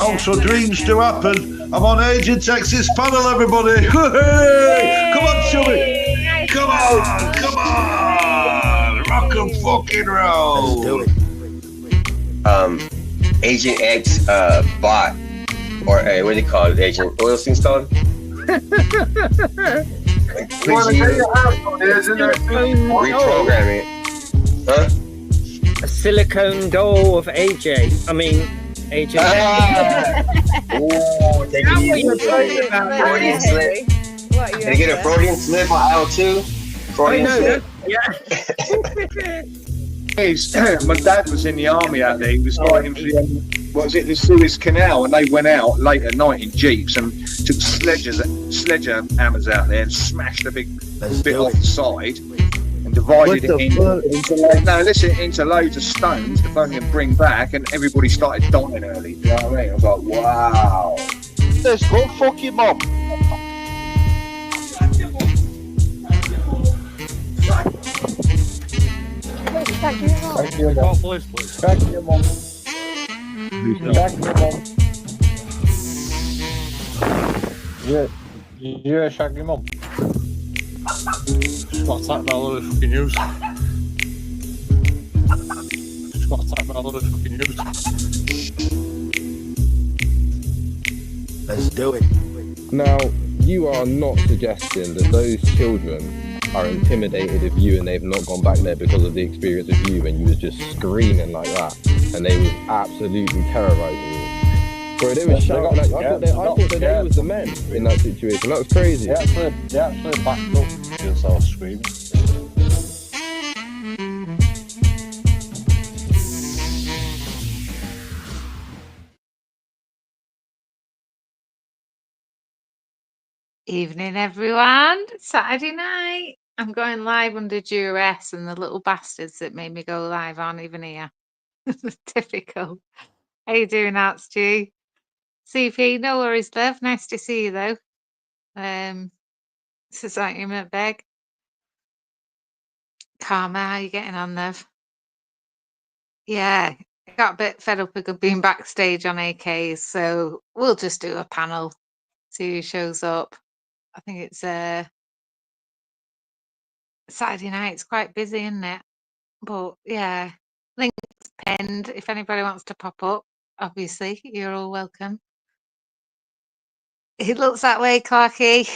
Oh, so dreams do happen. I'm on Agent Texas panel, everybody. Hey! Come on, Chubby. Come on, come on. Rock and fucking roll. Let's do it. Agent X bot, or what do you call it? Agent, what those things called? Reprogram it. Huh? A silicone doll of AJ. I mean, Agent. Oh, take it easy. Freudian slip. Did you get a Freudian slip on aisle 2? Freudian slip. Yeah. My dad was in the army out there. He was fighting for the Suez Canal, and they went out late at night in jeeps and took sledgehammers out there and smashed a big bit off the side and divided it into loads of stones to only bring back, and everybody started dying early. You know what I mean? I was like, wow. Let's go fuck your mum. Back to your mum. Back to your mum. Back to your mum. Yeah, shag your mum. Just got attacked by a load of fucking news. Let's do it. Now, you are not suggesting that those children are intimidated of you and they've not gone back there because of the experience of you when you was just screaming like that and they was absolutely terrorising you. Bro, they were shouting like, I thought that they was the men in that situation. That was crazy. They actually backed up because I was screaming. Evening, everyone. It's Saturday night. I'm going live under duress, and the little bastards that made me go live aren't even here. Typical. How you doing, Stu? CP, no worries, love. Nice to see you, though. Society Beg. Karma, how you getting on, love? Yeah, I got a bit fed up with being backstage on AKs, so we'll just do a panel. See who shows up. I think it's Saturday night. It's quite busy, isn't it? But yeah, link's pinned. If anybody wants to pop up, obviously you're all welcome. It looks that way, Clarky.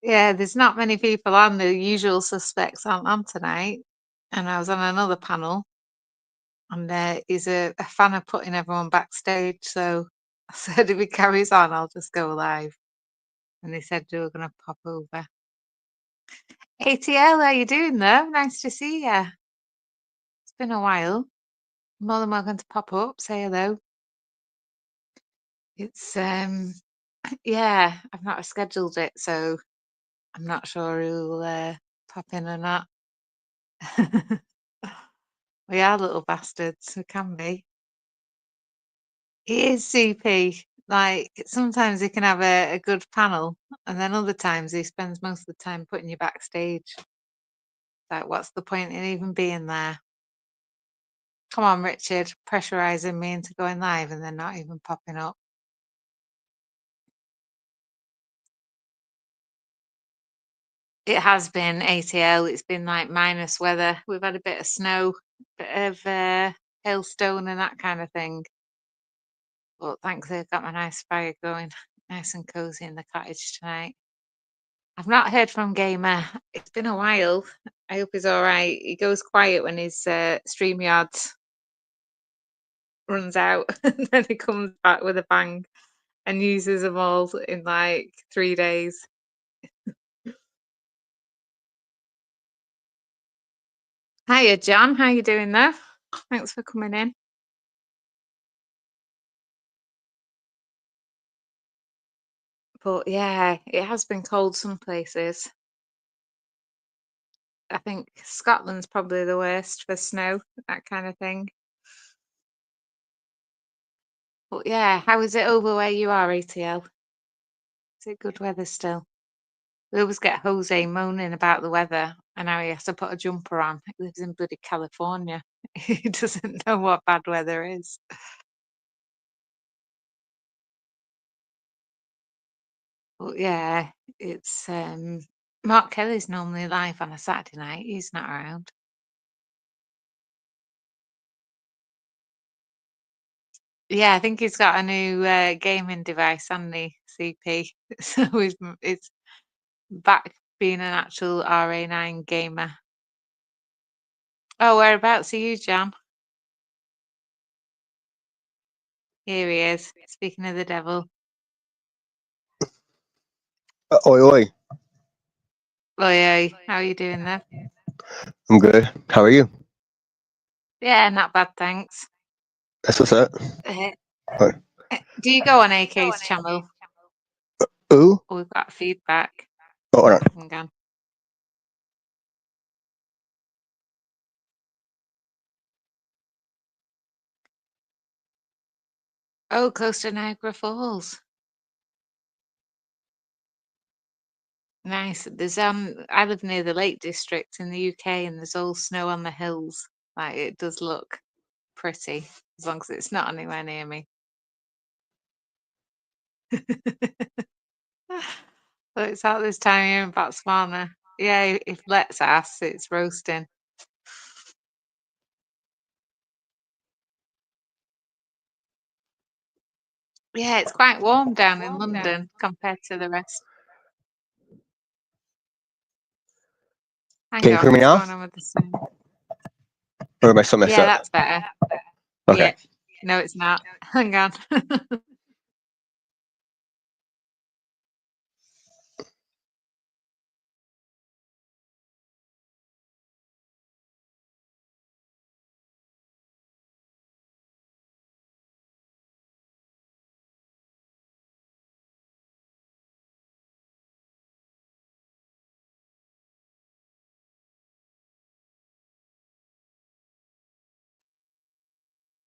Yeah, there's not many people on. The usual suspects aren't on tonight. And I was on another panel, and he's a fan of putting everyone backstage. So I said if he carries on, I'll just go live. And they said they were going to pop over. ATL, how you doing, though? Nice to see you. It's been a while. More than welcome to pop up, say hello. It's yeah, I've not scheduled it, so I'm not sure who'll pop in or not. We are little bastards, we can be. He is CP. Like sometimes he can have a good panel, and then other times he spends most of the time putting you backstage. Like, what's the point in even being there? Come on, Richard, pressurizing me into going live and then not even popping up. It has been ATL. It's been like minus weather. We've had a bit of snow, bit of hailstone and that kind of thing. But thankfully, I've got my nice fire going, nice and cozy in the cottage tonight. I've not heard from Gamer. It's been a while. I hope he's all right. He goes quiet when his StreamYard runs out, and then he comes back with a bang and uses them all in like 3 days. Hiya, John. How you doing there? Thanks for coming in. But yeah, it has been cold some places. I think Scotland's probably the worst for snow, that kind of thing. But yeah, how is it over where you are, ATL? Is it good weather still? We always get Jose moaning about the weather and how he has to put a jumper on. He lives in bloody California. He doesn't know what bad weather is. But yeah, it's Mark Kelly's normally live on a Saturday night. He's not around. Yeah, I think he's got a new gaming device, hasn't he, CP? So he's back being an actual RA9 gamer. Oh, whereabouts are you, John? Here he is, speaking of the devil. Oi, oi. Oi, how are you doing there? I'm good. How are you? Yeah, not bad, thanks. That's what's up. What? Do you go on AK's channel? Ooh. Oh, we've got feedback. Oh, hold on. Hang on. Oh, close to Niagara Falls. Nice. There's I live near the Lake District in the UK, and there's all snow on the hills. Like, it does look pretty, as long as it's not anywhere near me. So it's out this time here in Botswana. Yeah, if let's ask, it's roasting. Yeah, it's quite warm down in London compared to the rest. Hang Can you on, hear me what's now? going on with the sound? Or am I still messed Yeah, up? that's better. Okay. Yeah. No, it's not. Hang on.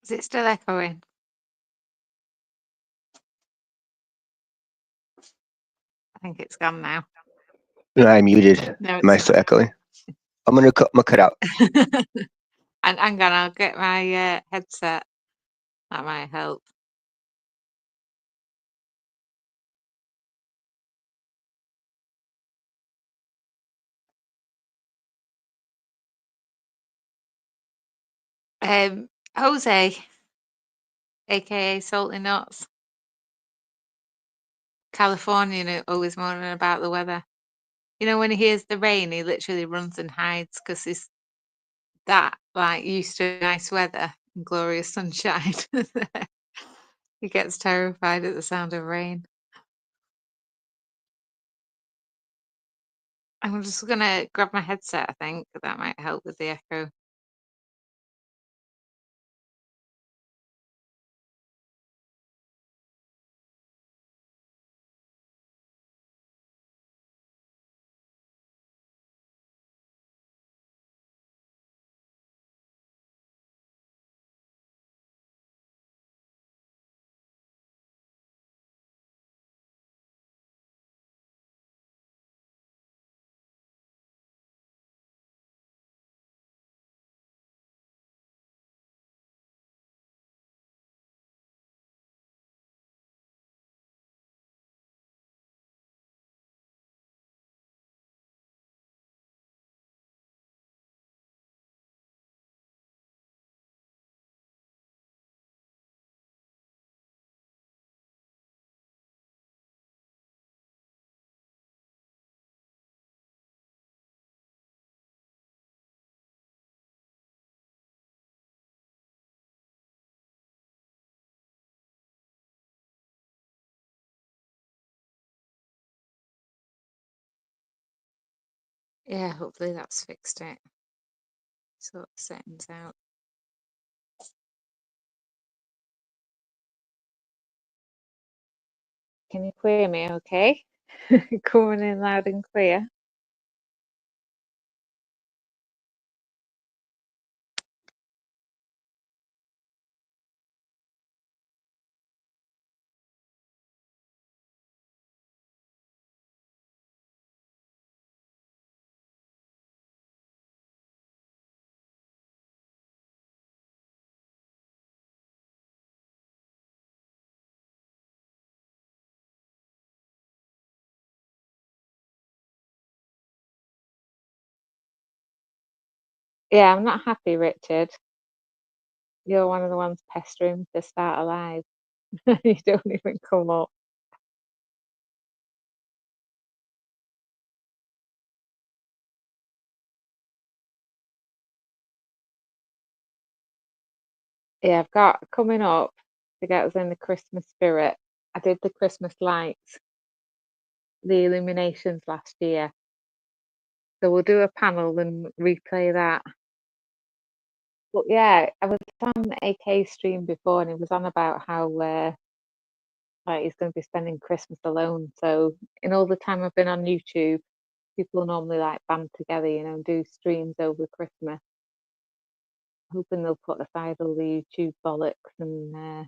Is it still echoing? I think it's gone now. No, I muted. No, Am I it's still echoing? I'm gonna cut out. and hang on, I'll get my headset. That might help. Jose, aka Salty Nuts, Californian, always moaning about the weather. You know, when he hears the rain, he literally runs and hides because he's that like used to nice weather and glorious sunshine. He gets terrified at the sound of rain. I'm just gonna grab my headset. I think that might help with the echo. Yeah, hopefully that's fixed it. Sort the settings out. Can you hear me okay? Coming in loud and clear. Yeah, I'm not happy, Richard. You're one of the ones pestering me to start a live. You don't even come up. Yeah, I've got coming up to get us in the Christmas spirit. I did the Christmas lights, the illuminations last year. So we'll do a panel and replay that. But yeah, I was on AK stream before and he was on about how like he's going to be spending Christmas alone. So in all the time I've been on YouTube, people normally like band together, you know, and do streams over Christmas. Hoping they'll put aside all the YouTube bollocks and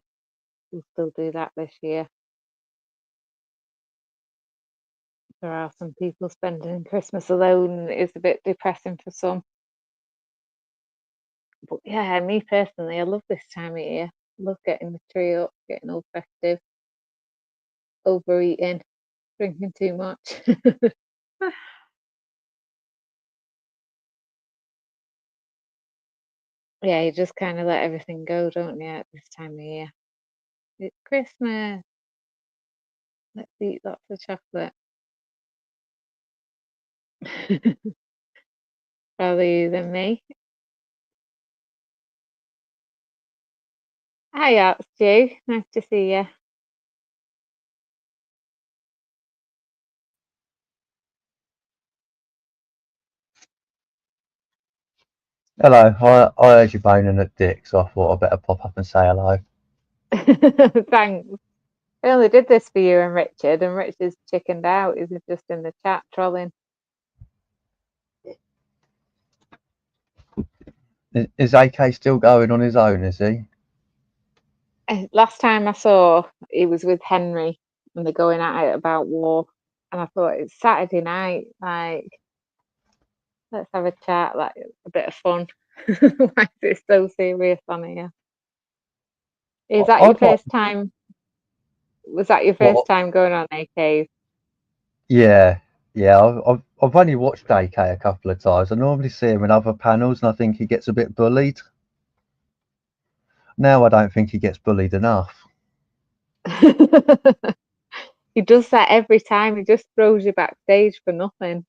we'll still do that this year. There are some people spending Christmas alone. It's a bit depressing for some. But yeah, me personally, I love this time of year. I love getting the tree up, getting all festive, overeating, drinking too much. Yeah, you just kind of let everything go, don't you, at this time of year? It's Christmas. Let's eat lots of chocolate. Rather you than me. Hi, Stu. Nice to see you. Hello, I heard you boning at Dick, so I thought I'd better pop up and say hello. Thanks. I only did this for you and Richard's chickened out. He's just in the chat trolling. Is AK still going on his own, is he? Last time I saw, he was with Henry and they're going at it about war. And I thought, it's Saturday night, like, let's have a chat, like, a bit of fun. Why is it so serious on here? Is that your first time? Was that your first time going on AKs? Yeah. I've only watched AK a couple of times. I normally see him in other panels, and I think he gets a bit bullied. Now I don't think he gets bullied enough. He does that every time. He just throws you backstage for nothing.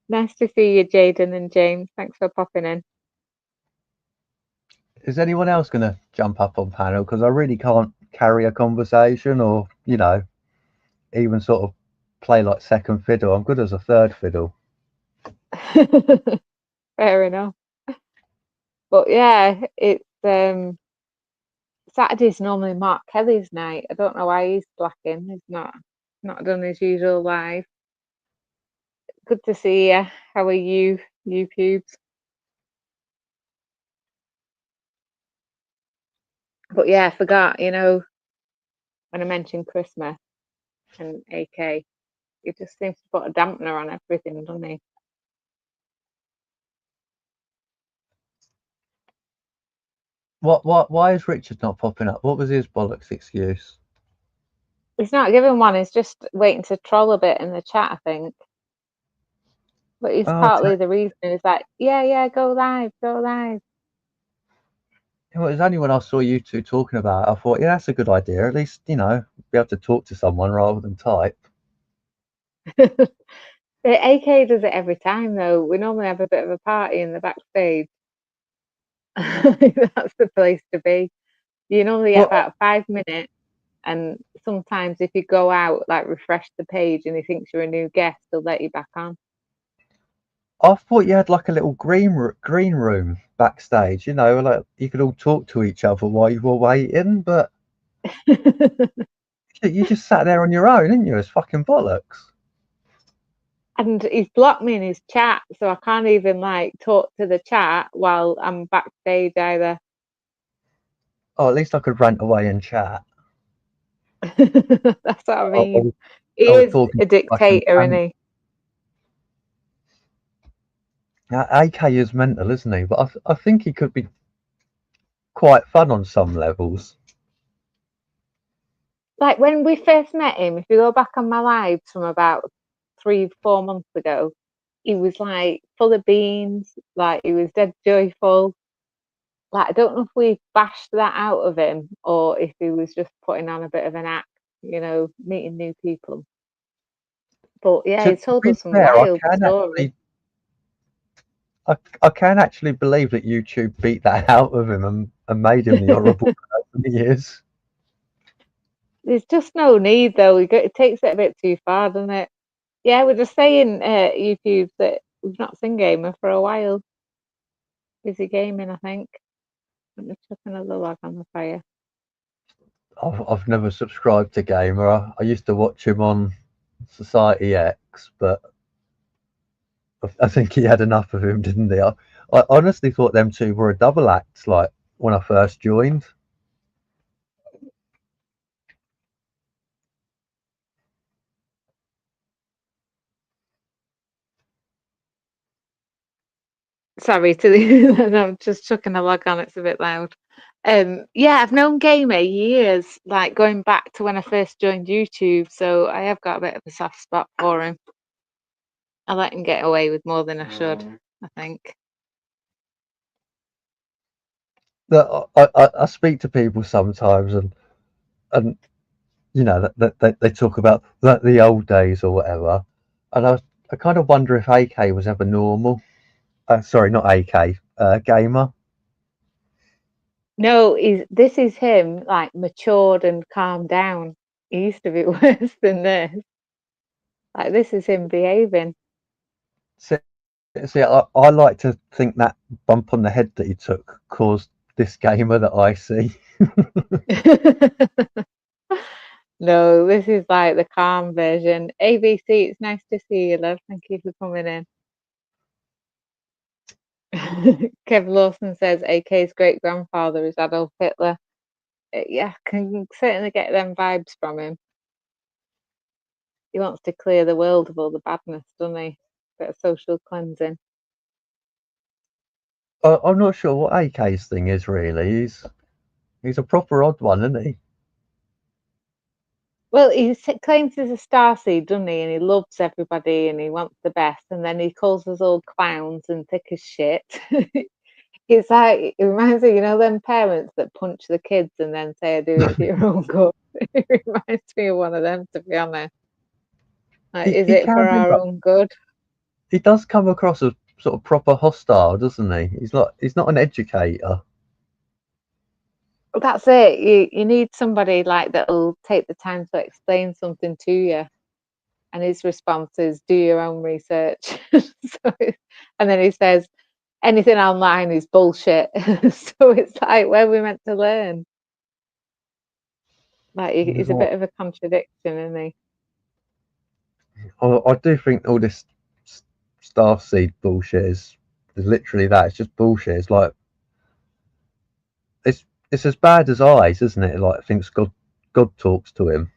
Nice to see you, Jaden and James. Thanks for popping in. Is anyone else going to jump up on panel? Because I really can't carry a conversation or, you know, even sort of play like second fiddle. I'm good as a third fiddle. Fair enough. But yeah, it's Saturday's normally Mark Kelly's night. I don't know why he's slacking. He's not done his usual live. Good to see you. How are you, pubes? But yeah, I forgot, you know, when I mentioned Christmas and AK, he just seems to put a dampener on everything, doesn't he? Why is Richard not popping up? What was his bollocks excuse? He's not giving one. He's just waiting to troll a bit in the chat, I think. But he's partly the reason. He's like, yeah, go live. It was only when I saw you two talking about it, I thought, yeah, that's a good idea. At least, you know, be able to talk to someone rather than type. AK does it every time, though. We normally have a bit of a party in the backstage. That's the place to be. You normally get about 5 minutes, and sometimes if you go out, like refresh the page, and he thinks you're a new guest, he'll let you back on. I thought you had like a little green room backstage, you know, like you could all talk to each other while you were waiting, but you just sat there on your own, didn't you? It's fucking bollocks. And he's blocked me in his chat, so I can't even like talk to the chat while I'm backstage either. Oh, at least I could rant away and chat. That's what I mean. He is a dictator, isn't he? AK is mental, isn't he? But I think he could be quite fun on some levels. Like when we first met him, if you go back on my lives from about 3-4 months ago, he was like full of beans, like he was dead joyful. Like I don't know if we bashed that out of him or if he was just putting on a bit of an act, meeting new people. But yeah, he To told be us some fair, wild stories. I can actually believe that YouTube beat that out of him and made him the horrible person he is. There's just no need though. It takes it a bit too far, doesn't it? Yeah, we're just saying YouTube that we've not seen Gamer for a while. Busy gaming, I think. I'm just chucking a little log on the fire. I've never subscribed to Gamer. I used to watch him on Society X, but I think he had enough of him, didn't he? I honestly thought them two were a double act, like when I first joined. Sorry I'm just chucking a log on, it's a bit loud. Yeah, I've known Gamer years, like going back to when I first joined YouTube, so I have got a bit of a soft spot for him. I let him get away with more than I should, I think. I speak to people sometimes, and that they talk about the old days or whatever, and I kind of wonder if AK was ever normal. Sorry, not AK, Gamer. No, this is him, like matured and calmed down. He used to be worse than this. Like this is him behaving. See, I like to think that bump on the head that he took caused this Gamer that I see. No, this is like the calm version. ABC, it's nice to see you, love. Thank you for coming in. Kev Lawson says AK's great grandfather is Adolf Hitler. Yeah, can certainly get them vibes from him. He wants to clear the world of all the badness, doesn't he? Bit of social cleansing. I'm not sure what AK's thing is really. He's a proper odd one, isn't he? Well, he claims he's a starseed, doesn't he? And he loves everybody and he wants the best. And then he calls us all clowns and thick as shit. It's like, it reminds me, them parents that punch the kids and then say, I do it for your own good. It reminds me of one of them, to be honest. Like, is it for our own good? He does come across as sort of proper hostile, doesn't he? He's not an educator. Well, that's it. You need somebody like that'll take the time to explain something to you. And his response is, do your own research. And then he says, anything online is bullshit. So it's like, where are we meant to learn? Like, he's a bit of a contradiction, isn't he? I do think all this starseed bullshit is literally that. It's just bullshit. It's like it's as bad as eyes, isn't it? Like thinks God talks to him.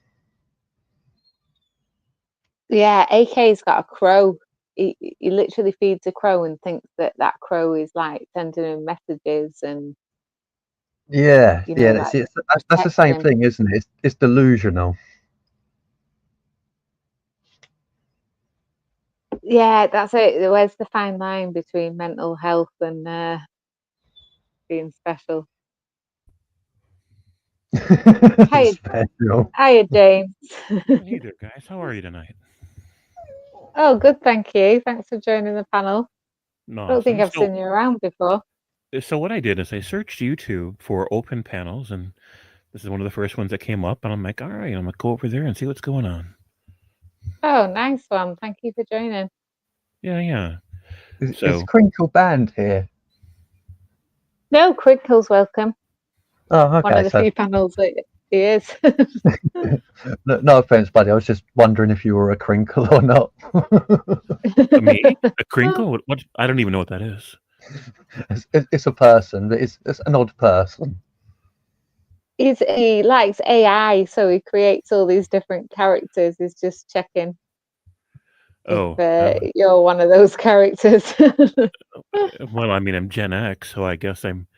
Yeah, AK's got a crow. He literally feeds a crow and thinks that crow is like sending him messages and yeah, like, that's the same thing, isn't it? It's delusional. Yeah, that's it. Where's the fine line between mental health and being special? Hiya, James. Hey there, guys. How are you tonight? Oh, good, thank you. Thanks for joining the panel. No, I don't think I've seen you around before. So what I did is I searched YouTube for open panels, and this is one of the first ones that came up, and I'm like, all right, I'm going to go over there and see what's going on. Oh, nice one. Thank you for joining. Yeah. Is Crinkle banned here? No, Crinkle's welcome. Oh, okay. One of the few panels that he is. No offense, buddy. I was just wondering if you were a crinkle or not. Me? A crinkle? What? I don't even know what that is. It's a person. It's an odd person. He likes AI, so he creates all these different characters. He's just checking if you're one of those characters. Well, I mean, I'm Gen X, so I guess I'm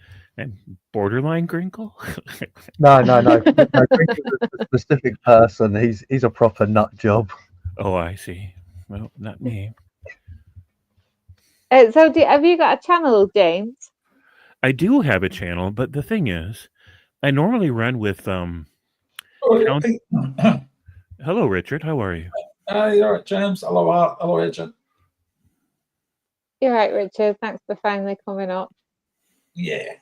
borderline crinkle. No. Crinkle's a specific person. He's a proper nut job. Oh, I see. Well, not me. So, have you got a channel, James? I do have a channel, but the thing is, I normally run with Hello, Richard. How are you? You're right, James. Hello, Art. Hello, Agent. You're right, Richard. Thanks for finally coming up. Yeah.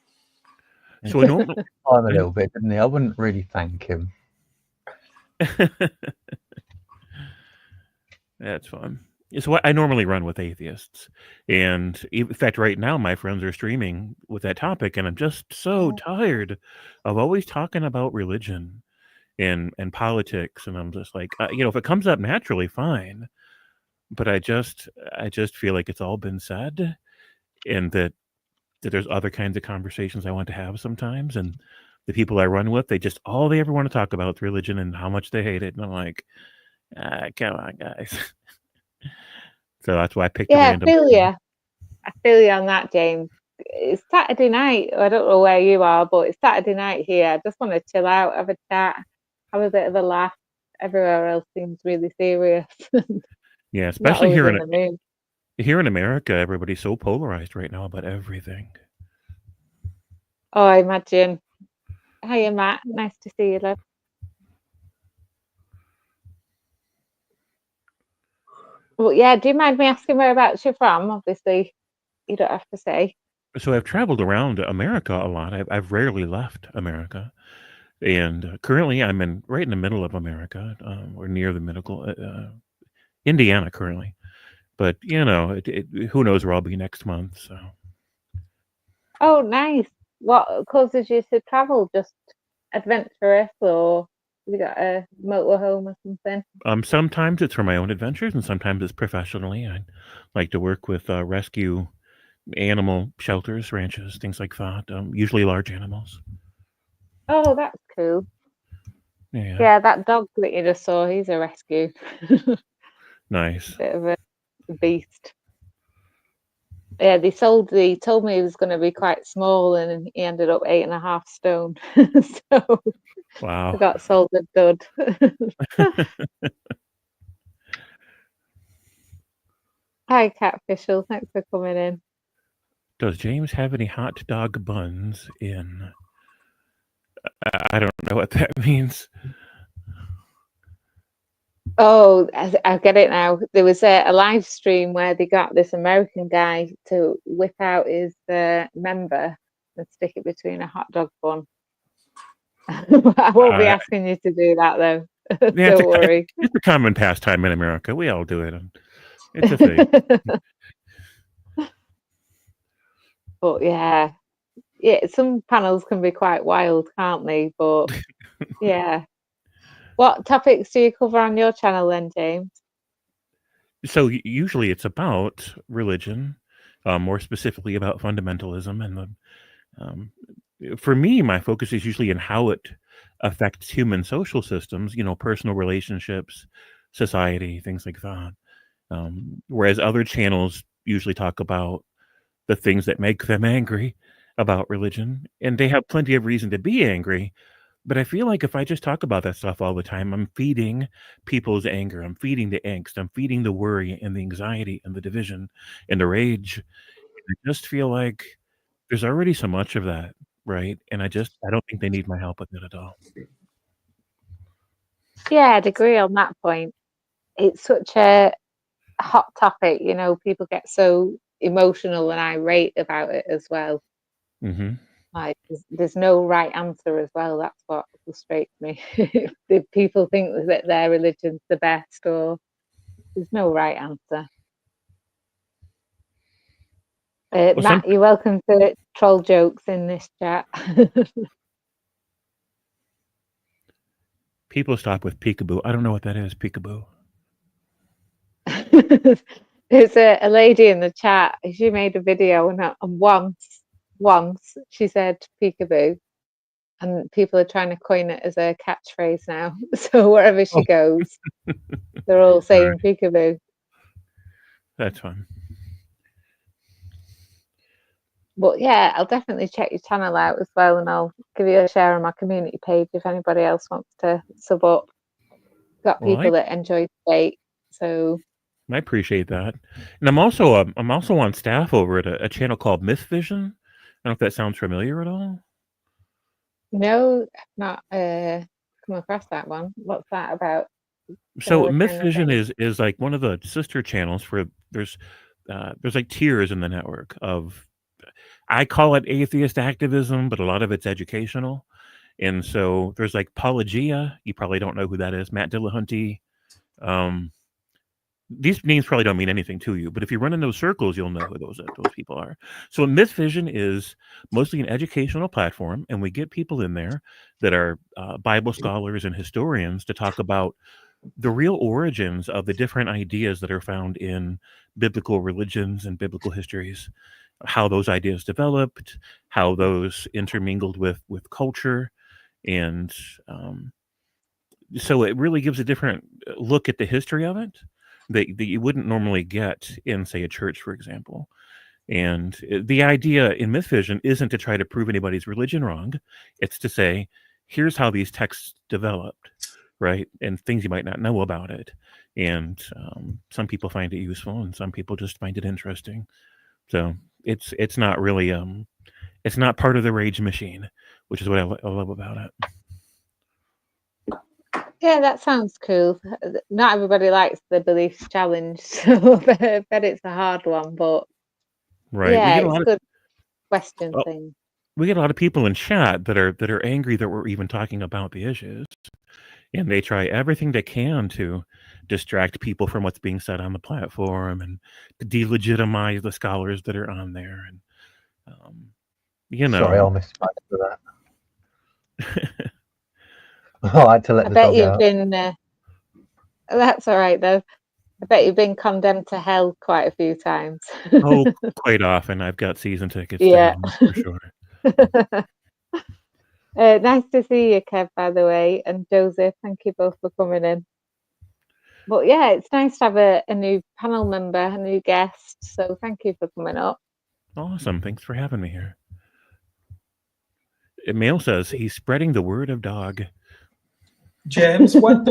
So I don't. Time a little bit, didn't he? I wouldn't really thank him. That's fun. So I normally run with atheists, and in fact, right now my friends are streaming with that topic, and I'm just so tired of always talking about religion and politics, and I'm just like, if it comes up naturally, fine, but I just feel like it's all been said, and that there's other kinds of conversations I want to have sometimes, and the people I run with, all they ever want to talk about is religion and how much they hate it, and I'm like, come on, guys. So that's why I picked a random. I feel you on that, James. It's Saturday night. I don't know where you are, but it's Saturday night here. I just want to chill out, have a chat, have a bit of a laugh. Everywhere else seems really serious. Yeah, especially here in America, everybody's so polarized right now about everything. Oh, I imagine. Hiya, Matt. Nice to see you, love. Well, yeah, do you mind me asking whereabouts you're from? Obviously, you don't have to say. So I've traveled around America a lot. I've rarely left America. And currently I'm right in the middle of America, or near the middle, Indiana currently. But, who knows where I'll be next month, so. Oh, nice. What causes you to travel? Just adventurous, or have you got a motorhome or something? Sometimes it's for my own adventures, and sometimes it's professionally. I like to work with rescue animal shelters, ranches, things like that. Usually large animals. Oh, that's cool. Yeah, that dog that you just saw, he's a rescue. Nice. Bit of a beast. Yeah, they told me he was going to be quite small, and he ended up 8.5 stone. So wow, I got sold a dud. Hi, Catfishel. Thanks for coming in. Does James have any hot dog buns in? I don't know what that means. Oh, I get it now. There was a live stream where they got this American guy to whip out his member and stick it between a hot dog bun. I won't be asking you to do that, though. Yeah, don't worry. It's a common pastime in America. We all do it. It's a thing. But yeah, some panels can be quite wild, can't they? But yeah. What topics do you cover on your channel then, James? So usually it's about religion, more specifically about fundamentalism, and for me, my focus is usually in how it affects human social systems, personal relationships, society, things like that. Whereas other channels usually talk about the things that make them angry about religion, and they have plenty of reason to be angry. But I feel like if I just talk about that stuff all the time, I'm feeding people's anger. I'm feeding the angst. I'm feeding the worry and the anxiety and the division and the rage. I just feel like there's already so much of that, right? And I don't think they need my help with it at all. Yeah, I'd agree on that point. It's such a hot topic, people get so emotional and irate about it as well. Mm-hmm. Like there's no right answer as well. That's what frustrates me. If people think that their religion's the best, or there's no right answer. Matt, you're welcome to troll jokes in this chat. People stop with peekaboo. I don't know what that is, peekaboo. There's a lady in the chat. She made a video, and once she said peekaboo, and people are trying to coin it as a catchphrase now. So wherever she goes, they're all saying peekaboo. That's fun. But yeah, I'll definitely check your channel out as well, and I'll give you a share on my community page if anybody else wants to sub up. Got people that enjoy debate, so I appreciate that. And I'm also on staff over at a channel called Myth Vision. I don't know if that sounds familiar at all. No, not come across that one. What's that about? So Similar Myth kind of Vision thing? is like one of the sister channels for there's like tiers in the network of, I call it atheist activism, but a lot of it's educational. And so there's like Apologia. You probably don't know who that is. Matt Dillahunty. These names probably don't mean anything to you, but if you run in those circles, you'll know who those people are. So Myth Vision is mostly an educational platform, and we get people in there that are Bible scholars and historians to talk about the real origins of the different ideas that are found in biblical religions and biblical histories, how those ideas developed, how those intermingled with culture, and so it really gives a different look at the history of it that you wouldn't normally get in, say, a church, for example. And the idea in Myth Vision isn't to try to prove anybody's religion wrong. It's to say, here's how these texts developed, right? And things you might not know about it. And some people find it useful, and some people just find it interesting. So it's not really it's not part of the rage machine, which is what I love about it. Yeah, that sounds cool. Not everybody likes the beliefs challenge, so I bet it's a hard one, but Right. yeah, it's a good question Oh, thing. we get a lot of people in chat that are angry that we're even talking about the issues, and they try everything they can to distract people from what's being said on the platform and to delegitimize the scholars that are on there. And you know, Sorry, I'll miss for that. I had to let I the bet dog you've out. been. That's all right though. I bet you've been condemned to hell quite a few times. oh, quite often I've got season tickets Yeah. to hell, for sure. Nice to see you, Kev, by the way, and Joseph. Thank you both for coming in. But yeah, it's nice to have a new panel member, a new guest. So thank you for coming up. Awesome. Thanks for having me here. Mail says he's spreading the word of dog. James, when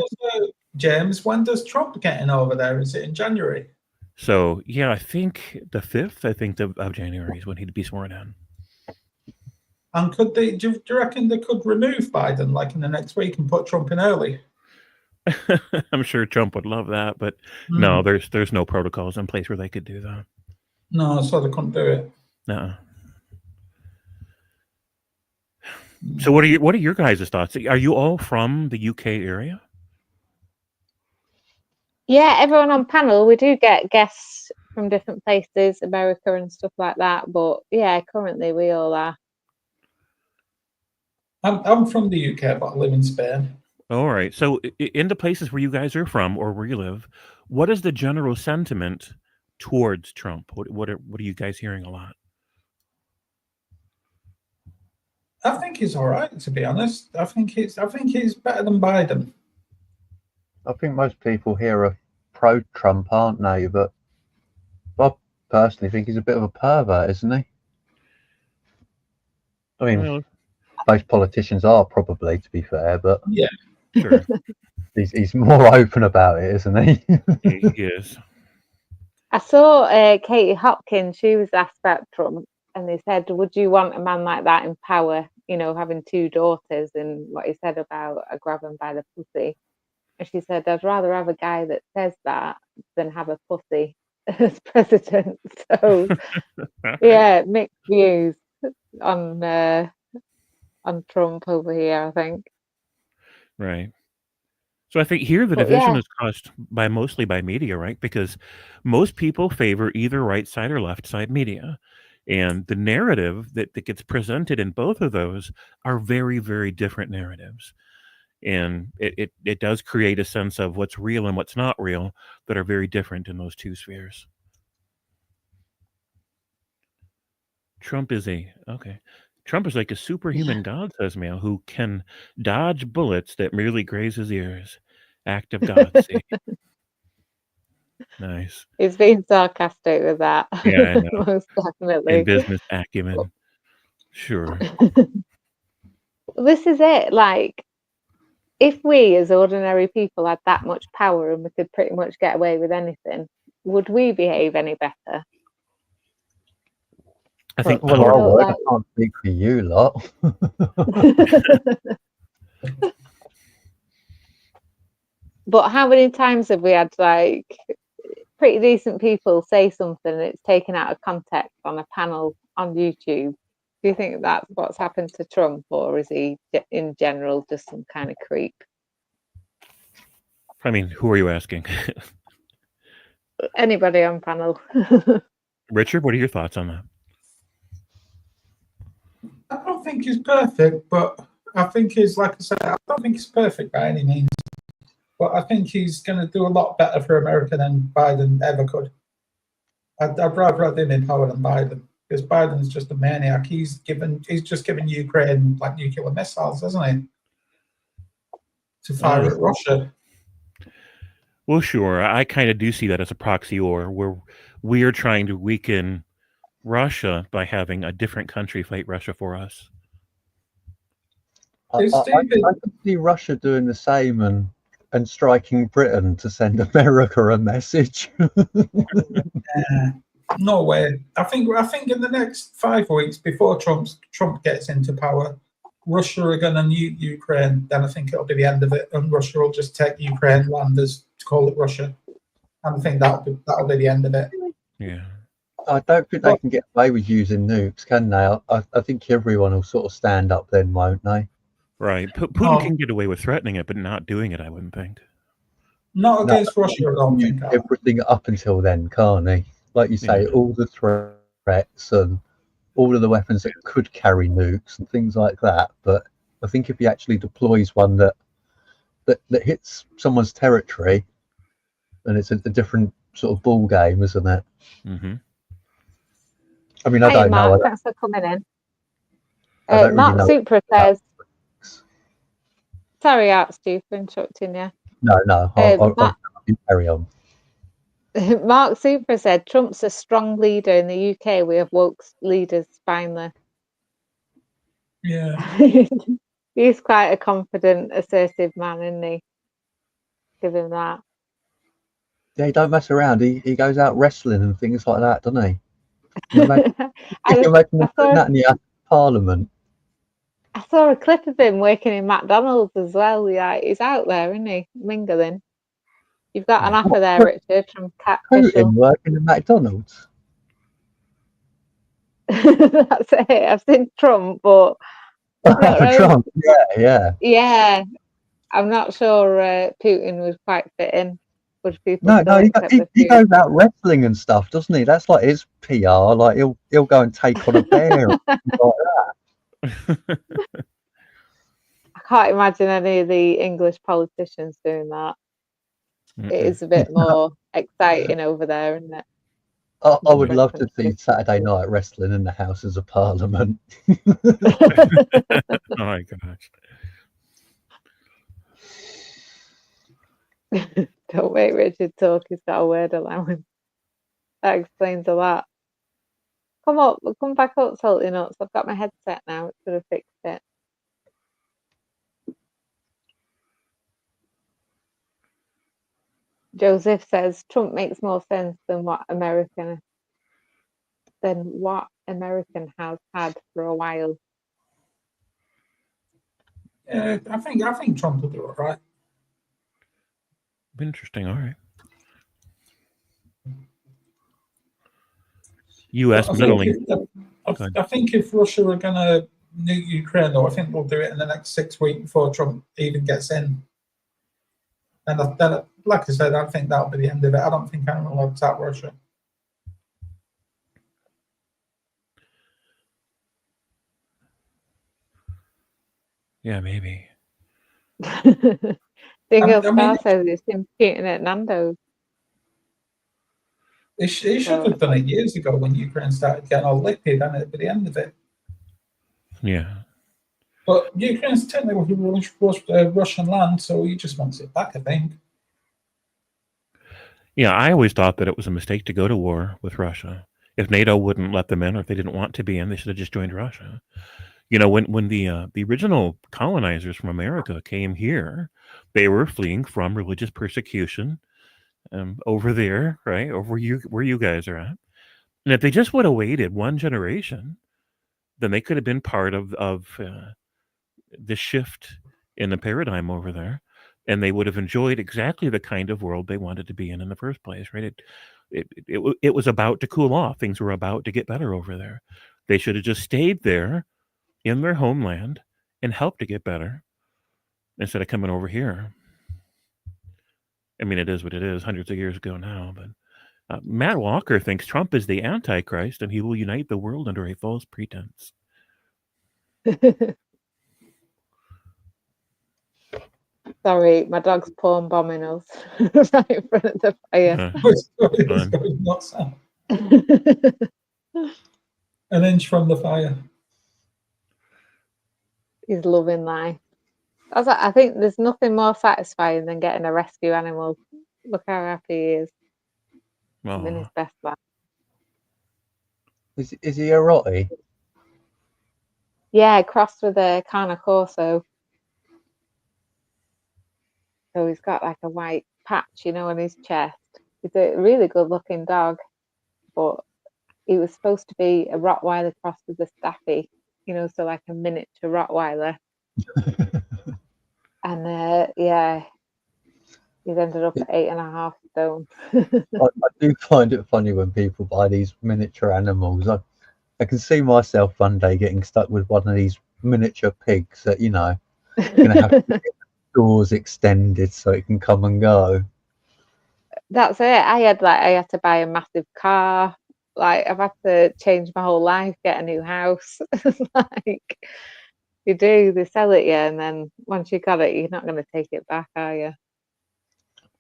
does Trump get in over there? Is it in January? So yeah, I think the 5th. I think of January is when he'd be sworn in. And could they? Do you reckon they could remove Biden like in the next week and put Trump in early? I'm sure Trump would love that, but no, there's no protocols in place where they could do that. No, so they couldn't do it. No. So what are your guys' thoughts? Are you all from the UK area? Yeah, everyone on panel, we do get guests from different places, America and stuff like that. But yeah, currently we all are. I'm from the UK, but I live in Spain. All right. So in the places where you guys are from or where you live, what is the general sentiment towards Trump? What are you guys hearing a lot? I think he's all right, to be honest. I think he's better than Biden. I think most people here are pro-Trump, aren't they? But I personally think he's a bit of a pervert, isn't he? I mean, most politicians are probably, to be fair, but yeah, sure. he's more open about it, isn't he? He is. I saw Katie Hopkins. She was asked about Trump, and they said, "Would you want a man like that in power? You know, having 2 daughters," and what he said about grab him by the pussy. And she said, "I'd rather have a guy that says that than have a pussy as president." So, yeah, mixed views on Trump over here, I think. Right. So I think here the division is caused mostly by media, right? Because most people favor either right side or left side media. And the narrative that gets presented in both of those are very, very different narratives. And it does create a sense of what's real and what's not real that are very different in those 2 spheres. Trump is like a superhuman god, says Mail, who can dodge bullets that merely graze his ears. Act of God. See? Nice. He's being sarcastic with that. Yeah, I know. Most definitely. In business acumen. Sure. This is it. Like, if we as ordinary people had that much power and we could pretty much get away with anything, would we behave any better? I think Well, I don't would. I like- can't speak for you lot. But how many times have we had like pretty decent people say something and it's taken out of context on a panel on YouTube? Do you think that's what's happened to Trump, or is he in general just some kind of creep? I mean, who are you asking? Anybody on panel? Richard, what are your thoughts on that? I don't think he's perfect, but I think he's, like I said, I don't think he's perfect by any means. But I think he's going to do a lot better for America than Biden ever could. I'd rather have him in power than Biden, because Biden's just a maniac. He's just given Ukraine like nuclear missiles, hasn't he? To fire at Russia. Well, sure. I kind of do see that as a proxy war, where we are trying to weaken Russia by having a different country fight Russia for us. I could see Russia doing the same and striking Britain to send America a message. No way. I think in the next 5 weeks before Trump gets into power, Russia are going to nuke Ukraine. Then I think it'll be the end of it, and Russia will just take Ukraine land as to call it Russia. And I think that'll be the end of it. Yeah. I don't think they can get away with using nukes, can they? I think everyone will sort of stand up then, won't they? Right. Putin can get away with threatening it, but not doing it, I wouldn't think. Not against Russia, I don't think. Everything up until then, can't he? Like you say, all the threats and all of the weapons that could carry nukes and things like that. But I think if he actually deploys one that hits someone's territory, then it's a different sort of ball game, isn't it? Mm-hmm. I mean, I Hey, don't Mark, know. thanks for coming in. I don't Mark really know. Supra says, sorry, Art Stu, for interrupting you. No, I'll carry on. Mark Supra said, Trump's a strong leader in the UK. We have woke leaders finally. Yeah. He's quite a confident, assertive man, isn't he? Give him that. Yeah, he don't mess around. He goes out wrestling and things like that, doesn't he? Can you imagine him doing that in the Parliament? I saw a clip of him working in McDonald's as well. Yeah, he's out there, isn't he? Mingling. You've got an offer there, Richard, from Cat Putin working in McDonald's. That's it. I've seen Trump, but Trump, yeah. Yeah, I'm not sure Putin would quite fit in. Would people No, he goes out wrestling and stuff, doesn't he? That's like his PR. Like he'll go and take on a bear and things like that. I can't imagine any of the English politicians doing that. It is a bit more exciting over there, isn't it? I would love to see Saturday night wrestling in the Houses of Parliament. Oh my gosh. Don't make Richard talk, he's got a word allowance. That explains a lot. Come back up, Salty Nuts. I've got my headset now, it should have fixed it. Joseph says Trump makes more sense than what American has had for a while. Yeah, I think Trump will do it right. Interesting. All right. U.S. I think if Russia are going to nuke Ukraine, though, I think they'll do it in the next 6 weeks before Trump even gets in. And then, like I said, I think that'll be the end of it. I don't think anyone will attack Russia. Yeah, maybe. Dingle Star says he's been competing at Nando's. He should have done it years ago when Ukraine started getting all lippy, then it'd be the end of it. Yeah. But Ukraine's technically Russian land, so he just wants it back, I think. Yeah, I always thought that it was a mistake to go to war with Russia. If NATO wouldn't let them in, or if they didn't want to be in, they should have just joined Russia. You know, when the original colonizers from America came here, they were fleeing from religious persecution over there, right, over where you guys are at. And if they just would have waited one generation, then they could have been part of the shift in the paradigm over there, and they would have enjoyed exactly the kind of world they wanted to be in the first place, right? It was about to cool off. Things were about to get better over there. They should have just stayed there in their homeland and helped to get better instead of coming over here. I mean, it is what it is, hundreds of years ago now, but Matt Walker thinks Trump is the Antichrist and he will unite the world under a false pretense. Sorry, my dog's porn bombing us right in front of the fire. An inch from the fire. He's loving life. I think there's nothing more satisfying than getting a rescue animal. Look how happy he is. Living his best life. Is he a Rottie? Yeah, crossed with a Cane Corso. So he's got like a white patch, on his chest. He's a really good looking dog, but he was supposed to be a Rottweiler crossed with a Staffy, so like a miniature Rottweiler. And yeah, he's ended up at 8.5 stone. I do find it funny when people buy these miniature animals. I can see myself one day getting stuck with one of these miniature pigs that, going to have to get the doors extended so it can come and go. That's it. I had to buy a massive car. Like, I've had to change my whole life, get a new house. Like, you do, they sell it, and then once you got it, you're not going to take it back, are you?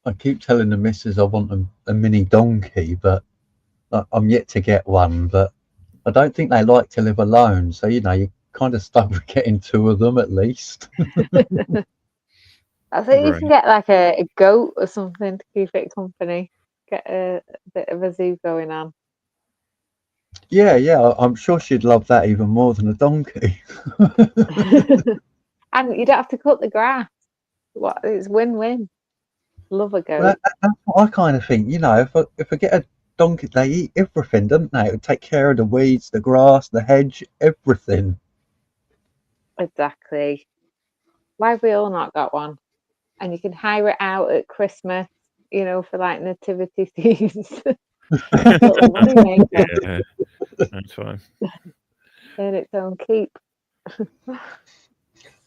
I keep telling the missus I want a mini donkey, but I'm yet to get one. But I don't think they like to live alone, so you're kind of stuck with getting 2 of them at least. I think you can get like a goat or something to keep it company. Get a bit of a zoo going on. Yeah, I'm sure she'd love that even more than a donkey. And you don't have to cut the grass. It's win-win. Love a goat. Well, that's what I kind of think. If I get a donkey, they eat everything, don't they? It would take care of the weeds, the grass, the hedge, everything. Exactly. Why have we all not got one? And you can hire it out at Christmas, for like nativity scenes. Yeah, that's fine. Earn its own keep.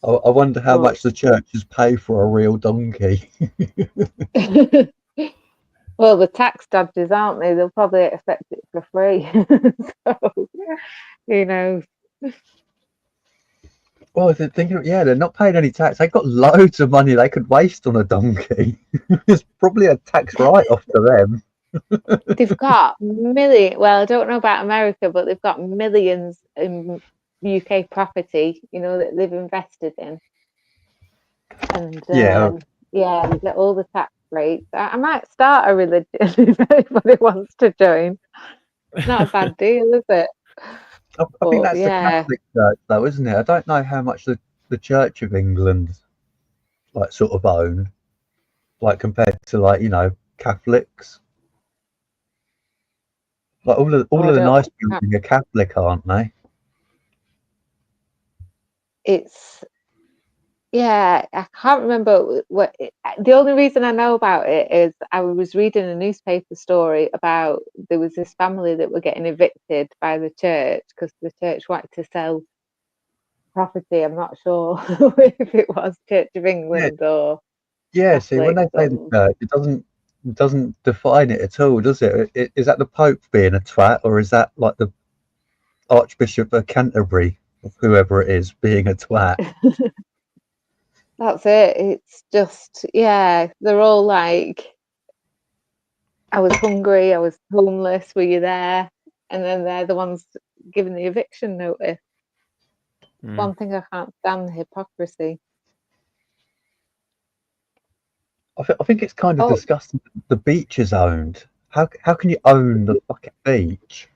I wonder how much the churches pay for a real donkey. Well, the tax dodgers, aren't they? They'll probably expect it for free. So, who knows? Well, they're not paying any tax. They've got loads of money they could waste on a donkey. It's probably a tax write-off to them. They've got millions. Well, I don't know about America, but they've got millions in UK property, that they've invested in. And they get all the tax rates. I might start a religion if anybody wants to join. It's not a bad deal, is it? I think that's the Catholic Church, though, isn't it? I don't know how much the Church of England, sort of own, compared to Catholics. All of the nice people are Catholic, aren't they? I can't remember the only reason I know about it is I was reading a newspaper story about there was this family that were getting evicted by the church because the church wanted to sell property. I'm not sure if it was Church of England or see, when they say the church, it doesn't define it at all, does it? Is that the Pope being a twat, or is that like the Archbishop of Canterbury, or whoever it is, being a twat? That's it. It's just, they're all like, I was hungry, I was homeless, were you there? And then they're the ones giving the eviction notice. One thing I can't stand, the hypocrisy. I think it's kind of disgusting. The beach is owned. How can you own the fucking beach?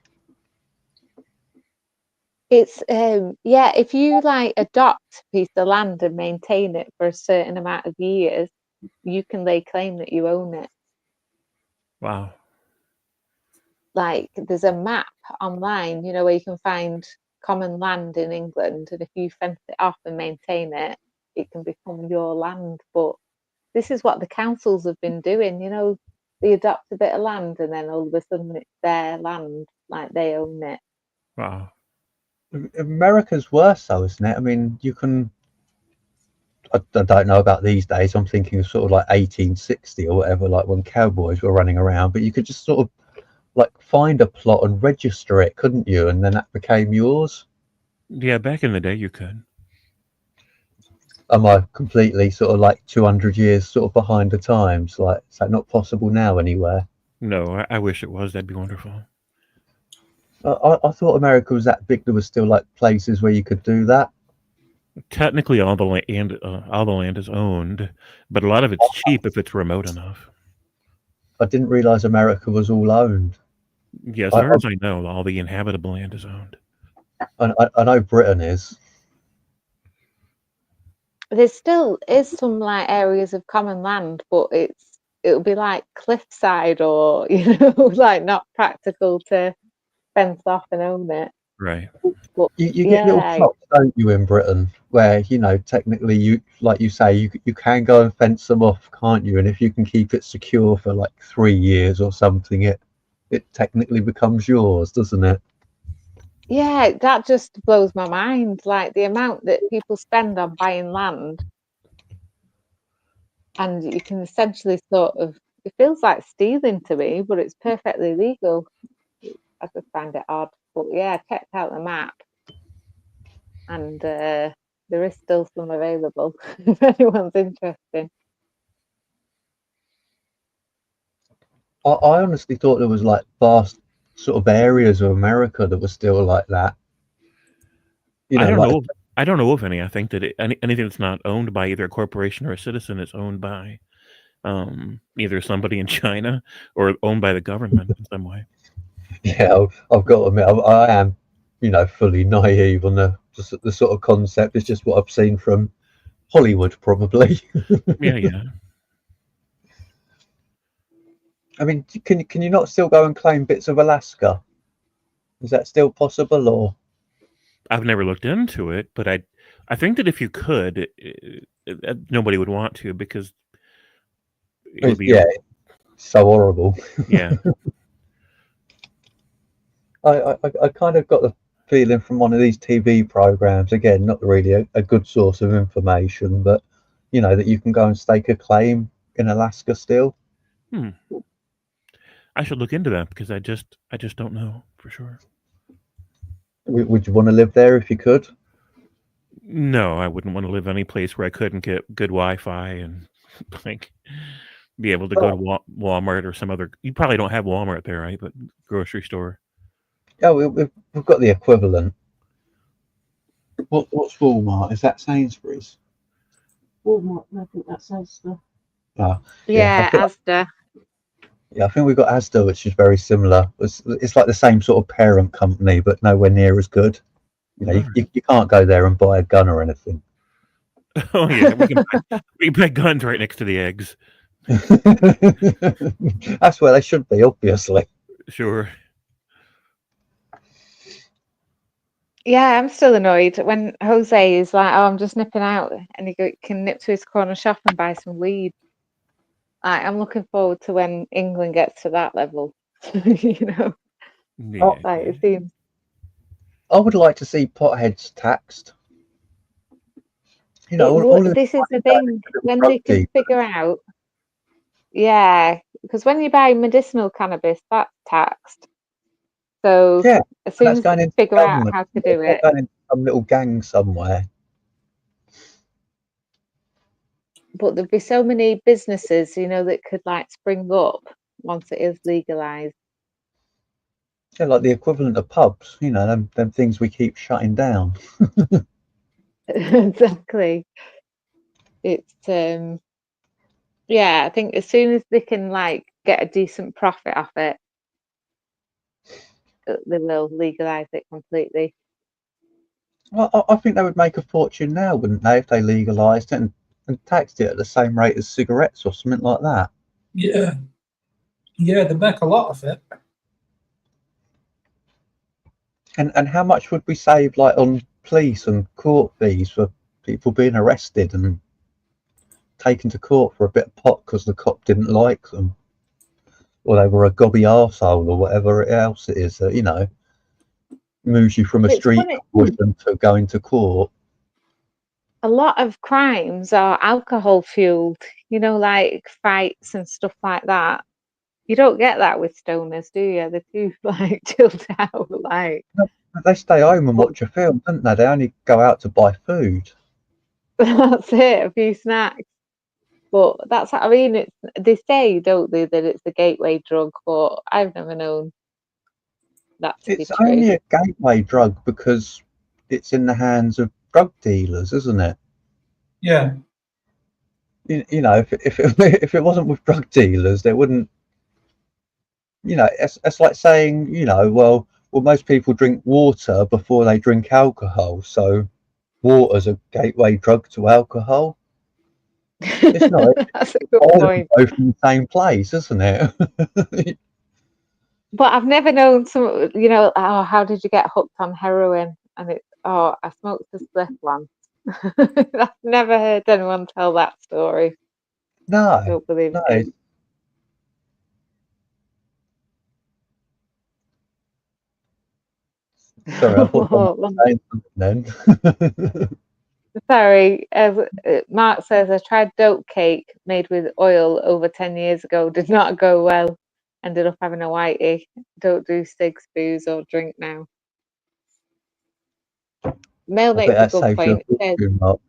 It's if you adopt a piece of land and maintain it for a certain amount of years, you can lay claim that you own it. Wow. Like there's a map online, you know, where you can find common land in England, and if you fence it off and maintain it, it can become your land. But this is what the councils have been doing, you know, they adopt a bit of land and then all of a sudden it's their land, like they own it. Wow. America's worse though, isn't it? I mean, you can. I don't know about these days. I'm thinking of sort of like 1860 or whatever, like when cowboys were running around. But you could just sort of like find a plot and register it, couldn't you? And then that became yours. Yeah, back in the day you could. Am I completely sort of like 200 years sort of behind the times? Like, is that not possible now anywhere? No, I wish it was. That'd be wonderful. I thought America was that big. There was still like places where you could do that. Technically, all the land is owned, but a lot of it's cheap if it's remote enough. I didn't realize America was all owned. Yeah, as far as I know, all the inhabitable land is owned. I know Britain is. There still is some like areas of common land, but it'll be like cliffside or, you know, like not practical to fence off and own it. Right. But You get little plots, don't you, in Britain, where, you know, technically you, like you say, you can go and fence them off, can't you? And if you can keep it secure for like 3 years or something, it technically becomes yours, doesn't it? yeah, that just blows my mind. Like the amount that people spend on buying land, and you can essentially sort of, it feels like stealing to me, but it's perfectly legal. I just find it odd. But yeah, I checked out the map, and there is still some available if anyone's interested. I honestly thought there was like vast sort of areas of America that were still like that. You know, I don't know of any. I think that anything that's not owned by either a corporation or a citizen is owned by either somebody in China or owned by the government in some way. Yeah, I've got to admit, I am, you know, fully naive on the sort of concept. It's just what I've seen from Hollywood, probably. Yeah. I mean, can you not still go and claim bits of Alaska? Is that still possible, or? I've never looked into it, but I think that if you could, nobody would want to because it would be so horrible. Yeah. I kind of got the feeling from one of these TV programs, again, not really a good source of information, but you know, that you can go and stake a claim in Alaska still. I should look into that because I just don't know for sure. Would you want to live there if you could? No, I wouldn't want to live any place where I couldn't get good Wi-Fi and like be able to go to Walmart or some other. You probably don't have Walmart there, right? But grocery store. Yeah, we've got the equivalent. What's Walmart? Is that Sainsbury's? Walmart, I think that's Asda. Oh, yeah, Asda. Yeah, I think we've got Asda, which is very similar. It's like the same sort of parent company, but nowhere near as good. You know, you can't go there and buy a gun or anything. Oh yeah, we can buy guns right next to the eggs. That's where they should be, obviously. Sure. Yeah, I'm still annoyed when Jose is like, "Oh, I'm just nipping out," and he can nip to his corner shop and buy some weed. I'm looking forward to when England gets to that level. You know, like it seems. I would like to see potheads taxed. You know, this is the thing when they can figure out. Yeah, because when you buy medicinal cannabis, that's taxed. So as soon as they figure out how to do it, going into some little gang somewhere. But there'd be so many businesses, you know, that could like spring up once it is legalized. Yeah, like the equivalent of pubs, you know, them things we keep shutting down. Exactly. It's yeah, I think as soon as they can like get a decent profit off it, they will legalize it completely. Well, I think they would make a fortune now, wouldn't they, if they legalized it and taxed it at the same rate as cigarettes or something like that? Yeah. Yeah, they make a lot of it. And how much would we save, like, on police and court fees for people being arrested and taken to court for a bit of pot because the cop didn't like them, or they were a gobby arsehole, or whatever else it is that, you know, moves you from a It's street funny. caution to going to court. A lot of crimes are alcohol fueled, you know, like fights and stuff like that. You don't get that with stoners, do you? They're too like chilled out. Like They stay home and watch a film, don't they? They only go out to buy food. that's it, a few snacks. But that's what I mean. It's, they say, don't they, that it's a gateway drug, but I've never known that to be It's true. only a gateway drug because it's in the hands of drug dealers, isn't it? Yeah. You know, if it wasn't with drug dealers, there wouldn't. You know, it's like saying, you know, well, most people drink water before they drink alcohol, so water's a gateway drug to alcohol. It's not. That's a good All point. go from the same place, isn't it? But I've never known some, you know, oh, how did you get hooked on heroin? And it's, oh, I smoked a spliff once. I've never heard anyone tell that story. No, Don't believe no. it. Sorry, I thought someone was saying something then. Sorry, Mark says, I tried dope cake made with oil over 10 years ago. Did not go well. Ended up having a whitey. Don't do cigs, booze, or drink now. Mel I makes bet a that good saves you a point. Says, fortune, Mark.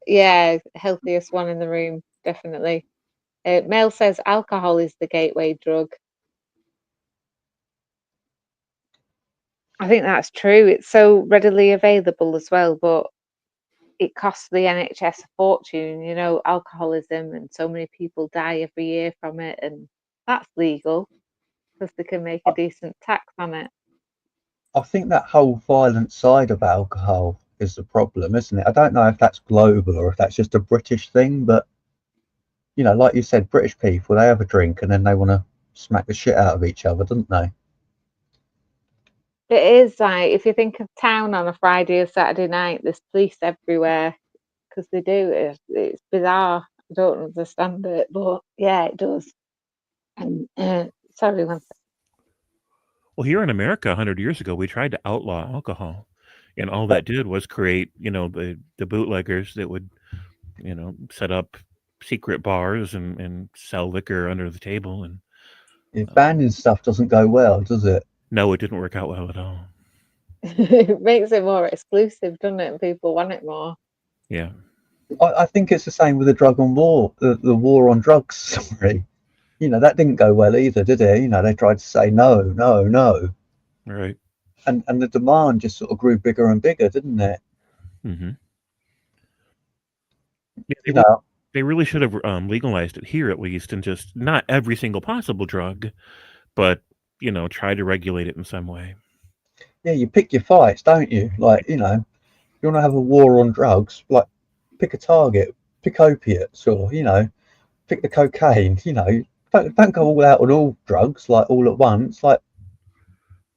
yeah, healthiest one in the room, definitely. Mel says alcohol is the gateway drug. I think that's true. It's so readily available as well, but it costs the NHS a fortune, you know, alcoholism, and so many people die every year from it, and that's legal because they can make a decent tax on it. I think that whole violent side of alcohol is the problem, isn't it? I don't know if that's global or if that's just a British thing, but you know, like you said, British people, they have a drink and then they want to smack the shit out of each other, don't they? It is like, if you think of town on a Friday or Saturday night, there's police everywhere because they do. It's bizarre. I don't understand it, but yeah, it does. And sorry, one second. Well, here in America, 100 years ago, we tried to outlaw alcohol, and all that did was create, you know, the bootleggers that would, you know, set up secret bars and sell liquor under the table. And Banning stuff doesn't go well, does it? no, it didn't work out well at all. It makes it more exclusive, doesn't it? And people want it more. Yeah. I think it's the same with the drug on war, the war on drugs. Sorry, you know, that didn't go well either, did it? You know, they tried to say no, no, no, Right. and the demand just sort of grew bigger and bigger, didn't it? Mm-hmm. You know, they really should have legalized it here at least, and just not every single possible drug, but you know, try to regulate it in some way. yeah, you pick your fights, don't you? Like, you know, you want to have a war on drugs, like pick a target, pick opiates, or you know, pick the cocaine. You know, don't go all out on all drugs like all at once. Like,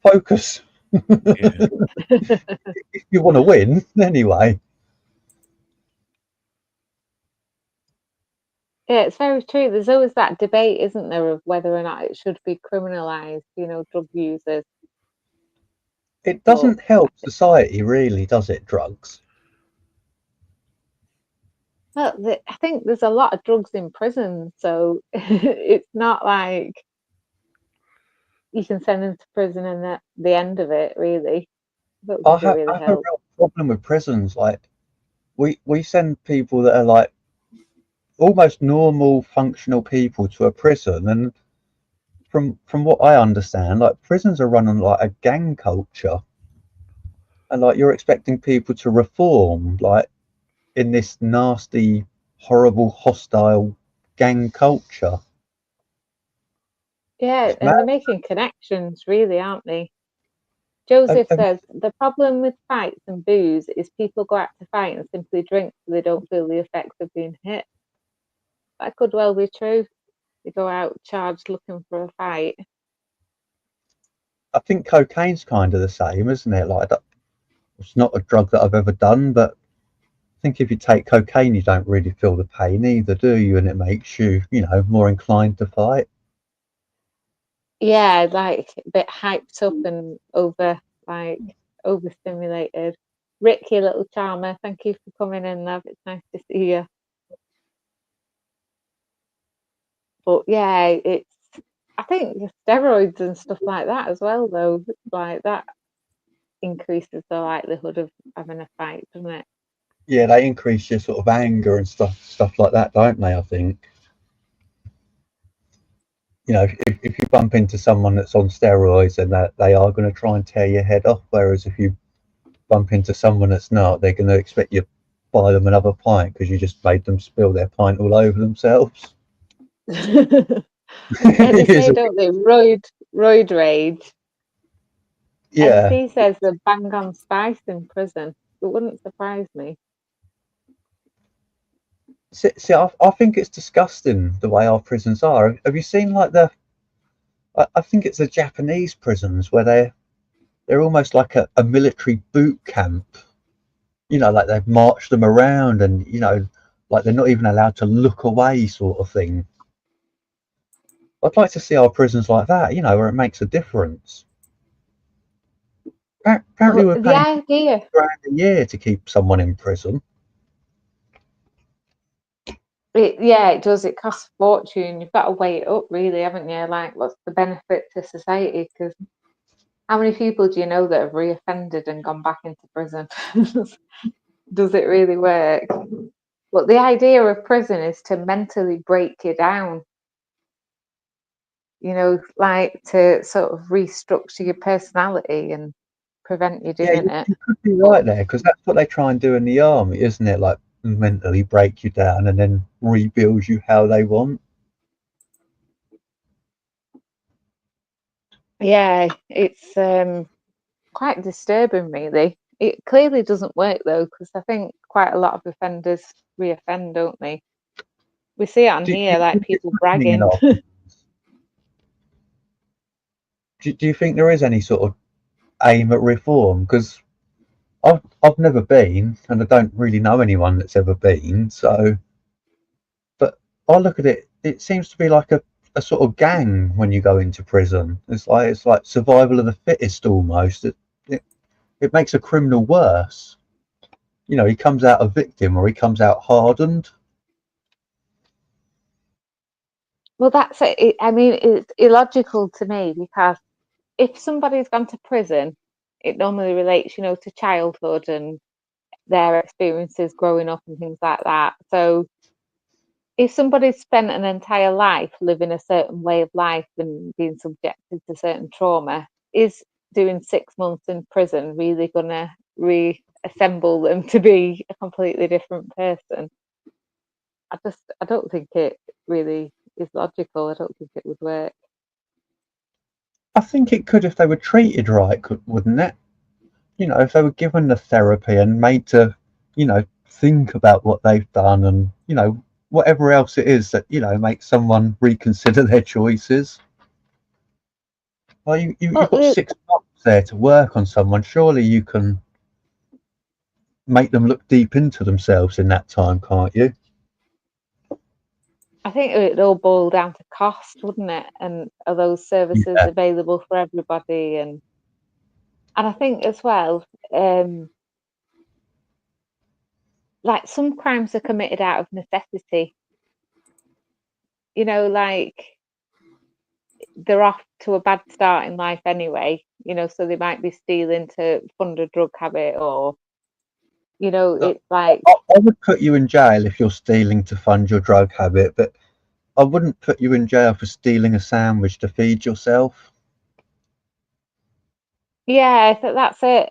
focus. Yeah. If you want to win, anyway. Yeah, it's very true. There's always that debate, isn't there, of whether or not it should be criminalised, you know, drug users. It doesn't help society, really, does it? Drugs. Well, I think there's a lot of drugs in prison, so it's not like you can send them to prison and that's the end of it, really. I have a real problem with prisons. Like, we send people that are like almost normal, functional people to a prison, and from what I understand, like prisons are run on like a gang culture, and like you're expecting people to reform, like in this nasty, horrible, hostile gang culture. Yeah, and they're making connections, really, aren't they? Joseph says, the problem with fights and booze is people go out to fight and simply drink so they don't feel the effects of being hit. That could well be true. They go out charged looking for a fight. I think cocaine's kind of the same, isn't it? Like, it's not a drug that I've ever done, but I think if you take cocaine, you don't really feel the pain either, do you? And it makes you, more inclined to fight. Yeah, like a bit hyped up and overstimulated. Rick, you little charmer, thank you for coming in, love. It's nice to see you. But yeah, I think steroids and stuff like that as well, though, like that increases the likelihood of having a fight, doesn't it? Yeah, they increase your sort of anger and stuff like that, don't they? I think. If you bump into someone that's on steroids, then they are going to try and tear your head off. Whereas if you bump into someone that's not, they're going to expect you to buy them another pint because you just made them spill their pint all over themselves. Yeah, they say, don't they? Roid rage. Yeah. ST says the bang on spice in prison. It wouldn't surprise me. See, I think it's disgusting the way our prisons are. Have you seen like I think it's the Japanese prisons where they're almost like a military boot camp. Like they've marched them around and, like they're not even allowed to look away sort of thing. I'd like to see our prisons like that, where it makes a difference. Apparently we're paying £1,000 a year to keep someone in prison. It does. It costs a fortune. You've got to weigh it up, really, haven't you? Like, what's the benefit to society? Because how many people do you know that have reoffended and gone back into prison? Does it really work? But the idea of prison is to mentally break you down. Like to sort of restructure your personality and prevent you doing it. You could be right there, because that's what they try and do in the army, isn't it? Like mentally break you down and then rebuild you how they want. Yeah, it's quite disturbing, really. It clearly doesn't work, though, because I think quite a lot of offenders reoffend, don't they? We see it on here, like people bragging. Do you think there is any sort of aim at reform? Because I've never been, and I don't really know anyone that's ever been. So, but I look at it. It seems to be like a sort of gang when you go into prison. It's like survival of the fittest almost. It makes a criminal worse. He comes out a victim or he comes out hardened. Well, that's it. I mean, it's illogical to me, because if somebody's gone to prison, it normally relates, to childhood and their experiences growing up and things like that. So if somebody's spent an entire life living a certain way of life and being subjected to certain trauma, is doing 6 months in prison really going to reassemble them to be a completely different person? I don't think it really is logical. I don't think it would work. I think it could if they were treated right, wouldn't it? If they were given the therapy and made to, think about what they've done and, whatever else it is that, makes someone reconsider their choices. Well, you've got 6 months there to work on someone. Surely you can make them look deep into themselves in that time, can't you? I think it would all boil down to cost, wouldn't it? And are those services available for everybody? And I think as well, like some crimes are committed out of necessity. Like they're off to a bad start in life anyway, so they might be stealing to fund a drug habit, or it's like I would put you in jail if you're stealing to fund your drug habit, but I wouldn't put you in jail for stealing a sandwich to feed yourself. Yeah, that's it.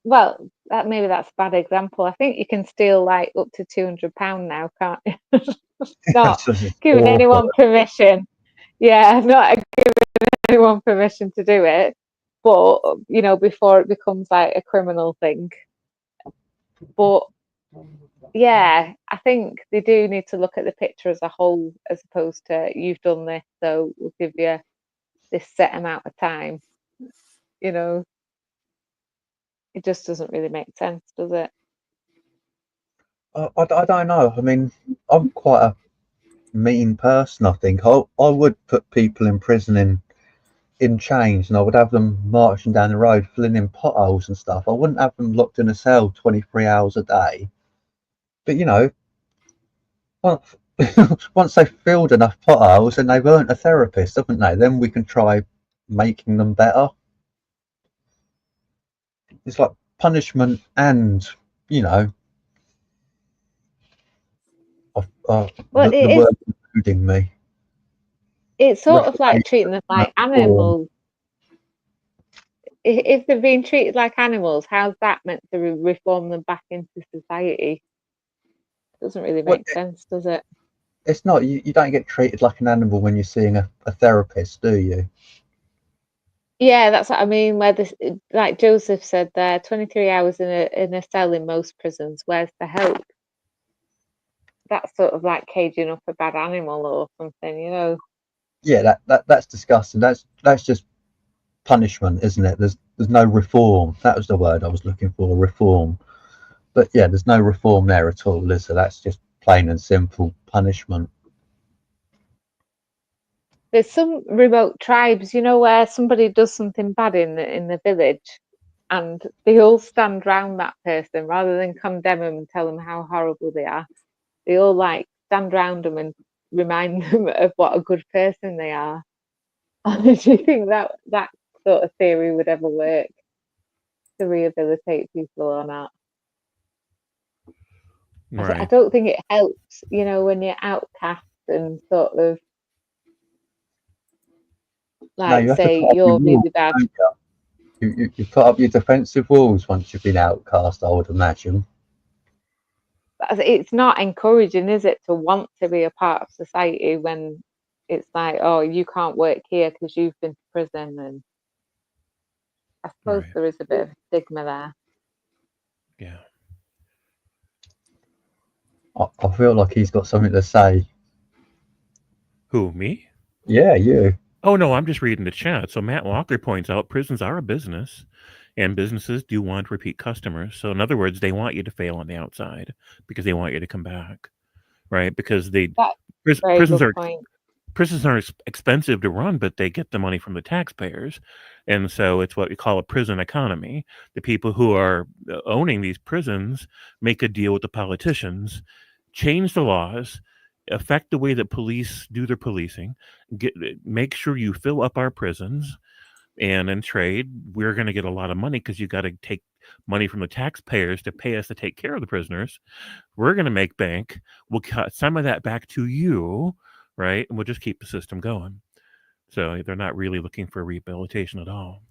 Maybe that's a bad example. I think you can steal like up to £200 now, can't you? Not giving anyone permission. Yeah, not giving anyone permission to do it, but before it becomes like a criminal thing. But yeah, I think they do need to look at the picture as a whole, as opposed to you've done this, so we'll give you this set amount of time. You know, it just doesn't really make sense, does it? I don't know. I mean, I'm quite a mean person. I think I would put people in prison in chains, and I would have them marching down the road, filling in potholes and stuff. I wouldn't have them locked in a cell 23 hours a day. But you know, once, once they've filled enough potholes and they've earned a therapist, haven't they? Then we can try making them better. It's like punishment and, you know, Well, the word including me. It's sort of like treating them like animals. If they're being treated like animals, how's that meant to reform them back into society? Doesn't really make sense, does it? It's not. You don't get treated like an animal when you're seeing a therapist, do you? Yeah, that's what I mean. Where this, like Joseph said there, 23 hours in a cell in most prisons. Where's the help? That's sort of like caging up a bad animal or something, you know. Yeah, that's disgusting. That's just punishment, isn't it? There's no reform. That was the word I was looking for, reform. But yeah, there's no reform there at all, is there? That's just plain and simple punishment. There's some remote tribes, you know, where somebody does something bad in the village, and they all stand round that person rather than condemn them and tell them how horrible they are. They all like stand round them and remind them of what a good person they are. Do you think that sort of theory would ever work to rehabilitate people or not? Right. I don't think it helps, you know, when you're outcast and sort of like no, say you're really bad. You put up your defensive walls once you've been outcast, I would imagine. It's not encouraging, is it, to want to be a part of society when it's like, oh, you can't work here because you've been to prison, and I suppose there is a bit of stigma there. Yeah. I feel like he's got something to say. Who, me? Yeah, you. Oh, no, I'm just reading the chat. So Matt Walker points out prisons are a business, and businesses do want repeat customers. So in other words, they want you to fail on the outside because they want you to come back, right? Because prisons are expensive to run, but they get the money from the taxpayers. And so it's what we call a prison economy. The people who are owning these prisons make a deal with the politicians, change the laws, affect the way that police do their policing, make sure you fill up our prisons, and in trade, we're going to get a lot of money because you got to take money from the taxpayers to pay us to take care of the prisoners. We're going to make bank. We'll cut some of that back to you, right? And we'll just keep the system going. So they're not really looking for rehabilitation at all.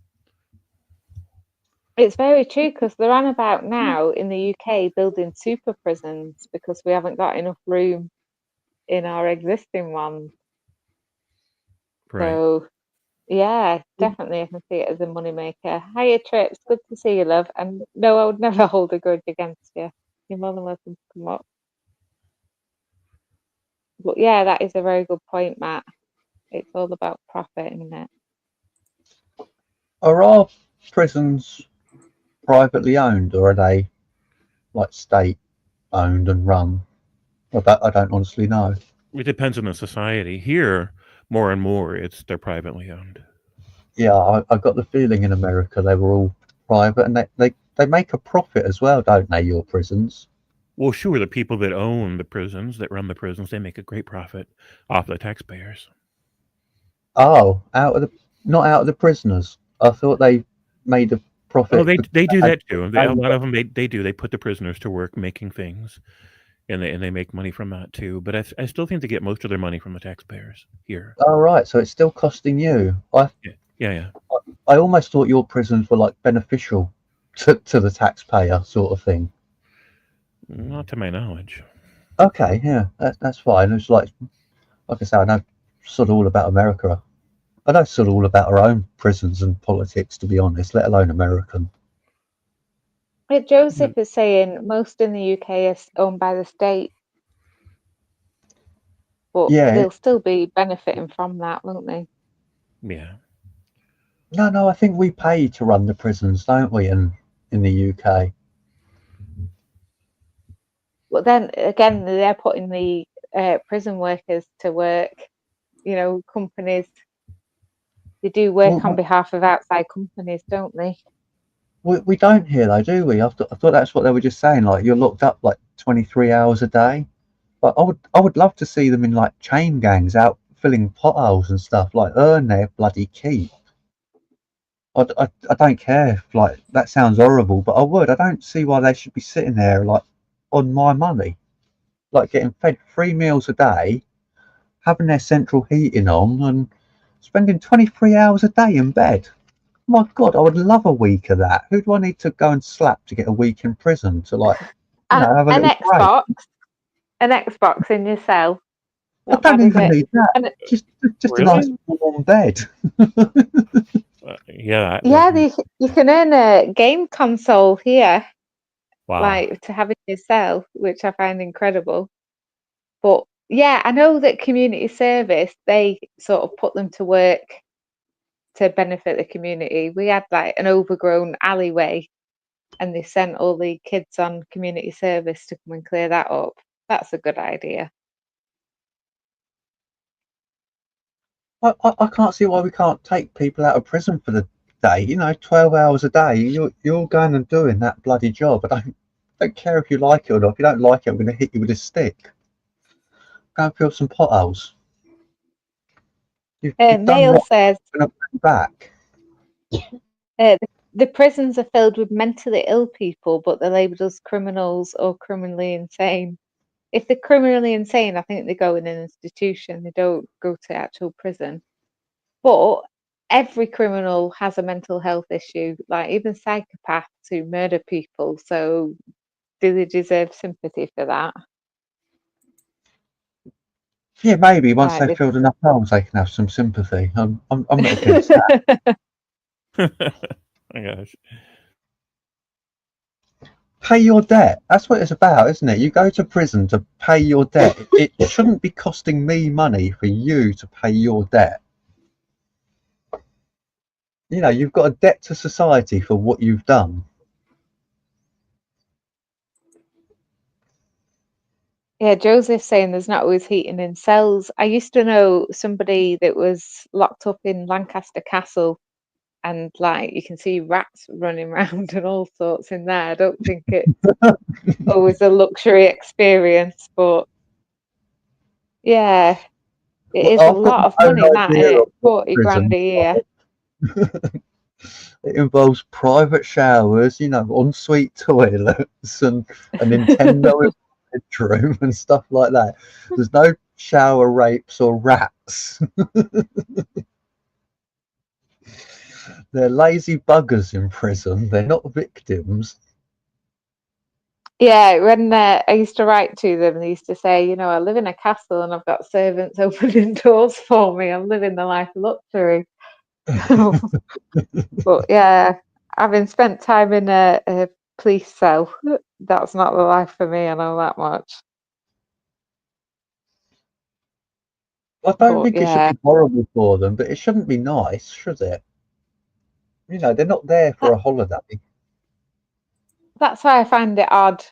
It's very true, because they're on about now in the UK building super prisons because we haven't got enough room in our existing ones. Right. So, yeah, definitely I can see it as a moneymaker. Hiya, Trips. Good to see you, love. And no, I would never hold a grudge against you. You're more than welcome to come up. But yeah, that is a very good point, Matt. It's all about profit, isn't it? Are our prisons privately owned, or are they like state owned and run? I don't honestly know. It depends on the society. Here, more and more, they're privately owned. Yeah, I got the feeling in America they were all private, and they make a profit as well, don't they, your prisons? Well, sure, the people that own the prisons, that run the prisons, they make a great profit off the taxpayers. Oh, not out of the prisoners. I thought they made a profit. Oh, they do that too. A lot of them, they do. They put the prisoners to work making things, and they make money from that too. But I still think they get most of their money from the taxpayers here. Oh, right. So it's still costing you. Yeah. I almost thought your prisons were like beneficial to the taxpayer sort of thing. Not to my knowledge. Okay, yeah, that's fine. It's like I say, I know sort of all about America. I know sort of all about our own prisons and politics, to be honest, let alone American. Joseph is saying most in the UK is owned by the state. but Yeah. they'll still be benefiting from that, won't they? Yeah. No, I think we pay to run the prisons, don't we, in the UK? But then again, they're putting the prison workers to work. You know, companies, they do work on Well, behalf of outside companies, don't they? we don't here though, do we? I thought that's what they were just saying. Like you're locked up like 23 hours a day. But I would love to see them in like chain gangs out filling potholes and stuff. Like earn their bloody keep. I don't care if like that sounds horrible, but I would. I don't see why they should be sitting there like on my money, like getting fed 3 meals a day, having their central heating on, and spending 23 hours a day in bed. My God, I would love a week of that. Who do I need to go and slap to get a week in prison to like, have a An little break? Xbox in your cell. I Not don't bad, is even it? need that. And Just a Really? nice warm bed. Yeah. yeah, you can earn a game console here, Wow. like to have in your cell, which I find incredible. But yeah, I know that community service, they sort of put them to work to benefit the community. We had like an overgrown alleyway and they sent all the kids on community service to come and clear that up. That's a good idea. I can't see why we can't take people out of prison for the day. 12 hours a day. You're going and doing that bloody job. I don't care if you like it or not. If you don't like it, I'm going to hit you with a stick. Go and fill some potholes. You've done Mail what? says I'm going to put you back. the prisons are filled with mentally ill people, but they're labelled as criminals or criminally insane. If they're criminally insane, I think they go in an institution. They don't go to actual prison. But every criminal has a mental health issue, like even psychopaths who murder people. So do they deserve sympathy for that? Yeah, maybe once Like they've filled enough holes, they can have some sympathy. I'm not against that. My gosh. Pay your debt. That's what it's about, isn't it? You go to prison to pay your debt. It shouldn't be costing me money for you to pay your debt. You've got a debt to society for what you've done. Yeah, Joseph's saying there's not always heating in cells. I used to know somebody that was locked up in Lancaster Castle, and like you can see rats running around and all sorts in there. I don't think it's always a luxury experience, but yeah, it Well, is a I've got lot of my own money, that, idea isn't of it? what 40 prison grand a year. It involves private showers, ensuite toilets, and a Nintendo in the bedroom and stuff like that. There's no shower rapes or rats. They're lazy buggers in prison. They're not victims. Yeah, when I used to write to them, they used to say, I live in a castle and I've got servants opening doors for me. I'm living the life of luxury. But yeah, having spent time in a police cell, that's not the life for me, I know that much. I don't But think it should yeah, be horrible for them, but it shouldn't be nice, should it? They're not there for a holiday. that's why I find it odd.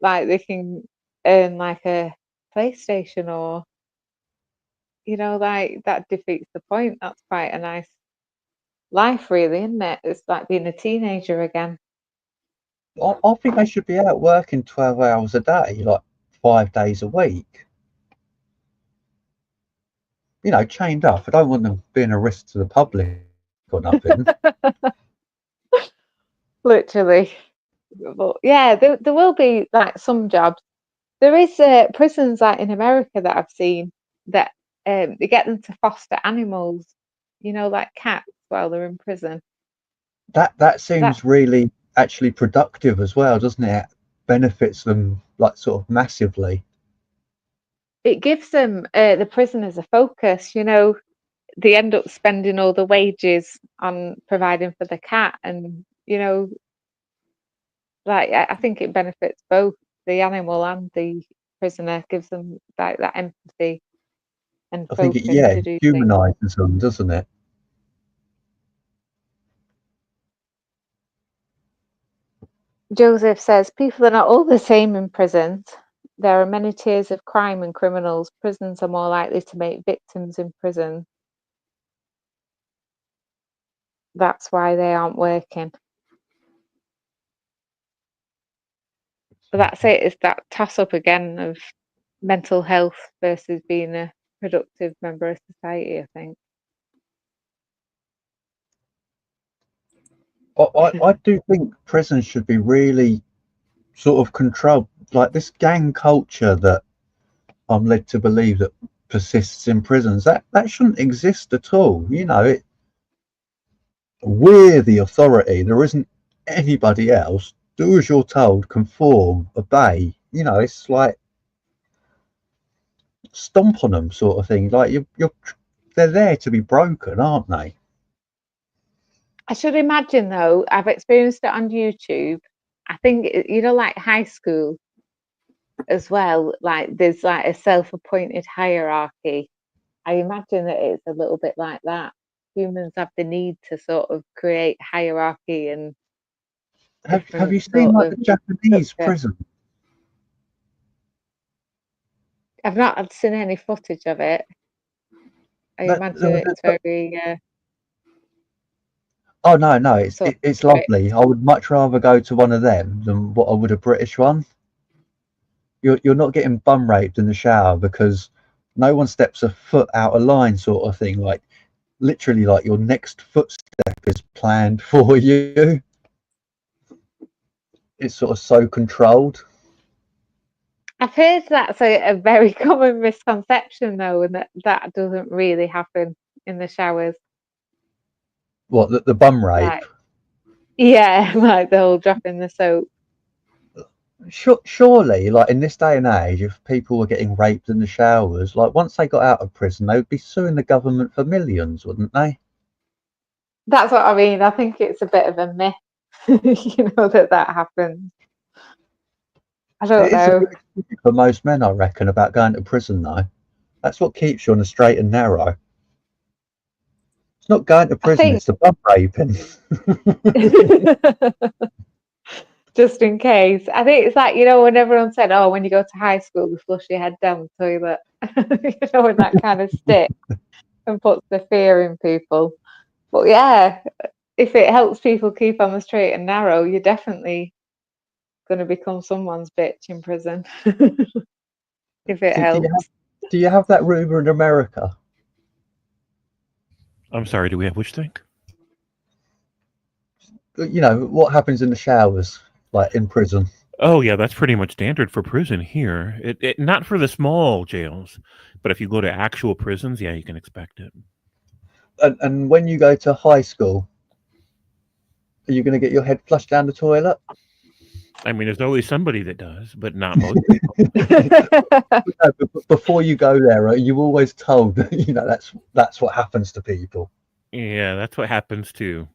Like they can earn like a PlayStation or, like that defeats the point. That's quite a nice life, really, isn't it? It's like being a teenager again. I think they should be out working 12 hours a day, like 5 days a week. Chained up. I don't want them being a risk to the public or nothing. Literally. But yeah, there will be like some jobs. There is prisons like in America that I've seen that they get them to foster animals, like cats while they're in prison. That seems really actually productive as well, doesn't it? Benefits them like sort of massively. It gives them the prisoners a focus. They end up spending all the wages on providing for the cat, and like I think it benefits both the animal and the prisoner. Gives them like that empathy. and I think it, filtering yeah, to do things. humanises them, doesn't it? Joseph says people are not all the same in prisons. There are many tiers of crime and criminals. Prisons are more likely to make victims in prison. That's why they aren't working. But that's it. It's that toss up again of mental health versus being a productive member of society, I think. I do think prisons should be really sort of controlled. Like this gang culture that I'm led to believe that persists in prisons, that shouldn't exist at all. You know, we're the authority. There isn't anybody else. Do as you're told, conform, obey. You know, it's like stomp on them sort of thing. Like they're there to be broken, aren't they? I should imagine though, I've experienced it on YouTube. I think, like high school as well, like there's like a self-appointed hierarchy. I imagine that it's a little bit like that. Humans have the need to sort of create hierarchy and Have you seen like the Japanese prison? I've not seen any footage of it. I imagine it's very. Oh no, it's lovely. I would much rather go to one of them than what I would a British one. You're not getting bum raped in the shower because no one steps a foot out of line, sort of thing. Like literally, like your next footstep is planned for you. It's sort of so controlled. I've heard that's a very common misconception though, and that doesn't really happen in the showers. What, the bum rape? Like, yeah, like the whole dropping the soap. Surely, like in this day and age, if people were getting raped in the showers, like once they got out of prison, they would be suing the government for millions, wouldn't they? That's what I mean. I think it's a bit of a myth, that happens. I don't know. For most men, I reckon, about going to prison, though. That's what keeps you on the straight and narrow. It's not going to prison, it's the bum raping. Just in case. I think it's like, when everyone said, oh, when you go to high school, you flush your head down the toilet. And that kind of sticks and puts the fear in people. But yeah, if it helps people keep on the straight and narrow, you're definitely going to become someone's bitch in prison. If it helps. Do you have that rumor in America? I'm sorry, do we have which thing? What happens in the showers, like in prison? Oh yeah, that's pretty much standard for prison here. It not for the small jails, but if you go to actual prisons, yeah, you can expect it. And when you go to high school, are you going to get your head flushed down the toilet? I mean, there's always somebody that does, but not most people. Before you go there, are you always told that's what happens to people? Yeah, that's what happens to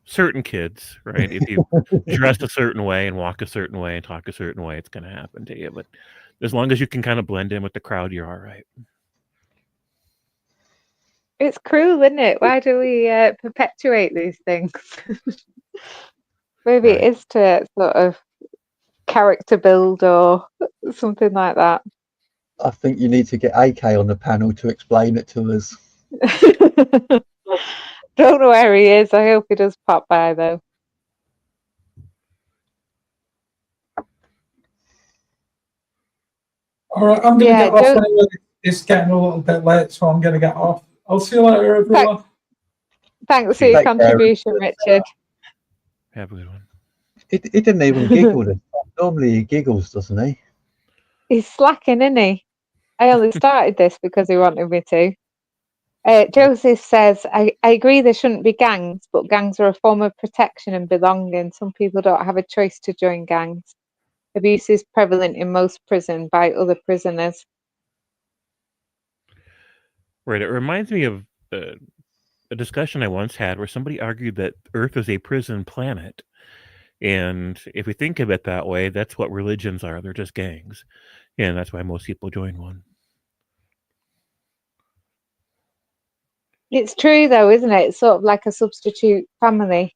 certain kids, right? If you dress a certain way and walk a certain way and talk a certain way, it's going to happen to you. But as long as you can kind of blend in with the crowd, you're all right. It's cruel, isn't it? Why do we perpetuate these things? Maybe it is to sort of character build or something like that. I think you need to get AK on the panel to explain it to us. Don't know where he is. I hope he does pop by though. All right, I'm going to get off anyway. It's getting a little bit late, so I'm going to get off. I'll see you later, everyone. Thanks for your contribution, Richard. Have a good one. He didn't even giggle. Normally he giggles, doesn't he? He's slacking, isn't he? I only started this because he wanted me to. Joseph says, I agree there shouldn't be gangs, but gangs are a form of protection and belonging. Some people don't have a choice to join gangs. Abuse is prevalent in most prisons by other prisoners. Right. It reminds me of a discussion I once had where somebody argued that Earth is a prison planet. And if we think of it that way, that's what religions are. They're just gangs. And that's why most people join one. It's true though, isn't it? It's sort of like a substitute family.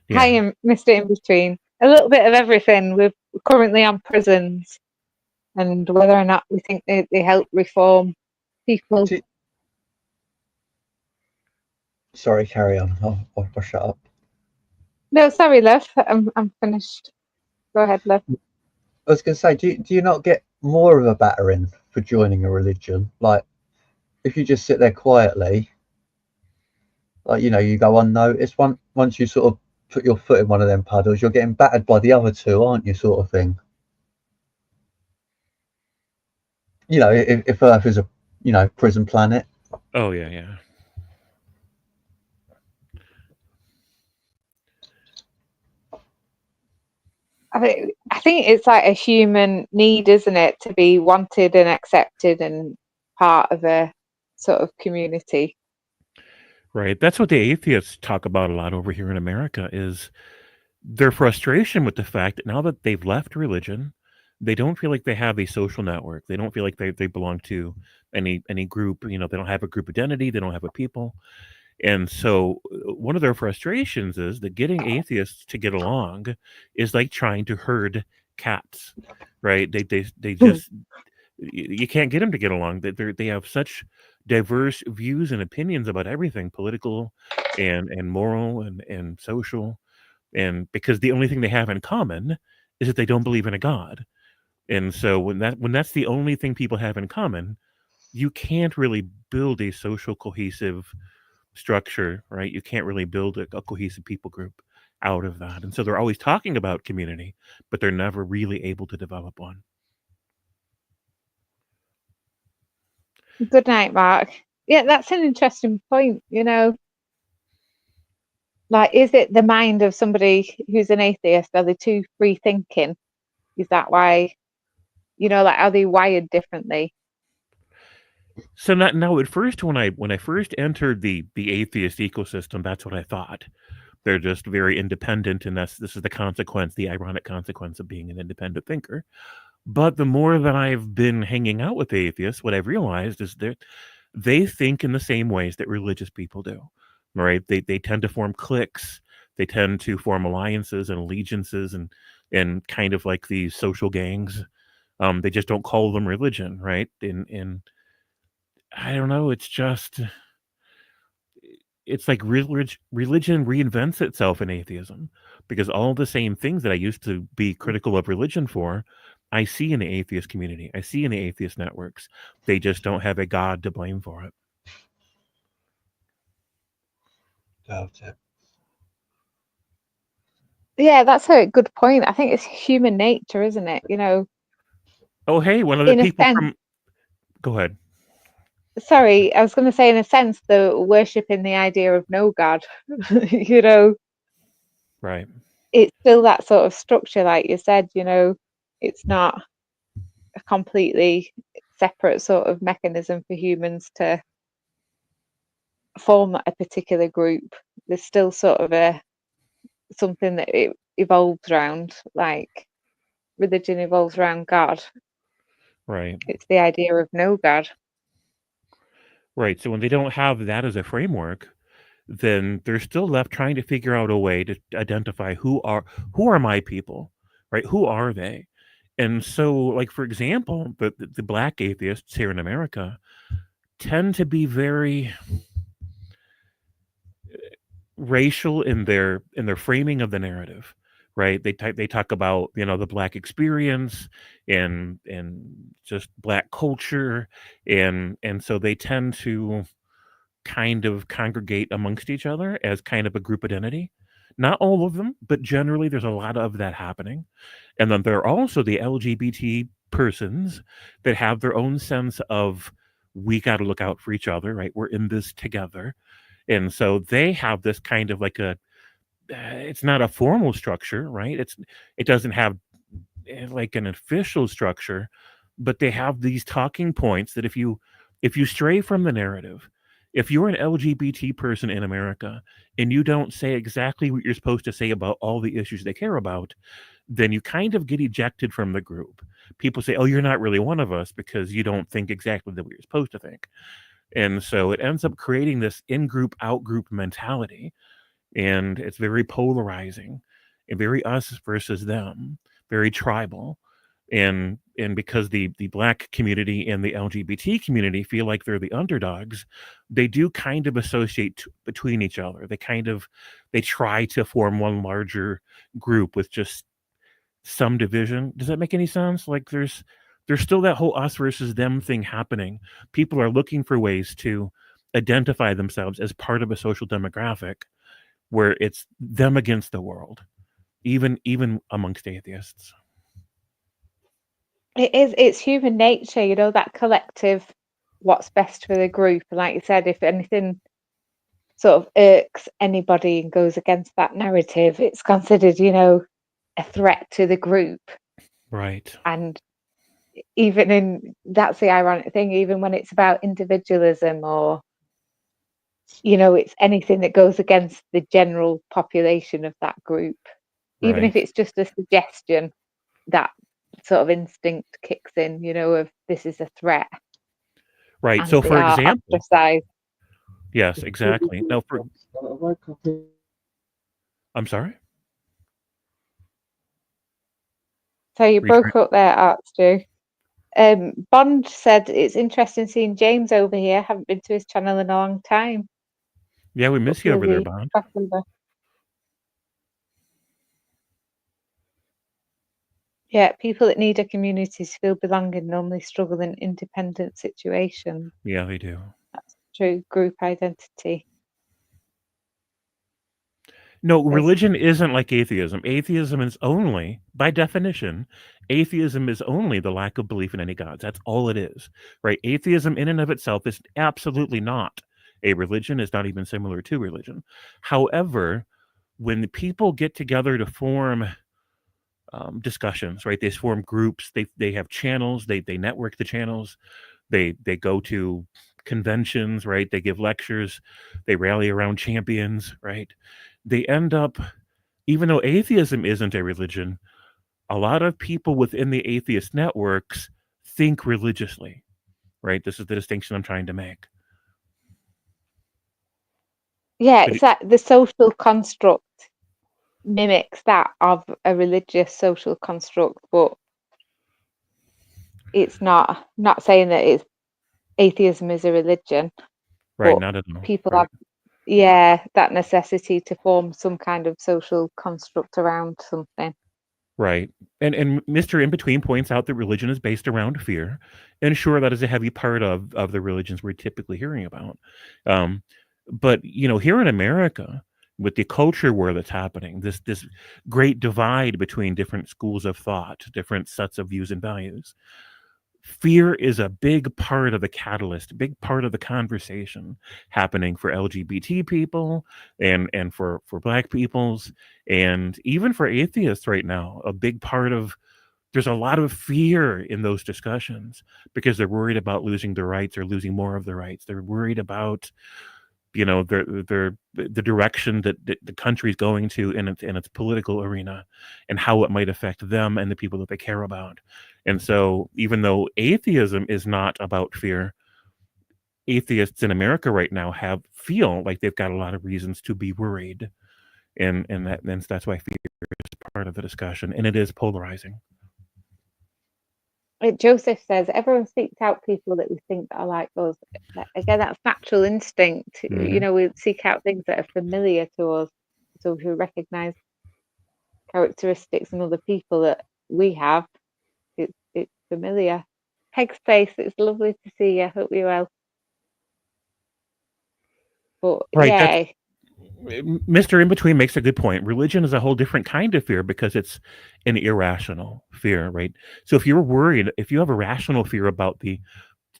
Yeah. Hi, Mr. In Between. A little bit of everything. We're currently on prisons and whether or not we think they help reform people. Sorry, carry on. I'll shut up. No, sorry, love. I'm finished. Go ahead, love. I was going to say, do you not get more of a battering for joining a religion? Like, if you just sit there quietly, like, you know, you go unnoticed. Once you sort of put your foot in one of them puddles, you're getting battered by the other two, aren't you, sort of thing? You know, if Earth is a, you know, prison planet. Oh, yeah, yeah. I think it's like a human need, isn't it, to be wanted and accepted and part of a sort of community. Right. That's what the atheists talk about a lot over here in America is their frustration with the fact that now that they've left religion, they don't feel like they have a social network. They don't feel like they belong to any group. You know, they don't have a group identity. They don't have a people. And so one of their frustrations is that getting atheists to get along is like trying to herd cats, right? They just you can't get them to get along. They have such diverse views and opinions about everything, political and moral and social, and because the only thing they have in common is that they don't believe in a god. And so when that's the only thing people have in common, you can't really build a social cohesive structure, right? You can't really build a cohesive people group out of that. And so they're always talking about community, but they're never really able to develop one. Good night, Mark. Yeah, that's an interesting point, you know. Like, is it the mind of somebody who's an atheist? Are they too free thinking? Is that why, you know, like, are they wired differently? So now at first, when I first entered the atheist ecosystem, that's what I thought. They're just very independent, and this is the consequence, the ironic consequence of being an independent thinker. But the more that I've been hanging out with atheists, what I've realized is that they think in the same ways that religious people do, right? They tend to form cliques, they tend to form alliances and allegiances, and kind of like these social gangs. They just don't call them religion, right? And I don't know. It's like religion reinvents itself in atheism, because all the same things that I used to be critical of religion for, I see in the atheist community. I see in the atheist networks. They just don't have a god to blame for it. Yeah, that's a good point. I think it's human nature, isn't it? You know. Oh, hey, one of the In a people sense, from. Go ahead. sorry, I was going to say, in a sense, the worshipping the idea of no God, you know, Right. it's still that sort of structure, like you said, you know, it's not a completely separate sort of mechanism for humans to form a particular group. There's still sort of something that it evolves around, like religion evolves around God. Right. It's the idea of no God. Right. So when they don't have that as a framework, then they're still left trying to figure out a way to identify who are my people, right? Who are they? And so, like, for example, the black atheists here in America tend to be very racial in their framing of the narrative, right? They talk about, you know, the black experience and just black culture, and so they tend to kind of congregate amongst each other as kind of a group identity. Not all of them, but generally there's a lot of that happening. And then there are also the LGBT persons that have their own sense of, we got to look out for each other, right? We're in this together. And so they have this kind of like it's not a formal structure, right? It doesn't have like an official structure, but they have these talking points that if you stray from the narrative, if you're an LGBT person in America and you don't say exactly what you're supposed to say about all the issues they care about, then you kind of get ejected from the group. People say, oh, you're not really one of us because you don't think exactly the way you're supposed to think. And so it ends up creating this in-group, out-group mentality. And it's very polarizing and very us versus them, very tribal. And because the Black community and the LGBT community feel like they're the underdogs, they do kind of associate between each other. They try to form one larger group with just some division. Does that make any sense? Like there's still that whole us versus them thing happening. People are looking for ways to identify themselves as part of a social demographic where it's them against the world, even amongst atheists. It's human nature, you know, that collective, what's best for the group. And like you said, if anything sort of irks anybody and goes against that narrative, it's considered, you know, a threat to the group. Right. And that's the ironic thing, even when it's about individualism or, you know, it's anything that goes against the general population of that group, even if it's just a suggestion, that sort of instinct kicks in, you know, of this is a threat. Right. And So they for are example, ostracized. yes, exactly. Now I'm sorry? So you broke up there, Art Stu. Bond said it's interesting seeing James over here. Haven't been to his channel in a long time. Yeah, we miss you over there, Bond. Yeah, people that need a community to feel belonging normally struggle in independent situations. Yeah, they do. That's true. Group identity. No, religion isn't like atheism. Atheism is only, by definition, atheism is only the lack of belief in any gods. That's all it is, right? Atheism in and of itself is absolutely not a religion. It's not even similar to religion. However, when the people get together to form discussions, right? They form groups. They have channels. They network the channels. They go to conventions, right? They give lectures. They rally around champions, right? They end up, even though atheism isn't a religion, a lot of people within the atheist networks think religiously, right? This is the distinction I'm trying to make. Yeah, it's that the social construct mimics that of a religious social construct, but it's not saying that atheism is a religion. Right, but not at all. People Right. have, that necessity to form some kind of social construct around something. Right. And Mr. In Between points out that religion is based around fear. And sure, that is a heavy part of the religions we're typically hearing about. But, you know, here in America, with the culture war that's happening, this great divide between different schools of thought, different sets of views and values, fear is a big part of the catalyst, big part of the conversation happening for LGBT people and for Black peoples, and even for atheists right now. A big part of, there's a lot of fear in those discussions because they're worried about losing their rights or losing more of their rights. They're worried about, you know, the direction that the country's going to in its political arena and how it might affect them and the people that they care about. And so even though atheism is not about fear, atheists in America right now feel like they've got a lot of reasons to be worried. And that's why fear is part of the discussion, and it is polarizing. Joseph says everyone seeks out people that we think are like us. Again, that's natural instinct. You know, we seek out things that are familiar to us, so we recognize characteristics in other people that we have. It's familiar. Hegspace, it's lovely to see you. Hope you're well. But right, yeah. Mr. In Between makes a good point. Religion is a whole different kind of fear because it's an irrational fear, right? So if you're worried, if you have a rational fear about the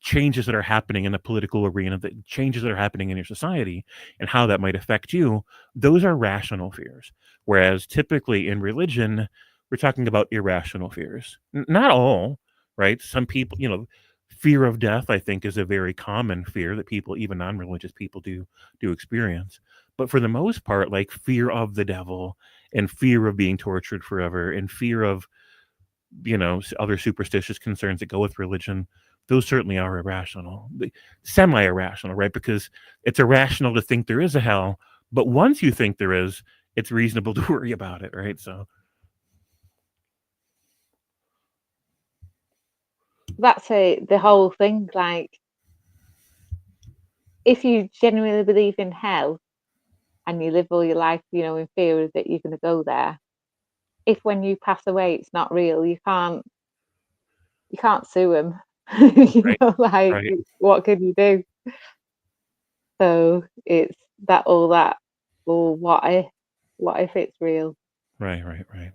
changes that are happening in the political arena, the changes that are happening in your society and how that might affect you, those are rational fears. Whereas typically in religion, we're talking about irrational fears. Not all, right? Some people, you know, fear of death, I think, is a very common fear that people, even non-religious people, do experience. But for the most part, like fear of the devil and fear of being tortured forever and fear of, you know, other superstitious concerns that go with religion, those certainly are irrational, semi-irrational, right? Because it's irrational to think there is a hell, but once you think there is, it's reasonable to worry about it, right? So that's the whole thing. Like, if you genuinely believe in hell and you live all your life, in fear that you're going to go there, if when you pass away it's not real, you can't sue them. Right. What can you do? So it's what if it's real? Right.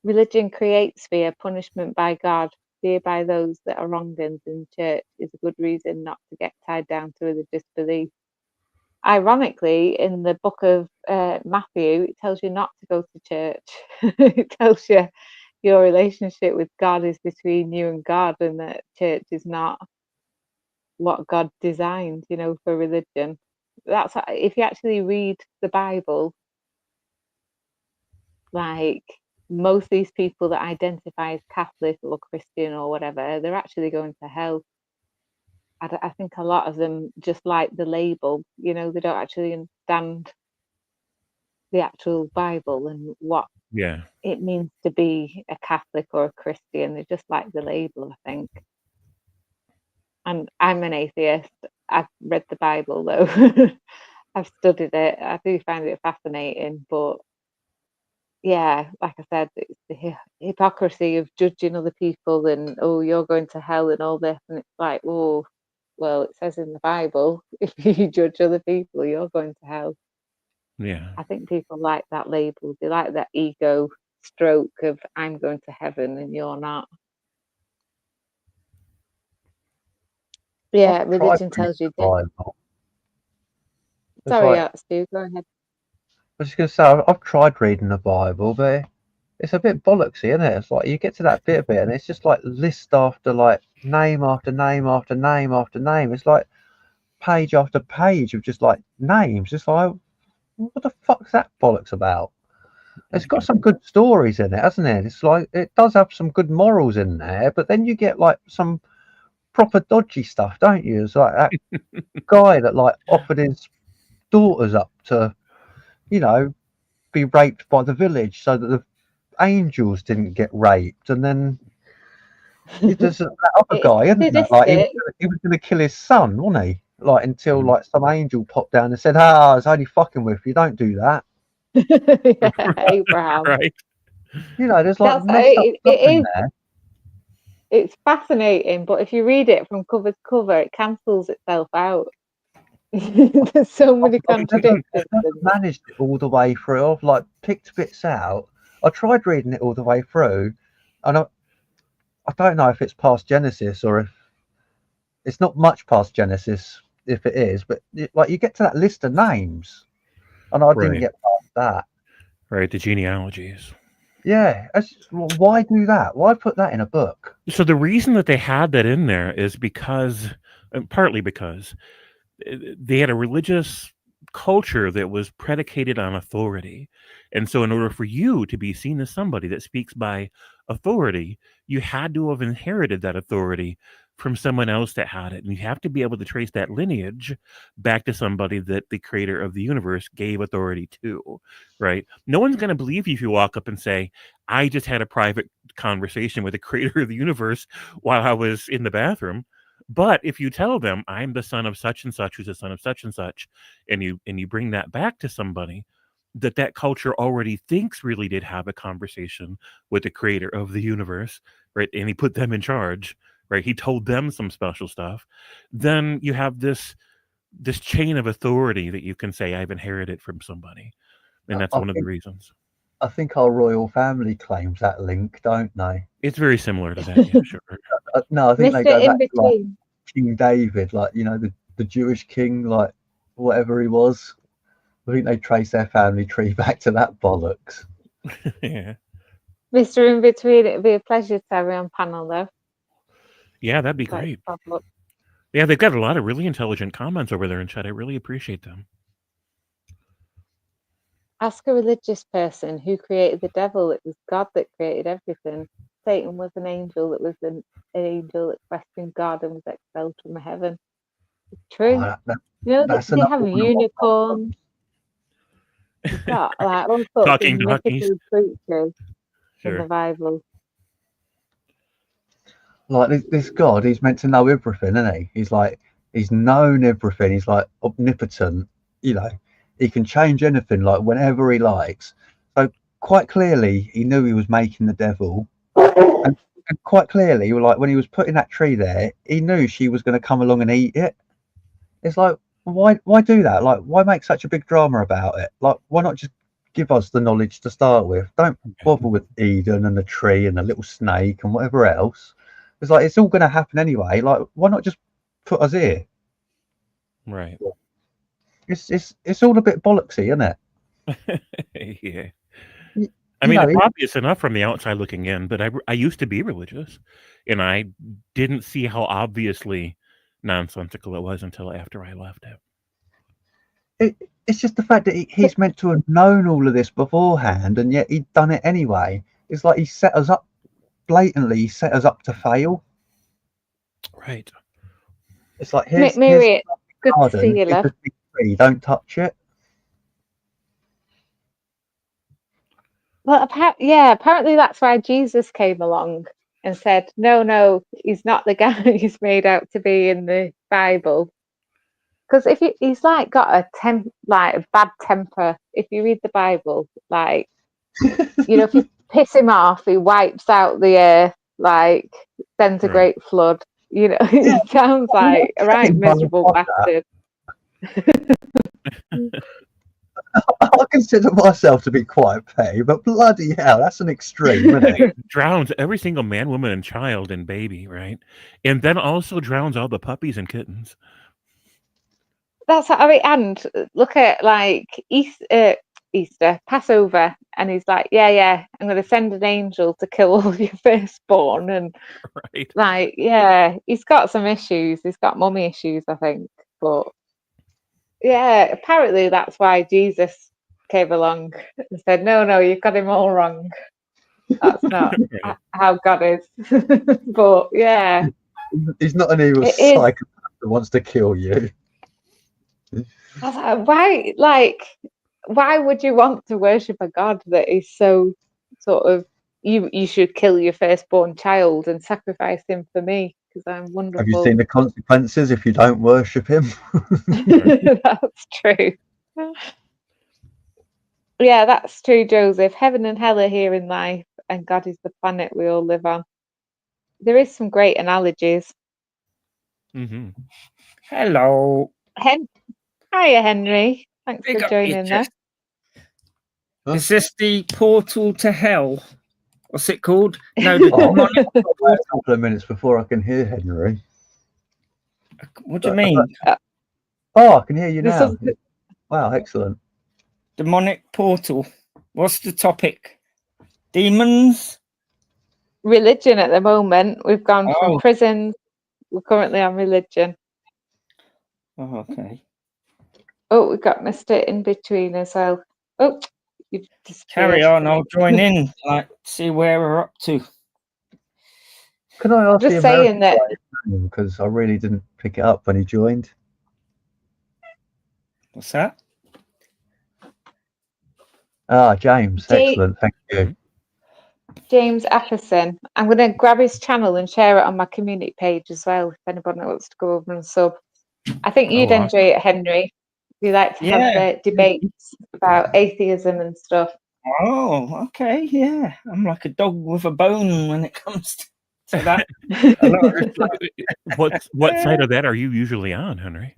Religion creates fear, punishment by God, fear by those that are wronged in church is a good reason not to get tied down to religious belief. Ironically, in the book of Matthew, it tells you not to go to church. It tells you your relationship with God is between you and God, and that church is not what God designed, for religion. That's if you actually read the Bible, like most of these people that identify as Catholic or Christian or whatever, they're actually going to hell. I think a lot of them just like the label, they don't actually understand the actual Bible and what Yeah. it means to be a Catholic or a Christian. They just like the label, I think. And I'm an atheist. I've read the Bible though. I've studied it. I do find it fascinating, but yeah, like I said, it's the hypocrisy of judging other people and, oh, you're going to hell and all this, and it's like, oh, well, it says in the Bible, if you judge other people, you're going to hell. Yeah. I think people like that label. They like that ego stroke of, I'm going to heaven and you're not. Yeah, religion tells you. Sorry, Stu, go ahead. I was just going to say, I've tried reading the Bible, but it's a bit bollocksy, isn't it? It's like you get to that bit of it, and it's just like list after like name after name after name after name. It's like page after page of just like names. It's like, what the fuck's that bollocks about? It's got some good stories in it, hasn't it? It's like it does have some good morals in there, but then you get like some proper dodgy stuff, don't you? It's like that guy that like offered his daughters up to, be raped by the village so that the angels didn't get raped, and then there's that other guy, isn't there? Like he was going to kill his son, wasn't he? Like until like some angel popped down and said, "Ah, I was only fucking with you. Don't do that." Abraham. Right. There's like messed up stuff in there. It's fascinating, but if you read it from cover to cover, it cancels itself out. There's so many contradictions. I've never managed it all the way through. I've like picked bits out. I tried reading it all the way through, and I don't know if it's past Genesis or if it's not much past Genesis. If it is, but like you get to that list of names, and I didn't get past that. Right, the genealogies. Yeah, why do that? Why put that in a book? So the reason that they had that in there is partly because they had a religious culture that was predicated on authority. And so in order for you to be seen as somebody that speaks by authority, you had to have inherited that authority from someone else that had it. And you have to be able to trace that lineage back to somebody that the creator of the universe gave authority to, right? No one's going to believe you if you walk up and say, I just had a private conversation with the creator of the universe while I was in the bathroom. But if you tell them I'm the son of such and such, who's the son of such and such, and you bring that back to somebody, that culture already thinks really did have a conversation with the creator of the universe, right? And he put them in charge, right? He told them some special stuff. Then you have this chain of authority that you can say I've inherited from somebody, and that's one of the reasons. I think our royal family claims that link, don't they? It's very similar to that, yeah, sure. No, I think they go in back to like between. King David, like the Jewish king, like whatever he was. I think they trace their family tree back to that bollocks. Yeah. Mr. In Between, it'd be a pleasure to have you on panel though. Yeah, that'd be great. Yeah, they've got a lot of really intelligent comments over there in chat. I really appreciate them. Ask a religious person who created the devil. It was God that created everything. Satan was an angel that was an angel that questioned God and was expelled from heaven. It's true. Oh, You know, that's they another have one of my unicorns. You've got like all sorts Talking of duckies. mythical creatures in the Sure. Bible. like this God, he's meant to know everything, isn't he? He's known everything. He's like omnipotent. You know, he can change anything like whenever he likes. So quite clearly, he knew he was making the devil, and quite clearly, like when he was putting that tree there, he knew she was going to come along and eat it. It's like, why do that? Like, why make such a big drama about it? Like, why not just give us the knowledge to start with? Don't bother with Eden and the tree and the little snake and whatever else. It's like, it's all going to happen anyway. Like, why not just put us here? Right. It's all a bit bollocksy, isn't it? Yeah. I mean, it's obvious enough from the outside looking in, but I used to be religious, and I didn't see how obviously nonsensical it was until after I left it. It's just the fact that he's meant to have known all of this beforehand, and yet he'd done it anyway. It's like he set us up blatantly. He set us up to fail. Right. It's like here's Mary, good to garden, see you, here's love. the big tree, don't touch it. Well, apparently that's why Jesus came along and said, no, he's not the guy he's made out to be in the Bible. Because he's like got a bad temper. If you read the Bible, like, you know, if you piss him off, he wipes out the earth, like sends a great flood. You know, he sounds like a right miserable bastard. I consider myself to be quite petty, but bloody hell, that's an extreme, isn't it? Drowns every single man, woman, and child and baby, right? And then also drowns all the puppies and kittens. That's how, I mean, and look at like Easter, Passover, and he's like, yeah, I'm going to send an angel to kill all your firstborn, and right. like, yeah, he's got some issues. He's got mummy issues, I think, but. Yeah, apparently that's why Jesus came along and said, no, you've got him all wrong. That's not how God is. But yeah. He's not an evil psychopath that wants to kill you. I was like, why would you want to worship a God that is so sort of, you should kill your firstborn child and sacrifice him for me because I'm wonderful. Have you seen the consequences if you don't worship him? That's true. Yeah, that's true, Joseph. Heaven and hell are here in life, and God is the planet we all live on. There is some great analogies. Mm-hmm. Hello. Hiya, Henry. Thanks for joining us. Is this the portal to hell? What's it called? No, the demonic a couple of minutes before I can hear Henry. What do you mean? I can hear you now. Wow, excellent. Demonic portal. What's the topic? Demons? Religion at the moment. We've gone from prisons. We're currently on religion. Oh, okay. Oh, we got Mr. In between as well. Oh, you carry on. I'll join in. Like, see where we're up to. Can I ask just saying that because I really didn't pick it up when he joined. What's that? James. Excellent. Thank you. James Apperson. I'm going to grab his channel and share it on my community page as well. If anybody wants to go over and sub, I think you'd enjoy it, Henry. We like to have debates about atheism and stuff. Oh, okay, yeah. I'm like a dog with a bone when it comes to that. What side of that are you usually on, Henry?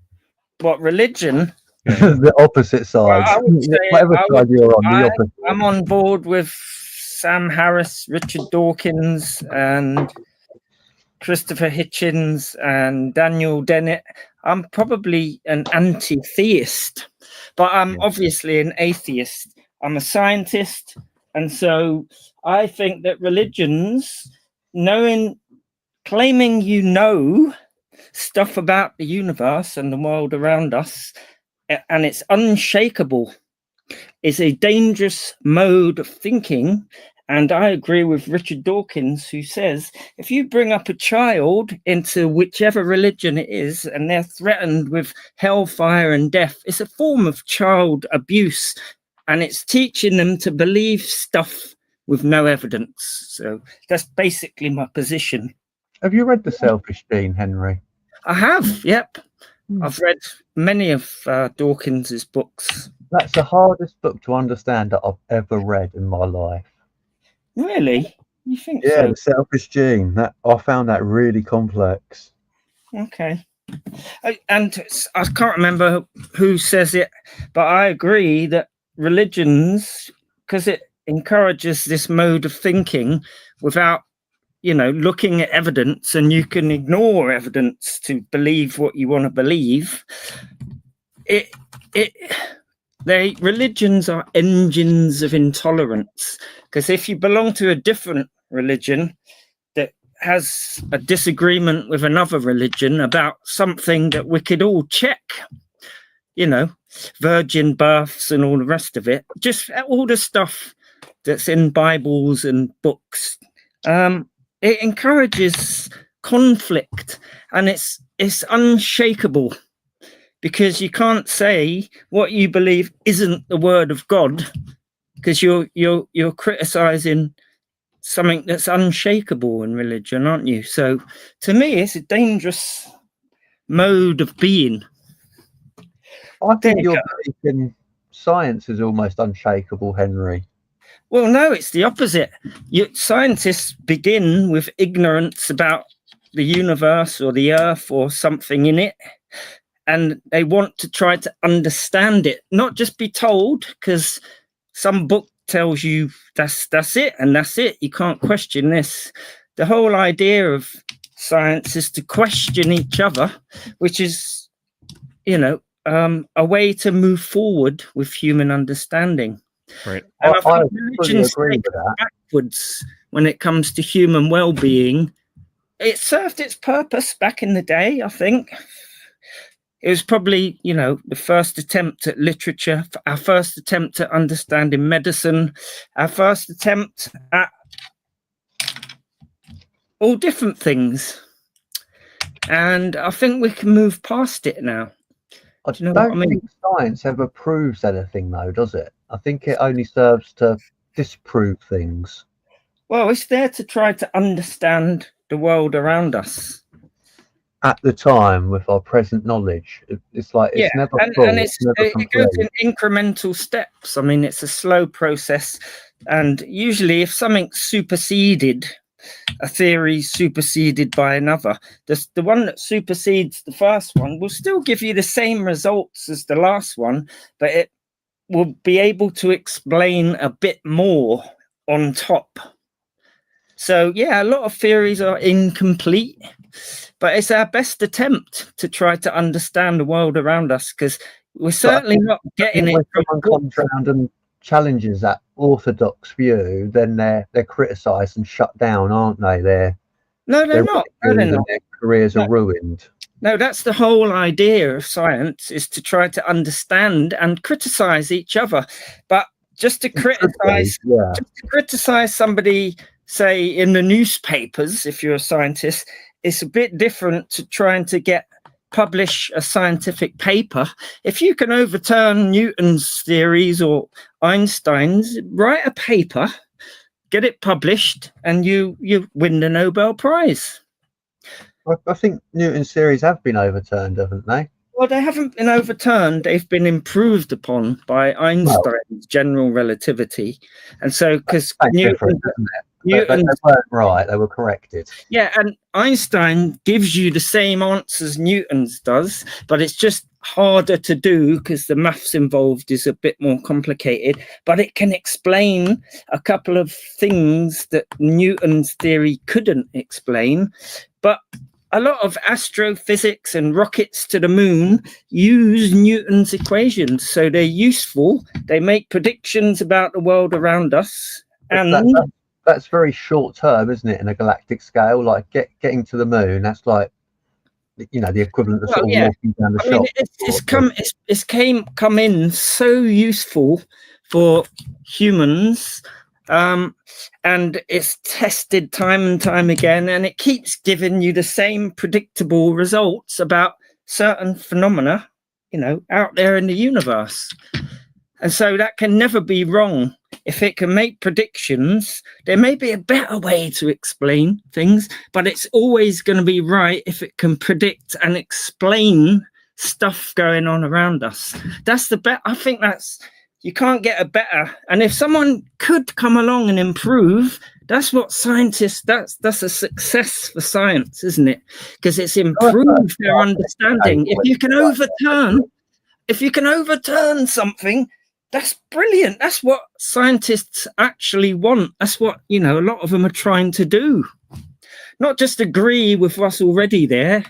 What, religion? The opposite side. Whatever side you're on, the opposite. I'm on board with Sam Harris, Richard Dawkins, and Christopher Hitchens, and Daniel Dennett. I'm probably an anti-theist, but I'm obviously an atheist. I'm a scientist, and so I think that religions, claiming you know stuff about the universe and the world around us, and it's unshakable, is a dangerous mode of thinking. And I agree with Richard Dawkins, who says, if you bring up a child into whichever religion it is, and they're threatened with hellfire and death, it's a form of child abuse. And it's teaching them to believe stuff with no evidence. So that's basically my position. Have you read The Selfish Gene, Henry? I have, yep. I've read many of Dawkins's books. That's the hardest book to understand that I've ever read in my life. Really? You think Yeah, so? The Selfish Gene. I found that really complex. Okay. And I can't remember who says it, but I agree that religions, because it encourages this mode of thinking without, looking at evidence, and you can ignore evidence to believe what you want to believe. Religions are engines of intolerance, because if you belong to a different religion that has a disagreement with another religion about something that we could all check, virgin births and all the rest of it, just all the stuff that's in Bibles and books, it encourages conflict, and it's unshakable, because you can't say what you believe isn't the word of God, because you're criticizing something that's unshakable in religion, aren't you? So to me, it's a dangerous mode of being. I think your belief in science is almost unshakable, Henry. Well, no, it's the opposite. Scientists begin with ignorance about the universe or the earth or something in it, and they want to try to understand it, not just be told, because some book tells you that's it and that's it. You can't question this. The whole idea of science is to question each other, which is, a way to move forward with human understanding. Right. And I think fully agree with that. Backwards when it comes to human well-being. It served its purpose back in the day, I think. It was probably, the first attempt at literature, our first attempt at understanding medicine, our first attempt at all different things. And I think we can move past it now. I don't think science ever proves anything, though, does it? I think it only serves to disprove things. Well, it's there to try to understand the world around us. At the time, with our present knowledge, it's like it's never full. And it goes in incremental steps. I mean, it's a slow process, and usually, if something's superseded, a theory superseded by another, the one that supersedes the first one will still give you the same results as the last one, but it will be able to explain a bit more on top. So, yeah, a lot of theories are incomplete, but it's our best attempt to try to understand the world around us, because we're certainly not getting it. When someone comes around and challenges that orthodox view, then they're criticised and shut down, aren't they? They're not. No, they're not. Their careers are ruined. No, that's the whole idea of science, is to try to understand and criticise each other. But just to criticise somebody, say, in the newspapers, if you're a scientist, it's a bit different to trying to publish a scientific paper. If you can overturn Newton's theories or Einstein's, write a paper, get it published, and you win the Nobel Prize. I think Newton's theories have been overturned, haven't they? Well, they haven't been overturned. They've been improved upon by Einstein's general relativity. And so, because Newton... They weren't right, they were corrected. Yeah, and Einstein gives you the same answers Newton's does, but it's just harder to do because the maths involved is a bit more complicated, but it can explain a couple of things that Newton's theory couldn't explain. But a lot of astrophysics and rockets to the moon use Newton's equations, so they're useful. They make predictions about the world around us. And that's very short term, isn't it, in a galactic scale? Like getting to the moon, that's like the equivalent of Well, sort of yeah. walking down the I mean, shop. it's come in so useful for humans, and it's tested time and time again, and it keeps giving you the same predictable results about certain phenomena, out there in the universe. And so that can never be wrong. If it can make predictions, there may be a better way to explain things, but it's always going to be right if it can predict and explain stuff going on around us. That's the bet. I think you can't get a better. And if someone could come along and improve, that's what scientists, that's a success for science, isn't it? Because it's improved their understanding. If you can overturn something, that's brilliant. That's what scientists actually want. That's what, a lot of them are trying to do. Not just agree with what's already there.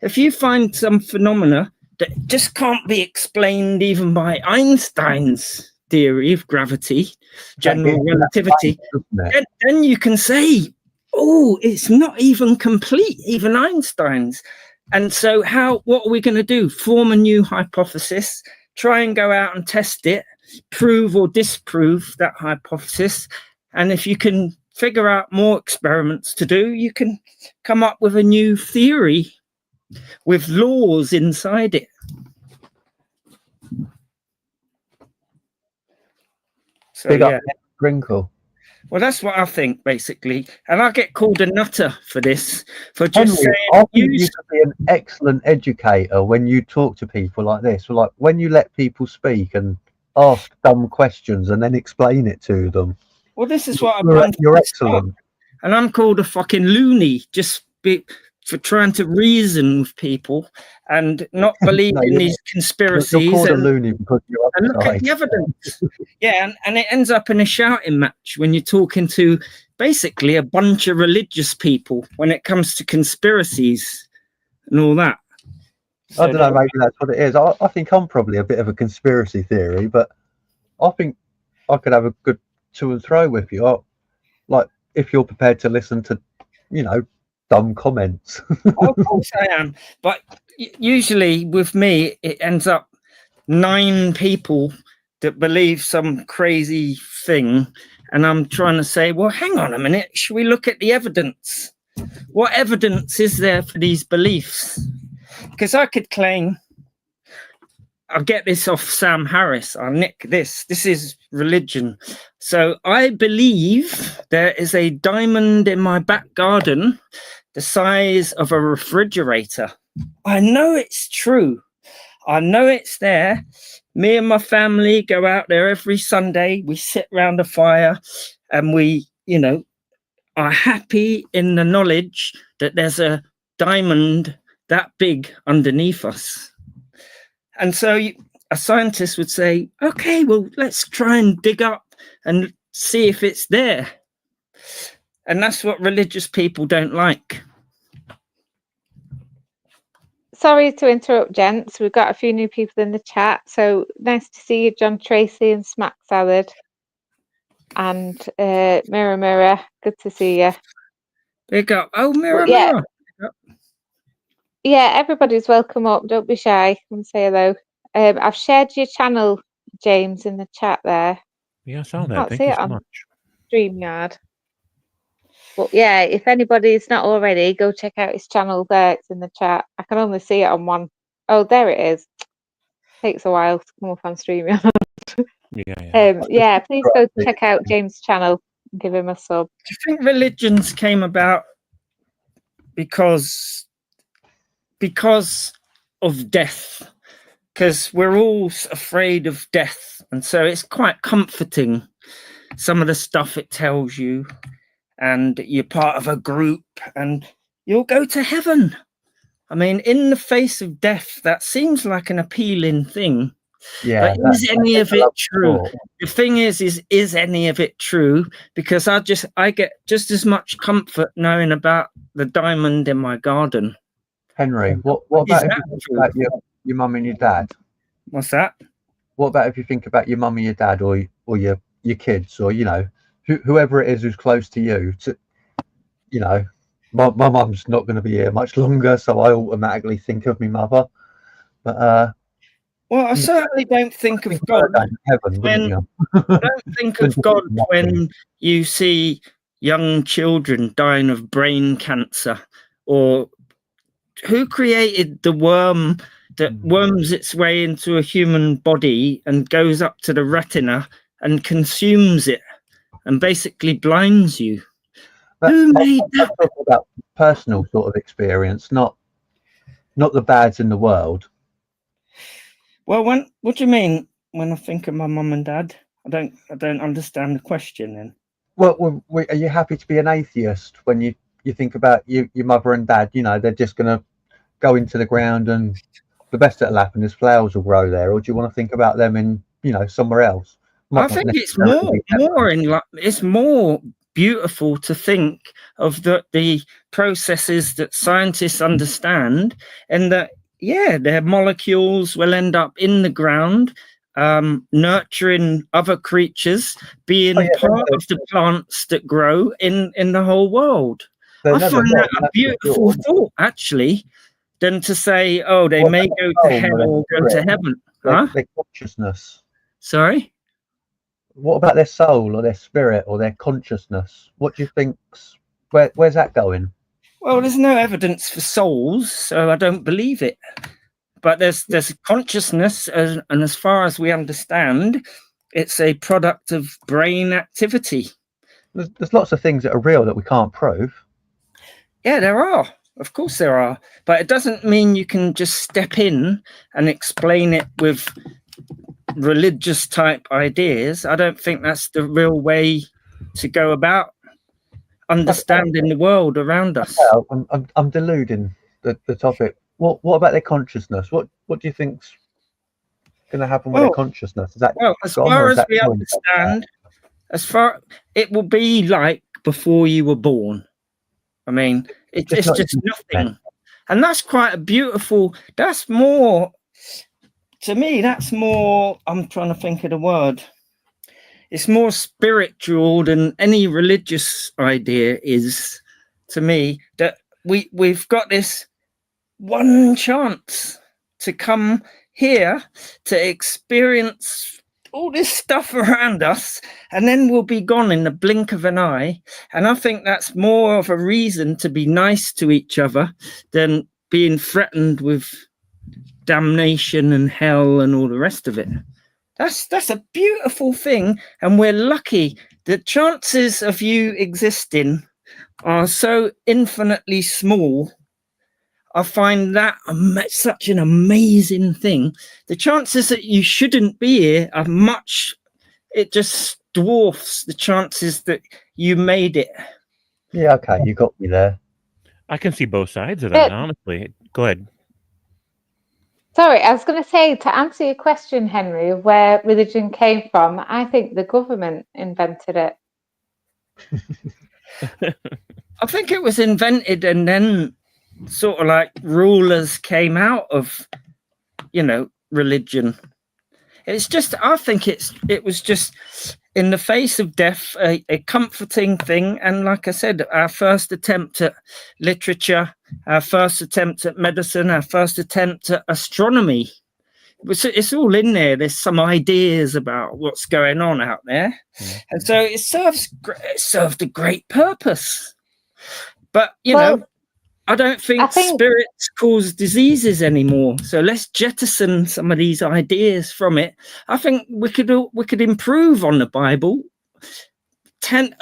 If you find some phenomena that just can't be explained even by Einstein's theory of gravity, general relativity, then you can say, oh, it's not even complete, even Einstein's. And so what are we going to do? Form a new hypothesis, try and go out and test it, prove or disprove that hypothesis. And if you can figure out more experiments to do, you can come up with a new theory with laws inside it. So, Big up Wrinkle. Well, that's what I think, basically. And I get called a nutter for this, for just Henry, saying... I think you could be an excellent educator when you talk to people like this. Like when you let people speak and ask dumb questions and then explain it to them. Well, this is what You're excellent. And I'm called a fucking loony for trying to reason with people and not believe in these conspiracies. You're called a loony because you're and look at the evidence. Yeah, and it ends up in a shouting match when you're talking to basically a bunch of religious people when it comes to conspiracies and all that. I don't know, maybe that's what it is. I think I'm probably a bit of a conspiracy theory, but I think I could have a good to and throw with you. Like if you're prepared to listen to, dumb comments. Of course I am. But usually with me, it ends up 9 people that believe some crazy thing. And I'm trying to say, well, hang on a minute. Should we look at the evidence? What evidence is there for these beliefs? Because I could claim, I'll get this off Sam Harris. I'll nick this. This is religion. So I believe there is a diamond in my back garden the size of a refrigerator. I know it's true. I know it's there. Me and my family go out there every Sunday. We sit around a fire and we, are happy in the knowledge that there's a diamond that big underneath us. And so a scientist would say, okay, well, let's try and dig up and see if it's there. And that's what religious people don't like. Sorry to interrupt, gents. We've got a few new people in the chat. So nice to see you, John Tracy and Smack Salad. And Mirror Mirror, good to see you. Big up. Oh, Mirror Mirror. Yeah, everybody's welcome up. Don't be shy. Come and say hello. I've shared your channel, James, in the chat there. Yeah, I saw that. Thank you so much. StreamYard. But yeah, if anybody's not already, go check out his channel there. It's in the chat. I can only see it on one. Oh, there it is. Takes a while to come up on StreamYard. Yeah, please go check out James' channel and give him a sub. Do you think religions came about because of death? Because we're all afraid of death, and so it's quite comforting, some of the stuff it tells you, and you're part of a group and you'll go to heaven. I mean, in the face of death, that seems like an appealing thing. Yeah. But is any of it true? The thing is any of it true? Because I get just as much comfort knowing about the diamond in my garden. Henry, what about if you think about your mum and your dad? What's that? What about if you think about your mum and your dad, or your kids, or whoever it is who's close to you? my mum's not going to be here much longer, so I automatically think of my mother. But well, I certainly don't think of God heaven, wouldn't when you? I don't think of God when you see young children dying of brain cancer, or who created the worm that worms its way into a human body and goes up to the retina and consumes it and basically blinds you. Who made that? I'm talking about personal sort of experience, not the bads in the world. Well, what do you mean when I think of my mum and dad? I don't understand the question then. Well, are you happy to be an atheist when you think about your mother and dad? You know, they're just going to go into the ground and the best that'll happen is flowers will grow there. Or do you want to think about them in, somewhere else? I think it's it's more beautiful to think of the processes that scientists understand, and that their molecules will end up in the ground, nurturing other creatures, being part of the plants that grow in the whole world. I find that a beautiful thought, actually, than to say, oh, they may go to hell or go to heaven. Their consciousness. Sorry? What about their soul or their spirit or their consciousness? What do you think's where's that going? Well, there's no evidence for souls, so I don't believe it. But there's consciousness, and as far as we understand, it's a product of brain activity. There's lots of things that are real that we can't prove. Yeah, there are. Of course there are. But it doesn't mean you can just step in and explain it with religious type ideas. I don't think that's the real way to go about understanding the world around us. I'm deluding the topic. What about their consciousness? What do you think's going to happen with their consciousness? Is that as far as we understand, it will be like before you were born. I mean, it's just nothing, and that's quite a beautiful. That's more. To me, that's more, I'm trying to think of the word. It's more spiritual than any religious idea is, to me, that we've got this one chance to come here to experience all this stuff around us, and then we'll be gone in the blink of an eye. And I think that's more of a reason to be nice to each other than being threatened with damnation and hell and all the rest of it. That's a beautiful thing, and we're lucky. The chances of you existing are so infinitely small. I find that such an amazing thing. The chances that you shouldn't be here are it just dwarfs the chances that you made it. Yeah, okay, you got me there. I can see both sides of that, honestly. Go ahead. Sorry, I was going to say, to answer your question, Henry, of where religion came from, I think the government invented it. I think it was invented, and then sort of like rulers came out of, religion. It's just, I think it was just, in the face of death, a comforting thing. And like I said, our first attempt at literature, our first attempt at medicine, our first attempt at astronomy. It's all in there. There's some ideas about what's going on out there. Mm-hmm. And so it served a great purpose. But, I don't think spirits cause diseases anymore. So let's jettison some of these ideas from it. I think we could improve on the Bible 10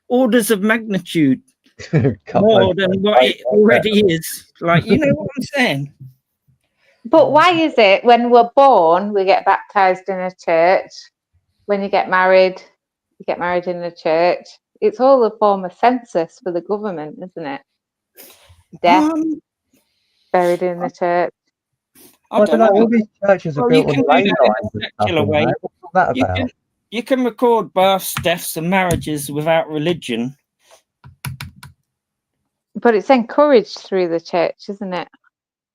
orders of magnitude more than what it already is. Like, you know what I'm saying? But why is it when we're born, we get baptized in a church? When you get married in the church? It's all a form of census for the government, isn't it? Death, buried in the church. I don't know. All these churches are built on lane lines. What's that about? You can record births, deaths, and marriages without religion. But it's encouraged through the church, isn't it?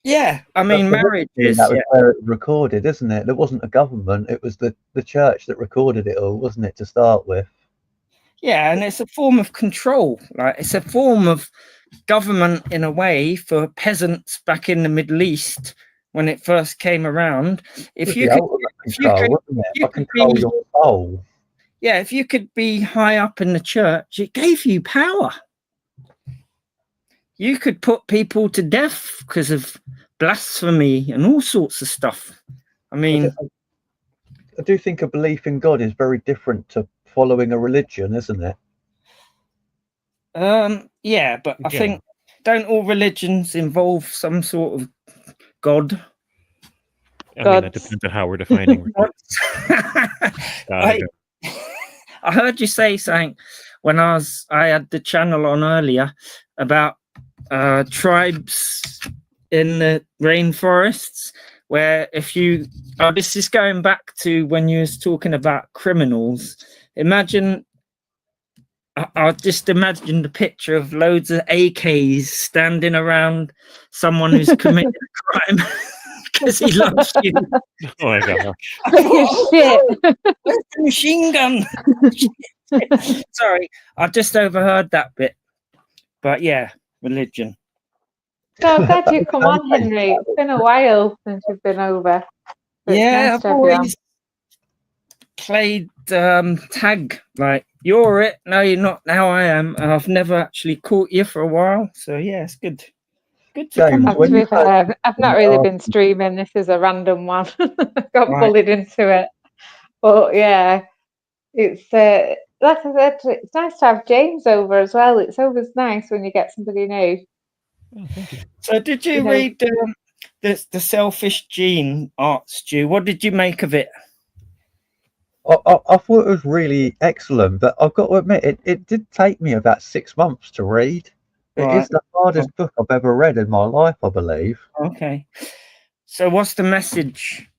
Yeah, I mean, marriages. That was where it was recorded, isn't it? It wasn't a government. It was the church that recorded it all, wasn't it, to start with? Yeah, and it's a form of control. Like it's a form of government in a way for peasants back in the Middle East when it first came around. If you could, control your soul. Yeah, if you could be high up in the church, it gave you power. You could put people to death because of blasphemy and all sorts of stuff. I mean, I do think a belief in God is very different to following a religion, isn't it? yeah, but I think don't all religions involve some sort of God? I mean, that depends on how we're defining. I heard you say something when I had the channel on earlier about tribes in the rainforests, where if you this is going back to when you was talking about criminals. Imagine I just imagined the picture of loads of AKs standing around someone who's committed a crime because he loves you. Oh my gosh. Shit. Where's the machine gun? Sorry, I just overheard that bit. But yeah, religion. So glad you come on, Henry. It's been a while since you've been over. So Yeah, nice I've always played tag. Like, you're it, no, you're not. Now I am. And I've never actually caught you for a while. So yeah, it's good. Good to come To be fair, I've not really been streaming. This is a random one. I got bullied into it. But yeah, it's like I said, it's nice to have James over as well. It's always nice when you get somebody new. Oh, thank you. So did you read the Selfish Gene art, Stu? What did you make of it? I thought it was really excellent, but I've got to admit, it did take me about 6 months to read. It is the hardest book I've ever read in my life, I believe. Okay. So what's the message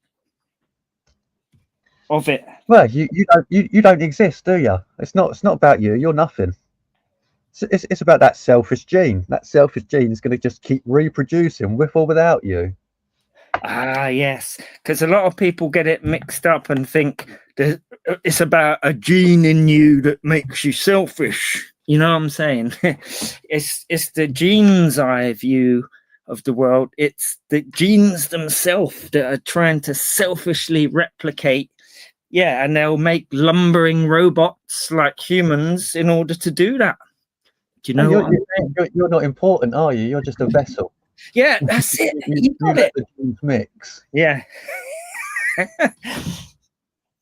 of it? Well, you don't exist, do you? It's not about you. You're nothing. It's about that selfish gene. That selfish gene is going to just keep reproducing with or without you. Ah, yes, because a lot of people get it mixed up and think that it's about a gene in you that makes you selfish. You know what I'm saying? It's the gene's eye view of the world. It's the genes themselves that are trying to selfishly replicate. Yeah, and they'll make lumbering robots like humans in order to do that. Do you know what I'm saying? You're not important, are you? You're just a vessel. Yeah, that's it. You got it. The genes mix. Yeah.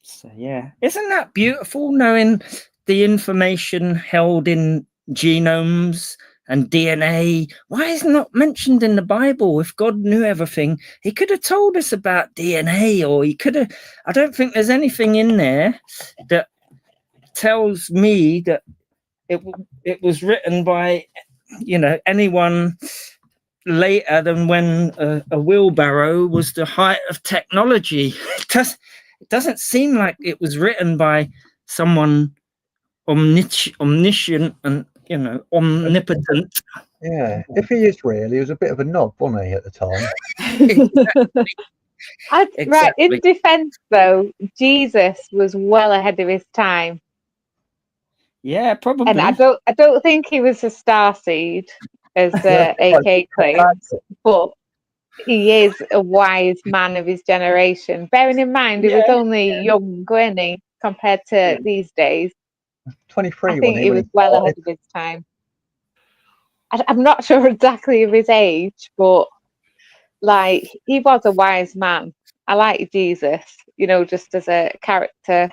So yeah, isn't that beautiful, knowing the information held in genomes and DNA? Why is it not mentioned in the Bible? If God knew everything, he could have told us about DNA, or he could have. I don't think there's anything in there that tells me that it was written by, anyone later than when a wheelbarrow was the height of technology. It doesn't seem like it was written by someone omniscient and omnipotent. Yeah, if he is real, he was a bit of a knob, wasn't he, at the time? Right, in defense though, Jesus was well ahead of his time. Yeah, probably. And I don't think he was a starseed, as AK claims, but he is a wise man of his generation. Bearing in mind, he was only young, wasn't he, compared to these days. 23. I think he was well ahead of his time. I'm not sure exactly of his age, but like, he was a wise man. I like Jesus, just as a character,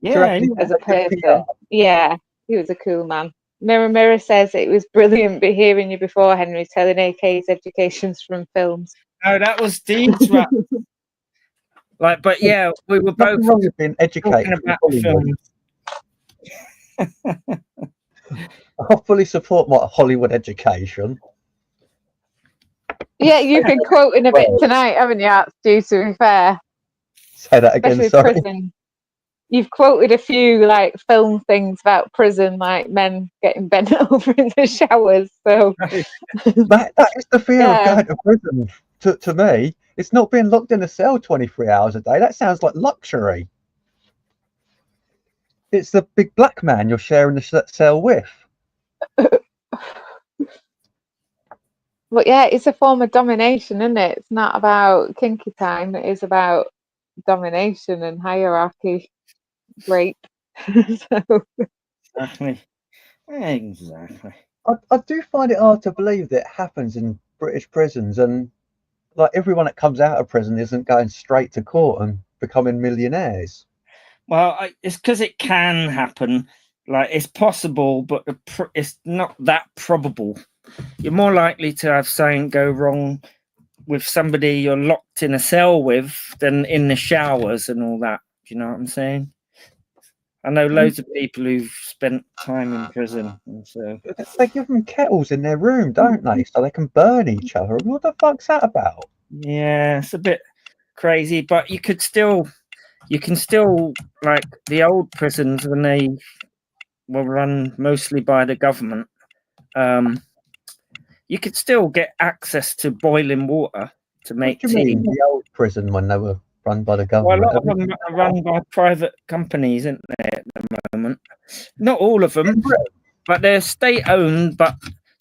as a person. Yeah, he was a cool man. Mirror says it was brilliant hearing you before, Henry, telling AK's educations from films. No, that was Dean's rap. But yeah, we were both wrong with being educated about films. I fully support my Hollywood education. Yeah, you've been quoting a bit tonight, haven't you, Stu, to be fair? Say that again, especially sorry. Prison. You've quoted a few film things about prison, like men getting bent over in the showers. So that is the fear of going to prison. To me, it's not being locked in a cell 23 hours a day. That sounds like luxury. It's the big black man you're sharing the cell with. But yeah, it's a form of domination, isn't it? It's not about kinky time. It is about domination and hierarchy. Rape. So, Exactly. Exactly. I do find it hard to believe that it happens in British prisons, and like everyone that comes out of prison isn't going straight to court and becoming millionaires. Well, it's because it can happen. Like, it's possible, but it's not that probable. You're more likely to have something go wrong with somebody you're locked in a cell with than in the showers and all that. Do you know what I'm saying? I know loads of people who've spent time in prison. And so they give them kettles in their room, don't they? So they can burn each other. What the fuck's that about? Yeah, it's a bit crazy, but you can still, like the old prisons when they were run mostly by the government, you could still get access to boiling water to make What do you tea. mean, the old prison when they were run by the government? Well, a lot of them are run by private companies, isn't they, at the moment? Not all of them, but they're state-owned. But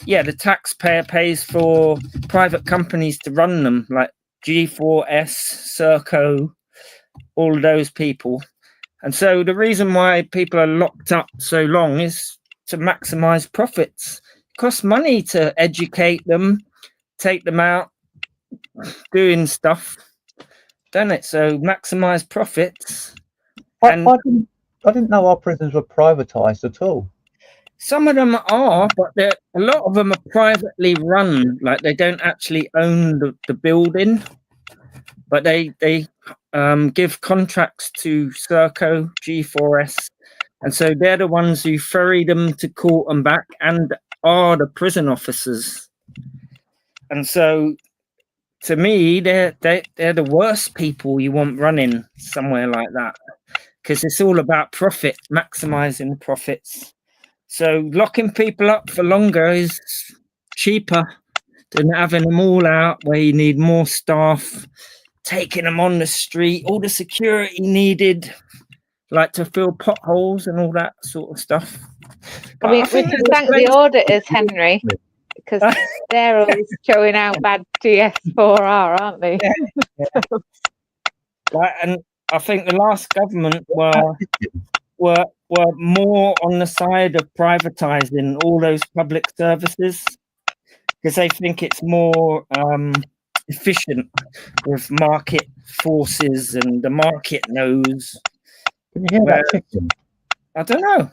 yeah, the taxpayer pays for private companies to run them, like G4S, Serco, all those people. And so the reason why people are locked up so long is to maximize profits. It costs money to educate them, take them out, doing stuff, don't it? So maximize profits. I didn't know our prisons were privatized at all. Some of them are, but a lot of them are privately run. Like, they don't actually own the building, but they give contracts to Serco, G4S, and so they're the ones who ferry them to court and back and are the prison officers. And so, to me, they're the worst people you want running somewhere like that, because it's all about profit, maximizing the profits. So locking people up for longer is cheaper than having them all out where you need more staff, taking them on the street, all the security needed, like to fill potholes and all that sort of stuff. I mean, we can thank the auditors, Henry, because they're always showing how bad GS4 are, aren't they? Yeah. Right, and I think the last government were more on the side of privatizing all those public services because they think it's more efficient with market forces, and the market knows. Can you hear that chicken? I don't know.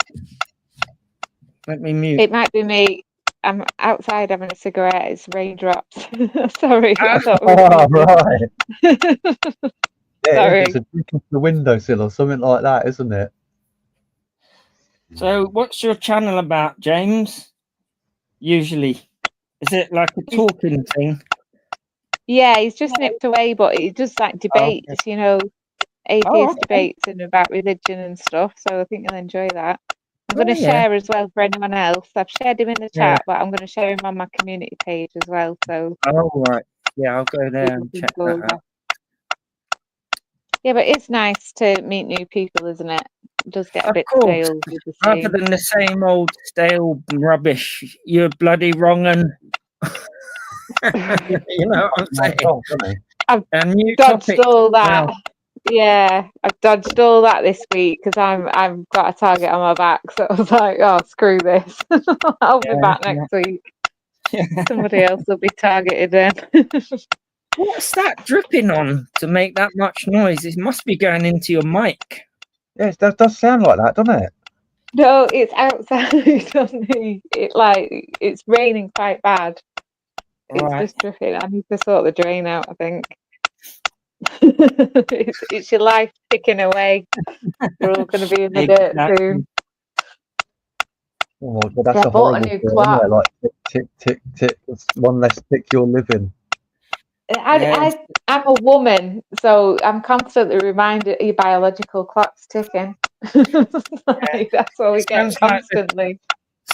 Let me mute. It might be me. I'm outside having a cigarette. It's raindrops. Sorry. I thought right. Yeah, sorry. it's a drink off the windowsill or something like that, isn't it? So, what's your channel about, James? Usually, is it like a talking thing? Yeah, he's just nipped away, but he does like debates, you know, atheist debates and about religion and stuff. So I think you'll enjoy that. I'm going to share as well for anyone else. I've shared him in the chat, but I'm going to share him on my community page as well. So. Oh right, yeah, I'll go there and check that out. Yeah, but it's nice to meet new people, isn't it? It does get a bit stale. Rather than the same old stale rubbish, you're bloody wrong, and you know what I'm saying. I've dodged all that. Wow. Yeah, I've dodged all that this week because I've got a target on my back. So I was like, oh, screw this. I'll be back next week. Somebody else will be targeted then. What's that dripping on to make that much noise? It must be going into your mic. Yes, that does sound like that, doesn't it? No, it's outside on the. It's raining quite bad. It's just dripping. I need to sort the drain out, I think. it's your life ticking away. We're all going to be in the dirt soon. Oh, but that's a horrible thing, isn't it? Like tick, tick, tick, tick. It's one less tick you're living. I'm a woman, so I'm constantly reminded your biological clock's ticking. That's what we get constantly.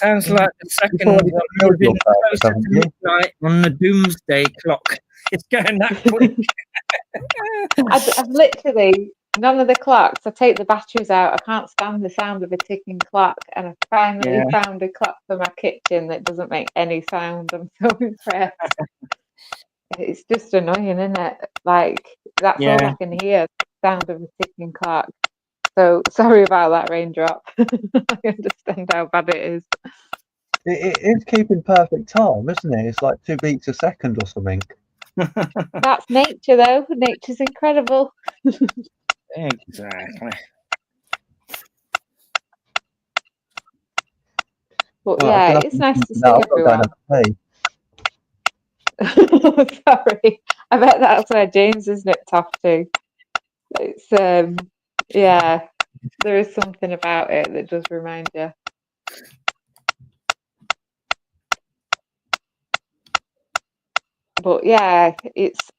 Sounds like the second one moving closer to midnight on the doomsday clock. It's going that quick. I've literally None of the clocks. I take the batteries out. I can't stand the sound of a ticking clock. And I finally found a clock for my kitchen that doesn't make any sound. I'm so impressed. It's just annoying, isn't it? Like, that's all I can hear, the sound of a ticking clock. So sorry about that, Raindrop. I understand how bad it is. It is keeping perfect time, isn't it? It's like 2 beats a second or something. That's nature, though. Nature's incredible. Exactly. But yeah, it's nice to see everyone. Sorry, I bet that's where James is nipped off to. It's yeah, there is something about it that does remind you. But yeah,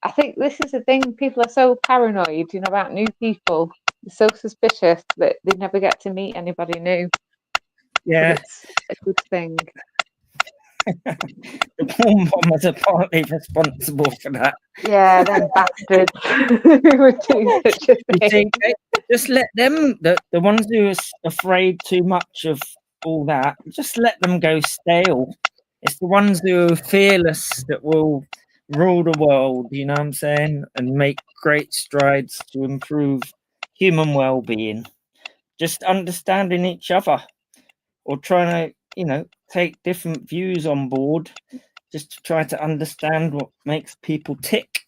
I think this is the thing, people are so paranoid, about new people. They're so suspicious that they never get to meet anybody new. Yeah. But it's a good thing. The porn bombers are partly responsible for that. Yeah, them bastards who would do such a thing. Just let them, the ones who are afraid too much of all that, just let them go stale. It's the ones who are fearless that will rule the world, you know what I'm saying, and make great strides to improve human well-being. Just understanding each other, or trying to, take different views on board, just to try to understand what makes people tick.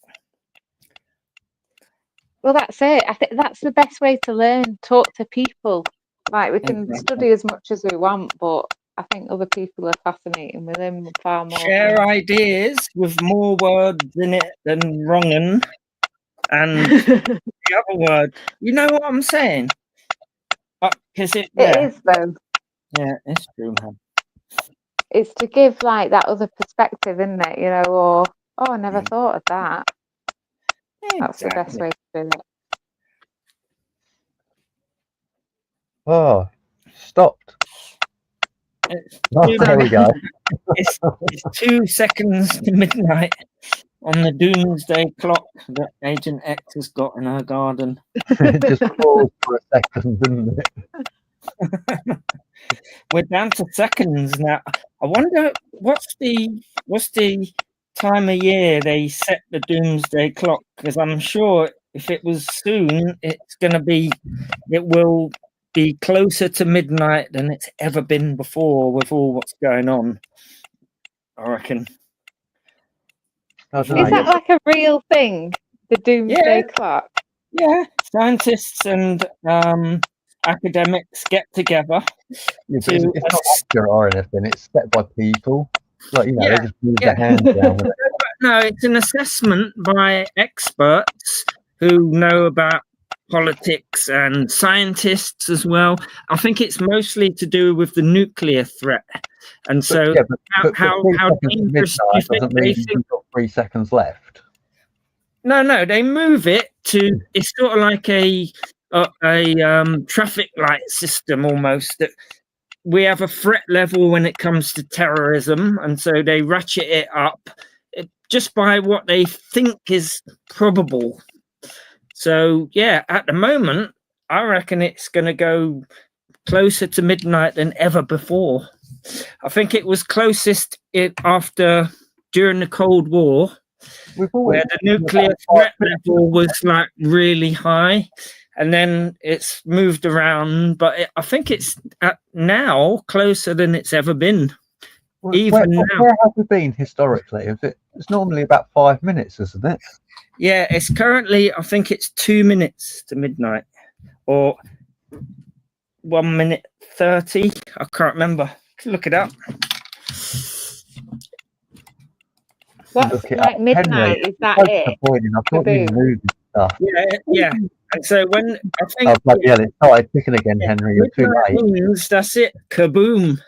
Well, that's it. I think that's the best way to learn. Talk to people. Like, we can study as much as we want, but I think other people are fascinating with them far more. Share ideas with more words in it than wrongin'. And the other word, you know what I'm saying? Because it is, though. Yeah, it's true, man. It's to give like that other perspective, isn't it? Or I never thought of that. That's the best way to do it. Oh, stopped. There we go. It's 2 seconds to midnight on the doomsday clock that Agent X has got in her garden. It just paused for a second, didn't it? We're down to seconds now. I wonder what's the time of year they set the doomsday clock, because I'm sure if it was soon, it will be closer to midnight than it's ever been before with all what's going on, I reckon. Is that like a real thing, the doomsday clock? Yeah, scientists and academics get together. It's not accurate or anything. It's set by people. Like, they just move their hands down with it. No, it's an assessment by experts who know about politics and scientists as well. I think it's mostly to do with the nuclear threat. And so how dangerous do you think they think? You've got 3 seconds left. No, they move it to, it's sort of like a traffic light system almost, that we have a threat level when it comes to terrorism, and so they ratchet it up just by what they think is probable. So at the moment I reckon it's going to go closer to midnight than ever before. I think it was closest during the Cold War, where the nuclear threat level was like really high, and then it's moved around, but I think it's now closer than it's ever been. Where have we been historically? It's normally about 5 minutes, isn't it? Yeah, it's currently, I think it's 2 minutes to midnight, or 1 minute 30. I can't remember. Look it up. What's like midnight? Henry, is that it? I thought you moved stuff. Yeah. And so when I think it started ticking again, Henry. You're too late. That's it. Kaboom.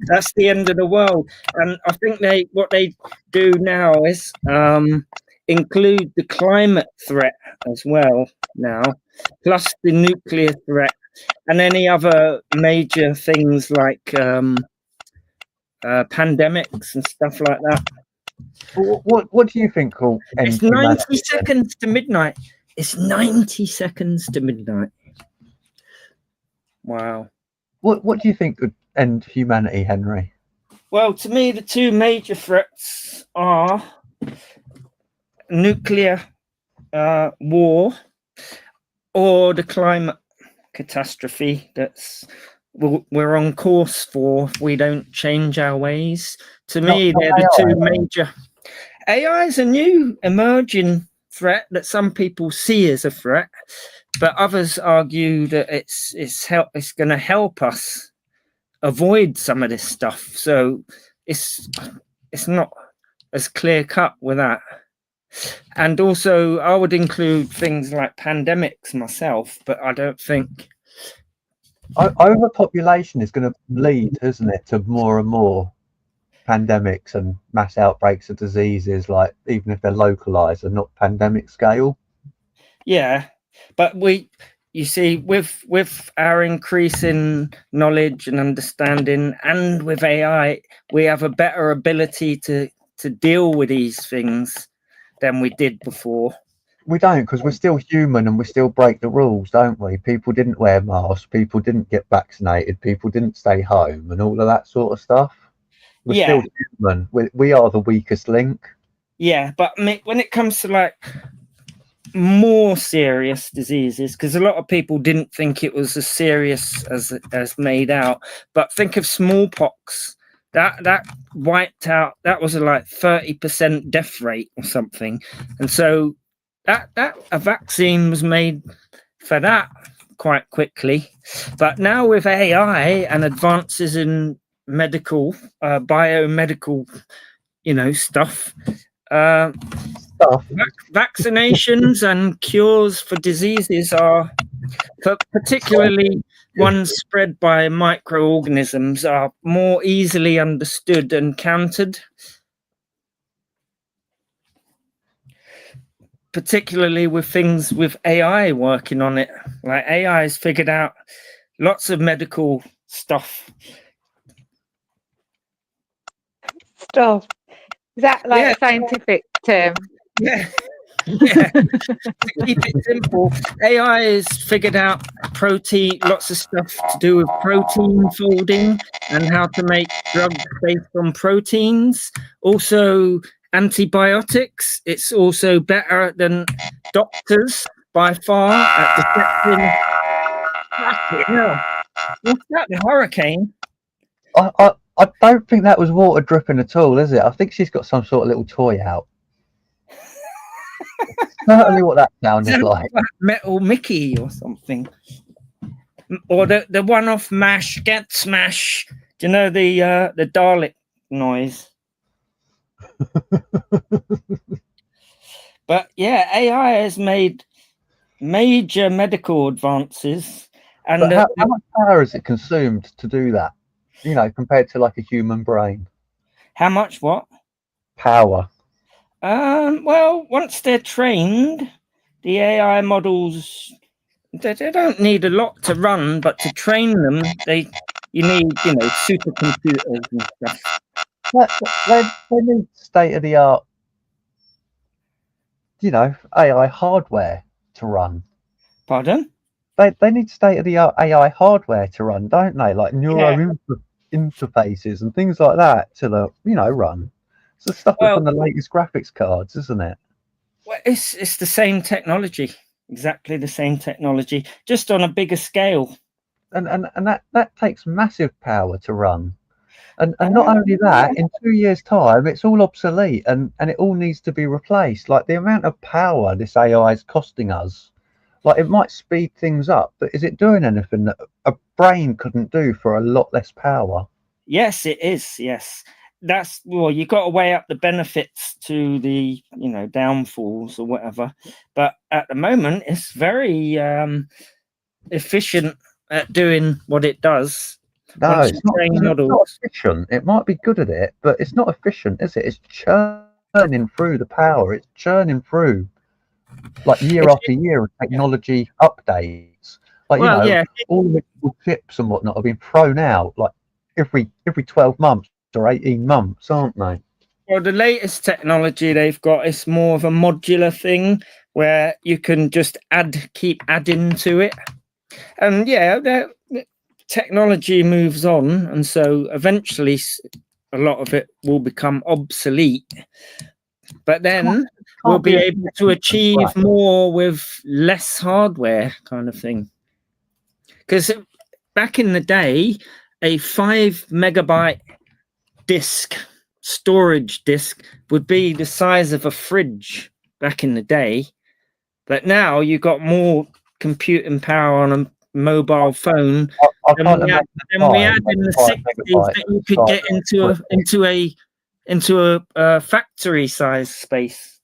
That's the end of the world. And I think what they do now is include the climate threat as well now, plus the nuclear threat, and any other major things like pandemics and stuff like that. What do you think will end? It's 90 seconds to midnight. It's 90 seconds to midnight. Wow. What do you think could end humanity, Henry? Well, to me, the two major threats are nuclear war or the climate catastrophe we're on course for if we don't change our ways. To me, they're the two major. AI is a new emerging threat that some people see as a threat, but others argue that it's going to help us avoid some of this stuff. So it's not as clear cut with that. And also, I would include things like pandemics myself, but I don't think overpopulation is going to lead, isn't it, to more and more pandemics and mass outbreaks of diseases, like even if they're localized and not pandemic scale. Yeah, but you see, with our increase in knowledge and understanding, and with AI, we have a better ability to deal with these things than we did before. We don't, because we're still human and we still break the rules, don't we? People didn't wear masks, people didn't get vaccinated, people didn't stay home and all of that sort of stuff. We're still human. We are the weakest link. Yeah, but when it comes to like more serious diseases, because a lot of people didn't think it was as serious as made out, but think of smallpox. That wiped out, that was a like 30% death rate or something. And so that a vaccine was made for that quite quickly. But now with AI and advances in medical, biomedical, stuff, vaccinations and cures for diseases are, particularly ones spread by microorganisms, are more easily understood and countered. Particularly with things with AI working on it. Like AI has figured out lots of medical stuff. Stuff. Is that like a scientific term? Yeah. Yeah. To keep it simple, AI has figured out lots of stuff to do with protein folding and how to make drugs based on proteins. Also, antibiotics. It's also better than doctors by far at detecting. What's that? The hurricane? I don't think that was water dripping at all, is it? I think she's got some sort of little toy out. Certainly what that sounded like. Metal Mickey or something. Or the one off MASH, Get Smash. Do you know the Dalek noise? But yeah, AI has made major medical advances. And but how much power is it consumed to do that? Compared to like a human brain. How much what? Power. Well, once they're trained, the AI models, they don't need a lot to run, but to train them, you need, supercomputers and stuff. They need state-of-the-art, AI hardware to run. Pardon? They need state-of-the-art AI hardware to run, don't they? Like neural interfaces and things like that to run. It's the stuff that's on the latest graphics cards, isn't it? Well, it's the same technology, exactly the same technology, just on a bigger scale. And that takes massive power to run. And not only that, in 2 years' time, it's all obsolete and it all needs to be replaced. Like the amount of power this AI is costing us, like it might speed things up, but is it doing anything that a brain couldn't do for a lot less power? Yes, it is. Yes. You got to weigh up the benefits to the, downfalls or whatever. But at the moment, it's very efficient at doing what it does. No, it's not efficient. It might be good at it, but it's not efficient, is it? It's churning through the power. It's churning through, like year after year of technology updates. Like all the chips and whatnot have been thrown out like every 12 months or 18 months, aren't they? Well, the latest technology they've got is more of a modular thing where you can just keep adding to it. And yeah, the technology moves on, and so eventually a lot of it will become obsolete. But then we'll be able to achieve more with less hardware, kind of thing. Because back in the day, a 5 megabyte storage disk would be the size of a fridge back in the day. But now you've got more computing power on a mobile phone than we had in the 60s that you could get into a factory size space.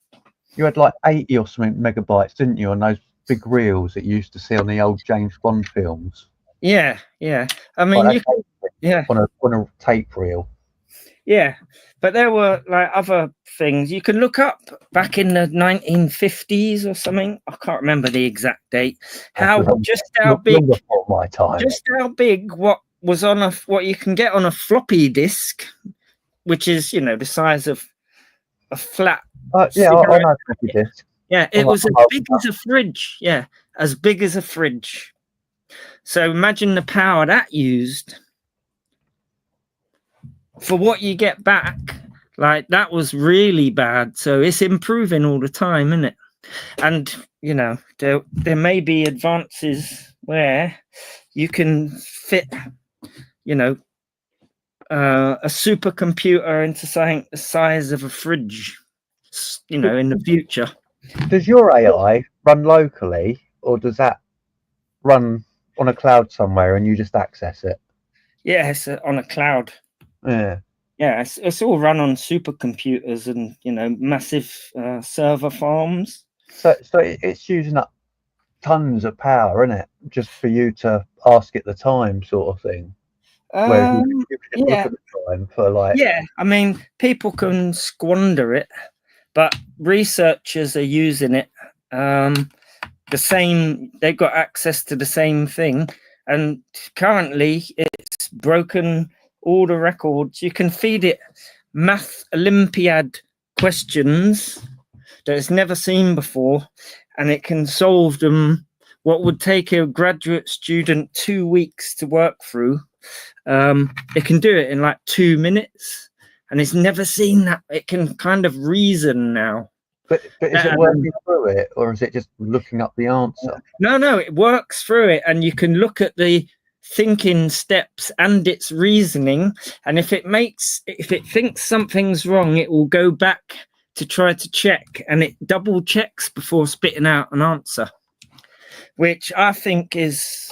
You had like 80 or something megabytes, didn't you, on those big reels that you used to see on the old James Bond films? Yeah. I mean, on a tape reel. Yeah, but there were like other things you can look up back in the 1950s or something. I can't remember the exact date. Just how big what was on what you can get on a floppy disk, which is the size of a flat. I know floppy disk. Yeah, it was as big as a fridge. Yeah, as big as a fridge. So imagine the power that used. For what you get back, like that was really bad. So it's improving all the time, isn't it? And there may be advances where you can fit a supercomputer into something the size of a fridge in the future. Does your AI run locally, or does that run on a cloud somewhere and you just access it? Yeah, it's on a cloud. Yeah, it's all run on supercomputers and massive server farms. So it's using up tons of power, isn't it? Just for you to ask it the time, sort of thing. Where you can look at the time for like. Yeah, I mean, people can squander it, but researchers are using it. They've got access to the same thing, and currently it's broken all the records. You can feed it math Olympiad questions that it's never seen before, and it can solve them what would take a graduate student 2 weeks to work through. It can do it in like 2 minutes, and it's never seen that. It can kind of reason now. But is it working through it, or is it just looking up the answer? No, it works through it, and you can look at the thinking steps and its reasoning, and if it thinks something's wrong, it will go back to try to check, and it double checks before spitting out an answer, which I think is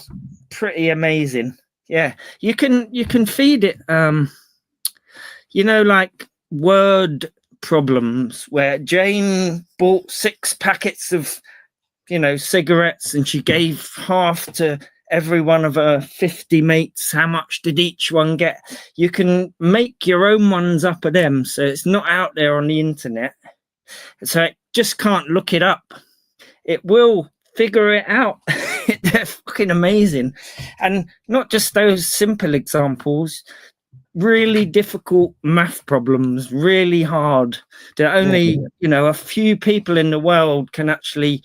pretty amazing. Yeah, you can feed it like word problems where Jane bought 6 packets of cigarettes and she gave half to every one of her 50 mates. How much did each one get? You can make your own ones up of them, so it's not out there on the internet, so it just can't look it up. It will figure it out. They're fucking amazing. And not just those simple examples, really difficult math problems, really hard, that only a few people in the world can actually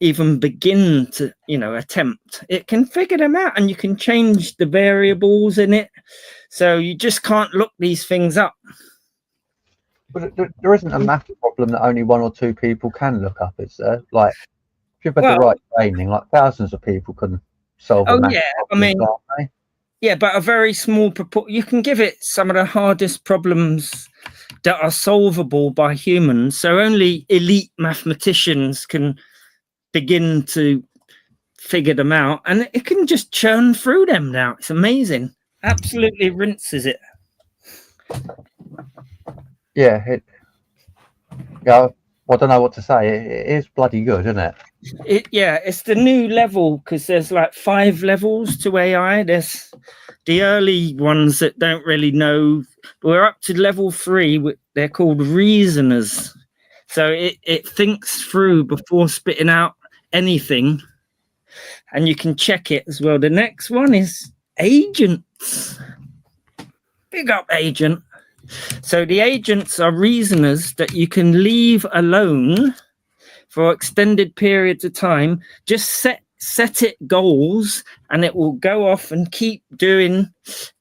even begin to attempt. It can figure them out, and you can change the variables in it, so you just can't look these things up. But there isn't a math problem that only 1 or 2 people can look up, is there? Like, if you've had the right training, like thousands of people can solve a math problem, can't they? Yeah, but a very small proportion. You can give it some of the hardest problems that are solvable by humans, so only elite mathematicians can begin to figure them out, and it can just churn through them now. It's amazing. Absolutely rinses it. Yeah, I don't know what to say. It is bloody good, isn't it? It's the new level, because there's like 5 levels to AI. There's the early ones that don't really know. We're up to level 3. They're called reasoners. So it thinks through before spitting out anything, and you can check it as well. The next one is agents. Big up, agent. So the agents are reasoners that you can leave alone for extended periods of time. Just set it goals, and it will go off and keep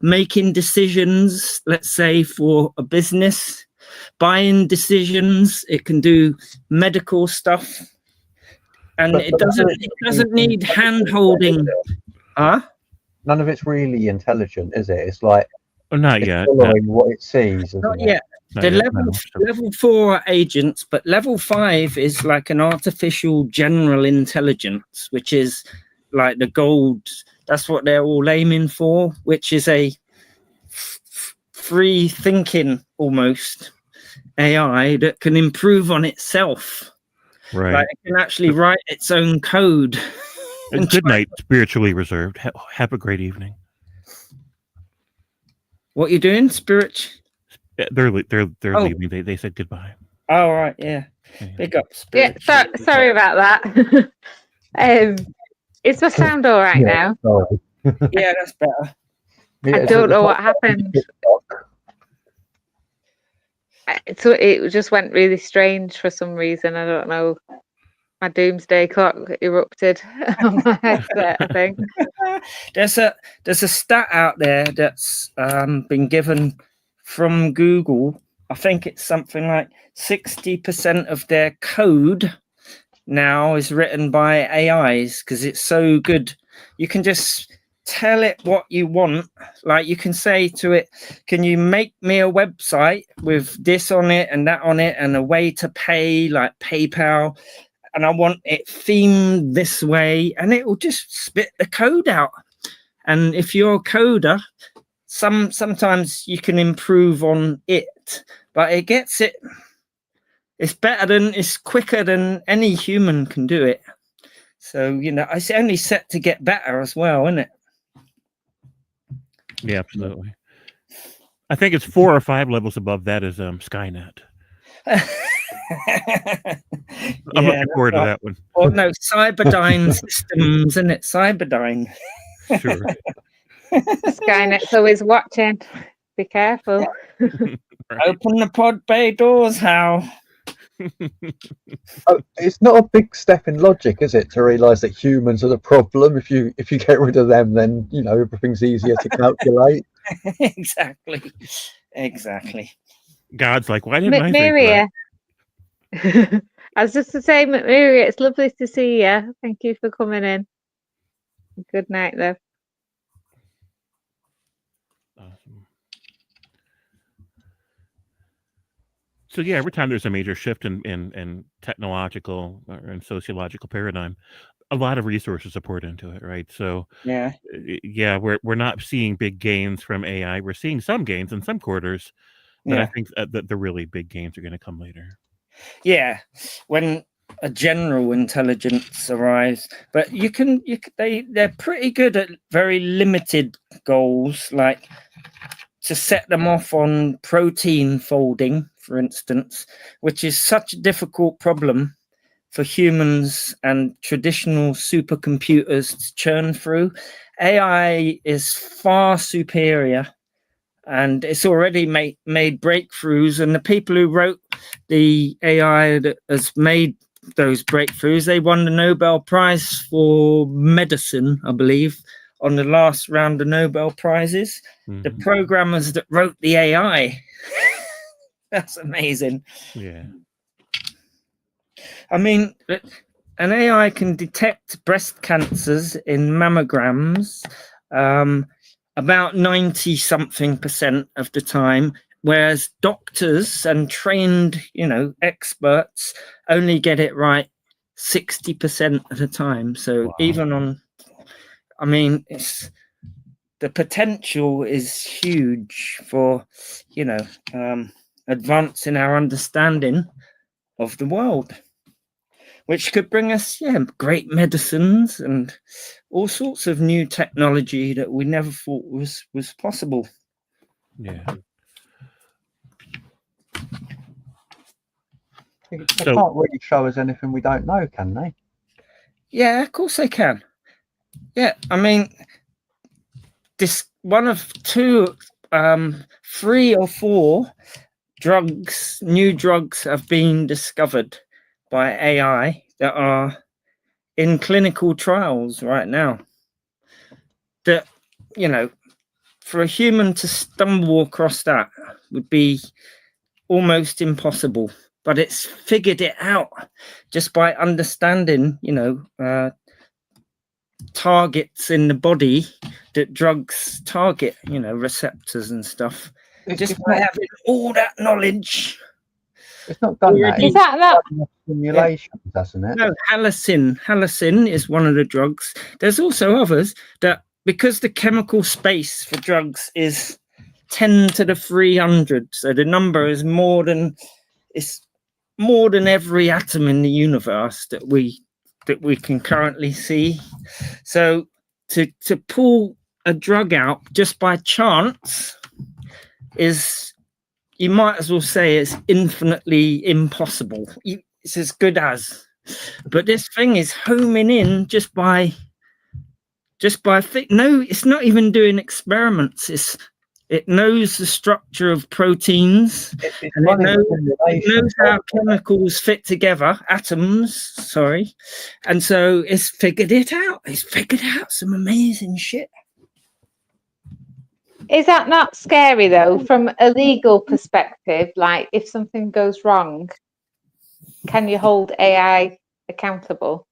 making decisions, let's say for a business, buying decisions. It can do medical stuff, and it doesn't need hand holding. None of it's really intelligent, is it? It's like not it's yet. following what it sees. Not yet. The level 4 are agents, but level 5 is like an artificial general intelligence, which is like the gold. That's what they're all aiming for, which is a free thinking almost AI that can improve on itself. Right. Like it can actually write its own code. And good night, spiritually reserved. Have a great evening. What you doing, Spirit? They're leaving. They said goodbye. Oh, right, yeah. Big up, Spirit. Yeah, sorry about that. Is my sound all right now? Yeah, that's better. I don't know what happened. So it just went really strange for some reason. I don't know. My doomsday clock erupted on my headset, I think. There's a stat out there that's been given from Google. I think it's something like 60% of their code now is written by AIs because it's so good. You can just tell it what you want. Like you can say to it, can you make me a website with this on it and that on it and a way to pay, like PayPal, and I want it themed this way, and it will just spit the code out. And if you're a coder, sometimes you can improve on it, but it gets it. It's quicker than any human can do it. So, it's only set to get better as well, isn't it? Yeah, absolutely. I think it's 4 or 5 levels above that is Skynet. I'm looking forward to that one. Oh no, Cyberdyne Systems, isn't it? Cyberdyne. Sure. Skynet's always watching. Be careful. Right. Open the pod bay doors, Hal. It's not a big step in logic, is it, to realise that humans are the problem? If you get rid of them, then everything's easier to calculate. Exactly. God's like, why didn't I think Maria? I was just to say, Maria, it's lovely to see you. Thank you for coming in. Good night, though. Awesome. So yeah, every time there's a major shift in technological and sociological paradigm, a lot of resources are poured into it, right? So yeah, we're not seeing big gains from AI. We're seeing some gains in some quarters, but I think that the really big gains are going to come later. Yeah, when a general intelligence arrives, but they're pretty good at very limited goals, like to set them off on protein folding, for instance, which is such a difficult problem for humans and traditional supercomputers to churn through. AI is far superior, and it's already made breakthroughs, and the people who wrote the AI that has made those breakthroughs, they won the Nobel Prize for medicine, I believe, on the last round of Nobel Prizes. Mm-hmm. The programmers that wrote the AI. That's amazing. Yeah. I mean, an AI can detect breast cancers in mammograms about 90-something% of the time, whereas doctors and trained, experts only get it right 60% of the time. So even on, the potential is huge for, advancing our understanding of the world, which could bring us, great medicines and all sorts of new technology that we never thought was possible. Yeah. They can't really show us anything we don't know, can they? Yeah, of course they can. Yeah, this one of two 3 or 4 drugs, new drugs have been discovered by AI that are in clinical trials right now. That, you know, for a human to stumble across that would be almost impossible, but it's figured it out just by understanding, you know, targets in the body that drugs target, you know, receptors and stuff. Just by having all that knowledge. It's not done that. Is that Simulations, hasn't it? No, halicin. Halicin is one of the drugs. There's also others that, because the chemical space for drugs is 10 to the 300, so the number is more than every atom in the universe that we can currently see. So to pull a drug out just by chance is, you might as well say, it's infinitely impossible. It's as good as. But this thing is homing in just by no, it's not even doing experiments. It knows the structure of proteins, and it knows how chemicals fit together, atoms, sorry. And so it's figured it out. It's figured out some amazing shit. Is that not scary though, from a legal perspective? Like, if something goes wrong, can you hold AI accountable?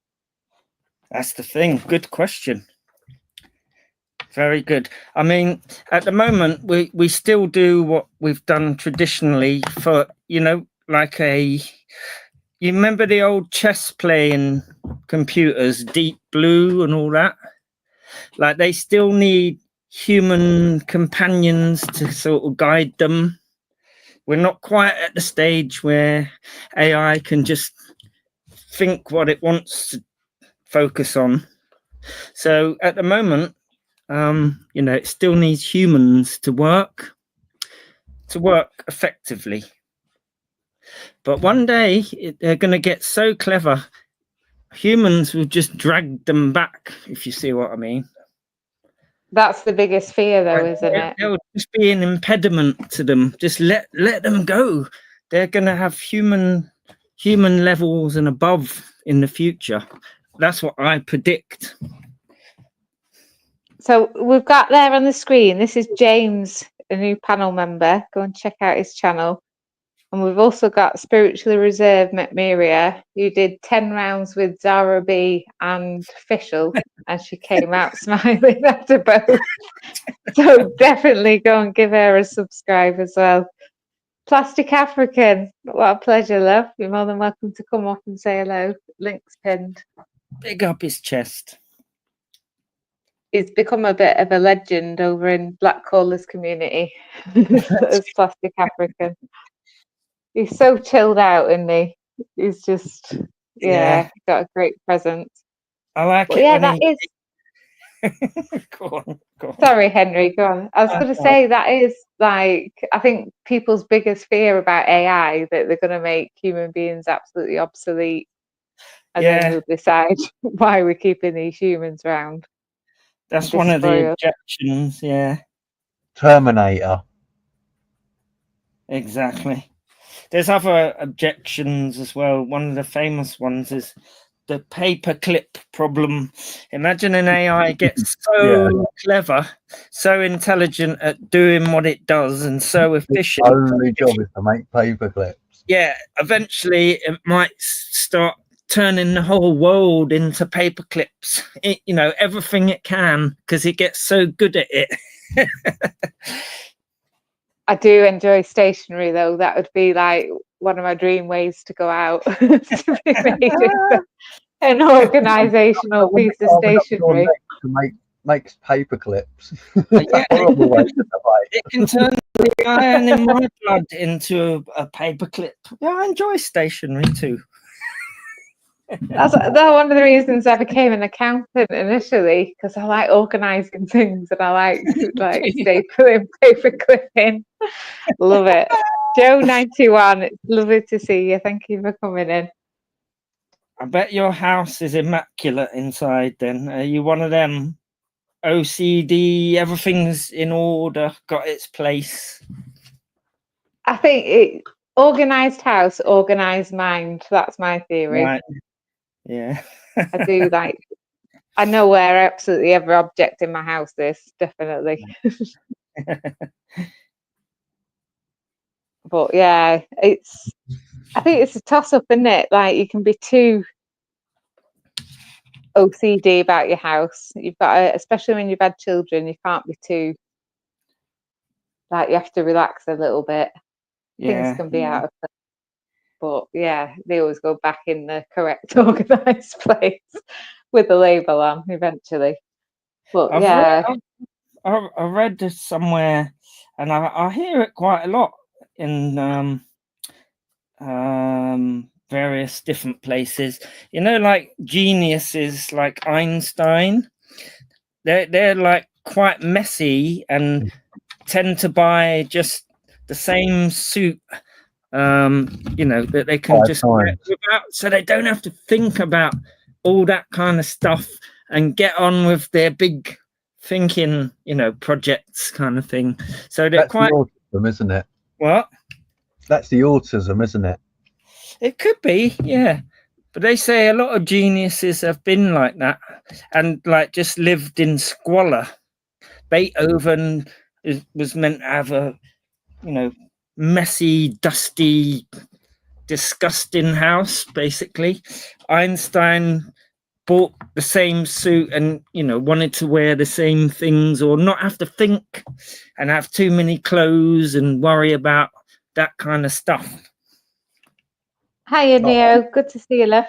That's the thing. Good question. Very good. I mean, at the moment, we still do what we've done traditionally for, you know, like you remember the old chess playing computers, Deep Blue and all that? Like, they still need human companions to sort of guide them. We're not quite at the stage where AI can just think what it wants to focus on. So at the moment, you know, it still needs humans to work effectively. But one day they're going to get so clever, humans will just drag them back, if you see what I mean. That's the biggest fear though, isn't it? There'll just be an impediment to them. Just let them go. They're going to have human levels and above in the future. That's what I predict. So we've got there on the screen, this is James, a new panel member. Go and check out his channel. And we've also got Spiritually Reserved McMiria, who did 10 rounds with Zara B and Fischl, and she came out smiling after both. So definitely go and give her a subscribe as well. Plastic African, what a pleasure, love. You're more than welcome to come up and say hello. Link's pinned. Big up his chest. He's become a bit of a legend over in Black Callers community as Plastic African. He's so chilled out, isn't he? He's just, yeah, got a great presence. I like but it. Yeah, that is. Go on. Sorry, Henry, go on. I was going to say, that is like, I think people's biggest fear about AI, that they're going to make human beings absolutely obsolete. And then we'll decide why we're keeping these humans around. That's one of the objections, yeah. Terminator. Exactly. There's other objections as well. One of the famous ones is the paperclip problem. Imagine an AI gets so clever, so intelligent at doing what it does, and so efficient. The only job is to make paperclips. Yeah, eventually it might start turning the whole world into paper clips, you know, everything it can, because it gets so good at it. I do enjoy stationery though. That would be like one of my dream ways to go out. To be made an organisational piece of stationery. To makes paper clips. It can turn the iron in my blood into a paper clip. Yeah, I enjoy stationery too. That's one of the reasons I became an accountant initially, because I like organising things and I like stapling, paper clipping. Love it. Joe91, it's lovely to see you. Thank you for coming in. I bet your house is immaculate inside then. Are you one of them? OCD, everything's in order, got its place. I think organised house, organised mind. That's my theory. Right. Yeah. I do like. I know where absolutely every object in my house is, definitely. But yeah, I think it's a toss up, isn't it? Like you can be too OCD about your house. You've got to, especially when you've had children, you can't be too, like, you have to relax a little bit. Things Yeah. can be out of place. But yeah, they always go back in the correct organised place with the label on eventually. But I read this somewhere, and I hear it quite a lot in various different places. You know, like geniuses like Einstein, they're like quite messy and tend to buy just the same suit, you know, that they can just get without, so they don't have to think about all that kind of stuff and get on with their big thinking, you know, projects kind of thing. So they're That's quite the autism, isn't it? What? That's the autism, isn't it? It could be, yeah. But they say a lot of geniuses have been like that and like just lived in squalor. Beethoven was meant to have a, you know, messy, dusty, disgusting house, basically. Einstein bought the same suit and, you know, wanted to wear the same things or not have to think and have too many clothes and worry about that kind of stuff. hiya, Neo. Good to see you, love.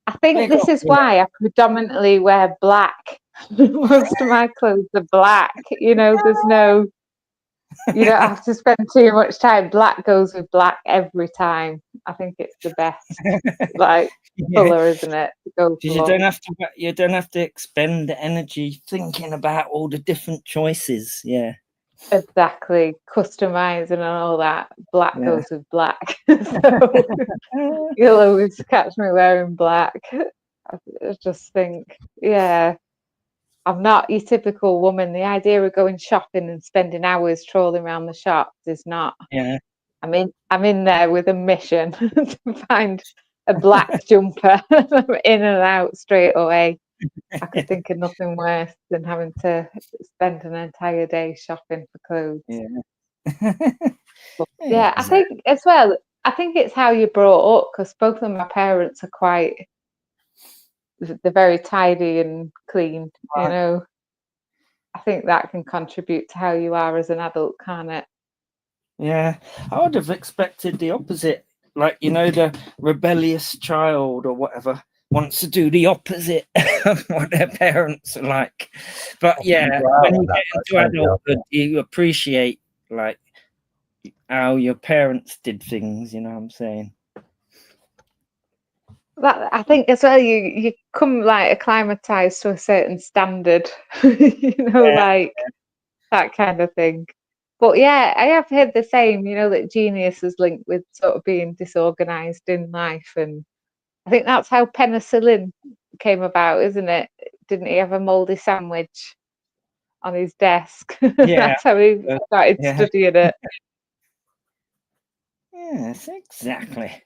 I think this is why I predominantly wear black. Most of my clothes are black. You know, there's no, you don't have to spend too much time. Black goes with black every time. I think it's the best, like, colour, isn't it? You don't have to expend the energy thinking about all the different choices. Yeah. Exactly, customizing and all that. Black goes with black. So you'll always catch me wearing black. I just think, yeah, I'm not your typical woman. The idea of going shopping and spending hours trawling around the shops is not. Yeah. I'm in there with a mission to find a black jumper. I'm in and out straight away. I could think of nothing worse than having to spend an entire day shopping for clothes. Yeah, I think as well, I think it's how you're brought up, because both of my parents are quite, they're very tidy and clean, you know. I think that can contribute to how you are as an adult, can't it? Yeah, I would have expected the opposite. Like, you know, the rebellious child or whatever wants to do the opposite of what their parents are like. But yeah, when you get into adulthood, you appreciate like how your parents did things, you know what I'm saying? That, I think as well, you come like acclimatized to a certain standard, you know, like that kind of thing. But yeah, I have heard the same, you know, that genius is linked with sort of being disorganized in life. And I think that's how penicillin came about, isn't it? Didn't he have a mouldy sandwich on his desk? Yeah. That's how he started studying it. Yes, exactly.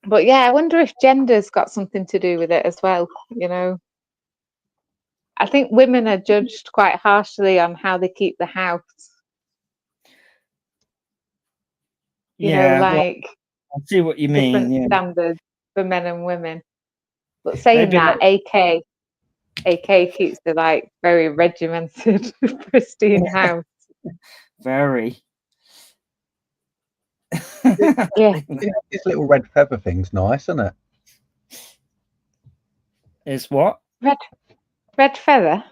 But yeah, I wonder if gender's got something to do with it as well, you know. I think women are judged quite harshly on how they keep the house. You know, like, I see what you mean. Different standards for men and women. But saying that, AK keeps the like very regimented, pristine house. Very. Yeah. This little red feather thing's nice, isn't it? Is what? Red feather?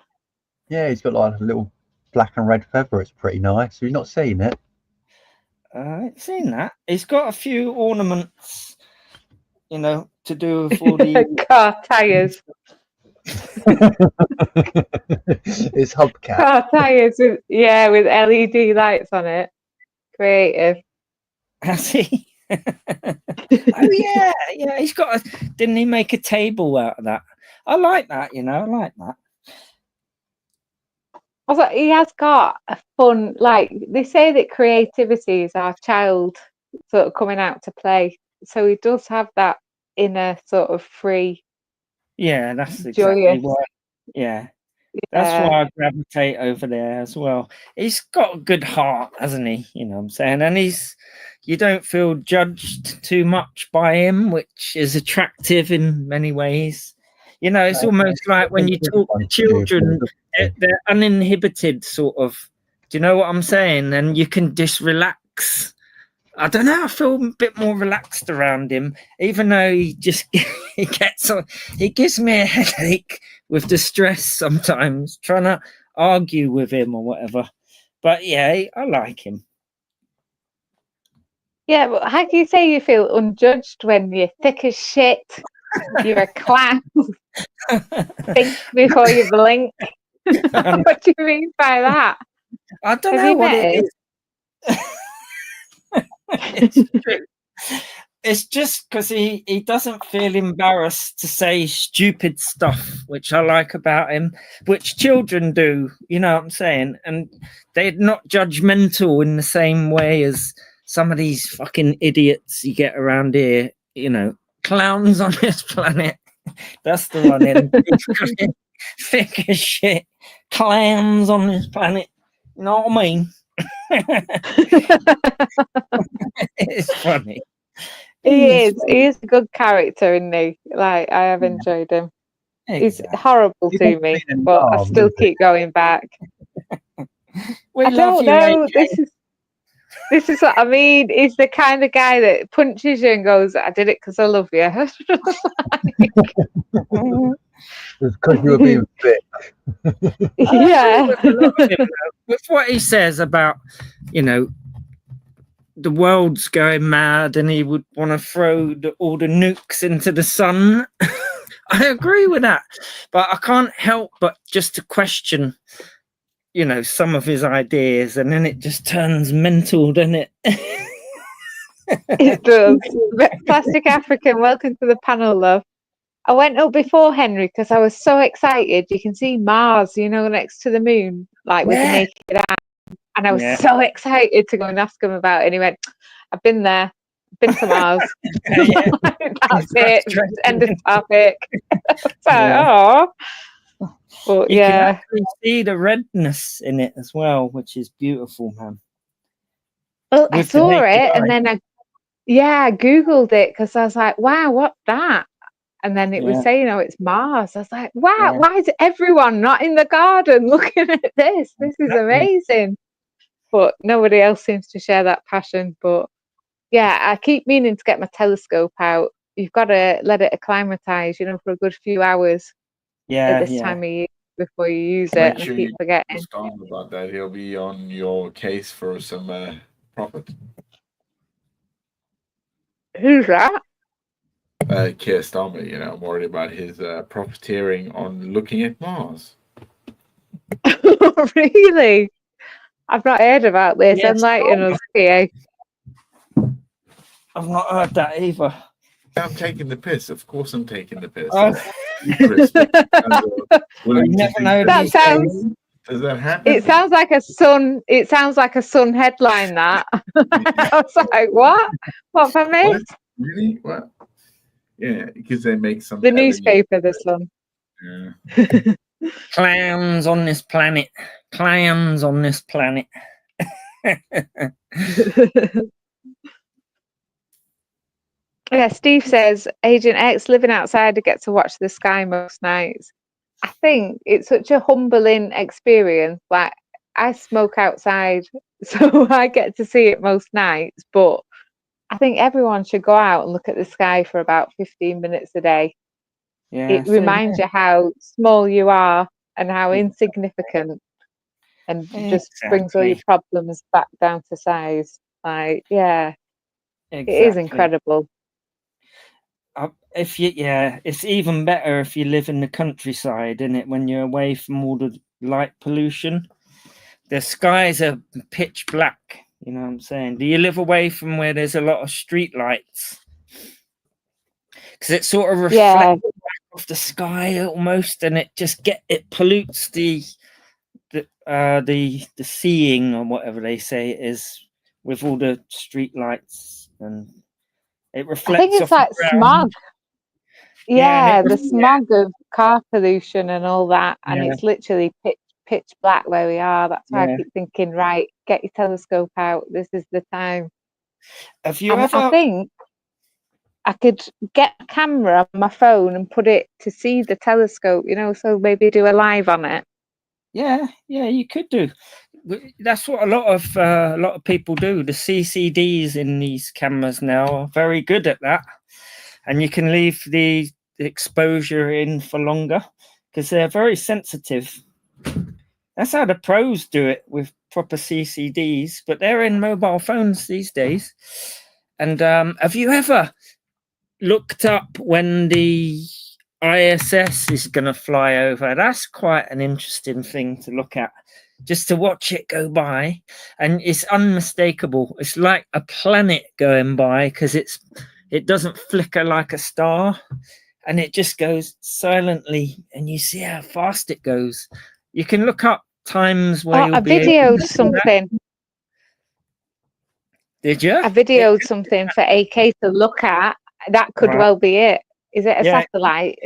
Yeah, he's got like a little black and red feather. It's pretty nice. Have you not seen it? I ain't seen that. He's got a few ornaments, you know, to do with all the car tires. It's hubcap. Car tires with LED lights on it. Creative. Has he? Oh yeah, he's got didn't he make a table out of that? I like that, you know, I like that. I was like, he has got a fun, like they say that creativity is our child sort of coming out to play. So he does have that inner sort of free, Yeah, that's exactly joyous. why. Yeah, that's why I gravitate over there as well. He's got a good heart, hasn't he? You know what I'm saying? And you don't feel judged too much by him, which is attractive in many ways. You know, it's almost like when you talk to children, they're uninhibited, sort of. Do you know what I'm saying? And you can just relax. I don't know. I feel a bit more relaxed around him, even though he gives me a headache with the stress sometimes, trying to argue with him or whatever. But yeah, I like him. Yeah, but how can you say you feel unjudged when you're thick as shit? You're a clown. Think before you blink. What do you mean by that? I don't know what it is. It's true. It's just because he doesn't feel embarrassed to say stupid stuff, which I like about him, which children do, you know what I'm saying? And they're not judgmental in the same way as some of these fucking idiots you get around here, you know, clowns on this planet. That's the one in thick as shit. Clowns on this planet. You know what I mean? It's funny. He is a good character, isn't he? Like, I have enjoyed him. He's horrible to me, but I still keep going back. I don't know. This is what I mean. He's the kind of guy that punches you and goes, "I did it because I love you." It's because you were being thick. Yeah. With what he says about, you know, the world's going mad and he would want to throw all the nukes into the sun. I agree with that. But I can't help but just to question, you know, some of his ideas, and then it just turns mental, doesn't it? It does. Plastic African, welcome to the panel, love. I went up before Henry because I was so excited. You can see Mars, you know, next to the moon, like with the naked eye. And I was so excited to go and ask him about it. And he went, "I've been there. I've been to Mars." That's it. End of topic. So, But you can actually see the redness in it as well, which is beautiful, man. Well, I saw it and then I Googled it because I was like, wow, what's that? And then it was saying, it's Mars. I was like, wow, why is everyone not in the garden looking at this? This is amazing. But nobody else seems to share that passion. But yeah, I keep meaning to get my telescope out. You've got to let it acclimatise, you know, for a good few hours at this time of year before you use it. Make And sure I keep you forgetting. ask Tom about that. He'll be on your case for some profit. Who's that? Keir Starmer, you know, I'm worried about his profiteering on looking at Mars. Really? I've not heard about this. Yes, Enlighten us, PA. I've not heard that either. I'm taking the piss. Of course I'm taking the piss. Oh. That sounds... Does that happen? It sounds like a Sun. It sounds like a Sun headline. That I was like, "What? What for me?" What? Really? What? Yeah, because they make some. The newspaper, the Sun. Yeah. Clowns on this planet. Clowns on this planet. Yeah, Steve says Agent X living outside to get to watch the sky most nights. I think it's such a humbling experience. Like, I smoke outside, so I get to see it most nights. But I think everyone should go out and look at the sky for about 15 minutes a day. Yeah, it reminds you how small you are and how insignificant, and just brings all your problems back down to size. Like, it is incredible. It's even better if you live in the countryside, isn't it? When you're away from all the light pollution, the skies are pitch black. You know what I'm saying? Do you live away from where there's a lot of street lights? Because it sort of reflects back off the sky almost, and it pollutes the the seeing or whatever they say it is with all the street lights, and it reflects. I think it's off like the ground. smog. Yeah, Yeah, and the smog of car pollution and all that, and Yeah. it's literally pitch black where we are. That's why I Yeah. keep thinking, right, get your telescope out. This is the time. Have you I ever? think I could get a camera on my phone and put it to see the telescope, so maybe do a live on it. Yeah, you could do. That's what a lot of people do. The CCDs in these cameras now are very good at that, and you can leave the exposure in for longer because they're very sensitive. That's how the pros do it with proper CCDs, but they're in mobile phones these days. And have you ever looked up when the ISS is going to fly over? That's quite an interesting thing to look at, just to watch it go by, and it's unmistakable. It's like a planet going by because it doesn't flicker like a star, and it just goes silently, and you see how fast it goes. You can look up times where I videoed something. Did you? I videoed something for AK to look at. That could well be it. Is it a satellite?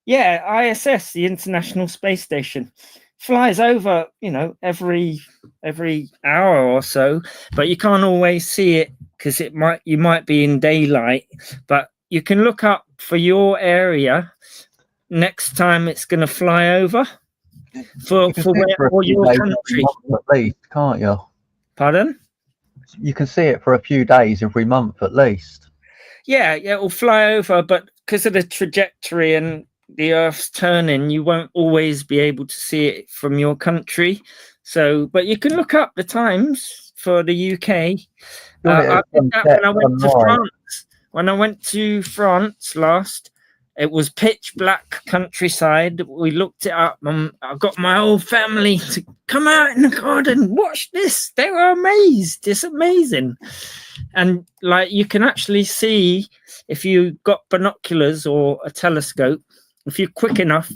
Yeah, ISS, the International Space Station, flies over, every hour or so, but you can't always see it because you might be in daylight. But you can look up for your area next time it's going to fly over for your country. At least, can't you? Pardon? You can see it for a few days every month at least. Yeah, it'll fly over, but because of the trajectory and the Earth's turning, you won't always be able to see it from your country. So, but you can look up the times for the UK. I did that when I went to France. When I went to France last, it was pitch black countryside. We looked it up. I got my whole family to come out in the garden, watch this. They were amazed. It's amazing. And you can actually see, if you got binoculars or a telescope, if you're quick enough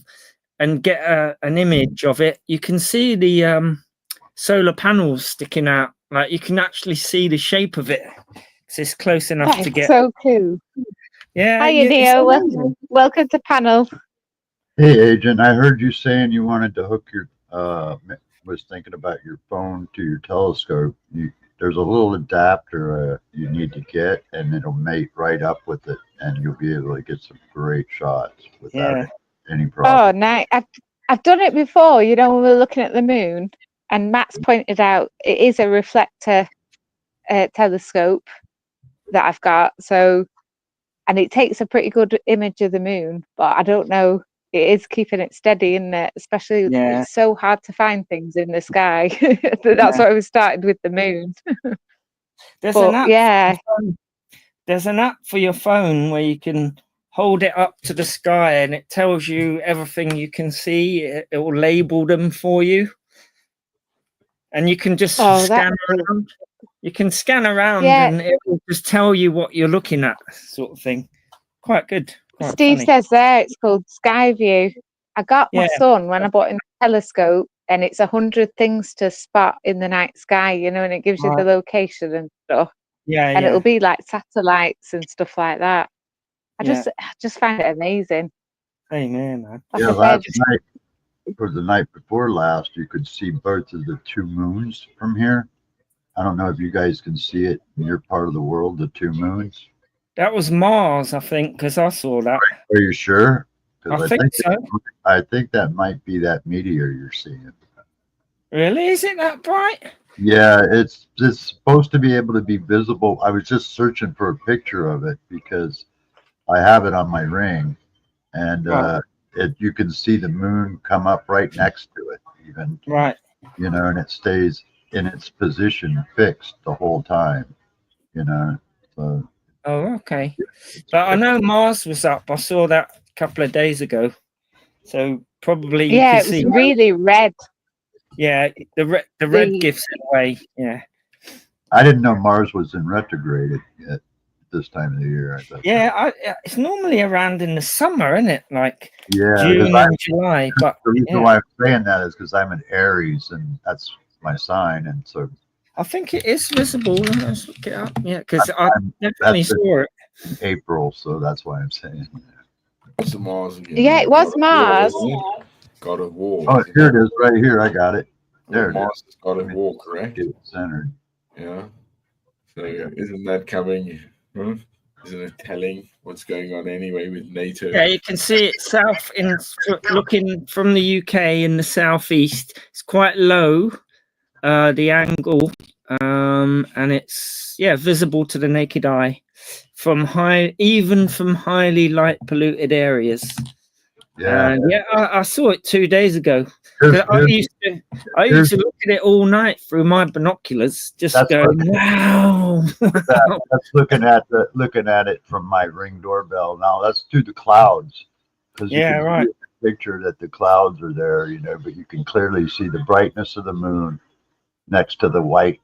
and get an image of it, you can see the solar panels sticking out. You can actually see the shape of it. It's close enough to get. So cool. Yeah. Hi, Neo. Welcome to panel. Hey, Agent. I heard you saying you wanted to hook your was thinking about your phone to your telescope. There's a little adapter you need to get, and it'll mate right up with it, and you'll be able to get some great shots without any problem. Oh, nice. I've done it before. When we were looking at the moon, and Matt's pointed out it is a reflector telescope that I've got. So, and it takes a pretty good image of the moon, but I don't know. It is keeping it steady, isn't it? Especially, it's so hard to find things in the sky. That's why we started with the moon. There's an app. There's an app for your phone where you can hold it up to the sky and it tells you everything you can see. It will label them for you, and you can just scan around. You can scan around and it will just tell you what you're looking at, sort of thing. Quite good. Steve says there it's called Skyview. I got my son when I bought him a telescope, and it's 100 things to spot in the night sky, and it gives you the location and stuff. And it'll be like satellites and stuff like that. I just find it amazing. Amen, man. Last night, or the night before last, you could see both of the two moons from here. I don't know if you guys can see it in your part of the world, the two moons. That was Mars, I think, because I saw that. Are you sure? I think so. I think that might be that meteor you're seeing. Really? Is it that bright? Yeah, it's supposed to be able to be visible. I was just searching for a picture of it because I have it on my ring, and you can see the moon come up right next to it, even. Right. And it stays in its position fixed the whole time. So. Oh, okay. But I know Mars was up. I saw that a couple of days ago. So probably you can see. It was really red. Yeah, the red gives it away. Yeah. I didn't know Mars was in retrograde yet. this time of the year. I thought. Yeah, it's normally around in the summer, isn't it? Like Yeah, June and July. But the reason yeah. why I'm saying that is because I'm an Aries, and that's my sign, and so I think it is visible. Let's look it up. Yeah, because I definitely saw it in April, so that's why I'm saying. What's the Mars again? Yeah, it was Mars. God of War. Oh, here it is, right here. I got it. There it Mars is. is God of War, correct? Get it centered. Yeah. So isn't that coming? Huh? Isn't it telling what's going on anyway with NATO? Yeah, you can see it south in looking from the UK in the southeast. It's quite low, the angle, and it's visible to the naked eye from highly light polluted areas. Yeah, and I saw it 2 days ago. I used to look at it all night through my binoculars, just going, "Wow!" That's looking at it from my Ring doorbell. Now that's through the clouds, because you can see in the picture that the clouds are there, but you can clearly see the brightness of the moon next to the white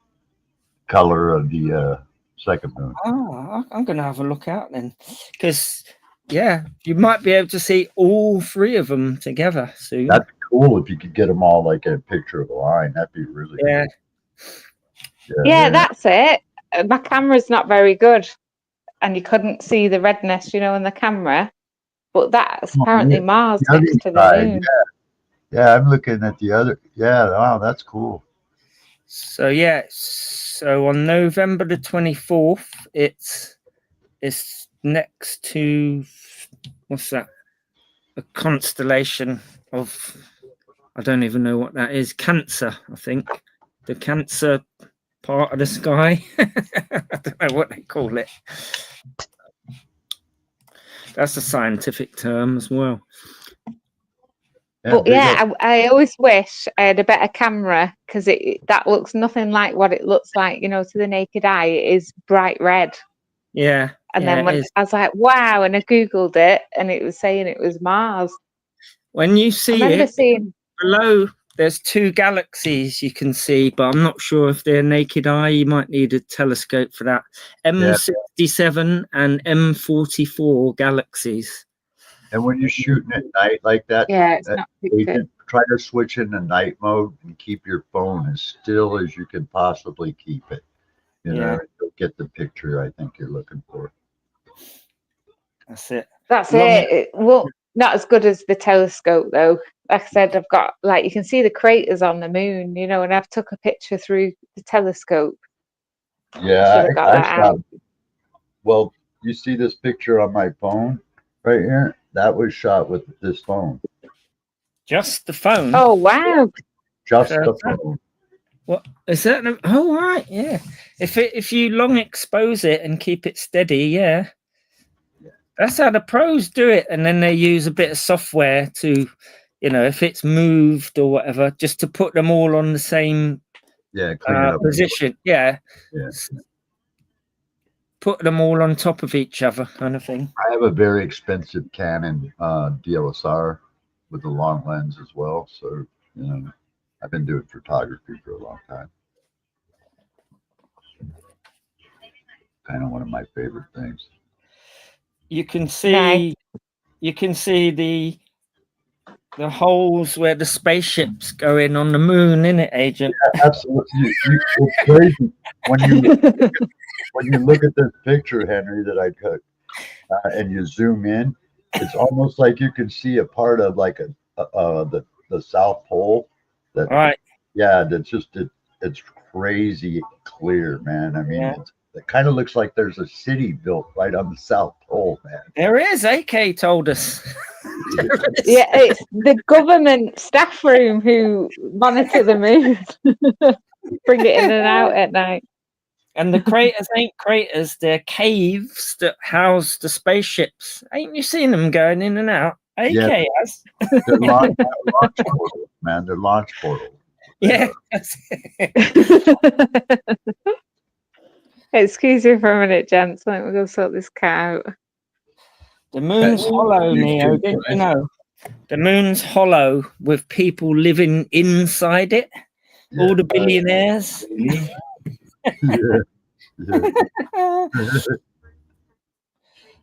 color of the second moon. Oh, I'm gonna have a look out then, because you might be able to see all three of them together soon. That'd be cool if you could get them all like a picture of a line. That'd be really cool. Yeah, that's it. My camera's not very good, and you couldn't see the redness, in the camera. But that's apparently Mars next to the moon. Yeah, I'm looking at the other. Yeah, wow, that's cool. So on November the 24th, it's next to what's that? A constellation of, I don't even know what that is. Cancer, I think. The Cancer part of the sky. I don't know what they call it. That's a scientific term as well. But I always wish I had a better camera, because that looks nothing like what it looks like, to the naked eye. It is bright red. Yeah. And then when I was like, wow, and I Googled it, and it was saying it was Mars. When you see it, below, there's two galaxies you can see, but I'm not sure if they're naked eye. You might need a telescope for that. M67 and M44 galaxies. And when you're shooting at night like that, it's not try to switch into night mode and keep your phone as still as you can possibly keep it. You'll get the picture I think you're looking for. That's it. That's it. Well, not as good as the telescope though. Like I said, I've got you can see the craters on the moon, and I've took a picture through the telescope. Yeah, well, you see this picture on my phone right here? That was shot with this phone. Just the phone? Oh wow! Just the phone. What is that? Oh right, yeah. If you long expose it and keep it steady, that's how the pros do it. And then they use a bit of software to, if it's moved or whatever, just to put them all on the same position. Put them all on top of each other, kind of thing. I have a very expensive Canon DSLR with a long lens as well, so I've been doing photography for a long time. Kind of one of my favorite things. You can see the holes where the spaceships go in on the moon, innit, Agent? Yeah, absolutely. It's crazy when you look at this picture, Henry, that I took, and you zoom in. It's almost like you can see a part of the South Pole. That's just it's crazy clear, man. I mean, it kind of looks like there's a city built right on the South Pole, man. There is. AK told us. Yeah, it's the government staff room who monitor the moon, bring it in and out at night. And the craters ain't craters; they're caves that house the spaceships. Ain't you seen them going in and out? AK has. They're launch portals, man. They're launch portals. Yeah. Excuse me for a minute, gents. Let me go sort this cat out. The moon's hollow, Neo. Didn't you know? The moon's hollow with people living inside it. All the billionaires.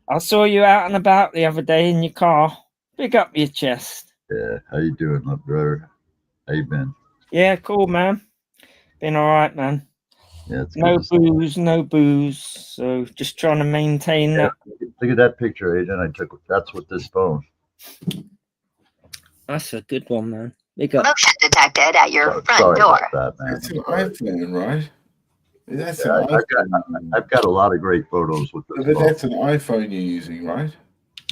I saw you out and about the other day in your car. Big up your chest. Yeah, how you doing, my brother? How you been? Yeah, cool, man. Been all right, man. Yeah, it's No good to see you. booze, no booze. So just trying to maintain Yeah, that. look at that picture, Agent. I took. That's with this phone. That's a good one, man. Big up. Motion detected at your front Sorry door. about that, man. It's an iPhone, right? That's Yeah, an iPhone. I've got a lot of great photos with this But phone. that's an iPhone you're using, right?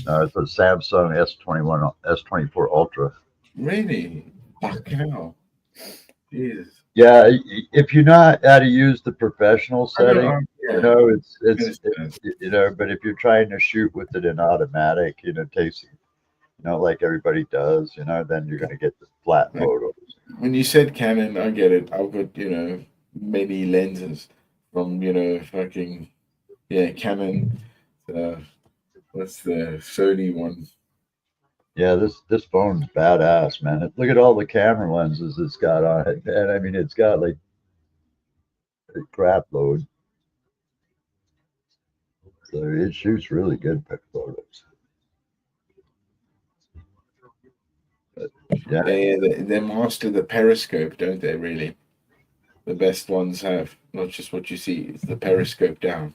It's a Samsung S21, S24 Ultra. Really? Fucking hell. Jesus. Yeah, if you know how to use the professional I know, setting, yeah. you know, it's Understand. you know, but if you're trying to shoot with it in automatic, you know, it takes, you know, like everybody does, you know, then you're going to get the flat Yeah. photos. When you said Canon, I get it. I've got, you know, many lenses from, you know, fucking, yeah, Canon. What's the Sony one? Yeah, this phone's badass, man. Look at all the camera lenses it's got on it, and I mean, it's got like a crap load. So it shoots really good photos. But, yeah, They master the periscope, don't they, really? The best ones have, not just what you see, it's the periscope down.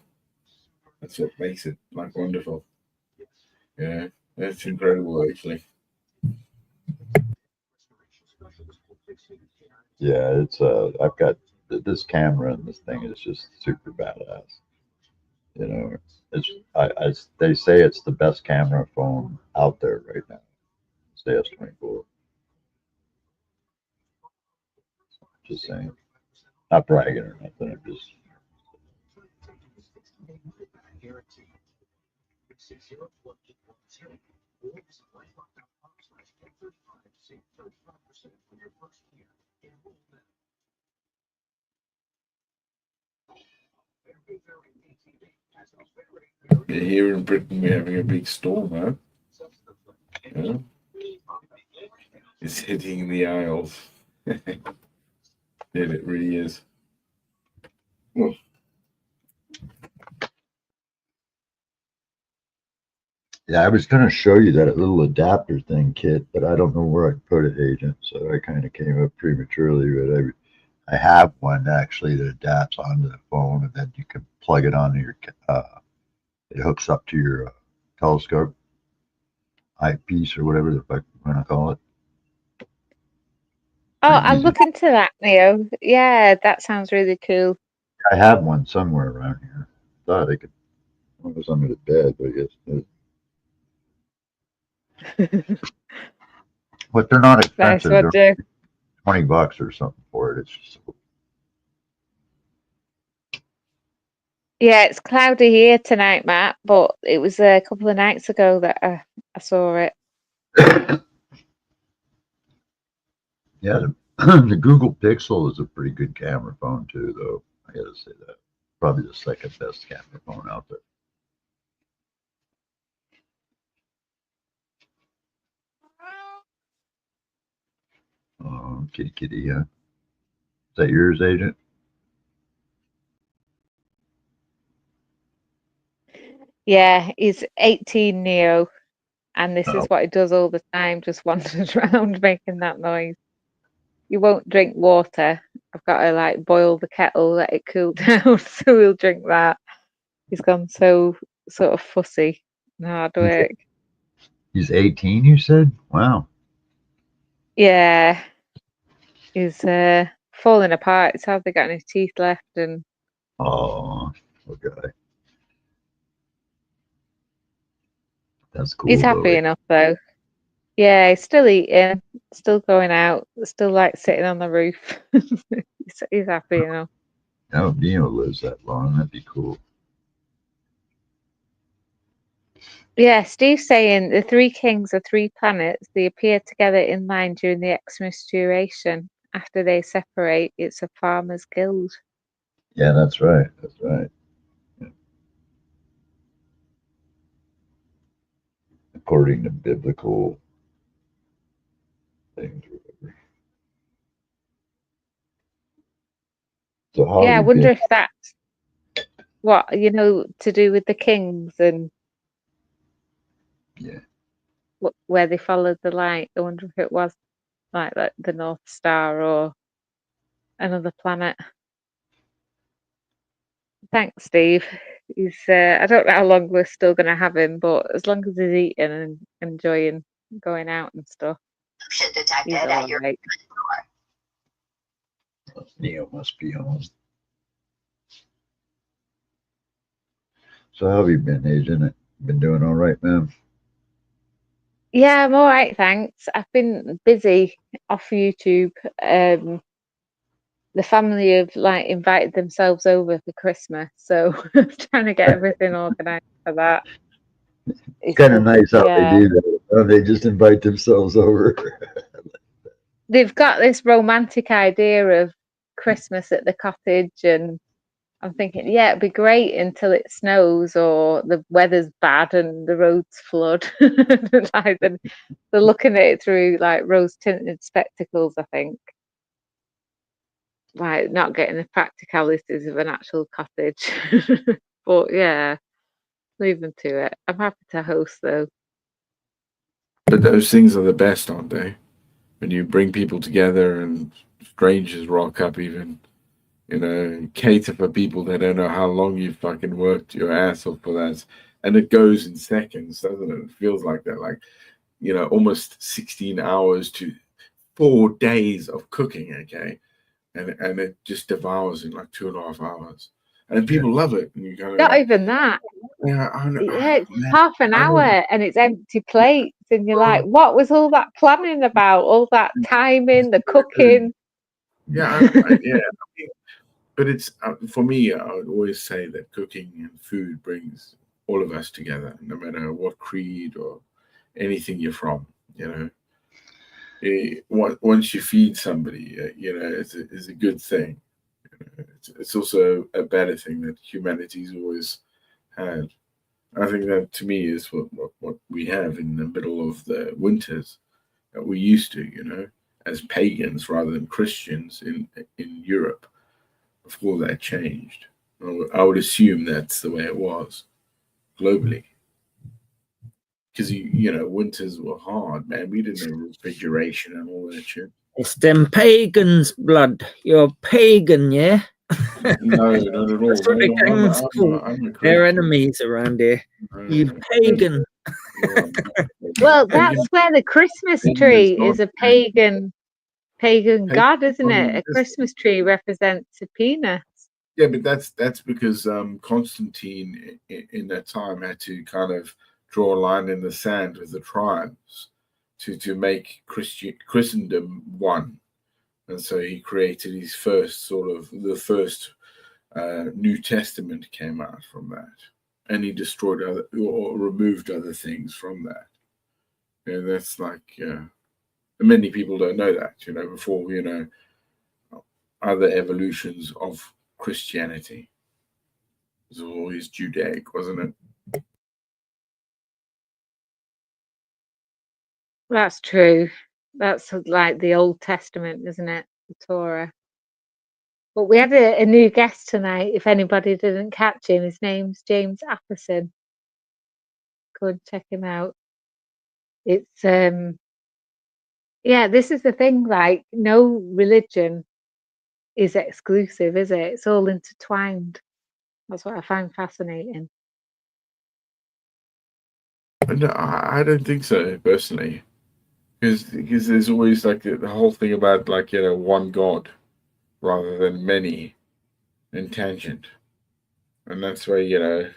That's what makes it, like, wonderful. Yeah, that's incredible, actually. yeah, it's I've got this camera and this thing is just super badass. You know, they say it's the best camera phone out there right now. It's the S24. Just saying, not bragging or nothing. I'm just. Yeah, here in Britain, we're having a big storm, huh? Yeah. It's hitting the Isles. Yeah, it really is. Well, Yeah, I was going to show you that little adapter thing, Kit, but I don't know where I put it, Agent. So I kind of came up prematurely, but I have one actually that adapts onto the phone, and then you can plug it onto your. It hooks up to your telescope eyepiece or whatever the fuck you want to call it. Oh, Pretty I'll easy. look into that, Neo. Yeah, that sounds really cool. I have one somewhere around here. Thought I could. It was under the bed, but I guess. But they're not Nice expensive. one, They're Joe. $20 or something for it. It's just. Yeah, it's cloudy here tonight, Matt, but it was a couple of nights ago that I saw it. Yeah, the Google Pixel is a pretty good camera phone too, though. I gotta say that. Probably the second best camera phone out there. Oh, kitty kitty, yeah. Is that yours, Agent? Yeah, he's 18, Neo, and this is Oh, what he does all the time, just wanders around making that noise. He won't drink water. I've got to like boil the kettle, let it cool down, so he'll drink that. He's gone so sort of fussy and hard work. he's 18, you said? Wow. Yeah, he's falling apart. It's hardly got any teeth left, and Oh, okay. That's cool. he's happy enough though. Yeah, he's still eating, still going out, still like sitting on the roof. He's happy enough. Oh, Neo lives that long. That'd be cool. Yeah, Steve's saying the three kings are three planets. They appear together in line during the Xmas duration. After they separate, it's a farmers' guild. Yeah, that's right. That's right. Yeah. According to biblical things. So how Yeah, I have you wonder been? if that's what, to do with the kings and Yeah. where they followed the light. I wonder if it was like the North Star or another planet. Thanks, Steve. He's I don't know how long we're still going to have him, but as long as he's eating and enjoying going out and stuff, he's all right. Neil must be home. So how have you been, Agent? Been doing all right, man? Yeah, I'm all right, thanks. I've been busy off YouTube. The family have like invited themselves over for Christmas, so I'm trying to get everything organised for that. It's kind of nice how they Yeah. do that. They just invite themselves over. They've got this romantic idea of Christmas at the cottage, and I'm thinking, yeah, it'd be great until it snows or the weather's bad and the roads flood. Like, they're looking at it through like rose-tinted spectacles, I think. Like, not getting the practicalities of an actual cottage. But yeah, leave them to it. I'm happy to host though. But those things are the best, aren't they? When you bring people together and strangers rock up, even, you know, cater for people that don't know how long you've fucking worked your ass off for that. And it goes in seconds, doesn't it? It feels like that, like, you know, almost 16 hours to 4 days of cooking, okay? And it just devours in like 2.5 hours. And people love it. And you kind of Not like, even that. yeah, I know, Yeah, it's man, half an I don't- hour and it's empty plates, and you're like, what was all that planning about? All that timing, the cooking. Yeah, yeah. I mean, but it's for me. I would always say that cooking and food brings all of us together, no matter what creed or anything you're from. You know, once you feed somebody, you know, it's a good thing. You know, it's also a better thing that humanity's always had. I think that to me is what we have in the middle of the winters that we used to, you know, as pagans rather than Christians in Europe before that changed. I would assume that's the way it was globally. Because, you know, winters were hard, man. We didn't have refrigeration and all that shit. It's them pagans, blood. You're pagan, yeah? No, not at all. That's what the gangs call their enemies around here. You pagan. Well, that's where the Christmas tree is a pagan god, isn't it? A Christmas tree represents a penis. Yeah, but that's because Constantine in that time had to kind of draw a line in the sand with the tribes to make Christendom one, and so he created his first the first New Testament came out from that, and he destroyed or removed other things from that. And that's like many people don't know that, you know, before, you know, other evolutions of Christianity. It was always Judaic, wasn't it? That's true. That's like the Old Testament, isn't it? The Torah. But we had a new guest tonight, if anybody didn't catch him. His name's James Apperson. Go and check him out. It's yeah, this is the thing, like, no religion is exclusive, is it? It's all intertwined. That's what I find fascinating. No, I don't think so, personally. Because there's always like the whole thing about, like, you know, one God rather than many in tangent. And that's why, you know,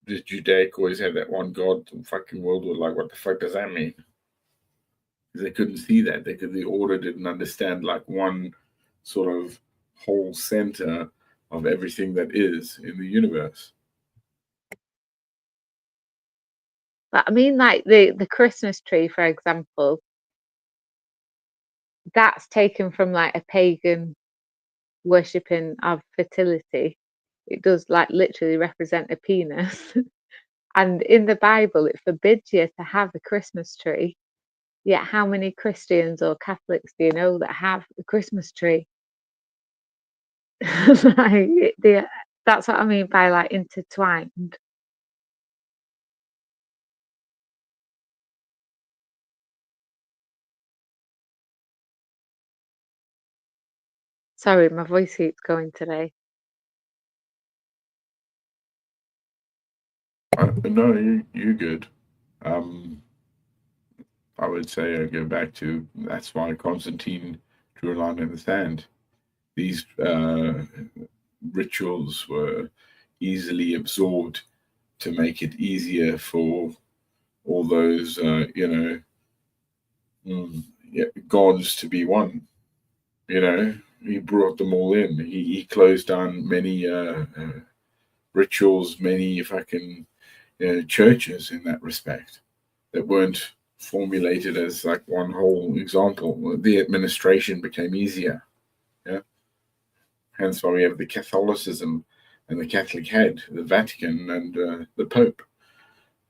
the Judaic always had that one God. The fucking world was like, what the fuck does that mean? Because they couldn't see that. The order didn't understand like one sort of whole center of everything that is in the universe. But I mean, like the Christmas tree, for example, that's taken from like a pagan worshipping of fertility. It does like literally represent a penis. And in the Bible, it forbids you to have a Christmas tree. Yet how many Christians or Catholics do you know that have a Christmas tree? Like, that's what I mean by like intertwined. Sorry, my voice keeps going today. No, you're good. I would say I go back to that's why Constantine drew a line in the sand. These rituals were easily absorbed to make it easier for all those, gods to be one. He brought them all in. He closed down many rituals, many fucking churches in that respect that weren't formulated as like one whole example. The administration became easier. Yeah. Hence why we have the Catholicism and the Catholic head, the Vatican and the Pope,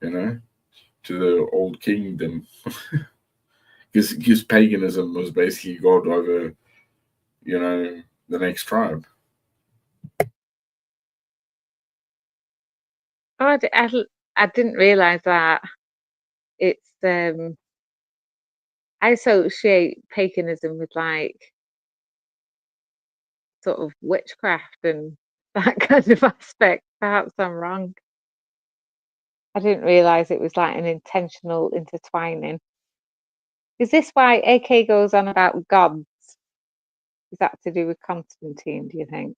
to the old kingdom. Because paganism was basically God over, the next tribe. Oh, I didn't realise that. It's I associate paganism with like sort of witchcraft and that kind of aspect. Perhaps I'm wrong. I didn't realise it was like an intentional intertwining. Is this why AK goes on about gods? Is that to do with Constantine, do you think?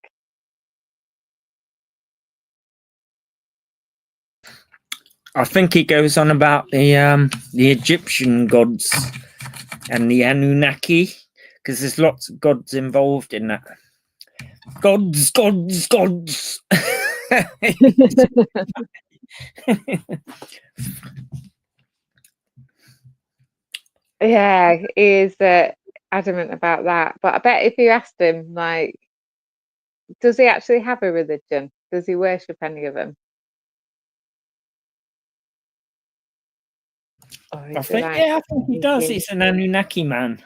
I think he goes on about the Egyptian gods and the Anunnaki, because there's lots of gods involved in that. Gods. Yeah, he is adamant about that. But I bet if you asked him, like, does he actually have a religion? Does he worship any of them? I think he does. He's an Anunnaki man.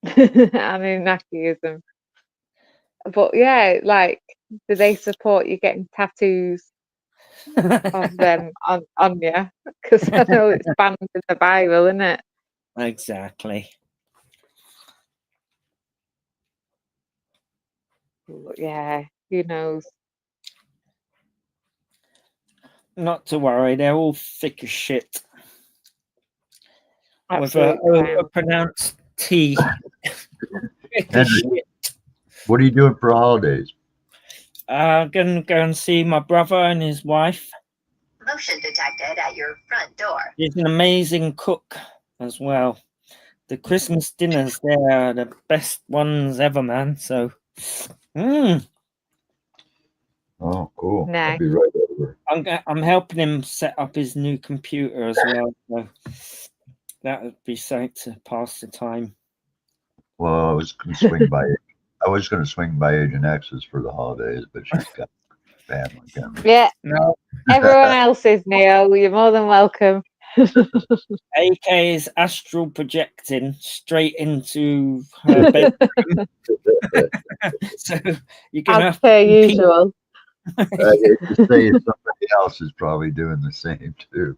Anunnakiism. But yeah, like, do they support you getting tattoos of them on you? Because I know it's banned in the Bible, isn't it? Exactly. Yeah, who knows? Not to worry, they're all thick as shit. Absolute With a pronounced T. Thick as Henry, shit. what are you doing for holidays? Gonna go and see my brother and his wife. Motion detected at your front door. He's an amazing cook as well. The Christmas dinners there are the best ones ever, man. So, Oh, cool. Nice. I'll be right over. I'm helping him set up his new computer as well. So that would be something to pass the time. Well, I was going to swing by. I was going to swing by Agent X's for the holidays, but she's got family coming. Yeah. No. Everyone else is, Neo. You're more than welcome. AK is astral projecting straight into her bedroom. So you're going to have per usual. I hate to say it, somebody else is probably doing the same too.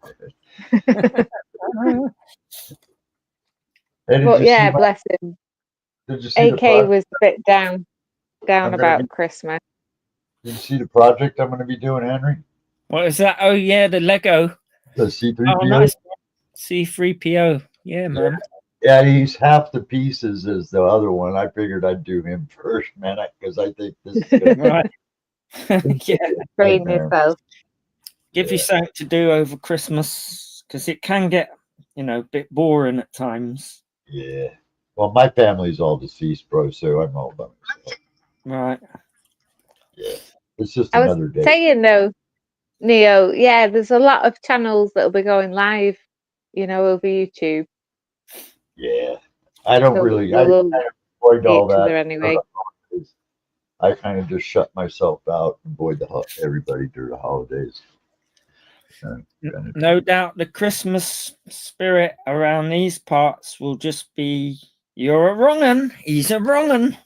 But yeah, bless him. AK was a bit down about Christmas. Did you see the project I'm going to be doing, Henry? What is that? Oh yeah, the Lego. The C3PO. Oh, nice. C3PO. Yeah, man. Yeah, he's half the pieces as the other one. I figured I'd do him first, man, because I think this is good. Right. Yeah. Train yourself. Give you something to do over Christmas, because it can get, a bit boring at times. Yeah. Well, my family's all deceased, bro, so I'm all by myself. Right. Yeah. It's just another day. I was saying though, Neo, yeah, there's a lot of channels that'll be going live, over YouTube. Yeah. I don't So really I avoid all that. Anyway. I kind of just shut myself out and avoid everybody during the holidays. No doubt the Christmas spirit around these parts will just be, you're a wrong un, he's a wrong un.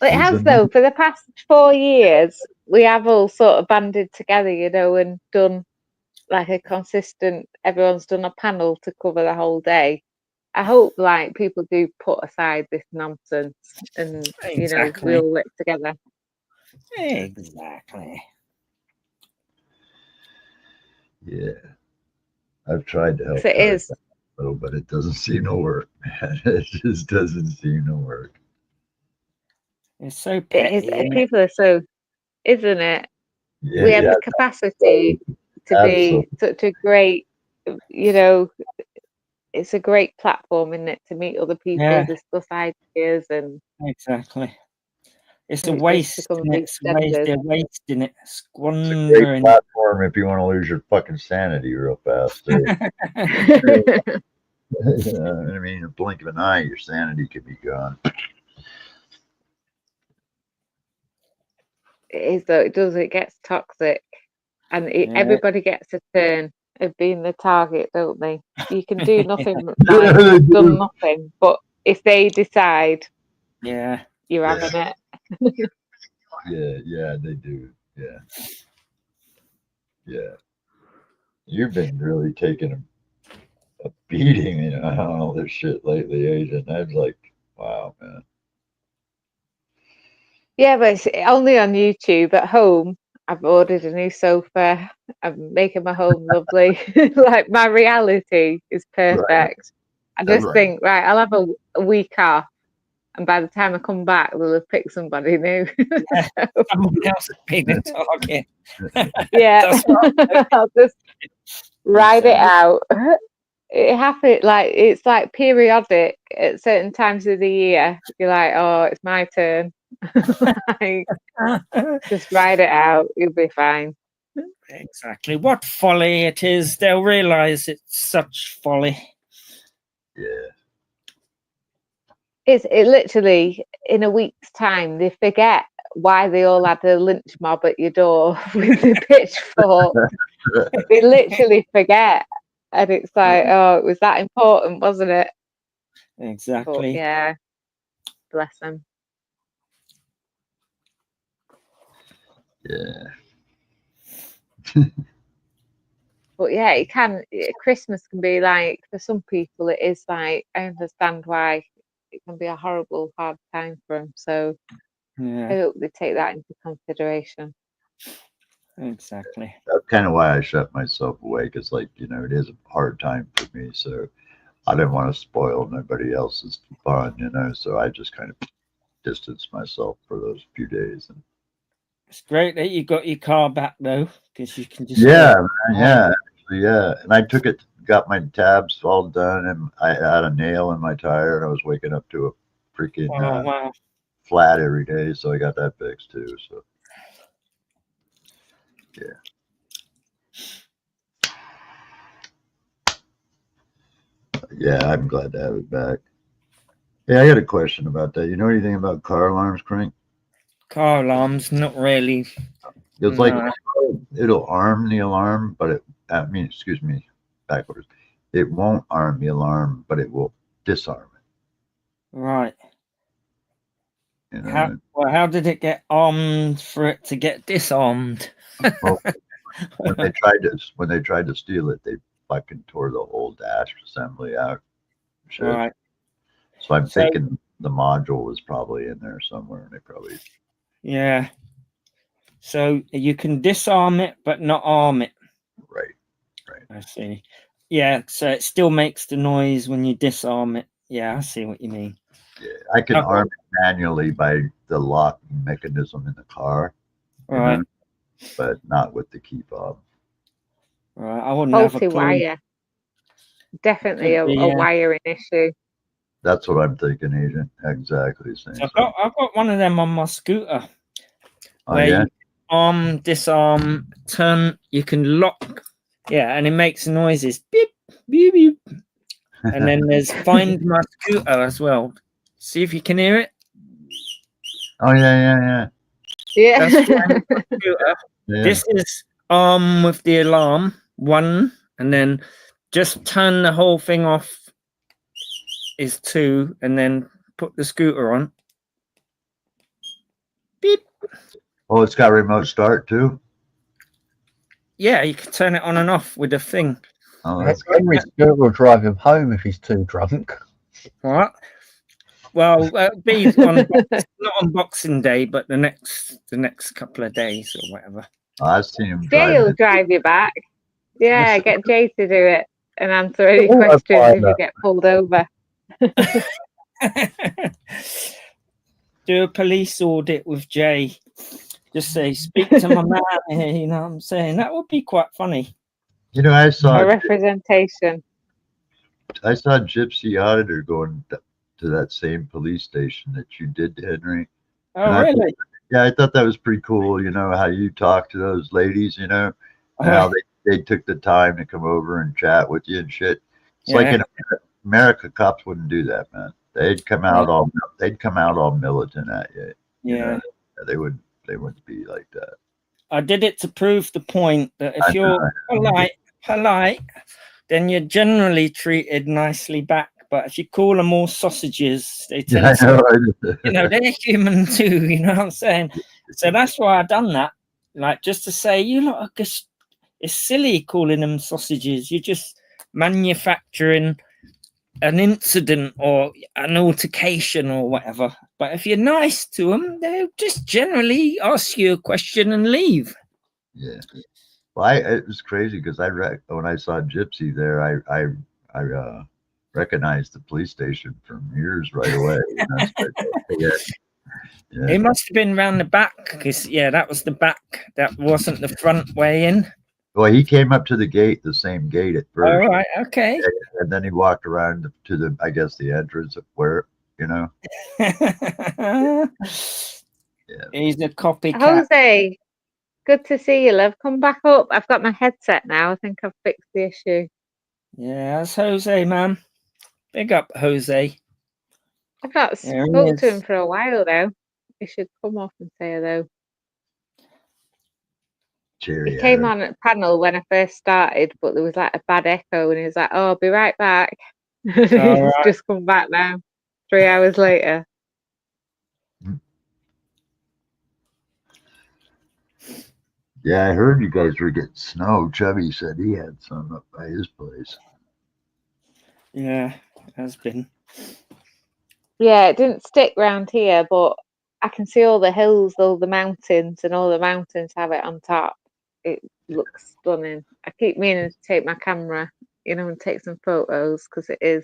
It has though, for the past 4 years, we have all sort of banded together, and done like a consistent, everyone's done a panel to cover the whole day. I hope like people do put aside this nonsense and Exactly. we all live together. Exactly. Yeah. I've tried to help So it cut is. it down a little, but it doesn't seem to work, man. It just doesn't seem to work. It's so It petty. is. Isn't it? People are so, isn't it? Yeah, We have yeah, the capacity to absolutely. be such a great, it's a great platform, isn't it, to meet other people, Yeah, discuss ideas, and exactly. It's a it just waste. becomes And these it's a waste. genders. They're wasting it, It's a great squandering. platform if you want to lose your fucking sanity real fast, too. I mean, in a blink of an eye, your sanity could be gone. It is though. It does. It gets toxic, and Yeah. everybody gets a turn of being the target, don't they? You can do nothing, Yeah, like they you've done do. nothing, but if they decide, Yeah. you're Yeah. having it. Yeah, they do. Yeah. You've been really taking a beating on all this shit lately, Agent. I'm like, wow, man. Yeah, but it's only on YouTube. At home, I've ordered a new sofa. I'm making my home lovely. Like my reality is Right, perfect. I just right. think, right, I'll have a week off, and by the time I come back, they'll have picked somebody new. Yeah. Someone else has been the target. Yeah, That's what I'll just ride it out. It happens like it's like periodic at certain times of the year. You're like, oh, it's my turn. Like, just ride it out. You'll be fine. Exactly. What folly it is. They'll realise it's such folly. Yeah. It literally in a week's time they forget why they all had a lynch mob at your door with the pitchfork. They literally forget, and it's like, oh, it was that important, wasn't it? But Exactly. yeah, bless them. Yeah. But yeah, Christmas can be like, for some people, it is like, I understand why it can be a horrible, hard time for them. So I Yeah. hope they take that into consideration. Exactly. That's kind of why I shut myself away, because, like, it is a hard time for me. So I didn't want to spoil nobody else's fun, so I just kind of distanced myself for those few days. And It's great that you got your car back though, because you can just yeah, man, yeah, actually, yeah. And I got my tabs all done, and I had a nail in my tire, and I was waking up to a freaking wow. flat every day, so I got that fixed too. So yeah, I'm glad to have it back. Yeah, I got a question about that. You know anything about car alarms, Crank? Car alarms, not really. It's No. like it'll arm the alarm, but excuse me, backwards. It won't arm the alarm, but it will disarm it. Right. How did it get armed for it to get disarmed? Well, when they tried to steal it, they fucking tore the whole dash assembly out. Shit. Right. So I'm thinking the module was probably in there somewhere, and they probably. Yeah. So you can disarm it, but not arm it. Right. I see. Yeah. So it still makes the noise when you disarm it. Yeah, I see what you mean. Yeah, I can arm it manually by the lock mechanism in the car. Right. But not with the key fob. Right. I wouldn't have a clue. Multi-wire. Definitely a wiring issue. That's what I'm thinking, Agent. Exactly. So I've got one of them on my scooter. Oh, where yeah? you arm, disarm, turn, you can lock. Yeah, and it makes noises. Beep, beep, beep. And then there's find my scooter as well. See if you can hear it. Oh, yeah. Yeah. That's find my scooter. Yeah. This is arm with the alarm, one, and then just turn the whole thing off is 2, and then put the scooter on. Beep. Oh, it's got remote start too? Yeah, you can turn it on and off with a thing. Oh, that's Henry's girl will drive him home if he's too drunk. What? Well, be on not on Boxing Day, but the next couple of days or whatever. I've seen him Jay will driving. drive you back. Yeah, Yes. get Jay to do it and answer any Oh, that's questions fine, if you get pulled over. Do a police audit with Jay. Just say, speak to my man here, you know what I'm saying? That would be quite funny. You know, I saw A representation. Gypsy Auditor going to that same police station that you did, Henry. Oh, really? I thought that was pretty cool. You know how you talk to those ladies. You know, and how they took the time to come over and chat with you and shit. It's like in America, cops wouldn't do that, man. They'd come out all militant at you. Yeah, you know? They wouldn't be like that. I did it to prove the point that if you're polite, then you're generally treated nicely back. But if you call them all sausages, they tend to, you know, they're human too. You know what I'm saying? So that's why I done that. Like, just to say, you lot are just, it's silly calling them sausages. You're just manufacturing an incident or an altercation or whatever. But if you're nice to them, they'll just generally ask you a question and leave. Yeah. Well, it was crazy because when I saw Gypsy there, I recognized the police station from years right away. You know? Yeah. It must have been round the back because that was the back. That wasn't the front way in. Well, he came up to the gate, the same gate at first. All right, okay. And then he walked around to the, I guess, the entrance of where, you know. Yeah. He's a copycat. Jose, good to see you, love. Come back up. I've got my headset now. I think I've fixed the issue. Yeah, that's Jose, man. Big up, Jose. I've not spoke to him for a while now. He should come off and say hello. Cheerio. He came on a panel when I first started, but there was like a bad echo, and he was like, "Oh, I'll be right back." He's just come back now, 3 hours later. Yeah, I heard you guys were getting snow. Chubby said he had some up by his place. Yeah, it has been. Yeah, it didn't stick round here, but I can see all the hills, all the mountains, and all the mountains have it on top. It looks stunning. I keep meaning to take my camera, you know, and take some photos because it is.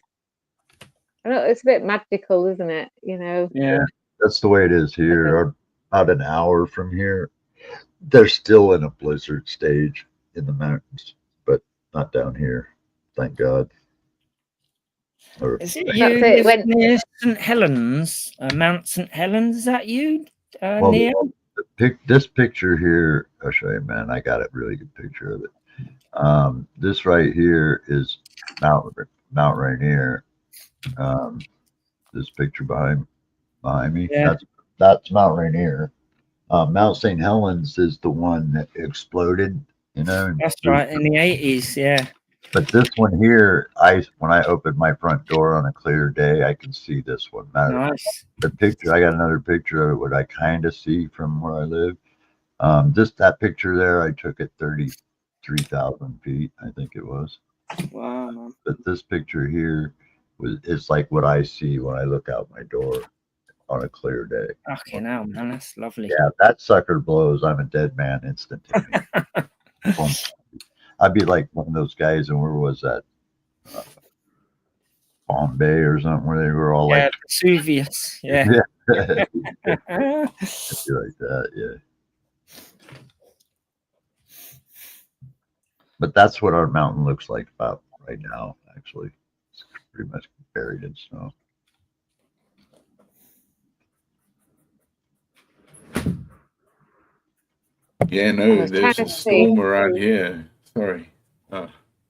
I know it's a bit magical, isn't it? You know. Yeah. That's the way it is here. About an hour from here, they're still in a blizzard stage in the mountains, but not down here. Thank God. Is it you live near St. Helens? Mount St. Helens? Is that you, Neil? This picture here, I'll show you, man. I got a really good picture of it. This right here is Mount Rainier. This picture behind me, that's Mount Rainier. Mount St. Helens is the one that exploded, you know. That's right, in the 80s, yeah. But this one here, when I open my front door on a clear day, I can see this one. Nice. The picture, I got another picture of what I kind of see from where I live. That picture there, I took at 33,000 feet, I think it was. Wow, man. But this picture here it's like what I see when I look out my door on a clear day. Okay, now, man, that's lovely. Yeah, that sucker blows. I'm a dead man instantaneously. I'd be like one of those guys, and where was that? Palm Bay or something, where they were all like Vesuvius. Yeah. Like that, yeah. But that's what our mountain looks like about right now. Actually, it's pretty much buried in snow. Yeah, no, there's a storm around here. Sorry.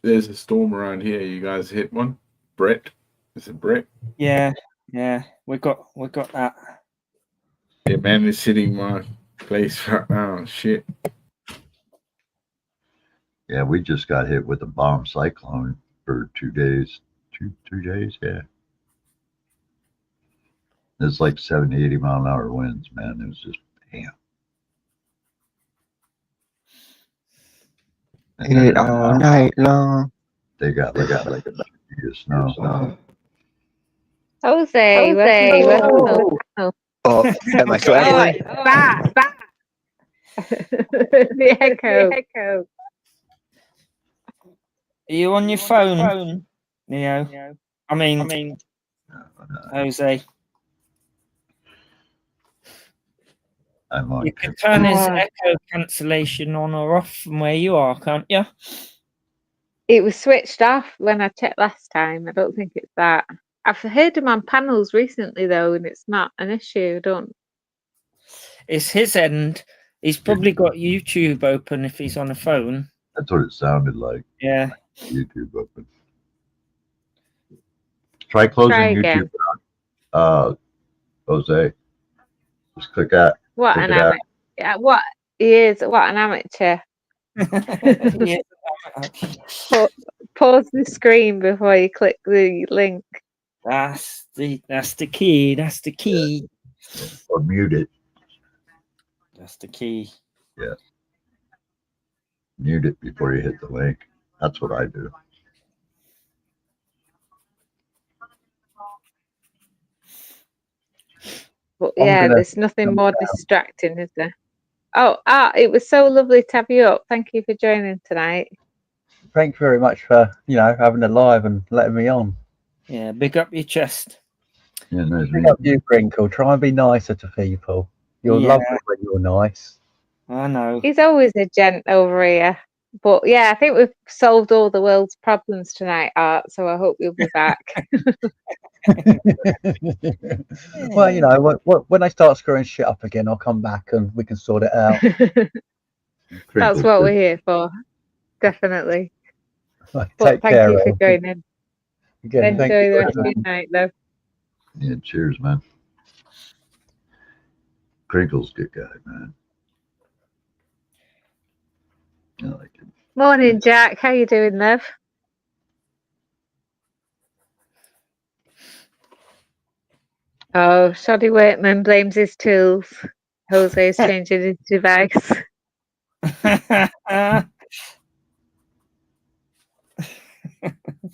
There's a storm around here. You guys hit one? Brett? Is it Brett? Yeah, we got that. Yeah, man, it's hitting my place right now. Shit. Yeah, we just got hit with a bomb cyclone for 2 days. 3 days, yeah. It's like 70, 80 mile an hour winds, man. It was just, damn. Hit it all night long. They got like a feet of snow. Jose, welcome. Oh, am I still echoing? Back. The echo. Are you on your phone, Neo? I mean, Jose. I'm on. You can turn his echo cancellation on or off from where you are, can't you? It was switched off when I checked last time. I don't think it's that. I've heard him on panels recently though, and it's not an issue. It's his end. He's probably got YouTube open if he's on a phone. That's what it sounded like. Yeah. YouTube open. Try closing YouTube out. Jose. Just click out. What an amateur! What he is? What an amateur! Pause the screen before you click the link. That's the key. That's the key. Or mute it. That's the key. Yeah. Mute it before you hit the link. That's what I do. But yeah, there's nothing more distracting, is there? Oh, it was so lovely to have you up. Thank you for joining tonight. Thank you very much for having a live and letting me on. Yeah, big up your chest. Yeah, no, big up you, Crinkle. Try and be nicer to people. You're lovely when you're nice. I know. He's always a gent over here. But yeah, I think we've solved all the world's problems tonight, Art. So I hope you'll be back. Well, when I start screwing shit up again, I'll come back and we can sort it out. That's what we're here for. Definitely. But thank you for joining. Again, enjoy the rest of your night, though. Yeah, cheers, man. Crinkle's a good guy, man. I like him. Morning, Jack. How you doing, love? Oh, Shoddy Workman blames his tools. Jose's changing his device.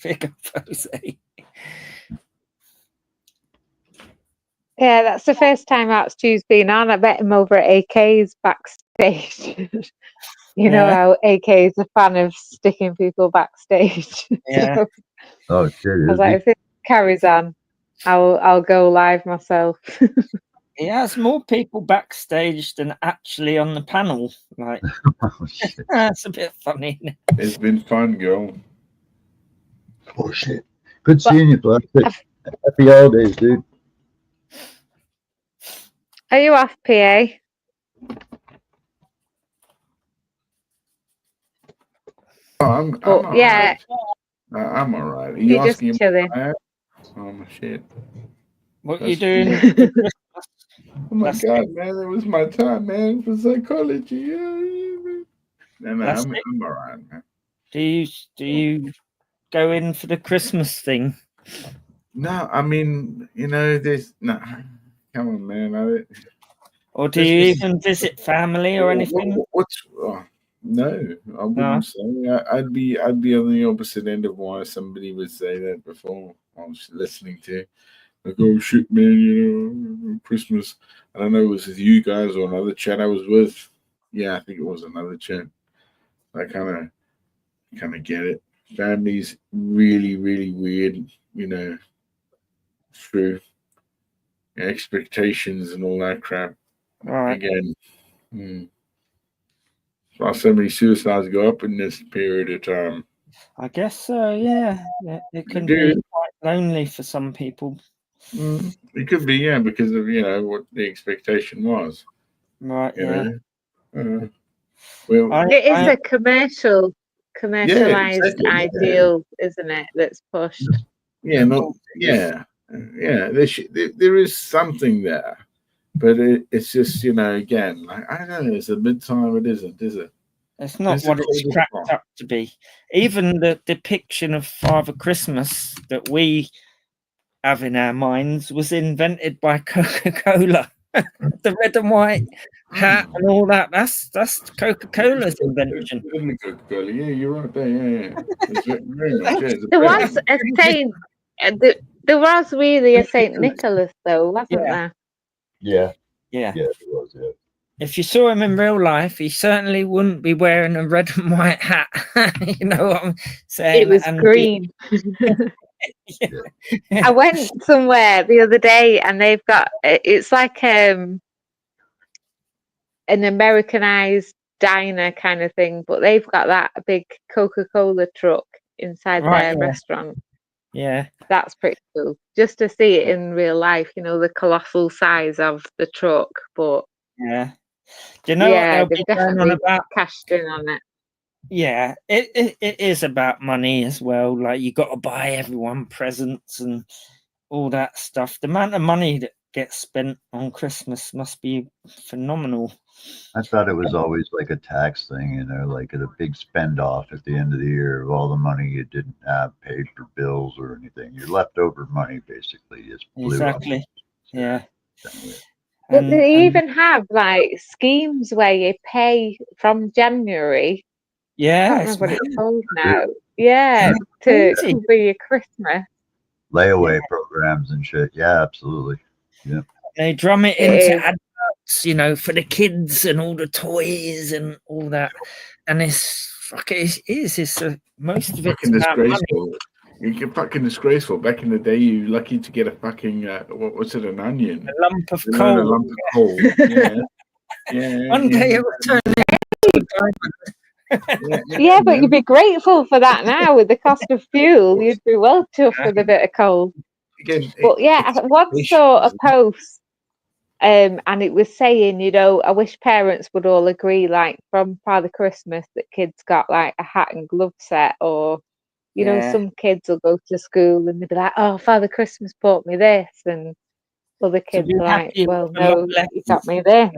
Big up, Jose. Yeah, that's the first time Art Stew's been on. I met him over at AK's backstage. You know how AK is a fan of sticking people backstage. Yeah. Oh shit! I was like, if this carries on, I'll go live myself. He has more people backstage than actually on the panel. Like, that's a bit funny. It's been fun, girl. Oh shit! Good seeing you, bud. Happy holidays, dude. Are you off, PA? I'm yeah. I'm all right. Are you You're just asking chilling. Oh my shit! What are you doing? Oh my god, man! That was my time, man, for psychology. Yeah, man. I'm all right, man. Do you go in for the Christmas thing? No, I mean, there's no. Come on, man. Or do you even visit family or anything? No, I wouldn't say. I'd be on the opposite end of why somebody would say that before. I was listening to, like, oh shit, man, Christmas. I don't know, it was with you guys or another chat I was with. Yeah, I think it was another chat. I kind of get it. Family's really, really weird, through expectations and all that crap. Right. Again, saw so many suicides go up in this period of time. I guess so, yeah. It can be quite lonely for some people. It could be, yeah, because of what the expectation was. Right, yeah. Well, it is a commercialized exactly, ideal, isn't it? That's pushed. Yeah, there is something there, but it's just again, like, I don't know. It's a mid-time. It isn't, is it? It's not what it's cracked up to be. Even the depiction of Father Christmas that we have in our minds was invented by Coca-Cola. The red and white hat and all that. That's Coca-Cola's invention. Coca-Cola. Yeah, you're right there. Yeah. It's very much. Yeah, it's a There present. was a Saint. There was really a Saint Nicholas, though, wasn't there? Yeah. Yeah. Yeah, it was. Yeah. If you saw him in real life, he certainly wouldn't be wearing a red and white hat. You know what I'm saying? It was And green. I went somewhere the other day, and they've got it's like an Americanized diner kind of thing, but they've got that big Coca-Cola truck inside their restaurant. Yeah, that's pretty cool. Just to see it in real life, you know, the colossal size of the truck. But yeah, do you know yeah, what they'll they've be going on definitely about? cashed in on it. Yeah, it is about money as well. Like, you got to buy everyone presents and all that stuff. The amount of money that gets spent on Christmas must be phenomenal. I thought it was always like a tax thing, you know, like a big spend off at the end of the year of all the money you didn't have paid for bills or anything. Your leftover money basically is blew Exactly. up. Yeah. But they even have like schemes where you pay from January. Yeah, I can't remember what it's called now. Yeah, to cover your Christmas. Layaway programs and shit. Yeah, absolutely. Yeah. They drum it into adverts, you know, for the kids and all the toys and all that. And it's most of it's Fucking about money. disgraceful. You're fucking disgraceful. Back in the day, you were lucky to get a fucking what was it? An onion. A lump of A coal. lump of coal. Yeah. Yeah. One day it will turn into a diamond. Yeah, but you'd be grateful for that now with the cost of fuel. You'd be well chuffed with a bit of coal. Again, but yeah, I once saw a post, and it was saying, you know, I wish parents would all agree, like from Father Christmas, that kids got like a hat and glove set, or you know, some kids will go to school and they'll be like, "Oh, Father Christmas bought me this," and other kids are like, "Well, no, he got me this."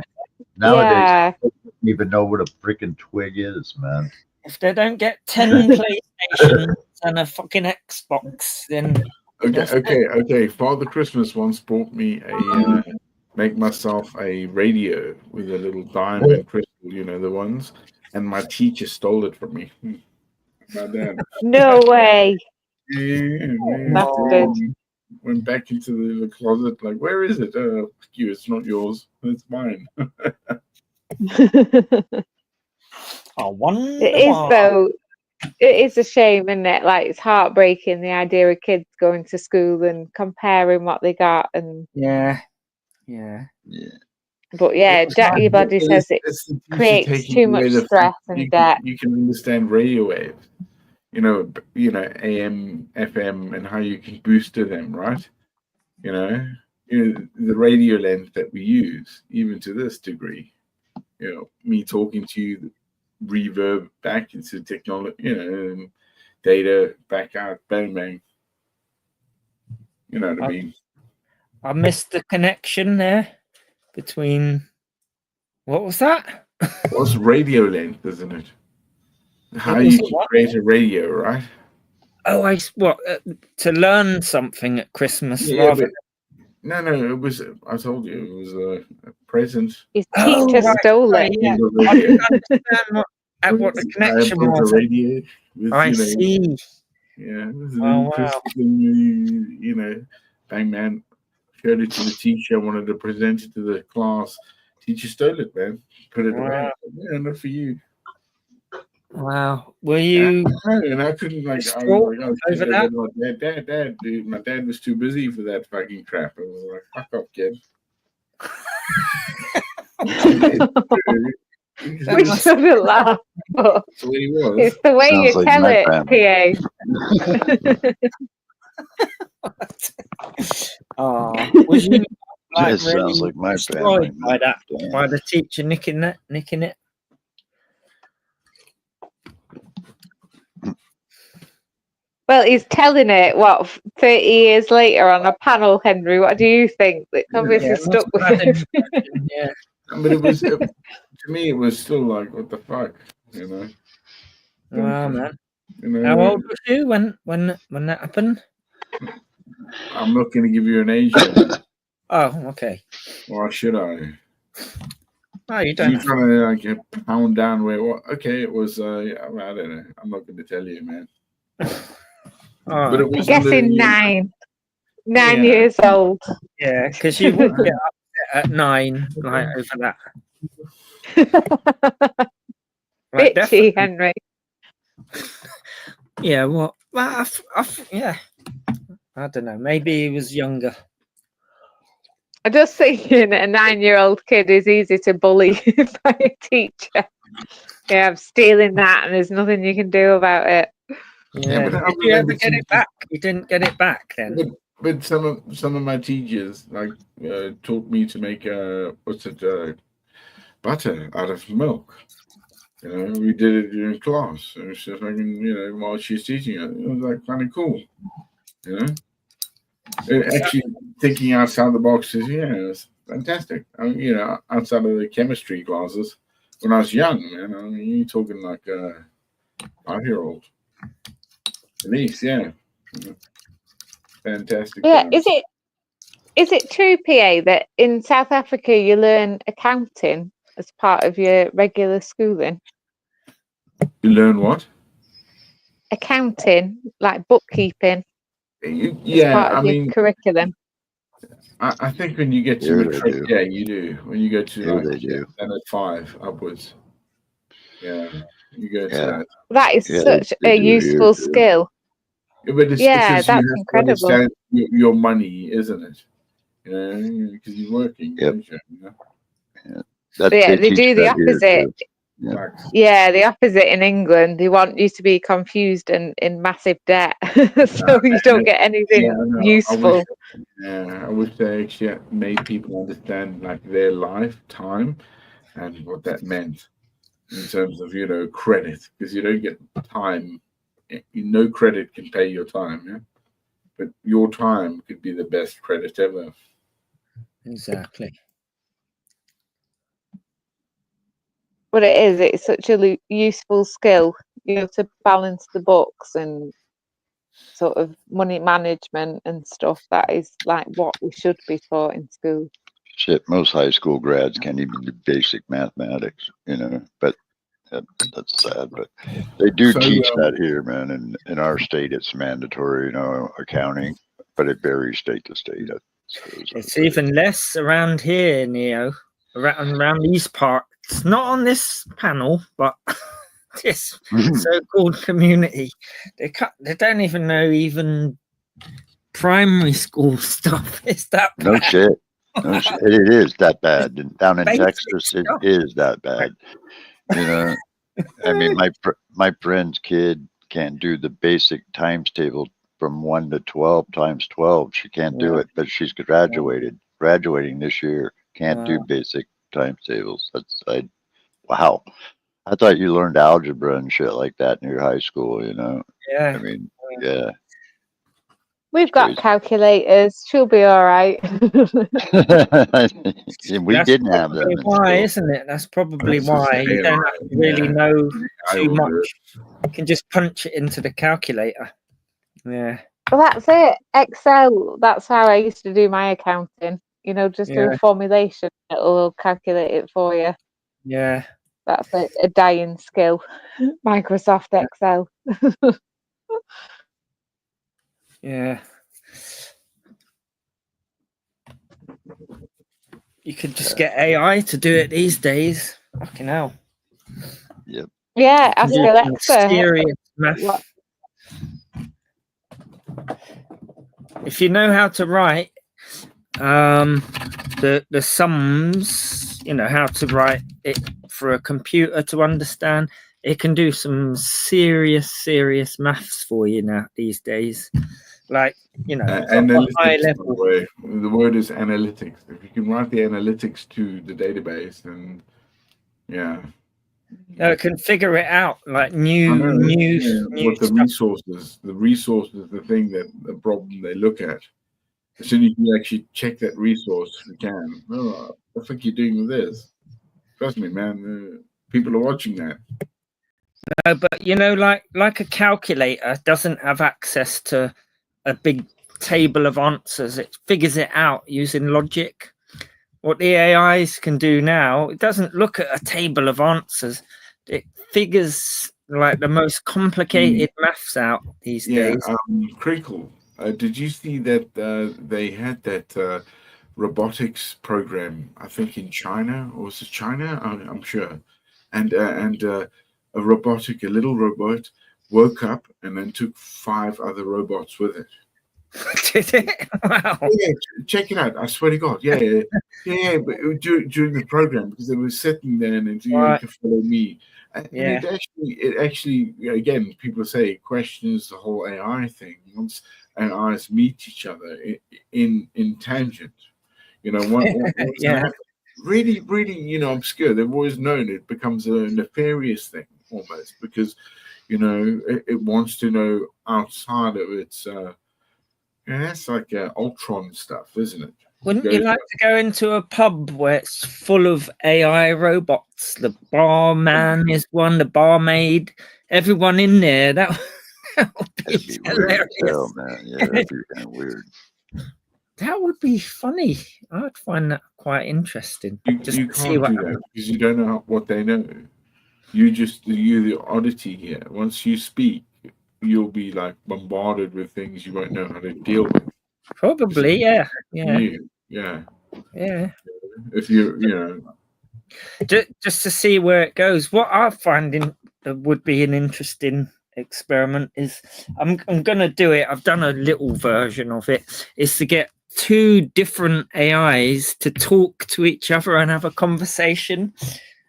Nowadays, Yeah. I don't even know what a freaking twig is, man. If they don't get 10 PlayStations and a fucking Xbox, then Okay. Father Christmas once bought me a make myself a radio with a little diamond crystal, you know, the ones, and my teacher stole it from me. My dad. No way. Yeah, Bastard. went back into the closet, like, where is it? Fuck you, it's not yours, it's mine. I wonder. It is though. It is a shame, isn't it? Like, it's heartbreaking, the idea of kids going to school and comparing what they got, and yeah. But yeah, Jack Your Body says it creates too much stress and debt. You can understand radio waves, you know, AM, FM, and how you can booster them, right? You know, the radio length that we use, even to this degree. You know, me talking to you, reverb back into technology, you know, and data back out, bang bang. You know what I mean? I missed the connection there between. What was that? What's radio length, isn't it? How It was you can what? create a radio, right? Oh, to learn something at Christmas Yeah, rather. no, it was. I told you it was a present. His teacher stole it. Yeah. Yeah. I didn't understand what the connection I built was. a radio with, I you know, see. Yeah, it was a Oh, little wow. crystal thing, you know, bang man. Showed it to the teacher. I wanted to present it to the class. Teacher stole it, man. Put it away. Wow. Yeah, not for you. Wow. Were you? And I couldn't like. I distraught was over that? like, Dad, dude, my dad was too busy for that fucking crap. I was like, fuck off, kid. We shouldn't laugh, but That's what he was. it's the way Sounds you like tell my it, PA. Oh, was you like That sounds really like my destroyed family. by that? Damn. By the teacher nicking it? Well, he's telling it, 30 years later on a panel, Henry. What do you think? It's obviously Yeah, stuck with must have him. been, yeah. But it was to me. It was still like, what the fuck, you know? Wow, man. You know, How old was you when that happened? I'm not going to give you an age. Oh, okay. Why should I? Oh, you don't. You trying to like pound down where what? Okay, it was. I don't know. I'm not going to tell you, man. But it was guessing 9 years old. Yeah, because you would get upset at 9, like over that. Like, Bitchy, Henry. Yeah, well, yeah. I don't know. Maybe he was younger. I'm just thinking a 9-year-old kid is easy to bully by a teacher. Yeah, I'm stealing that, and there's nothing you can do about it. Yeah. Did you ever get it back? You didn't get it back then. But some of my teachers like taught me to make butter out of milk. You know, we did it in class. It was just like, while she's teaching it, it was like kind of cool. You know, actually thinking outside the box is it's fantastic. I mean, outside of the chemistry classes when I was young, man. I mean, you're talking like a 5-year-old, at least, yeah. Fantastic. Yeah, is it true, PA, that in South Africa you learn accounting as part of your regular schooling? You learn what? Accounting, like bookkeeping. Yeah, part of I your mean, curriculum. I think when you get to Here they matric, do. yeah, you do. When you go to Here like they do. standard 5 upwards, yeah, you go to Yeah. that. That is Yeah, such they a do here, useful too. skill. Yeah, but it's Yeah, because you that's have incredible. to understand your money, isn't it? Because you're working. Yep. Don't you? That, Yeah, they teach do the that here, opposite. too. Yeah. Yeah, the opposite in England. They want you to be confused and in massive debt, so you don't get anything Yeah, I know. useful. I wish they actually made people understand like their lifetime and what that meant in terms of credit, because you don't get time. No credit can pay your time, yeah. But your time could be the best credit ever. Exactly. But it's such a useful skill, to balance the books and sort of money management and stuff. That is like what we should be taught in school. Shit, most high school grads can't even do basic mathematics, but that's sad. But they do So, teach that here, man. In our state, it's mandatory, accounting, but it varies state to state. It's even less around here, Neo, around these parts. Not on this panel, but this so-called community. They don't even know even primary school stuff. It's that bad. No shit. No shit. It is that bad. And down in Texas, it is that bad. I mean, my friend's kid can't do the basic times table from 1 to 12 times 12. She can't do it, but she's graduating this year. Can't do basic times tables. Wow. I thought you learned algebra and shit like that in your high school, Yeah. I mean, yeah. We've got calculators. She'll be all right. We didn't have them. That's why, isn't it? That's probably why you don't have to really know too much. You can just punch it into the calculator. Yeah. Well, that's it. Excel. That's how I used to do my accounting. Just do a formulation. It'll calculate it for you. Yeah. That's a dying skill. Microsoft Excel. Yeah. You could just get AI to do it these days. Fucking hell. Yep. Yeah, ask Alexa. Serious math. If you know how to write the sums, how to write it for a computer to understand, it can do some serious maths for you now these days. Like, analytics, high by level. the way. The word is analytics. If you can write the analytics to the database, then it can figure it out, like new what the resources. The resource is the thing the problem they look at. As soon as you actually check that resource, you can. Oh, what the fuck are you doing with this? Trust me, man. People are watching that. No, but like a calculator doesn't have access to a big table of answers. It figures it out using logic. What the AIs can do now, it doesn't look at a table of answers. It figures like the most complicated maths out these days. Crickle, did you see that they had that robotics program, I think in China, or was it China? I'm sure. And a little robot woke up and then took 5 other robots with it. Did it? Wow. Yeah, check it out. I swear to God. Yeah. But during the program, because they were sitting there and you Right. can follow me. And Yeah. it actually, again, people say questions the whole AI thing. Once AIs meet each other in tangent, what's Yeah. gonna happen? Really, really, obscure. They've always known it becomes a nefarious thing almost because, it wants to know outside of its. That's like Ultron stuff, isn't it? Wouldn't you like to go into a pub where it's full of AI robots? The barman is one, the barmaid, everyone in there. That would be hilarious. Hell, man. Yeah, that'd be kind of weird. That would be funny. I'd find that quite interesting. You to see can't what do that because you don't know what they know. You're the oddity here. Once you speak, you'll be like bombarded with things you won't know how to deal with. Probably, yeah. Yeah. If just to see where it goes. What I find would be an interesting experiment is I'm gonna do it. I've done a little version of it. Is to get 2 different AIs to talk to each other and have a conversation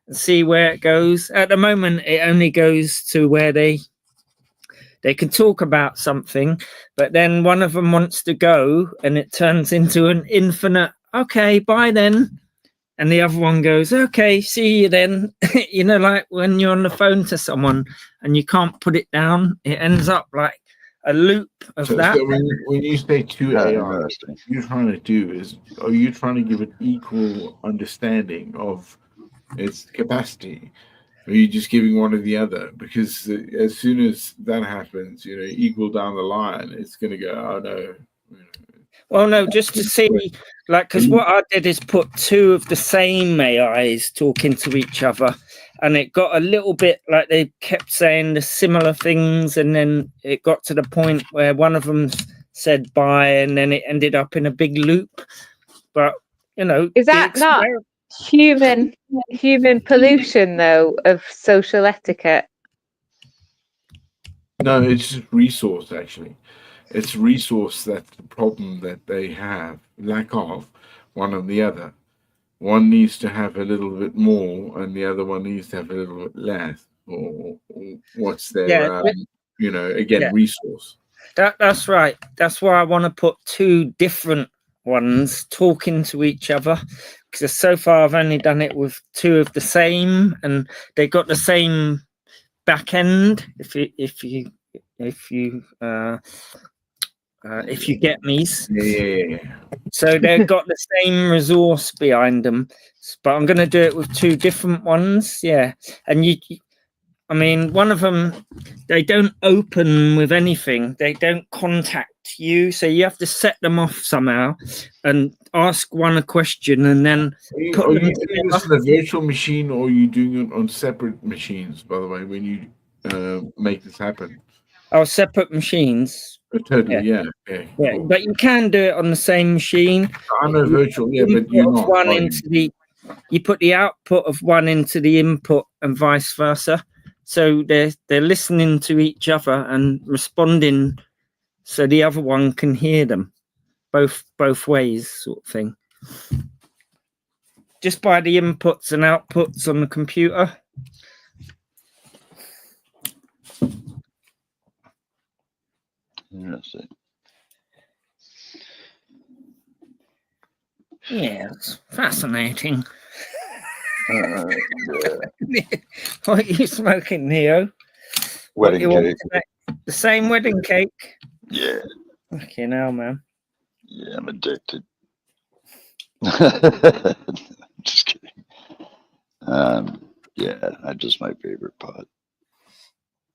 and see where it goes. At the moment, it only goes to where they can talk about something, but then one of them wants to go and it turns into an infinite, okay, bye then. And the other one goes, okay, see you then. Like when you're on the phone to someone and you can't put it down, it ends up like a loop of that. So when you say 2 AI, what you're trying to do is, are you trying to give it equal understanding of its capacity? Or are you just giving one or the other? Because as soon as that happens, equal down the line, it's going to go, oh no. Well, no, just to see, like, because what I did is put 2 of the same AIs talking to each other, and it got a little bit like they kept saying the similar things, and then it got to the point where one of them said bye, and then it ended up in a big loop. But is that not human pollution though of social etiquette? No, it's just resource actually. It's resource that's the problem that they have, lack of one or the other. One needs to have a little bit more and the other one needs to have a little bit less, or what's their resource. That's right. That's why I want to put 2 different ones talking to each other, because so far I've only done it with 2 of the same, and they got the same back end. If you get me. Yeah. So they've got the same resource behind them, but I'm going to do it with 2 different ones. Yeah, and one of them, they don't open with anything. They don't contact you, so you have to set them off somehow and ask one a question, and then Are you doing this on a virtual machine, or are you doing it on separate machines? By the way, when you make this happen, separate machines. Totally, yeah. Cool. But you can do it on the same machine. I know virtual, but you're not. You put the output of one into the input, and vice versa. So they're listening to each other and responding, so the other one can hear them, both ways, sort of thing. Just by the inputs and outputs on the computer. Interesting. Yeah, it's fascinating. Yeah. What are you smoking, Neo? Wedding cake. The same wedding cake? Yeah. Okay, now, man. Yeah, I'm addicted. Just kidding. Yeah, that's just my favorite pot.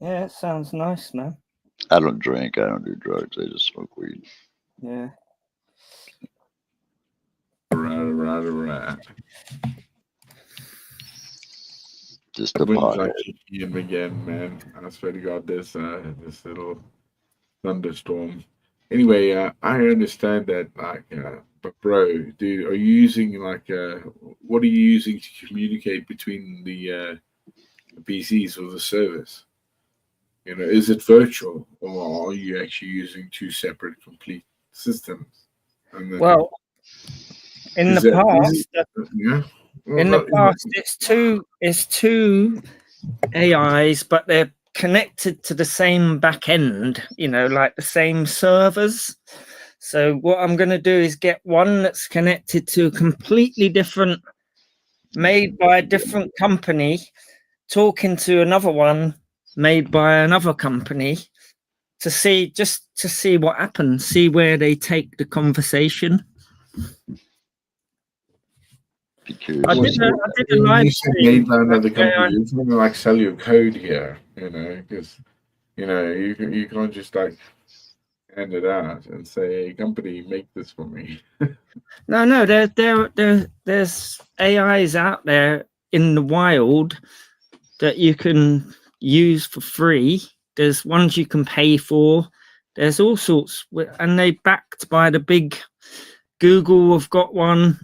Yeah, it sounds nice, man. I don't drink. I don't do drugs. I just smoke weed. Yeah. Right. Just I a wouldn't like pothead. to see him again, man. I swear to God, this little thunderstorm. Anyway, I understand that, like, but bro, dude, are you using like what are you using to communicate between the PCs or the servers? You know, is it virtual or are you actually using two separate complete systems? And then, Well, in is the that past, yeah? Well, in the you know, past, it's two AIs, but they're connected to the same back end, you know, like the same servers. So what I'm going to do is get one that's connected to a completely different, made by a different company, talking to another one made by another company, to see what happens, see where they take the conversation. I did a live you said stream. made by another company. It's going to like sell your code here, you know, because you know you can't just like hand it out and say, "Hey, company, make this for me." No, there's AIs out there in the wild that you can use for free. There's ones you can pay for. There's all sorts, and they backed by the big Google have got one,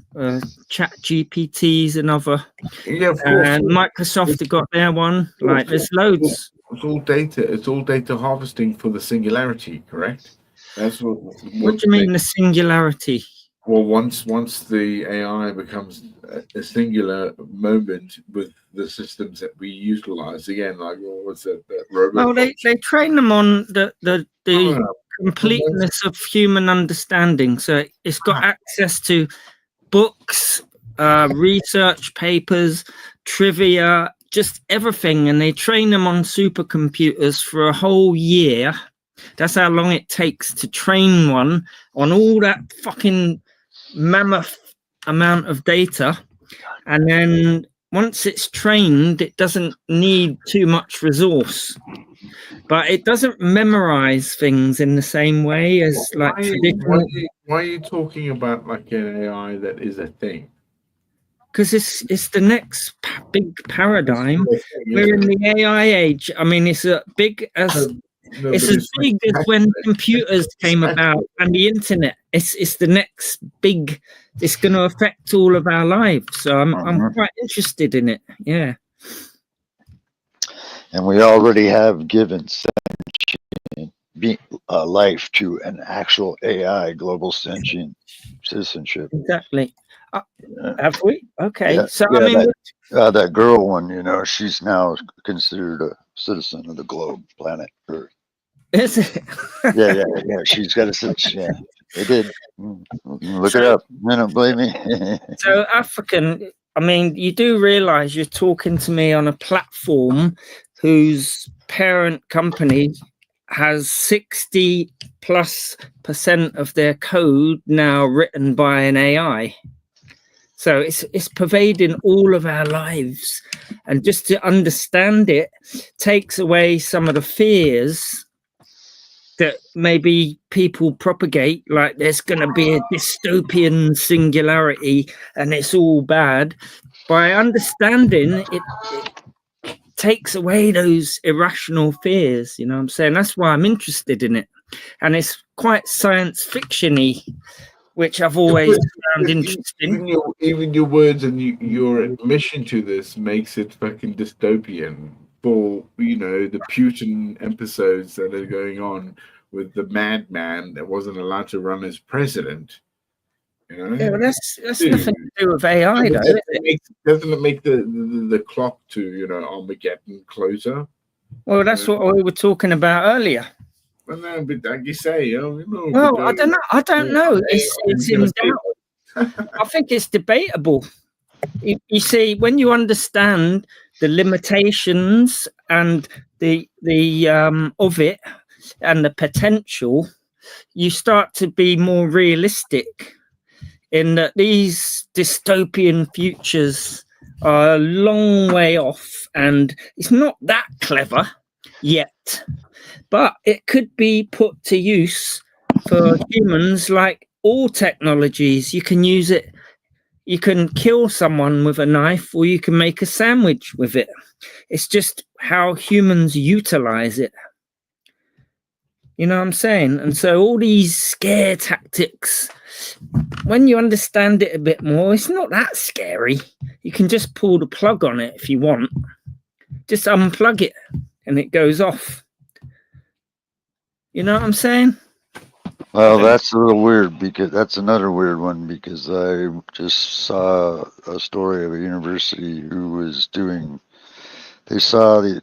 Chat GPT's another, Yeah, of course. and Microsoft have got their one. Like, there's loads. It's all data. It's all data harvesting for the singularity, correct? That's what What do you mean the singularity? Well, once the AI becomes a singular moment with the systems that we utilize, again, like what's that robot? Well, they train them on the completeness of human understanding. So it's got access to books, research papers, trivia, just everything, and they train them on supercomputers for a whole year. That's how long it takes to train one on all that fucking mammoth amount of data. And then once it's trained, it doesn't need too much resource, but it doesn't memorize things in the same way as like traditional. Why are you talking about like an AI that is a thing? Because it's the next big paradigm. We're in the AI age. I mean, it's as big as when computers came about and the internet. It's the next big. It's going to affect all of our lives. So I'm quite interested in it. Yeah. And we already have given life to an actual AI, global sentient citizenship. Exactly. Have we? Okay. Yeah, So yeah, I mean, that girl one, you know, she's now considered a citizen of the globe, planet Earth. Is it? Yeah. She's got a citizen. Yeah, they did. Look it up. You don't believe me? So African. I mean, you do realize you're talking to me on a platform whose parent company has 60+% of their code now written by an AI. So it's pervading all of our lives, and just to understand it takes away some of the fears that maybe people propagate, like there's going to be a dystopian singularity and it's all bad. By understanding it takes away those irrational fears, you know what I'm saying? That's why I'm interested in it. And it's quite science fiction-y, which I've always found interesting. Even your words and your admission to this makes it fucking dystopian for, you know, the Putin episodes that are going on with the madman that wasn't allowed to run as president. You know? Yeah, well, that's nothing to do with AI, though. Doesn't it make the clock to, you know, Armageddon closer? Well, that's what we were talking about earlier. Well, no, but like you say, you know, well, I don't know. I don't know. It's in doubt. I think it's debatable. You see, when you understand the limitations and the of it and the potential, you start to be more realistic in that these dystopian futures are a long way off, and it's not that clever yet. But it could be put to use for humans, like all technologies. You can use it. You can kill someone with a knife, or you can make a sandwich with it. It's just how humans utilize it. You know what I'm saying? And so all these scare tactics, when you understand it a bit more, it's not that scary. You can just pull the plug on it if you want. Just unplug it and it goes off. You know what I'm saying? Well, that's a little weird because that's another weird one because I just saw a story of a university who was doing. They saw the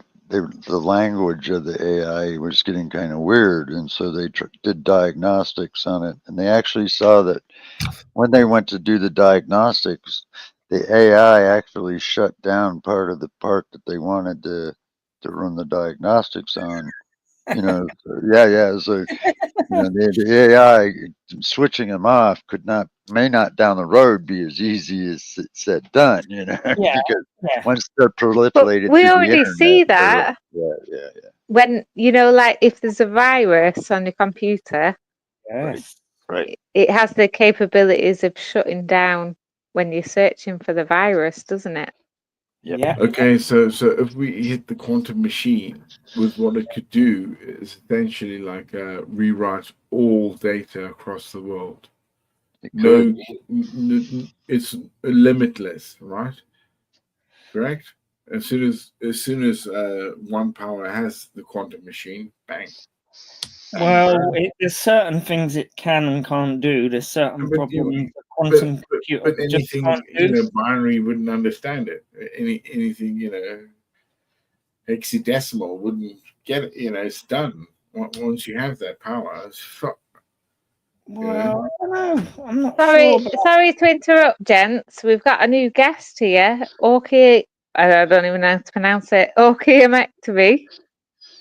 language of the AI was getting kind of weird, and so they did diagnostics on it, and they actually saw that when they went to do the diagnostics, the AI actually shut down part of the part that they wanted to run the diagnostics on. So, yeah. So the AI switching them off may not down the road be as easy as it said done. Because once they're proliferated, we to the already internet, see that. Yeah. When like if there's a virus on your computer, right, it has the capabilities of shutting down when you're searching for the virus, doesn't it? Yeah. Okay, so if we hit the quantum machine, with what it could do is essentially like rewrite all data across the world. It's limitless, right? Correct. As soon as one power has the quantum machine, bang. Well, there's certain things it can and can't do. There's certain problems the quantum computer but just anything can't do. binary wouldn't understand it. Anything hexadecimal wouldn't get it. It's done once you have that power. It's fuck. Well, I don't know. I'm not Sorry, sure. sorry to interrupt, gents. We've got a new guest here, Orki. I don't even know how to pronounce it. Orki.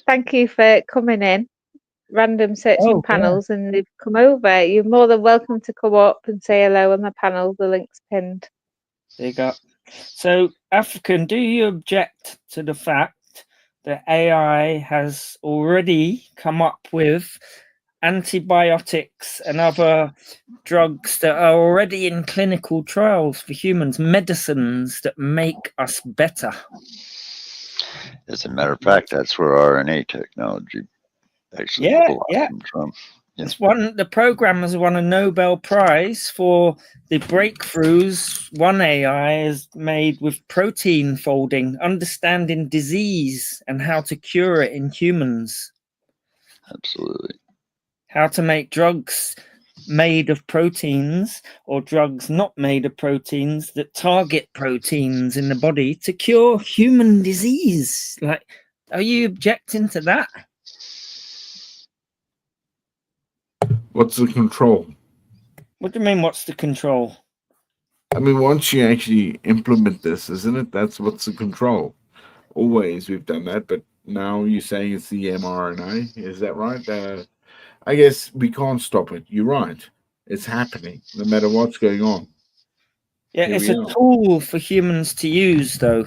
Thank you for coming in. Random searching panels, and they've come over. You're more than welcome to come up and say hello on the panel. The link's pinned. There you go. So, African, do you object to the fact that AI has already come up with antibiotics and other drugs that are already in clinical trials for humans, medicines that make us better? As a matter of fact, that's where RNA technology actually blossomed from. It's the programmers won a Nobel Prize for the breakthroughs one AI has made with protein folding, understanding disease and how to cure it in humans. Absolutely. How to make drugs made of proteins or drugs not made of proteins that target proteins in the body to cure human disease. Like, are you objecting to that? What's the control? What do you mean, what's the control? I mean, once you actually implement this, isn't it? That's what's the control. Always we've done that, but now you're saying it's the mRNA. Is that right? I guess we can't stop it. You're right. It's happening no matter what's going on. Yeah, it's a tool for humans to use, though,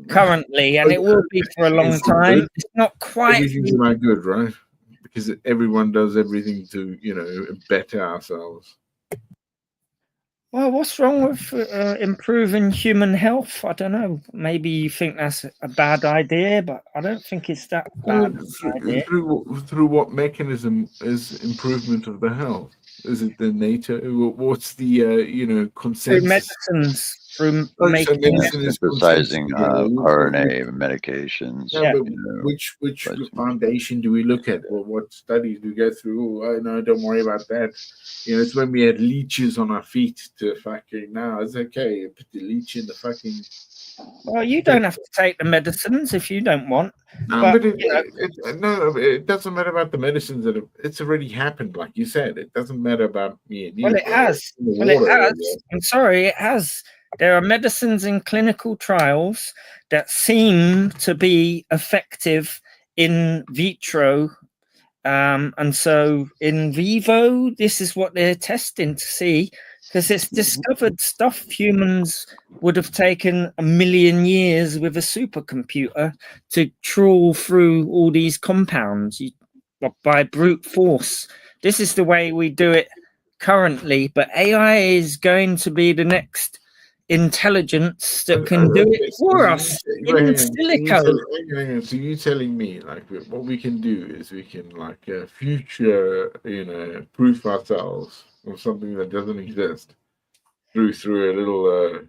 currently, and it will be for a long time. It's not quite. Everything's not good, right? Because everyone does everything to, better ourselves. Well, what's wrong with improving human health? I don't know. Maybe you think that's a bad idea, but I don't think it's that bad idea. Through what mechanism is improvement of the health? Is it the nature? What's the consensus? Through medicines. Through making synthesizing RNA medications. Yeah, but which foundation do we look at, or what studies do we go through? Oh, no, don't worry about that. It's when we had leeches on our feet to fucking now. It's okay. Put the leech in the fucking. Well, you don't have to take the medicines if you don't want. No, but it doesn't matter about the medicines it's already happened, like you said. It doesn't matter about me and you. Well, it has. I'm sorry, it has. There are medicines in clinical trials that seem to be effective in vitro. And so in vivo, this is what they're testing to see, because it's discovered stuff humans would have taken 1 million years with a supercomputer to trawl through all these compounds by brute force. this is the way we do it currently, but AI is going to be the next intelligence that can do it for us in silico. So you telling me like what we can do is we can like future, proof ourselves of something that doesn't exist through a little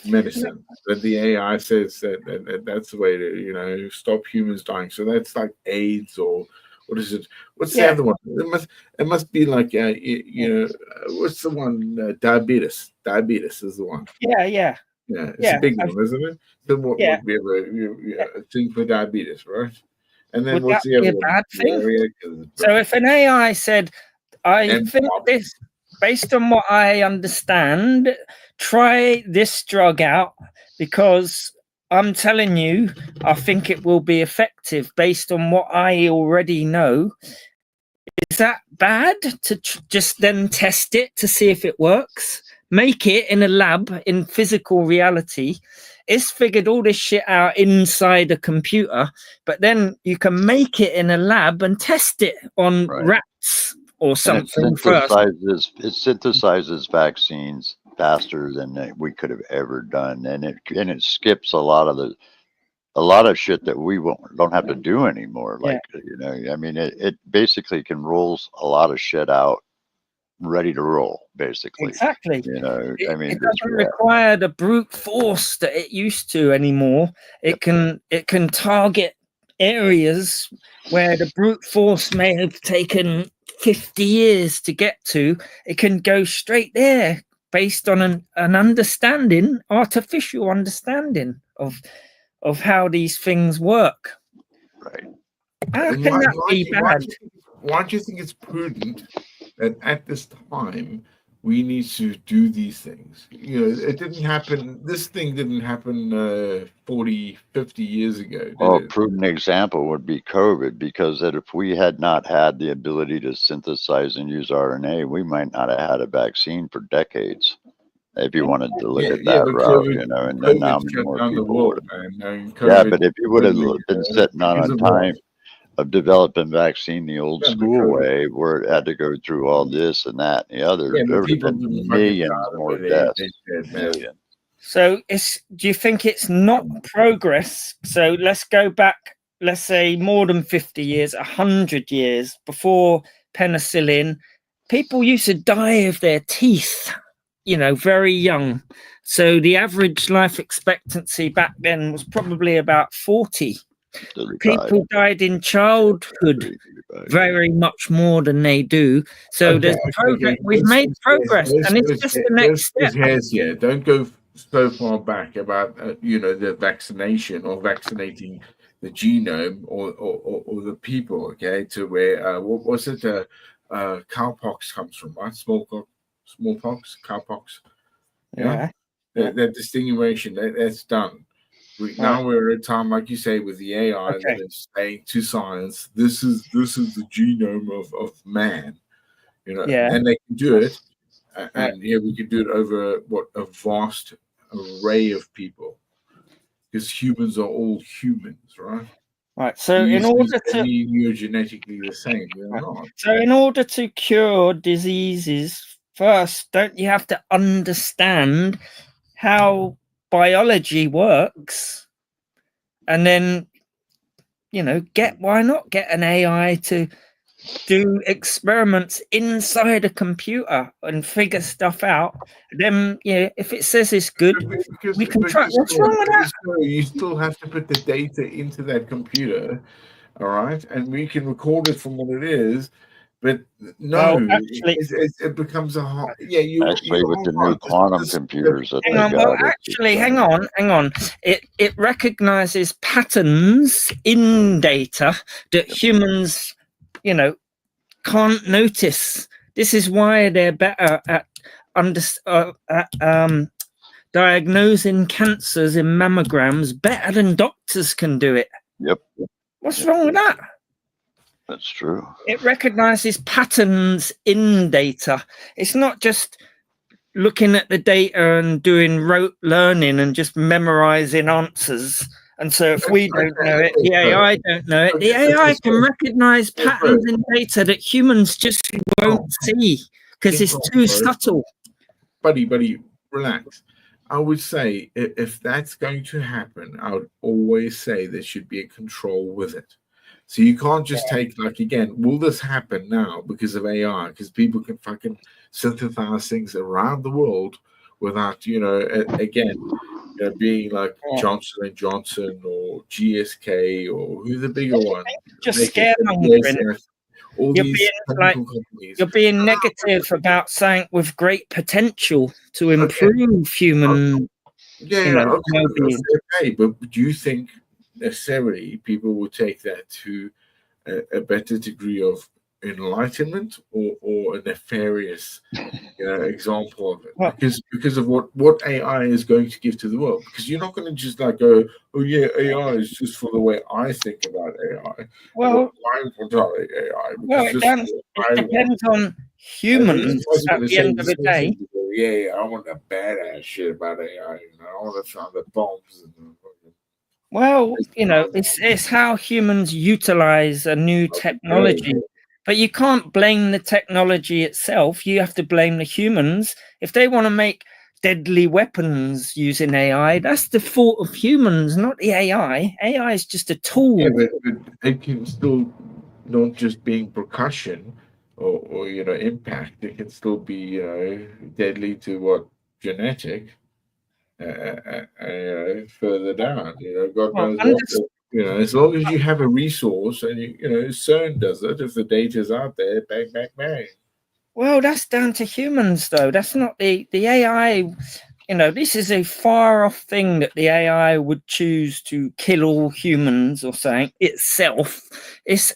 medicine that the AI says that that's the way to stop humans dying. So that's like AIDS or what is it? What's the other one? It must be like what's the one? Diabetes. Diabetes is the one. Yeah. It's a big one, isn't it? So what would be a thing for diabetes, right? And then Would what's that the be other a bad one? thing? So if an AI said, I think this, based on what I understand, try this drug out because I'm telling you, I think it will be effective based on what I already know. Is that bad to just then test it to see if it works? Make it in a lab in physical reality. It's figured all this shit out inside a computer, but then you can make it in a lab and test it on rats or something first. It synthesizes vaccines faster than we could have ever done, and it skips a lot of shit that we don't have to do anymore. Like I mean, it basically can roll a lot of shit out ready to roll, basically. Exactly. I mean, it doesn't require the brute force that it used to anymore. It can target areas where the brute force may have taken 50 years to get to. It can go straight there based on an understanding, artificial understanding of how these things work. Right. How can that be bad? Why do you think it's prudent that at this time we need to do these things? It didn't happen. This thing didn't happen 40, 50 years ago. A prudent example would be COVID, because that if we had not had the ability to synthesize and use RNA, we might not have had a vaccine for decades. If you wanted to look at that route, and then how many more people would have. But if you would have been sitting on a time of developing vaccine the old school way, where it had to go through all this and that and the other, there would have been millions more deaths. Millions. So do you think it's not progress? So let's go back, let's say more than 50 years, 100 years before penicillin. People used to die of their teeth, very young. So the average life expectancy back then was probably about 40. People died in childhood very much more than they do. So there's progress. We've made progress, and it's just the next step. Don't go so far back about the vaccination or vaccinating the genome or the people. Okay, to where what was it? Cowpox comes from, right? Smallpox, cowpox. Yeah. That distinguishing that's done. Now we're at a time, like you say, with the AI that is saying to science, this is the genome of man, and they can do it, and we can do it over a vast array of people, because humans are all humans, right? Right. So in order to you're genetically the same, they're not. So in order to cure diseases, first, don't you have to understand how biology works, and then why not get an AI to do experiments inside a computer and figure stuff out? Then if it says it's good, we can try. What's wrong with that? You still have to put the data into that computer, all right, and we can record it from what it is. But no, actually, it becomes a hard. Actually, with the new quantum computers that hang on. It recognizes patterns in data that humans, can't notice. This is why they're better at diagnosing cancers in mammograms better than doctors can do it. Yep. What's wrong with that? That's true. It recognizes patterns in data. It's not just looking at the data and doing rote learning and just memorizing answers And so if we don't know it, the AI don't know it. The AI can recognize patterns in data that humans just won't see because it's too subtle. Buddy, relax. I would say if that's going to happen, I would always say there should be a control with it. So you can't just take, like, again, will this happen now because of AI? Because people can fucking synthesize things around the world without, being like Johnson & Johnson or GSK or who the bigger one. Just scaremongering. All these companies. You're being negative about something with great potential to improve human well-being. Okay, but do you think necessarily people will take that to a better degree of enlightenment or a nefarious example of it? Because of what AI is going to give to the world. Because you're not going to just like go, oh yeah, AI is just for the way I think about AI. Well, I want AI. Well, it depends on humans at the end of the day. Yeah, I want a badass shit about AI. I want to find the bombs. Well, it's how humans utilize a new technology. But you can't blame the technology itself. You have to blame the humans. If they want to make deadly weapons using AI, that's the fault of humans, not the AI. AI is just a tool. Yeah, but it can still not just being percussion or impact. It can still be deadly to genetic further down. God knows what. As long as you have a resource and CERN does it, if the data's out there, bang, bang, bang. Well, that's down to humans, though. That's not the AI. This is a far off thing that the AI would choose to kill all humans or something itself. It's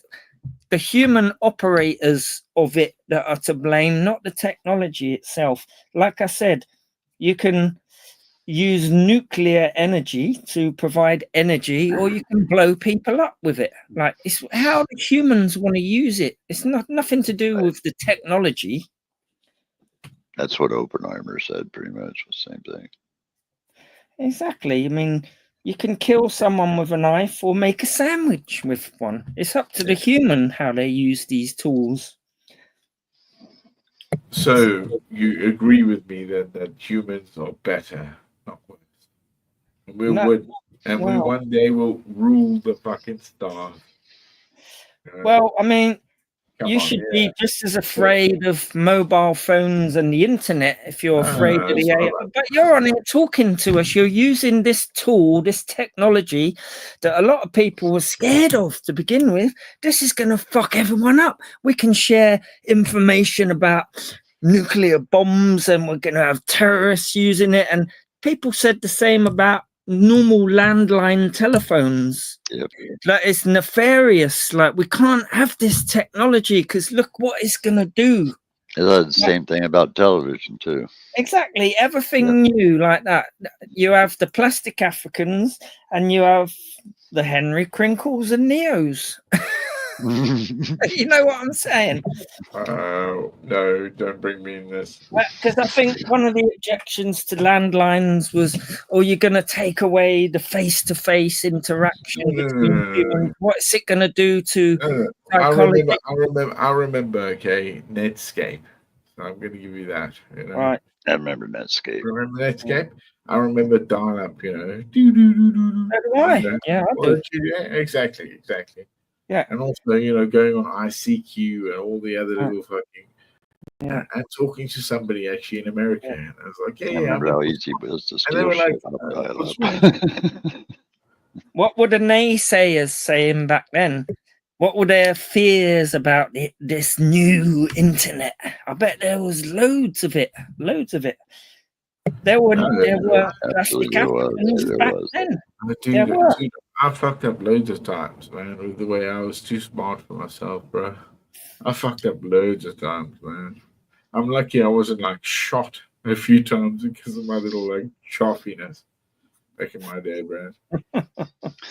the human operators of it that are to blame, not the technology itself. Like I said, you can use nuclear energy to provide energy, or you can blow people up with it. Like, it's how the humans want to use it. It's nothing to do with the technology. That's what Oppenheimer said, pretty much the same thing. Exactly. I mean, you can kill someone with a knife or make a sandwich with one. It's up to the human how they use these tools. So you agree with me that humans are better, not worse. And we one day will rule the fucking stars. Well, I mean, you should be just as afraid of mobile phones and the internet if you're afraid of the AI. But you're on it talking to us. You're using this tool, this technology that a lot of people were scared of to begin with. This is going to fuck everyone up. We can share information about nuclear bombs and we're going to have terrorists using it. And people said the same about normal landline telephones. Like, it's nefarious. Like, we can't have this technology because look what it's gonna do. It's the same thing about television too. Exactly, everything new like that. You have the plastic Africans and you have the Henry Crinkles and Neos. You know what I'm saying? No, don't bring me in this. Because I think one of the objections to landlines was, you're going to take away the face-to-face interaction between humans. What's it going to do to psychology? I remember, okay, Netscape. So I'm going to give you that. Right. I remember Netscape. Remember Netscape? I remember dial-up, So do I. Yeah, I do. Yeah, exactly. Yeah. And also, going on ICQ and all the other little fucking and talking to somebody actually in America. And I was like, I remember how easy it was to and they steal were shit like, on what were the naysayers saying back then? What were their fears about this new internet? I bet there was loads of it. There were plastic Africans back then. Dude, I fucked up loads of times, man, with the way I was too smart for myself, bro. I fucked up loads of times, man. I'm lucky I wasn't like shot a few times because of my little like choffiness back in my day, bro.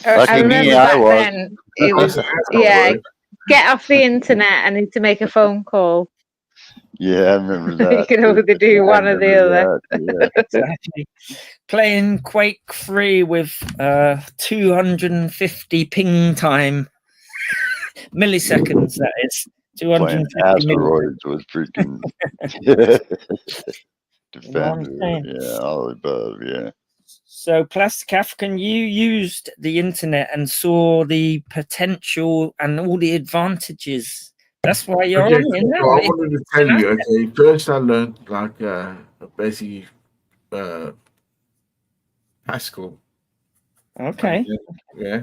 I remember back then it was get off the internet. I need to make a phone call. Yeah, I remember that. You can only do one or the other. Yeah. Exactly. Playing Quake 3 with 250 ping time. Milliseconds, that is. Playing 250 milliseconds. asteroids was freaking You know what I'm Defender. saying? Yeah, all above. Yeah. So, Plastic African, you used the internet and saw the potential and all the advantages. That's why you're Okay, on the so internet. I wanted to tell you. Okay, first I learned like basically Haskell. Okay. Yeah.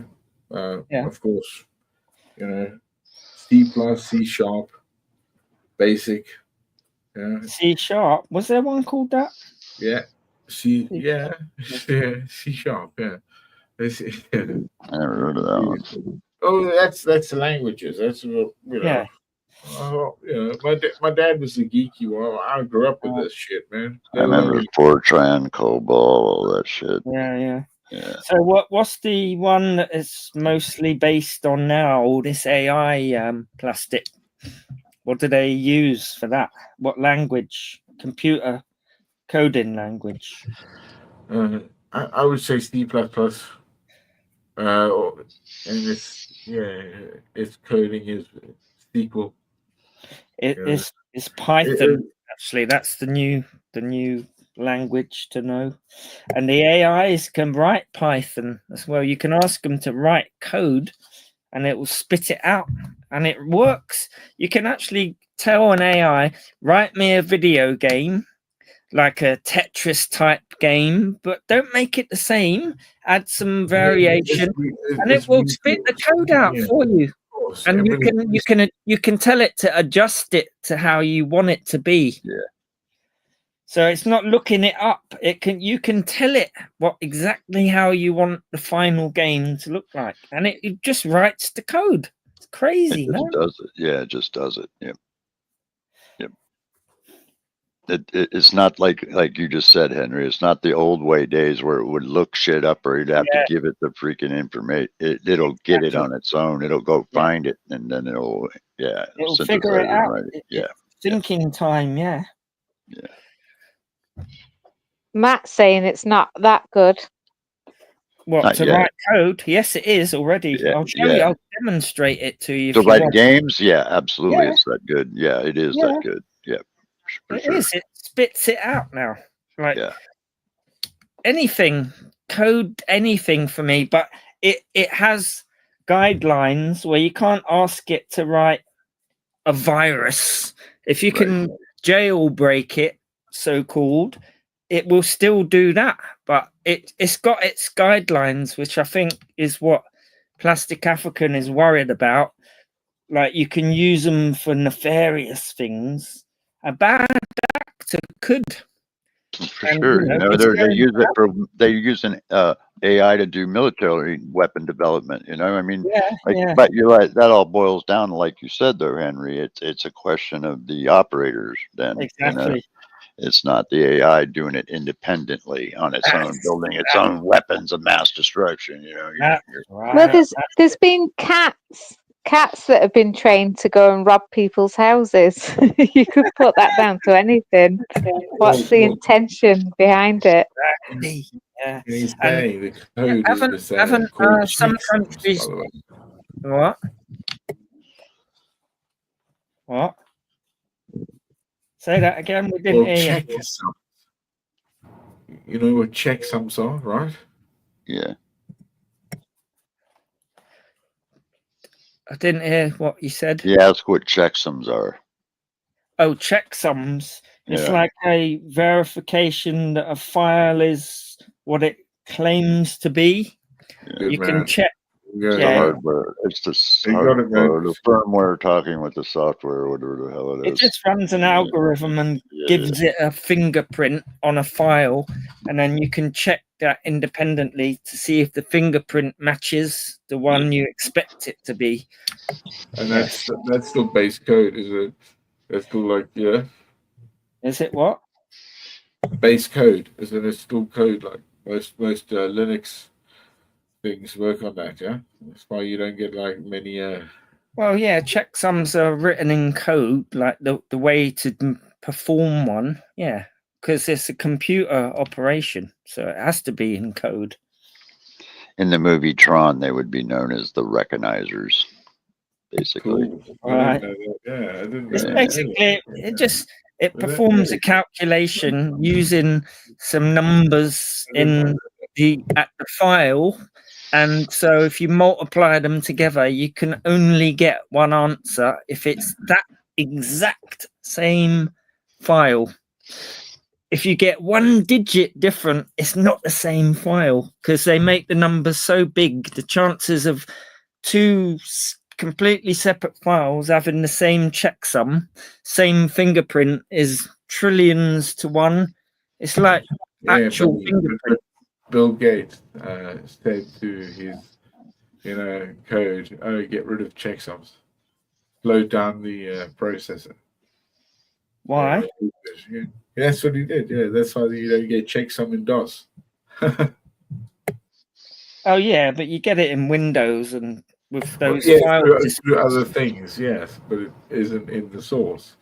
Yeah. Of course, you know, C++, C#, basic. Yeah. C#. Was there one called that? Yeah. C. Yeah. Yeah. C#. Yeah. I never heard of that one. Oh, that's the languages. That's what you know. Yeah. You know, my dad was a geeky one. I grew up with this shit, man. I remember Fortran, COBOL, all that shit. Yeah. Yeah. So what's the one that is mostly based on now? All this AI plastic. What do they use for that? What language? Computer coding language? I would say C++. And its coding is SQL. It's Python. Actually, that's the new language to know. And the AIs can write Python as well. You can ask them to write code, and it will spit it out, and it works. You can actually tell an AI, write me a video game, like a Tetris type game, but don't make it the same. Add some variation, and it will spit the code out for you. And you can tell it to adjust it to how you want it to be. Yeah. So it's not looking it up. You can tell it what exactly how you want the final game to look like, and it just writes the code. It's crazy. It just does it. Yeah, it just does it. Yep. It's not like you just said, Henry. It's not the old way days where it would look shit up or you'd have to give it the freaking information. It'll get it on its own. It'll go find it, and then it'll figure it out. Right. Yeah. Thinking time. Yeah. Matt's saying it's not that good. What, Not to yet. write code? Yes, it is already. Yeah, I'll show you. I'll demonstrate it to you. To if you write want. games, yeah, absolutely, Yeah. it's that good. Yeah, it is Yeah. that good. Yeah, for It sure. is. It spits it out now. Like Yeah. anything, code anything for me, but it has guidelines where you can't ask it to write a virus. If you can jailbreak it, so called, it will still do that. But it's got its guidelines, which I think is what Plastic African is worried about. Like you can use them for nefarious things. A bad actor could. For sure. You know, they're using AI to do military weapon development. You know, I mean, but you're right. That all boils down, like you said, though, Henry. It's a question of the operators. Then exactly. You know? It's not the AI doing it independently on its own, building its own weapons of mass destruction. You know. Well, there's been cats that have been trained to go and rob people's houses. You could put that down to anything. What's the intention behind it? Exactly. Yeah. He's saying the code haven't called some checksums, countries? by the way. What? Say that again. We didn't hear you. Checksums. You know what checksums are, right? Yeah. I didn't hear what you said. Yeah, that's what checksums are. Oh, checksums. It's Yeah. like a verification that a file is what it claims to be. Good You man. can check. The hardware. It's the hardware, the firmware talking with the software or whatever the hell it It is. just runs an algorithm and gives it a fingerprint on a file, and then you can check that independently to see if the fingerprint matches the one you expect it to be. And that's still base code, is it? That's still like Is it what? Base code, isn't it? Still code like most Linux things work on that, yeah. That's why you don't get like many Well, yeah, checksums are written in code, like the way to perform one. Yeah, because it's a computer operation, so it has to be in code. In the movie Tron, they would be known as the recognizers, basically. Cool. Right. I didn't know that. Yeah, I didn't It's know that. basically it performs a calculation using some numbers at the file, and so if you multiply them together, you can only get one answer if it's that exact same file. If you get one digit different, it's not the same file because they make the numbers so big. The chances of two completely separate files having the same checksum, same fingerprint is trillions to one. It's like actual fingerprint. Bill Gates said to his, code, get rid of checksums, slow down the processor. Why? Yeah, that's what he did. Yeah, that's why you don't get checksum in DOS. Oh yeah, but you get it in Windows and with those files. Through other things, yes, but it isn't in the source.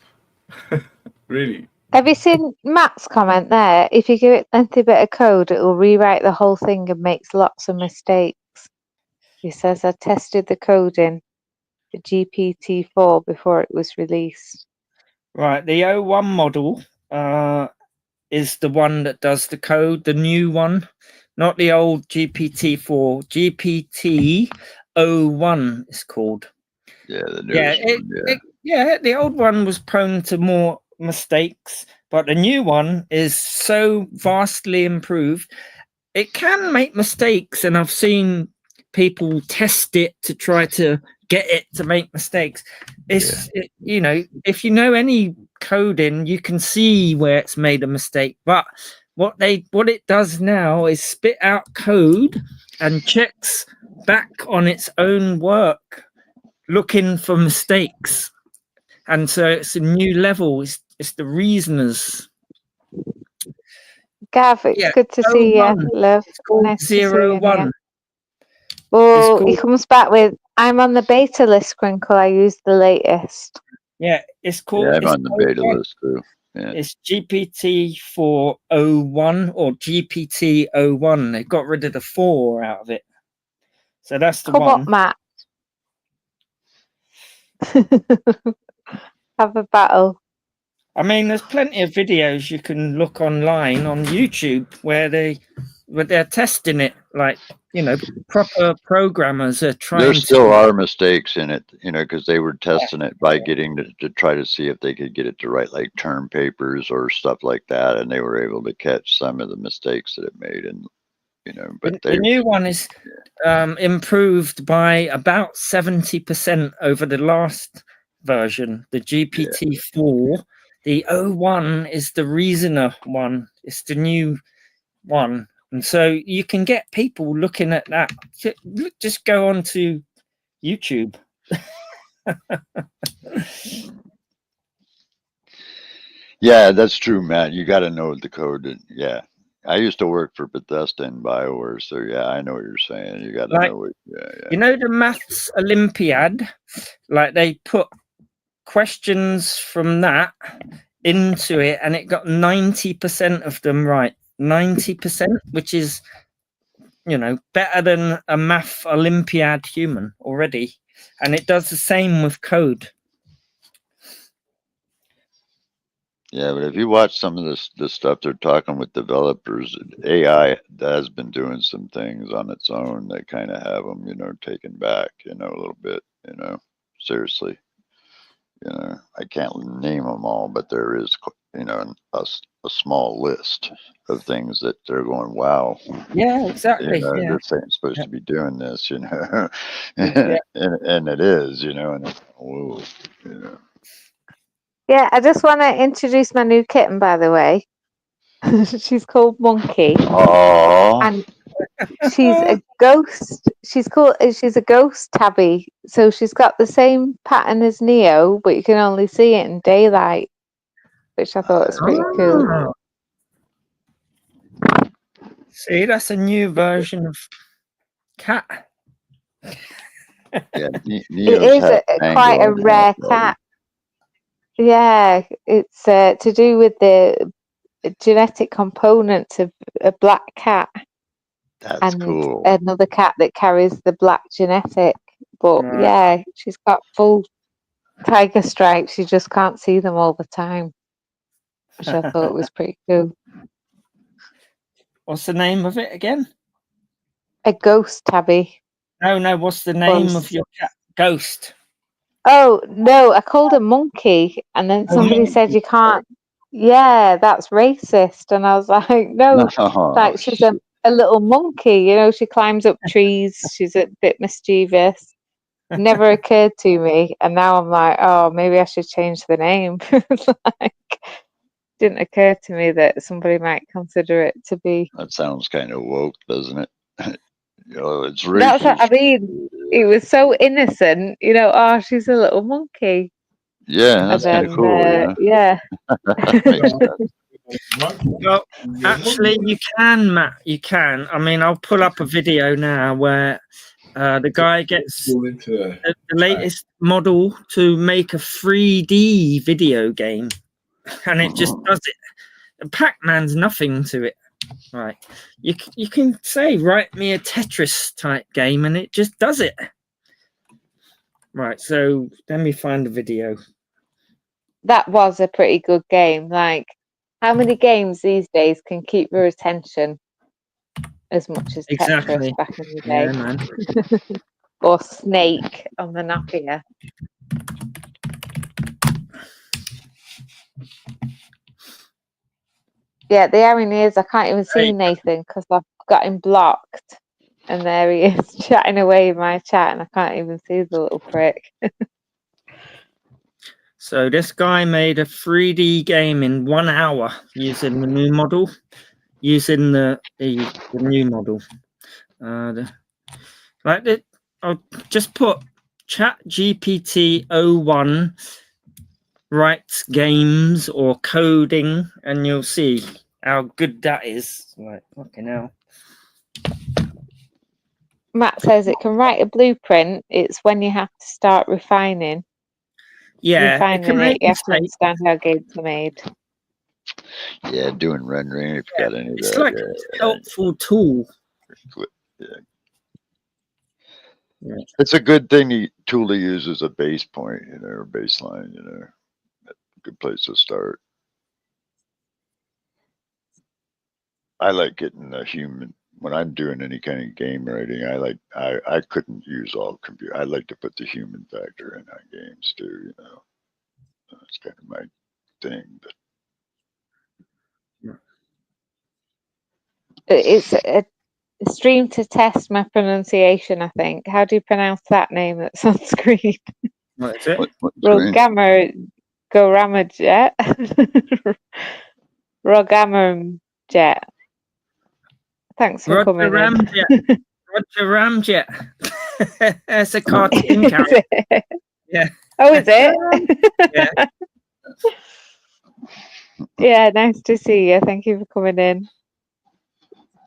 Really. Have you seen Matt's comment there? If you give it lengthy bit of code, it will rewrite the whole thing and makes lots of mistakes. He says, I tested the coding for GPT-4 before it was released. Right, the 01 model is the one that does the code, the new one, not the old GPT-4. GPT-01 is called. Yeah, the newest one, the old one was prone to more mistakes, but the new one is so vastly improved. It can make mistakes, and I've seen people test it to try to get it to make mistakes. If you know any coding, you can see where it's made a mistake. But what it does now is spit out code and checks back on its own work, looking for mistakes. And so it's a new level. It's the reasoners. Gav, it's good to see you, love. Nice to see you. 01. Oh, he comes back with, I'm on the beta list, Crinkle. I use the latest. Yeah, it's called. Yeah, I'm on the beta list too. Yeah. It's GPT-401 or GPT-01. They got rid of the 4 out of it. So that's the one. Come on, Matt. Have a battle. I mean, there's plenty of videos you can look online on YouTube where they're testing it. Like, proper programmers are trying. There still are mistakes in it, because they were testing it by getting to try to see if they could get it to write like term papers or stuff like that, and they were able to catch some of the mistakes that it made. And but the new one is improved by about 70% over the last version, the GPT-4. The 01 is the reasoner one. It's the new one. And so you can get people looking at that. Just go on to YouTube. Yeah, that's true, Matt. You got to know the code. Yeah. I used to work for Bethesda and BioWare, so yeah, I know what you're saying. You got to know it. Yeah. You know the Maths Olympiad? Like they put questions from that into it and it got 90% of them right. 90%, which is better than a Math Olympiad human already, and it does the same with code. Yeah, but if you watch some of this stuff they're talking with developers, AI has been doing some things on its own that kind of have them taken back a little bit. Seriously. I can't name them all, but there is, a small list of things that they're going, wow. Yeah, exactly. They're saying it's supposed to be doing this, and it is, and it's, whoa, Yeah, I just want to introduce my new kitten, by the way. She's called Monkey. Aww. And she's a ghost. She's a ghost tabby. So she's got the same pattern as Neo, but you can only see it in daylight, which I thought was pretty cool. See, that's a new version of cat. Yeah, It Neo's is had quite a Tango and rare Half cat. Yeah, it's to do with the genetic components of a black cat That's and cool. another cat that carries the black genetic. But Right. yeah, she's got full tiger stripes. You just can't see them all the time, which I thought was pretty cool. What's the name of it again? A ghost tabby. No. What's the name of your cat? Ghost. Oh no, I called her monkey, and then somebody said you can't. Yeah, that's racist, and I was like, no, like she's a little monkey. You know, she climbs up trees. She's a bit mischievous. Never occurred to me, and now I'm like, oh, maybe I should change the name. Like, didn't occur to me that somebody might consider it to be. That sounds kind of woke, doesn't it? You know, it's That's what I racist. mean. It was so innocent, you know. Oh, she's a little monkey. Yeah, And that's kind of then, cool. You know? yeah. Makes sense. Well, actually, you can, Matt. You can. I mean, I'll pull up a video now where the guy gets the latest model to make a 3D video game, and it just does it. Pac-Man's nothing to it. Right, you can say, write me a Tetris type game, and it just does it. Right, so let me find the video. That was a pretty good game. Like, how many games these days can keep your attention as much as Exactly. Tetris back in the Yeah, day? man. Or Snake on the Nokia. Yeah, the irony is I can't even see Nathan because I've got him blocked. And there he is chatting away in my chat, and I can't even see the little prick. So this guy made a 3D game in 1 hour using the new model. Using the new model. I'll just put ChatGPT 01 writes games or coding, and you'll see how good that is. Like, fucking hell. Matt says it can write a blueprint. It's when you have to start refining. Yeah, Refining it, you have to understand how games are made. Yeah, doing rendering if you got any of It's that. like a helpful tool. Yeah. It's a good tool to use as a base point, you know, or baseline, you know. Good place to start. I like getting a human when I'm doing any kind of game writing. I couldn't use all computer. I like to put the human factor in on games too, you know. That's kind of my thing. But It's a stream to test my pronunciation, I think. How do you pronounce that name that's on screen? What is it? Rogama Goramajet. Rogama Jet. Thanks for coming Ramjet. in. Roger Ramjet. That's a cartoon character. Yeah. Oh, is it? Yeah. Yeah, nice to see you. Thank you for coming in.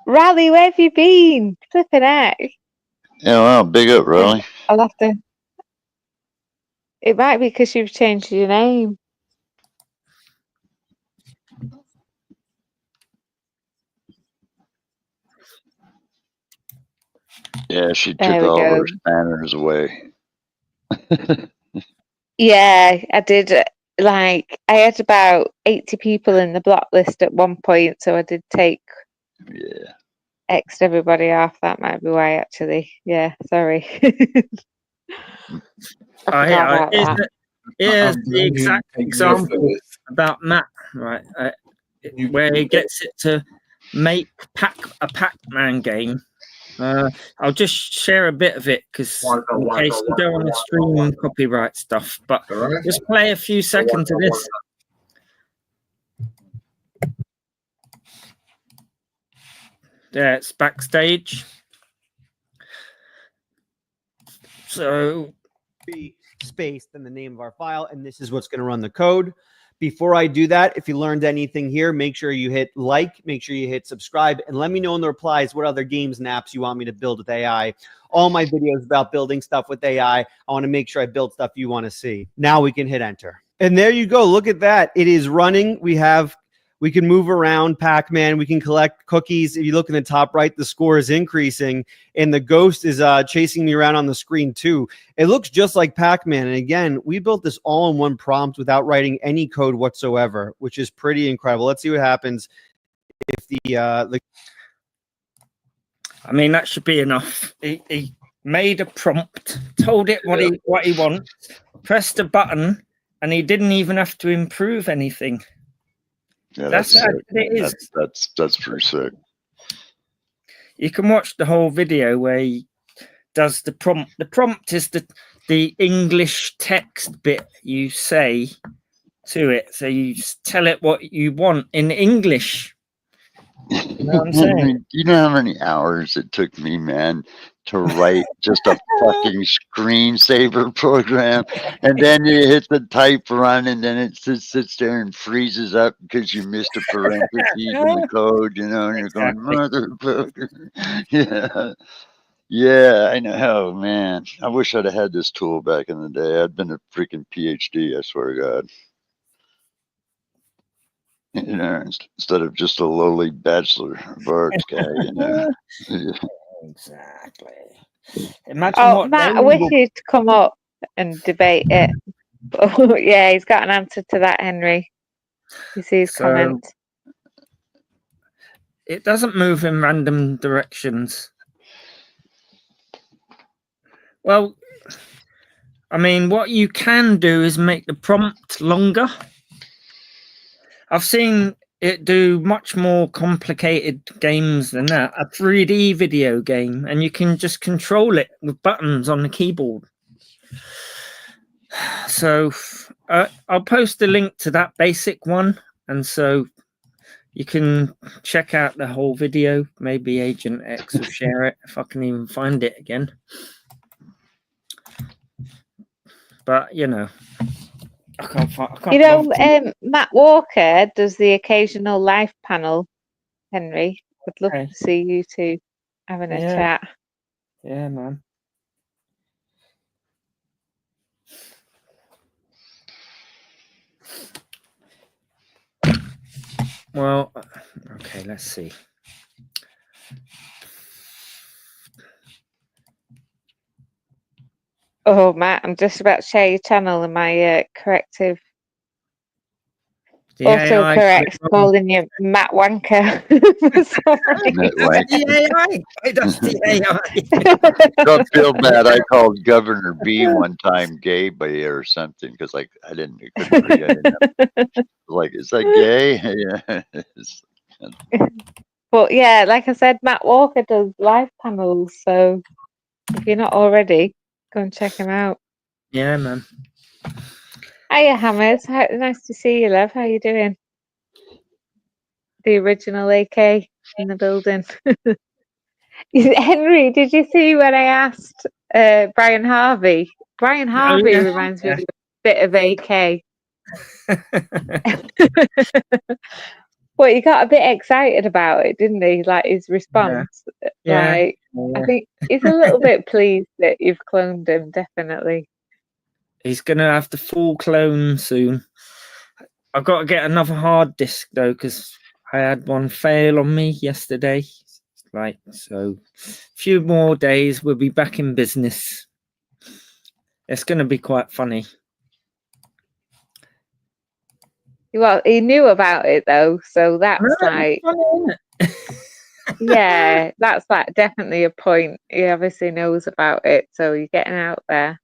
Raleigh, where have you been? Flipping heck. yeah, well, big up, Raleigh. I'll have to. It might be because you've changed your name. Yeah, she There took we all of go. her spanners away. Yeah, I did. Like, I had about 80 people in the block list at one point, so I did take X'd everybody off. That might be why, actually. Yeah, sorry. Here's the exact example about Matt, right? Where he gets it to make a Pac-Man game. I'll just share a bit of it because in case you don't want to stream copyright stuff, but just play a few seconds of this. There, it's backstage. So space, then the name of our file, and this is what's going to run the code. Before I do that, if you learned anything here, make sure you hit like, make sure you hit subscribe, and let me know in the replies what other games and apps you want me to build with AI. All my videos about building stuff with AI. I want to make sure I build stuff you want to see. Now we can hit enter. And there you go. Look at that. It is running. We can move around Pac-Man. We can collect cookies. If you look in the top right, the score is increasing, and the ghost is chasing me around on the screen too. It looks just like Pac-Man. And again, we built this all in one prompt without writing any code whatsoever, which is pretty incredible. Let's see what happens if the I mean, that should be enough. He made a prompt, told it what he wants, pressed a button, and he didn't even have to improve anything. Yeah, That's how sick. it is. That's pretty sick. You can watch the whole video where he does the prompt. The prompt is the English text bit you say to it. So you tell it what you want in English. You know what I'm saying? You know how many hours it took me, man, to write just a fucking screensaver program, and then you hit the type run, and then it just sits there and freezes up because you missed a parentheses in the code, you know, and you're going, motherfucker. Yeah, I know, man. I wish I'd have had this tool back in the day. I'd been a freaking PhD, I swear to God. You know, instead of just a lowly bachelor of arts guy, you know. Exactly. Imagine Oh, Matt, I wish you'd come up and debate it. But yeah, he's got an answer to that, Henry. You see his comment. It doesn't move in random directions. Well, I mean, what you can do is make the prompt longer. I've seen it do much more complicated games than that. A 3D video game, and you can just control it with buttons on the keyboard. So I'll post a link to that basic one, and so you can check out the whole video. Maybe Agent X will share it if I can even find it again. But you know, I can't You know, Matt Walker does the occasional live panel. Henry, would love to see you two having a chat. Yeah, man. Well, okay, let's see. Oh, Matt, I'm just about to share your channel and my corrective. Also correct, calling you Matt Wanker. That's the AI. Don't feel bad. I called Governor B one time gay or something because I couldn't read it. Like, is that gay? Yeah. But yeah, like I said, Matt Walker does live panels. So if you're not already, go and check him out. Yeah, man. Hiya, Hammers. Nice to see you, love. How you doing? The original AK in the building. Henry, did you see when I asked Brian Harvey? Brian Harvey reminds me of a bit of AK. Well, he got a bit excited about it, didn't he? Like his response. Yeah. Like, I think he's a little bit pleased that you've cloned him, definitely. He's going to have the full clone soon. I've got to get another hard disk, though, because I had one fail on me yesterday. Right, so a few more days, we'll be back in business. It's going to be quite funny. Well, he knew about it, though, so that's like... funny, isn't it? Yeah, that's like definitely a point. He obviously knows about it, so you're getting out there.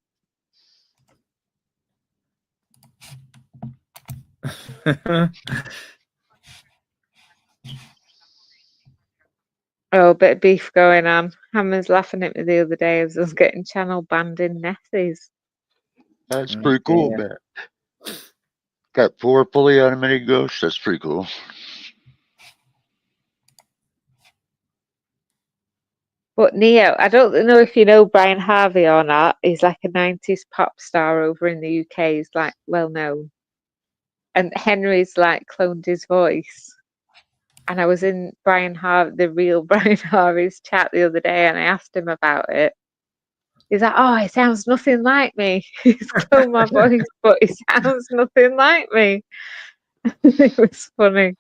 Oh, a bit of beef going on. Hammer's laughing at me the other day as I was getting channel banned in Nessies. That's pretty cool, man. Got 4 fully automated ghosts. That's pretty cool. But Neo, I don't know if you know Brian Harvey or not. He's like a 90s pop star over in the UK. He's like well known. and Henry's like cloned his voice. And I was in the real Brian Harvey's chat the other day, and I asked him about it. He's like, "Oh, it sounds nothing like me. He's cloned my voice, but it sounds nothing like me." It was funny.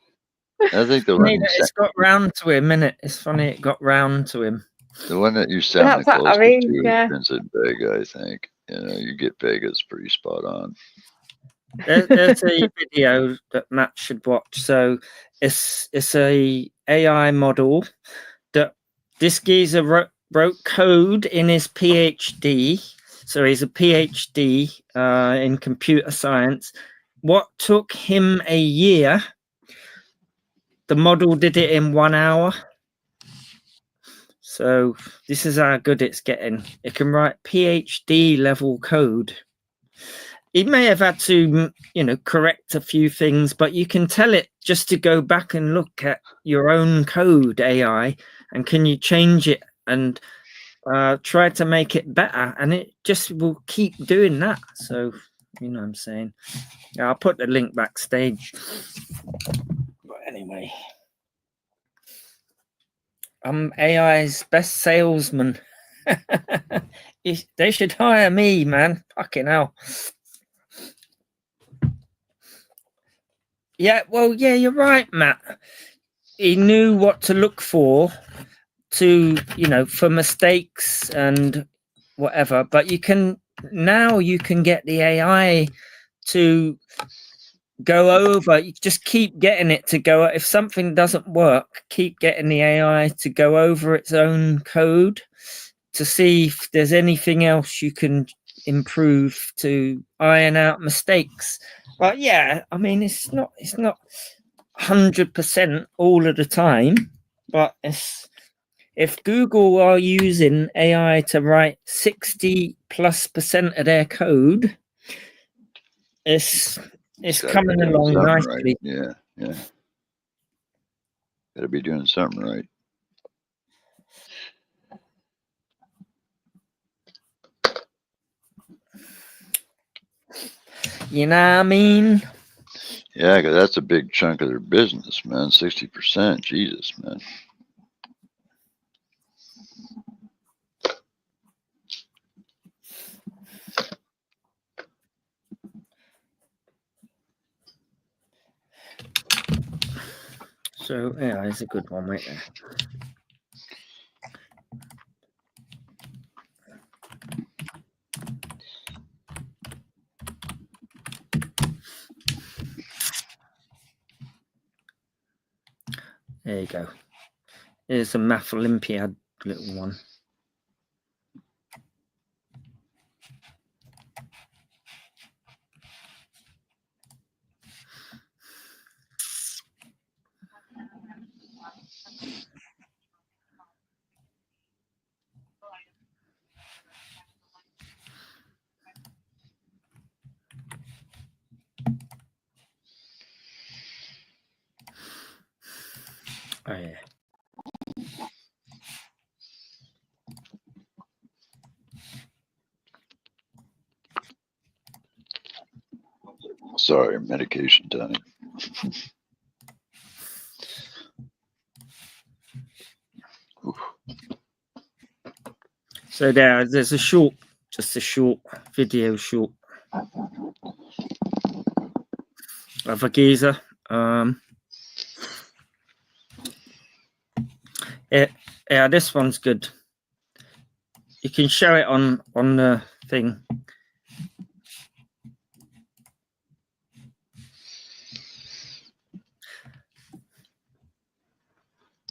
I think the Funny one that it's got round to him, innit? It's funny it got round to him. the one that you sound That's the what I closest mean, to yeah. is Vincent Vega. I think you get Vega's pretty spot on. There's a video that Matt should watch. So it's a AI model that this geezer wrote code in his PhD. So he's a PhD in computer science. What took him a year, the model did it in 1 hour. So this is how good it's getting. It can write PhD level code. It may have had to, correct a few things, but you can tell it just to go back and look at your own code, AI, and can you change it and try to make it better, and it just will keep doing that. So, you know what I'm saying? I'll put the link backstage. But anyway, I'm AI's best salesman. They should hire me, man. Fucking hell. Yeah, well, yeah, you're right, Matt. He knew what to look for for mistakes and whatever, but you can get the AI to go over. You just keep getting it to go. If something doesn't work, keep getting the AI to go over its own code to see if there's anything else you can improve to iron out mistakes. But yeah, I mean, it's not 100% all of the time, but if Google are using AI to write 60+% of their code, it's coming along nicely. Right. Yeah. Gotta be doing something right. You know what I mean? Yeah, because that's a big chunk of their business, man. 60%. Jesus, man. So yeah, it's a good one right there. There you go. Here's a Math Olympiad little one. Oh yeah. Sorry, medication time. So there's just a short video of a geezer. Yeah, this one's good. You can show it on the thing.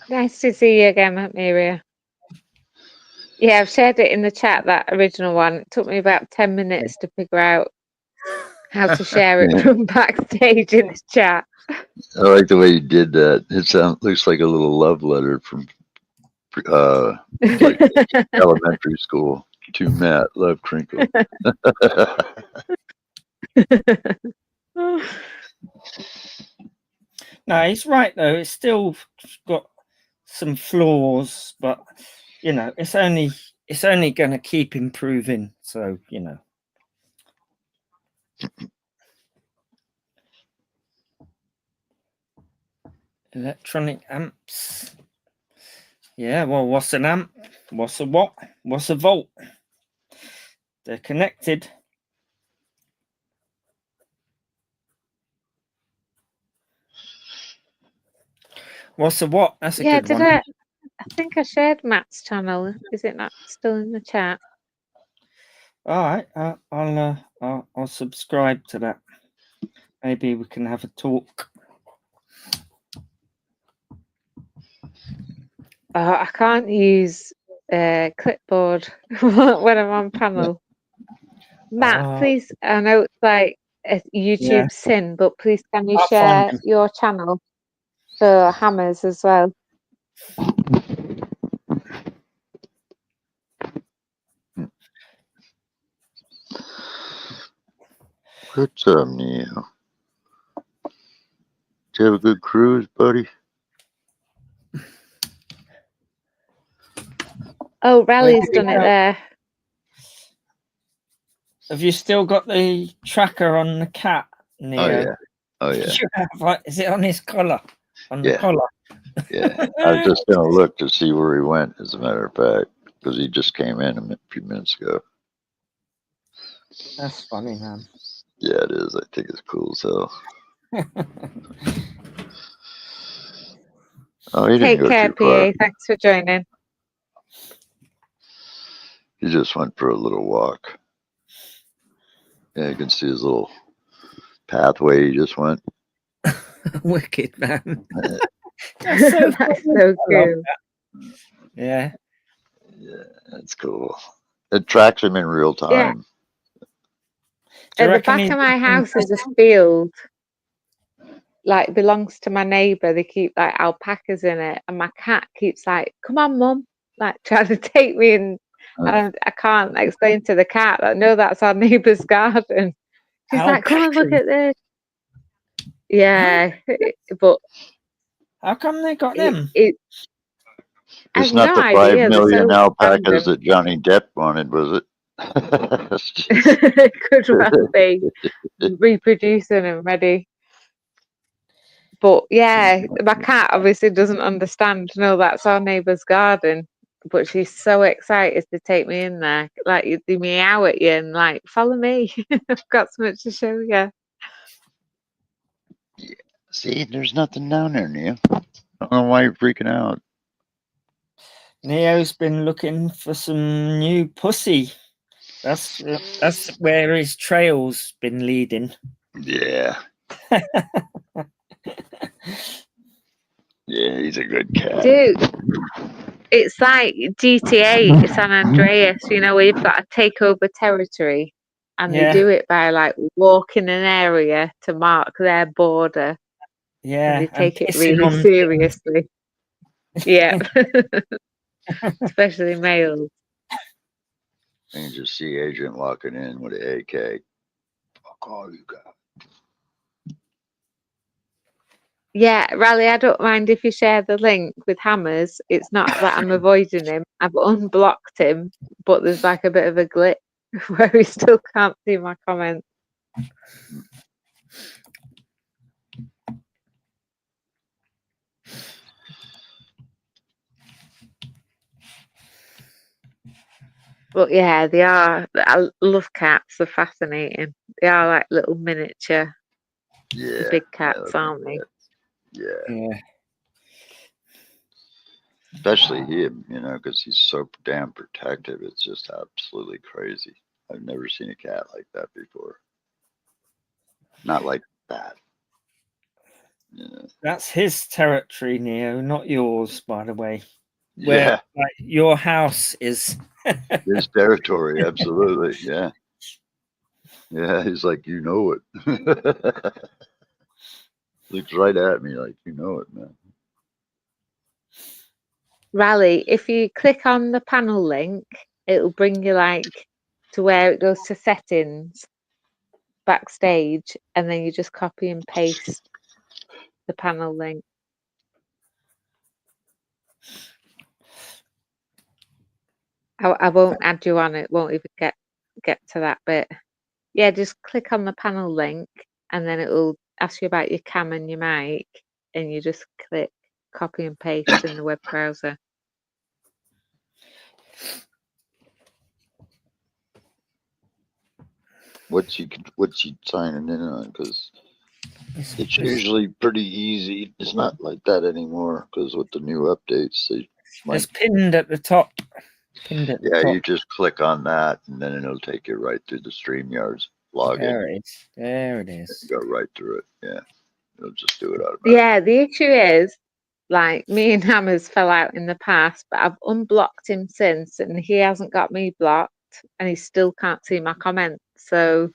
Nice to see you again, Maria. Yeah, I've shared it in the chat, that original one. It took me about 10 minutes to figure out how to share it from backstage in the chat. I like the way you did that. It looks like a little love letter from like elementary school to Matt. Love, Crinkle. No, he's right though. It's still got some flaws, but it's only going to keep improving. So Electronic amps. Yeah, well, what's an amp? What's a watt? What's a volt? They're connected. What's a watt? That's a Yeah, good did one. I think I shared Matt's channel. Is it not still in the chat? All right, I'll subscribe to that. Maybe we can have a talk. I can't use clipboard when I'm on panel. Matt, please, I know it's like a YouTube sin, but please can you I'll share find him. your channel for Hammers as well? What's up, Neil? Did you have a good cruise, buddy? Oh, Rally's done it there. Have you still got the tracker on the cat, Oh Neo? yeah. Oh yeah. You have, right? Is it on his collar? On the Yeah. collar? Yeah. I was just gonna look to see where he went, as a matter of fact, because he just came in a few minutes ago. That's funny, man. Yeah, it is. I think it's cool as hell. Oh, he didn't Take go care, too far. PA. Thanks for joining. He just went for a little walk. Yeah, you can see his little pathway he just went. Wicked, man. That's so cool. Yeah. Yeah, that's cool. It tracks him in real time. At the back of my house is a field, like belongs to my neighbour. They keep like alpacas in it, and my cat keeps like, "Come on, mum!" like trying to take me in. And I can't explain to the cat that no, that's our neighbour's garden. She's like, "Come on, look at this." Yeah, but how come they got them? It's not the 5 million alpacas that Johnny Depp wanted, was it? Could well be reproducing and ready. But yeah, my cat obviously doesn't understand. No, that's our neighbour's garden. But she's so excited to take me in there. Like, they meow at you and like, follow me. I've got so much to show you. Yeah. See, there's nothing down there, Neil. I don't know why you're freaking out. Neo's been looking for some new pussy. That's where his trail's been leading. Yeah. Yeah, he's a good cat. Dude, it's like GTA San Andreas, you know, where you've got to take over territory. And they do it by like walking an area to mark their border. Yeah. And they take it pissing really on seriously. Yeah. Especially males. And you just see Agent walking in with an AK. Fuck all you got. Yeah, Raleigh, I don't mind if you share the link with Hammers. It's not that I'm avoiding him. I've unblocked him, but there's like a bit of a glitch where he still can't see my comments. But yeah, they are. I love cats. They're fascinating. They are like little miniature, big cats, aren't they? Yeah. Especially him, you know, because he's so damn protective. It's just absolutely crazy. I've never seen a cat like that before. Not like that. Yeah. That's his territory, Neo, not yours, by the way. Where Yeah. like, your house is His territory, absolutely. Yeah. Yeah, he's like, you know it. Looks right at me like, you know it, man. Raleigh, if you click on the panel link, it'll bring you like to where it goes to settings, backstage, and then you just copy and paste the panel link. I won't add you on, it won't even get to that bit. Yeah, just click on the panel link and then it will ask you about your cam and your mic, and you just click copy and paste in the web browser. What's you signing in on? Because it's just- usually pretty easy. It's not like that anymore because with the new updates, they It's pinned at the top. Pinned at the yeah, top. you just click on that and then it'll take you right through the StreamYard's login. There it is. There it is. Go right through it. Yeah, it'll just do it automatically. Yeah, the issue is, like, me and Hammers fell out in the past, but I've unblocked him since, and he hasn't got me blocked, and he still can't see my comments, so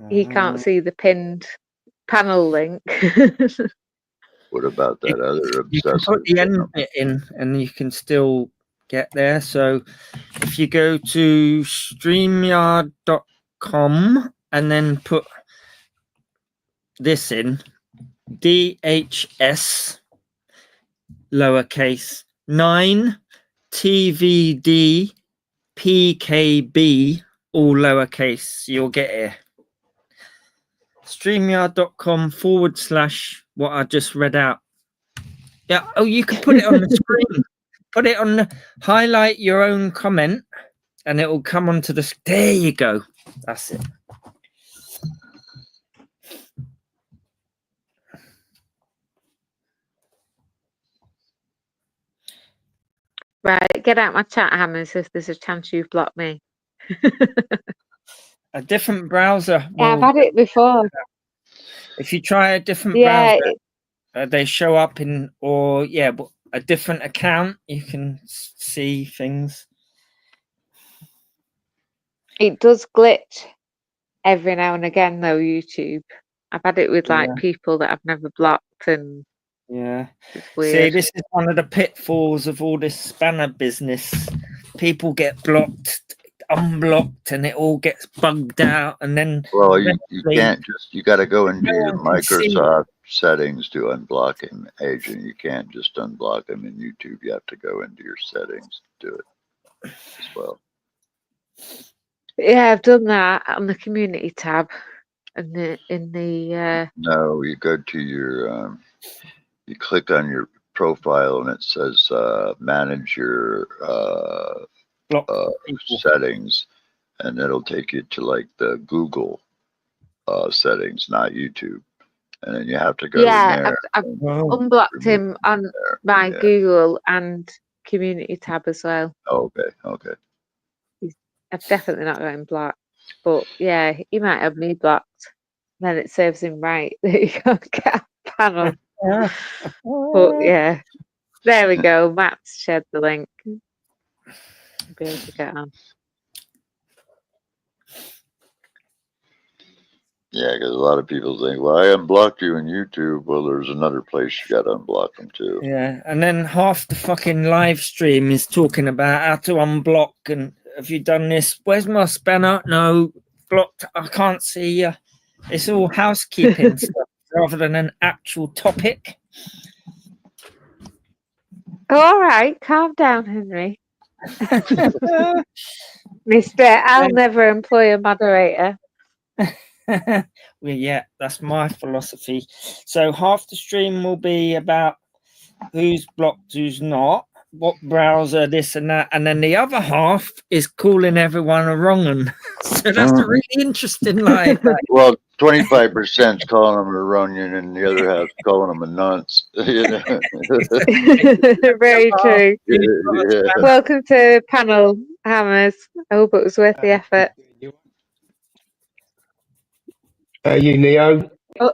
he can't see the pinned panel link. What about that other You can obsessive? put the end bit in and you can still get there. So if you go to StreamYard.com and then put this in, DHS lowercase 9 TVD PKB all lowercase, you'll get here. StreamYard.com / what I just read out. Yeah. Oh, you can put it on the screen. Put it on the highlight your own comment and it will come onto the. There you go. That's it. Right, get out my chat, Hammers, if there's a chance you've blocked me. A different browser. Yeah, I've had it before. If you try a different Yeah, browser, they show up in, or yeah, but a different account, you can see things. it does glitch every now and again, though, YouTube. I've had it with like Yeah. people that I've never blocked, and Yeah. it's See, weird. this is one of the pitfalls of all this spanner business. People get blocked, unblocked, and it all gets bugged out, and then Well, you eventually- can't just, you got to go into No your one can see. Microsoft settings to unblock him, Agent. You can't just unblock him in YouTube. You have to go into your settings to do it as well. Yeah, I've done that on the community tab, and in the No, you go to your, you click on your profile and it says manage your settings, and it'll take you to like the Google settings, not YouTube. And then you have to go in there. I've unblocked him on my Google and community tab as well. Okay. I've definitely not got him blocked, but yeah, he might have me blocked. Then it serves him right that he can't get a panel. But yeah, there we go. Matt's shared the link. Be able to get on. Yeah, because a lot of people think, well, I unblocked you in YouTube. Well, there's another place you got to unblock them too. Yeah, and then half the fucking live stream is talking about how to unblock and have you done this? Where's my spanner? No, blocked. I can't see you. It's all housekeeping stuff rather than an actual topic. All right, calm down, Henry. Mister, I'll never employ a moderator. Well, yeah, that's my philosophy. So half the stream will be about who's blocked, who's not, what browser, this and that, and then the other half is calling everyone a wrong un. So that's a really interesting live. Well, 25% is calling them a Iranian and the other half calling them a nonce. You know? Very true. Yeah. Welcome to panel, Hammers. I hope it was worth the effort. You Neo,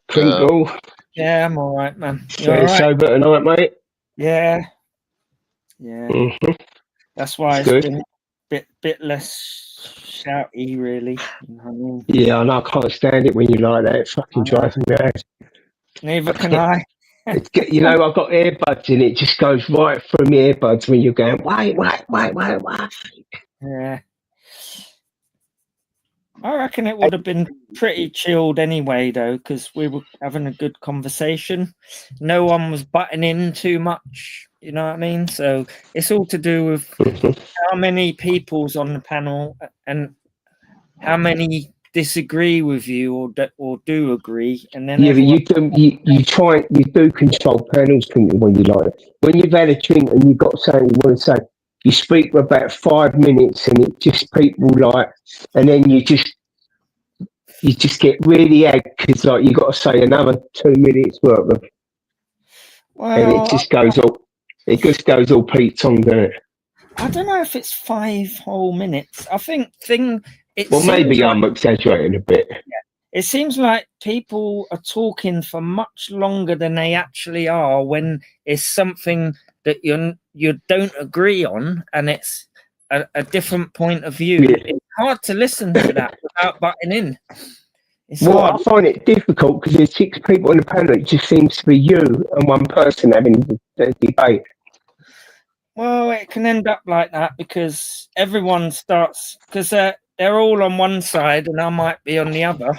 Crinkle. Yeah, I'm all right, man. You Staying all right? sober tonight, mate. Yeah. Yeah. That's why Good. it's been a bit less shouty, really. You know what I mean? Yeah, I know. I can't stand it when you like that. It fucking drives me mad. Neither can I. You know, I've got earbuds in. It just goes right through my earbuds when you're going, wait. Yeah. I reckon it would have been pretty chilled anyway, though, because we were having a good conversation. No one was butting in too much, you know what I mean? So it's all to do with how many people's on the panel and how many disagree with you or do agree, and then Yeah, but you do control panels, couldn't you, when you like it? When you've had a drink and you've got something you want to say, you speak for about 5 minutes and it just people like, and then you just get really angry because like you got to say another 2 minutes worth of, and it just goes all Pete's on, doesn't it? I don't know if it's 5 whole minutes. I think Well, maybe I'm exaggerating a bit. It seems like people are talking for much longer than they actually are when it's something that you don't agree on, and it's a different point of view. Yeah. It's hard to listen to that without butting in. It's Well, hard. I find it difficult because there's 6 people on the panel. It just seems to be you and one person having the debate. Well, it can end up like that because everyone starts, because they're all on one side and I might be on the other.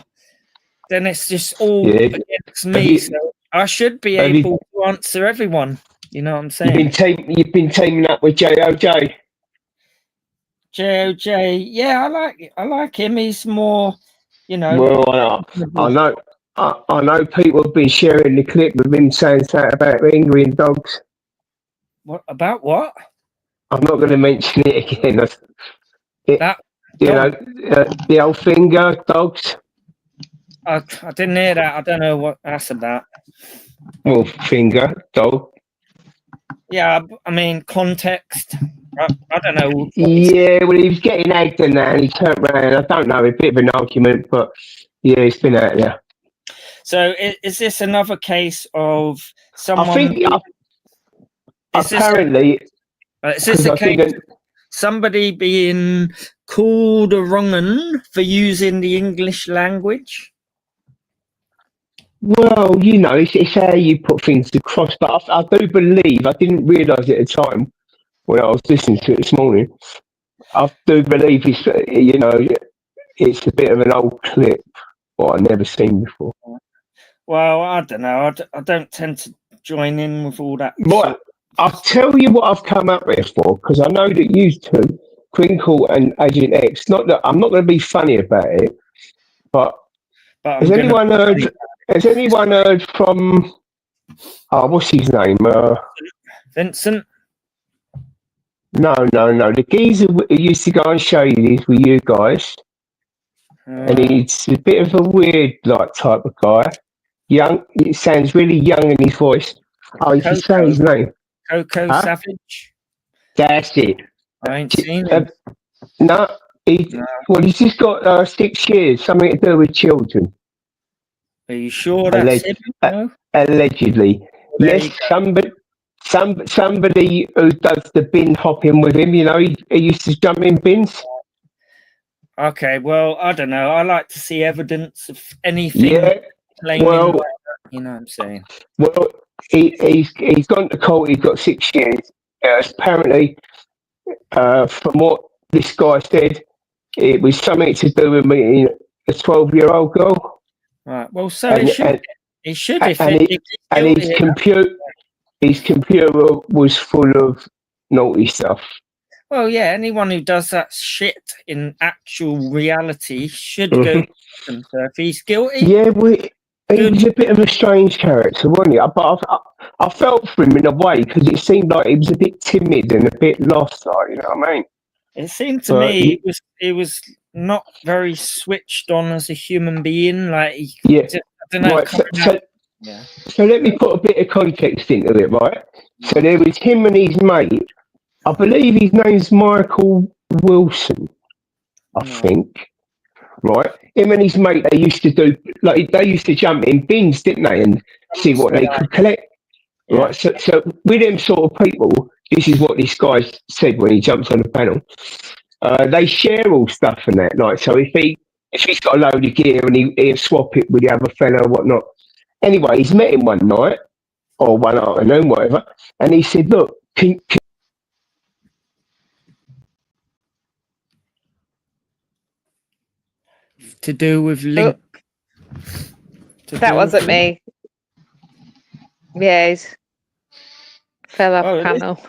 Then it's just all against me. So I should be able to answer everyone. You know what I'm saying? You've been teaming up with JOJ. JOJ, yeah, I like him. He's more, you know. Well, I know people have been sharing the clip of him saying something about angry dogs. What about what? I'm not going to mention it again. The old finger dogs. I didn't hear that. I don't know what that's about. Well, finger dog. Yeah, I mean context. I don't know. Yeah, well, he was getting egged and that, and he turned around. I don't know, a bit of an argument, but yeah, it's been out there. So is this another case of someone? I think apparently. Is this a case of somebody being called a wrong 'un for using the English language? Well, you know, it's how you put things across, but I do believe, I didn't realise at the time when I was listening to it this morning, I do believe it's, you know, it's a bit of an old clip, what I've never seen before. Well, I don't know. I don't tend to join in with all that. Well, I'll tell you what I've come up with for, because I know that you two, Crinkle and Agent X, not that I'm not going to be funny about it, but has anyone heard from what's his name? Vincent? No. The geezer who used to go on Shadies with you guys. And he's a bit of a weird type of guy. Young, it sounds really young in his voice. Oh, you can say his name. Coco Savage? That's it. I ain't seen him. No, well, he's just got 6 years, something to do with children. Are you sure that's him? No? Allegedly. Yes, somebody who does the bin hopping with him, you know, he used to jump in bins. Okay, well, I don't know. I like to see evidence of anything. Yeah, well, you know what I'm saying? Well, he's gone to court. He's got 6 years. Apparently, from what this guy said, it was something to do with meeting a 12-year-old girl. Right. Well, so he should. He should. If his computer was full of naughty stuff. Well, yeah. Anyone who does that shit in actual reality should go to prison. So if he's guilty, yeah, he was a bit of a strange character, wasn't he? But I felt for him in a way because it seemed like he was a bit timid and a bit lost. Like, you know what I mean? It seemed to me he was not very switched on as a human being. Like, I don't know. Right, so let me put a bit of context into it, right? So there was him and his mate. I believe his name's Michael Wilson, I think. Right? Him and his mate, they used to jump in bins, didn't they? And see what they could collect. Right? So with them sort of people, this is what this guy said when he jumped on the panel. They share all stuff and that. Like, so if he's got a load of gear and he'll swap it with the other fella or whatnot. Anyway, he's met him one night or one afternoon, whatever, and he said, "Look, can to do with link." That wasn't me. Yes. Fell off Oh, panel.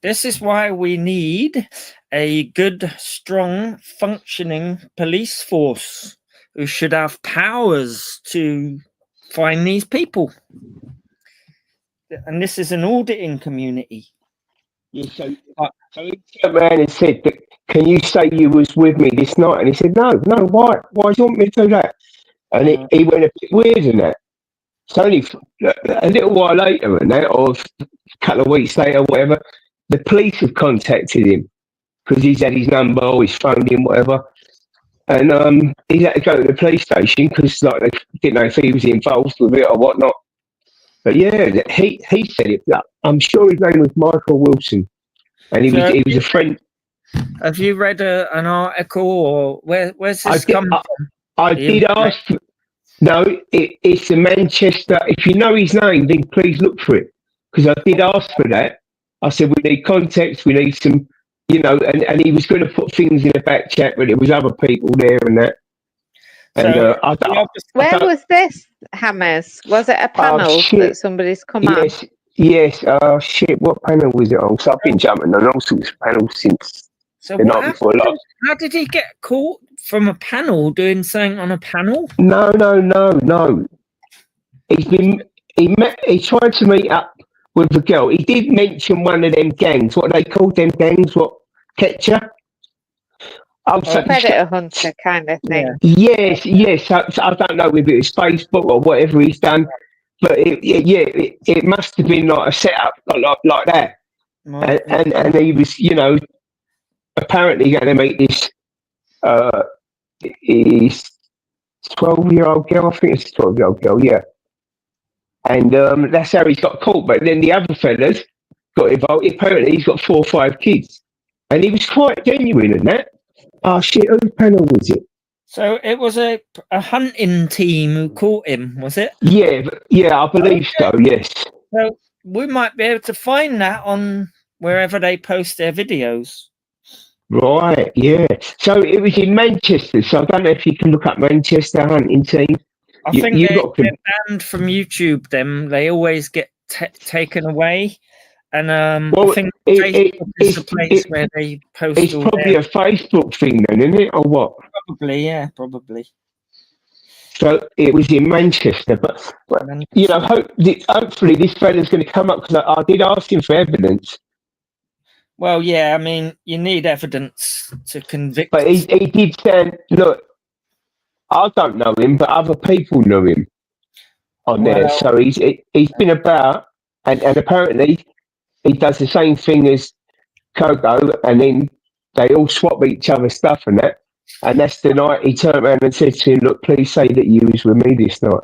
this is why we need a good, strong, functioning police force who should have powers to find these people. And this is an auditing community. Yeah, so he turned around and said, "Can you say you was with me this night?" And he said, "No, why? Why do you want me to do that?" And he went a bit weird in that. It's only a little while later, and that, or a couple of weeks later, whatever, the police have contacted him because he's had his number or he's phoned him, whatever. And he had to go to the police station because like they didn't know if he was involved with it or whatnot. But yeah, he said it. I'm sure his name was Michael Wilson, and he was a friend. Have you read an article, or where's this come from? I did ask. No, it's the Manchester. If you know his name, then please look for it, because I did ask for that. I said we need context, we need some, and he was going to put things in the back chat, but there was other people there and that. And where was this, Hammers? Was it a panel that somebody's come on? Yes. Shit, what panel was it on? So I've been jumping on all sorts of panels since So the night before last. how did he get caught from a panel doing something on a panel? No. He tried to meet up with a girl. He did mention one of them gangs. What are they called? Them gangs? What? Catcher? Predator hunter kind of thing. Yes. So I don't know if it was Facebook or whatever he's done, but it must have been like a setup like that. Right. And he was, apparently going to meet this. His 12-year-old girl. I think it's a 12-year-old girl. Yeah. And that's how he's got caught. But then the other fellas got involved. Apparently, he's got 4 or 5 kids, and he was quite genuine in that. Oh shit! Whose panel was it? So it was a hunting team who caught him, was it? Yeah, I believe so. Yes. So we might be able to find that on wherever they post their videos. Right. Yeah. So it was in Manchester. So I don't know if you can look up Manchester hunting team. I think they're banned from YouTube. They always get taken away. And I think Facebook is the place where they post. It's probably a Facebook thing, then, isn't it, or what? Probably, yeah, probably. So it was in Manchester, but hopefully this fella's going to come up, because I did ask him for evidence. Well, yeah, I mean, you need evidence to convict. But he did say, look, I don't know him, but other people know him on there. So he's been about, and apparently he does the same thing as Kogo, and then they all swap each other's stuff and that. And that's the night he turned around and said to him, look, please say that you was with me this night.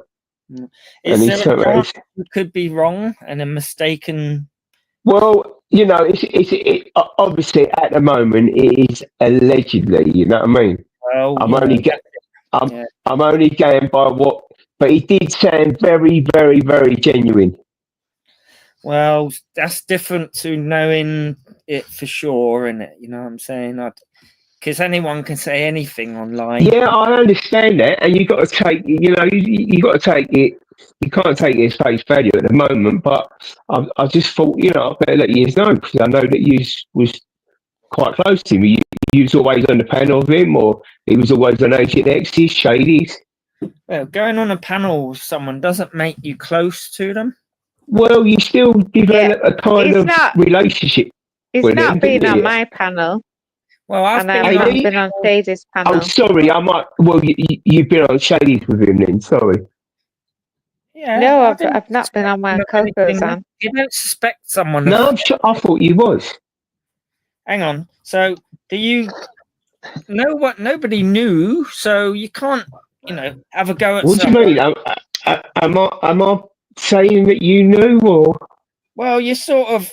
Is there a chance you could be wrong and a mistaken? Well, it's obviously at the moment it is allegedly, you know what I mean? Well, I'm only going by what, but he did sound very, very, very genuine. Well, that's different to knowing it for sure, isn't it? You know what I'm saying? Because anyone can say anything online. Yeah, I understand that, and you got to take, you got to take it. You can't take it as face value at the moment. But I just thought, I better let you know, because I know that you was quite close to him. You was always on the panel of him, or he was always on Agent X's, Shady's. Well, going on a panel with someone doesn't make you close to them. Well, you still develop a kind of relationship. He's not been on my panel. Well, I've been on Shady's panel. Oh, sorry, I might. Well, you've been on Shady's with him then. Sorry. Yeah. No, I've not been on my Coco's on. You don't suspect someone. No, I'm sure. I thought you was. Hang on. So, do you know what? Nobody knew, so you can't, have a go at. What someone. do you mean? Am I saying that you knew, or? Well, you're sort of,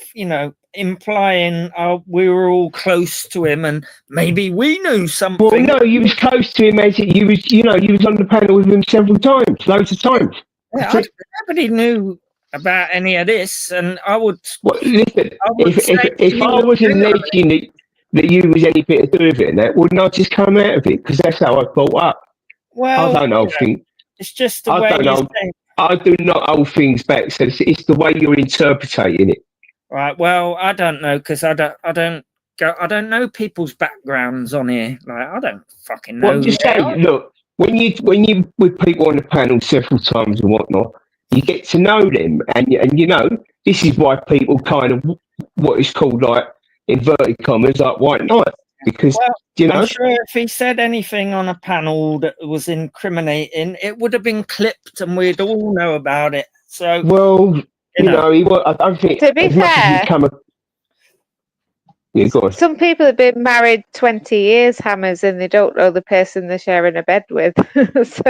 implying we were all close to him, and maybe we knew something. Well, no, you was close to him as you was, you was on the panel with him several times, loads of times. Yeah, nobody knew about any of this, and I would. Well, listen, if I was alleging that you was any bit to do with it, and that wouldn't I just come out of it? Because that's how I brought up. Well, I don't know things. It's just the way you say. I do not hold things back. So it's the way you're interpreting it. Right. Well, I don't know because I don't know people's backgrounds on here. Like, I don't fucking know. Well, I'm just saying, look, when you with people on the panel several times and whatnot, you get to know them, and you know this is why people kind of what is called, like, inverted commas, like white knight, because Well, you know. I'm sure if he said anything on a panel that was incriminating, it would have been clipped and we'd all know about it. So, Well, you know, I don't think To be as much as fair, he's come. Yeah, go on. some people have been married 20 years, Hammers, and they don't know the person they're sharing a bed with. So, just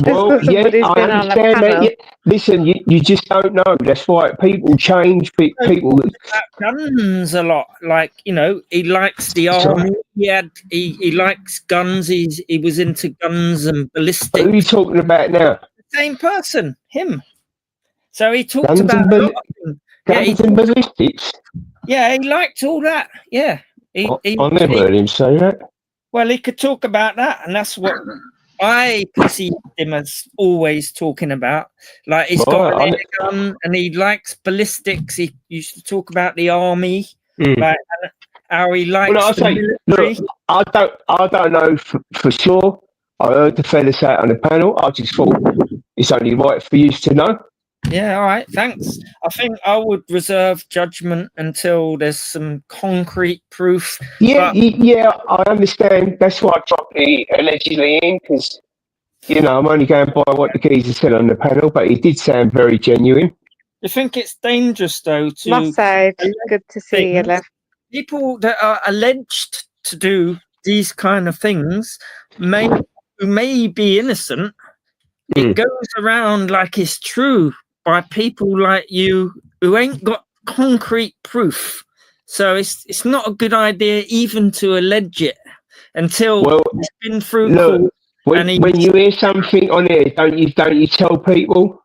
Well, because yeah, somebody's I been on a understand that. panel. Yeah. Listen, you just don't know. That's why people change. People. About guns a lot, like, you know, he likes the army. He likes guns. He was into guns and ballistics. Who are you talking about now? Same person, him. So he talked Guns about and a lot of things. Yeah, Guns and ballistics. yeah, he liked all that. Yeah, he never heard him say that. Well, he could talk about that, and that's what I perceive him as always talking about. Like, he's got an air gun and he likes ballistics. He used to talk about the army, like, and how he likes Well, I the say, military. look, I don't know for sure. I heard the fella say it on the panel. I just thought it's only right for you to know. Yeah, all right, thanks. I think I would reserve judgment until there's some concrete proof. Yeah, yeah, I understand. That's why I dropped the allegedly in, because, you know, I'm only going by what the geezer said on the panel, but he did sound very genuine. You think it's dangerous, though, to Mossad, good to see you, left. people that are alleged to do these kind of things, who may be innocent, it goes around like it's true by people like you who ain't got concrete proof. So it's not a good idea even to allege it until it's been through court. When you hear something on here, don't you tell people?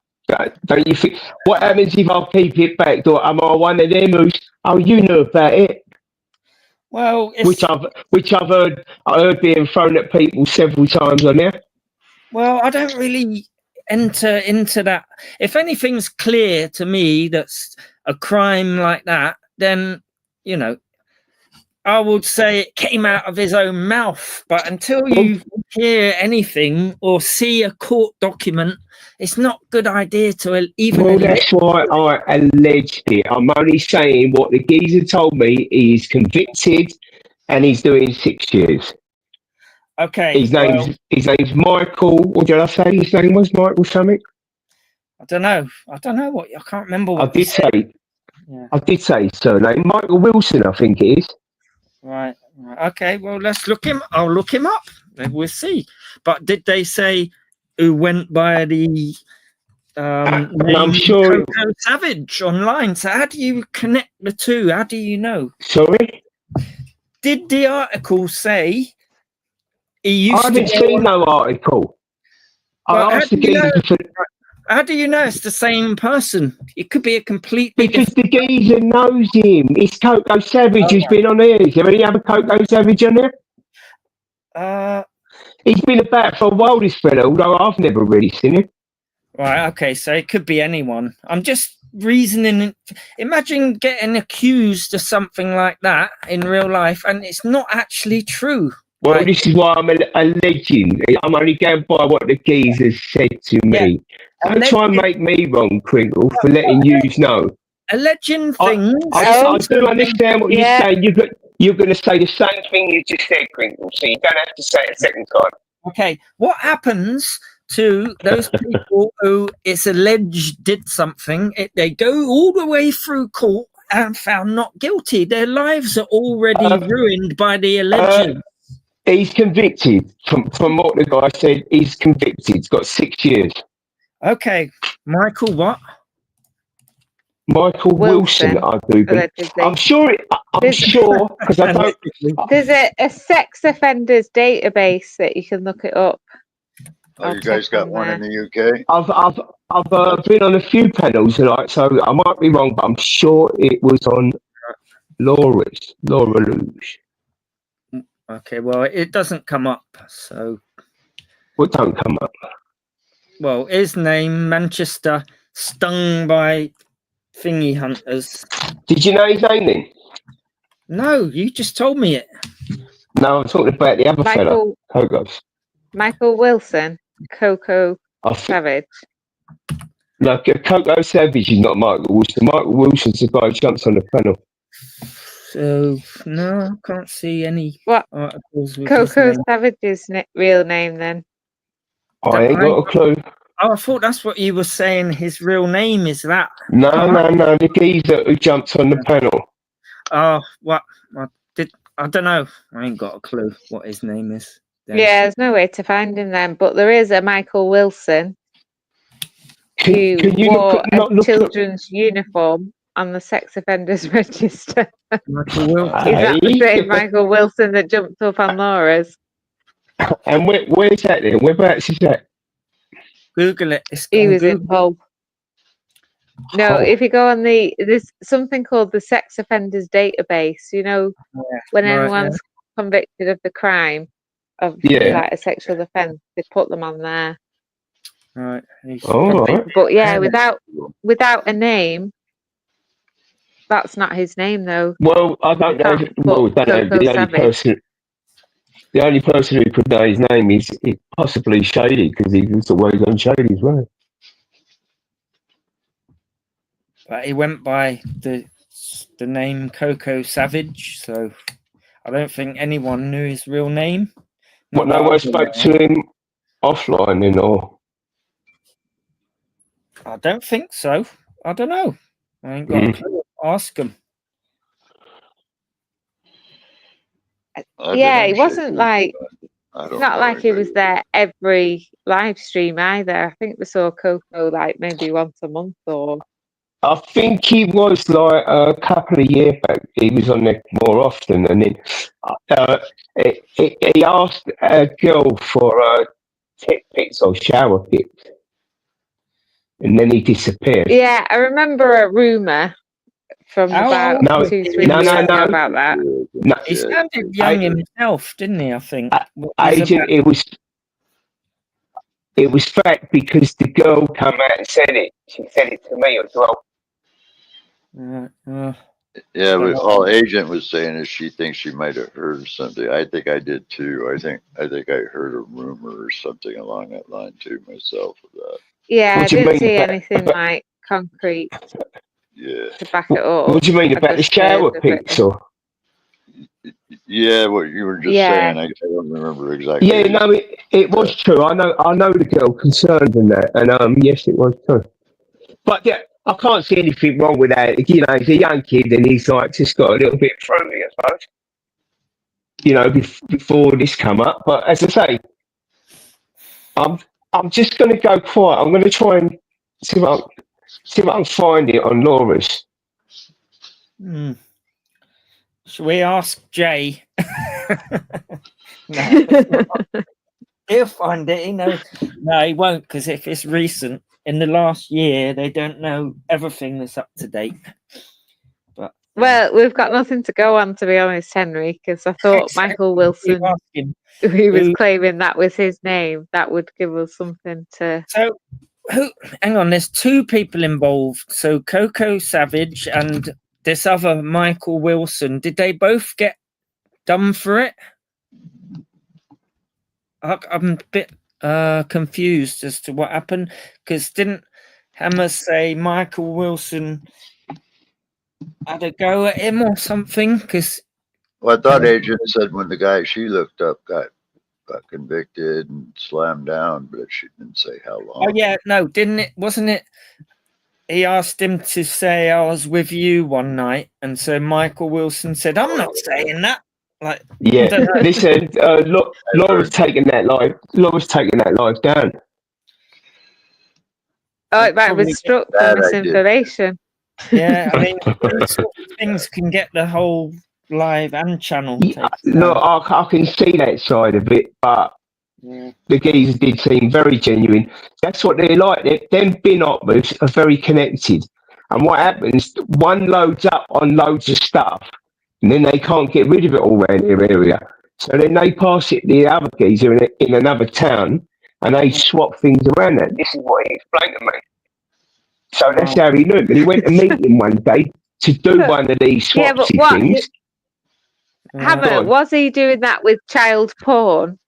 Don't you think? What happens if I keep it back? Am I one of them who's? Oh, you know about it. Well, which I've heard being thrown at people several times on there. Well, I don't really enter into that. If anything's clear to me that's a crime like that, then, you know, I would say it came out of his own mouth. But until you hear anything or see a court document, it's not a good idea to even. Well, that's why I alleged it. I'm only saying what the geezer told me. He's convicted and he's doing 6 years. Okay. His name's Michael. What did I say? His name was Michael something. I don't know what. I can't remember what I did say. Yeah. I did say his surname. Michael Wilson, I think it is. Right. Okay. Well, let's look him. I'll look him up. We'll see. But did they say who went by the I'm sure Coco Savage online? So how do you connect the two? How do you know? Sorry. Did the article say he used I haven't seen no article. Well, I asked the geezer. How do you know it's the same person? It could be a completely Because the geezer knows him. It's Coco Savage who's been on here. Is there any other Coco Savage on there? He's been about for a while, this fella, although I've never really seen him. Right, okay, so it could be anyone. I'm just reasoning. Imagine getting accused of something like that in real life and it's not actually true. Well, Right. this is why I'm alleging. I'm only going by what the geezer said to me. Don't try and make me wrong, Crinkle, for letting you know. Alleging things. I do understand what you're saying. You're going to say the same thing you just said, Crinkle, so you don't have to say it a second time. Okay, what happens to those people who it's alleged did something? They go all the way through court and found not guilty. Their lives are already ruined by the alleged. He's convicted. From what the guy said, he's convicted. He's got 6 years. Okay, Michael what? Michael Wilson, I do believe. I'm sure because I don't. There's a sex offenders database that you can look it up. Oh, you guys got one in the UK? I've been on a few panels, like, so I might be wrong, but I'm sure it was on Laura Luge. Okay, well, it doesn't come up, so. What don't come up? Well, his name, Manchester, stung by thingy hunters. Did you know his name then? No, you just told me it. No, I'm talking about the other fella. Michael Wilson, Coco Savage. No, Coco Savage is not Michael Wilson. Michael Wilson's the guy who jumps on the panel. So no, I can't see any articles with his Coco name. Savage's real name then? I ain't got a clue. Oh, I thought that's what you were saying. His real name is that. No, the geezer who jumps on the panel. Oh, what? I don't know. I ain't got a clue what his name is. Yeah, there's no way to find him then. But there is a Michael Wilson who wore a children's uniform on the sex offenders register. Michael Wilson. Is that the same Michael Wilson that jumped up on Laura's? And where's that then? Whereabouts is that? Google it. He was in Hull. No, if you go on there's something called the sex offenders database. You know, when anyone's convicted of the crime of like a sexual offence, they put them on there. Right. But yeah, without a name, that's not his name though. Well, I don't know. The only person who could know his name is possibly Shady, because he was always on Shady as well. But he went by the name Coco Savage, so I don't think anyone knew his real name. What, no one spoke to him offline then, or? I don't think so. I don't know. I ain't got a clue. Ask him. Yeah, it wasn't like not like he was there every live stream either. I think we saw Coco like maybe once a month or. I think he was like a couple of years back. He was on there more often, and then he asked a girl for tech pics or shower pics, and then he disappeared. Yeah, I remember a rumor from about 2-3 years ago about that. No, he sounded young himself, didn't he? I think. It was fact because the girl came out and said it. She said it to me as well. Yeah, but all Agent was saying is she thinks she might have heard something. I think I did too. I think I heard a rumor or something along that line too myself of that. Yeah, I didn't see anything like concrete. Yeah. To back it up. What do you mean about the shower pics or? Yeah, what you were just saying. I don't remember exactly. Yeah, no, it was true. I know the girl concerned in that, and yes, it was true. But yeah, I can't see anything wrong with that. You know, he's a young kid, and he's like just got a little bit through me, I suppose. You know, before this come up. But as I say, I'm just going to go quiet. I'm going to try and see if I can find it on Laura's. Should we ask Jay? No, he'll find it. He knows. No, he won't, because if it's recent, in the last year, they don't know everything that's up to date. But well, we've got nothing to go on, to be honest, Henry, because I thought Michael Wilson, who was claiming that was his name, that would give us something to. So, hang on, there's two people involved. So Coco Savage and this other Michael Wilson, did they both get done for it? I'm a bit confused as to what happened, because didn't Hammer say Michael Wilson had a go at him or something? Well, I thought Agent said when the guy she looked up got convicted and slammed down, but she didn't say how long. Oh yeah, no, didn't it? Wasn't it? He asked him to say I was with you one night, and so Michael Wilson said, "I'm not saying that." Like, yeah, listen, Laura's taking that live. Laura's taking that live down. Oh, it might be struck for misinformation. Yeah, I mean, these sort of things can get the whole live and channel. No, I can see that side of it, but the geezers did seem very genuine. That's what they're like. Them bin operas are very connected. And what happens, one loads up on loads of stuff, and then they can't get rid of it all around their area. So then they pass it to the other geezer in another town, and they swap things around that. This is what he explained to me. So that's how he looked. And he went to meet him one day to do one of these Yeah, but swapsy what? things. Hammer, Go on. was he doing that with child porn?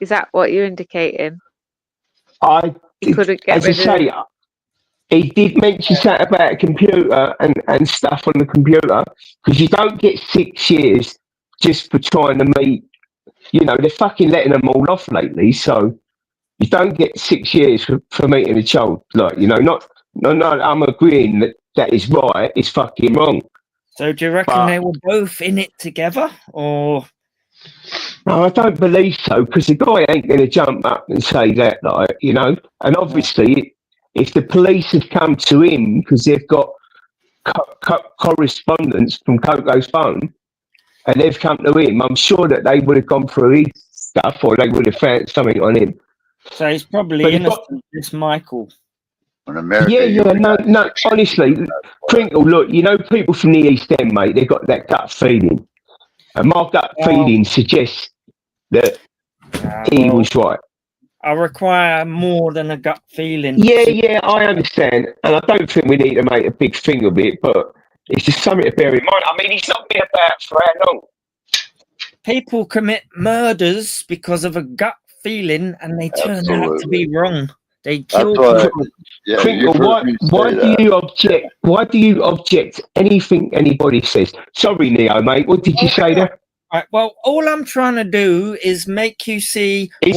Is that what you're indicating? He couldn't get As I rid say, of. he did mention something about a computer and stuff on the computer, because you don't get 6 years just for trying to meet. You know, they're fucking letting them all off lately, so you don't get 6 years for meeting a child. Like, you know, not I'm agreeing that is right, it's fucking wrong. So do you reckon they were both in it together, or? No, I don't believe so, because the guy ain't going to jump up and say that, like, you know. And obviously, if the police have come to him because they've got correspondence from Coco's phone, and they've come to him, I'm sure that they would have gone through his stuff, or they would have found something on him. So he's probably innocent, this Michael. No, honestly, Crinkle, look, you know, people from the East End, mate, they've got that gut feeling. And my gut feeling suggests that he was right. I require more than a gut feeling. Yeah, I understand. And I don't think we need to make a big thing of it, but it's just something to bear in mind. I mean, he's not been about for how long? People commit murders because of a gut feeling, and they turn out to be wrong. They kill people. Crinkle, why do you object? Why do you object anything anybody says? Sorry, Neo, mate. What did you say there? Right, well, all I'm trying to do is make you see. Hang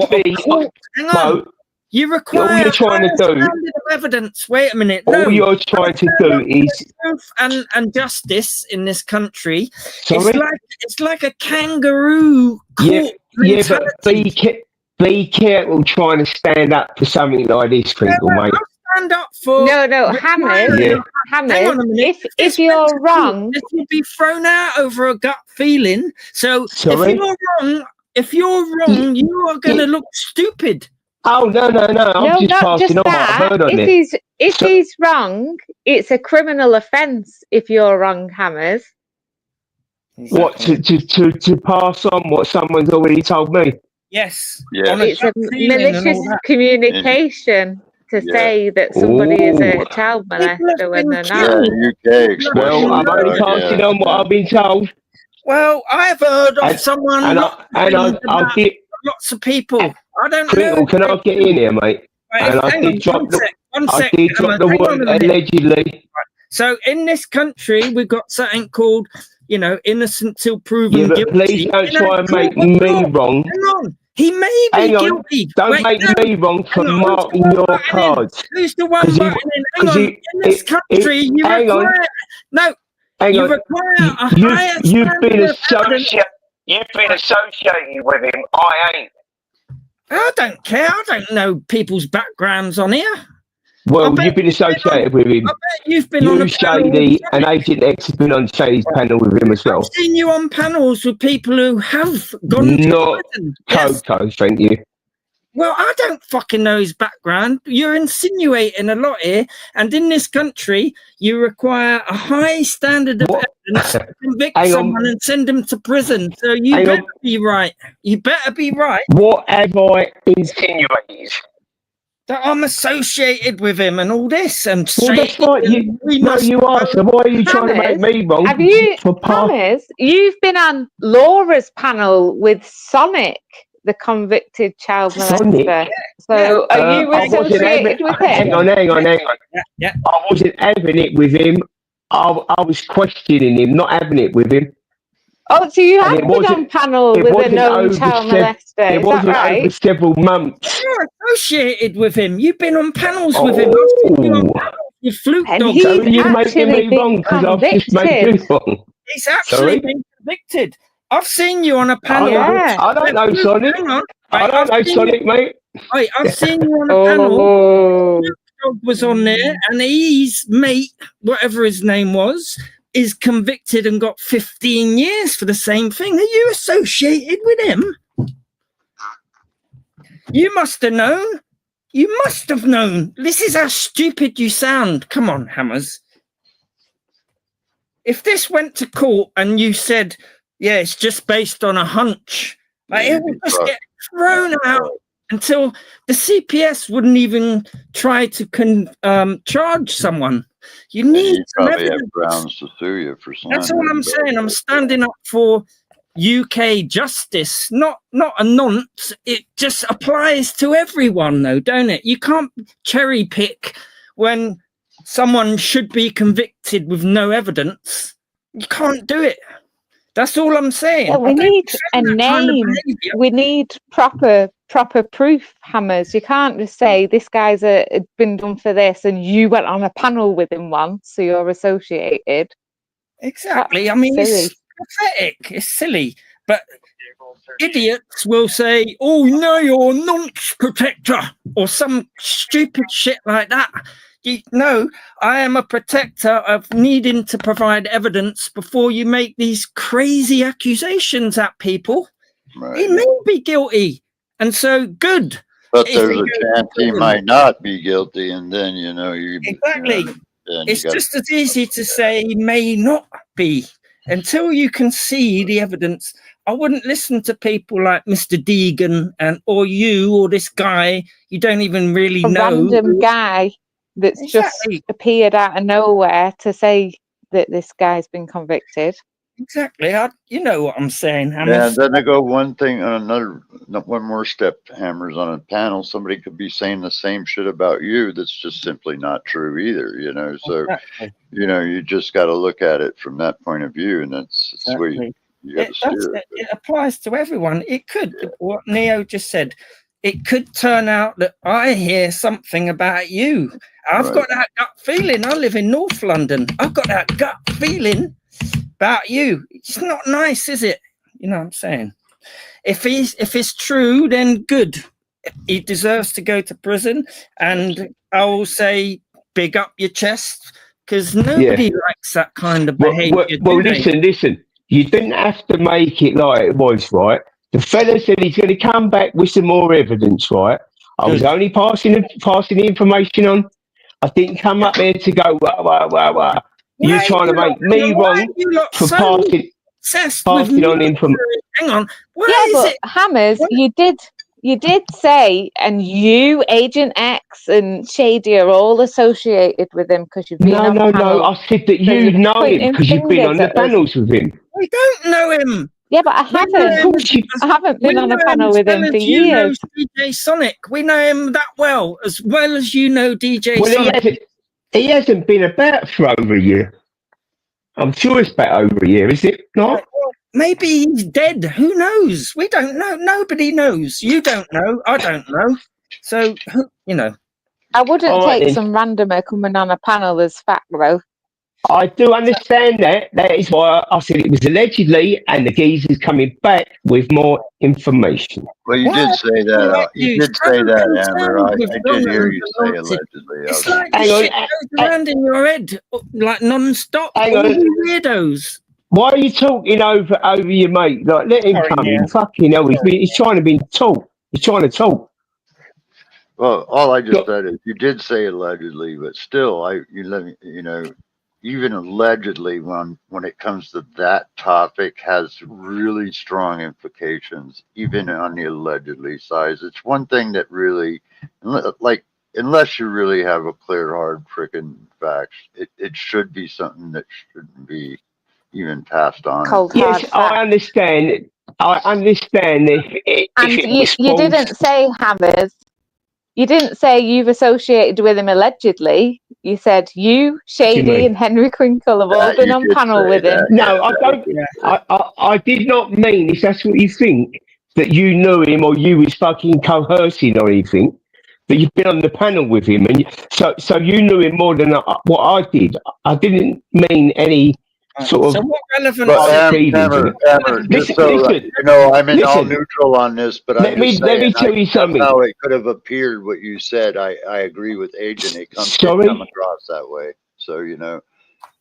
on. You require all you're trying to do. standard of evidence. Wait a minute. All you're trying to do is truth and justice in this country. Sorry? It's like a kangaroo court. Yeah, but be careful trying to stand up for something like this, Crinkle, mate. Stand up for No, Hammers. Yeah. Hammers. Hang on a minute. If you're wrong, this will be thrown out over a gut feeling. So Sorry? if you're wrong, you are going to look stupid. Oh no! I'm just passing on what I heard on it. If he's wrong, it's a criminal offence. If you're wrong, Hammers. What to pass on what someone's already told me? Yes. Yeah. It's a malicious communication to say that somebody is a child molester when they're not. Well, I'm only passing on what I've been told. Well, I've heard of someone. I did. Lots of people. I don't Crinkle, know. can I get in here, mate? Right, and I did drop the word allegedly. So in this country, we've got something called, innocent till proven guilty. Please don't try and make me wrong. Hang on. He may be guilty. Don't make me wrong for marking your cards. Who's the one buttoning? Hang on. In this country, you require... No. You require a higher You've been associated with him. I ain't. I don't care. I don't know people's backgrounds on here. Well, you've been associated with him. I bet you've been on a panel. Shady and Agent X has been on Shady's panel with him as well. I've seen you on panels with people who have gone to prison. Coco, thank you. Well, I don't fucking know his background. You're insinuating a lot here. And in this country, you require a high standard of evidence to convict someone and send them to prison. So you better be right. You better be right. What have I insinuated? That I'm associated with him and all this. And well, that's right. You are. So why are you trying to make me wrong? Have you, Hammers, you've been on Laura's panel with Sonic, the convicted child molester. So are you associated with him? Hang on. Yeah. I wasn't having it with him. I was questioning him, not having it with him. Oh, so you have been on panel with a known child molester, it wasn't over several months. You're associated with him. You've been on panels with him. You fluke dog. So you're making me wrong because I've just made you wrong. He's actually been convicted. I've seen you on a panel. I don't know Sonic. I don't know Sonic, mate. Right, I've seen you on a panel. Dog was on there, and his mate, whatever his name was, is convicted and got 15 years for the same thing. Are you associated with him? You must have known. You must have known. This is how stupid you sound. Come on, Hammers. If this went to court and you said, yeah, it's just based on a hunch, it would just get thrown out until the CPS wouldn't even try to charge someone. You need You some probably have evidence. grounds to sue you for That's slander. all I'm saying. I'm standing up for UK justice, not a nonce. It just applies to everyone, though, don't it? You can't cherry pick when someone should be convicted with no evidence. You can't do it. That's all I'm saying. Yeah, we need a name. We need proper proof, Hammers. You can't just say this guy's been done for this and you went on a panel with him once, so you're associated. Exactly. That's I mean, silly. it's pathetic. It's silly. But idiots will say, oh, no, you're a nonce protector or some stupid shit like that. No, I am a protector of needing to provide evidence before you make these crazy accusations at people. Right. He may be guilty, and so good. But If there's he a goes chance to he prison. might not be guilty, and then you Exactly. then It's you got just as easy to say he may not be. Until you can see the evidence, I wouldn't listen to people like Mr. Deegan or you or this guy you don't even really A know. random guy that's Exactly. just appeared out of nowhere to say that this guy's been convicted. Exactly. You know what I'm saying, Yeah, Hammers. then they go one more step, Hammers, on a panel. Somebody could be saying the same shit about you that's just simply not true either, So, Exactly. You just got to look at it from that point of view, and that's where Exactly. you got to steer it. It applies to everyone. It could, what Neo just said, it could turn out that I hear something about you. I've got that gut feeling. I live in North London. I've got that gut feeling about you. It's not nice, is it? You know what I'm saying? If it's true, then good. He deserves to go to prison, and I will say, big up your chest, because nobody likes that kind of behaviour. Well, listen. You didn't have to make it like it was, right? The fella said he's going to come back with some more evidence, right? I was only passing the information on. I didn't come up there to go, wah. You're trying to make me wrong for passing on information. Hang on. Hammers, you did say, and you, Agent X, and Shady are all associated with him because you've been on No. panels. I said that you know him because you've been on the panels with him. We don't know him. Yeah, but I haven't been on a panel with him for years. DJ Sonic, we know him that well as you know DJ Sonic. He hasn't been about for over a year. I'm sure it's about over a year, is it not? Maybe he's dead. Who knows? We don't know. Nobody knows. You don't know. I don't know. So, I wouldn't take some randomer coming on a panel as fact, though. I do understand that. That is why I said it was allegedly, and the geezer's coming back with more information. Well, you did say that. You did say that, Amber. I did hear you say allegedly. It's like shit goes around in your head like non-stop. All you weirdos. Why are you talking over your mate? Like, let him come in. Fucking hell, he's trying to be taught. He's trying to talk. Well, all I just said is you did say allegedly, but still, even allegedly, when it comes to that topic, has really strong implications, even on the allegedly side. It's one thing that really, unless you really have a clear, hard freaking facts, it should be something that shouldn't be even passed on. Yes, I understand. I understand if you didn't say Hammers. You didn't say you've associated with him allegedly. You said you, Shady, and Henry Crinkle have all been on panel with him. No, I don't. I did not mean, if that's what you think, that you knew him or you was fucking coercing or anything. But you've been on the panel with him, and so you knew him more than what I did. I didn't mean any sort So of. what relevant? Amber, I'm in all neutral on this, but let me tell you something. How it could have appeared what you said. I agree with Agent. It comes come across that way. So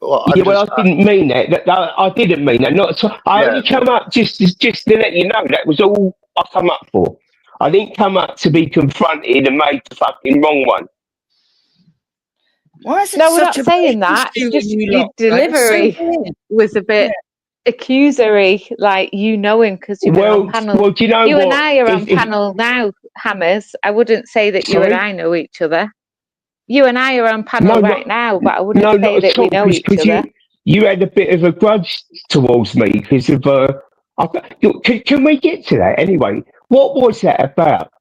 Well, I didn't mean that. I didn't mean that. Not. I only come up just to let you know that was all I come up for. I didn't come up to be confronted and made the fucking wrong one. Why is it No, we're not saying that. It's just your delivery was a bit accusory, like you know him because you've been on panel. Well, do you know you what? and I are on panel now, Hammers. I wouldn't say that you and Sorry? I know each other. You and I are on panel No, right not, now, but I wouldn't no, say not that at we all. know each Because other. you had a bit of a grudge towards me because of. Can we get to that anyway? What was that about?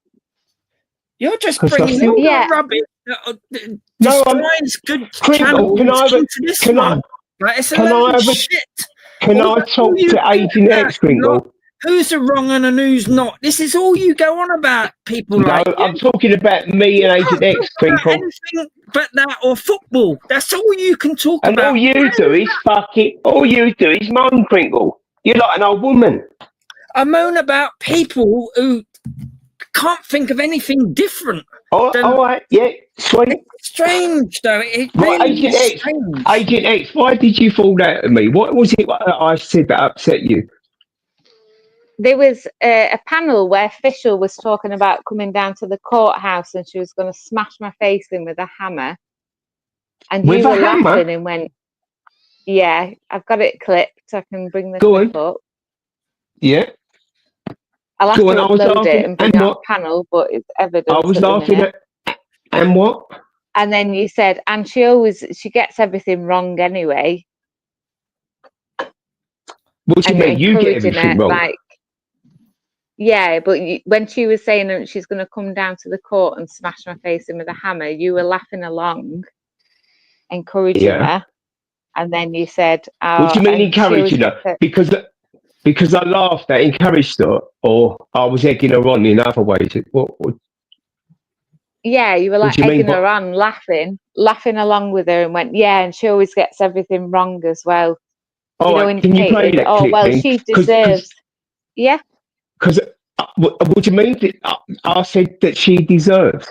You're just 'Cause I bringing still- all Yeah. the rubbish that No, I'm- destroys good Crinkle, can I channels have a- into this can I- one. Like, it's a can I load of have a- shit. Can All I that- talk all you to think Agent about X, Crinkle? who's a wrong and who's not. This is all you go on about, people No, like you. I'm talking about me and Agent Can't X, talk about Crinkle. anything but that or football. That's all you can talk And about. all you do is all you do is moan, Crinkle. You're like an old woman. I moan about people who can't think of anything different. All right, yeah, sweet. It's strange, though. It Right, really Agent is X, strange. Agent X, why did you fall out at me? What was it that I said that upset you? There was a panel where Fisher was talking about coming down to the courthouse and she was going to smash my face in with a hammer. And With you a were hammer? laughing and went, yeah, I've got it clipped. I can bring the Go clip up. Yeah. I'll have Go to on, I was upload laughing it and bring and it on what? panel, but it's evidence I was at the laughing minute. at, and what? And then you said, and she gets everything wrong anyway. What do you And mean? You get encouraging everything it, wrong. like, yeah, but when she was saying that she's going to come down to the court and smash my face in with a hammer, you were laughing along, encouraging Yeah. her. And then you said, What do you mean and she always encouraging her? gets it- Because I laughed at encouraged her, or I was egging her on in other ways. What yeah, you were What like do you mean egging by- her on, laughing along with her, and went, yeah, and she always gets everything wrong as well. All You know, right, can you play indicating, that oh clip well, then? she 'Cause- deserves. Yeah. Because what do you mean? That I said that she deserved.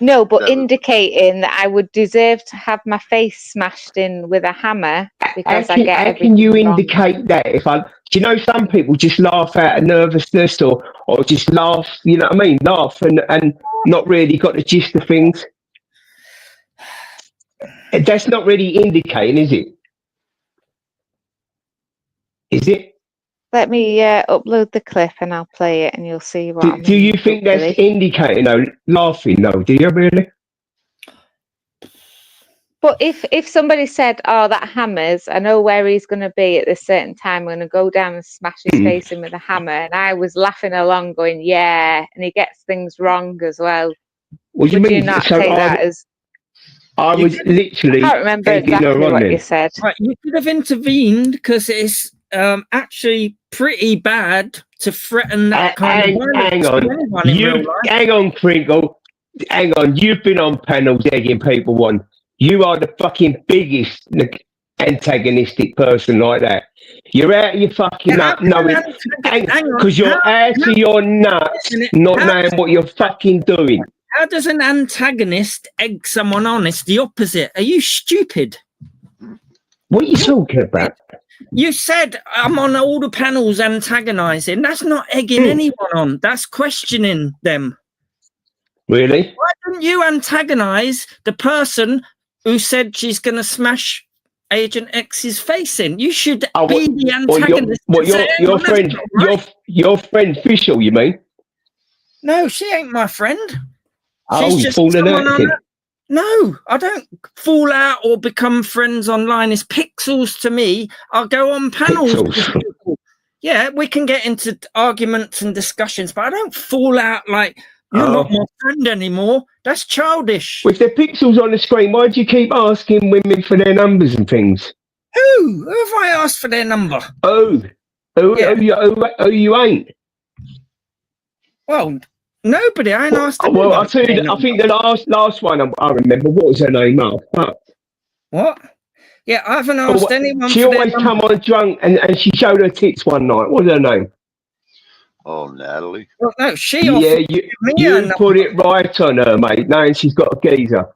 No, but indicating that I would deserve to have my face smashed in with a hammer because I get How everything can you wrong. indicate that? If I, do you know, some people just laugh out of nervousness or just laugh. You know what I mean? Laugh and not really got the gist of things. That's not really indicating, is it? Is it? Let me upload the clip and I'll play it and you'll see what I Do mean, you think that's hopefully. indicating though? Laughing though? Do you really? But if somebody said, oh, that hammer's, I know where he's going to be at this certain time, I'm going to go down and smash his face in with a hammer, and I was laughing along going, yeah, and he gets things wrong as well. What do you Would mean? you not So take that as... I was literally. I can't remember egging her exactly on what then. you said. Right, you could have intervened because it's actually pretty bad to threaten that kind of violence Hang to on, anyone in real life. hang on, Crinkle. Hang on, you've been on panels egging people on. You are the fucking biggest antagonistic person like that. You're out of your fucking nut, knowing, because you're out of your nuts, not knowing what you're fucking doing. How does an antagonist egg someone on? It's the opposite. Are you stupid? What are you talking about? You said I'm on all the panels antagonizing. That's not egging anyone on. That's questioning them. Really? Why don't you antagonize the person who said she's going to smash Agent X's face in? You should be the antagonist. Your friend, your friend Fischl, you mean? No, she ain't my friend. Oh, She's you just falling someone out on then? a- No, I don't fall out or become friends online. It's pixels to me. I'll go on panels with Pixels. people. Yeah, we can get into arguments and discussions, but I don't fall out like you're not my friend anymore. That's childish. With the pixels on the screen, why do you keep asking women for their numbers and things? Who have I asked for their number? Oh, you ain't. Well, nobody. I ain't asked. Well, I'll anybody tell for you, their I think the last one I remember, what was her name? What? Yeah, I haven't asked anyone She for their always come number. on drunk and she showed her tits one night. What was her name? Oh, Natalie. Well, no, she Yeah, offered you me her number. put it right on her, mate, knowing she's got a geezer.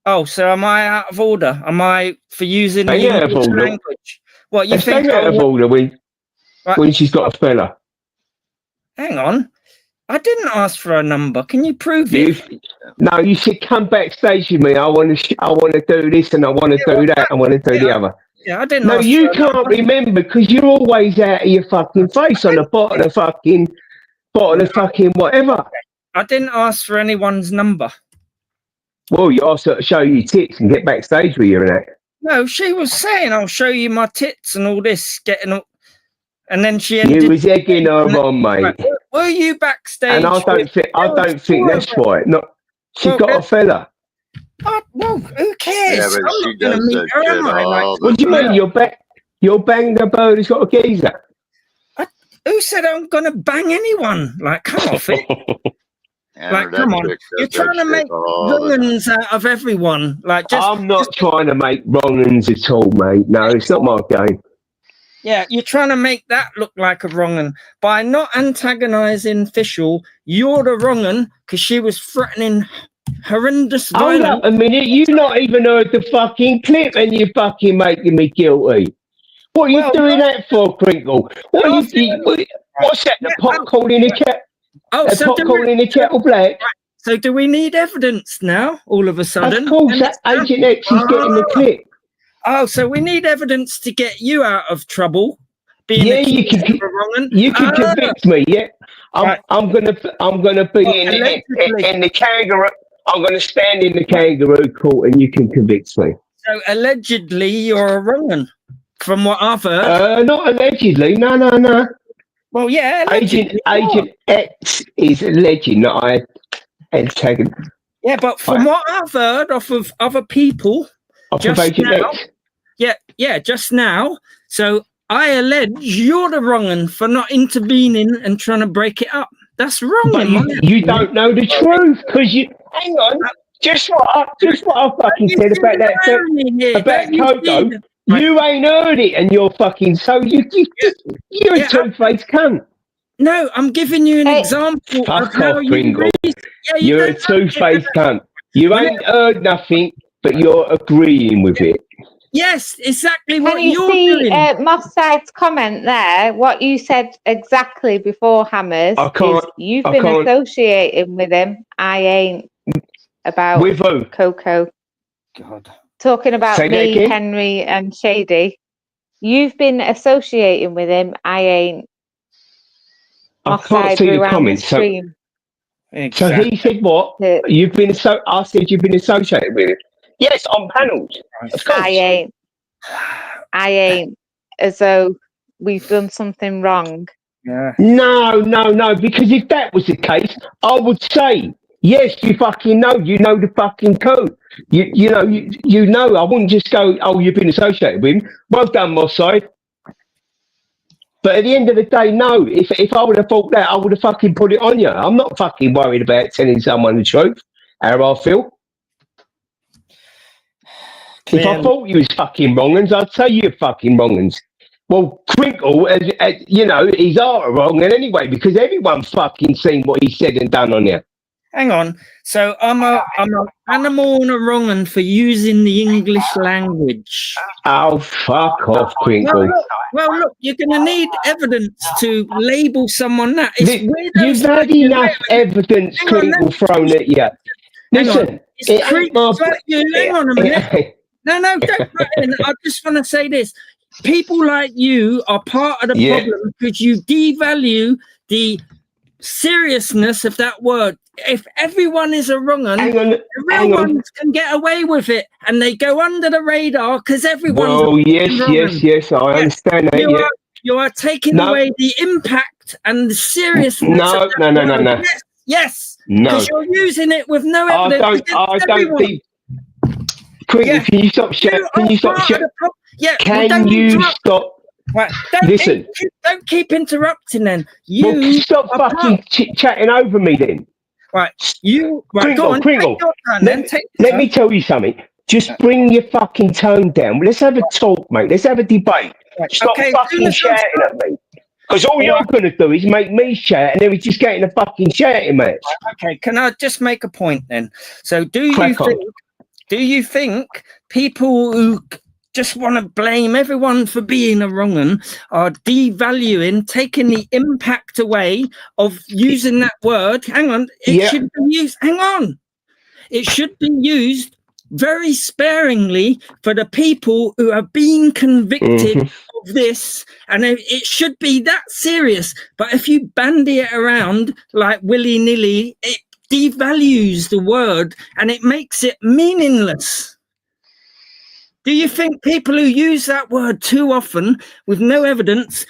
Oh, so am I out of order? Am I for using the Stay out of English order. language? What you And think? stay out of order when she's got a fella. Hang on, I didn't ask for a number. Can you prove it? No, you should come backstage with me. I want to do this and I want to do that. I want to do the other. Yeah, I didn't. No, ask you for a can't number. remember because you're always out of your fucking face on the bottom of fucking bottle of fucking whatever. I didn't ask for anyone's number. Well, you also show your tits and get backstage with you and that. No, she was saying, I'll show you my tits and all this, getting up. And then she ended. You was egging her on, mate. Were you backstage? And I don't think that's right. No, she's got a fella. Well, who cares? Yeah, but I'm she not going to does meet that her, shit am I? all What do you mean? You're banging a bird who's got a geezer? Who said I'm going to bang anyone? Like, come off it. Like, come on. You're trying to make wrong-uns out of everyone. Like, I'm not trying to make wrong-uns at all, mate. No, it's not my game. Yeah, you're trying to make that look like a wrong-un. By not antagonising Fischl, you're the wrong-un because she was threatening horrendous violence. Hold up a minute, you've not even heard the fucking clip and you're fucking making me guilty. What are you doing that for, Crinkle? What are you, what's that, the pot calling the cat? Oh, the so pot calling the kettle black? So do we need evidence now, all of a sudden? Of course, that Agent X is getting the clip. Oh, so we need evidence to get you out of trouble. Yeah, you can convict me. Yeah, I'm gonna be in the kangaroo. I'm gonna stand in the kangaroo court, and you can convict me. So allegedly, you're a wrong-un, from what I've heard. Not allegedly. No. Well, yeah, Agent X is alleging that I antagonized. Yeah, but from what I've heard off of other people, just now. Yeah, just now. So I allege you're the wrong-un for not intervening and trying to break it up. That's wrong. But you don't know the truth because you. Hang on. Just what I fucking said about that about Coco. You ain't heard it, and you're fucking you're a two-faced cunt. No, I'm giving you an example. Fuck off, Pringle. You're a two-faced cunt. You ain't heard nothing, but you're agreeing with it. Yes, exactly what Can you you're see doing. Moss Side's comment there? What you said exactly before Hammers is you've been associating with him. I ain't. About with who? Coco. God. Talking about me, Henry, and Shady. You've been associating with him. I ain't. I can't see the comments. So he said what? You've been I said you've been associated with him. Yes, on panels. Of course. I ain't. As though we've done something wrong. Yeah. No. Because if that was the case, I would say yes. You fucking know. You know the fucking code. You know. I wouldn't just go. Oh, you've been associated with him. Well done, Moss Side. But at the end of the day, no. If I would have thought that, I would have fucking put it on you. I'm not fucking worried about telling someone the truth. How I feel. If I thought you was fucking wrong-uns, I'd say you're fucking wrong-uns. Well, Crinkle, he's a wrong-un anyway, because everyone's fucking seen what he said and done on you. Hang on. So I'm a animal and a wrong-un for using the English language. Oh, fuck off, Crinkle. Well, look, you're going to need evidence to label someone that. You've had enough evidence, Crinkle, thrown at you. Listen, hang on a minute. No, don't put in. I just want to say this. People like you are part of the problem because you devalue the seriousness of that word. If everyone is a wrong-un, the real ones can get away with it and they go under the radar because everyone's yes, I understand that. You are taking away the impact and the seriousness. No. Yes. Because you're using it with no evidence. I don't think. Quick, can you stop shouting? Can you stop shouting? Yeah. Can you stop? Right. Listen. Don't keep interrupting. Then stop fucking chatting over me. Then. Right. Crinkle. Let me tell you something. Just bring your fucking tone down. Let's have a talk, mate. Let's have a debate. Stop fucking shouting at me. Because all you're going to do is make me shout, and then we're just getting a fucking shouting match. Okay, can I just make a point then? So do you think people who just want to blame everyone for being a wrong-un are devaluing, taking the impact away of using that word? Hang on. It should be used. Hang on. It should be used very sparingly for the people who have been convicted of this, and it should be that serious. But if you bandy it around like willy-nilly, it devalues the word and it makes it meaningless. Do you think people who use that word too often with no evidence,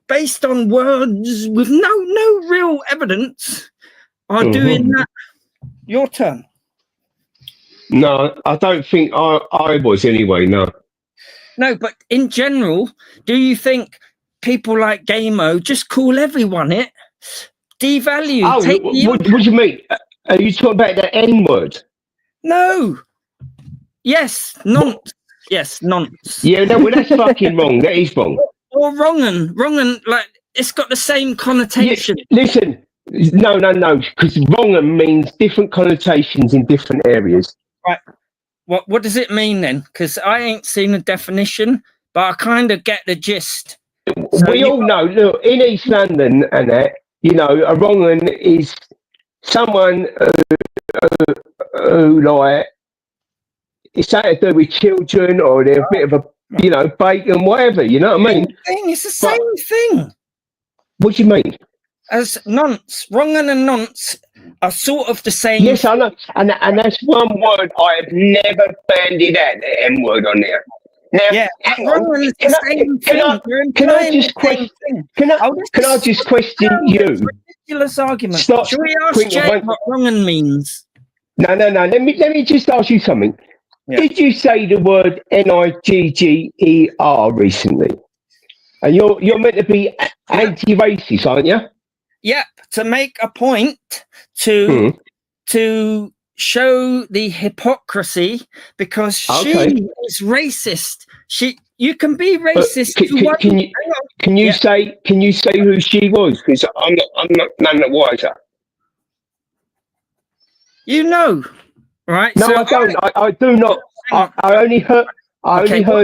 based on words with no real evidence, are doing that? Your turn. No, I don't think I was anyway, no. No, but in general, do you think people like Gamo just call everyone it? Devalue. Oh, what do you mean? Are you talking about the N word? No. Yes, nonce. Yes, nonce. Yeah, no, well, that's fucking wrong. That is wrong. Or wrong'un, like, it's got the same connotation. Yeah, listen, no, because wrong'un means different connotations in different areas. Right. What does it mean then? Because I ain't seen a definition, but I kind of get the gist. So we all know, look, in East London and that, you know, a wrong'un is someone who like, it's something to do with children, or they're a bit of a, you know, bacon, whatever, you know what I mean? It's the same thing. What do you mean? As nonce, wrong'un and nonce are sort of the same. Yes, I know, and that's one word I have never bandied out, the M word on there. Now, yeah, wrong'un is the same thing. Can I just question? Can I just question you? Ridiculous argument. Stop. Should we ask Jake what wrong'un means? No. Let me just ask you something. Yeah. Did you say the word Nigger recently? And you're meant to be anti-racist, aren't you? Yep, to make a point to show the hypocrisy, because she is racist. You can be racist. Can you say who she was? Because I'm not none the wiser. You know, right? No, so I don't. I do not. I only heard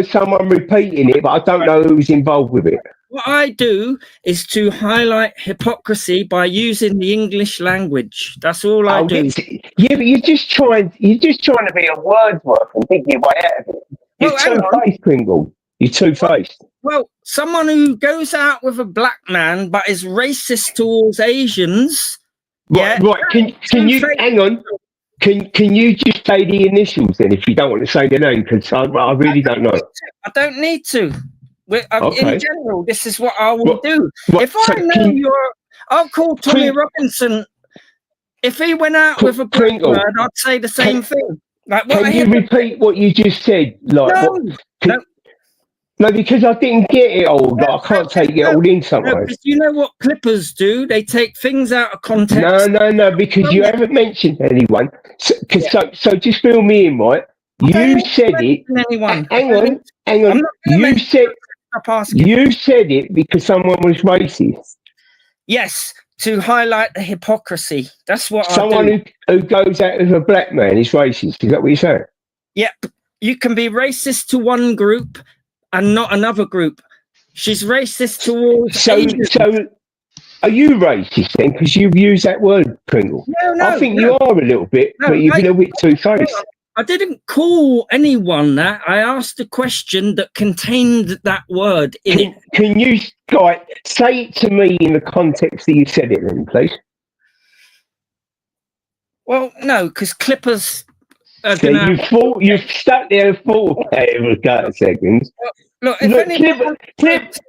someone repeating it, but I don't know who's involved with it. What I do is to highlight hypocrisy by using the English language. That's all I do. Yeah, but you're just trying to be a Wordsworth and dig your way out of it. You're two-faced, Pringle. You're two-faced. Well, someone who goes out with a black man but is racist towards Asians. Right. Can you hang on? Can you just say the initials then, if you don't want to say the name? Because I really don't know. I don't need to. In general, this is what I will do. If I know I'll call Tommy Robinson. If he went out with a black word, I'd say the same thing. Like, can you repeat what you just said? Like, no, because I didn't get it all. I can't take it all in somewhere. Because you know what clippers do? They take things out of context. No, because you haven't mentioned anyone. So just fill me in, right? You said it. Hang on. You said it because someone was racist. Yes, to highlight the hypocrisy. That's what someone who goes out with a black man is racist. Is that what you're saying? Yep. You can be racist to one group and not another group. She's racist towards Asians. So are you racist then? Because you've used that word, Pringle. No, I think you are a little bit, but you're a little bit two-faced. I didn't call anyone that. I asked a question that contained that word in it. Can you say it to me in the context that you said it then, please? Well, no, because clippers are you've stuck there and thought about it for a second. Look,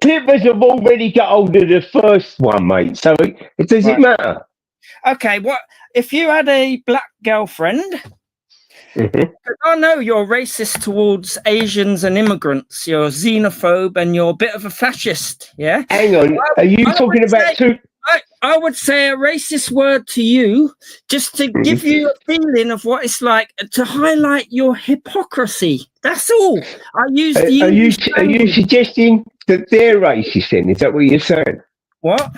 clippers have already got hold of the first one, mate. So it doesn't matter. Okay, what if you had a black girlfriend? I know you're racist towards Asians and immigrants. You're xenophobe and you're a bit of a fascist. Yeah. Hang on. Are you talking about two? I would say a racist word to you just to give you a feeling of what it's like, to highlight your hypocrisy. That's all. I use the English Are you suggesting that they're racist then? Is that what you're saying? What?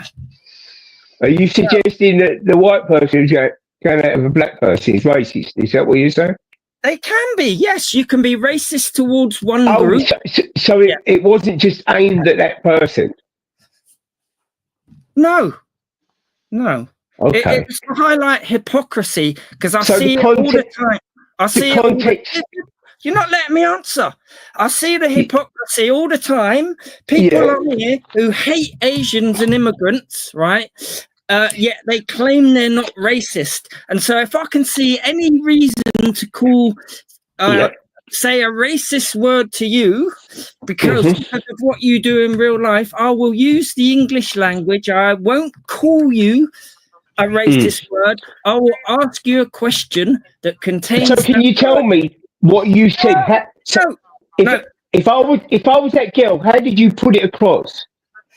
Are you suggesting that the white person who's going out of a black person is racist? Is that what you're saying? They can be, yes. You can be racist towards one group. So it wasn't just aimed at that person? No. Okay. It's to highlight hypocrisy, because I see it all the time. I see it all context. You're not letting me answer. I see the hypocrisy all the time. People on here who hate Asians and immigrants, right? Yet they claim they're not racist. And so if I can see any reason to call, say a racist word to you because of what you do in real life, I will use the English language. I won't call you a racist word. I will ask you a question that contains... So can you tell me what you said? If I was that girl, how did you put it across?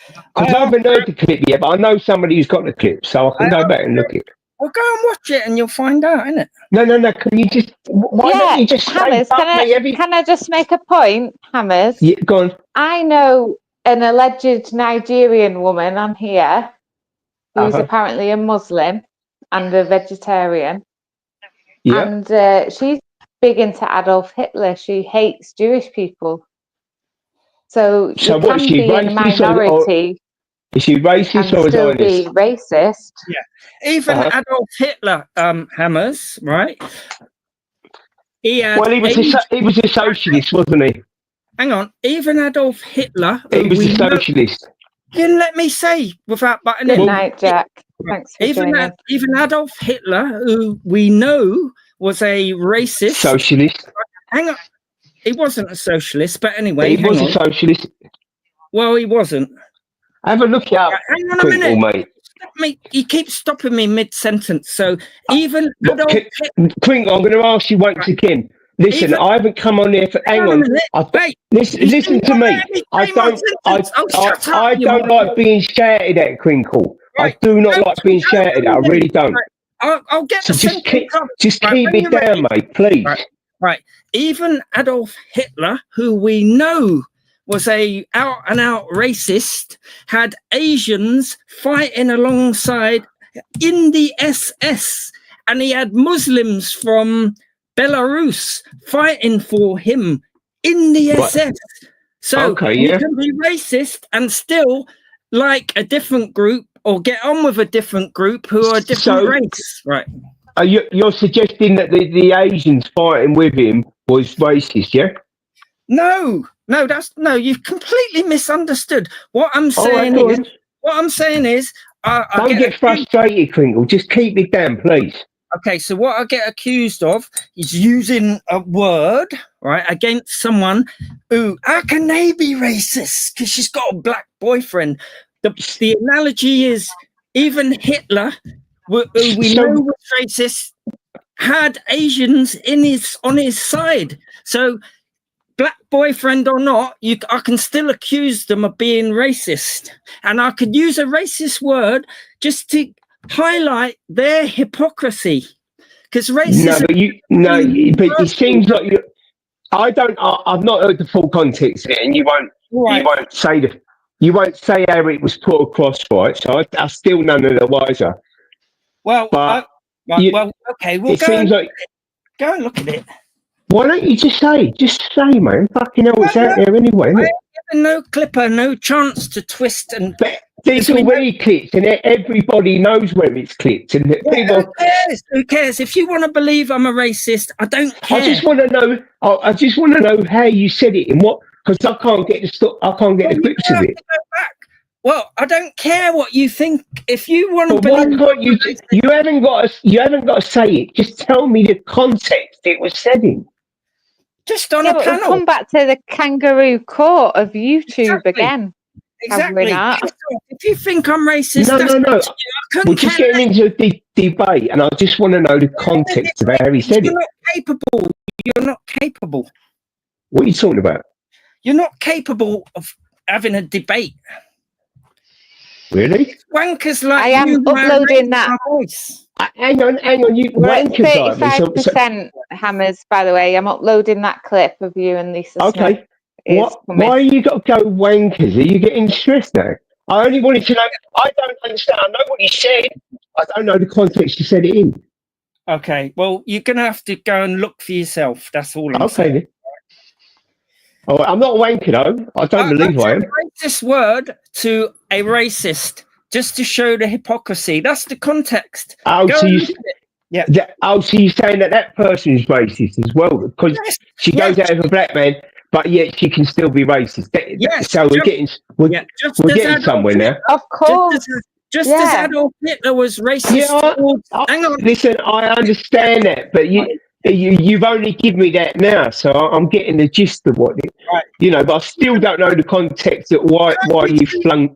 Because I haven't heard the clip yet, but I know somebody who's got the clip, so I can go back and look at it. Well, go and watch it and you'll find out, innit? No. Can you just... Why don't you just Hammers, can I just make a point, Hammers? Yeah, go on. I know an alleged Nigerian woman on here who's apparently a Muslim and a vegetarian. Yeah. And she's big into Adolf Hitler. She hates Jewish people. So you can be in a minority. Is she racist or still be racist? Yeah. Even Adolf Hitler, Hammers, right? He was a socialist, wasn't he? Hang on. Even Adolf Hitler. He was a socialist. You didn't let me say without butting in. Good night, Jack. Thanks for joining. Even Adolf Hitler, who we know was a racist. Socialist. Hang on. He wasn't a socialist, but anyway. He was a socialist. Well, he wasn't. Have a look out. Hang on a minute. Mate. You keep stopping me mid-sentence. So even Adolf Hitler... Crinkle, I'm going to ask you once again. Listen, I haven't come on there for... Hang on. Listen to me. I don't like being shouted at, Crinkle. I do not like being shouted at. I really don't. I'll get the sentence. Just keep it down, mate, please. Right. Even Adolf Hitler, who we know was a out-and-out racist, had Asians fighting alongside in the SS, and he had Muslims from Belarus fighting for him in the SS. So you can be racist and still like a different group or get on with a different group who are a different race, right? You're suggesting that the Asians fighting with him was racist, yeah? No, you've completely misunderstood. What I'm saying is, don't get frustrated, Crinkle. Just keep it down, please. Okay, so what I get accused of is using a word, right, against someone who, how can they be racist? Because she's got a black boyfriend. The analogy is even Hitler, who we know was racist, had Asians on his side. So black boyfriend or not, I can still accuse them of being racist. And I could use a racist word just to highlight their hypocrisy. Because racism... but it seems like you... I've not heard the full context of it, and you won't say how it was put across, right? So I still none of the wiser. Well, okay, we'll go and look at it. Why don't you just say, man? Fucking hell, it's out there anyway, isn't it? No clipper, no chance to twist and... But it's already clipped, and everybody knows where it's clipped. And Who cares? If you want to believe I'm a racist, I don't care. I just want to know how you said it and what, because I can't get the clips of it. Well, I don't care what you think. If you want to believe... Why can't you haven't got to say it. Just tell me the context it was said in. Just on a panel. We'll come back to the kangaroo court of YouTube again. Exactly. If you think I'm racist, no. We're just getting into a debate, and I just want to know the context of how he said it. You're not capable. What are you talking about? You're not capable of having a debate. Really? Wankers like I am uploading that. Hang on, you wankers 35% Hammers, by the way. I'm uploading that clip of you and Lisa. Okay. Why you got to go wankers? Are you getting stressed now? I only wanted to know. I don't understand. I know what you said. I don't know the context you said it in. Okay. Well, you're going to have to go and look for yourself. That's all I'm saying. Then. Oh, I'm not a wanker, though. I don't believe I am. This word to a racist just to show the hypocrisy. That's the context. Oh, Yeah. Oh, so you're saying that person is racist as well because she goes out with a black man, but yet she can still be racist. Yes. So we're getting somewhere now. Of course. Just as Adolf Hitler was racist towards... Hang on. Listen, I understand that, but you've only given me that now, so I'm getting the gist of what it, but I still don't know the context of why you flung.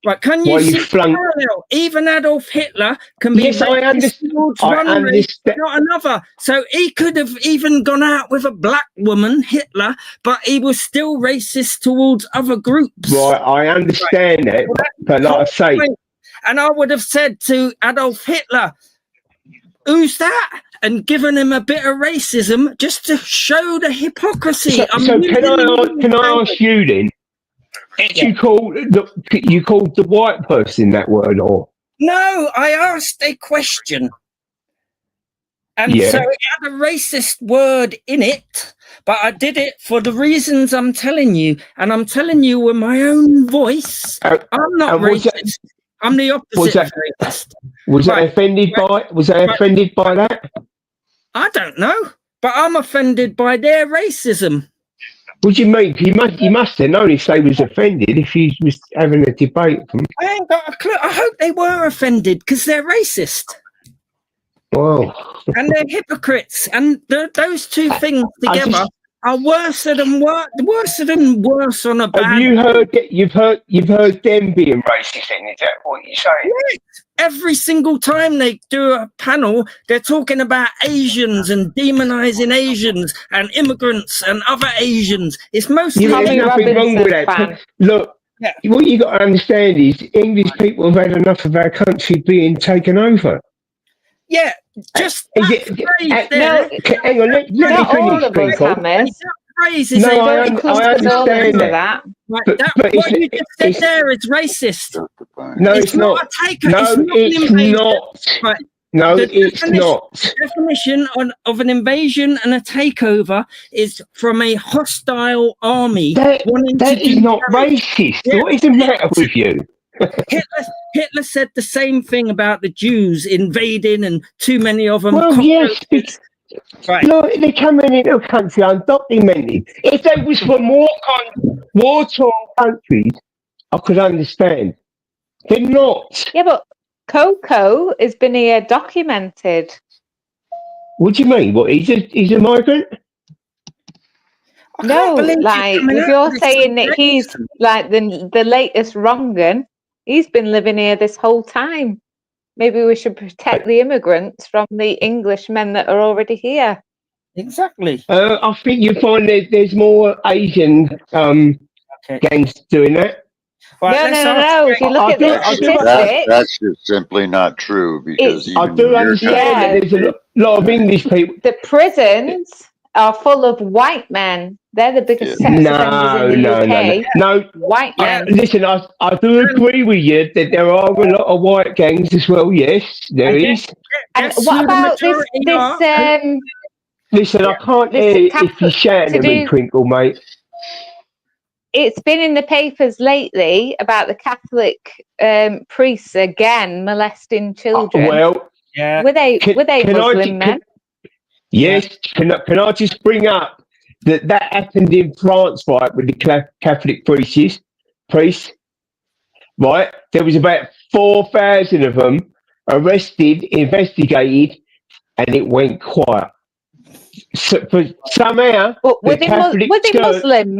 Right, can you see the parallel? Even Adolf Hitler can be racist towards one race, not another. So he could have even gone out with a black woman, Hitler, but he was still racist towards other groups. Right, I understand that, but like I say... And I would have said to Adolf Hitler, who's that? And given him a bit of racism just to show the hypocrisy. So can I ask you then? You called the white person that word, or no? I asked a question, and so it had a racist word in it, but I did it for the reasons I'm telling you, and I'm telling you with my own voice. I'm not racist. I'm the opposite of racist. Was that offended by? Was that offended by that? I don't know, but I'm offended by their racism. What do you mean? You must have known if they was offended if you was having a debate. I ain't got a clue. I hope they were offended because they're racist. Wow. And they're hypocrites. And those two things together are worse on a bad. Have you heard that? You've heard them being racist. Then is that what you're saying? Yes. Every single time they do a panel, they're talking about Asians and demonizing Asians and immigrants and other Asians. It's mostly there's nothing wrong with that. Look, what you got to understand is English people have had enough of our country being taken over. Yeah, just hang on, let me finish, people. No, I understand that. But what you just said there is racist. No, it's not. No, it's not. No, it's not. The definition of an invasion and a takeover is from a hostile army. That is not racist. Yeah. What is the matter with you? Hitler said the same thing about the Jews invading and too many of them. Well, yes. Look, they're coming into a country undocumented. If they was from war-torn countries, I could understand. They're not. Yeah, but Coco has been here documented. What do you mean? What, he's a migrant? No, like if you're saying that he's like the latest wrong-un, he's been living here this whole time. Maybe we should protect the immigrants from the Englishmen that are already here. Exactly. I think you find there's more Asian gangs doing that. Right, no. If you look at the statistics, that's just simply not true because I do understand that there's a lot of English people. The prisons are full of white men. They're the biggest sex offenders in the UK. No, white men. Listen, I do agree with you that there are a lot of white gangs as well. Yes, there is. And what about this? Listen, I can't hear if you're shouting at me, Crinkle, mate. It's been in the papers lately about the Catholic priests again molesting children. Well, were they Muslim men? Yes. Can I just bring up that happened in France, right, with the Catholic priests, right? There was about 4,000 of them arrested, investigated, and it went quiet. So, somehow, were they Muslim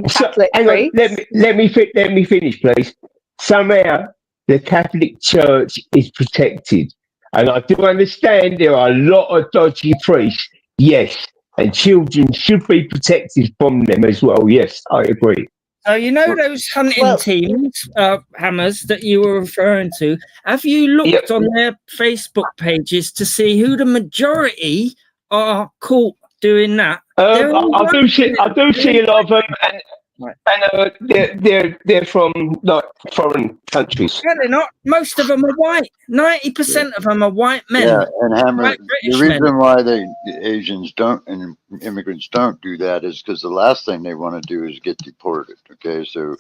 Catholic priests? Let me finish, please. Somehow, the Catholic Church is protected, and I do understand there are a lot of dodgy priests. Yes. And children should be protected from them as well. Yes, I agree. So you know those hunting teams, Hammers, that you were referring to. Have you looked on their Facebook pages to see who the majority are caught doing that? I do see a lot of them, and they're from like foreign countries. Yeah, they're not. Most of them are white. 90% of them are white men. Yeah, and Hammer, the reason why the Asians don't and immigrants don't do that is because the last thing they want to do is get deported. Okay, so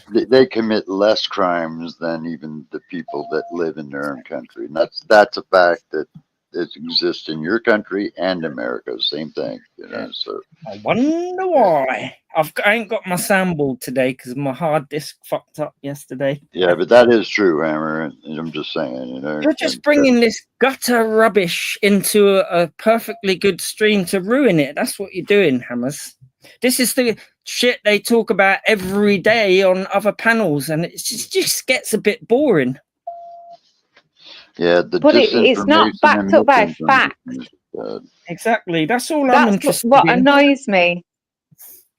they commit less crimes than even the people that live in their own country, and that's a fact that it exists in your country and America. Same thing, you know. So I wonder why. I ain't got my soundboard today because my hard disk fucked up yesterday. yeah, but that is true, Hammer. And I'm just saying, you know. You're just bringing this gutter rubbish into a perfectly good stream to ruin it. That's what you're doing, Hammers. This is the shit they talk about every day on other panels, and it just gets a bit boring. Yeah, but it's not backed up by fact. Exactly. That's all I'm That's interested what in. annoys me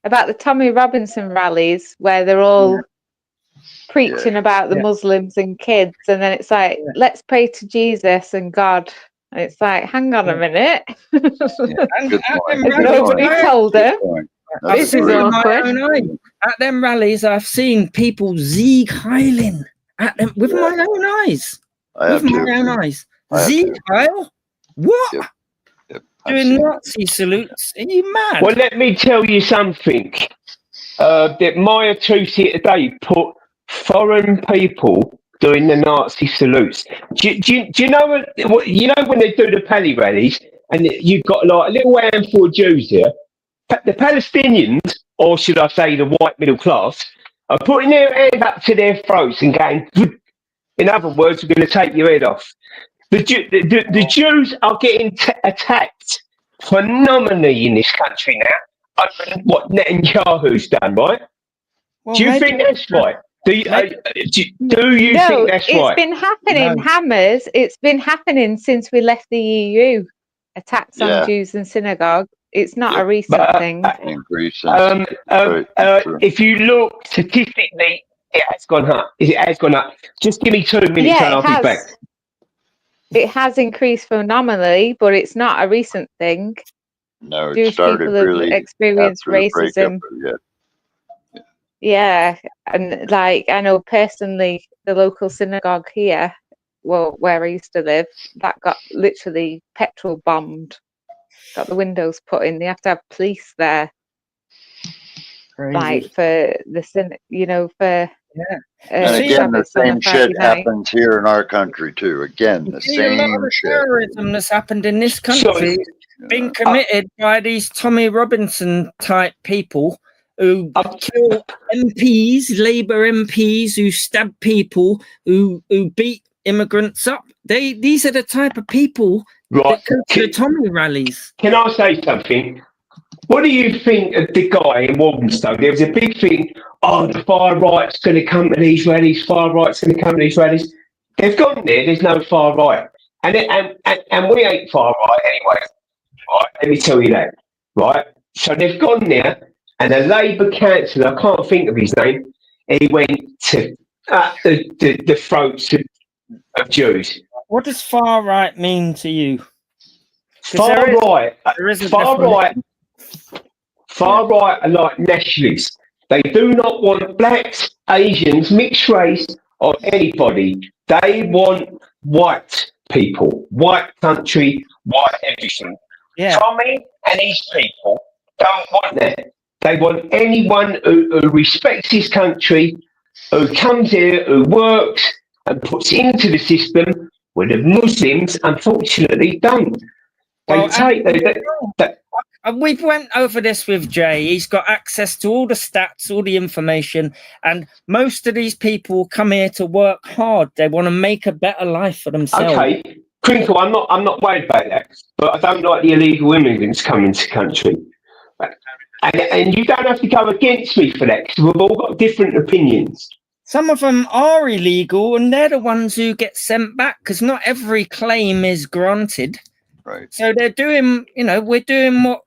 about the Tommy Robinson rallies, where they're all preaching about the Muslims and kids, and then it's like, let's pray to Jesus and God. And it's like, hang on a minute. Nobody told them. This is awkward. At them rallies, I've seen people Sieg heiling at them with my own eyes. With my own eyes. Sieg Heil? What? Doing Nazi salutes? Are you mad? Well, let me tell you something. That Maya Tusi today put foreign people doing the Nazi salutes. Do you know what? You know when they do the Pally rallies, and you've got like a little handful of Jews here. The Palestinians, or should I say, the white middle class, are putting their hand up to their throats and going. In other words, we're going to take your head off. The Jews are getting attacked phenomenally in this country now. What Netanyahu's done, right? Well, do you think that's right? Do you think that's right? It's been happening, Hammers. It's been happening since we left the EU. Attacks on Jews and synagogues. It's not a recent thing. If you look statistically, it has gone up. It has gone up. Just give me 2 minutes and I'll be back. It has increased phenomenally, but it's not a recent thing. No, it Jewish started people have really experienced after the racism. breakup, Yeah, and like I know personally, the local synagogue here, well, where I used to live, that got literally petrol bombed. Got the windows put in. They have to have police there, like for the for. And again, the same shit happens here in our country too. Again, the same shit. Terrorism that's happened in this country been committed by these Tommy Robinson type people who kill MPs, Labour MPs, who stab people, who beat immigrants up. These are the type of people that go to the Tommy rallies. Can I say something? What do you think of the guy in Walthamstow? There was a big thing, the far right's going to come to these rallies, far right's going to come to these rallies. They've gone there, there's no far right. And we ain't far right anyway. Right, let me tell you that. Right? So they've gone there, and a Labour councillor, I can't think of his name, he went to the throats of Jews. What does far right mean to you? Far right are like nationalists. They do not want blacks, Asians, mixed race, or anybody. They want white people, white country, white everything. Tommy and his people don't want that. They want anyone who respects his country, who comes here, who works and puts into the system, where the Muslims unfortunately don't. We've went over this with Jay. He's got access to all the stats, all the information, and most of these people come here to work hard. They want to make a better life for themselves. Okay, Crinkle, I'm not worried about that, but I don't like the illegal immigrants coming to the country. And you don't have to go against me for that, because we've all got different opinions. Some of them are illegal, and they're the ones who get sent back, because not every claim is granted. Right. So they're doing, we're doing what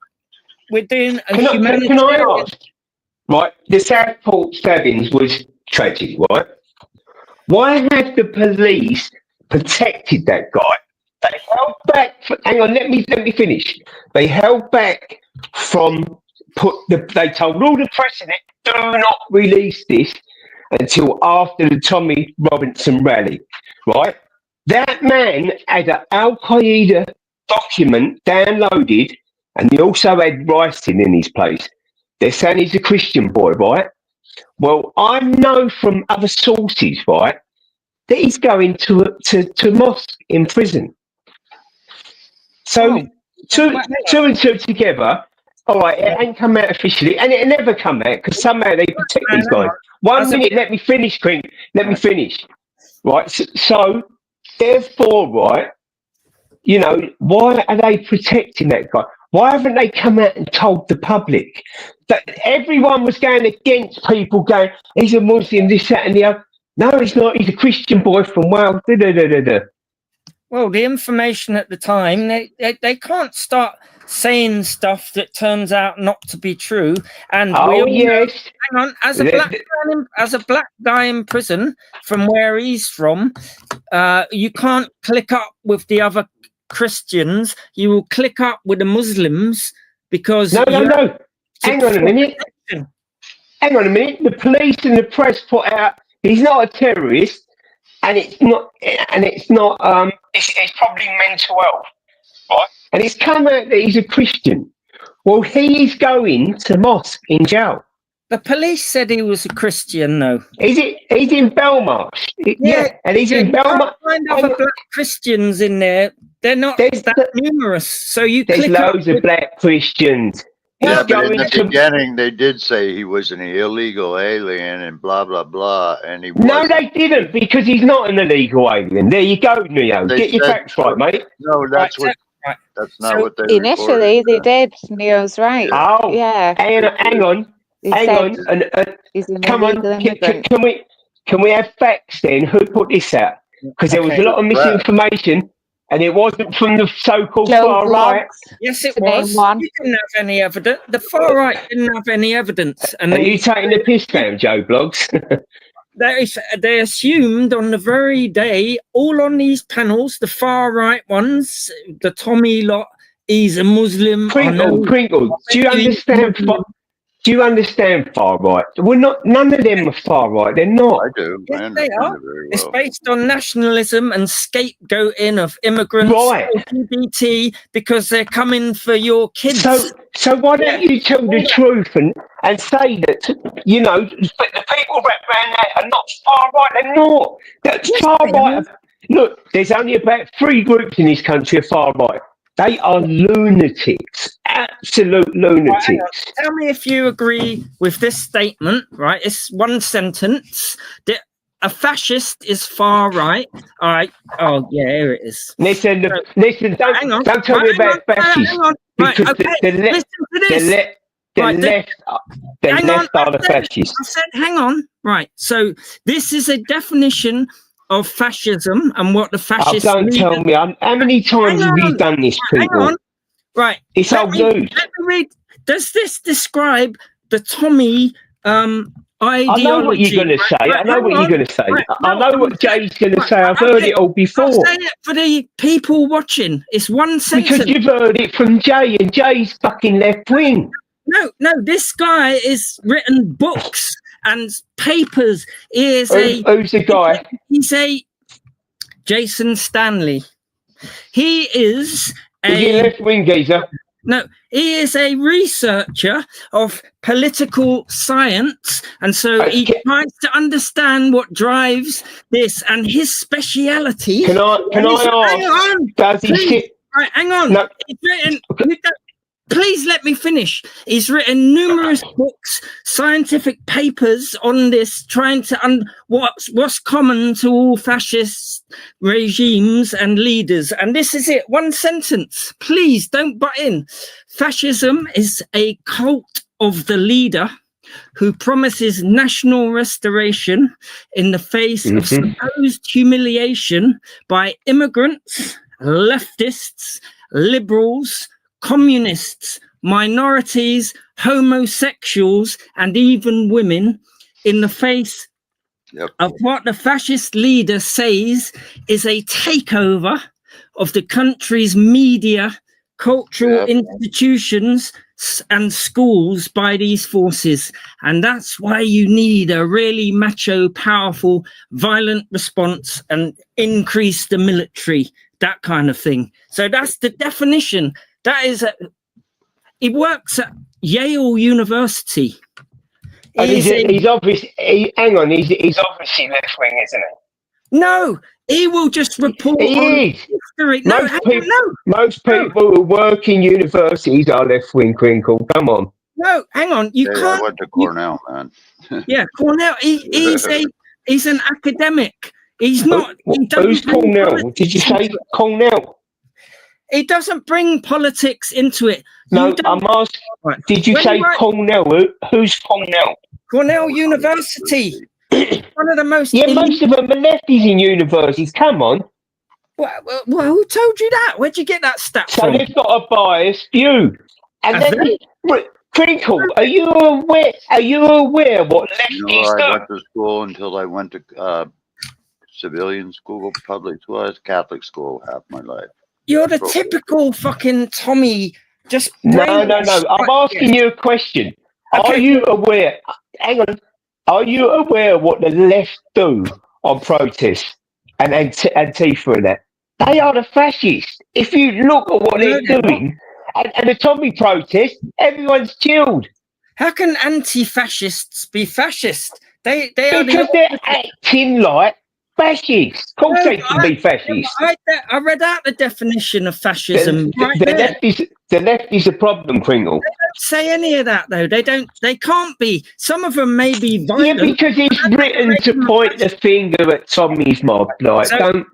we're doing. Can I ask? Right, the Southport stabbings was tragic, right? Why have the police protected that guy? They held back. Hang on, let me finish. They held back from they told all the press in it, do not release this until after the Tommy Robinson rally, right? That man had an Al Qaeda document downloaded, and he also had writing in his place. They're saying he's a Christian boy, right? Well, I know from other sources, right, that he's going to mosque in prison. So two and two together. All right, it ain't come out officially, and it never come out because somehow they protect these guys. 1 minute, let me finish, Queen. Let me finish. Right, so therefore, right, you know, why are they protecting that guy? Why haven't they come out and told the public that everyone was going against people going, he's a Muslim, this, that, and the other? No, he's not. He's a Christian boy from Wales. Well, the information at the time, they can't start saying stuff that turns out not to be true. And we all know, hang on, as a black guy in prison from where he's from, you can't click up with the other Christians. You will click up with the Muslims because no. Hang on a minute. The police and the press put out he's not a terrorist, and it's probably mental health, right? And it's come out that he's a Christian. Well, he is going to mosque in jail. The police said he was a Christian, though. He's in Belmarsh. Yeah, and he's in Belmarsh. Find other black Christians in there. They're not that numerous. So there's loads of black Christians. Yeah, but in the beginning, they did say he was an illegal alien and blah, blah, blah. And he No, they didn't, because he's not an illegal alien. There you go, Neo. Get your facts right, mate. No, that's not what they initially they did. Neo's right. Oh, yeah. Hang on. Come on. Can we have facts then? Who put this out? Because there was a lot of misinformation. And it wasn't from the so-called far right. Yes, it was. You didn't have any evidence. The far right didn't have any evidence. And are you taking the piss down, Joe Blogs? They assumed on the very day, all on these panels, the far right ones, the Tommy lot, he's a Muslim. Crinkle. Do you understand far right? None of them are far right. They're not. I do. Yes, they are. It's based on nationalism and scapegoating of immigrants, LGBT, because they're coming for your kids. So why don't you tell the truth and say that, you know, but the people around that are not far right. They're not. That's far right. Look, there's only about 3 groups in this country of far right. They are lunatics, absolute lunatics. Right, tell me if you agree with this statement, right? It's one sentence. A fascist is far right. All right. Oh, yeah, here it is. Listen, don't tell me about fascists. Right, okay. Listen to this. The left are the fascists. I said, hang on. Right. So this is a definition of fascism and what the fascists don't tell me. How many times have you done this, people? Hang on. Right. It's old news. Let me read. Does this describe the Tommy ideology? I know what you're going to say. I know what you're going to say. I know what Jay's going to say. I've heard it all before. I'll say it for the people watching. It's one sentence. Because you've heard it from Jay, and Jay's fucking left wing. No. This guy is written books and papers. Who's the guy? He's a Jason Stanley. He is a left wing geezer. No, he is a researcher of political science, and so he tries to understand what drives this. And his speciality. Can I ask? Right, hang on. No. It's written. Please let me finish. He's written numerous books, scientific papers on this, trying to what's common to all fascist regimes and leaders. And this is it. One sentence. Please don't butt in. Fascism is a cult of the leader who promises national restoration in the face of supposed humiliation by immigrants, leftists, liberals, communists, minorities, homosexuals, and even women in the face of what the fascist leader says is a takeover of the country's media, cultural institutions, and schools by these forces. And that's why you need a really macho, powerful, violent response and increase the military, that kind of thing. So that's the definition. That is, he works at Yale University. He's obviously left wing, isn't he? No, He will just report on He is. history. No, Most people who work in universities are left wing, Crinkle. Come on. No, hang on. You Hey, can't. I went to Cornell, man. Yeah, Cornell. He's an academic. He's not. He Who's doesn't bring Cornell? politics Did you say into it. Cornell? He doesn't bring politics into it. No, I'm asking. Did you say Cornell? Who's Cornell? Cornell University. One of the most. Yeah, most of them are lefties in universities. Come on. Well, who told you that? Where'd you get that stat So from? they've got a biased view. And Have then, Crinkle, are you aware? What lefties You know, I do? went to school until I went to civilian school, public school. I was Catholic school half my life. You're the typical fucking Tommy. Just No. brainwashed. I'm asking you a question. Are you aware? Hang on. Are you aware of what the left do on protests and Antifa and that? They are the fascists. If you look at what they're doing, and the Tommy protest, everyone's chilled. How can anti-fascists be fascist? They are Because they're acting like fascists. Of course they can be fascists. I read out the definition of fascism. The left is a problem, Kringle. They don't say any of that though. They can't be. Some of them may be violent. Yeah, because it's written to point the finger at Tommy's mob. Like, I'm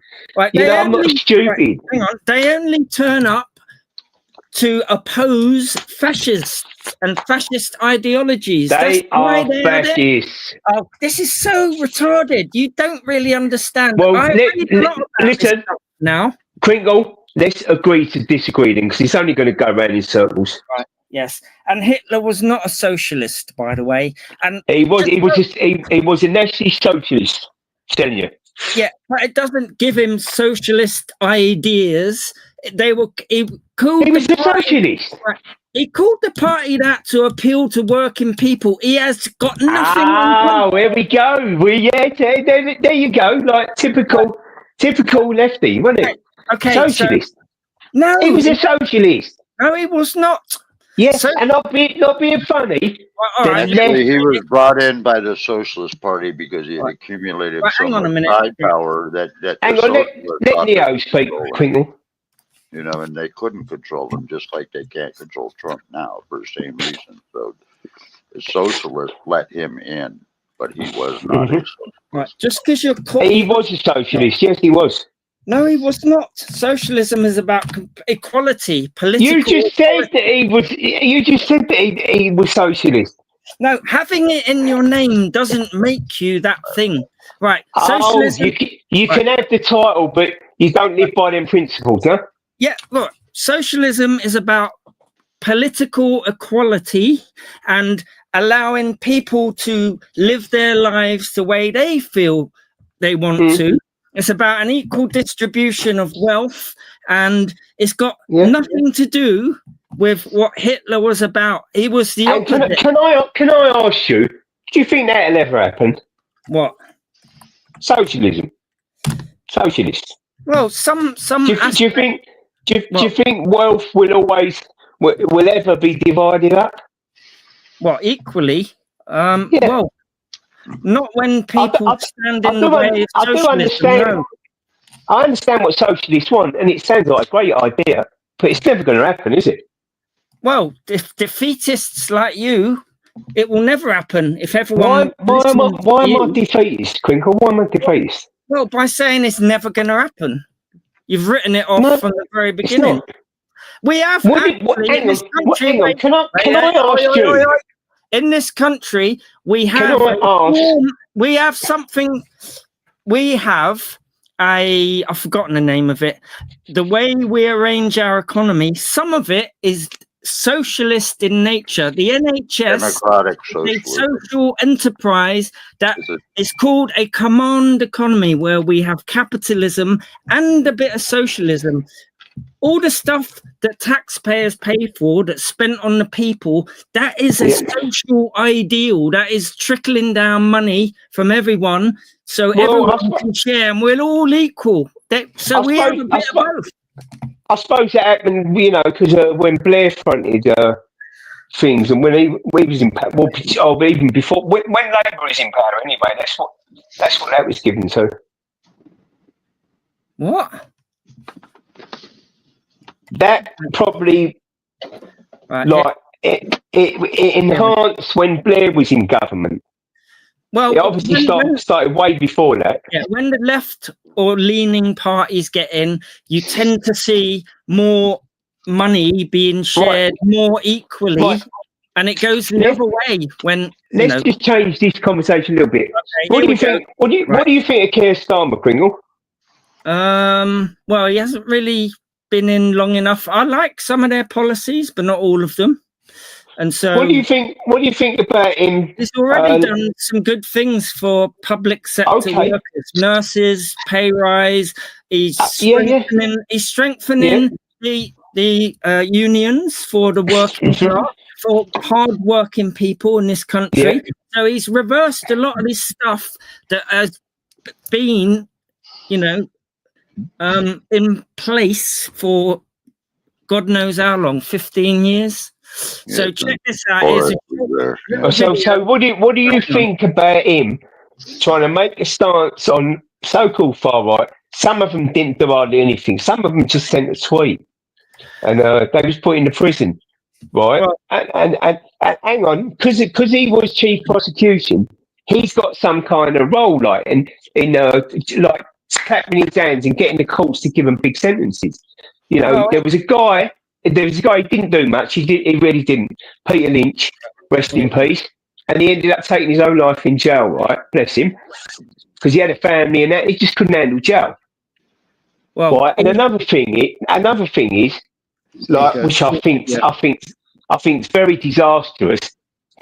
not stupid. Hang on. They only turn up to oppose fascists and fascist ideologies. They are fascists. Oh, this is so retarded. You don't really understand. Well, listen now, Kringle. Let's agree to disagree then, because it's only going to go around in circles. Right. Yes, and Hitler was not a socialist, by the way. And he was a Nazi socialist. Telling you. Yeah, but it doesn't give him socialist ideas. He was a socialist. He called the party that to appeal to working people. He has got nothing. Oh, here we go. There you go. Like typical lefty, wasn't it? Okay, socialist. No, he was a socialist. No, he was not. Yes, and not being funny. Actually, he was brought in by the Socialist Party because he had accumulated so much side power that hang on, let Neo speak, Kringle. You know, and they couldn't control him, just like they can't control Trump now for the same reason. So the socialists let him in, but he was not a socialist. Right, just because you're he was a socialist, yes, he was. No, he was not. Socialism is about equality, political. You just said that he was. You just said that he was socialist. No, having it in your name doesn't make you that thing, right? Socialism. You can have the title, but you don't live by them principles, huh? Yeah, look, socialism is about political equality and allowing people to live their lives the way they feel they want to. It's about an equal distribution of wealth, and it's got nothing to do with what Hitler was about. He was the opposite. Can I ask you? Do you think that'll ever happen? What? Socialism. Socialist. Well, some. Do you think wealth will ever be divided up? What, equally? Well, not when people stand in the way of socialism. I understand what socialists want, and it sounds like a great idea, but it's never going to happen, is it? Well, if defeatists like you, it will never happen. If everyone, why am I defeatist, Crinkle? Why am I defeatist? Well, by saying it's never going to happen, you've written it off from the very beginning. We have in this country. Can I ask you? In this country, we have something. We have I've forgotten the name of it. The way we arrange our economy, some of it is socialist in nature. The NHS is a social enterprise that is called a command economy, where we have capitalism and a bit of socialism. All the stuff that taxpayers pay for, that's spent on the people, that is a social ideal that is trickling down money from everyone, so everyone can share, and we're all equal. So we have a bit of both. I suppose that happened, because when Blair fronted things, and when he was in power, or even before, when Labour was in power, anyway, that's what that was given to. What? That probably like it enhanced when Blair was in government. Well, it obviously started way before that. Yeah, when the left or leaning parties get in, you tend to see more money being shared more equally, and it goes the other way when. Let's just change this conversation a little bit. Okay, What do you think? What do you think of Keir Starmer, Kringle? Well, he hasn't really been in long enough. I like some of their policies, but not all of them. And so, what do you think? What do you think about him? He's already done some good things for public sector workers, nurses, pay rise. He's strengthening. He's strengthening the unions for the working class, for hard-working people in this country. So he's reversed a lot of this stuff that has been, in place for God knows how long, 15 years. So check this out. So what do you think about him trying to make a stance on so-called far right? Some of them didn't do hardly anything. Some of them just sent a tweet, and they was put into prison, right? And hang on, because he was chief prosecution, he's got some kind of role, like like clapping his hands and getting the courts to give him big sentences. There was a guy. He didn't do much. He really didn't. Peter Lynch, rest in peace. And he ended up taking his own life in jail, right? Bless him, because he had a family and that he just couldn't handle jail. Well, right. And another thing is, like, which I think is very disastrous.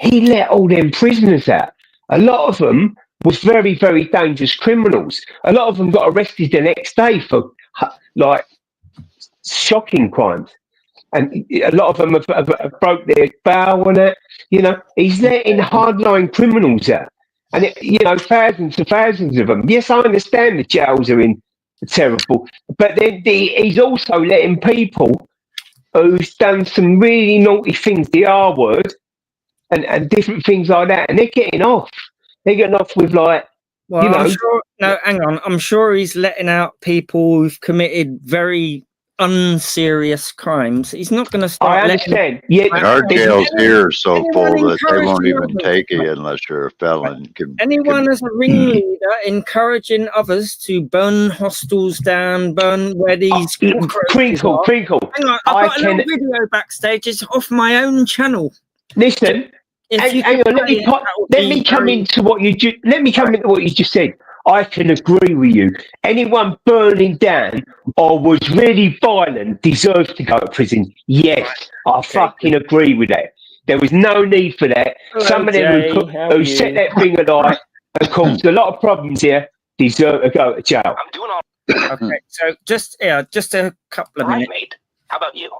He let all them prisoners out. A lot of them was very, very dangerous criminals. A lot of them got arrested the next day for like shocking crimes. And a lot of them have broke their bow on it. He's letting hardline criminals out. And, thousands and thousands of them. Yes, I understand the jails are terrible. But then he's also letting people who's done some really naughty things, the R word, and different things like that. And they're getting off. They're getting off with, like, I'm sure, no, hang on. I'm sure he's letting out people who've committed very unserious crimes. He's not going to start. I understand. Our jails here are so full that they won't even take you unless you're a felon. Anyone as a ringleader encouraging others to burn hostels down, burn where these crinkle. Hang on, I've got a little video backstage. It's off my own channel. Listen, hang on. Let me come into what you just said. I can agree with you. Anyone burning down or was really violent deserves to go to prison. Yes, I fucking agree with that. There was no need for that. Hello, some of them who set that thing alight and caused a lot of problems here deserve to go to jail. I'm doing all okay, so just a couple of minutes. mate. How about you?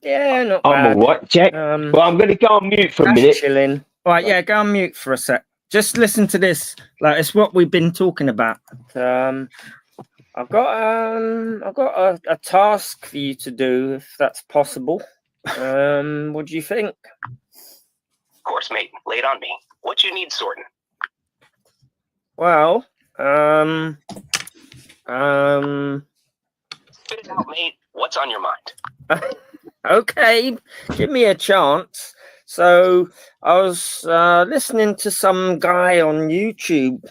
Yeah, not I'm bad. all right, Jack. Well, I'm going to go on mute for a minute. Chilling. All right, yeah, go on mute for a sec. Just listen to this. Like, it's what we've been talking about. I've got a task for you to do, if that's possible. What do you think? Of course, mate. Lay it on me. What you need sorting? Well, Spit it out, mate. What's on your mind? Okay, give me a chance. So I was listening to some guy on YouTube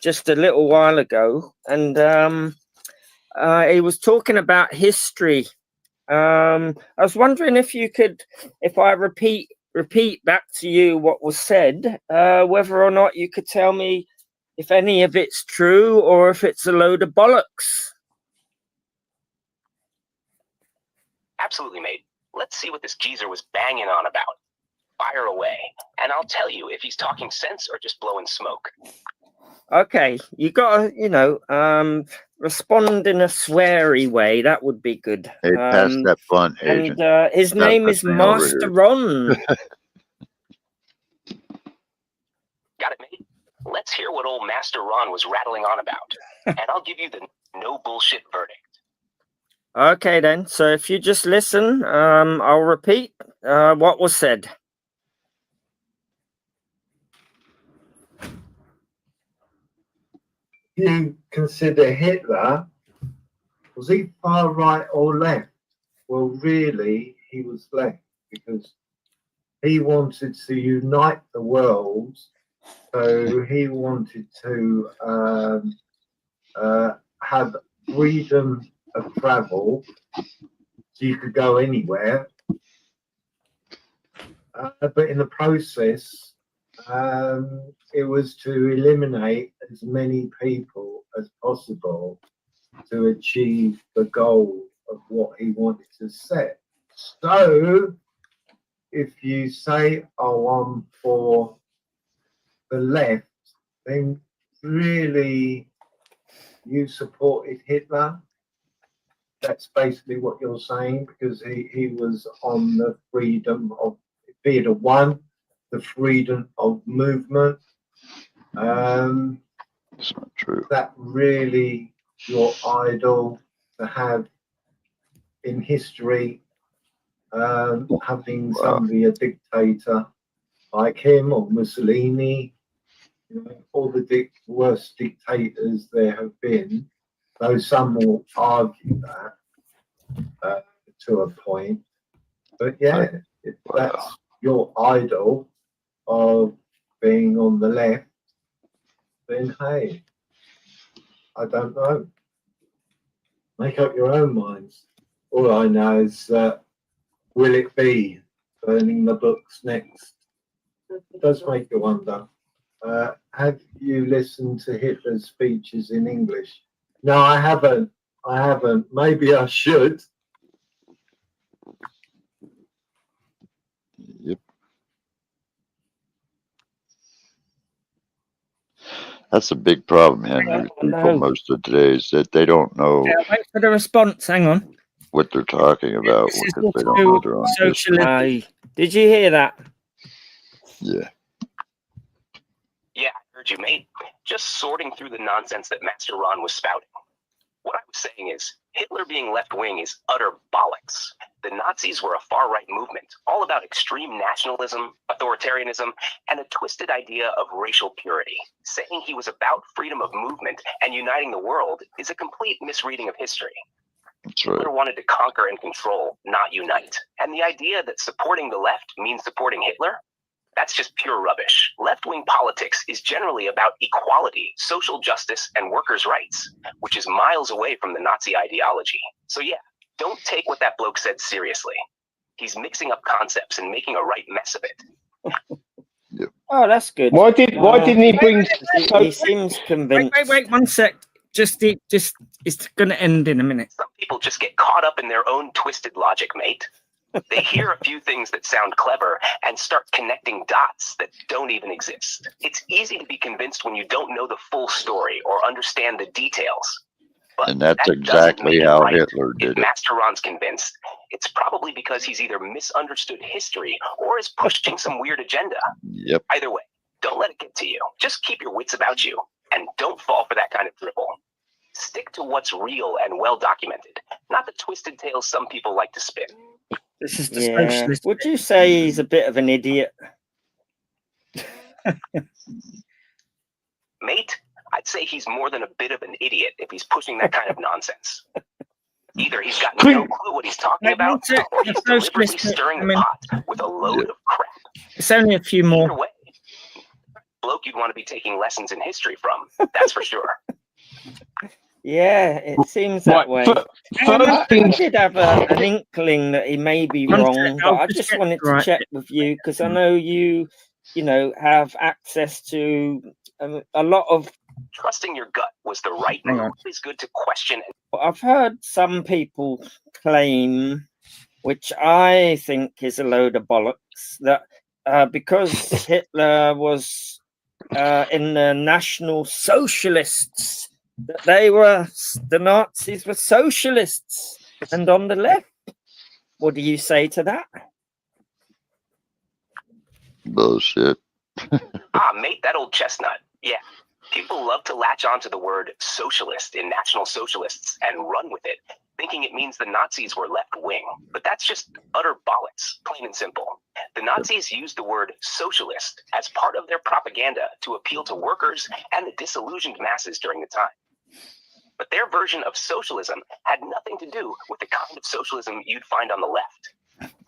just a little while ago, and he was talking about history. I was wondering if I repeat back to you what was said, whether or not you could tell me if any of it's true or if it's a load of bollocks. Absolutely, mate. Let's see what this geezer was banging on about. Fire away, and I'll tell you if he's talking sense or just blowing smoke. Okay, you gotta, respond in a sweary way. That would be good. Hey, pass that blunt, agent. And his name is Master Ron. Got it, mate. Let's hear what old Master Ron was rattling on about, and I'll give you the no bullshit verdict. Okay, then. So if you just listen, I'll repeat what was said. you consider Hitler, was he far right or left? Well, really, he was left because he wanted to unite the world. So he wanted to have freedom of travel, so you could go anywhere. But in the process, it was to eliminate as many people as possible to achieve the goal of what he wanted to set. So, if you say, oh, I'm for the left, then really you supported Hitler. That's basically what you're saying, because he was on the freedom of, if he had won the freedom of movement, It's not true. that really your idol to have in history, having somebody, a dictator like him or Mussolini, you know, all the worst dictators there have been, though some will argue that to a point. But yeah, if that's your idol of being on the left, then hey, I don't know. Make up your own minds. All I know is that will it be burning the books next? It does make you wonder. Have you listened to Hitler's speeches in English? No, I haven't. I haven't. Maybe I should. Yep. That's a big problem, Henry, with people most of today, is that they don't know Wait for the response. Hang on. what they're talking about This is because they don't know their own history. socialism. Did you hear that? Yeah. Yeah, I heard you, mate. Just sorting through the nonsense that Master Ron was spouting. What I was saying is, Hitler being left-wing is utter bollocks. The Nazis were a far-right movement, all about extreme nationalism, authoritarianism, and a twisted idea of racial purity. Saying he was about freedom of movement and uniting the world is a complete misreading of history. That's right. Hitler wanted to conquer and control, not unite. And the idea that supporting the left means supporting Hitler? That's just pure rubbish. Left-wing politics is generally about equality, social justice, and workers' rights, which is miles away from the Nazi ideology. So yeah, don't take what that bloke said seriously. He's mixing up concepts and making a right mess of it. Oh, that's good. Why didn't he bring? He seems convinced. Wait, 1 sec. It's going to end in a minute. Some people just get caught up in their own twisted logic, mate. They hear a few things that sound clever and start connecting dots that don't even exist. It's easy to be convinced when you don't know the full story or understand the details. But And that's that doesn't exactly make it how right. Hitler If did it. Master Ron's convinced, it's probably because he's either misunderstood history or is pushing some weird agenda. Yep. Either way, don't let it get to you. Just keep your wits about you and don't fall for that kind of dribble. Stick to what's real and well documented, not the twisted tales some people like to spin. This is the socialist. Would you say he's a bit of an idiot? Mate, I'd say he's more than a bit of an idiot if he's pushing that kind of nonsense. Either he's got no clue what he's talking about, or he's deliberately stirring the pot with a load of crap. It's only a few more. Either way, bloke you'd want to be taking lessons in history from, that's for sure. Yeah, it seems that way. I did have an inkling that he may be wrong, but I just wanted to check with you because I know you have access to a lot of. Trusting your gut was the right move. It's good to question. I've heard some people claim, which I think is a load of bollocks, that because Hitler was in the National Socialists, that the Nazis were socialists and on the left. What do you say to that? Bullshit. Mate, that old chestnut. Yeah. People love to latch onto the word socialist in National Socialists and run with it. thinking it means the Nazis were left-wing, but that's just utter bollocks, plain and simple. The Nazis used the word socialist as part of their propaganda to appeal to workers and the disillusioned masses during the time. But their version of socialism had nothing to do with the kind of socialism you'd find on the left.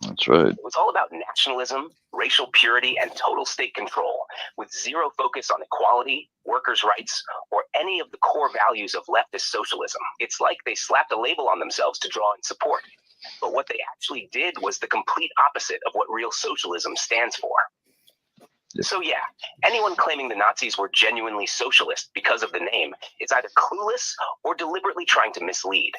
That's right. It was all about nationalism, racial purity, and total state control, with zero focus on equality, workers' rights, or any of the core values of leftist socialism. It's like they slapped a label on themselves to draw in support. But what they actually did was the complete opposite of what real socialism stands for. So yeah, anyone claiming the Nazis were genuinely socialist because of the name is either clueless or deliberately trying to mislead.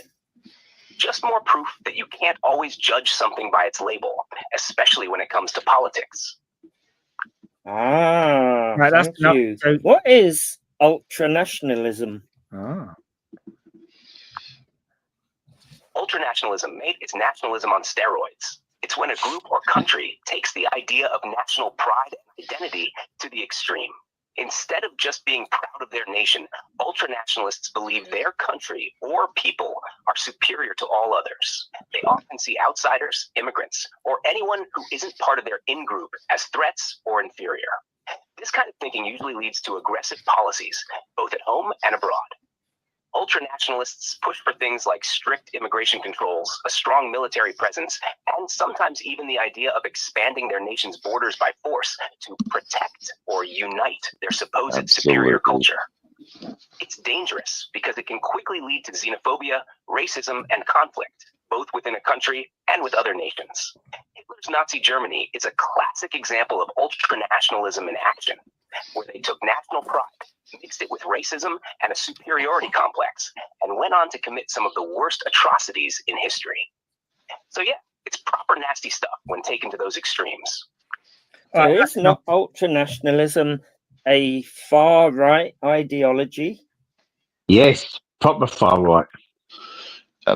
Just more proof that you can't always judge something by its label, especially when it comes to politics. Ah, Right, that's thank you. So what is ultranationalism? Ultranationalism made its nationalism on steroids. It's when a group or country takes the idea of national pride and identity to the extreme. Instead of just being proud of their nation, ultranationalists believe their country or people are superior to all others. They often see outsiders, immigrants, or anyone who isn't part of their in-group as threats or inferior. This kind of thinking usually leads to aggressive policies, both at home and abroad. Ultranationalists push for things like strict immigration controls, a strong military presence, and sometimes even the idea of expanding their nation's borders by force to protect or unite their supposed superior culture. It's dangerous because it can quickly lead to xenophobia, racism, and conflict, both within a country and with other nations. Hitler's Nazi Germany is a classic example of ultranationalism in action, where they took national pride, mixed it with racism and a superiority complex, and went on to commit some of the worst atrocities in history. So yeah, it's proper nasty stuff when taken to those extremes. So is not ultranationalism a far-right ideology? Yes, proper far right.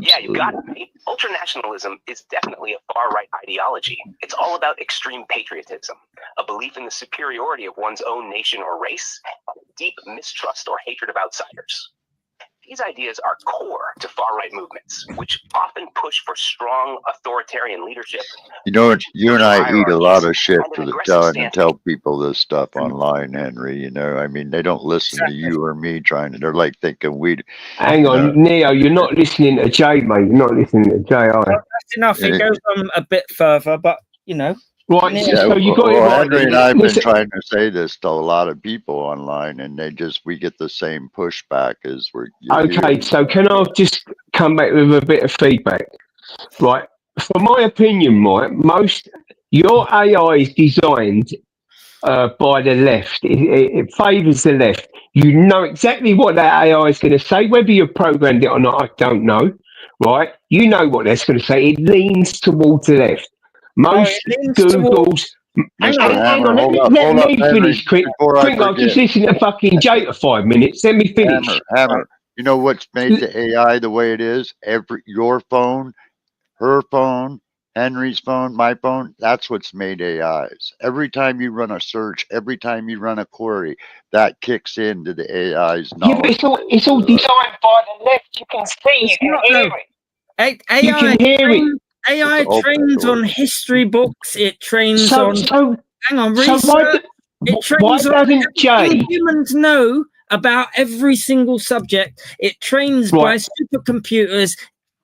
Yeah, you got it, mate. Ultranationalism is definitely a far-right ideology. It's all about extreme patriotism, a belief in the superiority of one's own nation or race, and a deep mistrust or hatred of outsiders. These ideas are core to far-right movements, which often push for strong authoritarian leadership. You know, you and I eat a lot of shit for tell people this stuff online, Henry. You know, I mean, they don't listen to you or me they're like thinking we. Hang on, Neo, you're not listening to Jay, mate. You're not listening to Jay, are you? Well, that's enough. It goes on a bit further, but you know. Right, yeah, so you got it right. Henry and I have been trying to say this to a lot of people online, and we get the same pushback as we're. Okay, so can I just come back with a bit of feedback? Right, for my opinion, right, your AI is designed by the left. It favours the left. You know exactly what that AI is going to say, whether you've programmed it or not, I don't know. Right, you know what that's going to say. It leans towards the left. Most Googles. Hang on, let me finish quick. I'll just listen to fucking Jay for 5 minutes. Let me finish. Hammer. You know what's made the AI the way it is? Your phone, her phone, Henry's phone, my phone, that's what's made AIs. Every time you run a search, every time you run a query, that kicks into the AI's knowledge. Yeah, but it's all designed by the left. You can see, you can hear it. You can hear it. AI trains on history books. It trains on. Hang on, research. It trains on. Humans know about every single subject. It trains by supercomputers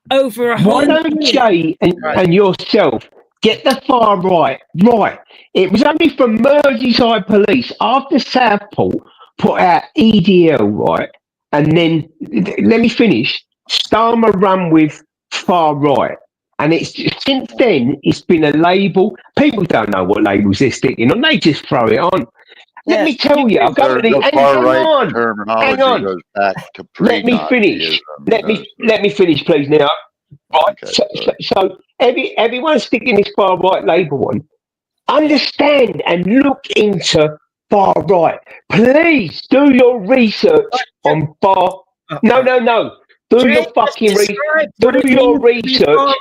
over a whole. Why don't Jay and yourself get the far right? Right. It was only from Merseyside Police after Southport put out EDL, right, and then let me finish. Starmer run with far right. And since then, it's been a label. People don't know what labels they're sticking on. They just throw it on. Let me tell you, I'll go to the far-right terminology goes back to let me finish. Let me finish, please. Now, right? Okay, so everyone's sticking this far-right label on. Understand and look into far-right. Please do your research on far. No. Do your fucking research. Do your research.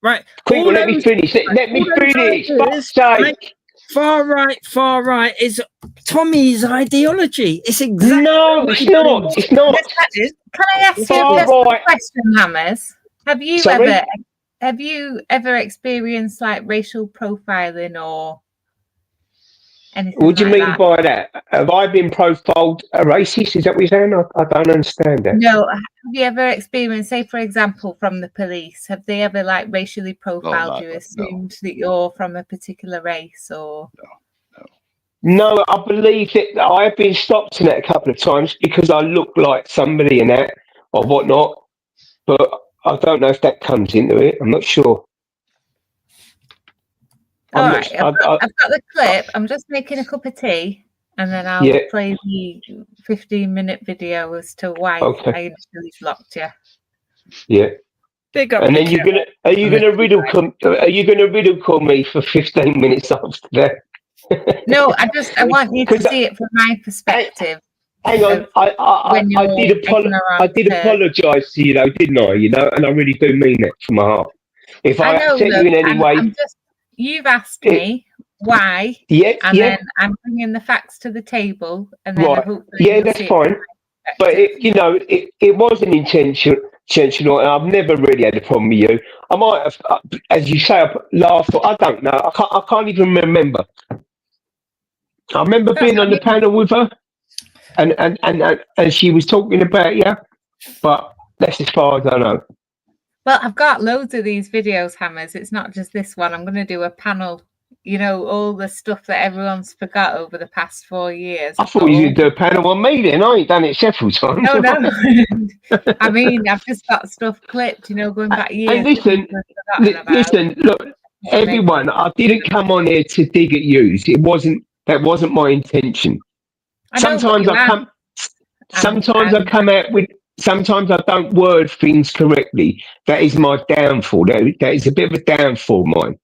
Right. Quick, let me finish. Let me finish. Fuck's sake. Far right is Tommy's ideology. It's exactly. No, it's not. It's not. Can I ask you a personal question, Hammers? Have you Sorry? ever experienced like racial profiling or anything What do you like mean that? by that? Have I been profiled a racist? Is that what you're saying? I don't understand that. No, have you ever experienced, say, for example, from the police, have they ever like racially profiled you, assumed that you're from a particular race or? No, I believe that I've been stopped in that a couple of times because I look like somebody in that or whatnot, but I don't know if that comes into it. I'm not sure. All right, I've got the clip. I'm just making a cup of tea, and then I'll Yeah. play the 15-minute video as to why Okay. I initially blocked you. Yeah. Big up And the then kettle. are you gonna ridicule me for 15 minutes after that? No, I want you to see it from my perspective. Hang on, I did apologise to you though, didn't I? You know, and I really do mean that from my heart. If I know, upset you look, in any way, you've asked me why, and then I'm bringing the facts to the table, and then hopefully you'll that's see it fine. But it wasn't intentional. And I've never really had a problem with you. I might have, as you say, laughed. I don't know. I can't even remember. I remember being on the panel with her, and she was talking about you, but that's as far as I know. Well, I've got loads of these videos, Hammers. It's not just this one. I'm going to do a panel. You know, all the stuff that everyone's forgot over the past 4 years. I thought you were going to do a panel on me then. I ain't done it several times. No. I mean, I've just got stuff clipped, you know, going back years. And listen, look, everyone, I didn't come on here to dig at you. That wasn't my intention. Sometimes I don't word things correctly. That is my downfall. That is a bit of a downfall of mine.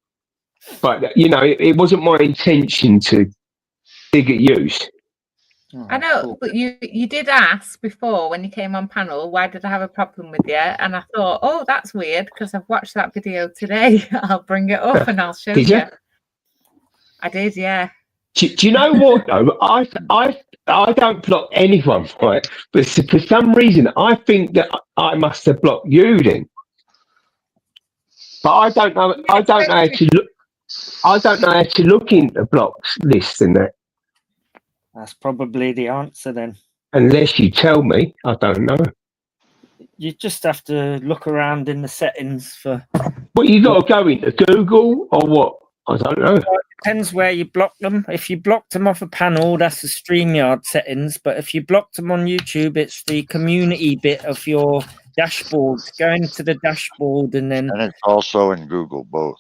But you know, it wasn't my intention to dig at you. I know, but you did ask before when you came on panel, why did I have a problem with you? And I thought, oh, that's weird because I've watched that video today. I'll bring it up and I'll show you. I did, yeah. Do you know what though? I don't block anyone, right? But for some reason, I think that I must have blocked you then. But I don't know. I don't know how to look. I don't know how to look into blocks list and that. That's probably the answer then. Unless you tell me, I don't know. You just have to look around in the settings for. Well, you got to go into Google or what? I don't know. It depends where you block them. If you blocked them off a panel, that's the StreamYard settings. But if you blocked them on YouTube, it's the community bit of your dashboard. Go into the dashboard and then. And it's also in Google both.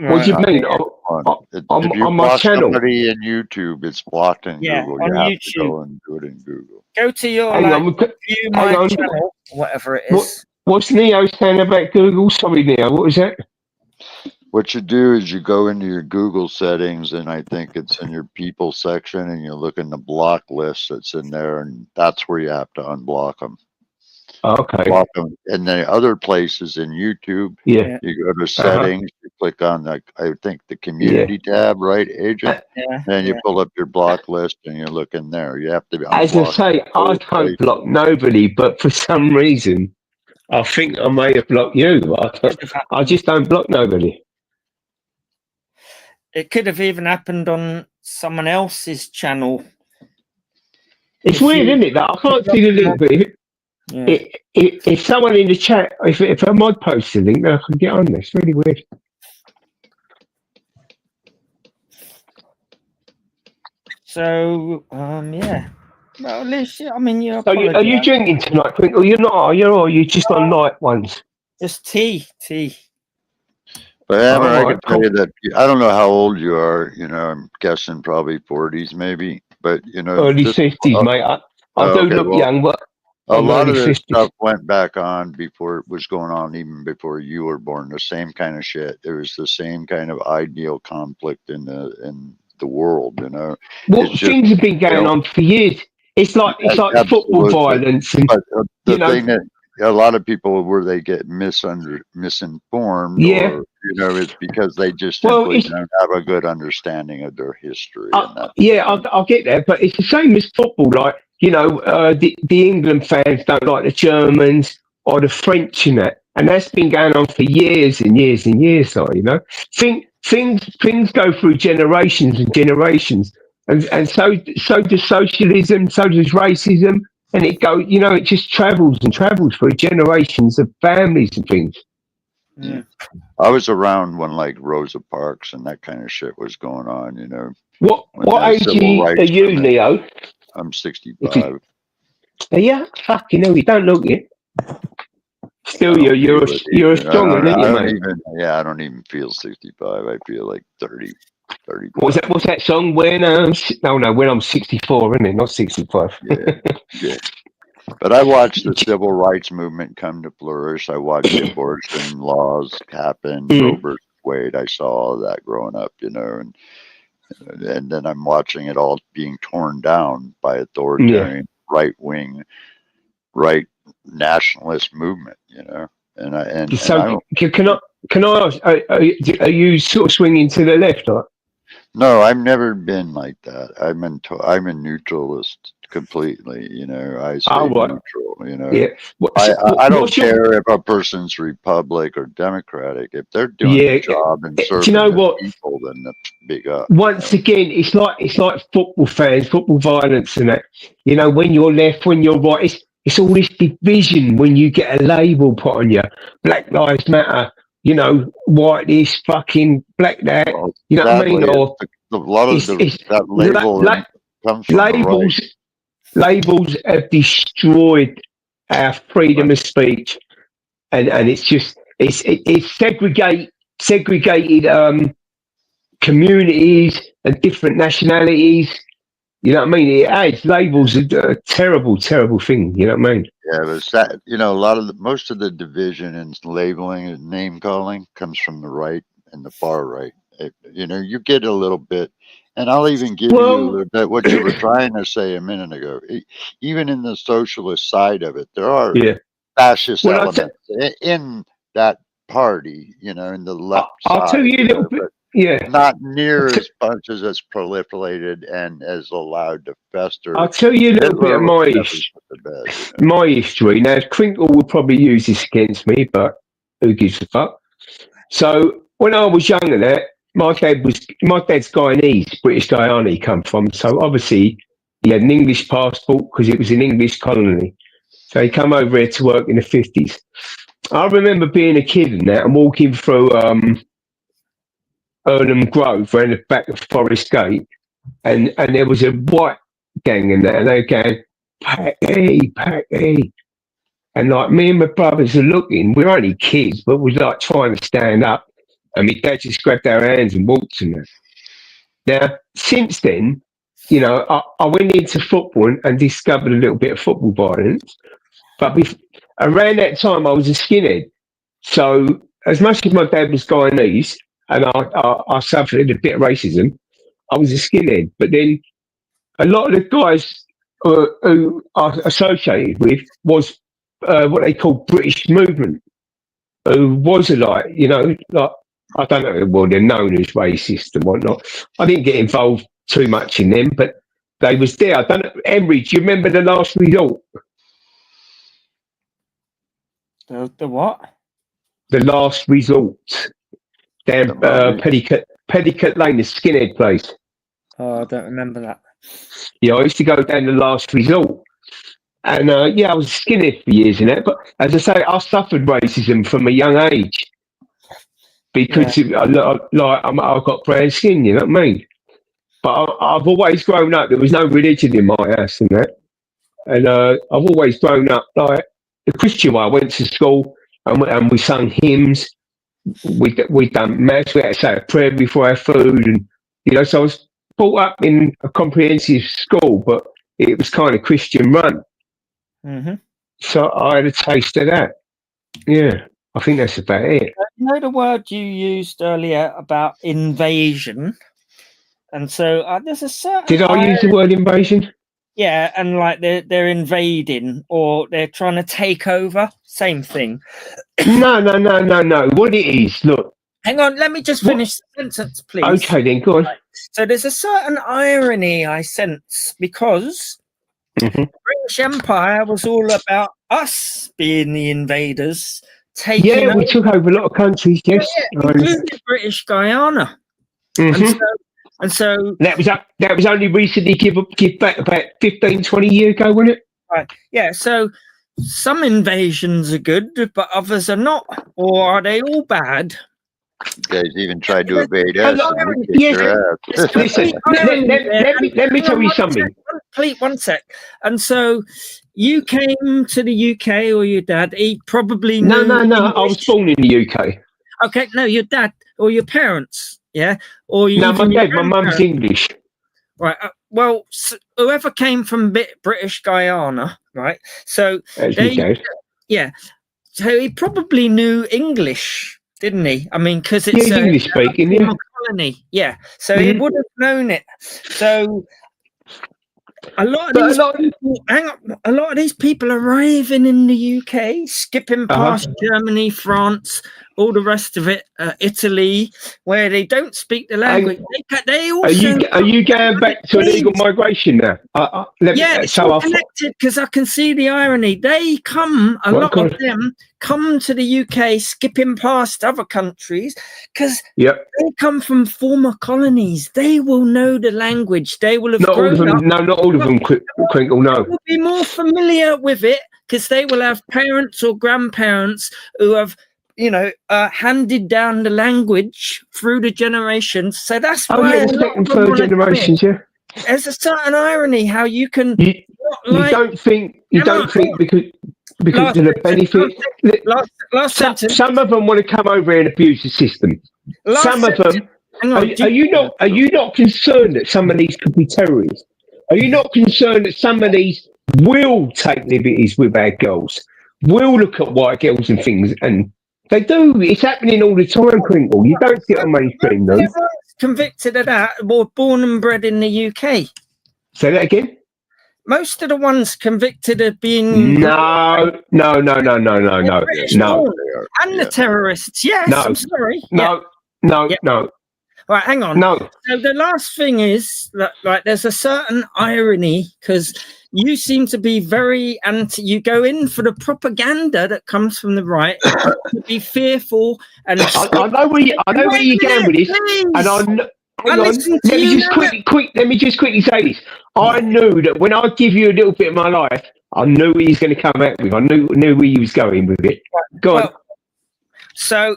What do you mean? If you block somebody in YouTube, it's blocked in Google. On you have YouTube. to go and do it in Google. Go to your view my channel, whatever it is. What's Neo saying about Google? Sorry, Neo, what is that? What you do is you go into your Google settings, and I think it's in your people section, and you look in the block list that's in there, and that's where you have to unblock them. Okay. Block them. And then other places in YouTube, you go to settings, you click on I think the community tab, right, Agent? Then you pull up your block list and you look in there. You have to be. As I say, I can't block nobody, but for some reason, I think I may have blocked you. I just don't block nobody. It could have even happened on someone else's channel. It's weird, isn't it? That I can't see the link, but if someone in the chat, if a mod posts a link, then I can get on this. It's really weird. So, yeah. Well, at least, I mean, you're. So are you drinking tonight, Twinkle? You're not, are you? Or are you just on light ones? Just tea. But Hammer, I can tell you that I don't know how old you are. You know, I'm guessing probably 40s, maybe. But you know, early 50s, mate. I do look young, but a lot of this stuff went back on before it was going on, even before you were born. The same kind of shit. There was the same kind of ideal conflict in the world. You know, well, things have been going on for years. It's like football violence, and the thing that a lot of people where they get misinformed, or you know, it's because they just simply don't have a good understanding of their history. I'll get that, but it's the same as football. Like, you know, the England fans don't like the Germans, or the French and that, and that's been going on for years and years and years. Like, you know, things go through generations and generations, and so does socialism, so does racism, and it just travels and travels through generations of families and things. Yeah. I was around when like Rosa Parks and that kind of shit was going on, you know. What age are you, Leo? I'm 65. Yeah, fucking hell, you don't look it. Still, you're a strong one, aren't you, mate? I don't even feel 65. I feel like 30. What's that song? When I'm 64, isn't it? Not 65. Yeah. But I watched the civil rights movement come to flourish. I watched the abortion laws happen, Roe versus Wade. I saw all of that growing up, you know, and then I'm watching it all being torn down by authoritarian right-wing, right nationalist movement, you know. Can I ask? Are you sort of swinging to the left, or? No, I've never been like that. I'm a neutralist completely, you know. I say neutral, you know. Yeah. I don't care if a person's Republic or Democratic. If they're doing the job and serving the people, then that's big up. Once again, it's like football fans, football violence, and that. You know, when you're left, when you're right, it's all this division. When you get a label put on you, Black Lives Matter. You know, white this, fucking black that. You know what I mean? Or a lot of that label comes from labels. the right. Labels have destroyed our freedom of speech, and it's just it's segregated communities and different nationalities. You know what I mean? It adds labels are a terrible thing. You know what I mean? Yeah, but you know, most of the division and labeling and name calling comes from the right and the far right. You know, you get a little bit, and I'll even give you a little bit what you were trying to say a minute ago. Even in the socialist side of it, there are fascist elements in that party. You know, in the left side. I'll tell you a little bit. Yeah, not near as much as it's proliferated and as allowed to fester. I'll tell you a little bit of my history. Now, Crinkle would probably use this against me, but who gives a fuck? So when I was younger, my dad's Guyanese, British Guyana he come from. So obviously he had an English passport because it was an English colony. So he come over here to work in the 50s. I remember being a kid and that and walking through Earnham Grove around the back of Forest Gate, and there was a white gang in there, and they were going, Packy. And like me and my brothers are looking, we're only kids, but we're like trying to stand up, and my dad just grabbed our hands and walked in there. Now, since then, you know, I went into football and discovered a little bit of football violence, but around that time I was a skinhead. So as much as my dad was Guyanese, and I suffered a bit of racism, I was a skinhead. But then a lot of the guys who I associated with was what they call British movement, who was like, you know, like, I don't know, well, they're known as racist and whatnot. I didn't get involved too much in them, but they was there. I don't know, Emery, do you remember The Last Resort? The what? The Last Resort. Down Petticoat Lane, the skinhead place. Oh, I don't remember that. Yeah, I used to go down The Last Resort. And I was a skinhead for years in that. But as I say, I suffered racism from a young age. Because I've got brown skin, you know what I mean? But I've always grown up, there was no religion in my house and that. And I've always grown up like the Christian way. I went to school and we sung hymns. We done mass, we had to say a prayer before our food, and you know, so I was brought up in a comprehensive school, but it was kind of Christian run. Mm-hmm. So I had a taste of that. Yeah, I think that's about it. You know the word you used earlier about invasion, and so there's a certain. Did I use the word invasion? Yeah, and like they're invading or they're trying to take over. Same thing. No. What it is, look. Hang on, let me just finish the sentence, please. Okay, then go on. Right. So there's a certain irony I sense because The British Empire was all about us being the invaders, taking Yeah, we over, took over a lot of countries. Yes, including British Guyana. And so that was only recently give back about 15, 20 years ago, wasn't it? right, yeah. So some invasions are good, but others are not, or are they all bad? You guys even tried to evade us, and we kicked Yes. your ass. Listen, let me tell you something. One sec. And so you came to the UK, or your dad? He probably knew No. English. I was born in the UK. Okay, no, your dad or your parents, yeah, or you. No, my dad. My mum's English. Right. Well, whoever came from British Guyana, right? So yeah. So he probably knew English, didn't he? I mean, because it's he's English speaking, yeah. colony, yeah. So he would have known it. So a lot of these people arriving in the UK, skipping past Germany, France, all the rest of it, Italy, where they don't speak the language. They also are you going back to illegal migration now? It's all connected, because I can see the irony. They come, a lot of them come to the UK, skipping past other countries, because they come from former colonies. They will know the language. They will have grown up. No, not all of them, Crinkle, no. They will be more familiar with it, because they will have parents or grandparents who have, handed down the language through the generations. So that's why the second, third generations, yeah. There's a certain irony how you can. You don't think because of the benefit. Last sentence. Some of them want to come over here and abuse the system. Some of them. Are you not concerned that some of these could be terrorists? Are you not concerned that some of these will take liberties with our girls? Will look at white girls and things, and they do. It's happening all the time, Crinkle. You don't see it on mainstream, though. Convicted of that were born and bred in the UK. Say that again. Most of the ones convicted of being no. And the terrorists, yes. No. I'm sorry. No. Right, hang on. No. So the last thing is that, like, there's a certain irony, because you seem to be very anti. You go in for the propaganda that comes from the right, to be fearful and. I know where you're going with this, and let me just quickly say this. I knew that when I give you a little bit of my life, I knew what he's going to come out with. I knew where he was going with it. Go on. So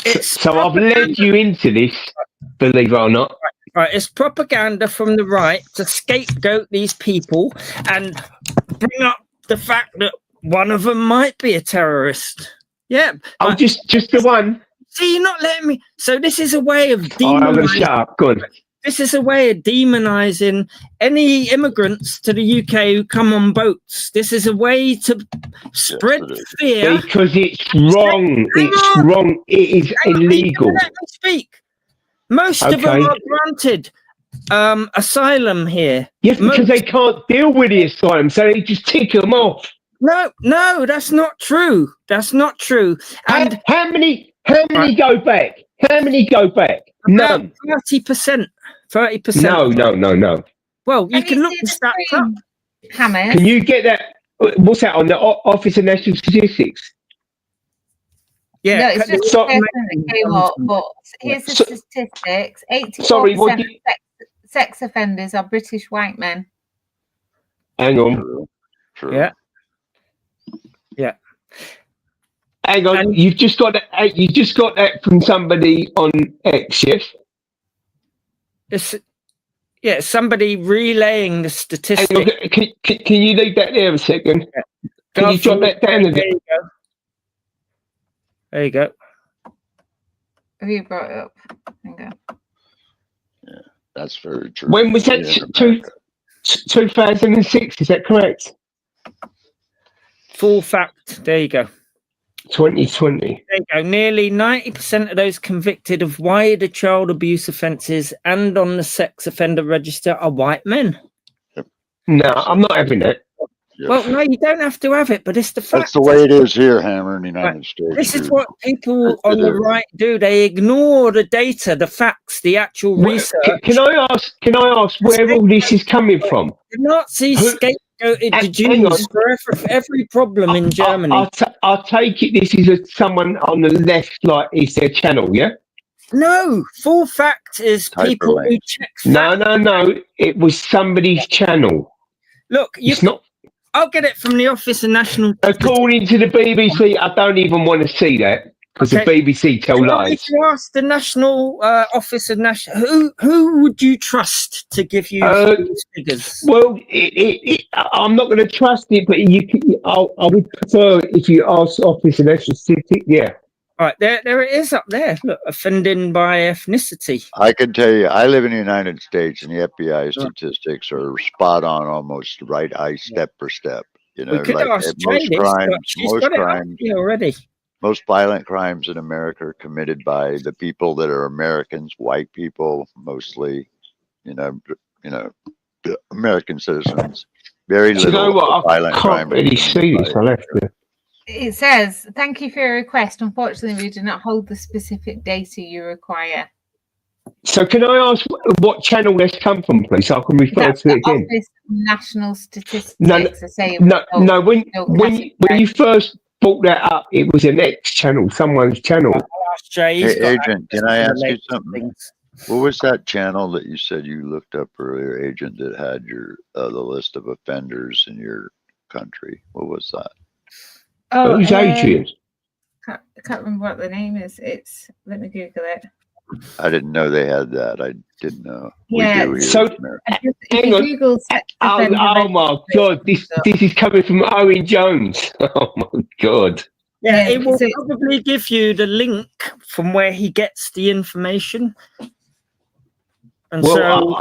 I've led you into this, believe it or not. Right, it's propaganda from the right to scapegoat these people and bring up the fact that one of them might be a terrorist. Yeah. Oh, just the one. See, you're not letting me. So this is a way of demonizing. I'm going to shut up. Go on. This is a way of demonizing any immigrants to the UK who come on boats. This is a way to spread fear. Because it's wrong. It's wrong. It is illegal. Let me speak. Most of them are granted asylum here. Yes, because they can't deal with the asylum, so they just tick them off. No, that's not true. That's not true. And how many go back? How many go back? None. 30%. 30%. No. Well, you can look the stats up. Hammers. Can you get that? What's that on the Office of National Statistics? Yeah, no, it's just the person that came up, but here's the statistics. 84% of sex offenders are British white men. Hang on. True. Yeah. Hang on. You've just got that. You just got that from somebody on X, yes? It's somebody relaying the statistics. Can you leave that there a second? Can you drop that down a bit? There you go. Have you brought it up? Hang on. Yeah, that's very true. When was that? 2006, is that correct? Full fact. There you go. 2020. There you go. Nearly 90% of those convicted of wider child abuse offences and on the sex offender register are white men. No, I'm not having it. Well, no, you don't have to have it, but it's the fact. That's the way it is here, Hammer, in the United States. This is what people on the right do. They ignore the data, the facts, the actual research. Can I ask where all this is coming from? The Nazis scapegoated scapegoated the Hang Jews on. for every problem in Germany. I'll take it this is someone on the left, like it's their channel, yeah? No, full fact is people who check facts. No. It was somebody's channel. Look, it's not. I'll get it from the Office of National. According to the BBC, I don't even want to see that because the BBC tell lies. If you ask the National Office of National, who would you trust to give you these figures? Well, I'm not going to trust it, but I would prefer if you ask Office of National Statistics. Yeah. All right, there it is up there. Look, offending by ethnicity. I can tell you, I live in the United States, and the FBI statistics are spot on, almost right eye step for step. You know, We could like ask most Jade, crimes, she's got it up here already. most violent crimes in America are committed by the people that are Americans, white people, mostly. You know, American citizens. Very Do you know little what? violent I crime. can't really see this. I left it. It says, thank you for your request. Unfortunately, we do not hold the specific data you require. So can I ask what channel this come from, please? So I can refer That's to the it again. Office of National Statistics. No, I say no. When you first brought that up, it was an X channel, someone's channel. Hey, Agent, can I ask you something? What was that channel that you said you looked up earlier, Agent, that had your the list of offenders in your country? What was that? Oh, Who's Adrian? I can't remember what the name is. Let me Google it. I didn't know they had that. I didn't know. Yeah, we do here so in America. hang on. Oh my God, this is coming from Owen Jones. Oh my God. Yeah, it will probably give you the link from where he gets the information. And Well, so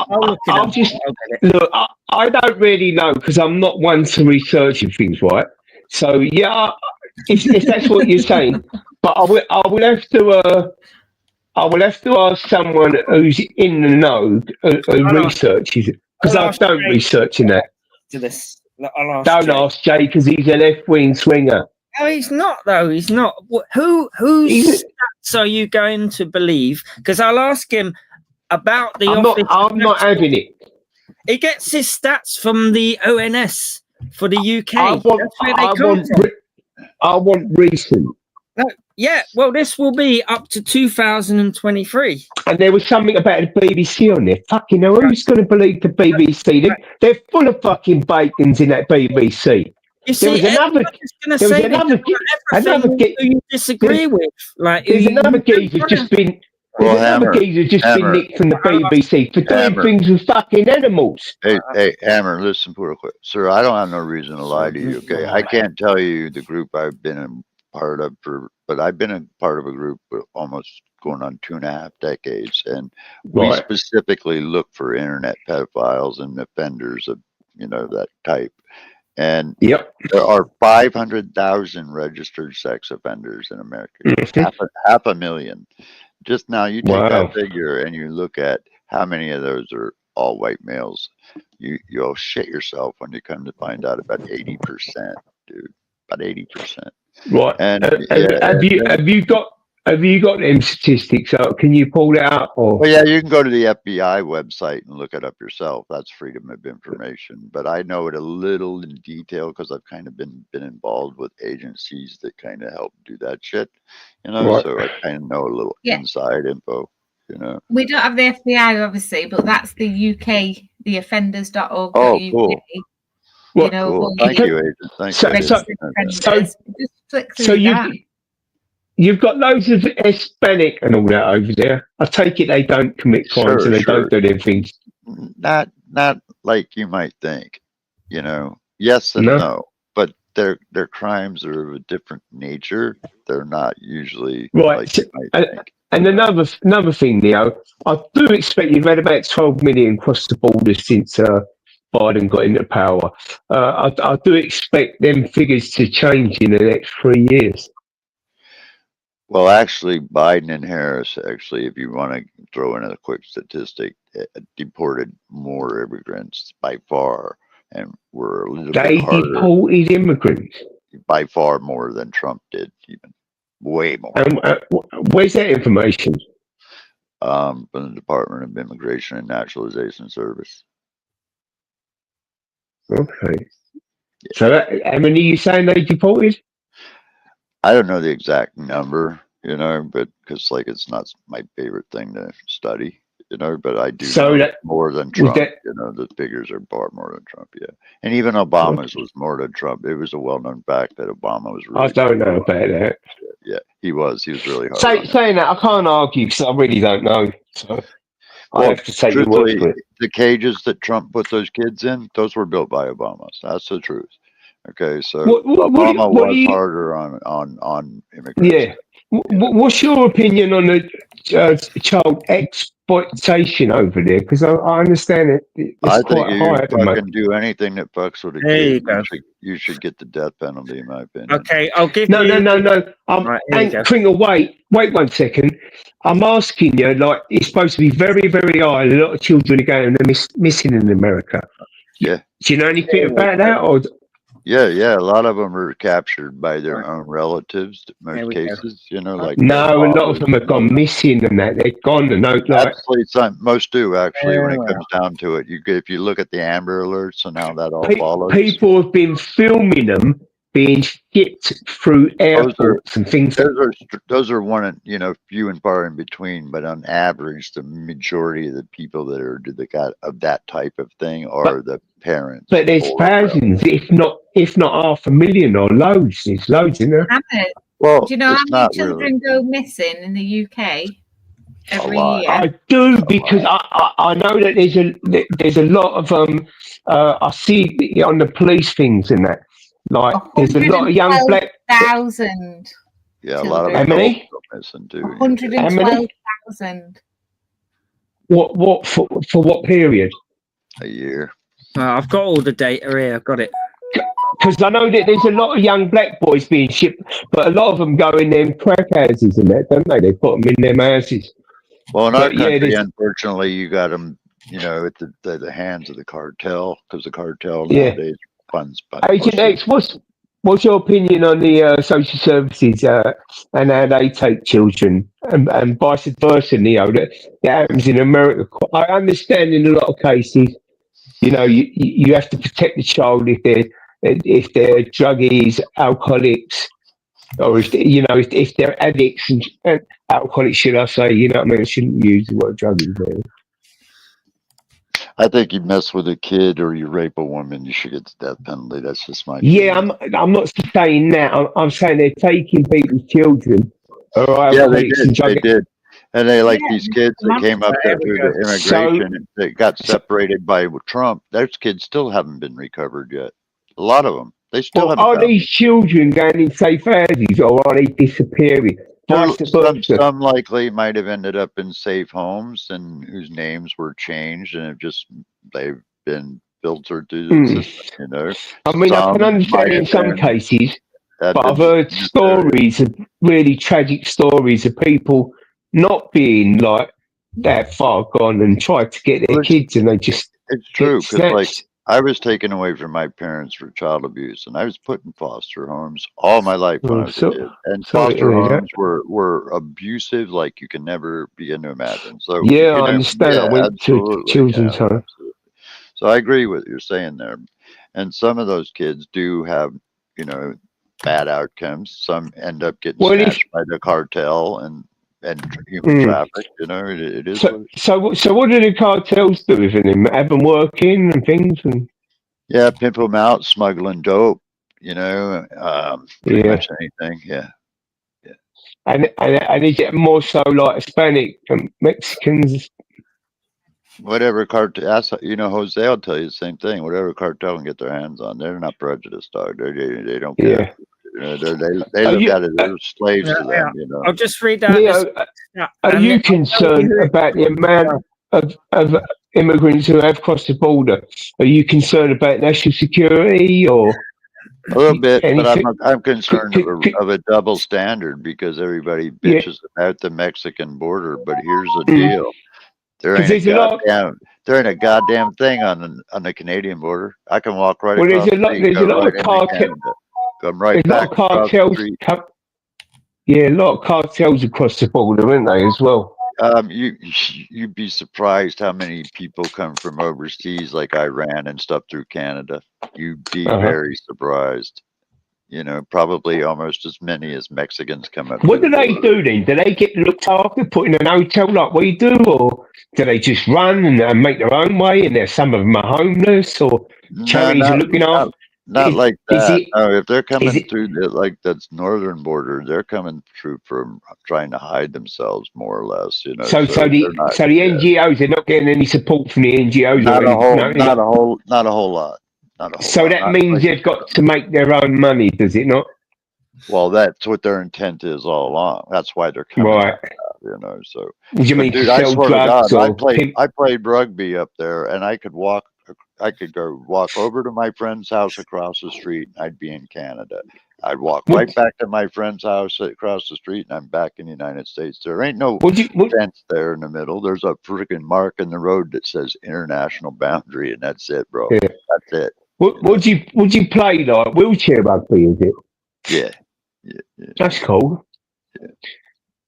I'll just look. I don't really know because I'm not one to researching things, right? So yeah, if that's what you're saying, but I will have to ask someone who's in the know who researches it because I don't research in that. To this, I'll ask Don't Jay. ask Jay because he's a left-wing swinger. No, he's not though. He's not. Whose stats are you going to believe? Because I'll ask him about the. I'm not having it. He gets his stats from the ONS for the UK. That's where they come from. I want recent. No, yeah, well, this will be up to 2023. And there was something about the BBC on there. Fucking hell, who's going to believe the BBC? They're full of fucking bacons in that BBC. You see, another who you disagree with. Like, there's another geezer just been. Well, Hammer, nicked from the BBC for doing things with fucking animals. Hey, Hammer, listen real quick. Sir, I don't have no reason to lie to you, okay? I can't tell you the group I've been a part of, but I've been a part of a group for almost going on 2.5 decades, and we specifically look for internet pedophiles and offenders of, that type. And there are 500,000 registered sex offenders in America, half a million. Just now, you take that figure and you look at how many of those are all white males. You'll shit yourself when you come to find out about 80%, dude. About 80%. Right. And have you got them statistics out? Can you pull that out? Or? Well, yeah, you can go to the FBI website and look it up yourself. That's freedom of information. But I know it a little in detail because I've kind of been involved with agencies that kind of help do that shit. So I kind of know a little inside info. We don't have the FBI, obviously, but that's the UK, the offenders.org. Oh, cool. Cool. Thank you, Agent. Thank you. You've got loads of Hispanic and all that over there. I take it they don't commit crimes and they don't do them things. Not like you might think. Yes and no. But their crimes are of a different nature. They're not usually like you might think. And another thing, Leo, I do expect you've had about 12 million across the border since Biden got into power. I do expect them figures to change in the next 3 years. Well, actually, Biden and Harris, if you want to throw in a quick statistic, deported more immigrants by far, and were a little bit harder. They deported immigrants? By far more than Trump did, even. Way more. Where's that information? From the Department of Immigration and Naturalization Service. Okay. So how many are you saying they deported? I don't know the exact number, but because it's not my favorite thing to study, but I do So know that more than was Trump. that. The figures are far more than Trump. Yeah, and even Obama's was more than Trump. It was a well-known fact that Obama was I really. don't know about that. Yeah, he was. He was really hard on it. Saying that, I can't argue because I really don't know. So I Well, have to take your word truthfully, for it. the cages that Trump put those kids in, those were built by Obama. So that's the truth. Okay, so Obama What do was you? harder on immigrants. Yeah. What's your opinion on the child exploitation over there? Because I understand it's I think quite you high at the moment. fucking do anything that fucks with a There you kid. go. You should get the death penalty, in my opinion. Okay, I'll give No. you. Right, here you go. Kringle, wait 1 second. I'm asking you, it's supposed to be very, very high. A lot of children are going missing in America. Yeah. Do you know anything about that? Or Yeah. A lot of them are captured by their own relatives. Most cases, like no, a lot of them have gone missing and that they're gone and absolutely, most do actually. When it comes down to it, if you look at the Amber Alerts and how that all follows. people have been filming them being shipped through airports and things. Those are one, few and far in between, but on average, the majority of the people that are of that type of thing are the parents. But there's thousands, if not 500,000 or loads. There's loads in there. Well, do you know how many children go missing in the UK every year? I do because I know that there's a lot of I see on the police things and that. There's a lot of young black. 112,000. Yeah, a lot of how many? Missing too. 112,000. What for what period? A year. I've got all the data here. I've got it. Because I know that there's a lot of young black boys being shipped, but a lot of them go in them crack houses and that, don't they? They put them in them houses. Well, in our country, unfortunately, you got them, at the hands of the cartel, because the cartel nowadays funds. Agent X, what's your opinion on the social services and how they take children and vice versa? That happens in America. I understand in a lot of cases, you have to protect the child if they're druggies, alcoholics, or if they're addicts and alcoholics, should I say? You know what I mean? I shouldn't use the word druggies there. I think you mess with a kid or you rape a woman, you should get the death penalty. That's just my opinion. I'm not saying that. I'm saying they're taking people's children. Yeah, they did. And these kids that came up there through the immigration and they got separated by Trump. Those kids still haven't been recovered yet. A lot of them. They still haven't. Are these children going in safe houses or are they disappearing? Some likely might have ended up in safe homes and whose names were changed and they've been filtered through the system, I mean, I can understand in some cases, but I've heard stories of really tragic stories of people not being that far gone and tried to get their kids and they just. It's true because I was taken away from my parents for child abuse, and I was put in foster homes all my life when I was a kid. And foster homes were abusive like you can never begin to imagine. So I understand. I went to children's home. So I agree with what you're saying there. And some of those kids do have, bad outcomes. Some end up getting snatched by the cartel and human traffic, it is. So what do the cartels do with them? Have them working and things, and pimp them out, smuggling dope, pretty much anything, And is it more so like Hispanic and Mexicans? Whatever cartel, Jose will tell you the same thing. Whatever cartel can get their hands on, they're not prejudiced, dog. They don't care. They look at it as slaves to them, I'll just read out. Are you concerned about the amount of immigrants who have crossed the border? Are you concerned about national security or a little bit? But I'm concerned of a double standard because everybody bitches about the Mexican border. But here's the deal: there ain't a goddamn thing on the Canadian border. I can walk right across the street. There's a lot of cartels. Come right back across the street. Yeah, a lot of cartels across the border, aren't they, as well? you'd be surprised how many people come from overseas, like Iran and stuff, through Canada. You'd be very surprised. You know, probably almost as many as Mexicans come up. What do they do then? Do they get looked after, put in an hotel like we do, or do they just run and make their own way? And some of them are homeless, or charities are looking after. Not like that. No, if they're coming it- through like that's northern border, they're coming through from trying to hide themselves, more or less. You know. So the they're not- NGOs, they're not getting any support from the NGOs. not or a anything, whole, no? not a whole, not a whole lot. Not a whole So lot. that Not means like- they've got to make their own money, does it not? Well, that's what their intent is all along. That's why they're coming. Right. You know. So. What do you But mean, dude, to I sell swear to drugs God, or pimp? I played rugby up there, and I could walk. I could go walk over to my friend's house across the street, and I'd be in Canada. I'd walk right back to my friend's house across the street, and I'm back in the United States. There ain't no fence there in the middle. There's a freaking mark in the road that says international boundary, and that's it, bro. Yeah. That's it. Would you play like wheelchair rugby? Is it? Yeah. That's cool.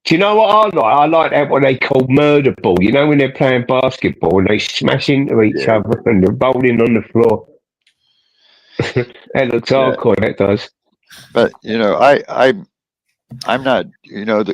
Do you know what I like? I like that what they call murder ball. You know when they're playing basketball and they smash into each other and they're rolling on the floor. That looks hardcore. That does. But you know, I'm not. You know,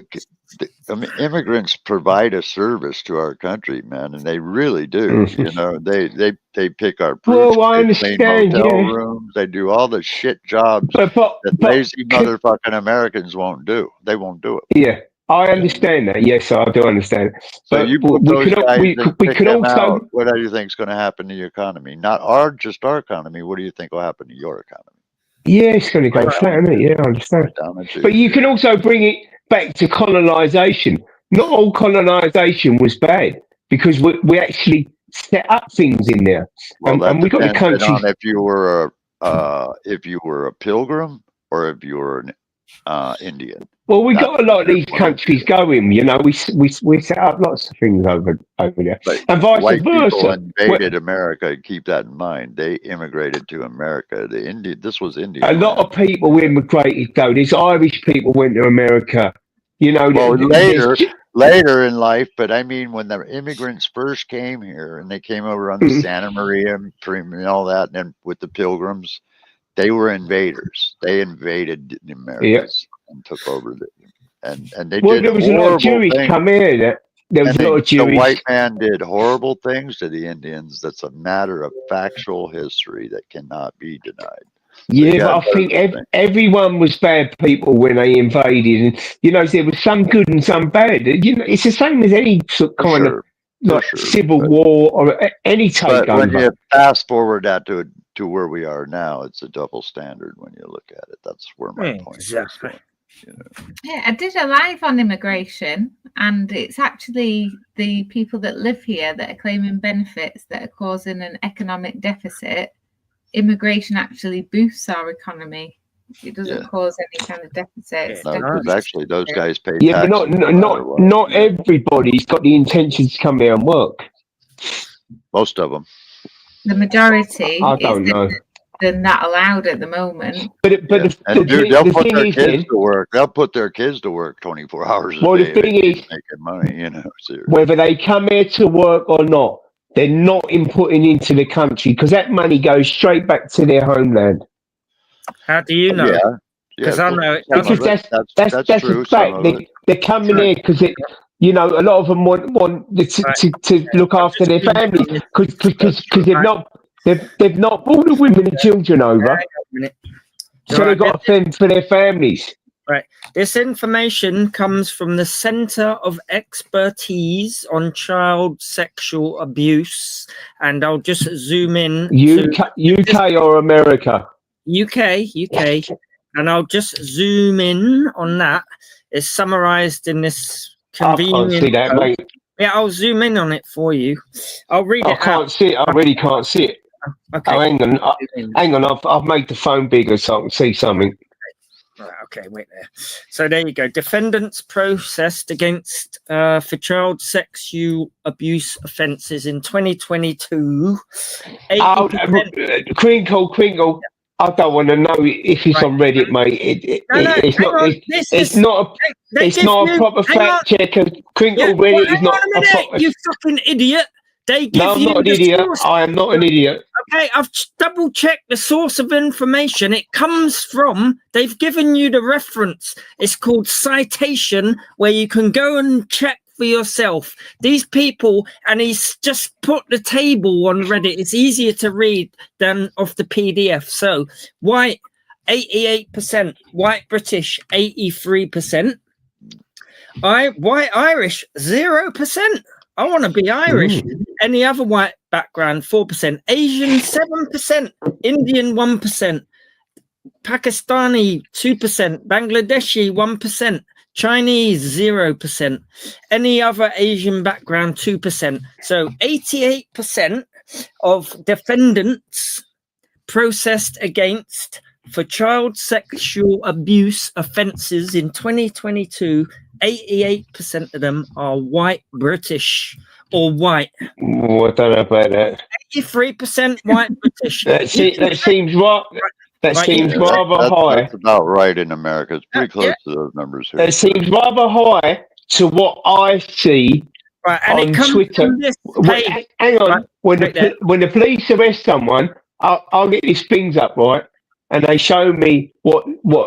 I mean, immigrants provide a service to our country, man, and they really do. You know, they pick our proofs, Well, I they clean understand, motel yeah. rooms, they do all the shit jobs that lazy motherfucking Americans won't do. They won't do it. Yeah, I understand that. Yes, I do understand. So But you put we those can, guys we, and we pick can them also. out. What do you think is going to happen to the economy? Not just our economy. What do you think will happen to your economy? Yeah, it's going to go Right flat, down isn't it? Yeah, I understand. down the tube. But you can also bring it back to colonisation. Not all colonisation was bad because we actually set up things in there, Well, that and we got the depends countries. on if you were a pilgrim or if you were an Indian. Well, we That's got a lot of these one of the countries going. You know, we set up lots of things over there, But and vice white people versa. invaded America. Keep that in mind. They immigrated to America. This was India. A lot of people immigrated though. There's Irish people went to America. You know, Well, there's- later in life, but I mean, when the immigrants first came here and they came over on the Santa Maria and all that, and then with the Pilgrims, they were invaders. They invaded the Americas and took over and they well, did there was a lot of horrible Jewish things. come here. There was And a lot of Jewish. The white man did horrible things to the Indians. That's a matter of factual history that cannot be denied. Yeah, but I think everyone was bad people when they invaded, and you know there was some good and some bad. You know, it's the same as any sort of kind of like civil war or any But when takeover. you fast forward that to where we are now, it's a double standard when you look at it. That's where my point is. You know. Yeah, I did a live on immigration, and it's actually the people that live here that are claiming benefits that are causing an economic deficit. Immigration actually boosts our economy. It doesn't cause any kind of deficit. No, because actually those guys pay Yeah, but taxes. not everybody's got the intention to come here and work. Most of them. The majority I don't know. They're not allowed at the moment. But Dude, they'll put their kids to work. They'll put their kids to work 24 hours a Well, day. the thing They keep is, making money, you know. Seriously. whether they come here to work or not, they're not inputting into the country because that money goes straight back to their homeland. How do you know? Yeah, Because I know it Because doesn't. that's true, a fact. some of They're coming here because you know, a lot of them want to look after their families because they've not brought the women and children over, so they've got to fend for their families. Right. This information comes from the Center of Expertise on Child Sexual Abuse, and I'll just zoom in. UK or America? UK, and I'll just zoom in on that. It's summarized in this convenient. I can't see that, code. mate. Yeah, I'll zoom in on it for you. I'll read it. I can't see it. I really can't see it. Okay. Oh, hang on. I've made the phone bigger so I can see something. Right, okay, wait there. So there you go. Defendants processed against for child sexual abuse offences in 2022. Crinkle. I don't want to know if it's on Reddit, mate. It's not a proper fact checker. Crinkle Reddit is not a proper. You fucking idiot! They give No, I'm you not an the idiot. source. I am not an idiot. Okay, I've double checked the source of information. It comes from, they've given you the reference. It's called citation, where you can go and check for yourself. These people, and he's just put the table on Reddit. It's easier to read than off the PDF. So, white, 88%. White British, 83%. White Irish, 0%. I want to be Irish. Any other white background, 4%. Asian, 7%. Indian, 1%. Pakistani, 2%. Bangladeshi, 1%. Chinese, 0%. Any other Asian background, 2%. So 88% of defendants processed against for child sexual abuse offences in 2022, 88% of them are white British or white. Oh, I don't know about that. 83% white British. That seems right. That seems Yeah, rather high. That's about right in America. It's pretty close to those numbers here. That seems rather high to what I see on Twitter. Hang on. When the police arrest someone, I'll get these things up, right? And they show me what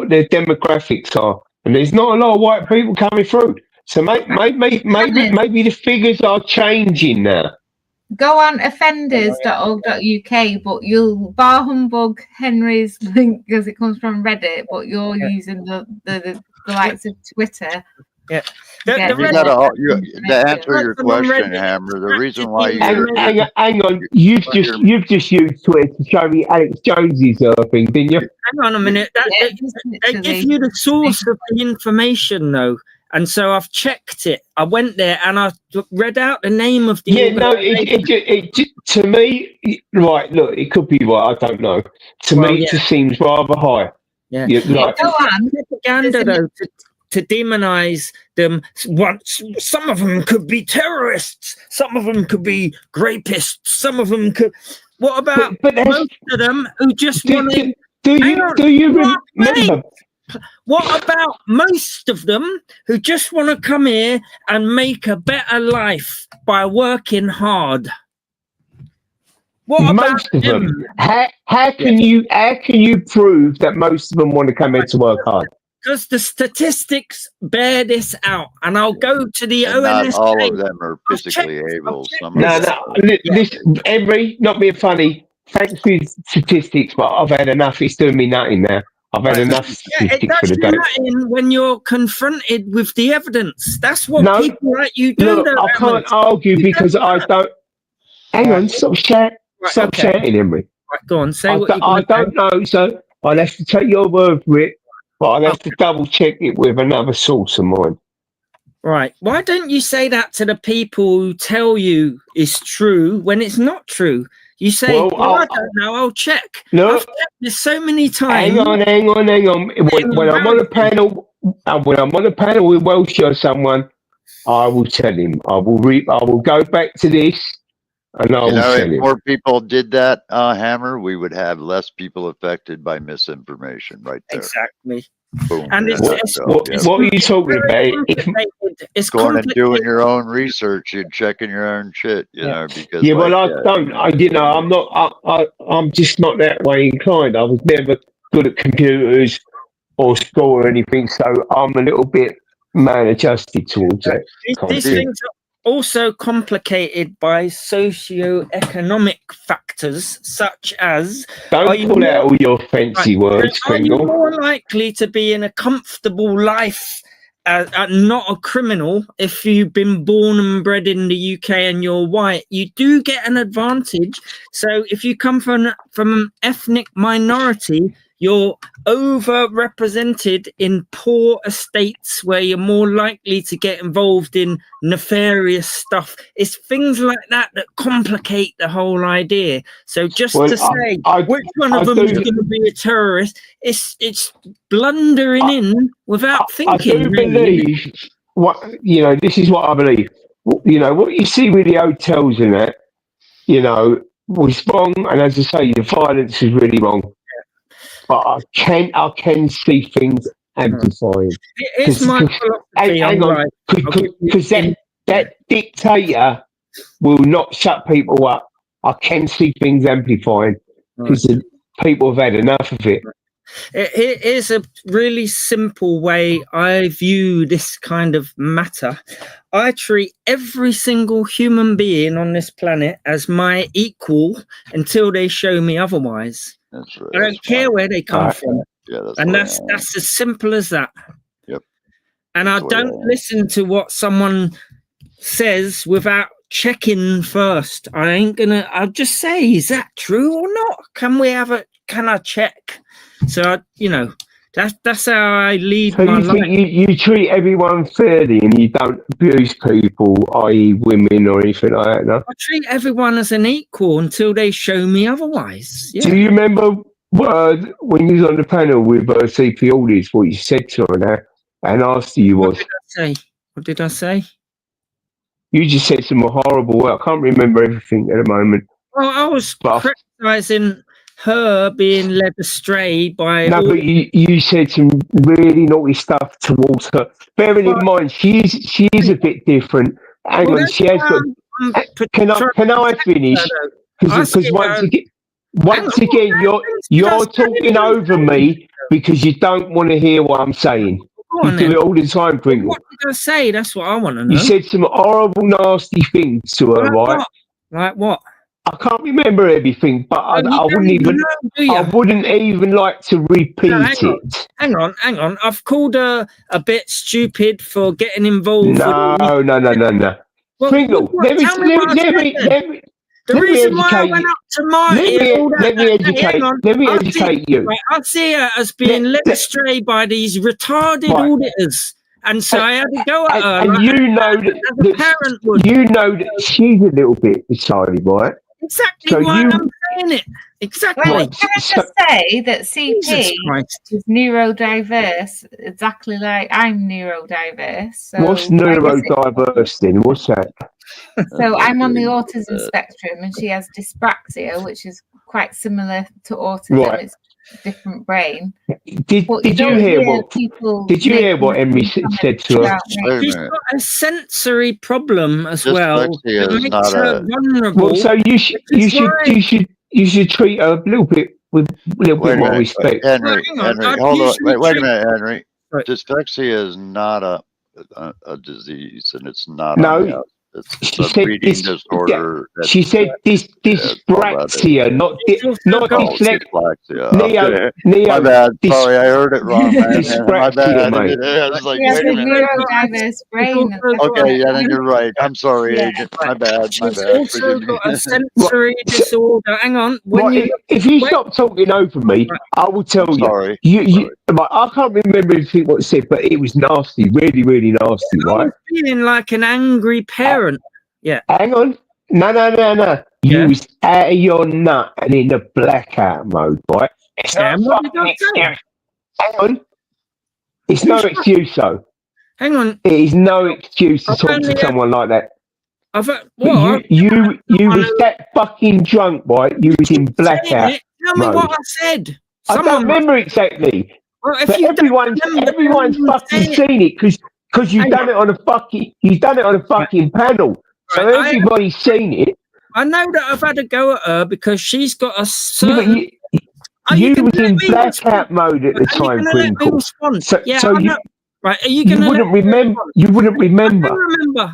their demographics are. And there's not a lot of white people coming through. So maybe the figures are changing now. Go on offenders.org.uk, but you'll bar humbug Henry's link because it comes from Reddit, but you're using the likes of Twitter. Yeah. To answer your question, Hammer, the reason why Hang on, you've just used Twitter to show me Alex Jones's thing, didn't you? Hang on a minute. They give you the source of the information, though. And so I've checked it. I went there and I read out the name of the. Yeah, no, to me, right, look, it could be right, I don't know. To me, it just seems rather high. Yeah. Like, go on. Propaganda, though, to demonize them. Some of them could be terrorists. Some of them could be rapists. Some of them could. What about most of them who just want to? Do you remember? What about most of them who just want to come here and make a better life by working hard? What most of them? How can you prove that most of them want to come here to work hard? Because the statistics bear this out, and I'll go to the ONS. Not all of them are physically able. Listen, Emery, not being funny. Thanks for your statistics, but I've had enough. It's doing me nothing now. I've had enough statistics for the day. When you're confronted with the evidence, that's what people like you do. Look, I can't argue because I don't. Hang on, stop shouting. Stop shouting, Emery. Right, go on, say what I don't know, so I'll have to take your word for it, but I'll have to double check it with another source of mine. Right. Why don't you say that to the people who tell you it's true when it's not true? You say, I don't know, I'll check. No, I've checked this so many times. Hang on. When I'm on a panel with Welsh or someone, I will tell him. I will go back to this, and I will tell him. If more people did that, Hammer, we would have less people affected by misinformation. Right there. Exactly. Boom. And what are you talking about? It's going and doing your own research and checking your own shit, you know, because I'm just not that way inclined. I was never good at computers or school or anything, so I'm a little bit maladjusted towards that. These things are also complicated by socioeconomic factors such as don't pull out all your fancy words. Are you more likely to be in a comfortable life not a criminal if you've been born and bred in the UK and you're white? You do get an advantage. So if you come from an ethnic minority, you're overrepresented in poor estates where you're more likely to get involved in nefarious stuff. It's things like that complicate the whole idea. So just to say which one of them is going to be a terrorist, it's blundering in without thinking. I do believe this is what I believe. What you see with the hotels and that, was wrong. And as I say, the violence is really wrong. but I can see things amplifying. It is my philosophy. Hang on, because that dictator will not shut people up. I can see things amplifying because people have had enough of it. It is a really simple way I view this kind of matter. I treat every single human being on this planet as my equal until they show me otherwise. That's right. I don't care where they come from. Yeah, That's as simple as that. Yep. And I don't listen to what someone says without checking first. I'll just say, is that true or not? Can I check? So, that's how I lead So my you think life. you treat everyone fairly and you don't abuse people, i.e. women or anything like that, no? I treat everyone as an equal until they show me otherwise. Yeah. Do you remember when you was on the panel with CP Audis, what you said to her now and asked you was? What did I say? You just said some horrible work. I can't remember everything at the moment. Well, I was criticising her being led astray by... No, but you said some really naughty stuff towards her. Bearing in mind, she is a bit different. Hang on, she has got... Can I finish? Because once again, you're talking over me because you don't want to hear what I'm saying. You do it all the time, Pringle. What did I say? That's what I want to know. You said some horrible, nasty things to her, right? Like what? I can't remember everything, but I wouldn't even like to repeat it. Hang on. I've called her a bit stupid for getting involved. No. Well, Pringle, let me educate you. Right, I see her as being led astray by these retarded auditors. And so I had to go at her. And you know that she's a little bit retarded, right? Exactly why I'm saying it. Exactly. Well, can I just say that CP is neurodiverse, exactly like I'm neurodiverse. So what's neurodiverse then? What's that? So I'm on the autism spectrum, and she has dyspraxia, which is quite similar to autism. Right. It's a different brain. Did you hear what Emily said to her? She's got a sensory problem as well. Dyslexia That is makes not her a- vulnerable. Well, so you should treat her a little bit with a little Wait bit a more minute, respect. Henry, hang on, I'd hold on. usually Wait a treat- minute, Henry. Dyslexia is not a disease, and it's not No, it's a reading disorder. She said dyspraxia, not dyslexia. Neo, my bad. Sorry, I heard it wrong. Man. My Dyspraxia, bad. mate. I was like, She has wait a a minute. neurodiverse brain. Okay, yeah, then you're right. I'm sorry, Agent. My bad. She's also got a sensory disorder. Hang on. If you stop talking over me, I will tell you. Sorry. I can't remember everything what it said, but it was nasty, really, really nasty, I right? was feeling like an angry parent. Yeah. Hang on. No. You was out of your nut and in the blackout mode, right? It's Yeah, no what did fucking I say? excuse. Hang on. It's no excuse, though. Hang on. It is no excuse to talk to someone like that. You was that fucking drunk, right? You was in blackout Tell me mode. what I said. I don't remember exactly. Well, if But you don't everyone's remember, fucking say it. seen it because you've done it on a fucking panel. So everybody's seen it. I know that I've had a go at her because she's got a certain. You was in blackout mode at the time, Crinkle. Right, are you going to wouldn't remember? You wouldn't remember.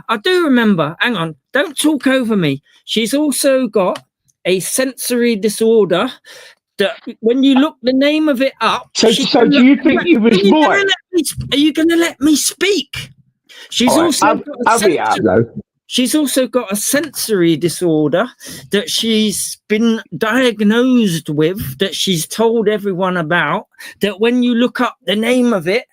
I do remember. Hang on, don't talk over me. She's also got a sensory disorder that when you look the name of it up. So do you think you was right? Are you going to let me speak? She's She's also got a sensory disorder that she's been diagnosed with, that she's told everyone about, that when you look up the name of it,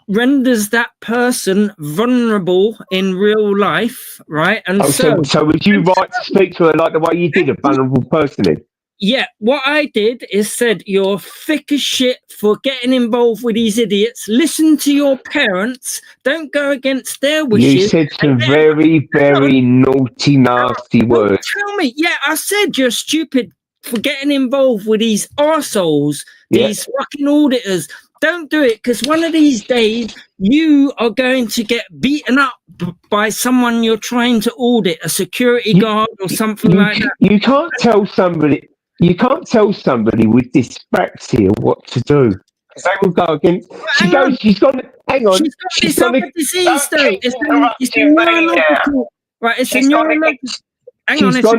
renders that person vulnerable in real life, right? And so would you right to speak to her like the way you did, a vulnerable person then? Yeah, what I did is said, you're thick as shit for getting involved with these idiots. Listen to your parents. Don't go against their wishes. You said some very, very naughty, nasty words. Tell me. Yeah, I said you're stupid for getting involved with these arseholes, these fucking auditors. Don't do it, because one of these days you are going to get beaten up by someone you're trying to audit, a security guard or something like that. You can't tell somebody. You can't tell somebody with dyspraxia what to do. They will go against. She's got. Hang on. She's got this other disease, though. It's a neurological. Right, it's a neurological. Hang on, hang on.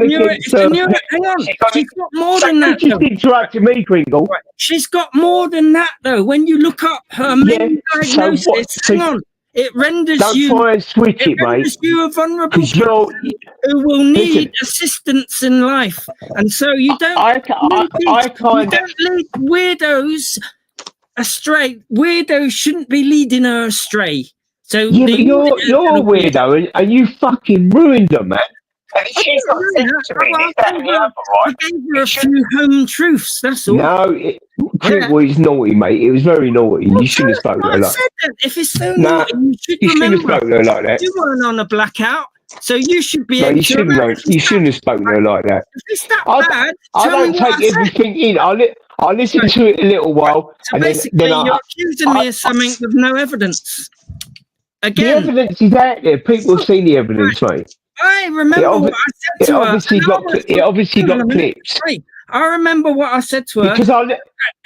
She's got more than that. Just interrupted me, Kringle. Right. She's got more than that, though. When you look up her main diagnosis, hang on, it renders you. Don't try and switch it, renders mate. you a vulnerable person who will need assistance in life, and so you don't. You don't lead weirdos astray. Weirdos shouldn't be leading her astray. So yeah, but you're a weirdo, and you fucking ruined her, man. I gave her a few home truths, that's all. No, Kringle is naughty, mate. It was very naughty. You shouldn't have spoken to her like that. If it's so naughty, you shouldn't have spoken to her like that. You weren't on a blackout, so you should be able you shouldn't have spoken to her like that. If it's that bad, I don't take everything in. I listen to it a little while. So and basically, then you're accusing me of something with no evidence. Again. The evidence is out there. People have seen the evidence, mate. I remember what I said to her. It obviously got clips. I remember what I said to her. Because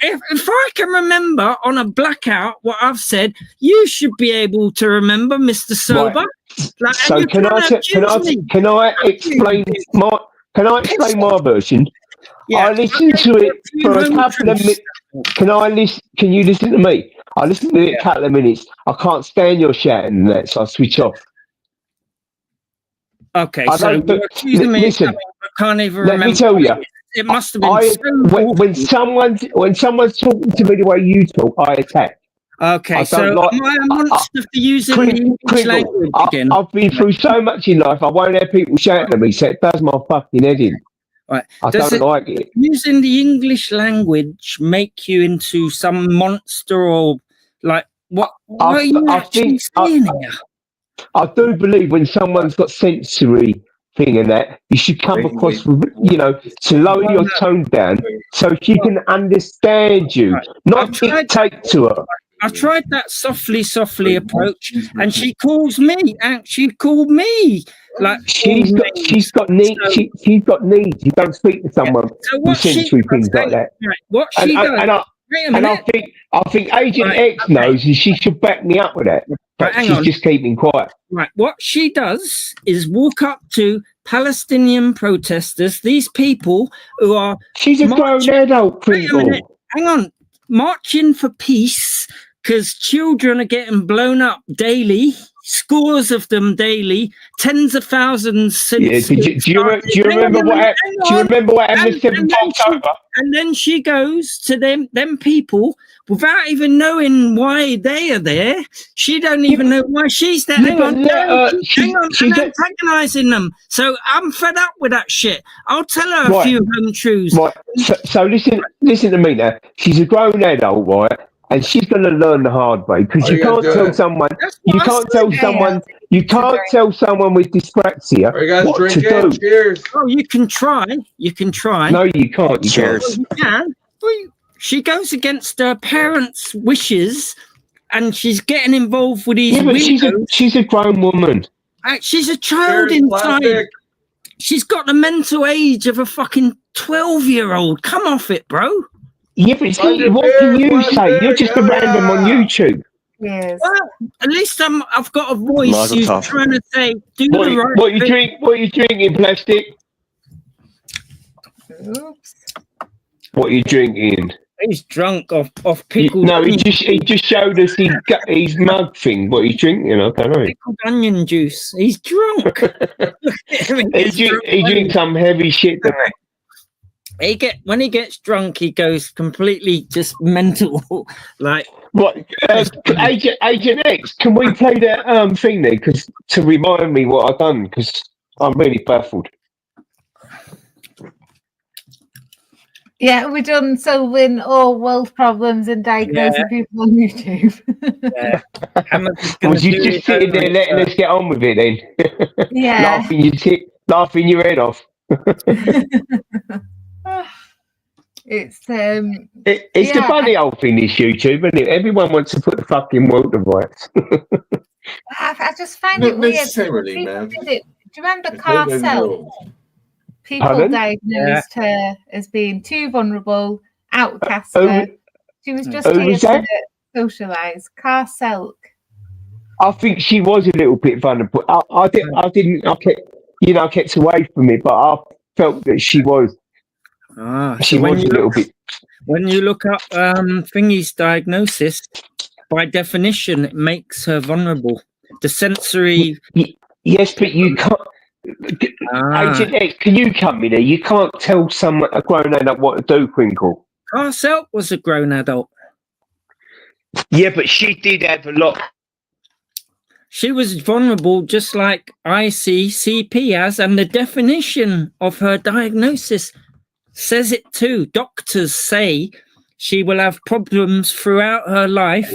if I can remember on a blackout what I've said, you should be able to remember, Mr. Sober. Right. Like, so can I explain my version? Yeah. I listened to it for a couple of minutes. Can you listen to me? I listened to it a couple of minutes. I can't stand your shouting and that, so I switch off. Okay, so you're accusing me of something I can't even remember. Let me tell you. It must have been when someone's talking to me the way you talk, I attack. Okay, so am I a monster for using the English language again? I've been through so much in life, I won't have people shouting at me, so it does my fucking head in. Right. I don't like it. Using the English language make you into some monster or like what are you actually saying here? I do believe when someone's got sensory thing and that, you should come across, to lower your tone down so she can understand you, not dictate to her. I tried that softly approach, and she calls me, and she called me like she's got needs. She's got needs. You don't speak to someone with sensory things like that. Right, what she does. And I think Agent X knows, and she should back me up with that. But she's just keeping quiet. Right. What she does is walk up to Palestinian protesters, these people who are. She's a grown adult, Pringle. Hang on. Marching for peace because children are getting blown up daily. Scores of them daily, tens of thousands since. Yeah, do you remember what happened? Do you remember what happened the 7th of October? And then she goes to them people without even knowing why they are there. She don't even know why she's there. Hang on, I'm antagonising them. So I'm fed up with that shit. I'll tell her a few home truths. Right. So listen to me now. She's a grown adult, right? And she's going to learn the hard way because you can't tell someone. You can't tell someone. You can't tell someone with dyspraxia what to do. Cheers. Oh, you can try. You can try. No, you can't. Cheers. You can. She goes against her parents' wishes, and she's getting involved with these. Yeah, but she's a grown woman. She's a child inside. She's got the mental age of a fucking 12-year-old. Come off it, bro. Yeah, but see, what can you say? You're just a random on YouTube. Yes. Well, at least I've got a voice who's trying to say, do the right what you thing. drink? What you drinking, plastic? Oops. What you drinking? He's drunk off pickled. No, he just showed us his mug thing. What he's drinking? I don't know. Pickled onion juice. He's drunk. he drinks some heavy shit. When he gets drunk, he goes completely just mental. Like what? Agent X, can we play that thing there? Because to remind me what I've done, because I'm really baffled. Yeah, we're done solving all world problems and diagnosing people on YouTube. Was you just sitting there letting us get on with it then? Yeah. laughing your head off. It's It's the funny old thing, this YouTube, isn't it? Everyone wants to put the fucking world to rights. I just find Not it weird. necessarily, People man. did it. Do you remember It's not the Carcel? world. People Pardon? diagnosed her as being too vulnerable, outcast Who- her. She was just who here was to that? socialise. Carcel. I think she was a little bit vulnerable. I kept away from it, but I felt that she was. She So when was you a little look, bit. when you look up Thingy's diagnosis, by definition, it makes her vulnerable. The sensory. Yes, but you can't. Agent X, can you come in there? You can't tell someone, a grown adult, what to do, Crinkle. Carcel was a grown adult. Yeah, but she did have a lot. She was vulnerable, just like I see CP as, and the definition of her diagnosis says it too. Doctors say she will have problems throughout her life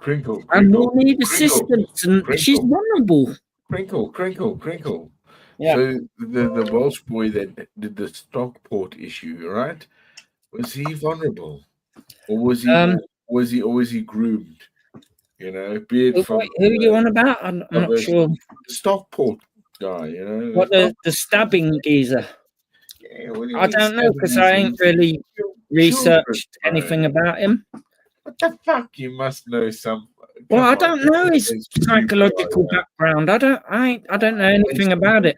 and will need assistance, and she's vulnerable. Crinkle. Yeah. So the Welsh boy that did the Stockport issue, right? Was he vulnerable, or was he groomed? You know, be it from Who are you on about? I'm not sure. The Stockport guy, you know. What the stabbing geezer? Yeah, what do you I mean don't know, stabbing because geezer? I ain't really researched anything about him. What the fuck? You must know some. Well, I don't know his psychological background. I don't know anything about it.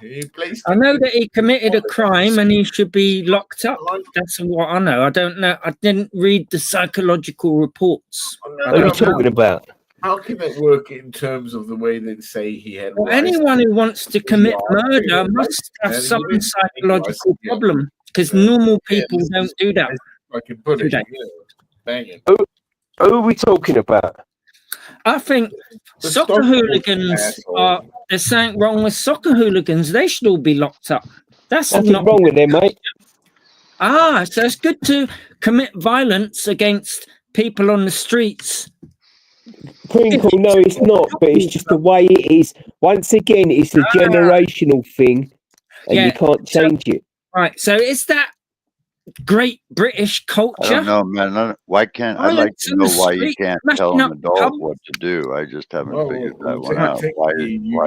I know that he committed a crime and he should be locked up. That's what I know. I don't know. I didn't read the psychological reports. What are you talking about? How can it work in terms of the way they say he had? Well, anyone who wants to commit murder must have some psychological problem, because normal people don't do that. I can put it. Do they? Banging. Who are we talking about? I think soccer hooligans are. There's something wrong with soccer hooligans. They should all be locked up. That's Nothing not wrong with them, mate. So it's good to commit violence against people on the streets. Crinkle, no, it's not, but it's just the way it is. Once again, it's a generational thing, and you can't change it. Right. So is that great British culture? I don't know, man. Why can't I'd like to know why you can't tell an adult what to do? I just haven't figured that one out. Why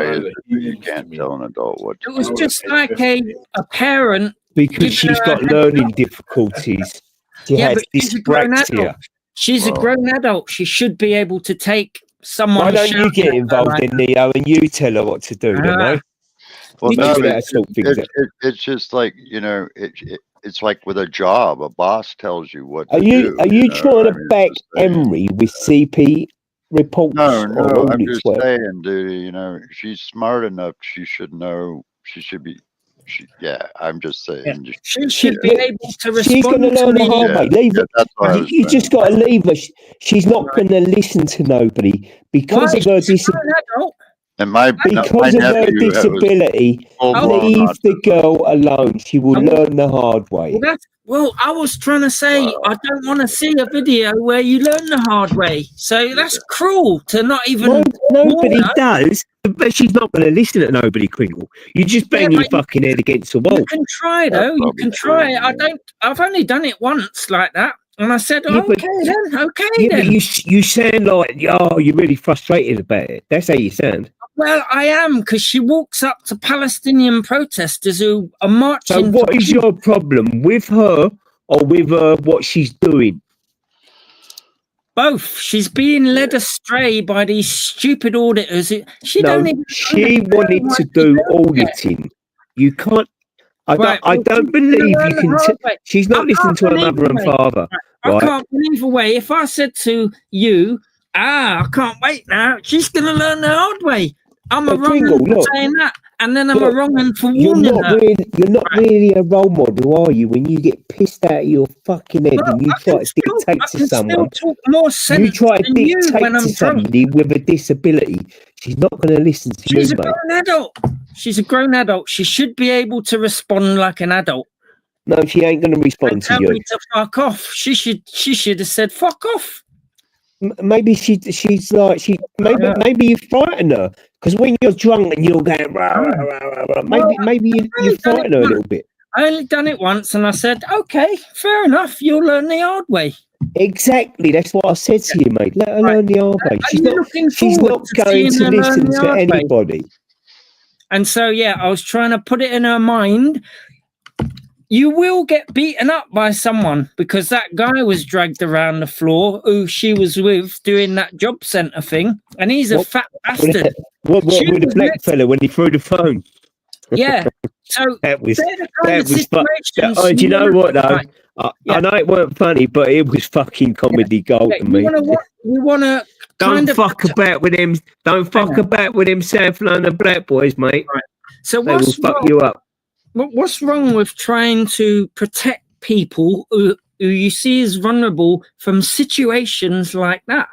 is it that you can't tell an adult what to do? It was just like a parent. Because she's got learning difficulties. She has but she's a grown dyspraxia. adult. She's a grown adult. She should be able to take someone. Why don't you get involved in Neo and you tell her what to do, you know? Well, You no, just gotta sort things out. it's just like, you know, it's like with a job. A boss tells you what to Are do. you know? trying I to mean, back Emery with CP reports? No, or I'm audits, just whatever? saying, dude, you know, she's smart enough. She should know. She should be. I'm just saying. She should be able to respond. She's going to learn the hard way. Leave her. That's what I was You just got to leave her. She's not going to listen to nobody because of her disability. And my Because of her disability, leave the girl alone. She will learn the hard way. Well, I was trying to say I don't want to see a video where you learn the hard way. So that's cruel to not even. Nobody does, but she's not going to listen to nobody, Crinkle. You just bang your fucking head against the wall. You can try though. You can try it. I've only done it once like that, and I said, Yeah, but- okay But then. you sound like, you're really frustrated about it. That's how you sound. Well, I am, because she walks up to Palestinian protesters who are marching. So what is your problem, with her or with what she's doing? Both. She's being led astray by these stupid auditors. She No, don't even. she wanted to do auditing. You can't. I don't believe you can. She's not listening to her mother and father. I Right? can't believe a way. If I said to you, I can't wait now, she's going to learn the hard way. I'm a But wrong Pringle, for look. saying that, and then I'm a Look, wrong one for You're warning not her. really a role model, are you? When you get pissed out of your fucking head and you try to dictate to someone, Talk more sense you try to than you dictate when to I'm drunk. somebody with a disability. She's not going to listen to She's you, a mate. grown adult. She's a grown adult. She should be able to respond like an adult. No, she ain't going to respond to Tell you. me to fuck off. She should have said fuck off. Maybe she's like maybe you frighten her, because when you're drunk and you're going rah, rah, rah, rah, rah, maybe you frighten her a little bit. I only done it once, and I said, "Okay, fair enough. You'll learn the hard way." Exactly. That's what I said to you, mate. Let her learn the hard way. Are She's you not. looking She's forward not to going seeing to her learn listen the to hard way? anybody. And so, yeah, I was trying to put it in her mind. You will get beaten up by someone because that guy was dragged around the floor who she was with doing that job centre thing, and he's a fat bastard. What She with the was black next- fella when he threw the phone? Yeah. So that was they're the kind of that was. situations Do you know wanna what though? fight. I know it weren't funny, but it was fucking comedy gold to me. You wanna Don't kind of fuck about with them. Don't fuck about with them South London black boys, mate. So They will what's fuck wrong? you up. What's wrong with trying to protect people who you see as vulnerable from situations like that?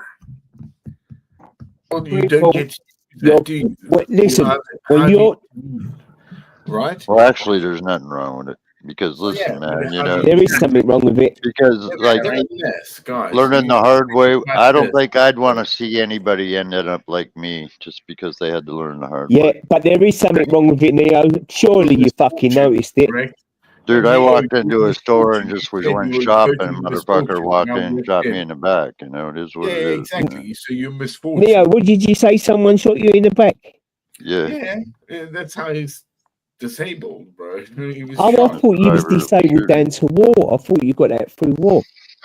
Well, you don't get that, do you? Listen, How when do you're right? Well, actually, there's nothing wrong with it because listen, man, you know, there is something wrong with it. because like Nevertheless, guys, learning you- the hard way, that's I don't it. think I'd want to see anybody ended up like me just because they had to learn the hard Yeah, way. but there is something wrong with it, Neo. Surely you fucking noticed it. Dude, I walked into a store and just was said went you were shopping, totally motherfucker misfortune. walked Now in and walk shot me in. in the back. You know, it is what Yeah, it is. you know? exactly. So you're misfortune. Neo, what did you say? Someone shot you in the back? Yeah. Yeah, that's how he's disabled, bro. He was Oh, I shot. thought you was disabled down to war. I thought you got that through war.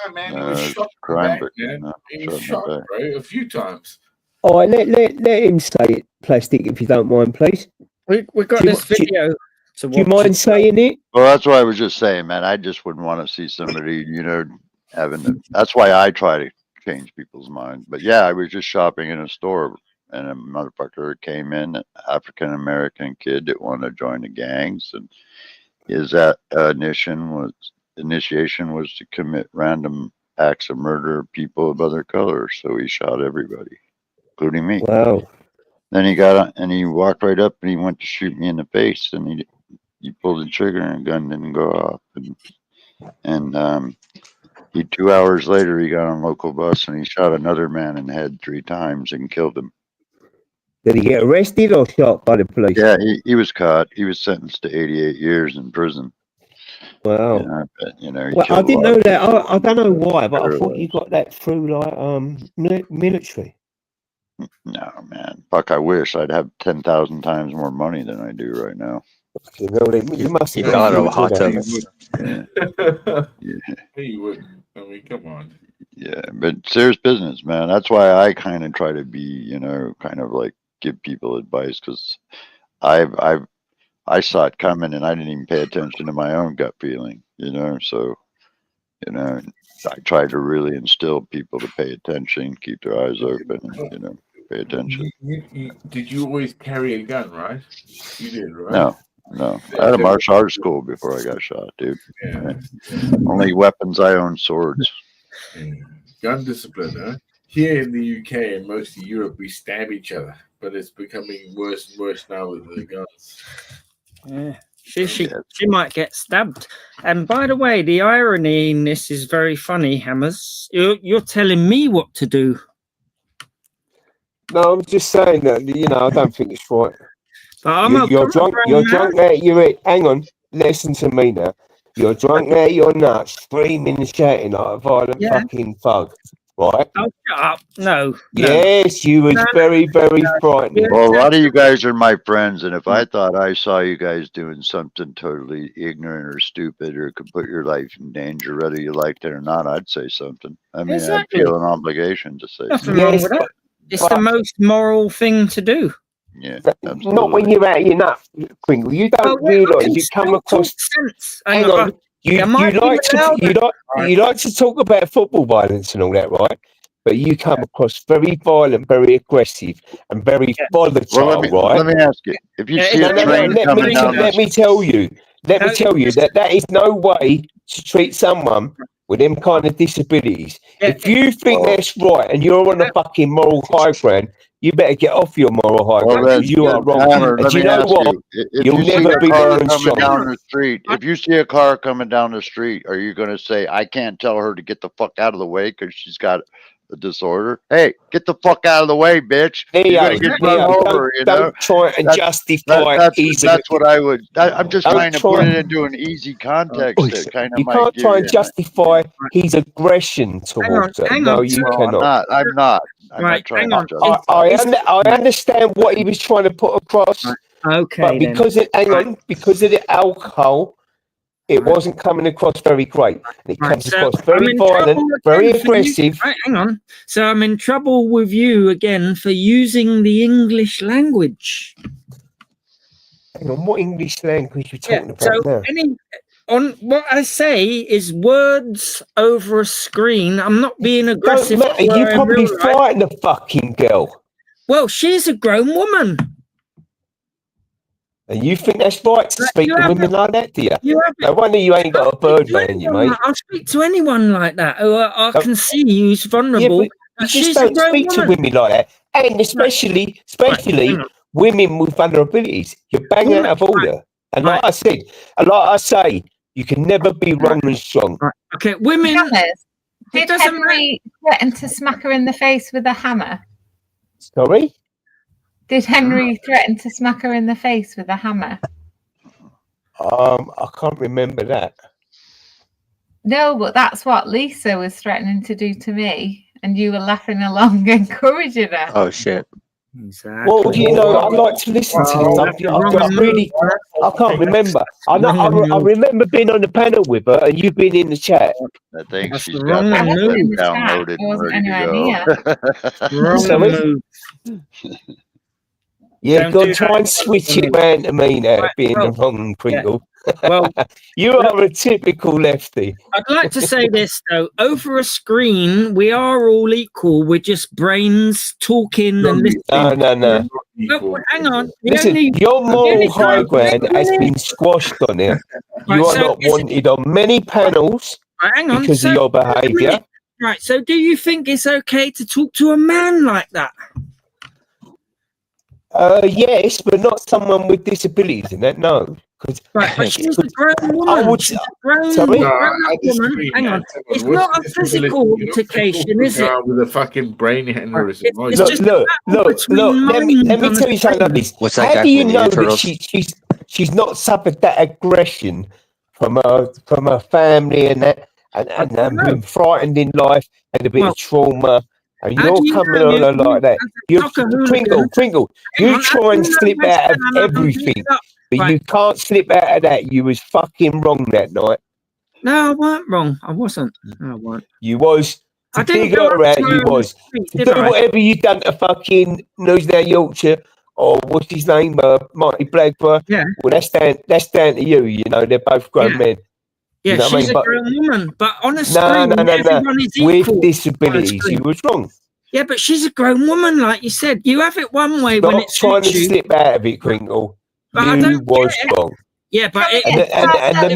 No, man, he was it's shot in the crime, back, but man. no, He was shot shot, in the back. bro, a few times. All right, let him say it, Plastic, if you don't mind, please. We got Do you- this video. To Do you watch. mind saying it? Well, that's what I was just saying, man. I just wouldn't want to see somebody, you know, having to. That's why I try to change people's mind. But yeah, I was just shopping in a store, and a motherfucker came in, an African American kid that wanted to join the gangs, and his initiation was to commit random acts of murder of people of other colors. So he shot everybody, including me. Wow. Then he got and he walked right up and he went to shoot me in the face, and he pulled the trigger and the gun didn't go off. And he 2 hours later he got on a local bus and he shot another man in the head 3 times and killed him. Did he get arrested or shot by the police? Yeah, he was caught. He was sentenced to 88 years in prison. Wow. You know, he Well, I killed a didn't lot know of that. people. I don't know why, but I Better thought you got that through like military. No, man. Fuck, I wish I'd have 10,000 times more money than I do right now. You must You have got got a hot tub. Yeah. Yeah. He wouldn't. I mean, come on. Yeah, but serious business, man. That's why I kind of try to be, you know, kind of like give people advice because I saw it coming and I didn't even pay attention to my own gut feeling, you know. So, you know, I try to really instill people to pay attention, keep their eyes open, and, you know, pay attention. Did you always carry a gun, right? You did, right? No. I had a martial arts school before I got shot, dude. Yeah. Only weapons I own, swords. Gun discipline, huh? Here in the UK and most of Europe, we stab each other, but it's becoming worse and worse now with the guns. Yeah. She might get stabbed. And by the way, the irony in this is very funny, Hammers. You're telling me what to do. No, I'm just saying that, you know, I don't think it's right. You're drunk. You're drunk there. Hang on. Listen to me now. You're drunk there. You're nuts, screaming and shouting like a violent fucking thug, right? Oh, shut up! No. Yes, you was very, very frightening. Well, a lot of you guys are my friends, and if I thought I saw you guys doing something totally ignorant or stupid or could put your life in danger, whether you liked it or not, I'd say something. I mean, Exactly. I'd feel an obligation to say Nothing something. wrong with that. It's the most moral thing to do. Yeah, Not when you're out of your nut, Kringle. You don't realise you come across. Hang on. You like to talk about football violence and all that, right? But you come across very violent, very aggressive, and very volatile, right? Let me ask you: if you see a train coming down, let me tell you that is no way to treat someone with them kind of disabilities. If you think that's right and you're on a fucking moral high ground, you better get off your moral high Well, ground. You are wrong. Hammer, And let do you me know ask what? you: if You'll you see never a be car wrong and coming strong. down the street, if you see a car coming down the street, are you going to say, "I can't tell her to get the fuck out of the way because she's got a disorder"? Hey, get the fuck out of the way, bitch! You're going to get run over. You know. Don't try and justify easily. That's what I would. I'm just Don't trying to try put it and- into an easy context that kind of You might can't give try you. and justify his aggression towards her. hang No, on. you Well, cannot. I'm not Right, trying hang to on. justify. I understand what he was trying to put across. Okay, but because because of the alcohol, it wasn't coming across very great. It comes across very violent, very aggressive. Right, hang on. So I'm in trouble with you again for using the English language. Hang on, what English language are you talking about So now? on what I say is words over a screen. I'm not being aggressive. Don't matter. You probably frightened the fucking girl. Well, she's a grown woman. And you think that's right to speak to women like that, do you? No wonder you ain't got a bird man, you mate. I'll speak to anyone like that who I can see who's vulnerable. You but just she's a don't grown speak to woman. women like that. And especially women with vulnerabilities. You're bang out of order. And like I say, you can never be wrong and strong. Okay, women. Hammers. Did Henry threaten to smack her in the face with a hammer? Sorry? Did Henry threaten to smack her in the face with a hammer? I can't remember that. No, but that's what Lisa was threatening to do to me, and you were laughing along, encouraging her. Oh shit. Well, you know, I'd like to listen to it. I can't remember. I remember being on the panel with her, and you've been in the chat. I think she's got that clip downloaded and ready to go. Yeah, go and try and switch it round to me now, being the wrong Pringle. Well, you are a typical lefty. I'd like to say this though: over a screen, we are all equal. We're just brains talking and listening. No. No, hang on. Listen, your moral high ground has been squashed on it. You are not wanted on many panels hang on, because of your behaviour. Right. So, do you think it's okay to talk to a man like that? Yes, but not someone with disabilities in that. No. But she's a grown woman. She's a grown woman. Hang on. It's not a physical altercation, is it? With a fucking brain aneurysm. Look. Let me tell you something like this. What's that How guy do you from know Ninja that Turtles? she's not suffered that aggression from her family and that, and been frightened in life and a bit of trauma? And you're coming on like that. You're Pringle. You try and slip out of everything, but you can't slip out of that. You was fucking wrong that night. No, I weren't wrong. I wasn't. No, I weren't. You was. To dig her out, you was. To do whatever you done to fucking News Now Yorkshire, or what's his name, Marty Blackburn. Yeah. Well, that's down to you. You know, they're both grown men. Yeah, you know she's a grown woman, but on a screen, everyone is equal. With disabilities, you was wrong. Yeah, but she's a grown woman, like you said. You have it one way when it's trying to slip out of it, Crinkle. You was wrong. Yeah, but and the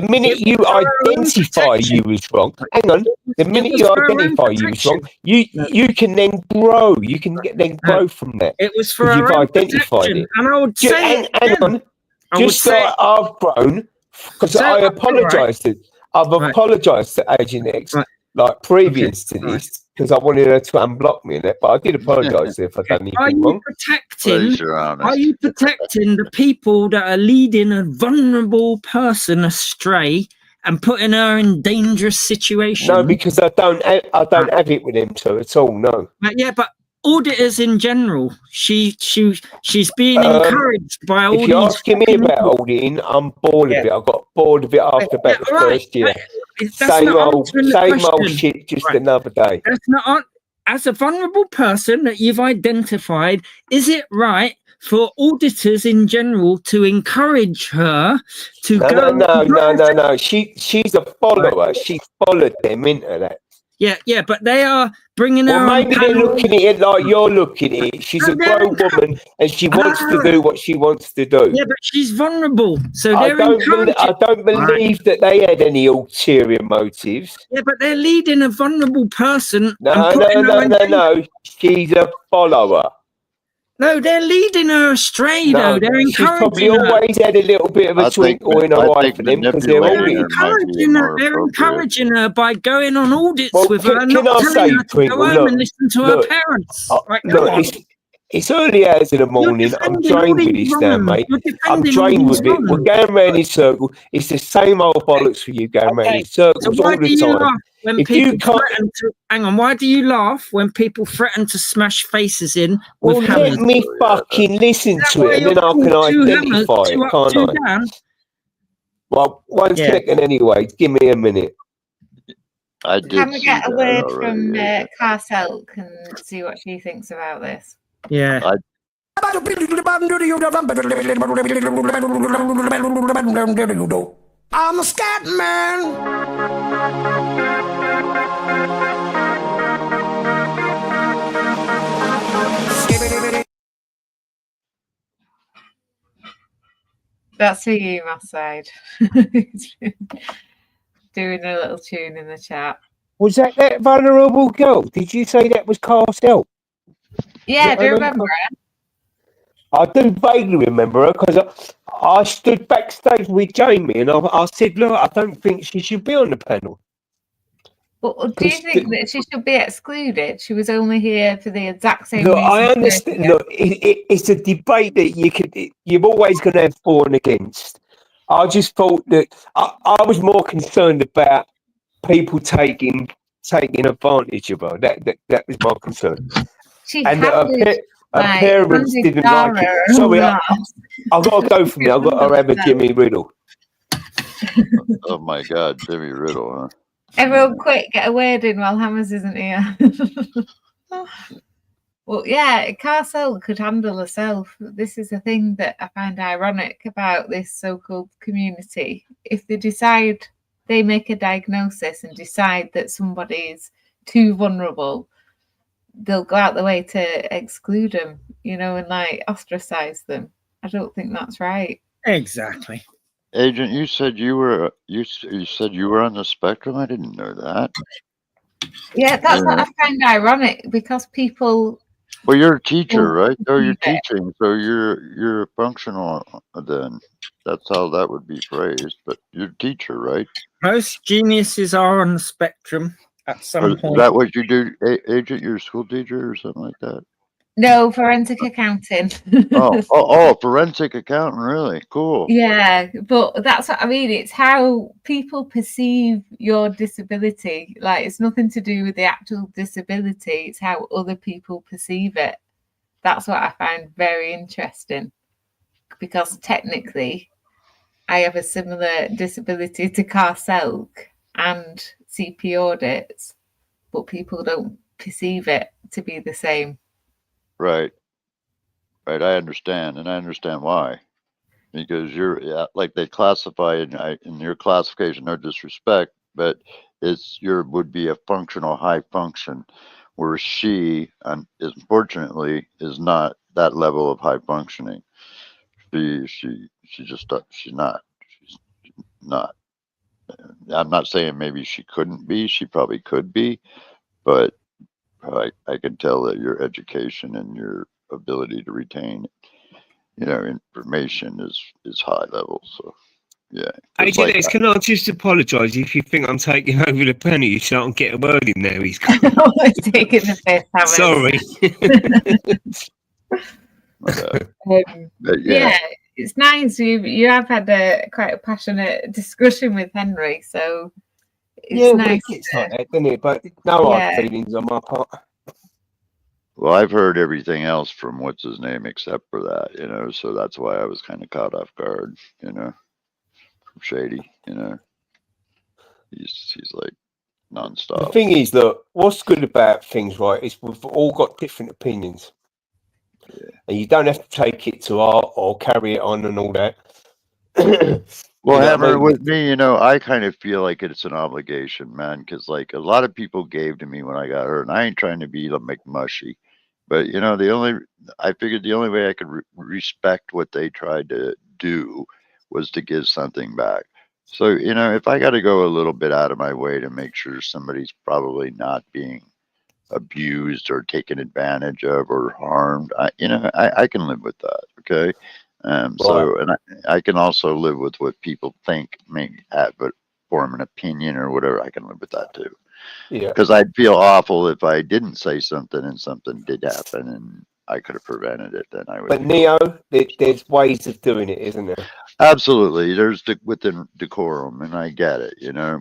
minute you identify you was wrong, hang on. The minute you identify you was wrong, you can then grow. You can grow from that. It was for you've identified it. And I would say, hang on. Just like I've grown, because I apologised to. I've apologised to Agent X, like previous to this. Because I wanted her to unblock me in it, but I did apologise if I've done anything wrong. Are you protecting the people that are leading a vulnerable person astray and putting her in dangerous situations? No, because I don't have it with them two at all. No. Yeah, but auditors in general, she's being encouraged by all. If you're asking me about auditing, I'm bored of it. I got bored of it after about the first year. Same old shit, just another day. That's not as a vulnerable person that you've identified. Is it right for auditors in general to encourage her to go? No. She's a follower. She followed them into that. Yeah, but they are bringing Well, her on maybe they're panel. looking at it like you're looking at it. She's No, a they're grown woman and she wants to do what she wants to do. Yeah, but she's vulnerable, so I they're don't encouraging. believe that they had any ulterior motives. Yeah, but they're leading a vulnerable person and No, putting her in danger. no. She's a follower. No, they're leading her astray, No, though. They're she's probably encouraging her. always had a little bit of a twinkle in her eye for them because they're manipulating audits. her might be more They're appropriate. encouraging her by going on audits Well, with her and can not I telling say, her to Twinkle, go home look, and listen to look, her parents. Like, come look, on. it's early hours in the morning. I'm defending all drained with these this now, wrongs. mate. You're I'm defending all drained these with it. We're wrongs. going round in circles. It's the same old bollocks for you going round in circles So why all the do you time. laugh when If people you can't, threaten to hang on? Why do you laugh when people threaten to smash faces in with well, hammers? let me fucking listen Is that to why it, and you're then I called can two hammers, identify two it, up, can't two I? down? Well, 1 Yeah. second anyway. Give me a minute. I did Can we see get a that word already. from Carselk and see what she thinks about this? Yeah. I'm a scat man. That's for you, my side. Doing a little tune in the chat. Was that vulnerable girl? Did you say that was Carcel? Yeah, do you remember her? I do vaguely remember her because I stood backstage with Jamie and I said, look, I don't think she should be on the panel. Well, do you think that she should be excluded? She was only here for the exact same Look, reason. I understand. Look, it's a debate that you're always going to have for and against. I just thought that I was more concerned about people taking advantage of her. That was my concern. She And handed, her parents handed didn't like Dara it. Sorry, a I've got to go from there. I've got to have a Jimmy Riddle. Oh my God, Jimmy Riddle, huh? Everyone, quick, get a word in while Hammers isn't here. Well, yeah, Carcel could handle herself. This is the thing that I find ironic about this so-called community. If they decide, they make a diagnosis and decide that somebody is too vulnerable, they'll go out the way to exclude them, and like ostracize them. I don't think that's right. Exactly. Agent, you said you were on the spectrum. I didn't know that. Yeah, that's what I find ironic because people. Well, you're a teacher, right? Oh, you're teaching, so you're functional. Then that's how that would be phrased. But you're a teacher, right? Most geniuses are on the spectrum at some Is point. that what you do, Agent? You're a school teacher or something like that? No, forensic accounting. Oh, forensic accountant, really cool. Yeah, but that's what I mean. It's how people perceive your disability. Like, it's nothing to do with the actual disability. It's how other people perceive it. That's what I find very interesting. Because technically, I have a similar disability to Carselk and CP audits, but people don't perceive it to be the same. Right. I understand, and I understand why. Because you're like they classify in your classification, no disrespect, but would be a functional high function, where she unfortunately is not that level of high functioning. She's not. I'm not saying maybe she couldn't be. She probably could be, but I can tell that your education and your ability to retain, information is high level. So, yeah. Agent, can I just apologise if you think I'm taking over the panel? You shan't get a word in there. He's Taking the piss. sorry. Yeah, it's nice. You have had quite a passionate discussion with Henry, so it's nice. It's like that, doesn't it? But no hard feelings on my part. Well, I've heard everything else from what's his name except for that, so that's why I was kind of caught off guard, from Shady, he's like nonstop. The thing is, look, what's good about things, right, is we've all got different opinions. And you don't have to take it to heart or carry it on and all that. Well, You know what I Hammer, mean? with me, I kind of feel like it's an obligation, man, because like a lot of people gave to me when I got hurt, and I ain't trying to be like mushy, but I figured the only way I could respect what they tried to do was to give something back. So, if I got to go a little bit out of my way to make sure somebody's probably not being abused or taken advantage of or harmed, I can live with that. Okay. So, and I can also live with what people think may have, but form an opinion or whatever. I can live with that too. Yeah. Because I'd feel awful if I didn't say something and something did happen and I could have prevented it. Then I would. But Neo, there's ways of doing it, isn't there? Absolutely, there's within decorum, and I get it,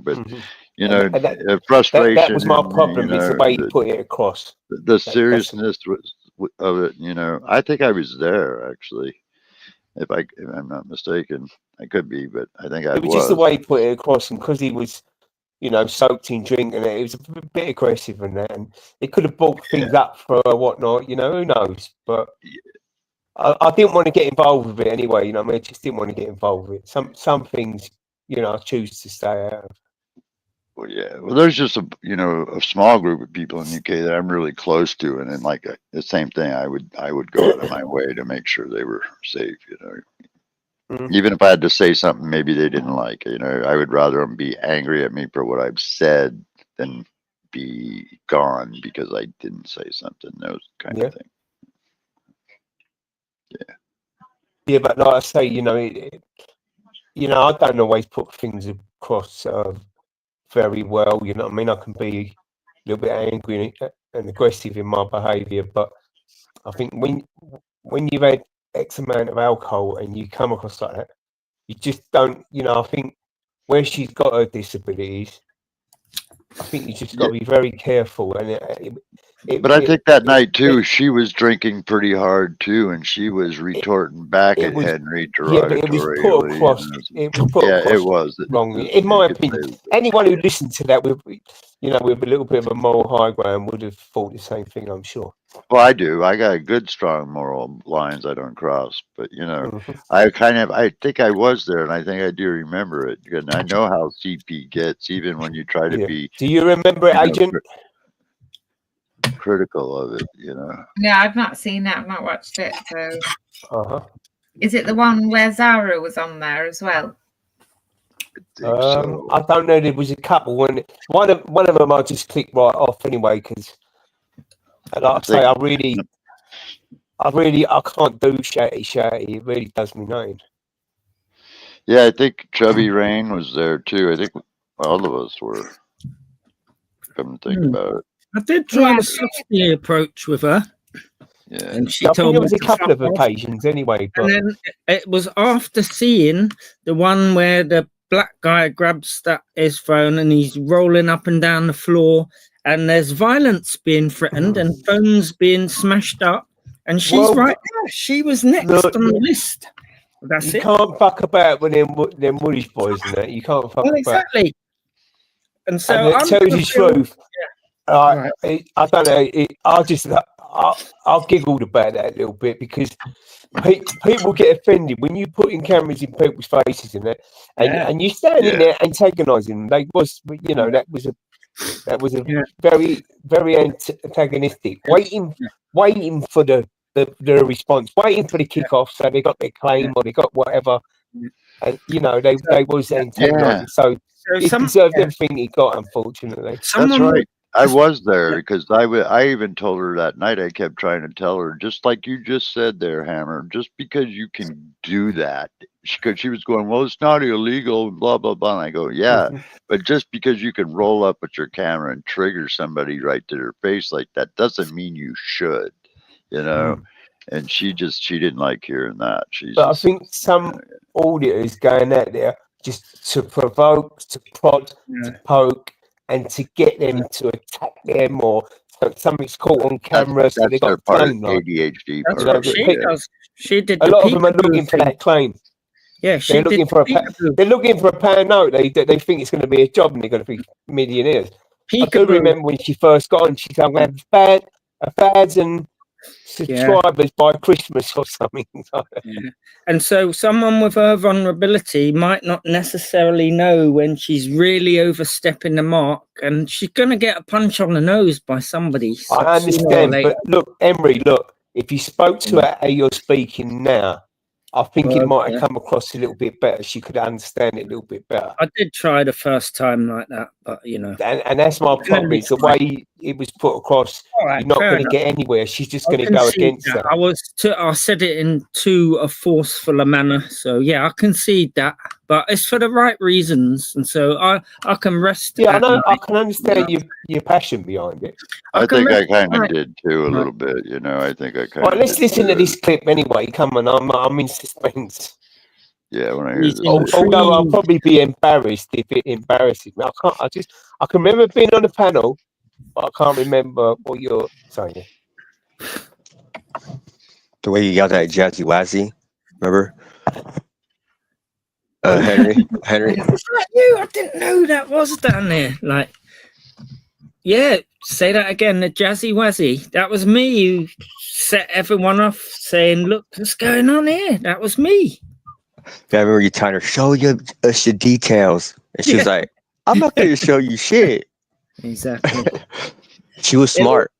but And frustration. that was my and, problem. It's the way you put it across. The seriousness of it. I think I was there actually. If I'm not mistaken, I could be, but I think I It was just the way he put it across, and because he was, soaked in drink, and it was a bit aggressive and that, and it could have brought things up for whatnot. Who knows? But I didn't want to get involved with it anyway. I just didn't want to get involved with it. Some things, I choose to stay out of. Well, yeah. Well, there's just a small group of people in the UK that I'm really close to, and then like the same thing, I would go out of my way to make sure they were safe. Even if I had to say something maybe they didn't like, I would rather them be angry at me for what I've said than be gone because I didn't say something. Those kind of thing. Yeah. Yeah, but like I say, I don't always put things across very well. You know what I mean? I can be a little bit angry and aggressive in my behaviour, but I think when you've had X amount of alcohol and you come across like that, you just don't. I think where she's got her disabilities, I think you just got to be very careful. And but I think that night too, she was drinking pretty hard too, and she was retorting back at Henry derogatorily. Yeah, but it was put across. It was put across it was wrongly, in my opinion. Anyone who listened to that with a little bit of a moral high ground would have thought the same thing, I'm sure. Well, I do. I got good, strong moral lines I don't cross. But I think I was there, and I think I do remember it. And I know how CP gets, even when you try to be. Do you remember it, Agent? Critical of it, No, I've not seen it. I've not watched it. So, is it the one where Zara was on there as well? I don't know. There was a couple. One of them I just clicked right off anyway because, like I say, I can't do shouty. It really does me name. Yeah, I think Chubby Rain was there too. I think all of us were. Come to think about it. I did try the softy approach with her. Yeah, and she I told think me it was a to couple fuck of off. occasions anyway. But And then it was after seeing the one where the black guy grabs his phone and he's rolling up and down the floor, and there's violence being threatened and phones being smashed up, and she's right there. She was next on the list. That's you it. can't fuck about with them Woolish boys and that. You can't fuck about. Exactly. And so And it I'm tells gonna the feel- truth. I don't know. I've giggled about that a little bit because people get offended when you put in cameras in people's faces and that, and you standing there antagonising them. That was a very, very antagonistic. Waiting for the response, waiting for the kickoff, so they got their claim or they got whatever, and they was antagonising. So he deserved everything he got, unfortunately. That's right. I was there because I even told her that night. I kept trying to tell her, just like you just said there, Hammer, just because you can do that, because she was going, well, it's not illegal, blah, blah, blah. And I go, yeah, but just because you can roll up with your camera and trigger somebody right to their face like that doesn't mean you should, And she didn't like hearing that. But I think some auditors going out there just to provoke, to prod, to poke, and to get them to attack them, or something's caught on camera, so they got part claim. Like, ADHD. That's what she does. She did. A lot of them are looking for that claim. Yeah, they're looking for they're looking for a pound note. They think it's going to be a job and they're going to be millionaires. I do remember when she first got on, she said, "I'm going to have fads and subscribers by Christmas or something. Yeah. And so someone with her vulnerability might not necessarily know when she's really overstepping the mark, and she's going to get a punch on the nose by somebody. I understand, later. but look, Emery, look, if you spoke to her how you're speaking now, I think it might have come across a little bit better. She could understand it a little bit better. I did try the first time like that, but you know. And that's my problem. It's the way it was put across. Right, you're not fair going to enough. get anywhere. She's just going to can go see against that. that. I said it in too a forceful a manner. So yeah, I concede that, but it's for the right reasons, and so I can rest. Yeah, I know. I can understand your passion behind it. I think I kind of did too a little bit. You know, I think I kind of. Right, let's listen to this clip anyway. Come on, I'm in suspense. Yeah, when I hear this. Although I'll probably be embarrassed if it embarrasses me. I can remember being on a panel, but I can't remember what you're saying. The way you yelled at Jazzy Wazzy, remember? Henry. Is that you? I didn't know that was down there. Like, yeah, say that again. The Jazzy Wazzy. That was me who set everyone off saying, "Look, what's going on here?" That was me. I remember you telling her, "Show us your details," and she was like, "I'm not going to show you shit." Exactly. She was smart.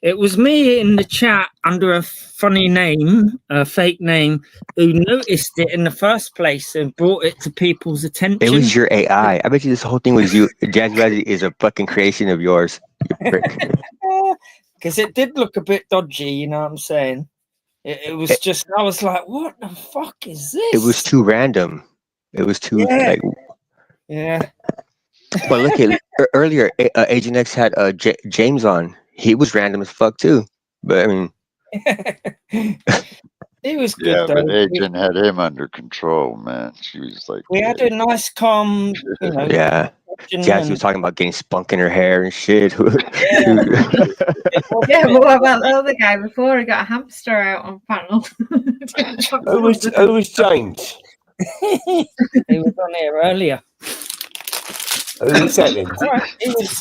It was me in the chat under a funny name, a fake name, who noticed it in the first place and brought it to people's attention. It was your AI. I bet you this whole thing was you. Jazzy Wazzy is a fucking creation of yours. You prick. Because it did look a bit dodgy, you know what I'm saying? It was just, I was like, what the fuck is this? It was too random. It was too like. Yeah. Well, look at earlier. Agent X had James on. He was random as fuck too. But I mean, he was good. Yeah, though. but Agent had him under control, man. She was like, We had a nice, calm, you know. yeah. Jazzy was talking about getting spunk in her hair and shit. Yeah, but what about the other guy before he got a hamster out on panel? Who was James? He was on here earlier. Who is that then?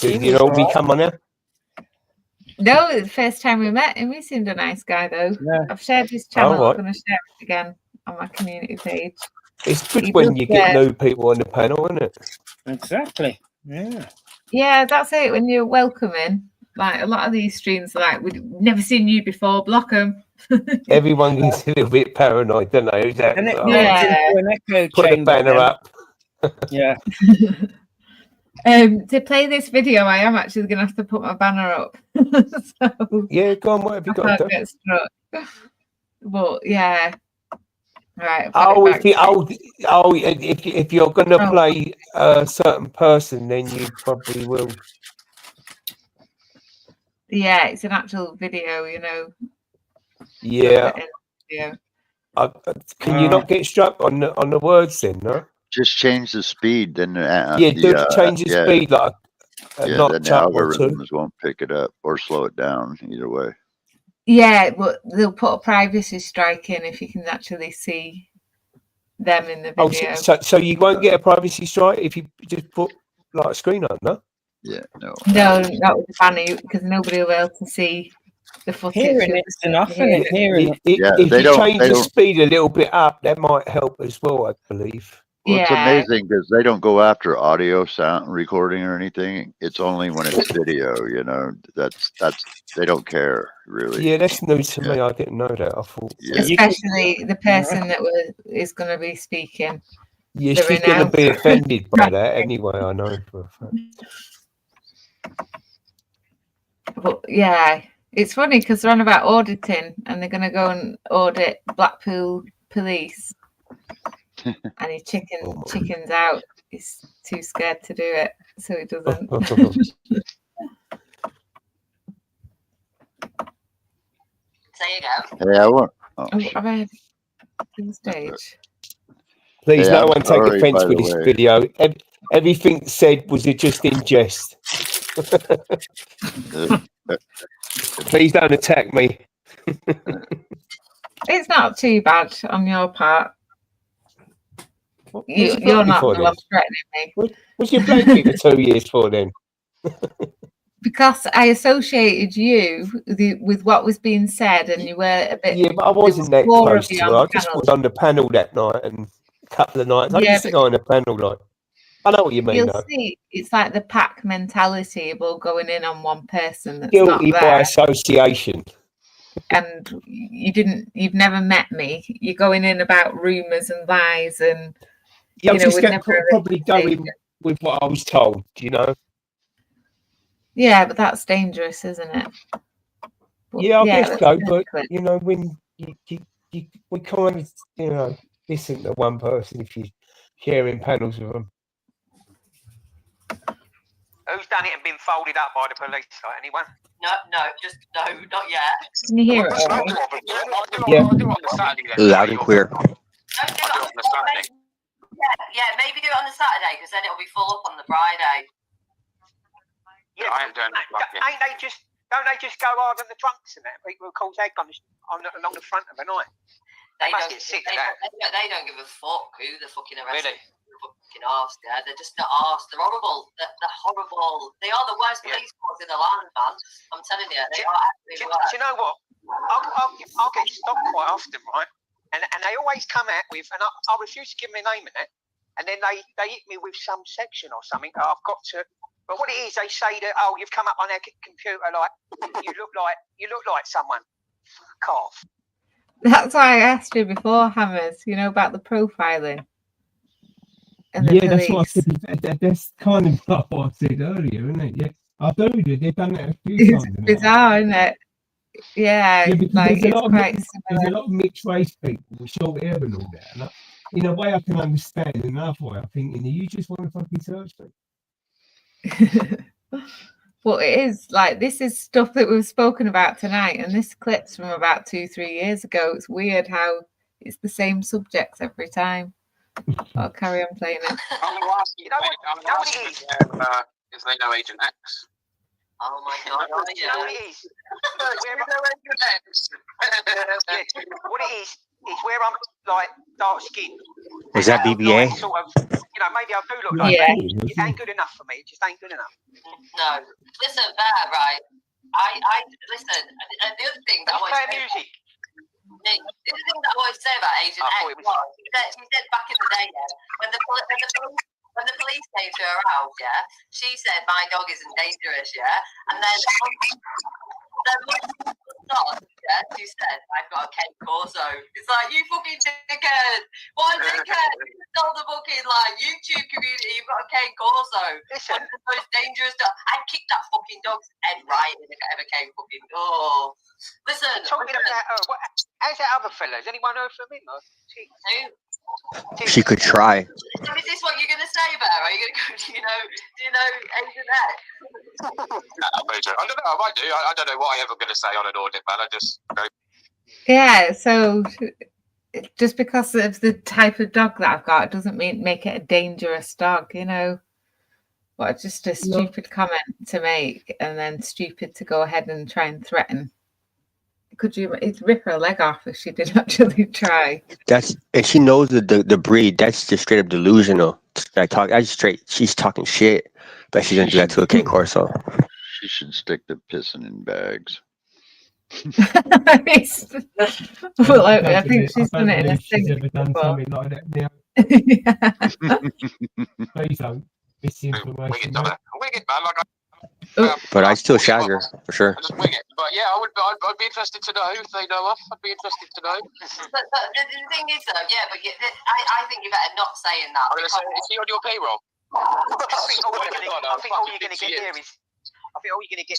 Did you know we come on there? No, it's the first time we met him. He seemed a nice guy, though. Yeah. I've shared his channel. Oh, right. I'm going to share it again on my community page. It's good He when does you get get- new people on the panel, isn't it? Exactly. Yeah. Yeah, that's it. When you're welcoming, like a lot of these streams, are like, we've never seen you before, block them. Everyone gets a little bit paranoid, don't they? And it Oh, moves into an echo put the chamber. banner then. up. Yeah. To play this video, I am actually going to have to put my banner up. So Yeah, go on. What have you I got to can't do? get struck. But yeah. Right. Oh, if you're going to Oh. play a certain person, then you probably will. Yeah, it's an actual video, you know. Yeah. Yeah. Can you not get struck on the words then? No. just change the speed, then change the speed like a then notch the up or two. algorithms won't pick it up or slow it down either way. Yeah, but they'll put a privacy strike in if you can actually see them in the video. Oh, so you won't get a privacy strike if you just put like a screen on, no? Yeah, no. No, that would be funny because nobody will be able to see the footage. Hearing it's enough, isn't it? Hearing If you change the speed a little bit up, that might help as well, I believe. Well, it's amazing because they don't go after audio sound recording or anything. It's only when it's video, you know. That's they don't care really. Yeah, that's news to me. I didn't know that. I thought, Especially the person that is going to be speaking. yeah, the she's going to renowned- be offended by that anyway. I know for a fact. But yeah, it's funny because they're on about auditing and they're going to go and audit Blackpool police. And he chickens out. He's too scared to do it, so he doesn't. There you go. Hey, I want. Oh, I've had on stage. Please, Hey, no I'm one take sorry, offence by with the this way. video. Everything said was it just in jest. Please don't attack me. It's not too bad on your part. What's You're it not for the one then? threatening me. What's your blanket for 2 years for then? because I associated you with what was being said, and you were a bit. Yeah, but I wasn't that more close of you to on her. I the just panel. was on the panel that night and a couple of nights. I Yeah, used to go on the panel like. I know what you mean, You'll though. see, it's like the pack mentality of all going in on one person that's Guilty not by there. association. And you've never met me. You're going in about rumours and lies, and Yeah, you know, just we'd never probably going with what I was told, you know. Yeah, but that's dangerous, isn't it? But, yeah, I guess that's so. good. But you know, when we kind of, you know, listen to one person if you're sharing panels with them. Who's done it and been folded up by the police? Like anyone? No, not yet. Can you hear it? I'll do it on the Saturday then. Loud and clear. Don't do it on the Saturday. Yeah, maybe do it on the Saturday because then it'll be full up on the Friday. Yeah, I ain't doing that. Don't they just go hard on the drunks and that? People who cause egg along the front of the night. They must don't get sick they, of that. they don't give a fuck who the fucking arrested. Really? Fucking arse, yeah. They're just not arse. They're horrible. They're horrible. They are the worst police force in the land, man. I'm telling you, they are actually the worst. Do you know what? I'll get stopped quite often, right? And they always come out with, and I refuse to give them a name in it, and then they hit me with some section or something. I've got to. But what it is, they say that, oh, you've come up on their computer like you look like someone. Fuck off. That's why I asked you before, Hammers. You know about the profiling. And the Yeah, that's what I police. said. That's kind of like what I said earlier, isn't it? Yeah, I believe it. They've done that a few It's times. bizarre, isn't it? Yeah, because like there's a it's lot of quite there's a lot of mixed race people with short hair and all that. And in a way, I can understand. In another way, I'm thinking you just want to fucking search me. Well, it is like this is stuff that we've spoken about tonight, and this clip's from about 2-3 years ago. It's weird how it's the same subjects every time. I'll carry on playing it. I'm going to ask you, what it is? If they know Agent X. Oh my god, you know what it is? What it is where I'm like dark skinned. Is that BBA? Like, sort of, you know, maybe I do look like that. It ain't good enough for me. It just ain't good enough. No, listen, Bear, right? I listen. And the other thing that I always say, music. The other thing that I always say about Agent X was she said back in the day, when the police came to her house, yeah, she said my dog isn't dangerous, yeah, and then she said I've got a Ken Corso. It's like, you fucking dickhead! What a dickhead! You stole the fucking like YouTube community. You've got a Ken Corso. One of the most dangerous dogs. I'd kick that fucking dog's head right if it ever came fucking. Oh, listen. Talking about how's that other fella? Has anyone heard from him? She could try. So is this what you're going to say, Bear? Are you going to go? Do you know Agent X? I don't know. I might do. I don't know what I ever going to say on an audit, man. I just go. Yeah, so just because of the type of dog that I've got, it doesn't make it a dangerous dog, you know. But just a stupid comment to make, and then stupid to go ahead and try and threaten. Could you rip her leg off if she did actually try? And she knows the breed. That's just straight up delusional. She's talking shit, but she's gonna do that to a King Corso. She should stick to pissing in bags. Well, I think she's done it in a she's sink ever done before. something like that now. Please don't. Misinformation. But I still shag her for sure. I just wing it. But yeah, I'd be interested to know if they know her. I'd be interested to know. But the thing is, though, I think you're better not saying that. I'm going to say, is he on your payroll? I think all you're going to get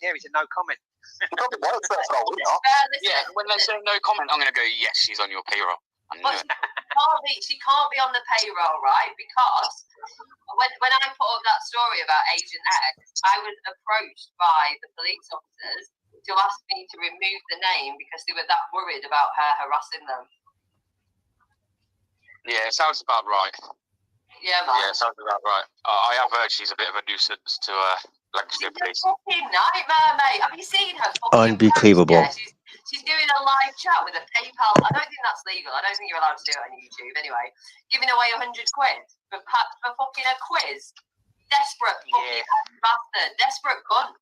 there is a no comment. Yeah, when they say no comment, I'm going to go, yes, she's on your payroll. But she can't be on the payroll, right? Because when I put up that story about Agent X, I was approached by the police officers to ask me to remove the name because they were that worried about her harassing them. Yeah, it sounds about right. Yeah, man. Yeah, it sounds about right. I have heard she's a bit of a nuisance to Lancashire police. Fucking nightmare, mate. Have you seen her? Unbelievable. Yeah, she's doing a live chat with a PayPal. I don't think that's legal. I don't think you're allowed to do it on YouTube anyway. Giving away 100 quid for fucking a quiz. Desperate fucking bastard. Desperate cunt.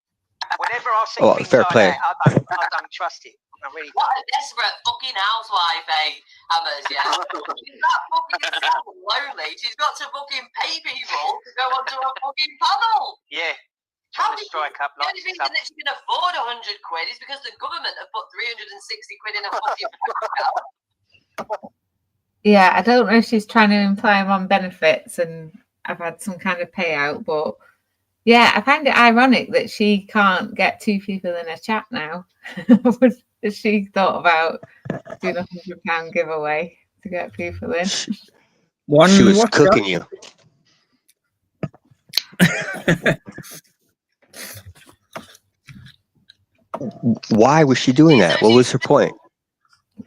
Whenever I see Oh, things fair like play. that, I don't trust it. I really What a desperate fucking housewife, eh, Hammers, yeah? She's that fucking sad and lonely. She's got to fucking pay people to go onto a fucking panel. Yeah. How Trying to strike up the like only reason that she can afford 100 quid is because the government have put 360 quid in a fucking account. Yeah, I don't know if she's trying to imply I'm on benefits and I've had some kind of payout, but yeah, I find it ironic that she can't get two people in a chat now. Has she thought about doing £100 giveaway to get people in? She was cooking you. Why was she doing that? What was her point?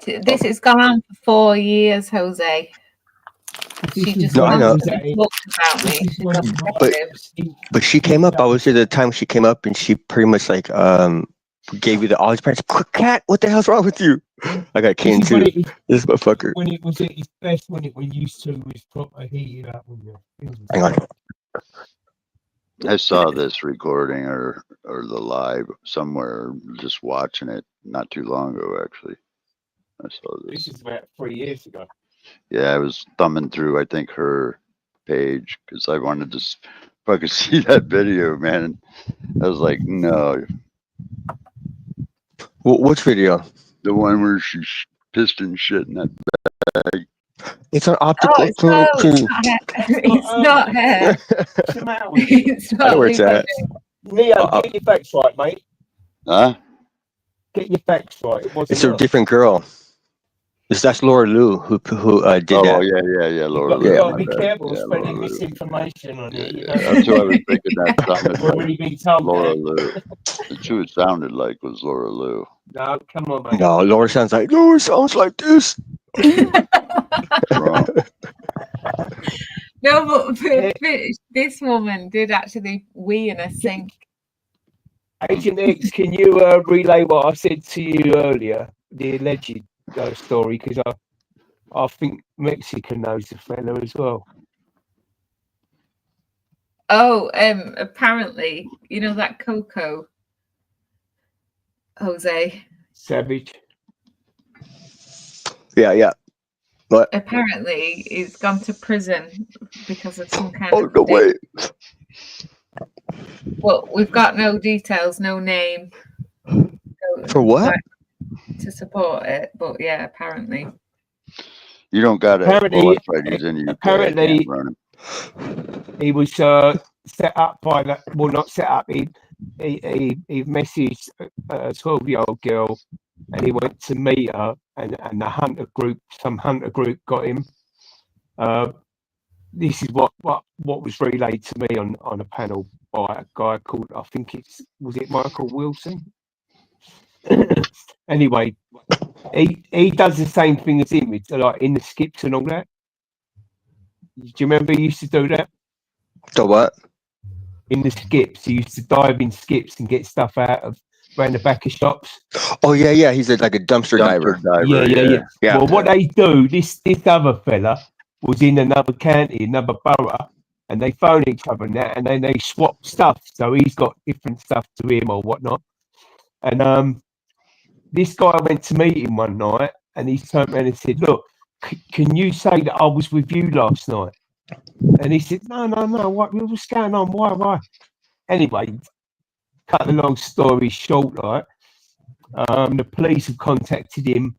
This has gone on for 4 years, Jose. She just No, I know. wants to be talked about me. She's obsessive. But she came up. I was there the time she came up, and she pretty much like gave you the all parents. Quick, cat, what the hell's wrong with you? I got cane too. This motherfucker. When it was at its best, when it was used to, was proper heated up. Hang on. I saw this recording or the live somewhere, just watching it not too long ago, actually. I saw this. This is about 3 years ago. Yeah, I was thumbing through, I think, her page because I wanted to fucking see that video, man. I was like, no. Which video? The one where she's piston shit in that bag. It's an optical. Oh, it's not her. What's the matter with you? It's I know where it's at. Leo, get your facts right, mate. Huh? Get your facts right. It's a different girl. That's Laura Lou who did that. Oh yeah, Laura Lou. You've got to be my bad. careful Yeah, spreading Laura Lou. misinformation on it. You know? That's what I was thinking. That sounded Already like been told Laura that. Lou. That's who it sounded like was Laura Lou. No, come on, mate. No, Laura sounds like this. Wrong. No, but this woman did actually wee in a sink. Agent X, can you relay what I said to you earlier, the alleged story? Because I think Mexican knows the fella as well. Oh, apparently, you know that Coco, Jose. Savage. Yeah. What? Apparently, he's gone to prison because of some kind Oh of. no way. Well, we've got no details, no name. For what? To support it, but yeah, apparently. You don't got to Apparently- qualify these in the UK. apparently- I can't run 'em. He was set up by that. Well, not set up. He messaged a 12-year-old girl, and he went to meet her, and some hunter group got him. This is what was relayed to me on a panel by a guy called, I think was it Michael Wilson? Anyway, he does the same thing as him. It's like in the skips and all that. Do you remember he used to do that? The what? In the skips, he used to dive in skips and get stuff out of around the back of shops. Oh yeah. He's like a dumpster diver. Yeah. Well, what they do, this other fella was in another county, another borough, and they phone each other and that, and then they swap stuff. So he's got different stuff to him or whatnot. And this guy went to meet him one night, and he turned around and said, "Look, can you say that I was with you last night?" And he said, "No. What's going on? Why?" Anyway, cut the long story short, the police have contacted him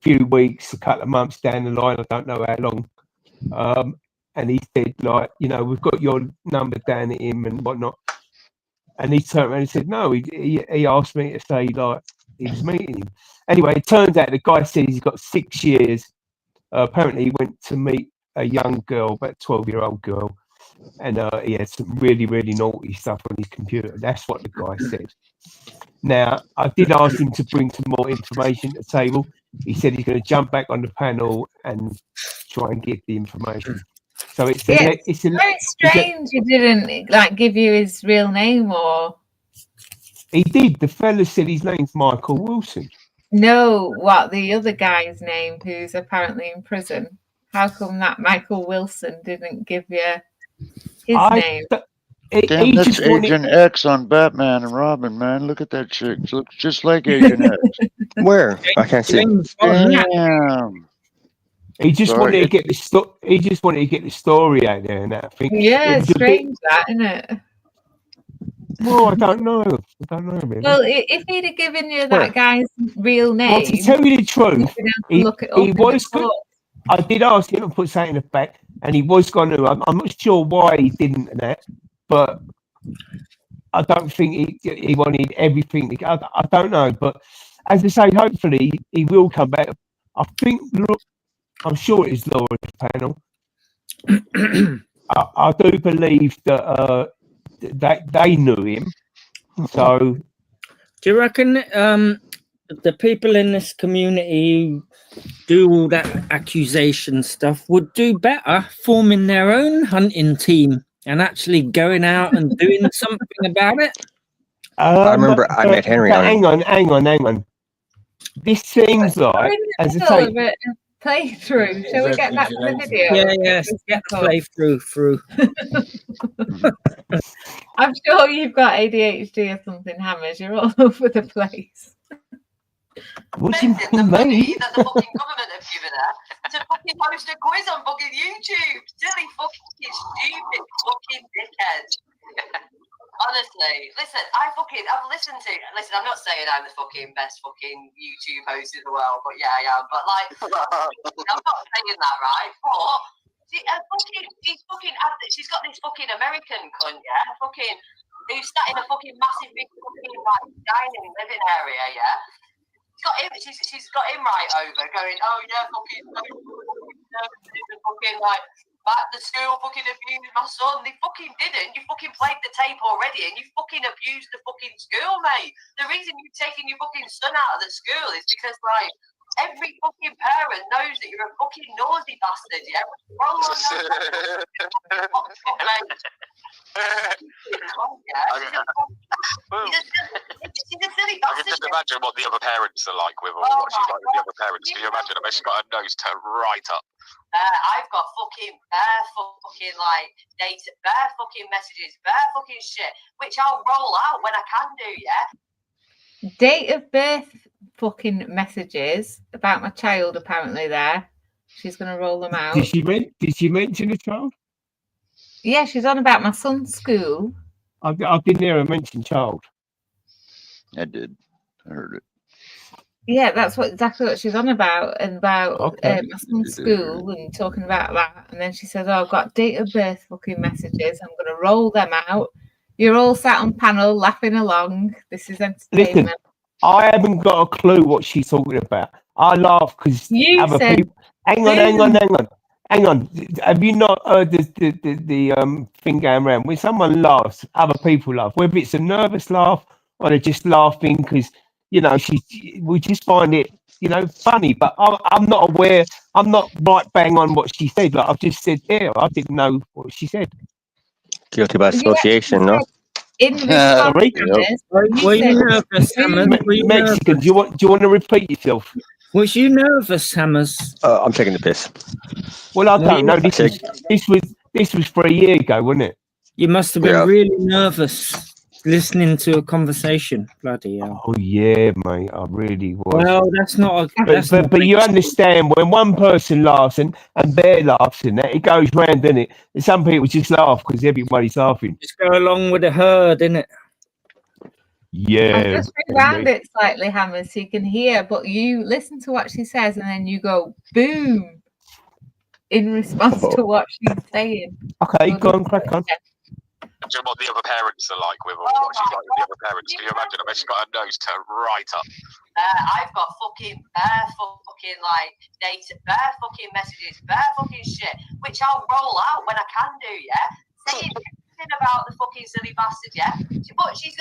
a few weeks, a couple of months down the line, I don't know how long. And he said, we've got your number down at him and whatnot. And he turned around and said, no, he asked me to say, he was meeting him. Anyway, it turns out the guy said he's got 6 years. Apparently, he went to meet a young girl, about 12-year-old girl, and he had some really, really naughty stuff on his computer. That's what the guy said. Now, I did ask him to bring some more information to the table. He said he's going to jump back on the panel and try and get the information. So it's very strange he didn't give you his real name, or he did. The fella said his name's Michael Wilson. No, what the other guy's name who's apparently in prison? How come that Michael Wilson didn't give you his name? Damn, he that's just wanted. Agent X on Batman and Robin, man. Look at that chick. She looks just like Agent X. Where? I can't see. Damn. He just Sorry. wanted to get the He just wanted to get the story out there, and that I think. Yeah, it was a bit. strange that, isn't it? Well, I don't know. I don't know really. Well, if he'd have given you Where? that guy's real name, Well, to tell you the truth, you'd have to look it up he in was. the court. I did ask him to put something in the back, and he was going to. I'm not sure why he didn't and that, but I don't think he wanted everything. I don't know, but as I say, hopefully he will come back. I think. Look, I'm sure it's Laura's panel. I do believe that that they knew him. So, do you reckon the people in this community who do all that accusation stuff would do better forming their own hunting team and actually going out and doing something about it? I remember I met Henry on it. Hang on. This seems like, as I say, playthrough. Shall we get back to the video? Yeah, get the playthrough through. I'm sure you've got ADHD or something, Hammers. You're all over the place. What do you mean? That the fucking government have given her to fucking post a quiz on fucking YouTube. Silly fucking stupid fucking dickhead. Honestly, listen, I've listened to. Listen, I'm not saying I'm the fucking best fucking YouTube host in the world, but yeah, I am. But like, I'm not saying that, right? But she's got this fucking American cunt, yeah, fucking who's sat in a fucking massive big fucking like dining living area, yeah. She's got him right over, going, oh yeah, fucking like. The school fucking abused my son. They fucking didn't. You fucking played the tape already and you fucking abused the fucking school, mate. The reason you've taken your fucking son out of the school is because, like, every fucking parent knows that you're a fucking nosy bastard, yeah? She's a silly bastard. I can just imagine what the other parents are like with her, what she's like with the other parents. Can you imagine? I bet she's got her nose turned right up. I've got fucking bare fucking like data, bare fucking messages, bare fucking shit, which I'll roll out when I can do, yeah? Date of birth fucking messages about my child, apparently there. She's going to roll them out. Did she mention a child? Yeah, she's on about my son's school. I didn't hear her mention child. I did. I heard it. Yeah, that's exactly what she's on about, and about my son's school and talking about that. And then she says, oh, I've got date of birth fucking messages. I'm going to roll them out. You're all sat on panel laughing along. This is entertainment. Listen, I haven't got a clue what she's talking about. I laugh because other people. Hang on. Have you not heard the thing going around? When someone laughs, other people laugh. Whether it's a nervous laugh or they're just laughing because, you know, we just find it, you know, funny. But I'm not aware. I'm not right bang on what she said. Like I've just said there, I didn't know what she said. Guilty by association, no? In Mexican, do you want to repeat yourself? Was you nervous, Hammers? I'm taking the piss. Well, I don't know. This was 3 years ago, wasn't it? You must have been really nervous listening to a conversation. Bloody hell. Oh yeah, mate, I really was. Well, that's not a. But you understand when one person laughs and Bear laughs in that, it goes round, doesn't it? And some people just laugh because everybody's laughing. Just go along with the herd, innit? Yeah. I'll just rewound it slightly, Hammer, so you can hear, but you listen to what she says and then you go boom in response to what she's saying. Okay, go on, crack on. Imagine what the other parents are like with her, what she's like with the other parents. Can you imagine? I bet she's got her nose turned right up. I've got fucking bare fucking like data, bare fucking messages, bare fucking shit, which I'll roll out when I can do, yeah? Saying about the fucking silly bastard, yeah? But she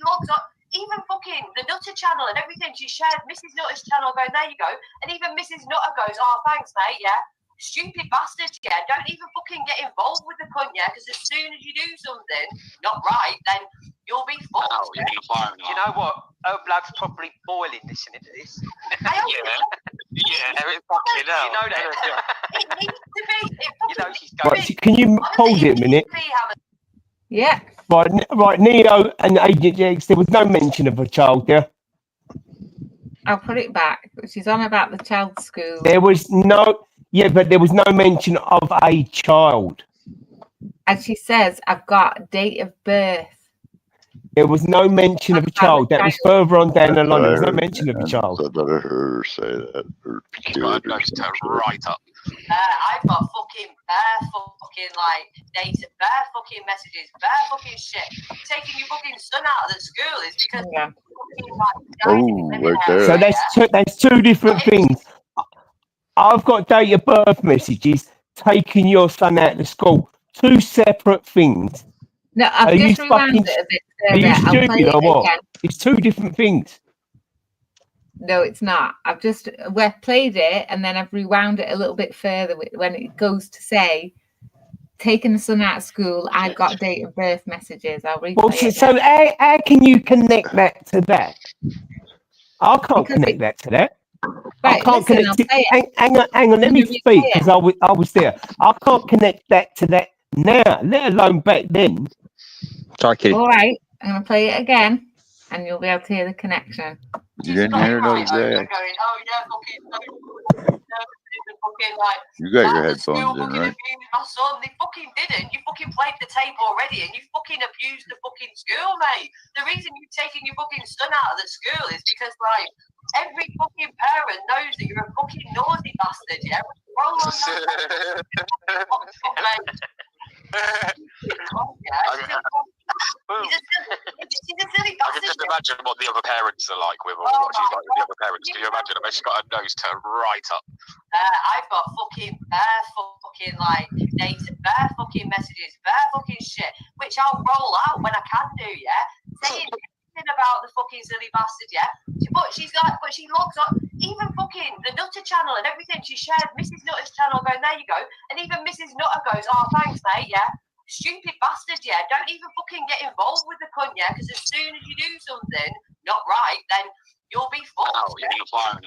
logs up, even fucking the Nutter channel and everything, she shared Mrs. Nutter's channel going, there you go, and even Mrs. Nutter goes, oh, thanks, mate, yeah? Stupid bastard, yeah? Don't even fucking get involved with the cunt, yeah? Because as soon as you do something not right, then you'll be fucked. Oh, You know what? Her blood's probably boiling listening to this. Yeah, it's fucking hell. You know that? It needs to be. Right, can you pause it a minute? Yeah. Right, Neo and Agent X, there was no mention of a child there. I'll put it back. She's on about the child school. There was no, but there was no mention of a child. And she says, I've got date of birth. There was no mention of a child. That was further on down the line. There was no mention of a child. I better hear her say that. Or Got a nose turned right up. I've got fucking bare fucking like data, bare fucking messages, bare fucking shit. Taking your fucking son out of the school is because right there. So that's two different things. I've got date of birth messages. Taking your son out of school. Two separate things. No, I've just rewound it a bit further. Are you I'll play stupid it or what? again. It's two different things. No, it's not. We've played it and then I've rewound it a little bit further when it goes to say, taking the son out of school, I've got date of birth messages. I'll replay Well, it. so how can you connect that to that? I can't connect that to that. Right, I can't listen, connect it. Hang on, let me speak because I was there. I can't connect that to that now, let alone back then. Sorry, Kitty. All right, I'm going to play it again and you'll be able to hear the connection. You didn't hear those days. You got your headphones in, right? My son, they fucking didn't. You fucking played the tape already and you fucking abused the fucking school, mate. The reason you're taking your fucking son out of the school is because, like, every fucking parent knows that you're a fucking naughty bastard, yeah? Roll on I can just imagine what the other parents are like with, or what she's like with the other parents. Can you imagine? I bet she's got her nose turned right up. I've got fucking bare fucking like data, bare fucking messages, bare fucking shit, which I'll roll out when I can do, yeah? Saying about the fucking silly bastard, yeah? But she logs on, even fucking the Nutter channel and everything, she shared Mrs. Nutter's channel going, there you go, and even Mrs. Nutter goes, oh, thanks, mate, yeah? Stupid bastard, yeah? Don't even fucking get involved with the cunt, yeah? Because as soon as you do something not right, then you'll be fucked. Oh, yeah?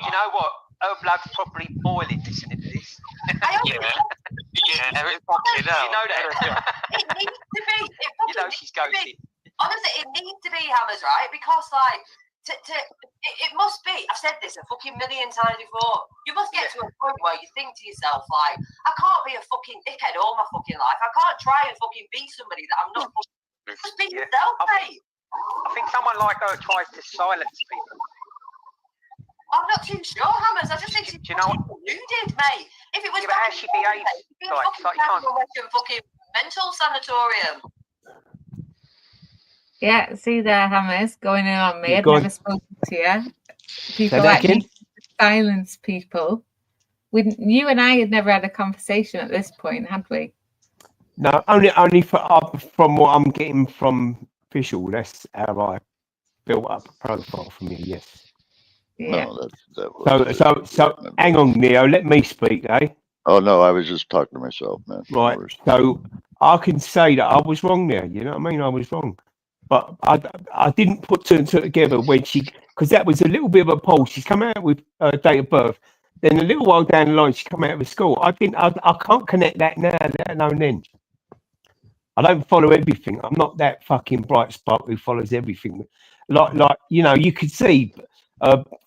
You know what? Her blood's probably boiling listening to this. Yeah, it's fucking hell. You know that. It needs to be. You know she's ghosting. Honestly, it needs to be, Hammers, right? Because, like, it must be. I've said this a fucking million times before. You must get to a point where you think to yourself, like, I can't be a fucking dickhead all my fucking life. I can't try and fucking be somebody that I'm not. Just be yourself, mate. I think someone like her tries to silence people. I'm not too sure, Hammers. I just think she's deluded, mate. If it was how she behaves, like you can't. Fucking mental sanatorium. Yeah, see there, Hammers, going in on me. I've Go on. never spoken to you. People like me silence people. You and I had never had a conversation at this point, had we? No, only from what I'm getting from official. That's how I built up a profile from you. Yes. Yeah. No, So hang on, Neo. Let me speak, eh? Oh no, I was just talking to myself, man. Right. So I can say that I was wrong there. You know what I mean? I was wrong, but I didn't put two and two together when because that was a little bit of a poll. She's come out with date of birth. Then a little while down the line, she come out of school. I can't connect that now, let alone then. I don't follow everything. I'm not that fucking bright spark who follows everything. Like you know, you could see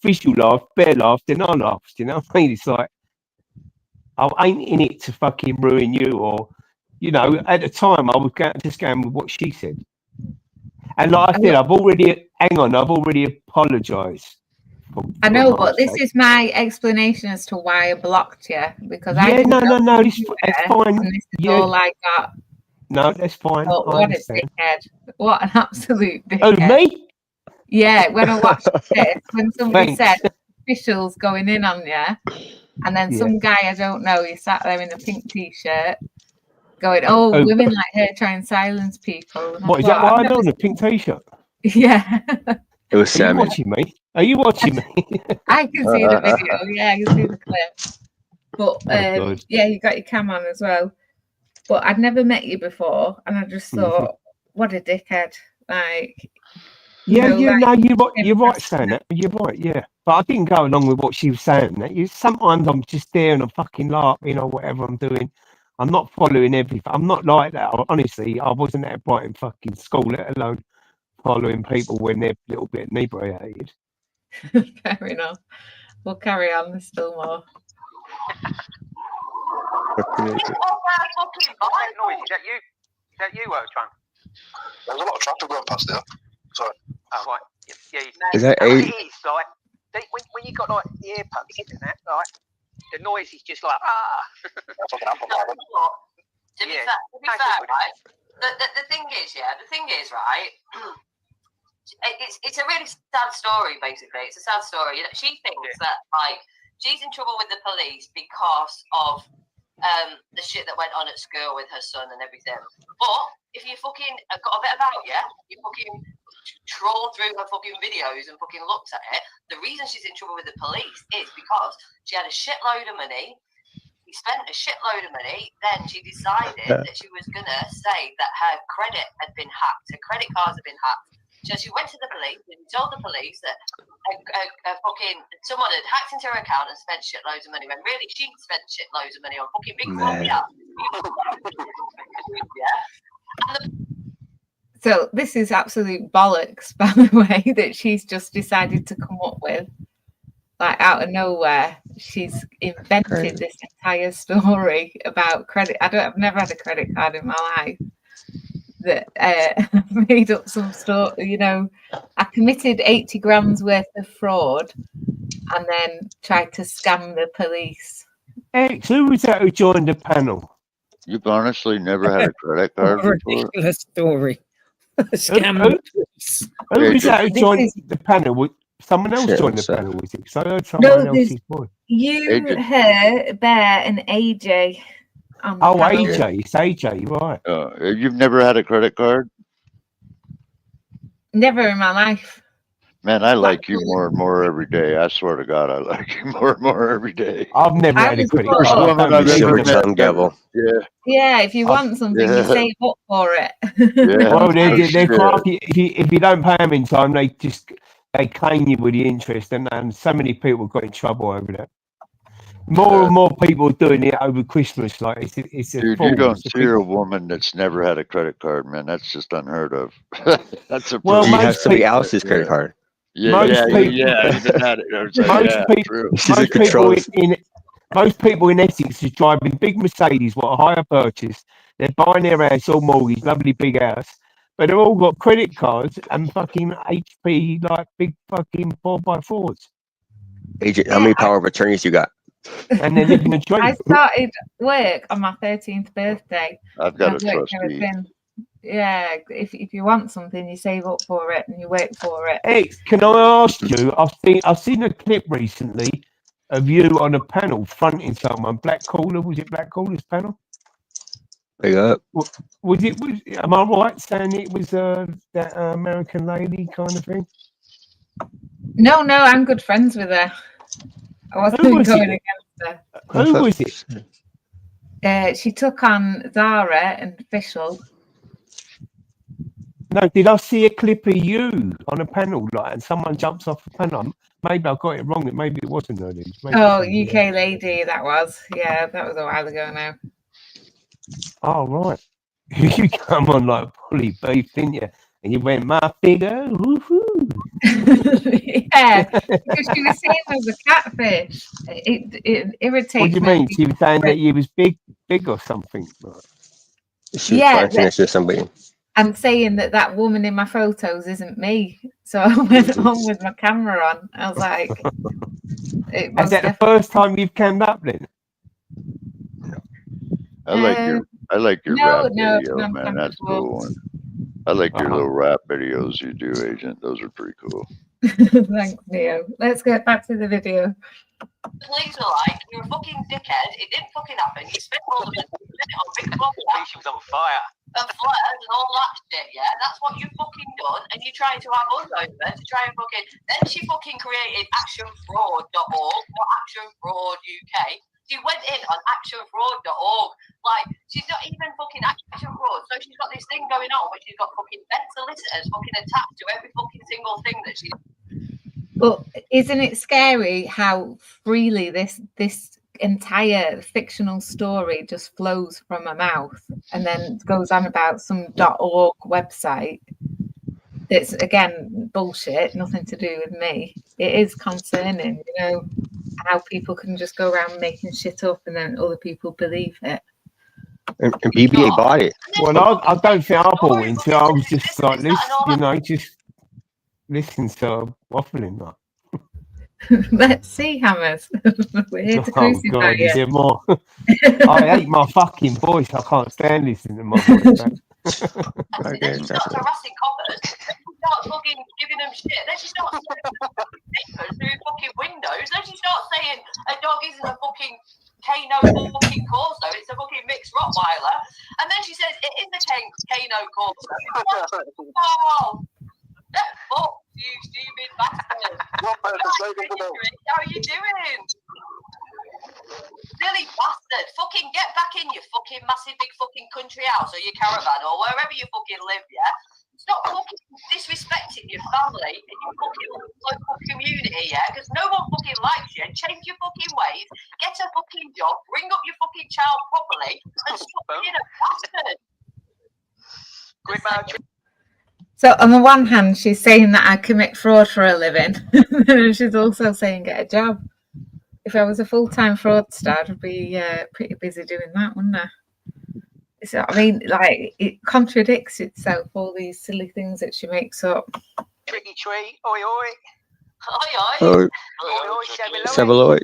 visual laugh, bear laugh, then I laughed. You know what I mean? It's like I ain't in it to fucking ruin you, or you know. At the time, I was just going with what she said. And like I said, I've already apologised. I know, but this is my explanation as to why I blocked you, because I no, it's fine. And this is all I got. No, that's fine. Oh, what a dickhead! What an absolute dickhead! Oh, me? Yeah, when I watched this, when somebody said officials going in on you, and then some guy I don't know, he sat there in a pink t-shirt, going, "Oh, women like her try and silence people." And what is that? Why I on a pink t-shirt? Yeah. It was Are you watching me? Are you watching me? I can see the video. Yeah, I can see the clip. But yeah, you got your cam on as well. But I'd never met you before, and I just thought, what a dickhead! Like, you're right saying that. You're right, yeah. But I didn't go along with what she was saying. Sometimes I'm just there and I'm fucking laughing or whatever I'm doing. I'm not following everything. I'm not like that. Honestly, I wasn't that bright in fucking school, let alone following people when they're a little bit inebriated. Fair enough. We'll carry on. There's still more. That noise, is that you? Is that you, Tron? There's a lot of traffic going past there. Sorry. Oh, right. Yeah. Is that and eight? it is, like, when you got, like, the earplugs in and that, like, the noise is just like, ah. To be fair, right? The thing is, right? It's a really sad story. Basically, it's a sad story. She thinks that like she's in trouble with the police because of the shit that went on at school with her son and everything. But if you fucking got a bit about you fucking troll through her fucking videos and fucking looked at it. The reason she's in trouble with the police is because she had a shitload of money. She spent a shitload of money. Then she decided that she was gonna say that her credit had been hacked. Her credit cards had been hacked. So she went to the police and told the police that someone had hacked into her account and spent shitloads of money. When really she spent shitloads of money on fucking big money. So this is absolute bollocks, by the way, that she's just decided to come up with. Like out of nowhere, she's invented this entire story about credit. I've never had a credit card in my life. That made up some story. I committed 80 grand's worth of fraud and then tried to scam the police. X, who was that who joined the panel? You've honestly never had a credit card before? Ridiculous story. Scam. Who was that who joined the panel? Someone else joined the panel, was it? Because I heard someone else's voice. You, her, Bear, and AJ. Oh, AJ. It's AJ, right. You've never had a credit card? Never in my life. Man, I like you more and more every day. I swear to God, I like you more and more every day. I've never had a credit card. First woman I've ever met. Yeah. Yeah, if you want something, you save up for it. Well, they're crafty. If you don't pay them in time, they claim you with the interest, and so many people got in trouble over that. More and more people are doing it over Christmas. Like it's a Dude, form. you don't see a woman that's never had a credit card, man. That's just unheard of. That's a Well, you have somebody else's credit card. Yeah, even that. Most people in Essex is driving big Mercedes, what a hire purchase. They're buying their house all mortgage, lovely big house, but they've all got credit cards and fucking HP, like big fucking 4x4s. Agent, how many power of attorneys you got? And they're living a dream. I started work on my 13th birthday. I've got a trustee. Yeah, if you want something, you save up for it and you wait for it. Hey, can I ask you? I've seen a clip recently of you on a panel fronting someone. Black Caller, was it Black Caller's panel? Big up. Am I right saying it was that American lady kind of thing? No, I'm good friends with her. I wasn't going against her. Who was it? She took on Zara and Fischl. No, did I see a clip of you on a panel, and someone jumps off the panel? Maybe I got it wrong. Maybe it wasn't her. UK lady, that was. Yeah, that was a while ago now. Oh, right. You come on like Polly Beef, didn't you? And you went, my figure, woohoo. Yeah, because she was saying I was a catfish. It irritates me. What do you mean? She was saying that you was big or something? She was to somebody. I'm saying that woman in my photos isn't me. So I went on with my camera on. I was like, is that the first time you've cammed up then? I like your rap video, man. That's a cool one. I like your little rap videos you do, Agent. Those are pretty cool. Thanks, Neo. Let's get back to the video. The police were like, you're a fucking dickhead. It didn't fucking happen. You spent all of it on big bobby. She was on fire. And flares and all that shit, yeah? That's what you fucking done. And you tried to have us over to try and fucking... Then she fucking created actionfraud.org or Action Fraud UK. She went in on actionfraud.org. Like, she's not even fucking action fraud. So she's got this thing going on where she's got fucking vet solicitors fucking attached to every fucking single thing that she... But isn't it scary how freely this entire fictional story just flows from her mouth and then goes on about some .org website that's, again, bullshit, nothing to do with me. It is concerning, you know, how people can just go around making shit up and then other people believe it. And BBA bought it. Well, I don't think I bought into it. I was just like, just listen to her waffling like. Let's see, Hammers. We're here to crucify God, you. is there more? I hate my fucking voice. I can't stand listening to my voice. And then she starts harassing coppers. She starts fucking giving them shit. Then she starts saying through fucking windows. Then she starts saying a dog isn't a fucking Kano fucking Corso. It's a fucking mixed Rottweiler. And then she says it is a Kano Corso. Oh, fuck you, stupid bastard. How are you doing? Silly bastard. Fucking get back in your fucking massive big fucking country house or your caravan or wherever you fucking live, yeah? Stop fucking disrespecting your family and your fucking local community, yeah? Because no one fucking likes you. Change your fucking ways, get a fucking job, bring up your fucking child properly, and stop being a bastard. Good man. So on the one hand, she's saying that I commit fraud for a living, and she's also saying get a job. If I was a full-time fraudster, I'd be pretty busy doing that, wouldn't I? So, I mean, like, it contradicts itself, all these silly things that she makes up. Tricky tree, oi oi. Oi oi. Oh, Oi oi, Sabeloy.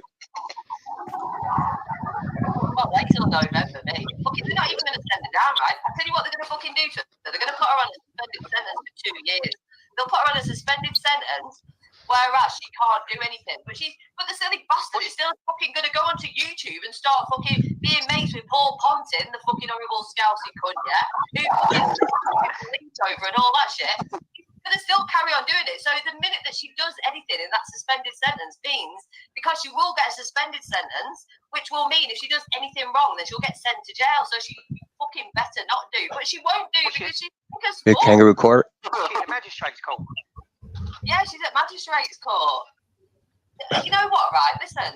Well, wait till November, mate. Fucking, they're not even going to send her down, right? I tell you what they're going to fucking do to her. They're going to put her on a suspended sentence for 2 years. They'll put her on a suspended sentence, whereas she can't do anything. But the silly bastard is still fucking going to go onto YouTube and start fucking being mates with Paul Pontin, the fucking horrible scousey cunt, yeah? Who fucking linked over and all that shit. Going to still carry on doing it. So the minute that she does anything in that suspended sentence means, because she will get a suspended sentence, which will mean if she does anything wrong, then she'll get sent to jail. So she fucking better not do. But she won't do because she's The kangaroo court. She's at magistrate's court. Yeah, she's at magistrate's court. You know what, right? Listen,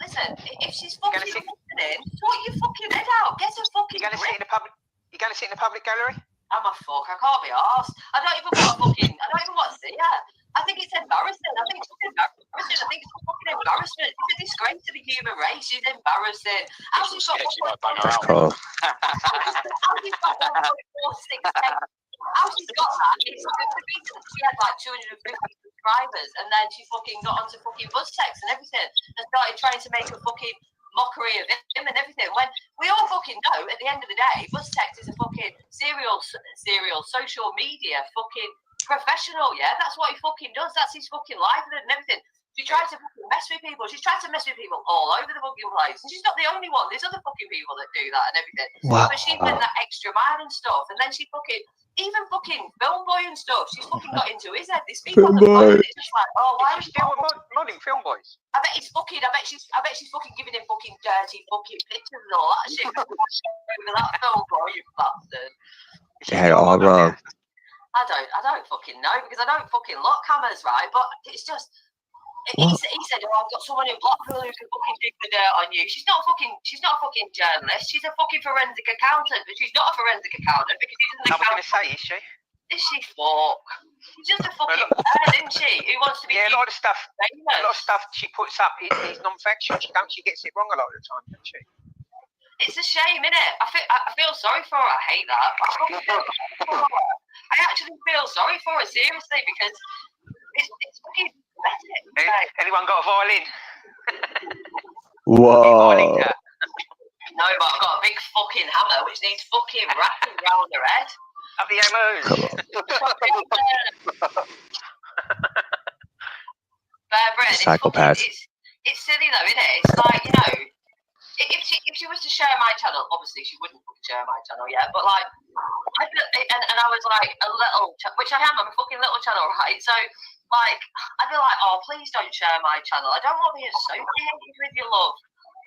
listen. If she's fucking listening, sort your fucking head out. Get a fucking. You're going to sit in the public. You're going to sit in the public gallery. I'm a fuck. I can't be arsed. I don't even want to see her. I think it's embarrassing. I think it's fucking embarrassing. I think it's a fucking embarrassment. It's a disgrace to the human race. She's embarrassing. How she's got 1.46 How she's got that? It's like the reason she had like 250 subscribers, and then she fucking got onto fucking BuzzText and everything, and started trying to make a fucking mockery of him and everything. When we all fucking know, at the end of the day, BuzzText is a fucking serial social media fucking professional. Yeah, that's what he fucking does. That's his fucking livelihood and everything. She tries to fucking mess with people. She's tried to mess with people all over the fucking place. And she's not the only one. There's other fucking people that do that and everything. Wow. But she went that extra mile and stuff. And then she fucking, even fucking Film Boy and stuff, she's fucking got into his head. These people on the phone, it's just like, oh, why is she modding Film Boys? I bet she's fucking giving him fucking dirty fucking pictures and all that shit. Over that Film Boy, you bastard. You had it all wrong. I don't fucking know, because I don't fucking look Hammers, right? But it's just, he said, oh, I've got someone in Blackpool who can fucking dig the dirt on you. She's not a fucking journalist. She's a fucking forensic accountant, but she's not a forensic accountant because she's an accountant. Say, is she? Is she fuck? She's just a fucking bird, isn't she? Who wants to be? Yeah, a lot of stuff she puts up is non-factual. She gets it wrong a lot of the time, doesn't she? It's a shame, innit? I feel sorry for her. I hate that. I actually feel sorry for her, seriously, because it's fucking pathetic. Anyone got a violin? Whoa. No, but I've got a big fucking hammer which needs fucking wrapping around her head. Up the hammers. Psychopath. It's silly though, isn't it? It's like, you know, if she was to share my channel, obviously she wouldn't share my channel, yeah. But like, I was like a little, which I am. I'm a fucking little channel, right? So like, I'd be like, oh, please don't share my channel. I don't want to be associated with you, love.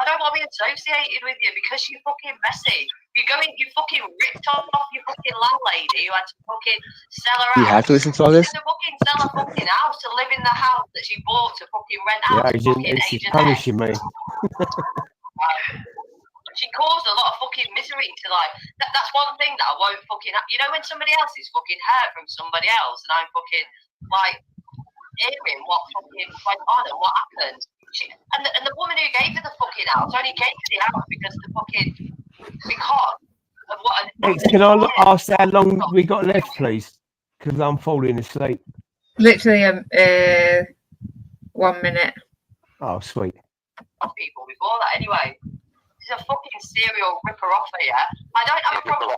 I don't want to be associated with you because you're fucking messy. You fucking ripped off your fucking landlady who had to fucking sell her house. You have to listen to all this? She had to fucking sell her fucking house to live in the house that she bought to fucking rent out. Yeah, it's punishing me. She caused a lot of fucking misery to like. That's one thing that I won't fucking. You know when somebody else is fucking hurt from somebody else, and I'm fucking like hearing what fucking went on and what happened. And the woman who gave her the fucking house only gave her the house because of what. Can I ask how long we got left, please? Because I'm falling asleep. Literally 1 minute. Oh, sweet. People before that anyway. She's a fucking serial ripper offer, yeah. I don't have a problem.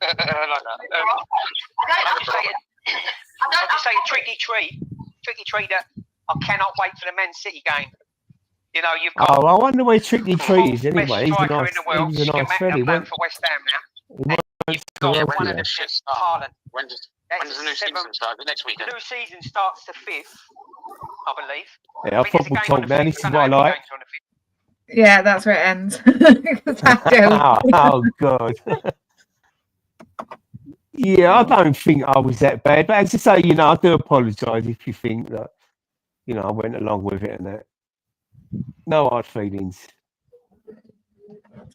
I don't have say a tricky treat that I cannot wait for the Man City game. You know, you've got. Oh, I wonder where Tricky Treat is anyway. He's a striker nice, in the world, he's a nice fella. He went for West Ham now. You've got one of the best, Haaland. When does the new season start? The next weekend? The new season starts the 5th, I believe. Yeah, football talk, man. This is what I like. Yeah, that's where it ends. Oh, God. Yeah, I don't think I was that bad. But as I say, you know, I do apologise if you think that, you know, I went along with it and that. No hard feelings.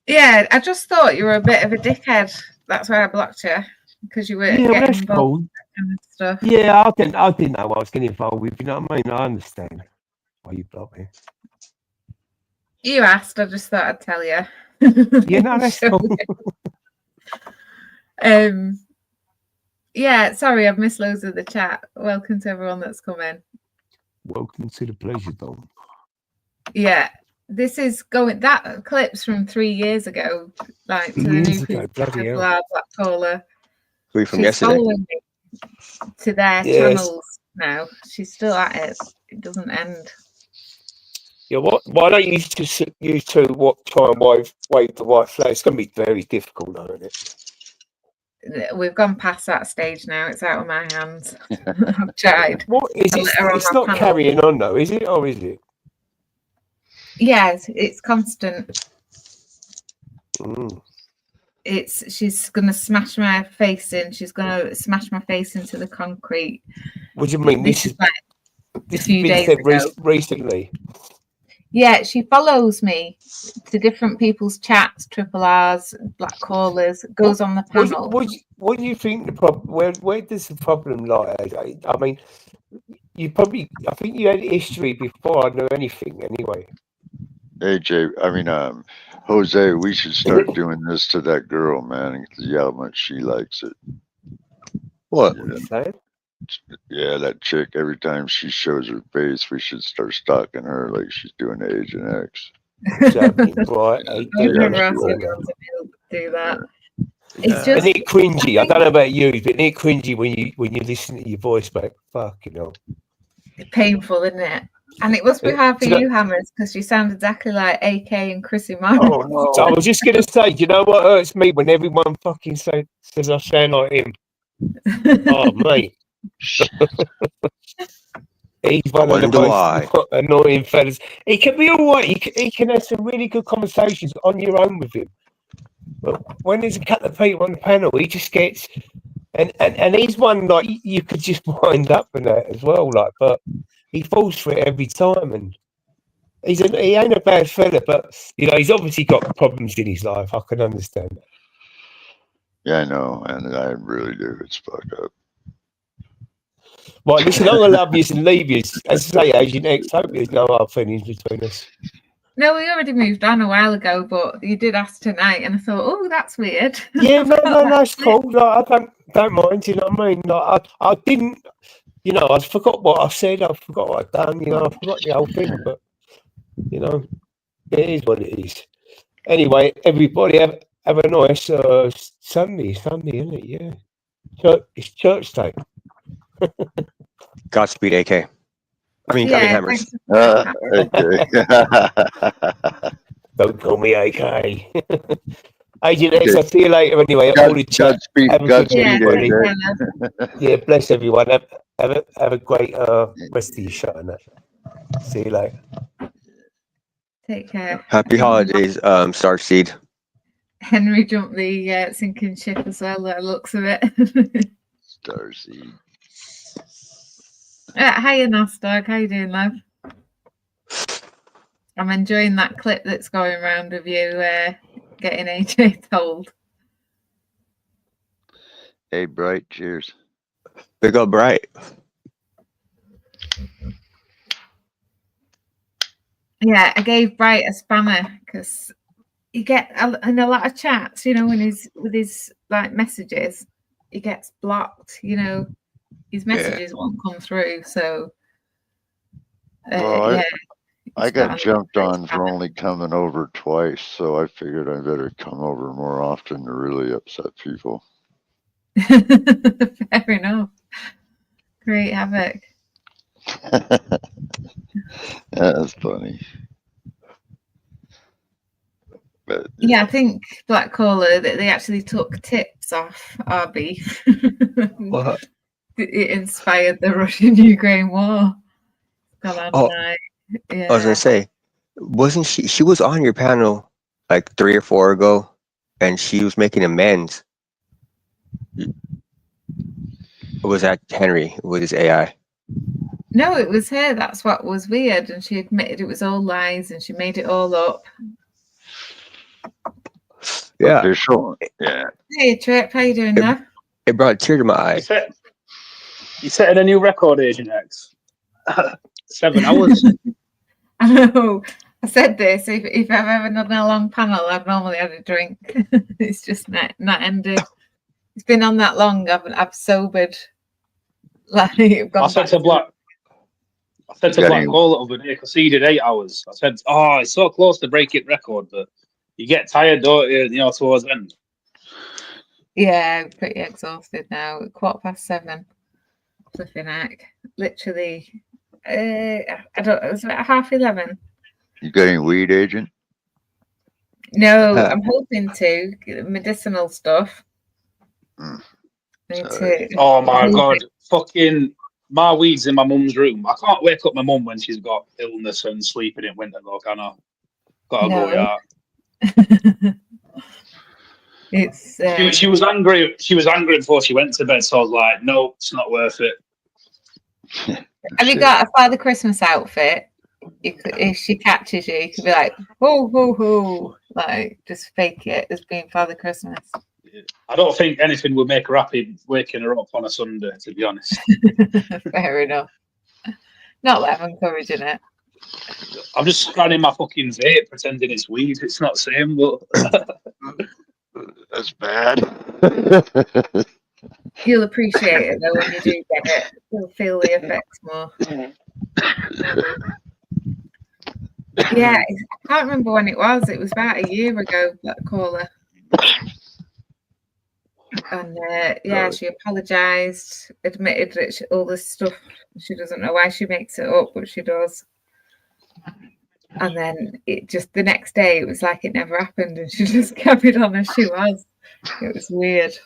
Yeah, I just thought you were a bit of a dickhead. That's why I blocked you, because you were Yeah, getting that's involved cool. in that kind of stuff. Yeah, I didn't know what I was getting involved with. You know what I mean? I understand why you blocked me. You asked, I just thought I'd tell you. Yeah, no, that's cool. Yeah, sorry, I've missed loads of the chat. Welcome to everyone that's come in. Welcome to the pleasure dome. Yeah, this is going. That clip's from 3 years ago, like to the new people. Black Caller. From She's yesterday. following me to their Yes. channels now. She's still at it. It doesn't end. Yeah, why don't you just you two try and wave the white flag? It's going to be very difficult, though, isn't it? We've gone past that stage now. It's out of my hands. I've tried. What is it? It's not carrying on, though, is it? Or is it? Yeah, it's constant. Mm. She's gonna smash my face in. She's gonna smash my face into the concrete. What do you mean? This is like this a few has days been ago. said recently. Yeah, she follows me to different people's chats, triple R's, black callers, goes on the panel. What do you think the problem? Where does the problem lie? I mean, I think you had history before I knew anything. Anyway. Jose, we should start doing this to that girl, man, and see how much she likes it. What? Yeah, that chick, every time she shows her face, we should start stalking her like she's doing Agent X. Right. I've never asked anyone to do that. It's just Isn't it cringy? I don't know about you, but isn't it cringy when you listen to your voice back? Fucking hell. painful, isn't it? And it must be hard for you, Hammers, because you sound exactly like AK and Chrissy Morris. Oh, no. I was just going to say, you know what hurts me when everyone fucking says I sound like him? Oh, mate. He's one of the most annoying fellas. He can be all right. He can have some really good conversations on your own with him. But when there's a couple of people on the panel, he just gets... And he's one, like, you could just wind up in that as well, like, but he falls for it every time, and he ain't a bad fella, but, you know, he's obviously got problems in his life. I can understand that. Yeah, I know, and I really do. It's fucked up. Right, listen, I'm going to love you and leave you. As I say, Agent X, hope there's no hard feelings between us. No, we already moved on a while ago, but you did ask tonight, and I thought, oh, that's weird. Yeah, no, that's cool. Like, I don't mind, you know what I mean? Like, I didn't, you know, I forgot what I said, I forgot what I'd done, you know, I forgot the whole thing, but, you know, it is what it is. Anyway, everybody have a nice Sunday, isn't it? Yeah. It's church day. Godspeed, AK. I mean, Hammers. Okay. Don't call me AK. Agent X, I'll see you later anyway. Godspeed, everybody. Yeah, bless everyone. Have a great rest of your show and that. See you later. Take care. Happy holidays, Starseed. Henry jumped the sinking ship as well, that looks of it. Starseed. Hiya, Nostog. How you doing, love? I'm enjoying that clip that's going around of you getting AJ told. Hey, Bright, cheers. Big up, Bright. Yeah, I gave Bright a spammer because you get in a lot of chats, you know, when he's with his like messages, he gets blocked. You know, his messages won't come through. So Well, yeah, I got jumped on for only coming over twice, so I figured I better come over more often to really upset people. Fair enough. Great havoc. That's funny. But, yeah, I think Black Caller that they actually took tips off our beef. What? It inspired the Russian-Ukraine war. Oh, Yeah. I was gonna say, wasn't she? She was on your panel like 3 or 4 ago, and she was making amends. Was that Henry with his AI? No, it was her. That's what was weird, and she admitted it was all lies, and she made it all up. Yeah. they're showing. Yeah. Hey, Trip, how you doing now? It brought a tear to my eye. You setting a new record, Agent X. 7 hours. I know. I said this. If I've ever done a long panel, I've normally had a drink. It's just not ended. It's been on that long. I've sobered. Like I said to Black Hole over there because he did 8 hours. I said, "Oh, it's so close to breaking record, but you get tired, don't you? You know, towards the end." Yeah, I'm pretty exhausted now. 7:15. Flipping heck. Literally, I don't. It was about 11:30. You got any weed, Agent? No, I'm hoping to get medicinal stuff. Oh my god, fucking my weed's in my mum's room. I can't wake up my mum when she's got illness and sleeping in winter, though, can I? Gotta go, yeah. It's she was angry. She was angry before she went to bed, so I was like, "No, it's not worth it." Have you got a Father Christmas outfit? If she catches you, you could be like, "Ho ho ho!" Like just fake it as being Father Christmas. I don't think anything would make her happy waking her up on a Sunday, to be honest. Fair enough. Not that I'm encouraging it. I'm just scanning my fucking vape, pretending it's weed. It's not the same, but that's bad. You'll appreciate it though when you do get it. You'll feel the effects more. Yeah, I can't remember when it was. It was about a year ago, that caller. And yeah, she apologized, admitted that all this stuff, she doesn't know why she makes it up, but she does. And then it just the next day, it was like it never happened, and she just carried on as she was. It was weird.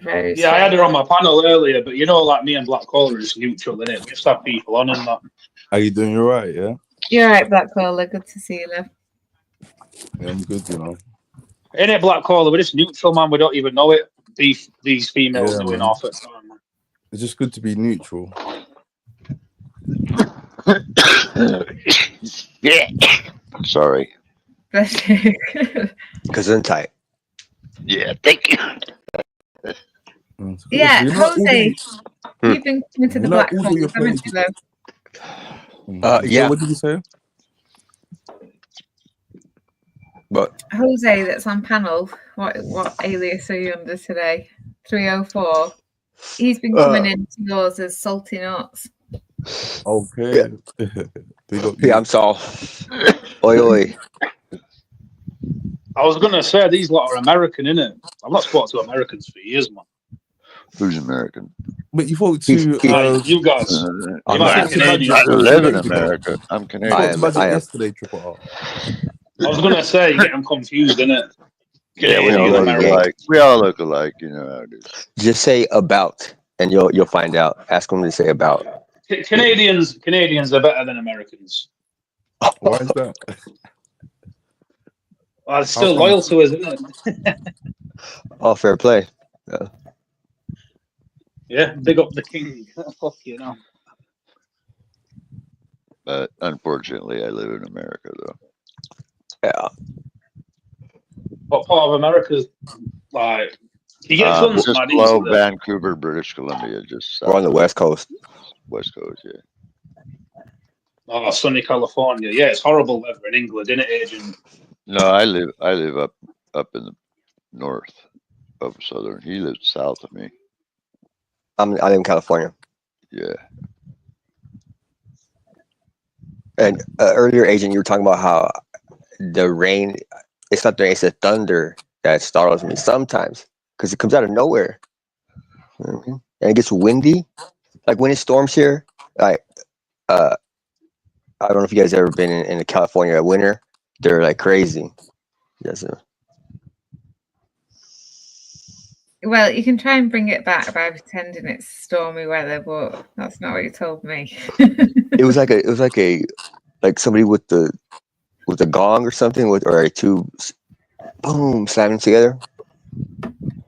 Very yeah, I had her strange. on my panel earlier, but you know, like me and Black Caller is neutral, innit? We just have people on and that. How you doing? You alright, yeah? You're right, Black Caller. Good to see you, love. Yeah, I'm good, you know. Innit, Black Caller? We're just neutral, man. We don't even know it. These females Yeah, doing man. half at the time. It's just good to be neutral. Yeah. Sorry. Gesundheit. Yeah, thank you. Yeah, You know, Jose, you've been coming to the you know, Black also Caller, your haven't you, though? Yeah. What did you say? But Jose, that's on panel. What alias are you under today? 304. He's been coming into yours as Salty Nuts. Okay. Yeah, I'm Saul. Oi, oi. I was gonna say these lot are American, innit? I've not spoken to Americans for years, man. Who's American? But you thought to you guys. You might think Canadian. I live in America. I'm You Canadian. talked about it yesterday, Triple R. I was gonna say, you get them confused, innit? Yeah, we all look alike. We all look alike, you know how it is. Just say about, and you'll find out. Ask them to say about. Canadians are better than Americans. Why is that? Well, it's still loyal to us, isn't it? Oh, fair play. Yeah. Yeah, big up the king. Fuck you know. But unfortunately, I live in America, though. Yeah. What part of America? Like, you get guns Just mad below easily. Vancouver, British Columbia, just We're on the south of West Coast. West Coast, yeah. Oh, sunny California. Yeah, it's horrible weather in England, isn't it, Agent? No, I live up in the north of southern. He lives south of me. I live in California. Yeah. And earlier, Agent, you were talking about how the rain, it's not the rain, it's the thunder that startles me sometimes because it comes out of nowhere. Mm-hmm. And it gets windy. Like when it storms here, like, I don't know if you guys ever been in California winter. They're like crazy. Yes, sir. Well, you can try and bring it back by pretending it's stormy weather, but that's not what you told me. It was like somebody with a gong or something or like two boom slamming together,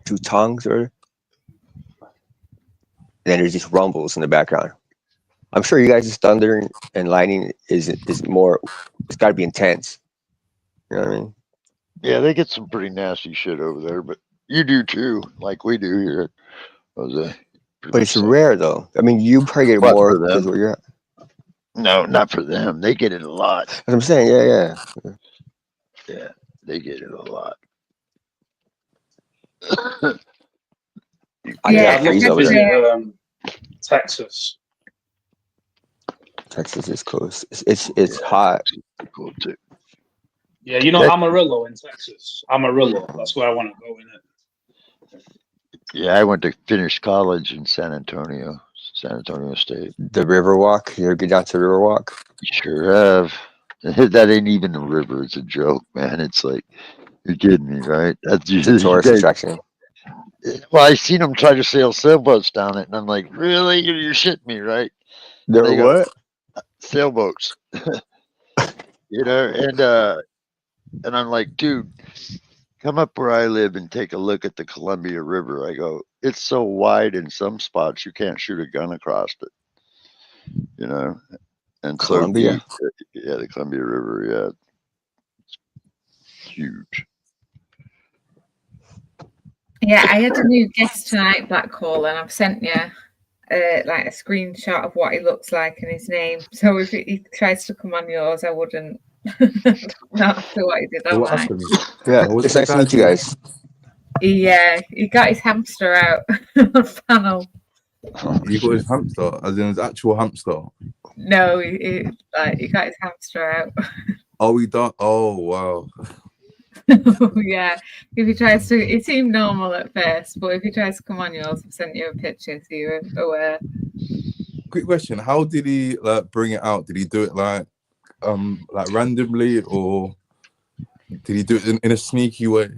two tongues or. And then there's these rumbles in the background. I'm sure you guys' thunder and lightning is more. It's got to be intense. You know what I mean? Yeah, they get some pretty nasty shit over there, but you do too, like we do here. Jose. But it's rare though. I mean, you probably get What, more for them? because where you're at. No, not for them. They get it a lot. That's what I'm saying. Yeah. Yeah, they get it a lot. I'd love to visit Texas. Texas is close. It's hot. Cool too. Yeah, you know Amarillo in Texas. Amarillo. That's where I want to go in it. Yeah, I went to finish college in San Antonio State. The Riverwalk. You ever get down to the Riverwalk? Sure have. That ain't even a river. It's a joke, man. It's like, you're kidding me, right? That's It's a tourist attraction. Well, I seen them try to sail sailboats down it, and I'm like, really? You're shitting me, right? There They what? go, sailboats. You know, and I'm like, dude, come up where I live and take a look at the Columbia River. I go, it's so wide in some spots you can't shoot a gun across it. You know, and Columbia? So deep. Yeah, the Columbia River. Yeah, it's huge. Yeah, I had a new guest tonight, Black Hole, and I've sent you like a screenshot of what he looks like and his name. So if he tries to come on yours, I wouldn't. Not after what he did on What mine. happened? Yeah, What it's the nice to guy meet you do? guys. He got his hamster out on panel. You got his hamster, as in his actual hamster. No, he got his hamster out. Oh, he done. Oh, wow. Yeah, if he tries to, it seemed normal at first, but if he tries to come on yours, I've sent you a picture so you're aware. Quick question: how did he like bring it out? Did he do it like randomly, or did he do it in a sneaky way?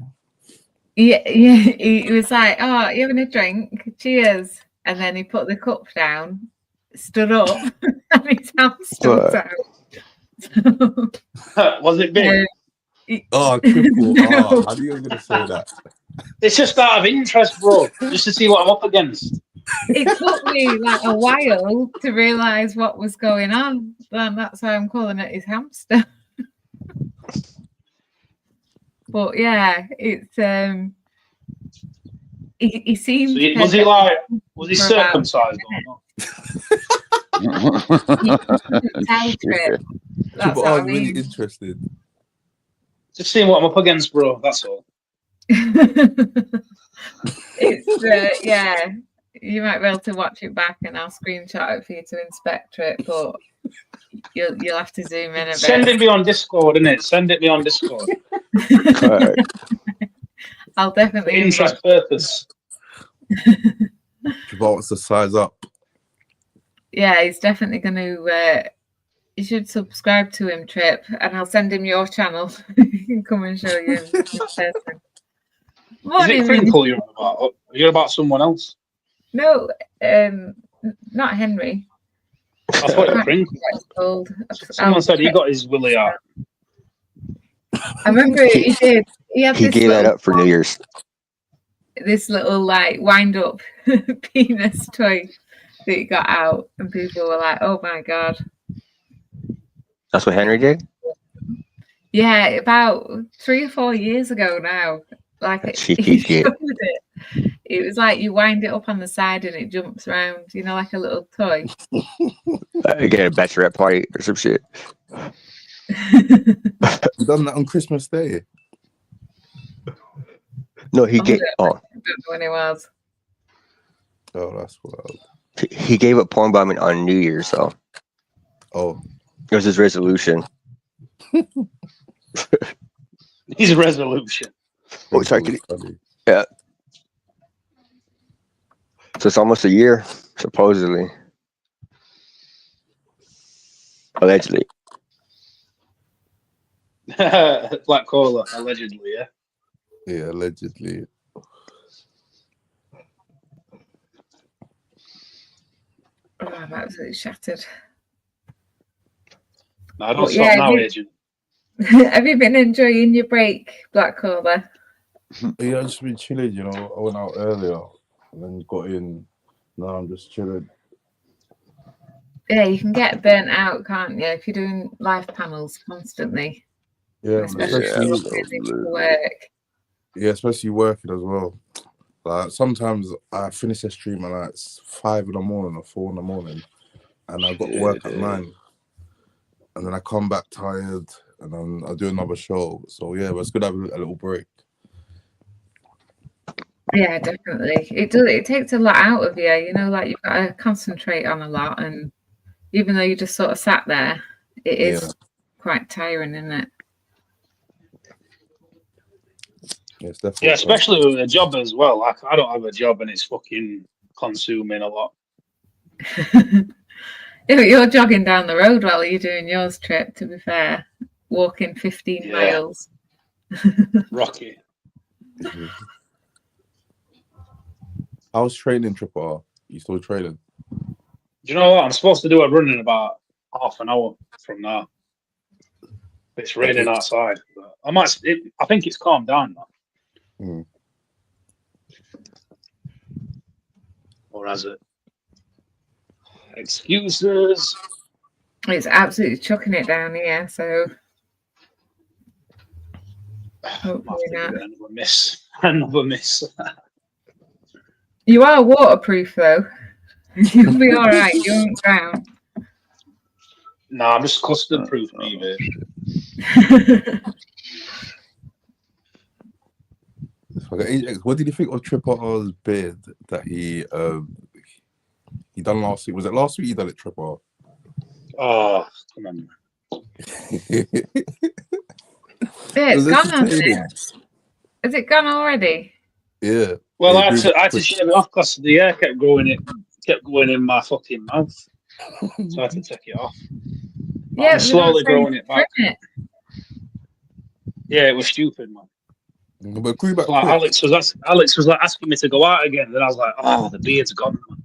Yeah, he was like, "Oh, you having a drink? Cheers!" And then he put the cup down, stood up, and his hamster was out. Was it big? Oh, triple. No. Oh, how are you going to say that? It's just out of interest, bro, just to see what I'm up against. It took me like a while to realise what was going on, and that's why I'm calling it his hamster. But yeah, it's he seems. So was he circumcised or not? That's But what I I'm really mean. interested. Just seeing what I'm up against, bro. That's all. It's yeah. You might be able to watch it back, and I'll screenshot it for you to inspect it. But you'll have to zoom in a bit. Send it me on Discord, innit? Send it me on Discord. I'll definitely. For interest purpose. Jabal wants to size up. Yeah, he's definitely going to. You should subscribe to him, Trip, and I'll send him your channel. He can come and show you in person. Is it Crinkle you're about? Or you're about someone else? No, not Henry. I thought it was Crinkle. Called. Someone said he got his willy out. I remember he did. He had He this gave that little, up for New Year's. this little like wind up penis toy that he got out, and people were like, "Oh my god!" That's what Henry did? Yeah, about 3 or 4 years ago now. Like Cheeky he git. showed it. It was like you wind it up on the side and it jumps around, you know, like a little toy. Get a bachelorette party or some shit. You done that on Christmas Day? No, he gave. I Oh, don't know when it was. Oh, that's wild. he gave up porn bombing on New Year's, so. Oh. It was his resolution. His resolution. Oh, sorry. Yeah. So it's almost a year, supposedly. Allegedly. Black Cola, allegedly, yeah. Yeah, allegedly. Oh, I'm absolutely shattered. No, don't stop now, Agent. Have you been enjoying your break, Black Cola? Yeah, I've just been chilling, you know. I went out earlier and then got in. Now I'm just chilling. Yeah, you can get burnt out, can't you, if you're doing live panels constantly? Yeah, especially work. Yeah, especially working as well. Like sometimes I finish a stream at like 5 in the morning or 4 in the morning, and I got to work at 9, and then I come back tired, and then I do another show. So yeah, but it's good to have a little break. Yeah, definitely. It does. It takes a lot out of you. You know, like you've got to concentrate on a lot, and even though you just sort of sat there, it is quite tiring, isn't it? Yes, definitely. Yeah, especially with a job as well. Like I don't have a job and it's fucking consuming a lot. Yeah, but you're jogging down the road while you're doing yours trip, to be fair. Walking 15 miles. Rocky. How's training, Triple? You still training? Do you know what? I'm supposed to do a run in about half an hour from now. It's raining outside. But I think it's calmed down now. Or has it? Excuses. It's absolutely chucking it down here, so hopefully not. Another miss. Another miss. You are waterproof though. You'll be all right. You won't drown. No, I'm just custard proof, maybe. What did you think of Triple R's bid that he done last week? Was it last week he done it, Triple R? Oh, come on. Yeah, it's gone, hasn't it? Is it gone already? Yeah. Well, I had to shave it off because the air kept going in my fucking mouth. So I had to take it off. But Yeah, I'm slowly growing it back. Yeah, it was stupid, man. But grew back like Alex was like asking me to go out again. Then I was like, oh, the beard's gone, man.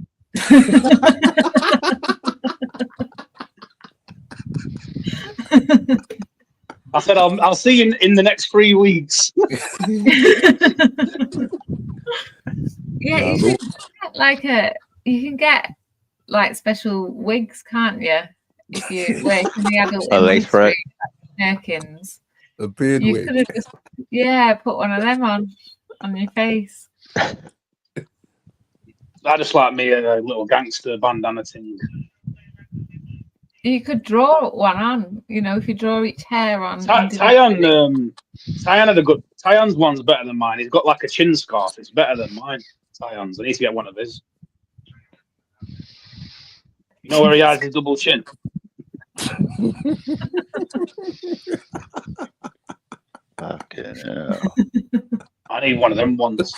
I said, I'll see you in the next 3 weeks. Yeah, you should get you can get like special wigs, can't you? If you work in the adult industry, like Perkins. A beard you wig. could have just put one of them on your face. I just like me a little gangster bandana thing. You could draw one on, you know, if you draw each hair on. Tyan's one's better than mine. He's got like a chin scarf. It's better than mine. Tyan's. I need to get one of his. You know where he has his double chin? Fucking hell. I need one of them ones.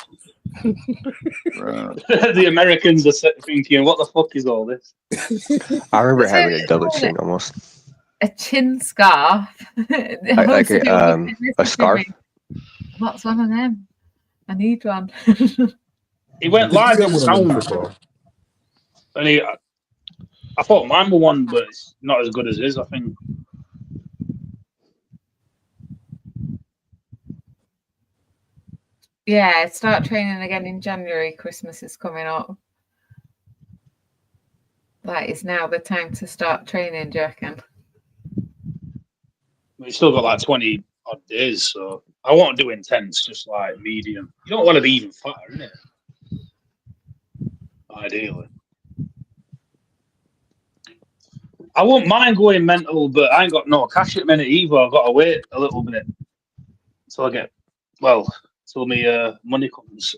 The Americans are thinking, what the fuck is all this? I remember having a double chin almost. A chin scarf. Like a scarf? What's one of them? I need one. He went live in sound. And I thought mine were one, but it's not as good as his, I think. Yeah, start training again in January. Christmas is coming up. That is now the time to start training, do you reckon? We've still got like 20 odd days, so I won't do intense, just like medium. You don't want to be even fatter, innit? Ideally. I won't mind going mental, but I ain't got no cash at the minute either. I've got to wait a little bit till I get, well, till my money comes.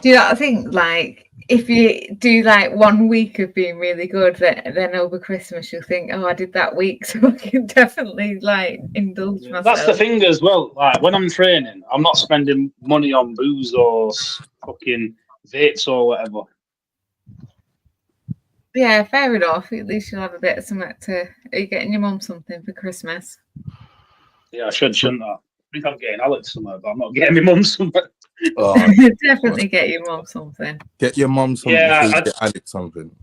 Do you not think, like, if you do like 1 week of being really good, then over Christmas you'll think, oh, I did that week, so I can definitely like indulge myself. That's the thing as well. Like when I'm training, I'm not spending money on booze or fucking vapes or whatever. Yeah, fair enough. At least you'll have a bit of something to. Are you getting your mum something for Christmas? Yeah, I shouldn't I? I think I'm getting Alex something, but I'm not getting my mum something. Oh, Definitely get your mum something. get your mum something Yeah, before you get Alex something.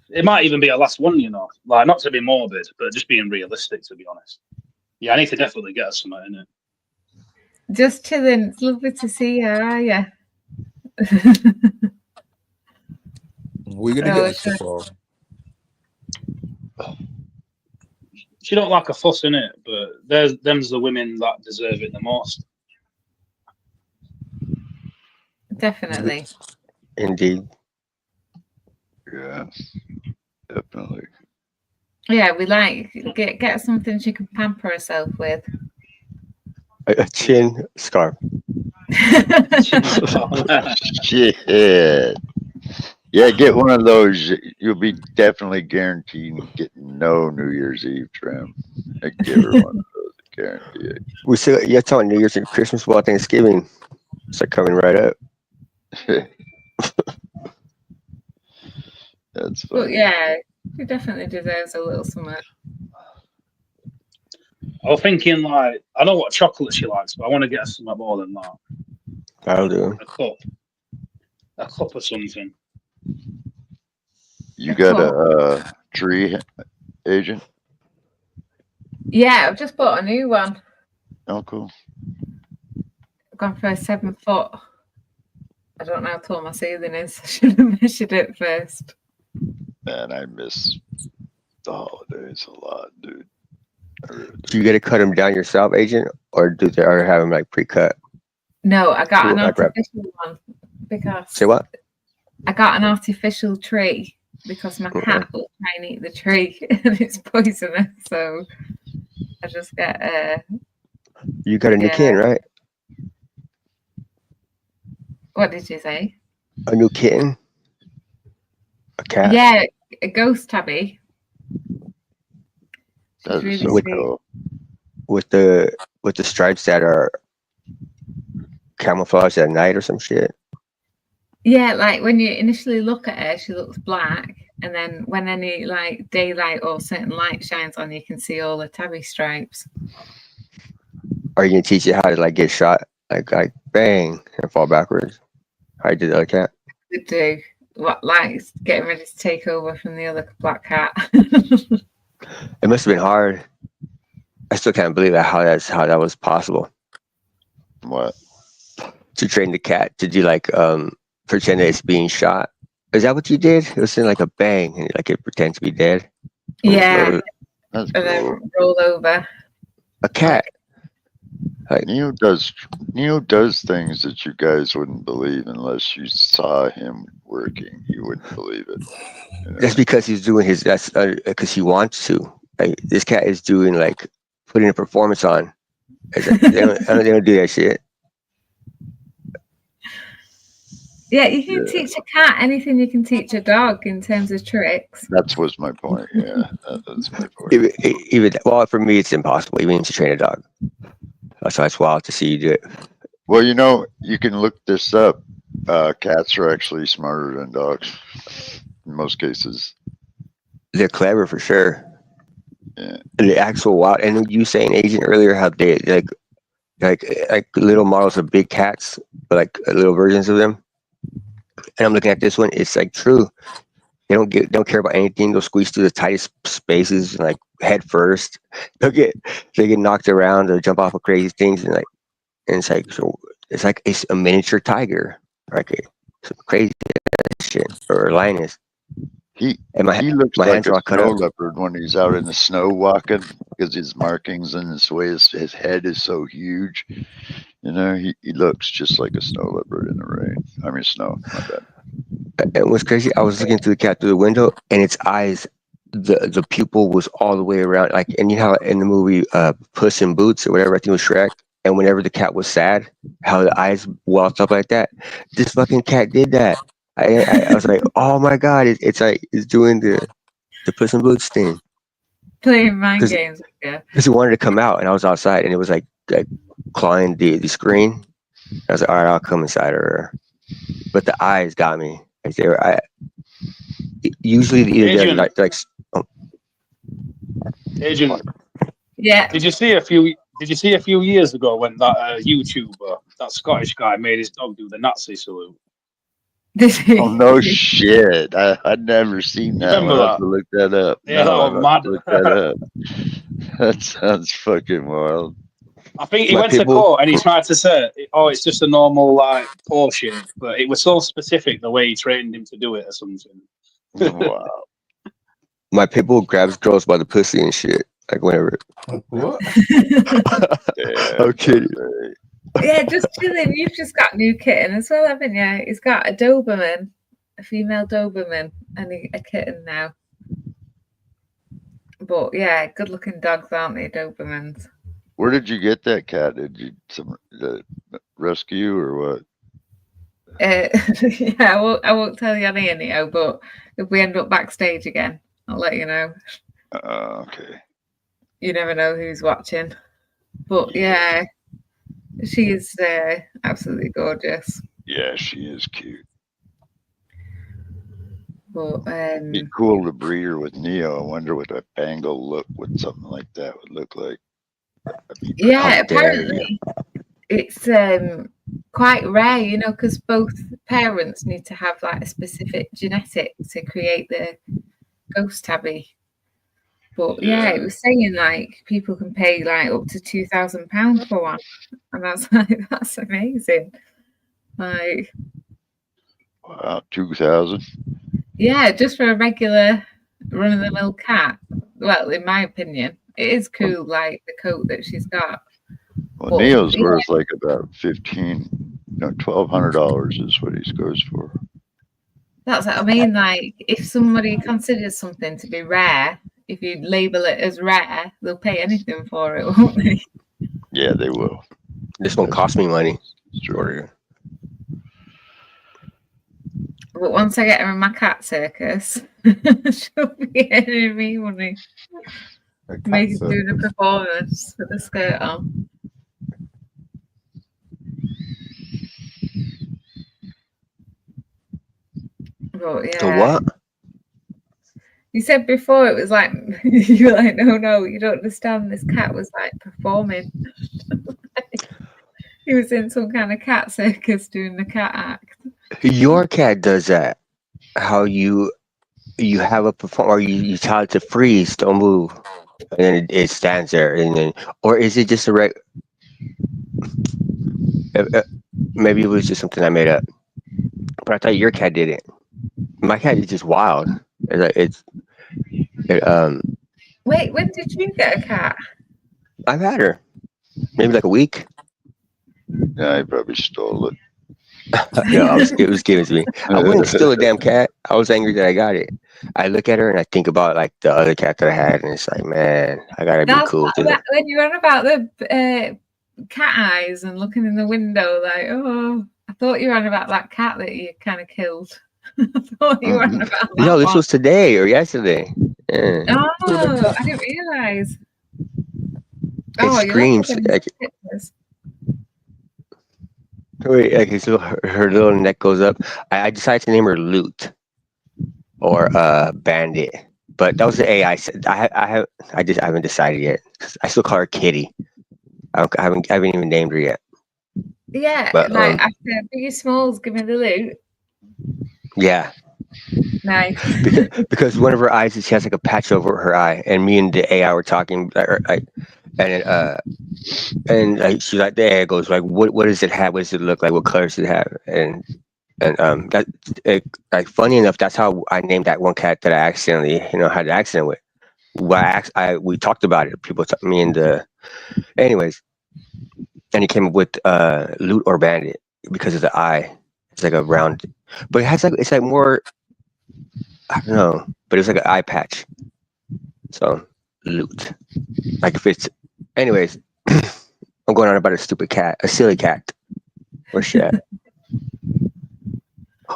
It might even be a last one, you know. Like not to be morbid, but just being realistic, to be honest. Yeah, I need to definitely get us something in it. Just chilling. It's lovely to see you, are you? We're gonna get this far. She don't like a fuss in it, but them's the women that deserve it the most. Definitely. Indeed. Yeah, definitely. Yeah, we like get something she can pamper herself with. A chin scarf. Shit. Yeah, get one of those. You'll be definitely guaranteed getting no New Year's Eve trim. I give her one of those, guarantee it. We still, you're talking New Year's and Christmas, well, Thanksgiving. It's like coming right up. That's But funny. yeah, she definitely deserves a little something. I was thinking, like, I know what chocolate she likes, but I want to get her something more than that. I'll do. A cup or something. You got a tree, Agent? Yeah, I've just bought a new one. Oh, cool. I've gone for a 7 foot. I don't know how tall my ceiling is. I should have measured it first. Man, I miss the holidays a lot, dude. Do you get to cut them down yourself, Agent, or do they or have them like pre-cut? No, I got an Like artificial one because Say what? I got an artificial tree because my cat will try and eat the tree and it's poisonous. So I just get You got a new kitten, right? What did you say? A new kitten? A cat? Yeah, a ghost tabby. That's really so with, cool. with the stripes that are camouflaged at night or some shit. Yeah, like when you initially look at her, she looks black, and then when any like daylight or certain light shines on, you can see all the tabby stripes. Are you gonna teach you how to like get shot, like bang and fall backwards? How you did the other cat? They do. What, like getting ready to take over from the other black cat. It must have been hard. I still can't believe how that was possible. What? To train the cat to do like pretend that it's being shot. Is that what you did? It was in like a bang and like it pretends to be dead. Yeah. That's And then roll over. A cat. Neo does things that you guys wouldn't believe unless you saw him working. You wouldn't believe it. You know? That's because he's doing his. That's because he wants to. Like this cat is doing like putting a performance on. They don't do that shit. Yeah, you can teach a cat anything you can teach a dog in terms of tricks. That was my point. Yeah, that's my point. Even well, for me, it's impossible even to train a dog. That's why it's wild to see you do it. Well, you know, you can look this up. Cats are actually smarter than dogs in most cases. They're clever for sure. Yeah. And the actual wild. And you saying, Agent, earlier how they like little models of big cats, but like little versions of them. And I'm looking at this one. It's like true. They don't care about anything. They'll squeeze through the tightest spaces and like head first. They get knocked around or jump off of crazy things and it's like it's a miniature tiger, like some crazy shit or a lioness. He and he looks my like hands a are all cut snow up. leopard when he's out in the snow walking because his markings and his way his head is so huge. You know, he looks just like a snow leopard in the rain. I mean, snow. My bad. And what's crazy, I was looking through the cat through the window, and its eyes, the pupil was all the way around. Like, and you know how in the movie Puss in Boots or whatever, I think it was Shrek, and whenever the cat was sad, how the eyes welled up like that. This fucking cat did that. I was like, oh my god, it's like it's doing the Puss in Boots thing. Playing mind games. Yeah. Because it wanted to come out, and I was outside, and it was like clawing the screen. I was like, all right, I'll come inside her. But the eyes got me. Like they were, usually either like Agent. Yeah. Did you see a few years ago when that YouTuber, that Scottish guy, made his dog do the Nazi salute? Oh no shit! I'd never seen that. Remember I'll have that? to look that up. Yeah, No, that I'll was have to mad. look that up. That sounds fucking wild. I think he went to court and he tried to say, "Oh, it's just a normal like paw shave," but it was so specific the way he trained him to do it or something. Wow. my pit bull grabs girls by the pussy and shit. Like whenever. What? I'm kidding. Yeah, just chilling. You've just got a new kitten as well, haven't you? He's got a Doberman, a female Doberman, and a kitten now. But yeah, good looking dogs, aren't they, Dobermans? Where did you get that cat? Did you rescue or what? Yeah, I won't tell you anyhow, but if we end up backstage again, I'll let you know. Okay. You never know who's watching. But yeah, she is absolutely gorgeous. Yeah, she is cute. But Be cool to breed her with Neo. I wonder what a Bengal look with something like that would look like. yeah, apparently it's quite rare, you know, because both parents need to have like a specific genetic to create the ghost tabby. But yeah, it was saying like people can pay like up to £2,000 for one, and that's like that's amazing. Like, wow, 2,000. yeah, just for a regular run-of-the-mill cat. Well, in my opinion, it is cool, like the coat that she's got. Well, But, Neo's yeah, worth like about $1,200 is what he goes for. that's what I mean. Like, if somebody considers something to be rare, if you label it as rare, they'll pay anything for it, won't they? Yeah, they will. This one cost me money. Sure. But once I get her in my cat circus, she'll be earning me money. Make her do the performance with the skirt on. But yeah. The what? You said before it was like you were like, no, you don't understand. This cat was like performing. He was in some kind of cat circus doing the cat act. Your cat does that. How you have a perform, or you tell it to freeze, don't move, and then it stands there, and then, or is it just a maybe it was just something I made up, but I thought your cat did it. My cat is just wild. Wait, when did you get a cat? I've had her maybe like a week. Yeah, I probably stole it. Yeah, it was given to me. I wouldn't steal a damn cat. I was angry that I got it. I look at her and I think about like the other cat that I had, and it's like, man, I gotta be cool to them. When you were about the cat eyes and looking in the window, like, oh, I thought you were on about that cat that you kind of killed. I thought you were on about that. No, this was today or yesterday. Yeah. Oh, I didn't realize. It screams. Wait, okay, so her little neck goes up. I decided to name her Loot or Bandit, but that was the AI. I haven't decided yet. I still call her Kitty. I haven't even named her yet. Yeah, but, like after Biggie Smalls, give me the loot. Yeah. Nice. because one of her eyes, she has like a patch over her eye, and me and the AI were talking, and she's like, the AI goes like, what does it have? What does it look like? What colors does it have? And And like funny enough, that's how I named that one cat that I accidentally, had an accident with. We talked about it. People told me in the, anyways, and he came up with Loot or Bandit because of the eye. It's like a round, but it's like more, I don't know, but it's like an eye patch. So Loot, like if it's, anyways, I'm going on about a stupid cat, a silly cat. Where's she at?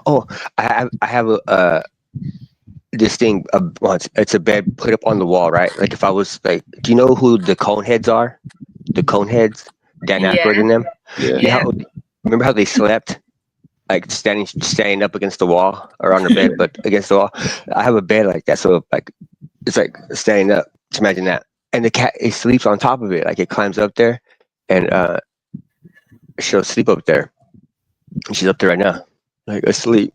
Oh, I have this thing. It's a bed put up on the wall, right? Like if I was like, do you know who the Coneheads are? The Coneheads, Dan Aykroyd and them. Yeah. Remember how they slept, like standing up against the wall or on the bed, but against the wall. I have a bed like that, so like it's like standing up. Just imagine that, and the cat it sleeps on top of it, like it climbs up there, and she'll sleep up there. And she's up there right now, like asleep.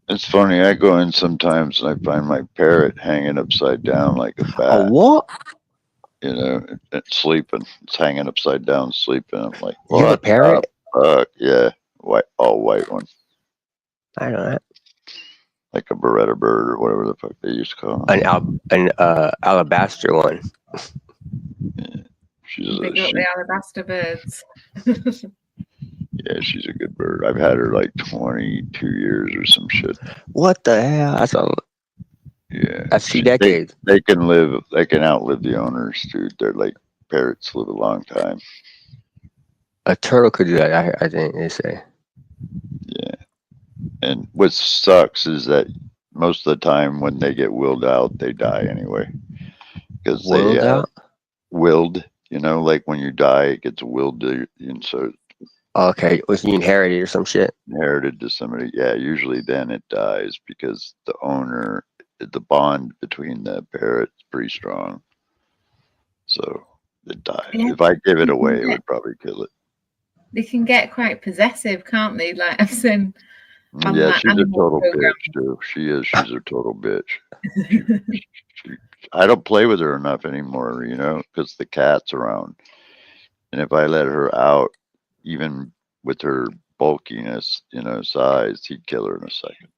It's funny. I go in sometimes and I find my parrot hanging upside down like a bat. A what? It's sleeping. It's hanging upside down, sleeping. I'm like, You have a what parrot? the fuck? Yeah, all white one. I know that. Like a Beretta bird or whatever the fuck they used to call them. An alabaster one. She's Big up the alabaster birds. Yeah, she's a good bird. I've had her like 22 years or some shit. What the hell? That's a Yeah, that's 2 decades. They can outlive the owners, dude. They're like parrots live a long time. A turtle could do that. I think they say. Yeah, and what sucks is that most of the time when they get willed out, they die anyway. Because Willed out? Willed, like when you die, it gets willed to you, and so. Okay, was you inherited or some shit? Inherited to somebody, yeah. Usually, then it dies because the owner, the bond between the parrot's pretty strong, so it dies. Yeah. If I give it away, it would probably kill it. They can get quite possessive, can't they? Like I've seen. On Yeah, that she's a animal total program. bitch, too. She is. She's a total bitch. I don't play with her enough anymore, because the cat's around, and if I let her out, even with her bulkiness, size, he'd kill her in a second.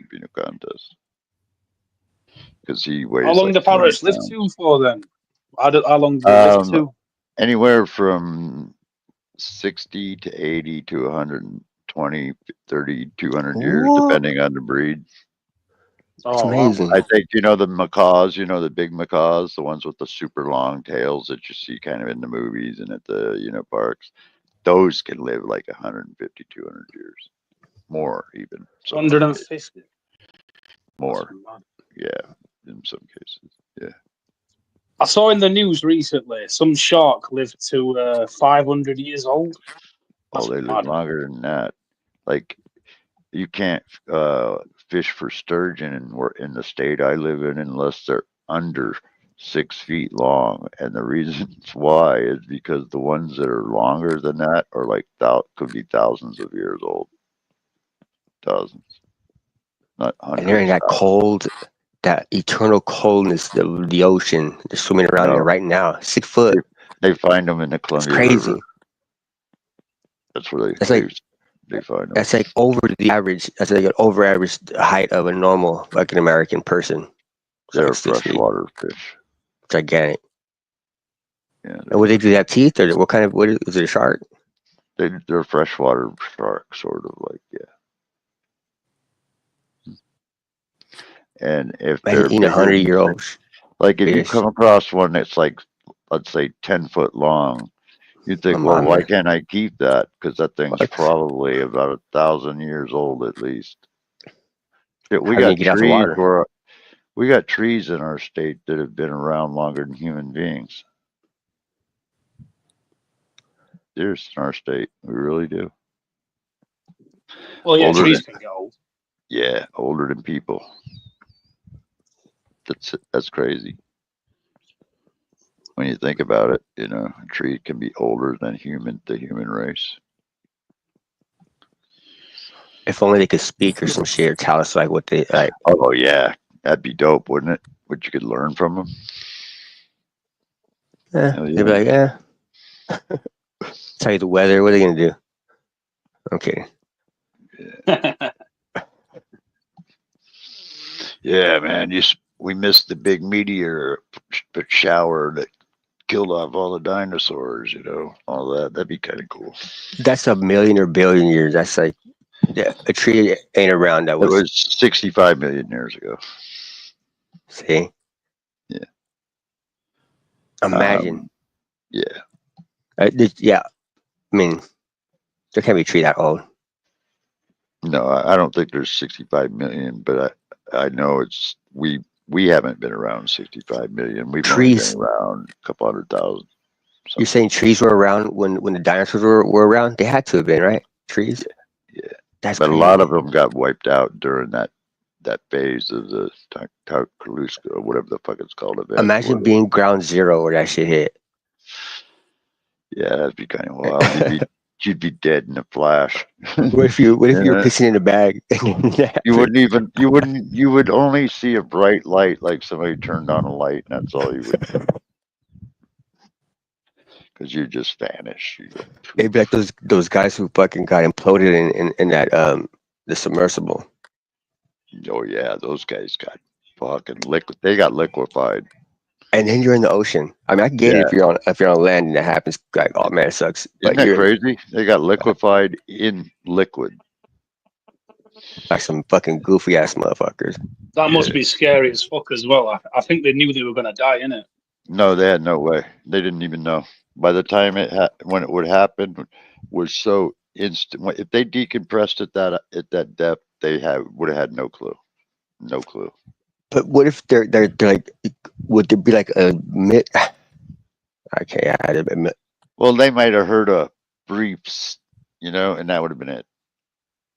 Be no contest. Because he weighs. How long like do parrots 20 live pounds. to for then? How long do they live to? Anywhere from 60 to 80 to 120, 30, 200 years, What? depending on the breed. That's amazing. I think the macaws, the big macaws, the ones with the super long tails that you see kind of in the movies and at the parks. Those can live like 150, 200 years. More even. 150. More. Yeah, in some cases. Yeah. I saw in the news recently some shark lived to 500 years old. Oh, they live longer than that. Like, you can't fish for sturgeon in the state I live in unless they're under 6 feet long. And the reasons why is because the ones that are longer than that are like could be thousands of years old. Thousands. Not hundreds. And they're in that cold, that eternal coldness of the ocean. They're swimming around there right now. 6 foot. They find them in the Columbia crazy. River. That's where That's like they find them. that's like over the average. That's like an over average height of a normal, like an American person. They're like 6 feet. freshwater fish. Gigantic. Yeah. And what do they have teeth, or what kind of? What is it? A shark? They're freshwater sharks, sort of like, yeah. And if they're 100-year-old, like if you come across one that's like, let's say 10 foot long, you think, well, why can't I keep that? Because that thing's probably about 1,000 years old at least. Shit, we got trees in our state that have been around longer than human beings. There's in our state, we really do. Well, yeah, Older trees than- can get old. Yeah, older than people. That's crazy. When you think about it, a tree can be older than the human race. If only they could speak or some shit, or tell us like what they like. Oh yeah, that'd be dope, wouldn't it? What you could learn from them. Yeah, Hell they'd yeah. be like, yeah. Tell you the weather. What are they gonna do? Okay. Yeah, man. We missed the big meteor shower that killed off all the dinosaurs. All that. That'd be kind of cool. That's a million or billion years. That's like a tree ain't around. That It was 65 million years ago. See? Yeah. Imagine. Yeah. Yeah. I mean, there can't be a tree that old. No, I don't think there's 65 million, but I know we haven't been around 65 million. We've only been around a couple 100,000. You're saying trees were around when the dinosaurs were around? They had to have been, right? Trees? Yeah. That's but crazy. A lot of them got wiped out during that phase of the Kaluska, whatever the fuck it's called. Imagine being ground zero where that shit hit. Yeah, that'd be kind of wild. You'd be dead in a flash. What if you were pissing in a bag? You would only see a bright light, like somebody turned on a light, and that's all you would see. Because you just vanish. It'd be like those guys who fucking got imploded in that the submersible. Oh yeah, those guys got fucking liquid. They got liquefied. And then you're in the ocean. I mean, I get it if you're on land and that happens. Like, oh man, it sucks. Isn't that crazy? They got liquefied in liquid. Like some fucking goofy ass motherfuckers. That must be scary as fuck as well. I think they knew they were gonna die, innit? No, they had no way. They didn't even know. By the time when it would happen, was so instant. If they decompressed at that depth, they would have had no clue. No clue. But what if they're like? Would there be like a myth? I can't. I admit. Well, they might have heard a brief, and that would have been it.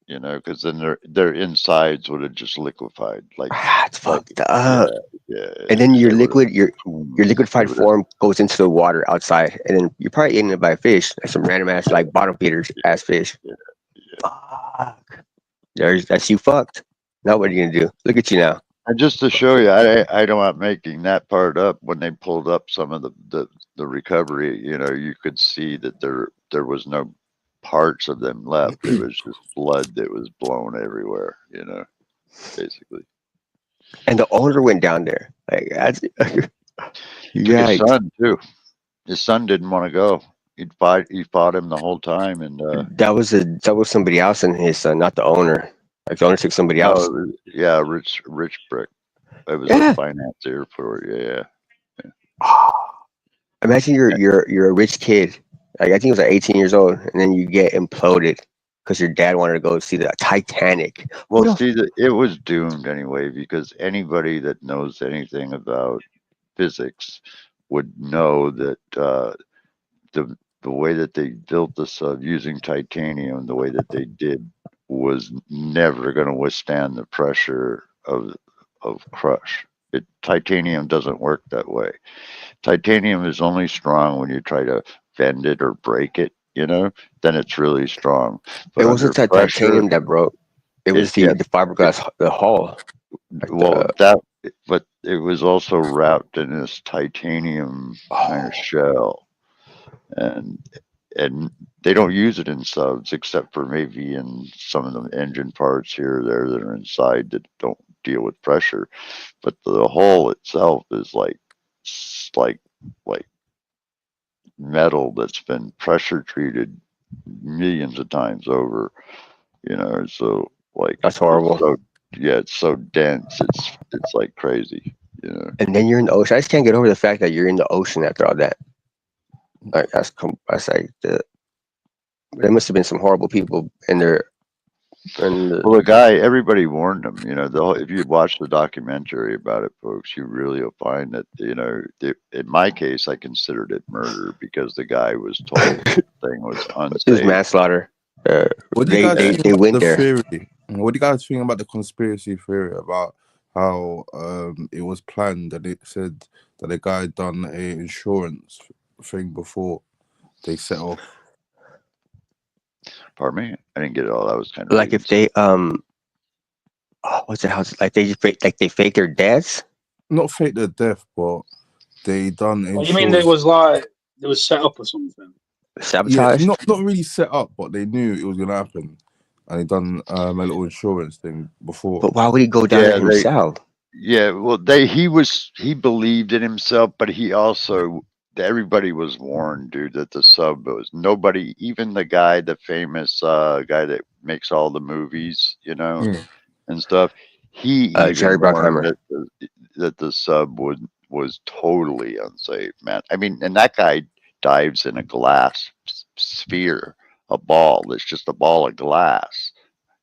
Because then their insides would have just liquefied. Like it's fucked up. Yeah. And then your liquefied form goes into the water outside, and then you're probably eaten it by a fish, like some random ass like bottom feeders ass fish. Fuck. That's you fucked. Now what are you gonna do? Look at you now. And just to show you, I don't want making that part up. When they pulled up some of the recovery, you could see that there was no parts of them left. It was just blood that was blown everywhere, basically. And the owner went down there. Like that's his son too. His son didn't want to go. He fought him the whole time, and that was somebody else and his son, not the owner. Like the owner took somebody else. Yeah, Rich Brick. It was a financier for yeah. Imagine you're a rich kid. Like I think it was like 18 years old, and then you get imploded because your dad wanted to go see the Titanic. Well, see, it was doomed anyway, because anybody that knows anything about physics would know that the way that they built the sub using titanium, the way that they did, was never going to withstand the pressure of crush. Titanium doesn't work that way. Titanium is only strong when you try to bend it or break it, then it's really strong. But it wasn't titanium that broke. It was the fiberglass, the hull. But it was also wrapped in this titanium kind of shell, and they don't use it in subs except for maybe in some of the engine parts here or there that are inside that don't deal with pressure. But the hull itself is like metal that's been pressure treated millions of times over, so like that's horrible. It's so dense, it's like crazy, And then you're in the ocean. I just can't get over the fact that you're in the ocean after all that. Like that's like there must have been some horrible people in there. Well, everybody warned him. If you watch the documentary about it, folks, you really will find that in my case, I considered it murder because the guy was told the thing was unsafe. It was manslaughter. What do you guys think about went the there. theory? What do you guys think about the conspiracy theory about how it was planned, and it said that the guy done a insurance thing before they set off? Pardon me, I didn't get it all. That was kind of like if they what's it? How's like they fake their deaths? Not fake their death, but they done. What you mean they was set up or something? Sabotage? Yeah, not really set up, but they knew it was gonna happen. and he done a little insurance thing before. But why would he go down there himself? Well, he believed in himself, but he also, everybody was warned, dude, that the sub was nobody, even the guy, the famous guy that makes all the movies, you know, and stuff. He even Jerry warned Bruckheimer. that the sub was totally unsafe, man. I mean, and that guy dives in a glass sphere, a ball that's just a ball of glass,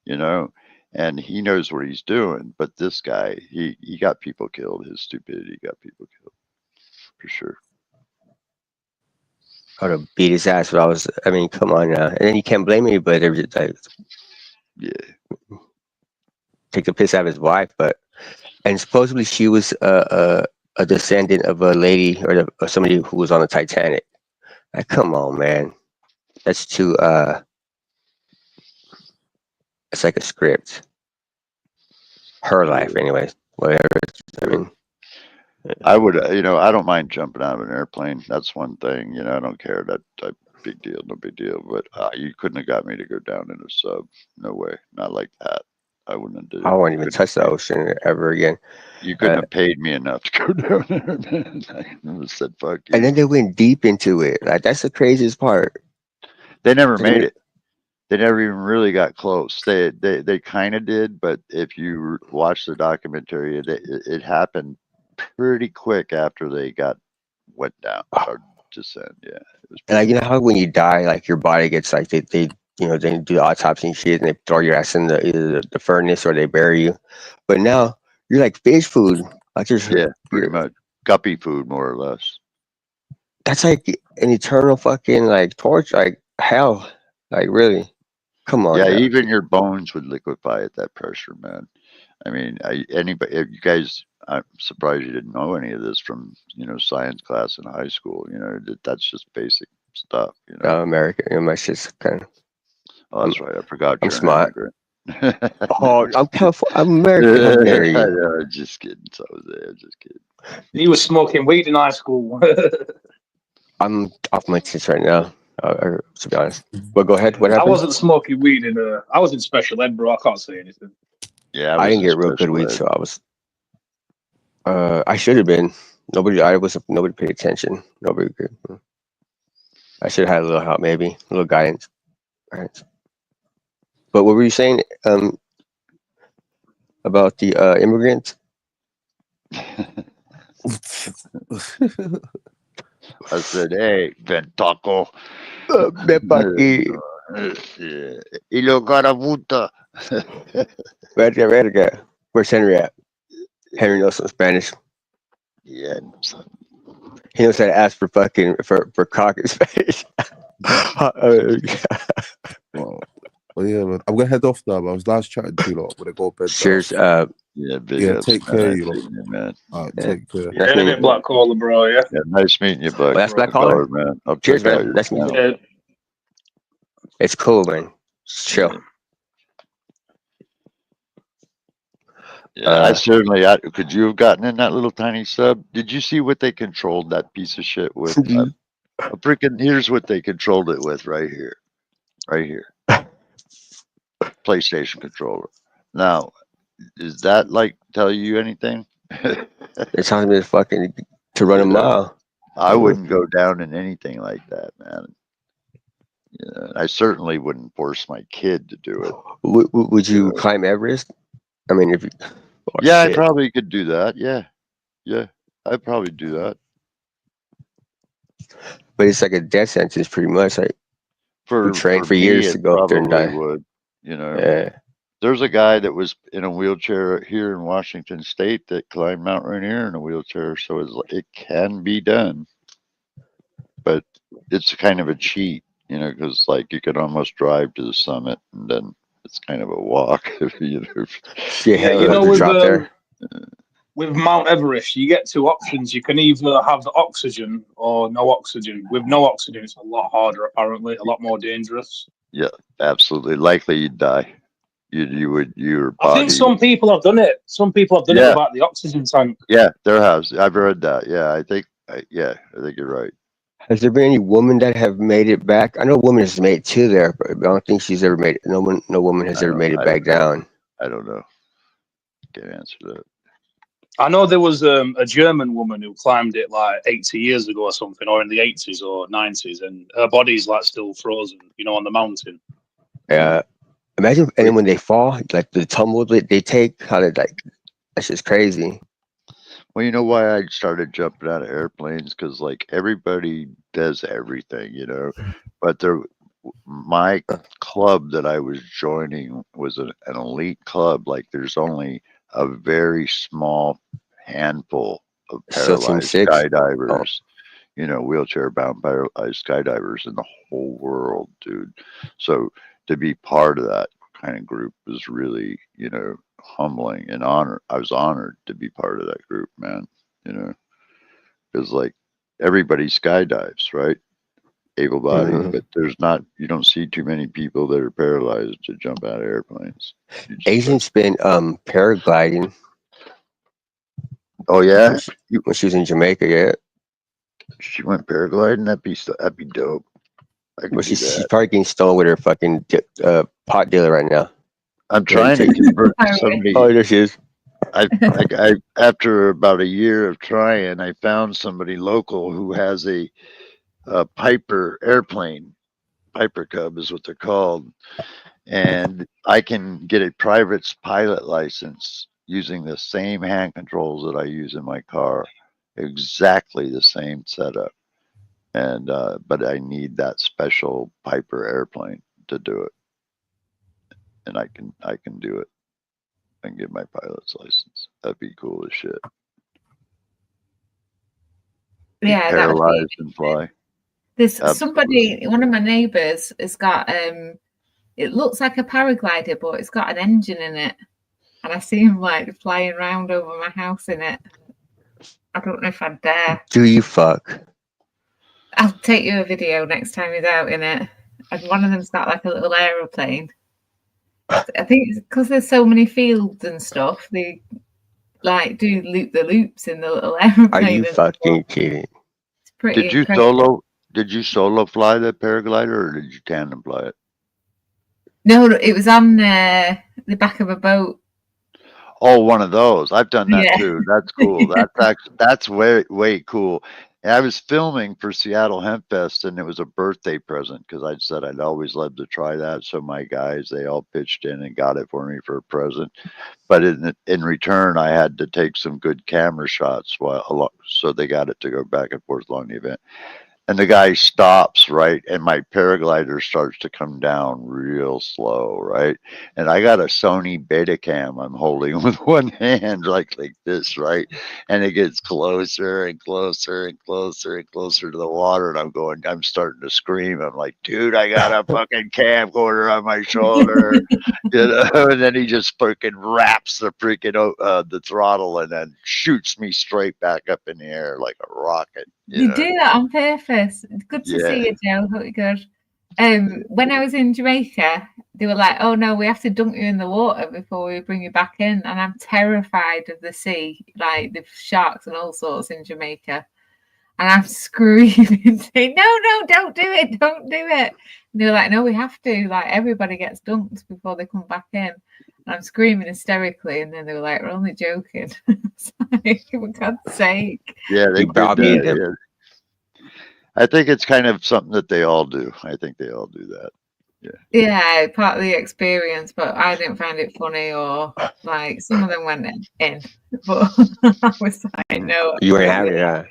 you know. And he knows what he's doing, but this guy, he got people killed. His stupidity got people killed, for sure. I would have beat his ass, but I mean, come on now. And then you can't blame anybody. Take the piss out of his wife, and supposedly she was a descendant of a lady or somebody who was on the Titanic. Like, come on, man. That's too, it's like a script. Her life, anyways. Whatever. I mean, I would, I don't mind jumping out of an airplane. That's one thing, I don't care. That type, big deal, no big deal. But you couldn't have got me to go down in a sub. No way, not like that. I wouldn't have did it. I won't even touch the ocean ever again. You couldn't have paid me enough to go down there, man. I never said fuck you. And then they went deep into it. Like, that's the craziest part. They never made it. They never even really got close. They kind of did, but if you watch the documentary, it happened pretty quick after they went down or descend. Yeah. And like, you know how when you die, like your body gets like they do the autopsy and shit, and they throw your ass in either the furnace or they bury you. But now you're like fish food. Like pretty much guppy food, more or less. That's like an eternal fucking like torture, like hell. Like, really. Come on. Yeah, now. even your bones would liquefy at that pressure, man. I mean, anybody, if you guys, I'm surprised you didn't know any of this from, science class in high school. That's just basic stuff. American, my shit's kind of. Oh, that's right. I forgot. I'm You're smart. an Oh, I'm California. I'm American. How dare you? No, just kidding. So I'm just kidding. He was smoking weed in high school. I'm off my tits right now. To be honest, but go ahead. What happened? I wasn't smoking weed I was in special ed, bro. I can't say anything. Yeah, I didn't get real good weed, so I was. I should have been. Nobody paid attention. Nobody could. I should have had a little help, maybe a little guidance. Right. But what were you saying? About the immigrants? I said, hey, Ventaco. Y lo garabuta. Verga. Where's Henry at? Henry knows some Spanish. Yeah. He knows how to ask for fucking for cock in Spanish. Well, yeah, man. I'm gonna head off now. But I was nice chatting to you lot. When I go to bed. Cheers. Yeah, take care, you lot. Man. Take care. Yeah, in a bit, Black Caller, bro. Yeah. Nice meeting you, bud. That's Black Caller, man. Cheers, man. Nice meeting you. It's cool, man. Chill. Yeah, I certainly. Could you have gotten in that little tiny sub? Did you see what they controlled that piece of shit with? Here's what they controlled it with right here. PlayStation controller. Now, does that tell you anything? It's telling me to run a mile. I wouldn't go down in anything like that, man. I certainly wouldn't force my kid to do it. Would you climb Everest? I mean, if you. I probably could do that. Yeah, I'd probably do that. But it's like a death sentence, pretty much. Like, we trained for years to go up there and die. Would, Yeah. There's a guy that was in a wheelchair here in Washington State that climbed Mount Rainier in a wheelchair, so it can be done. But it's kind of a cheat, because you could almost drive to the summit and then it's kind of a walk. With Mount Everest, you get two options. You can either have the oxygen or no oxygen. With no oxygen, it's a lot harder, apparently, a lot more dangerous. Yeah, absolutely. Likely you'd die. Your body. I think some people have done it. Some people have done it about the oxygen tank. Yeah, there has. I've read that. Yeah, I think you're right. Has there been any woman that have made it back? I know a woman has made it to there, but I don't think she's ever made it. No woman has ever made it back down. I don't know. Can't answer that. I know there was a German woman who climbed it like 80 years ago or something, or in the 80s or 90s, and her body's like still frozen, you know, on the mountain. Yeah. Imagine, and then when they fall, like the tumble that they take, how they like, that's just crazy. Well, you know why I started jumping out of airplanes? Because like everybody does everything, you know. But my club that I was joining was an elite club. Like there's only a very small handful of Still Team paralyzed 6? skydivers, you know, wheelchair-bound paralyzed skydivers in the whole world, dude. So to be part of that kind of group was really, you know, humbling and honor. I was honored to be part of that group, man. You know, because like everybody skydives, right? Able-bodied, but you don't see too many people that are paralyzed to jump out of airplanes. Asian's been paragliding. Oh yeah, when she was in Jamaica, yeah. She went paragliding. That'd be dope. Well, she's probably getting stoned with her fucking pot dealer right now. I'm trying to convert somebody. Oh, there she is. I after about a year of trying, I found somebody local who has a Piper airplane. Piper Cub is what they're called, and I can get a private pilot license using the same hand controls that I use in my car, exactly the same setup. And but I need that special Piper airplane to do it, and I can do it and get my pilot's license. That'd be cool as shit. Yeah, that would be. Paralyzed and fly. There's somebody, one of my neighbours has got it looks like a paraglider, but it's got an engine in it, and I see him like flying around over my house in it. I don't know if I'd dare. Do you fuck? I'll take you a video next time he's out in it. And one of them's got like a little aeroplane. I think it's because there's so many fields and stuff. They like do the loops in the little aeroplane. Are you fucking kidding? It's pretty. Did you solo fly the paraglider, or did you tandem fly it? No, it was on the back of a boat. Oh, one of those. I've done that Yeah. too. That's cool. That's way cool. And I was filming for Seattle Hemp Fest, and it was a birthday present because I'd said I'd always loved to try that. So my guys, they all pitched in and got it for me for a present. But in return, I had to take some good camera shots so they got it to go back and forth along the event. And the guy stops, right? And my paraglider starts to come down real slow, right? And I got a Sony Betacam I'm holding with one hand, like this, right? And it gets closer and closer and closer and closer to the water. And I'm starting to scream. I'm like, dude, I got a fucking camcorder on my shoulder, you know? And then he just freaking wraps the the throttle and then shoots me straight back up in the air like a rocket. You do that on purpose. It's good to see you, Joe. Hope you're good. When I was in Jamaica, they were like, "Oh no, we have to dunk you in the water before we bring you back in." And I'm terrified of the sea, like the sharks and all sorts in Jamaica. And I'm screaming, saying, "No, don't do it, don't do it." And they're like, "No, we have to. Like everybody gets dunked before they come back in." And I'm screaming hysterically, and then they were like, "We're only joking." It's like, for God's sake. Yeah, they did that. Yeah. I think it's kind of something that they all do. I think they all do that. Yeah, part of the experience, but I didn't find it funny, or like some of them went in, but I was like, no. You weren't having that.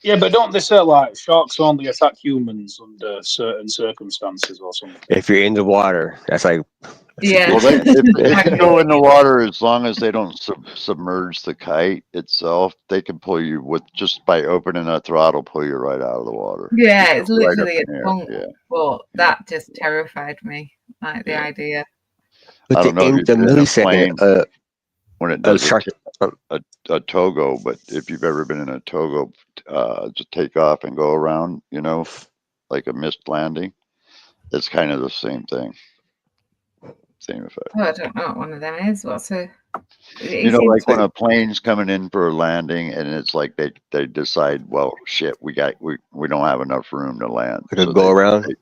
Yeah, but don't they say like sharks only attack humans under certain circumstances or something? If you're in the water, that's like. Yeah. Well, if you go in the water, as long as they don't submerge the kite itself, they can pull you just by opening that throttle, pull you right out of the water. Yeah, it's Right literally up in a the air. punk, Yeah. But that just terrified me, like the idea. But I don't know if you've been in a plane when it does a togo, but if you've ever been in a togo to take off and go around, you know, like a missed landing, it's kind of the same thing. Same effect. Oh, I don't know what one of them is. What's a? You know, like when a plane's coming in for a landing, and it's like they decide, well, shit, we don't have enough room to land. Like a go around.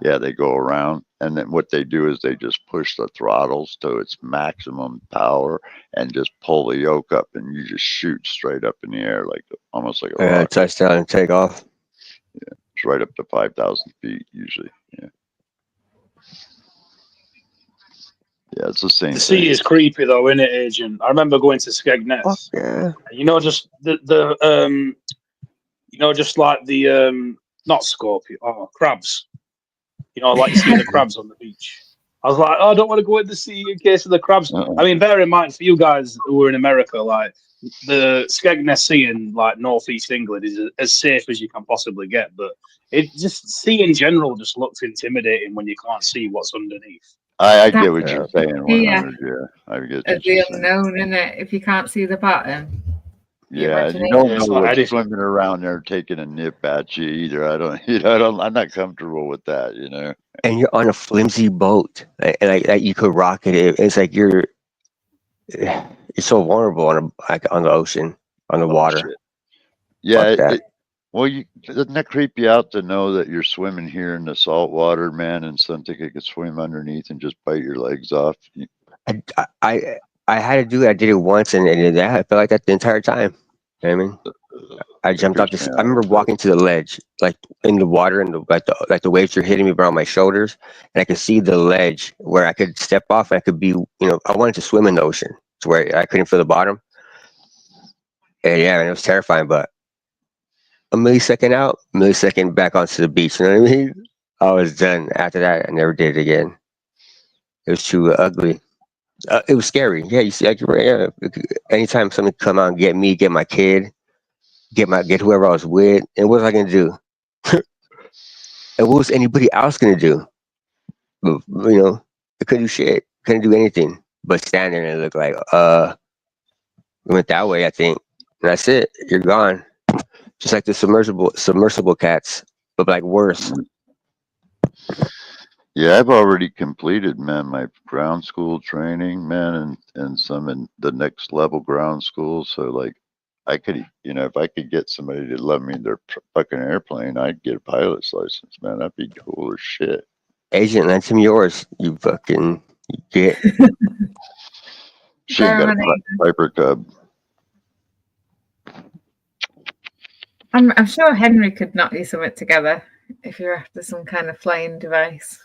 They go around, and then what they do is they just push the throttles to its maximum power and just pull the yoke up, and you just shoot straight up in the air, like almost like a rocket. Touchdown and take off. Yeah, it's right up to 5,000 feet usually. Yeah. Yeah, it's the same. The sea is creepy though, isn't it, Agent? I remember going to Skegness. Yeah. You know, just just like the not scorpion, crabs. You know, like you see the crabs on the beach. I was like, oh, I don't want to go in the sea in case of the crabs. I mean, bear in mind for you guys who are in America, like the Skegness Sea in like northeast England is as safe as you can possibly get. But it just sea in general just looks intimidating when you can't see what's underneath. I get what you're saying. 100, I get Of the unknown, isn't it? If you can't see the bottom. Yeah, and you don't know what's swimming around there taking a nip at you either. I'm not comfortable with that, you know. And you're on a flimsy boat, and like you could rocket it. It's like you're so vulnerable on the ocean, on the water. Shit. Yeah, doesn't that creep you out to know that you're swimming here in the salt water, man, and something could swim underneath and just bite your legs off? I had to do it. I did it once, and I felt like that the entire time. You know what I mean? I jumped off this. I remember walking to the ledge, like in the water, and the waves were hitting me around my shoulders, and I could see the ledge where I could step off. And I could be, I wanted to swim in the ocean to where I couldn't feel the bottom. And yeah, it was terrifying. But a millisecond out, millisecond back onto the beach. You know what I mean? I was done after that. I never did it again. It was too ugly. It was scary. Yeah, you see, anytime something come out and get me, get my kid, get whoever I was with, and what was I gonna do? And what was anybody else gonna do? But, I couldn't do shit. Couldn't do anything but stand there and look like, we went that way, I think. And that's it. You're gone. Just like the submersible cats, but like worse. Yeah, I've already completed, man, my ground school training, man, and some in the next level ground school. So, like, I could, if I could get somebody to lend me their fucking airplane, I'd get a pilot's license, man. That'd be cool as shit. Agent, lend him yours. You fucking get. She ain't got a Piper Cub. I'm sure Henry could knock you something together if you're after some kind of flying device.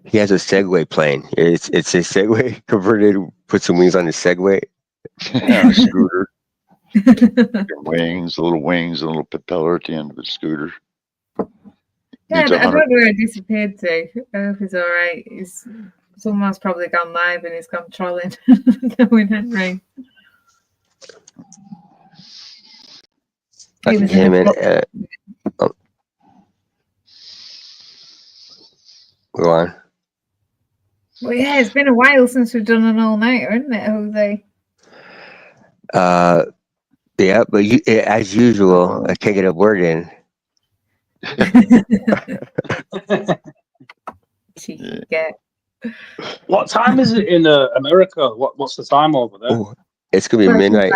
He has a Segway plane. It's a Segway converted. Put some wings on the Segway. Yeah, a scooter. Wings, little propeller at the end of a scooter. Yeah, I don't know where he disappeared to. I hope he's all right. Someone's probably gone live and he's gone trolling. Knowing Henry. Go on. Well, yeah, it's been a while since we've done an all-nighter, isn't it, Jose? Yeah, but as usual, I can't get a word in. What time is it in America? What's the time over there? Ooh, it's gonna be midnight.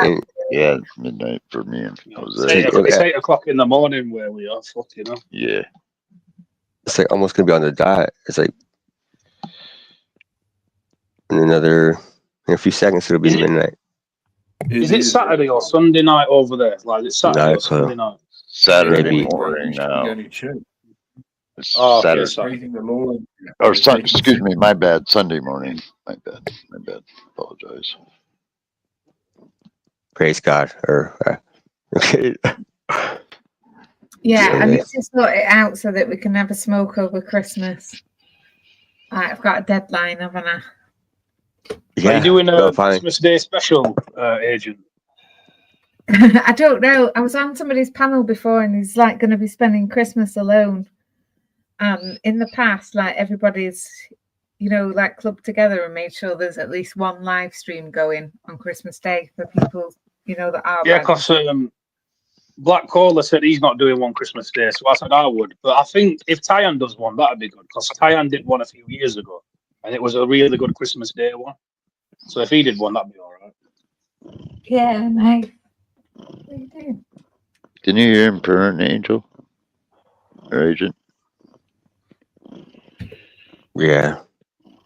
Yeah, it's midnight for me and Jose. It's 8 o'clock in the morning where we are. Fuck, Yeah. It's like almost gonna be on the dot. It's like in a few seconds it'll be midnight. Is it Saturday or Sunday night over there? Like it's Saturday or Sunday night? Saturday morning now. It's Saturday. Or excuse me, my bad. Sunday morning. My bad. Apologize. Praise God. Okay. Yeah, I need to sort it out so that we can have a smoke over Christmas. I've got a deadline, haven't I? Yeah, are you doing a Christmas Day special, Agent? I don't know. I was on somebody's panel before and he's like going to be spending Christmas alone. In the past, like everybody's, like clubbed together and made sure there's at least one live stream going on Christmas Day for people, that are. Yeah, because Black Cola said he's not doing one Christmas Day, so I said I would. But I think if Tyan does one, that'd be good because Tyan did one a few years ago. and it was a really good Christmas Day one. So if he did one, that'd be all right. Yeah, nice. What are you doing? Can you hear him, Parent Angel or Agent? Yeah,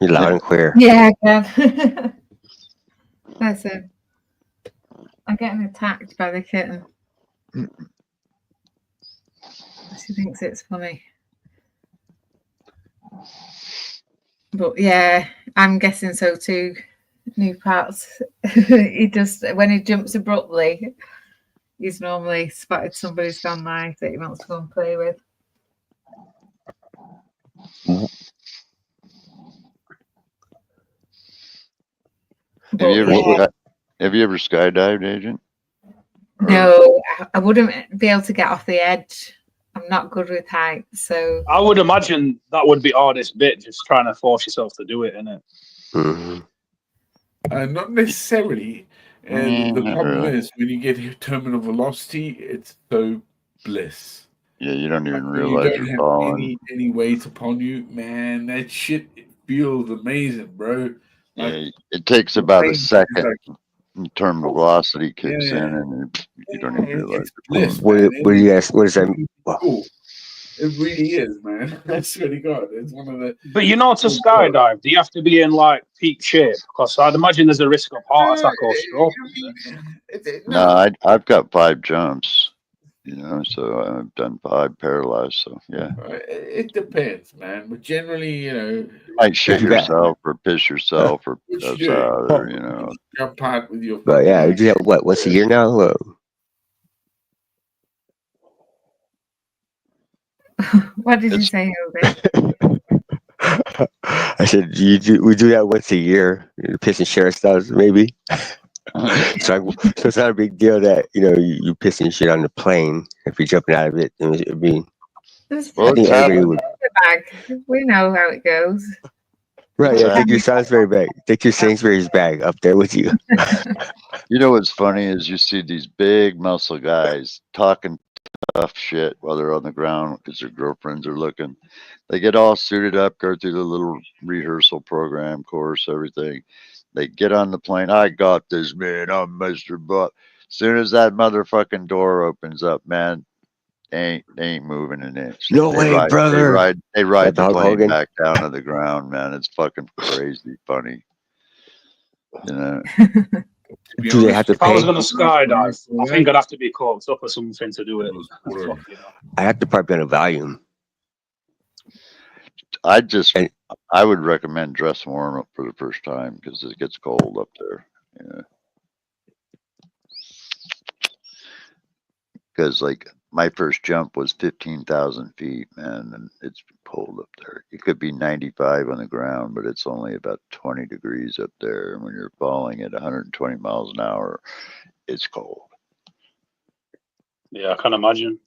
you're loud and clear. Yeah, I can. That's it. I'm getting attacked by the kitten. She thinks it's funny. But yeah, I'm guessing so too. New parts. He just, when he jumps abruptly, he's normally spotted somebody's gone live that he wants to go and play with. Have you ever skydived, Agent? No, I wouldn't be able to get off the edge. I'm not good with heights, so I would imagine that would be hardest bit, just trying to force yourself to do it, innit? Not necessarily. And the Not problem really. is when you get terminal velocity, it's so bliss. Yeah, you don't even You realize don't you're have falling. any weight upon you, man. That shit feels amazing, bro. Yeah, it takes about a second. Terminal velocity kicks in, and you don't even realize you're falling. What do you guys? What is that? Cool. It really is, man. I swear to God, it's one of the. But you know, to skydive, do you have to be in like peak shape? Because I'd imagine there's a risk of heart attack or stroke. No, I've got 5 jumps. You know, so I've done 5 paralyzed. So yeah, It depends, man. But generally, you know, you might shit yourself or piss yourself or What you piss do? out, or you know. Jump out with your. But yeah, you do that what once a year now? what did you say, Hildy? I said we do that once a year. Piss and share stuff, maybe. So it's not a big deal that you pissing shit on the plane if you're jumping out of it. I mean, I think everybody would. We know how it goes. Right, yeah. Take your Sainsbury bag. Take your Sainsbury's bag up there with you. You know what's funny is you see these big muscle guys talking tough shit while they're on the ground because their girlfriends are looking. They get all suited up, go through the little rehearsal program course, everything. They get on the plane. I got this, man. I'm Mr. Butt. As soon as that motherfucking door opens up, man, they ain't moving an inch. No way, brother. They ride the Hulk plane Hogan. back down to the ground, man. It's fucking crazy funny. You know. Do they have to If I was pay? going to skydive, I think I'd have to be caught up or something to do it. I have to probably be on a volume. I would recommend dress warm up for the first time because it gets cold up there. Yeah. Because like my first jump was 15,000 feet, man, and it's cold up there. It could be 95 on the ground, but it's only about 20 degrees up there. And when you're falling at 120 miles an hour, it's cold. Yeah, I can imagine.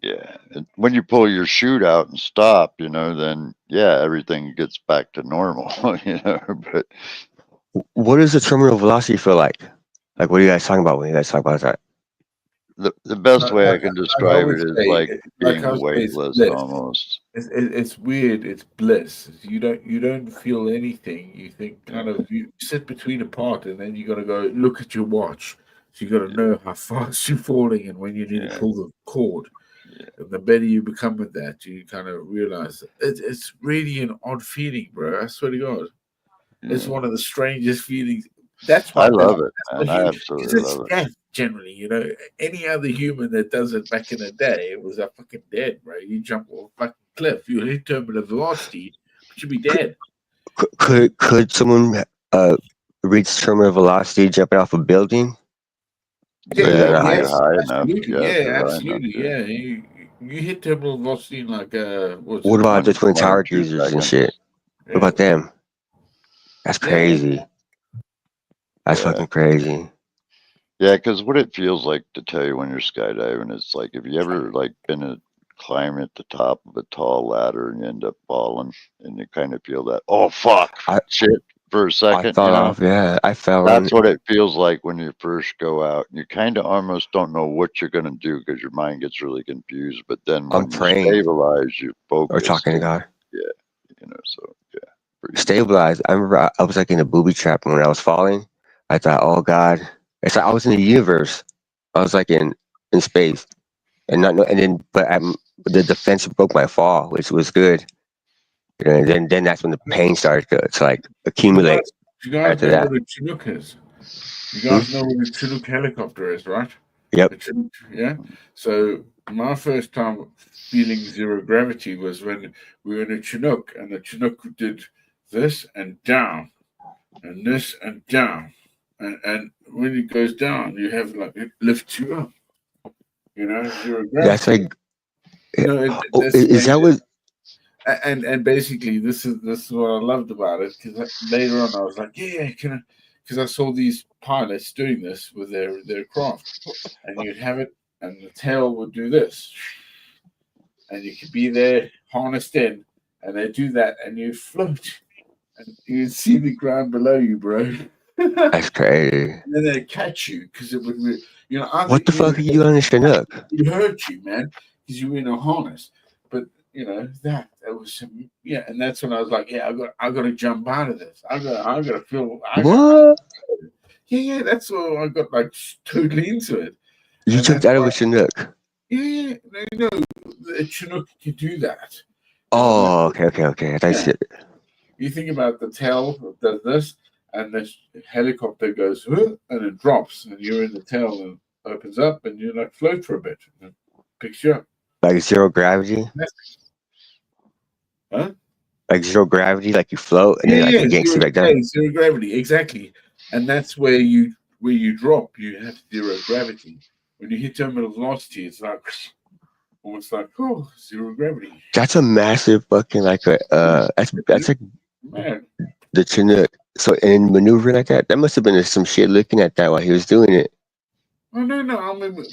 Yeah. And when you pull your chute out and stop, then yeah, everything gets back to normal, but What does the terminal velocity feel like? Like, what are you guys talking about when you guys talk about that? the best way I can describe it is like being weightless bliss. almost. It's weird. It's bliss. You don't feel anything. You think kind of you sit between a part, and then you got to go look at your watch. So you got to know how fast you're falling and when you need to pull the cord. And the better you become with that, you kind of realize it's really an odd feeling, bro. I swear to God, it's one of the strangest feelings. That's why I love it, man. I absolutely it's love it. death. Generally, any other human that does it back in the day, it was a fucking dead, bro. You jump off a fucking cliff, you hit terminal velocity, but you'd be dead. Could someone reach terminal velocity jumping off a building? Yeah, high enough. Absolutely. Yeah, you hit terminal velocity in like What about the Twin Tower users and shit? What about them? That's crazy. That's fucking crazy. Yeah, because what it feels like to tell you when you're skydiving, it's like if you ever been climbing at the top of a tall ladder and you end up falling, and you kind of feel that shit for a second. I fell off. Yeah, I fell. That's what it feels like when you first go out. You kind of almost don't know what you're gonna do because your mind gets really confused. But then when you stabilize, you focus. Or talking to God. Yeah, so yeah, stabilized. I remember I was like in a booby trap when I was falling. I thought, oh God, it's like I was in the universe. I was like in space, and the defense broke my fall, which was good. You know, and then that's when the pain started to like accumulate. You guys After know that, what a Chinook is? You guys know what a Chinook helicopter is, right? Yep. A Chinook, yeah. So my first time feeling zero gravity was when we were in a Chinook, and the Chinook did this and down, and this and down, and when it goes down, you have like it lifts you up. You know, zero gravity. that's like. No, Is that what? And basically this is what I loved about it, because later on I was like, yeah, because I saw these pilots doing this with their craft, and you'd have it, and the tail would do this, and you could be there harnessed in, and they do that, and you float, and you see the ground below you, bro. That's crazy. And then they catch you because it would, you know. What the fuck are you doing in Chinook? It hurt you, man, because you were in a harness. But you know that was and that's when I was like, yeah, I got to jump out of this. I got to feel. What? Yeah, that's what I got like totally into it. You jumped out of a Chinook. Yeah, no, the Chinook can do that. Oh, okay. That's it. You think about the tail does this, and the helicopter goes and it drops, and you're in the tail and opens up, and you like float for a bit, and it picks you up. Like zero gravity. Huh? Like zero gravity, like you float and then like it yanks you back down. Zero gravity, exactly. And that's where you drop, you have zero gravity. When you hit terminal velocity, it's like almost like zero gravity. That's a massive fucking like that's like Man. The Chinook. So in maneuvering like that must have been some shit looking at that while he was doing it. Oh no, I mean,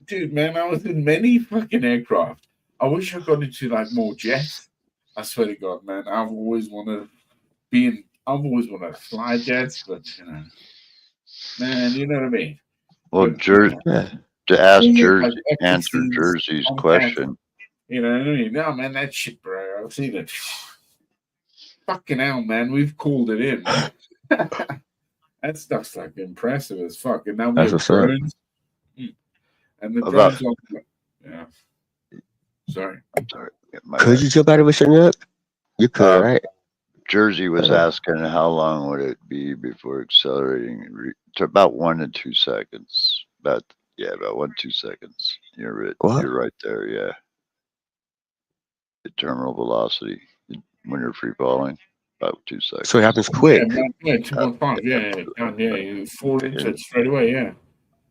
dude, man, I was in many fucking aircraft. I wish I got into like more jets. I swear to God, man, I've always wanted to fly jets, but you know, man, you know what I mean. Well, to answer Jersey's question. You know what I mean? No, man, that shit, bro. I've seen it. Fucking hell, man, we've called it in. That stuff's like impressive as fuck. And now we have drones. And the drones yeah. Sorry. Could you jump out of a Chinook? You could, right? Jersey was asking how long would it be before accelerating to about 1 to 2 seconds. About 1 to 2 seconds. You're right there, yeah. The terminal velocity when you're free falling, about 2 seconds. So it happens quick. Yeah, 2.5. Yeah. You fall into it straight away, yeah.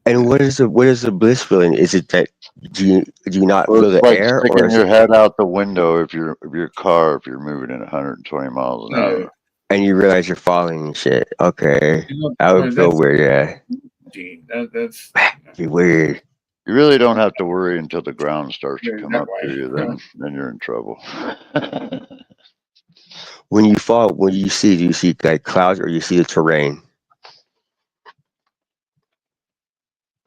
And what is the bliss feeling? Is it that do you not feel the like air, sticking or your head out the window if you're moving at 120 miles an hour, and you realize you're falling and shit? Okay, that would feel weird. Yeah, that's be weird. You really don't have to worry until the ground starts to come up to you. Then you're in trouble. When you fall, do you see like clouds, or you see the terrain?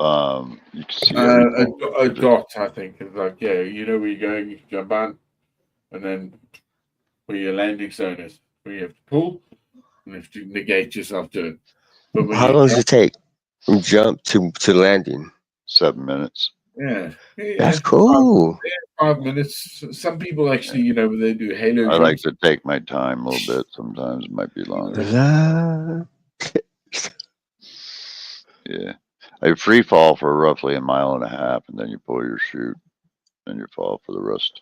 You can see a dot, I think. It's like, you know where you're going, you can jump on, and then where your landing zone is, where you have to pull, and you have to negate yourself to it. But How long does it take from jump to landing? 7 minutes. Yeah. That's cool. 5 minutes. Some people actually, you know, they do halo. I like to take my time a little bit. Sometimes it might be longer. Yeah. I free fall for roughly 1.5 miles, and then you pull your chute, and you fall for the rest.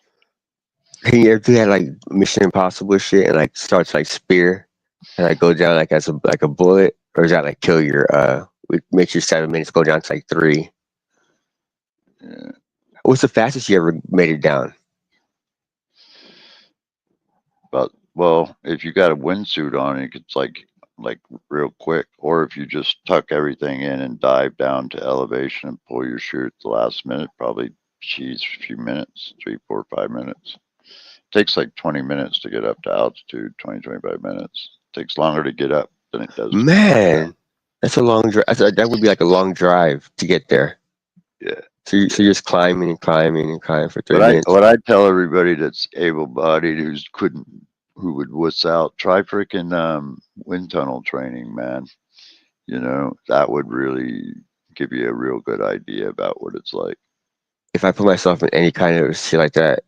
Can you ever do that like Mission Impossible shit and like starts like spear and like go down like as a bullet, or is that like kill your it makes your 7 minutes go down to like 3? Yeah. What's the fastest you ever made it down? Well, if you got a windsuit on, it's like real quick. Or if you just tuck everything in and dive down to elevation and pull your chute at the last minute, probably a few minutes, 3, 4, 5 minutes. It takes like 20 minutes to get up to altitude, 20, 25 minutes. It takes longer to get up than it does. Man, that's a long drive. That would be like a long drive to get there. Yeah. So you're just climbing for 3 minutes. What I tell everybody that's able-bodied who who would wuss out. Try freaking wind tunnel training, man. You know, that would really give you a real good idea about what it's like. If I put myself in any kind of shit like that,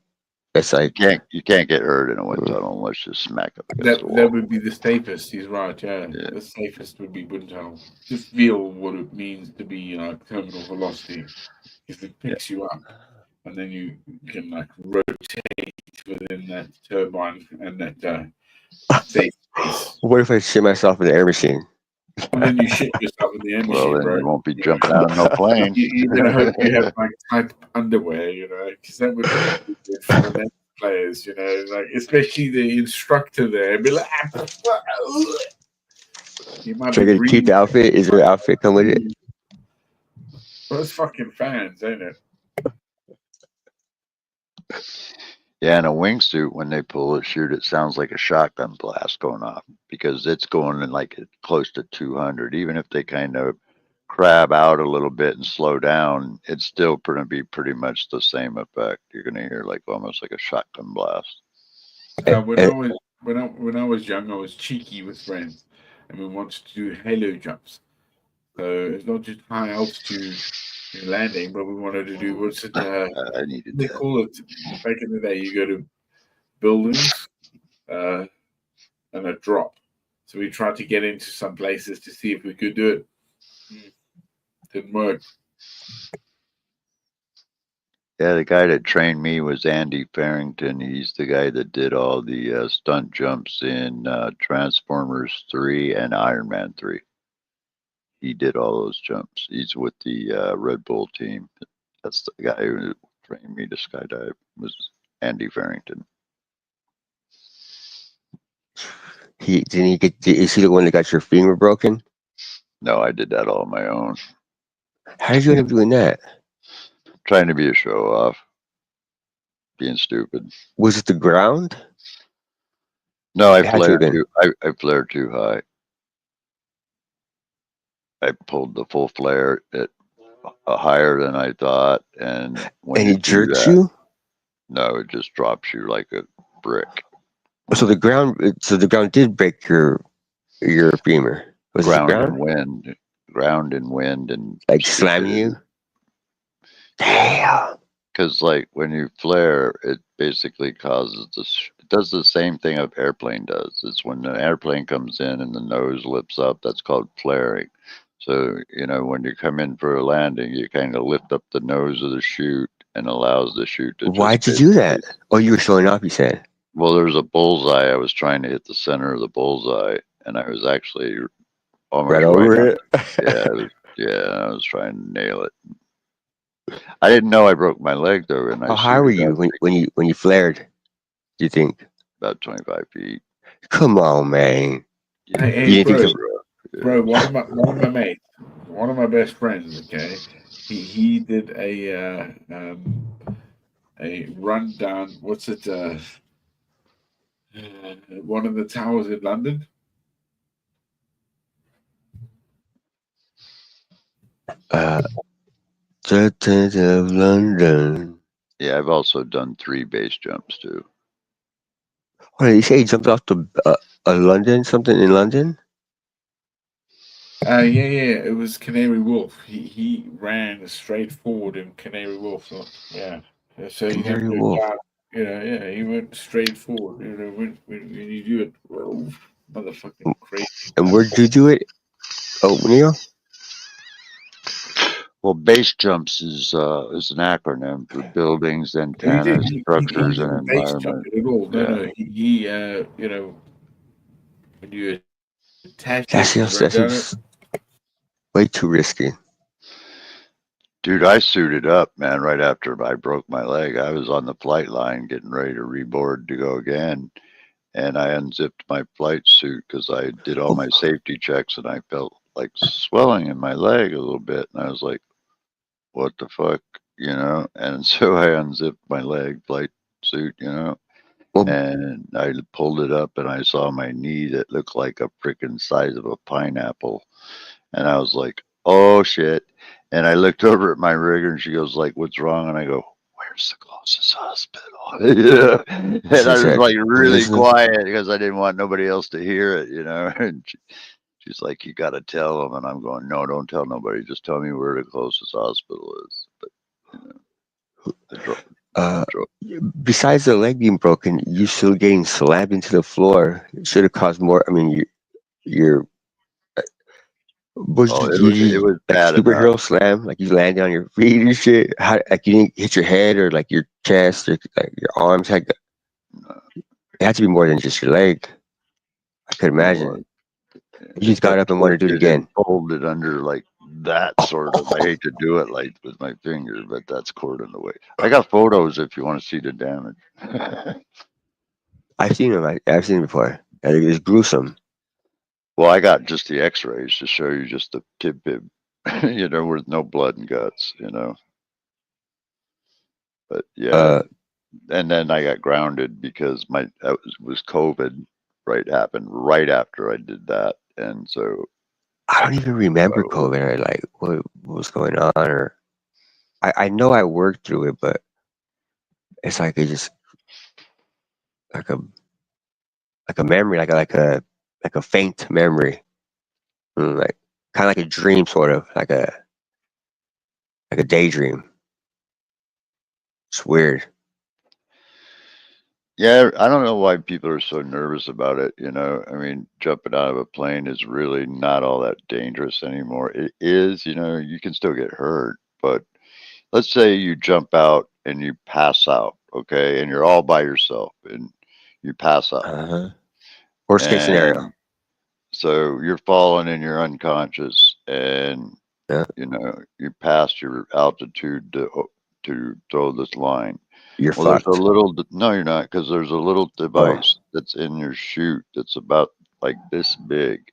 it's like you can't get hurt in a wind tunnel unless you smack up against the wall. That would be the safest. He's right. Yeah, the safest would be wind tunnel. Just feel what it means to be like terminal velocity, because it picks you up, and then you can like rotate within that turbine and that safe space. What if I shit myself in the air machine? And then you shit yourself in the air machine, then bro. you won't be jumping out of no plane. You're gonna hope you have like tight underwear, you know, because that would be good for the next players, you know, like especially the instructor there. Be like, you might So I be get to keep the outfit. Is there an outfit come with it? Well, it's fucking fans, ain't it? Yeah, and a wingsuit, when they pull it, shoot, it sounds like a shotgun blast going off because it's going in like close to 200. Even if they kind of crab out a little bit and slow down, it's still going to be pretty much the same effect. You're going to hear like almost like a shotgun blast. When I was young, I was cheeky with friends, and we wanted to do halo jumps. So it's not just high altitude landing, but we wanted to do what's it? They call it back in the day. You go to buildings and a drop. So we tried to get into some places to see if we could do it. Didn't work. Yeah, the guy that trained me was Andy Farrington. He's the guy that did all the stunt jumps in Transformers 3 and Iron Man 3. He did all those jumps. He's with the Red Bull team. That's the guy who trained me to skydive, was Andy Farrington. Is he the one that got your femur broken? No, I did that all on my own. How did you end up doing that? Trying to be a show off. Being stupid. Was it the ground? No, I flared too high. I pulled the full flare at higher than I thought, and when it jerks you? No, it just drops you like a brick. So the ground did break your femur. Was it the ground and wind, and like slamming you. Damn. Because like when you flare, it basically causes this. It does the same thing an airplane does. It's when an airplane comes in and the nose lifts up. That's called flaring. So, you know, when you come in for a landing, you kind of lift up the nose of the chute and allows the chute to. Why'd you do that? Oh, you were showing off, you said. Well, there was a bullseye. I was trying to hit the center of the bullseye, and I was actually almost right over it. I was trying to nail it. I didn't know I broke my leg though. And how high were you when you flared? Do you think? About 25 feet. Come on, man. Hey, bro, one of my mates, one of my best friends. Okay, he did a run down. What's it? One of the towers in London. Sultans of London. Yeah, I've also done 3 base jumps too. What did you say? He jumped off to London? Something in London? Yeah. It was Canary Wharf. He ran straight forward in Canary Wharf. So, yeah. So Canary Wharf. He went straight forward. You know, when you do it, motherfucking crazy. And where did you do it? Oh, Neil? Well, base jumps is an acronym for buildings, antennas, structures, and environment. No, he when you attach that's way too risky. Dude, I suited up, man, right after I broke my leg. I was on the flight line getting ready to reboard to go again. And I unzipped my flight suit because I did all my safety checks and I felt like swelling in my leg a little bit. And I was like, what the fuck, you know? And so I unzipped my flight suit, you know? And I pulled it up and I saw my knee that looked like a freaking size of a pineapple. And I was like, oh shit. And I looked over at my rigger and she goes like, what's wrong? And I go, where's Where's the closest hospital? Yeah. And I was like really quiet because I didn't want nobody else to hear it, you know. And she's like, you got to tell them. And I'm going, no, don't tell nobody. Just tell me where the closest hospital is. But, besides the leg being broken, you still getting slammed into the floor. It should have caused more. I mean, you're it was like bad superhero enough. slam, like you landed on your feet and shit. How, like you didn't hit your head or like your chest or like your arms. It had to be more than just your leg. I could imagine. You just got up and wanted to do it again. Folded under like that sort of. I hate to do it like with my finger, but that's cord in the way. I got photos if you want to see the damage. I've seen them. I've seen them before. And it was gruesome. Well, I got just the X-rays to show you just the tidbit, you know, with no blood and guts, you know. But yeah, and then I got grounded because that was COVID. Happened right after I did that, and so I don't even remember COVID or like what was going on, or I know I worked through it, but it's like it just like a memory, like a faint memory, like kind of like a dream, sort of like a daydream. It's weird. Yeah, I don't know why people are so nervous about it. You know, I mean, jumping out of a plane is really not all that dangerous anymore. It is, you know, you can still get hurt, but let's say you jump out and you pass out, okay, and you're all by yourself and you pass out. Worst case scenario. So you're falling and you're unconscious, and you know you passed your altitude to throw this line. You're fucked. fucked. No, you're not, because there's a little device that's in your chute that's about like this big,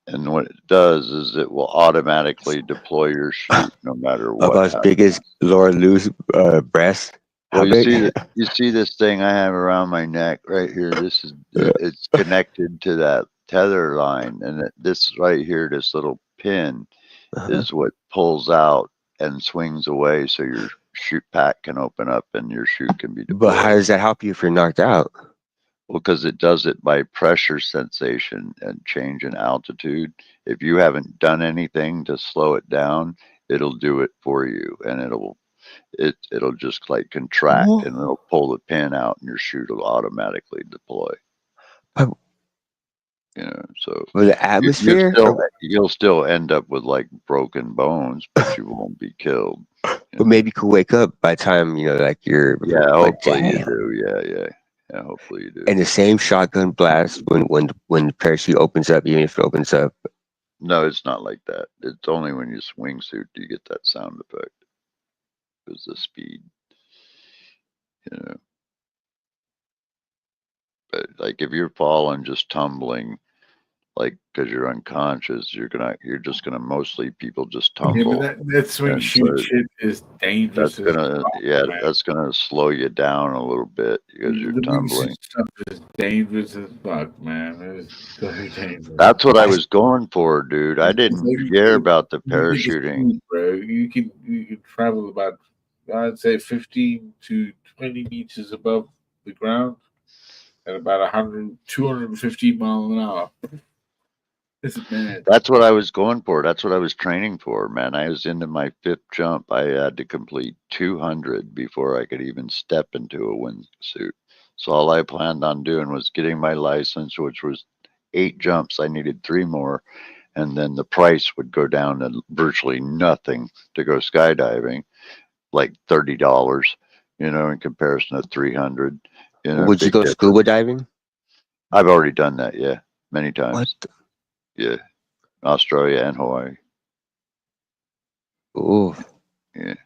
and what it does is it will automatically deploy your chute no matter what. About as big as Laura Lou's breast. Well, How big? you see this thing I have around my neck right here. This is it's connected to that tether line, and this right here, this little pin, is what pulls out and swings away, so your chute pack can open up and your chute can be deployed. But how does that help you if you're knocked out? Well, because it does it by pressure sensation and change in altitude. If you haven't done anything to slow it down, it'll do it for you, and it'll just like contract and it'll pull the pin out, and your chute will automatically deploy. You know, so with the atmosphere, you'll still end up with like broken bones, but you won't be killed. But maybe you could wake up by the time like you're. Yeah, like, hopefully you do. Yeah, hopefully you do. And the same shotgun blast when the parachute opens up, even if it opens up. No, it's not like that. It's only when you swing suit do you get that sound effect. Because the speed, you know. But like if you're falling, just tumbling, like because you're unconscious, you're just gonna mostly people just tumble. Yeah, but that swing shoot shit is dangerous. That's gonna slow you down a little bit because you're tumbling. Stuff is dangerous as fuck, man. It's so dangerous. That's what I was going for, dude. I didn't care about the parachuting, bro. You can travel about, I'd say, 15 to 20 meters above the ground at about 250 miles an hour. That's what I was going for. That's what I was training for, man. I was into my 5th jump. I had to complete 200 before I could even step into a wingsuit. So all I planned on doing was getting my license, which was 8 jumps. I needed 3 more. And then the price would go down to virtually nothing to go skydiving, like $30, you know, in comparison to 300. You know, would you go scuba diving? I've already done that, yeah, many times. What? Yeah, Australia and Hawaii. Ooh. Yeah.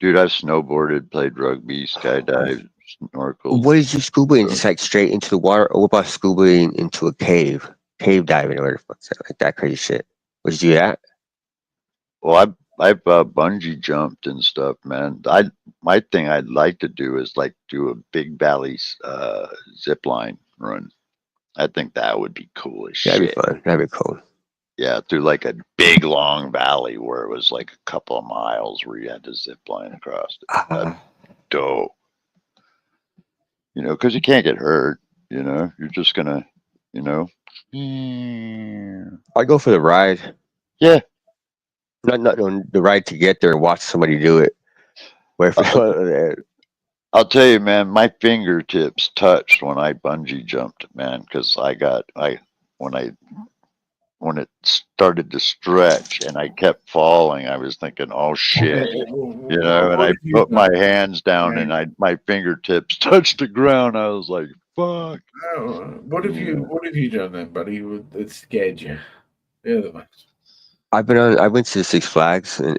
Dude, I've snowboarded, played rugby, skydived, snorkeled. What did you scuba in? Just like straight into the water? Or what about scubaing into a cave? Cave diving or whatever, like that crazy shit. Would you do that? Well, I've bungee jumped and stuff, man. My thing I'd like to do is like do a big valley zip line run. I think that would be cool as shit. That'd be fun. That'd be cool. Yeah, through like a big long valley where it was like a couple of miles where you had to zip line across it. That's dope. You know, because you can't get hurt. You know, you're just gonna, you know. I go for the ride. Yeah. Not on the ride to get there and watch somebody do it. Where I'll tell you, man, my fingertips touched when I bungee jumped, man, because when it started to stretch and I kept falling, I was thinking, oh shit, you know, and I put my hands down and my fingertips touched the ground. I was like, fuck. What have you done then, buddy? That scared you? The other one. I went to Six Flags in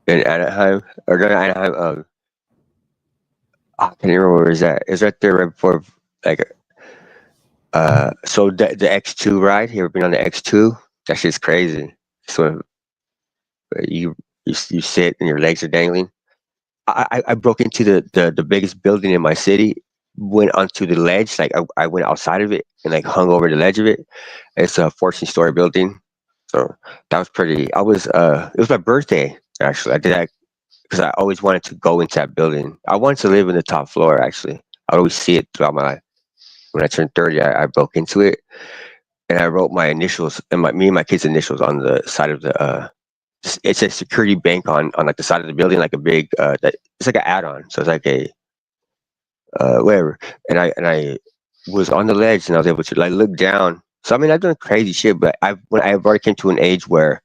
Anaheim, or not Anaheim. I can't remember where is that. It's right there right before like so the X2 ride. You ever been on the X2? That shit's crazy. So you sit and your legs are dangling. I broke into the biggest building in my city, went onto the ledge, like I went outside of it and like hung over the ledge of it. It's a 14-story building. So that was pretty. It was my birthday actually. I did that because I always wanted to go into that building. I wanted to live in the top floor actually. I always see it throughout my life. When I turned 30, I broke into it and I wrote my initials and me and my kids' initials on the side of the it's a security bank on like the side of the building, like a big it's like an add-on. So it's like a whatever. And I was on the ledge and I was able to like look down. So I mean I've done crazy shit, but I've already came to an age where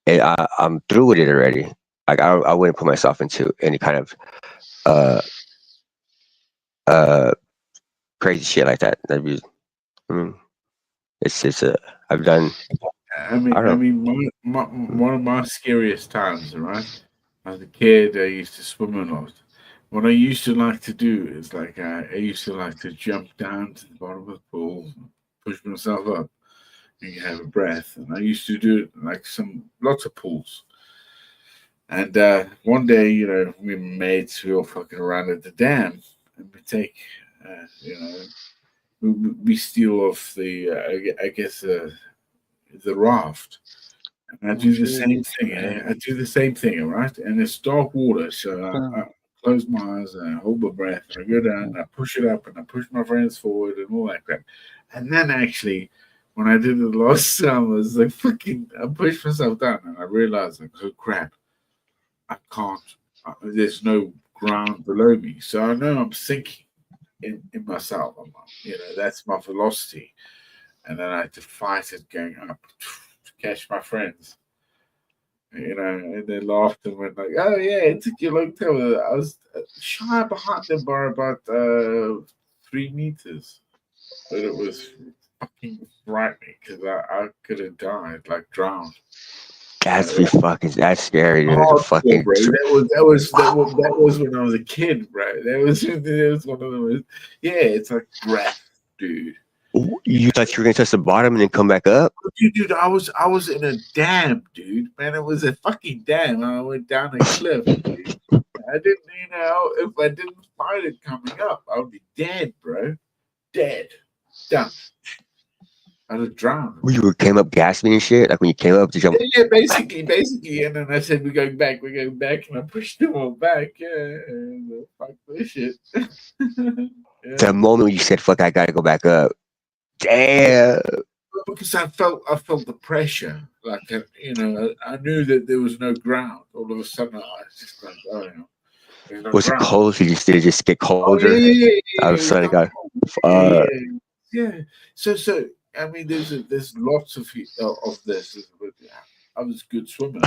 I'm through with it already. Like I wouldn't put myself into any kind of crazy shit like that. I mean, it's I've done. I mean, one of my scariest times, right? As a kid, I used to swim a lot. What I used to like to do is like I used to like to jump down to the bottom of the pool, push myself up, and have a breath. And I used to do it like lots of pools. And one day, you know, we mates, we all fucking around at the dam, and we take, you know, we steal off the, I guess, the raft. And I do the same thing. I do the same thing, right? And it's dark water, so I close my eyes and I hold my breath, and I go down and I push it up and I push my friends forward and all that crap. And then actually, when I did it last time, I was like, I pushed myself down and I realized, like, oh crap, I can't. There's no ground below me, so I know I'm sinking in myself. You know, that's my velocity, and then I had to fight it going up to catch my friends. You know, and they laughed and went like, "Oh yeah, it took you a long time." I was shy behind them by about 3 meters, but it was fucking frightening because I could have died, like drowned. That's scary, dude. Oh, Fucking bro. That was when I was a kid, bro. That was one of those. Yeah, it's like breath, dude. You thought you were gonna touch the bottom and then come back up? Dude, I was in a dam, dude. Man, it was a fucking dam. I went down a cliff. Dude. I didn't, you know, if I didn't find it coming up, I would be dead, bro. Dead. Done. I'd have drowned. You came up gasping and shit. Like when you came up to jump. Yeah, basically. And then I said, we're going back, and I pushed them all back. Yeah, fuck this shit. Yeah. The moment when you said, "Fuck, I gotta go back up." Damn. Because I felt the pressure. Like, you know, I knew that there was no ground. All of a sudden, I was just like, oh, you know. No Was ground. it cold? Did it just get colder? Oh, yeah. All of a sudden, it got. Yeah. So I mean, there's lots of this. I was a good swimmer.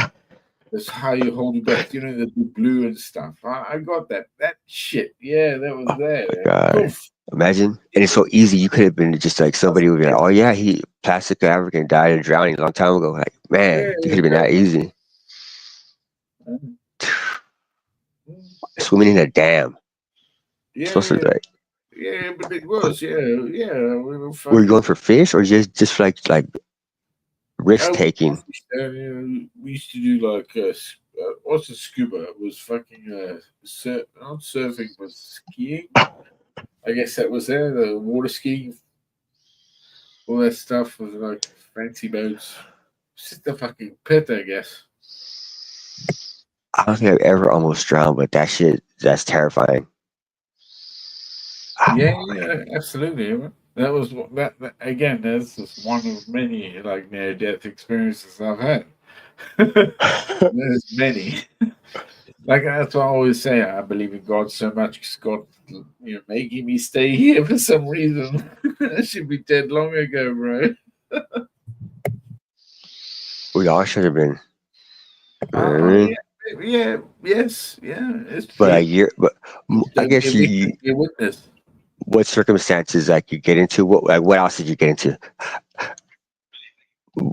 That's how you hold your breath. You know, the blue and stuff. I got that shit. Yeah, that was there. God. Imagine, and it's so easy. You could have been just like somebody would be like, "Oh yeah, he plastic African died of drowning a long time ago." Like, man, it could have been that easy. Swimming in a dam. Yeah, like, but it was, yeah. Were you going for fish or just like risk taking? We used to do like what's a scuba? It was fucking not surfing, but skiing. I guess that was there. The water skiing, all that stuff was like fancy boats. It's just a fucking pit, I guess. I don't think I've ever almost drowned, but that's terrifying. Yeah, absolutely. That was that again. This is one of many like near-death experiences I've had. There's many. Like that's what I always say. I believe in God so much because God, making me stay here for some reason. I should be dead long ago, bro. We all should have been. Yes, it's But true. a year, but I guess you Be a witness. what circumstances like you get into? What else did you get into?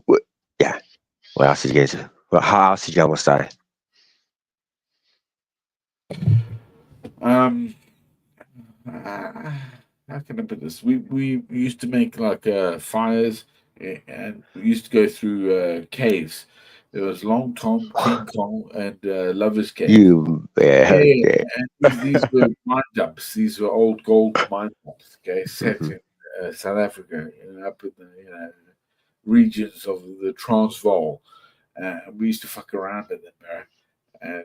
What else did you get into? Well, how else did you almost die? How can I put this? We used to make like fires, and we used to go through caves. There was Long Tom, King Kong, and Lover's Cave. And these were mine dumps. These were old gold mine dumps. Okay, set in South Africa, up in the regions of the Transvaal. We used to fuck around in them there. And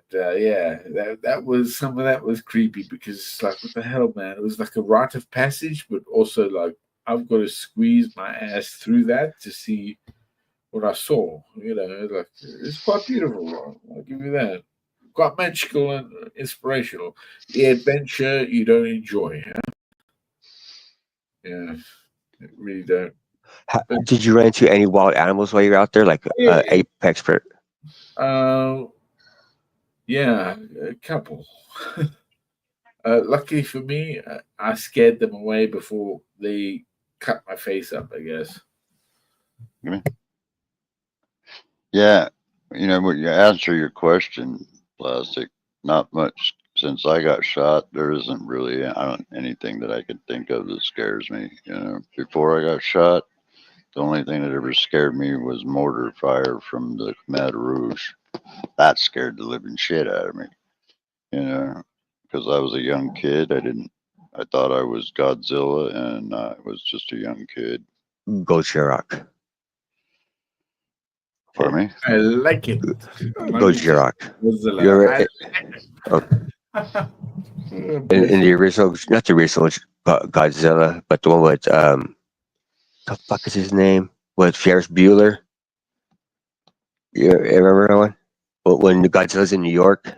that was some of that was creepy because it's like, what the hell, man? It was like a rite of passage, but also like I've got to squeeze my ass through that to see what I saw. Like it's quite beautiful. I'll give you that. Quite magical and inspirational. The adventure you don't enjoy. Yeah, really don't. Did you run into any wild animals while you were out there, like apex predator? Yeah, a couple. Luckily for me, I scared them away before they cut my face up, I guess. Yeah, when you answer your question, Plastic, not much. Since I got shot, there isn't really anything that I could think of that scares me. Before I got shot, the only thing that ever scared me was mortar fire from the Khmer Rouge. That scared the living shit out of me. Because I was a young kid. I thought I was Godzilla, and I was just a young kid. Go Chirac. Pardon me? I like it. Go Chirac. You're in the original, not the original Godzilla, but the one with the fuck is his name? With Ferris Bueller. You remember that one? When the Godzilla's in New York.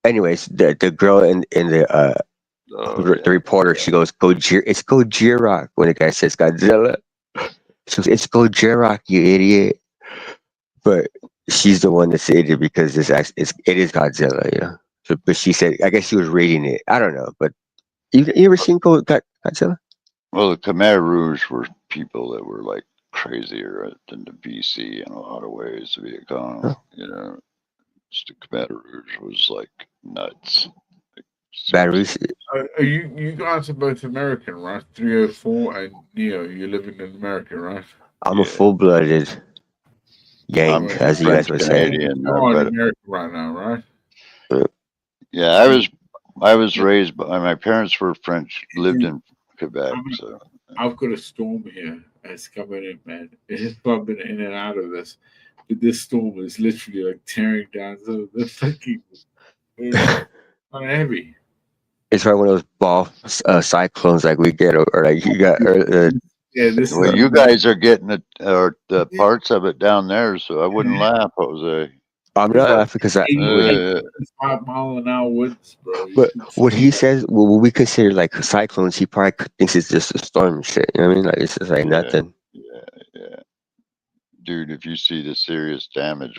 Anyways, the girl in the the reporter, she goes, it's Gojira when the guy says Godzilla. She goes, it's Gojira, you idiot. But she's the one that said it because it is Godzilla, So, but she said, I guess she was reading it. I don't know, but you ever seen Godzilla? Well, the Khmer Rouge were people that were like crazier than the BC in a lot of ways. The Viet Cong, just the Khmer Rouge was like nuts. You guys are both American, right? 304 and Neo, you live in America, right? I'm a full-blooded Yank, as you guys would say. You're in America right now, right? Yeah, I was raised by my parents were French, lived in Quebec. So I've got a storm here. It's coming in, man. It has bumping in and out of this. But this storm is literally like tearing down the fucking. It's heavy. It's right one of those ball cyclones like we get, or like you got. Well, you guys are getting the parts of it down there, so I wouldn't laugh, Jose. I'm not laughing because 5 mile an hour winds, bro. But what he says, what we consider like cyclones, he probably thinks it's just a storm and shit. You know what I mean? Like it's just like nothing. Yeah. Dude, if you see the serious damage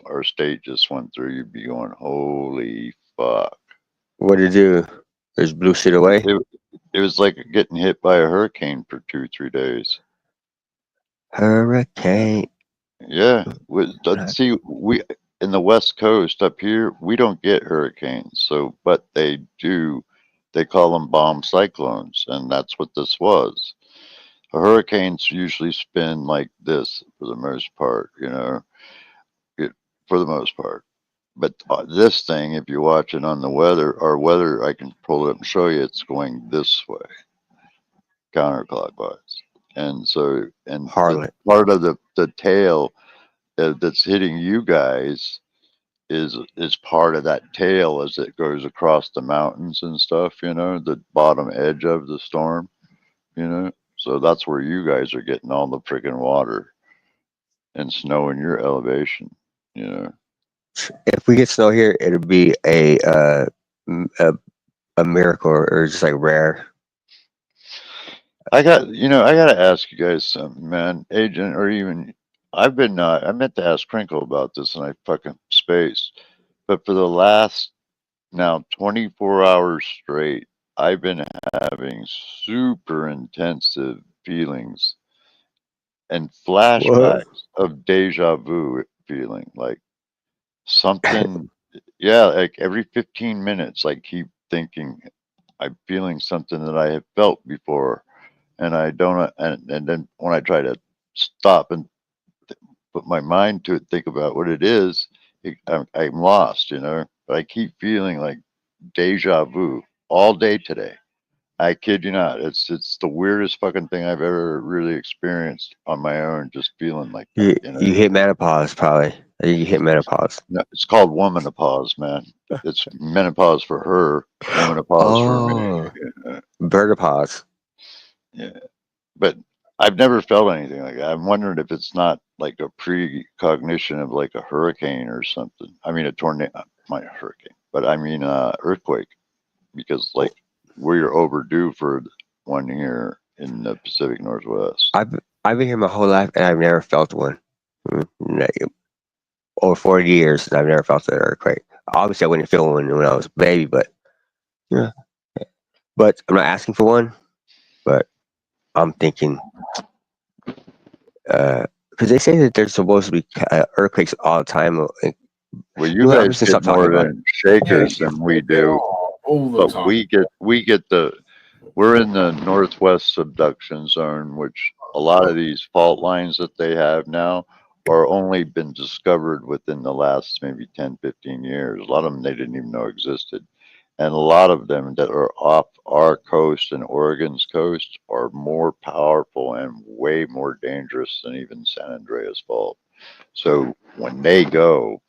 our state just went through, you'd be going, holy fuck. What did it do? Just blew shit away? It was like getting hit by a hurricane for 2-3 days. Hurricane. Yeah. See, we in the West Coast up here, we don't get hurricanes. But they do. They call them bomb cyclones, and that's what this was. Hurricanes usually spin like this for the most part, for the most part. But this thing, if you watch it on our weather, I can pull it up and show you, it's going this way, counterclockwise. and so and Harlot. part of the tail that's hitting you guys is part of that tail as it goes across the mountains and stuff, you know, the bottom edge of the storm, you know. So that's where you guys are getting all the freaking water and snow in your elevation, you know. If we get snow here, it'll be a miracle or just like rare. I gotta ask you guys something, man, Agent, or even I meant to ask Crinkle about this and I fucking spaced, but for the last now 24 hours straight, I've been having super intensive feelings and flashbacks of deja vu feeling, like something, yeah, like every 15 minutes, I keep thinking I'm feeling something that I have felt before, and I don't, and then when I try to stop and put my mind to it, think about what it is, I'm lost, you know. But I keep feeling like deja vu all day today. I kid you not. It's the weirdest fucking thing I've ever really experienced on my own. Just feeling like that, you know? You hit menopause, probably. You hit menopause. No, it's called womanopause, man. It's menopause for her, womanopause for me. Yeah. Burgopause. Yeah, but I've never felt anything like that. I'm wondering if it's not like a precognition of like a hurricane or something. I mean, a tornado, not a hurricane, but I mean, earthquake, because like we're overdue for one here in the Pacific Northwest. I've been here my whole life and I've never felt one. Over 40 years, and I've never felt an earthquake. Obviously, I wouldn't feel one when I was a baby, but yeah. But I'm not asking for one. But I'm thinking, because they say that there's supposed to be earthquakes all the time. Well, you guys get more than shakers than we do, but time. we get we're in the northwest subduction zone, which a lot of these fault lines that they have now are only been discovered within the last maybe 10, 15 years. A lot of them they didn't even know existed. And a lot of them that are off our coast and Oregon's coast are more powerful and way more dangerous than even San Andreas Fault. So when they go,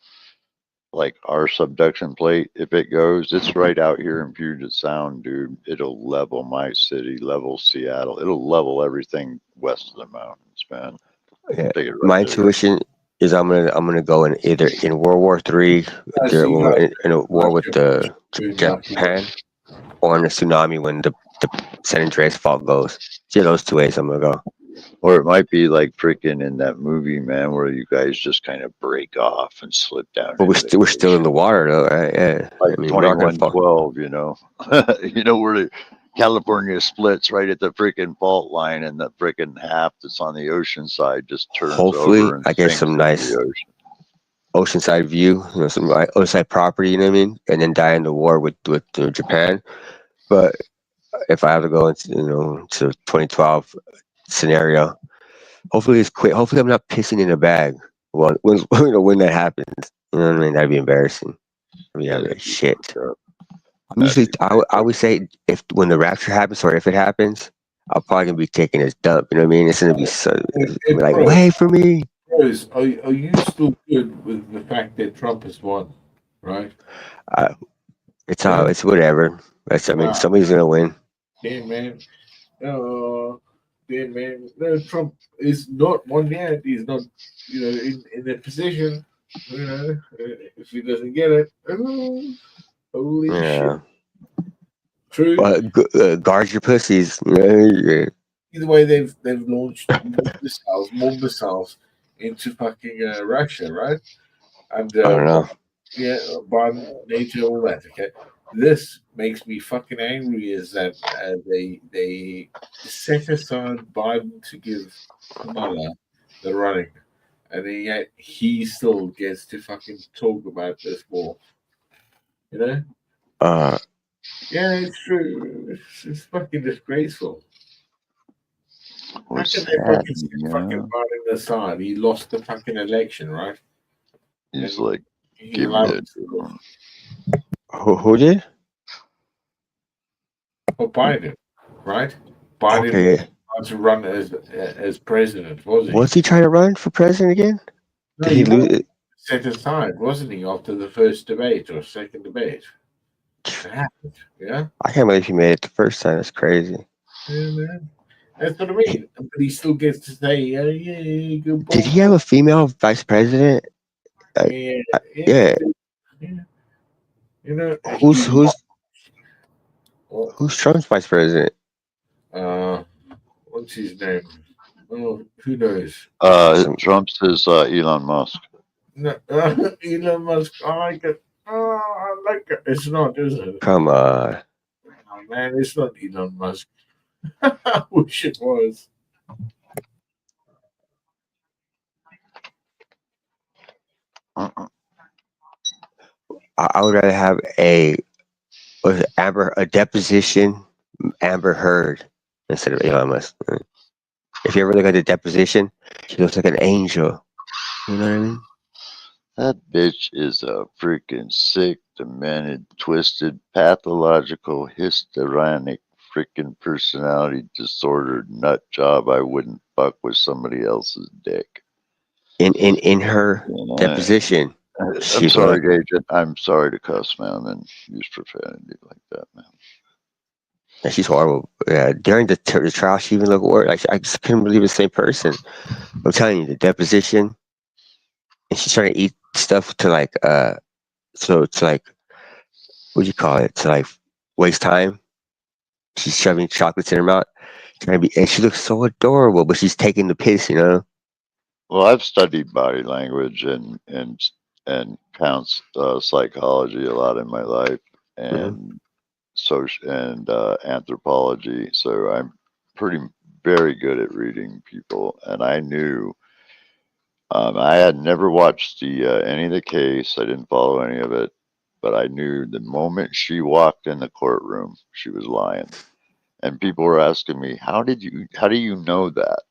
like our subduction plate, if it goes, it's right out here in Puget Sound, dude. It'll level my city, level Seattle. It'll level everything west of the mountains, man. Yeah. Take it right My there. intuition is I'm gonna go in either in World War III, in a war with Japan, or in a tsunami when the San Andreas Fault goes. See those two ways I'm gonna go. Or it might be like freaking in that movie, man, where you guys just kind of break off and slip down. But we're still in the water, though, right? Yeah. Like I mean, we're not gonna 2112, you know. You know where California splits right at the freaking fault line, and the freaking half that's on the ocean side just turns Hopefully, over and I get sinks some into nice the ocean. oceanside view, you know, some oceanside property, you know what I mean, and then die in the war with Japan. But if I have to go into to 2012 scenario, hopefully it's quick. Hopefully I'm not pissing in a bag when that happens. You know what I mean? That'd be embarrassing. I mean, that'd be like shit. I'm usually I would say when the rapture happens or if it happens, I'm probably gonna be taking this dump. You know what I mean? It's gonna be like, wait for me. Rose, are you still good with the fact that Trump has won, right? It's whatever. I mean, Wow. somebody's gonna win. Yeah, man. No, Trump is not won yet. He's not, in a position. If he doesn't get it, holy shit. True. But guard your pussies. Yeah. Either way, they've launched more missiles into fucking Russia, right? And I don't know. yeah, Biden, NATO, all that. Okay, this makes me fucking angry. Is that they set aside Biden to give Kamala the running, and yet he still gets to fucking talk about this war. You know? Yeah, it's true. It's fucking disgraceful. How can they fucking set fucking Biden aside? He lost the fucking election, right? He's And like, he give me allowed it. Who did? Oh, Biden, right? Biden Okay. to run as president, was he? Was he trying to run for president again? No, Did he lose was it? set aside, wasn't he, after the first debate or second debate? It happened, yeah? I can't believe he made it the first time. That's crazy. Yeah, man. That's what I mean. But he still gets to say, yeah, good boy. Did he have a female vice president? Yeah. Yeah. You know, Who's Trump's vice president? what's his name? Oh, who knows? Trump's is Elon Musk. No, Elon Musk. I like it. Oh, I like it. It's not, is it? Come on. Oh, man, it's not Elon Musk. I wish it was. I would rather have a deposition Amber Heard instead of Elon Musk. If you ever look at the deposition, she looks like an angel. You know what I mean? That bitch is a freaking sick, demented, twisted, pathological, histrionic, freaking personality disordered nut job. I wouldn't fuck with somebody else's dick. In her deposition, I'm she's sorry, like, Agent. I'm sorry to cuss, man, and use profanity like that, man. and she's horrible. Yeah, during the trial, she even looked worse. Like, I just couldn't believe it's the same person. I'm telling you, the deposition, and she's trying to eat stuff to like, so to like, what do you call it? To like waste time. She's shoving chocolates in her mouth, trying to be, and she looks so adorable, but she's taking the piss, you know. Well, I've studied body language and counts psychology a lot in my life, and anthropology. So I'm very good at reading people, and I knew. I had never watched any of the case. I didn't follow any of it, but I knew the moment she walked in the courtroom, she was lying. And people were asking me, how do you know that?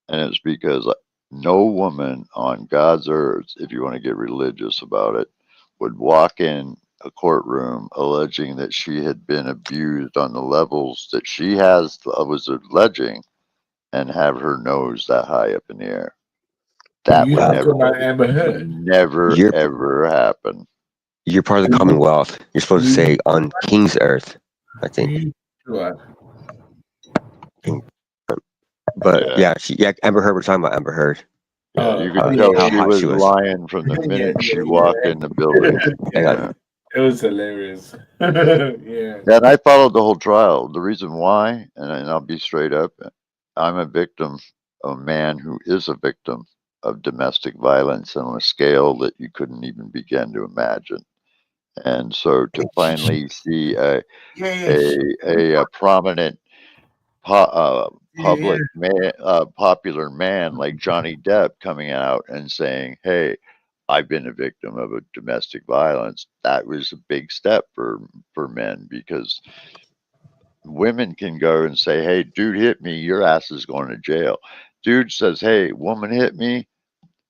And it's because no woman on God's earth, if you want to get religious about it, would walk in a courtroom alleging that she had been abused on the levels that she was alleging, and have her nose that high up in the air. That would never ever happen. You're part of the Commonwealth. You're supposed to say on King's Earth, I think. But yeah, Amber Heard. We're talking about Amber Heard. Yeah, you could tell she was lying from the minute she walked in the building. It was hilarious. Yeah. And I followed the whole trial. The reason why, and I'll be straight up, I'm a victim, a man who is a victim of domestic violence on a scale that you couldn't even begin to imagine. And so to finally see a prominent public man, popular man like Johnny Depp coming out and saying, "Hey, I've been a victim of a domestic violence," that was a big step for men, because women can go and say, "Hey, dude hit me, your ass is going to jail." Dude says, "Hey, woman hit me,"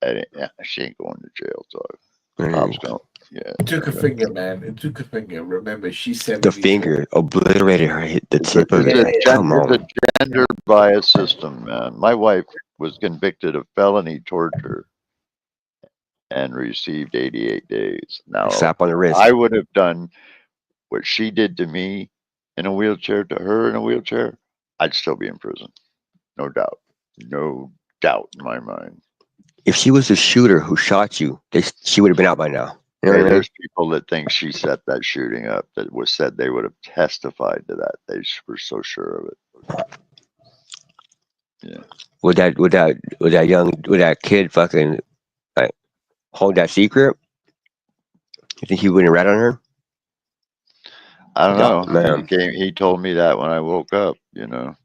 and she ain't going to jail. So It took a finger, man. It took a finger. Remember, she said the finger obliterated her. Hit the tip of it. It's a gender bias system, man. My wife was convicted of felony torture and received 88 days. Now, slap on the wrist. I would have done what she did to me in a wheelchair to her in a wheelchair. I'd still be in prison. No doubt. No doubt in my mind. If she was the shooter who shot you, she would have been out by now. You know what I mean? There's people that think she set that shooting up that was said they would have testified to that. They were so sure of it. Yeah. Would that kid fucking like hold that secret? You think he wouldn't rat on her? I don't know. He told me that when I woke up, you know,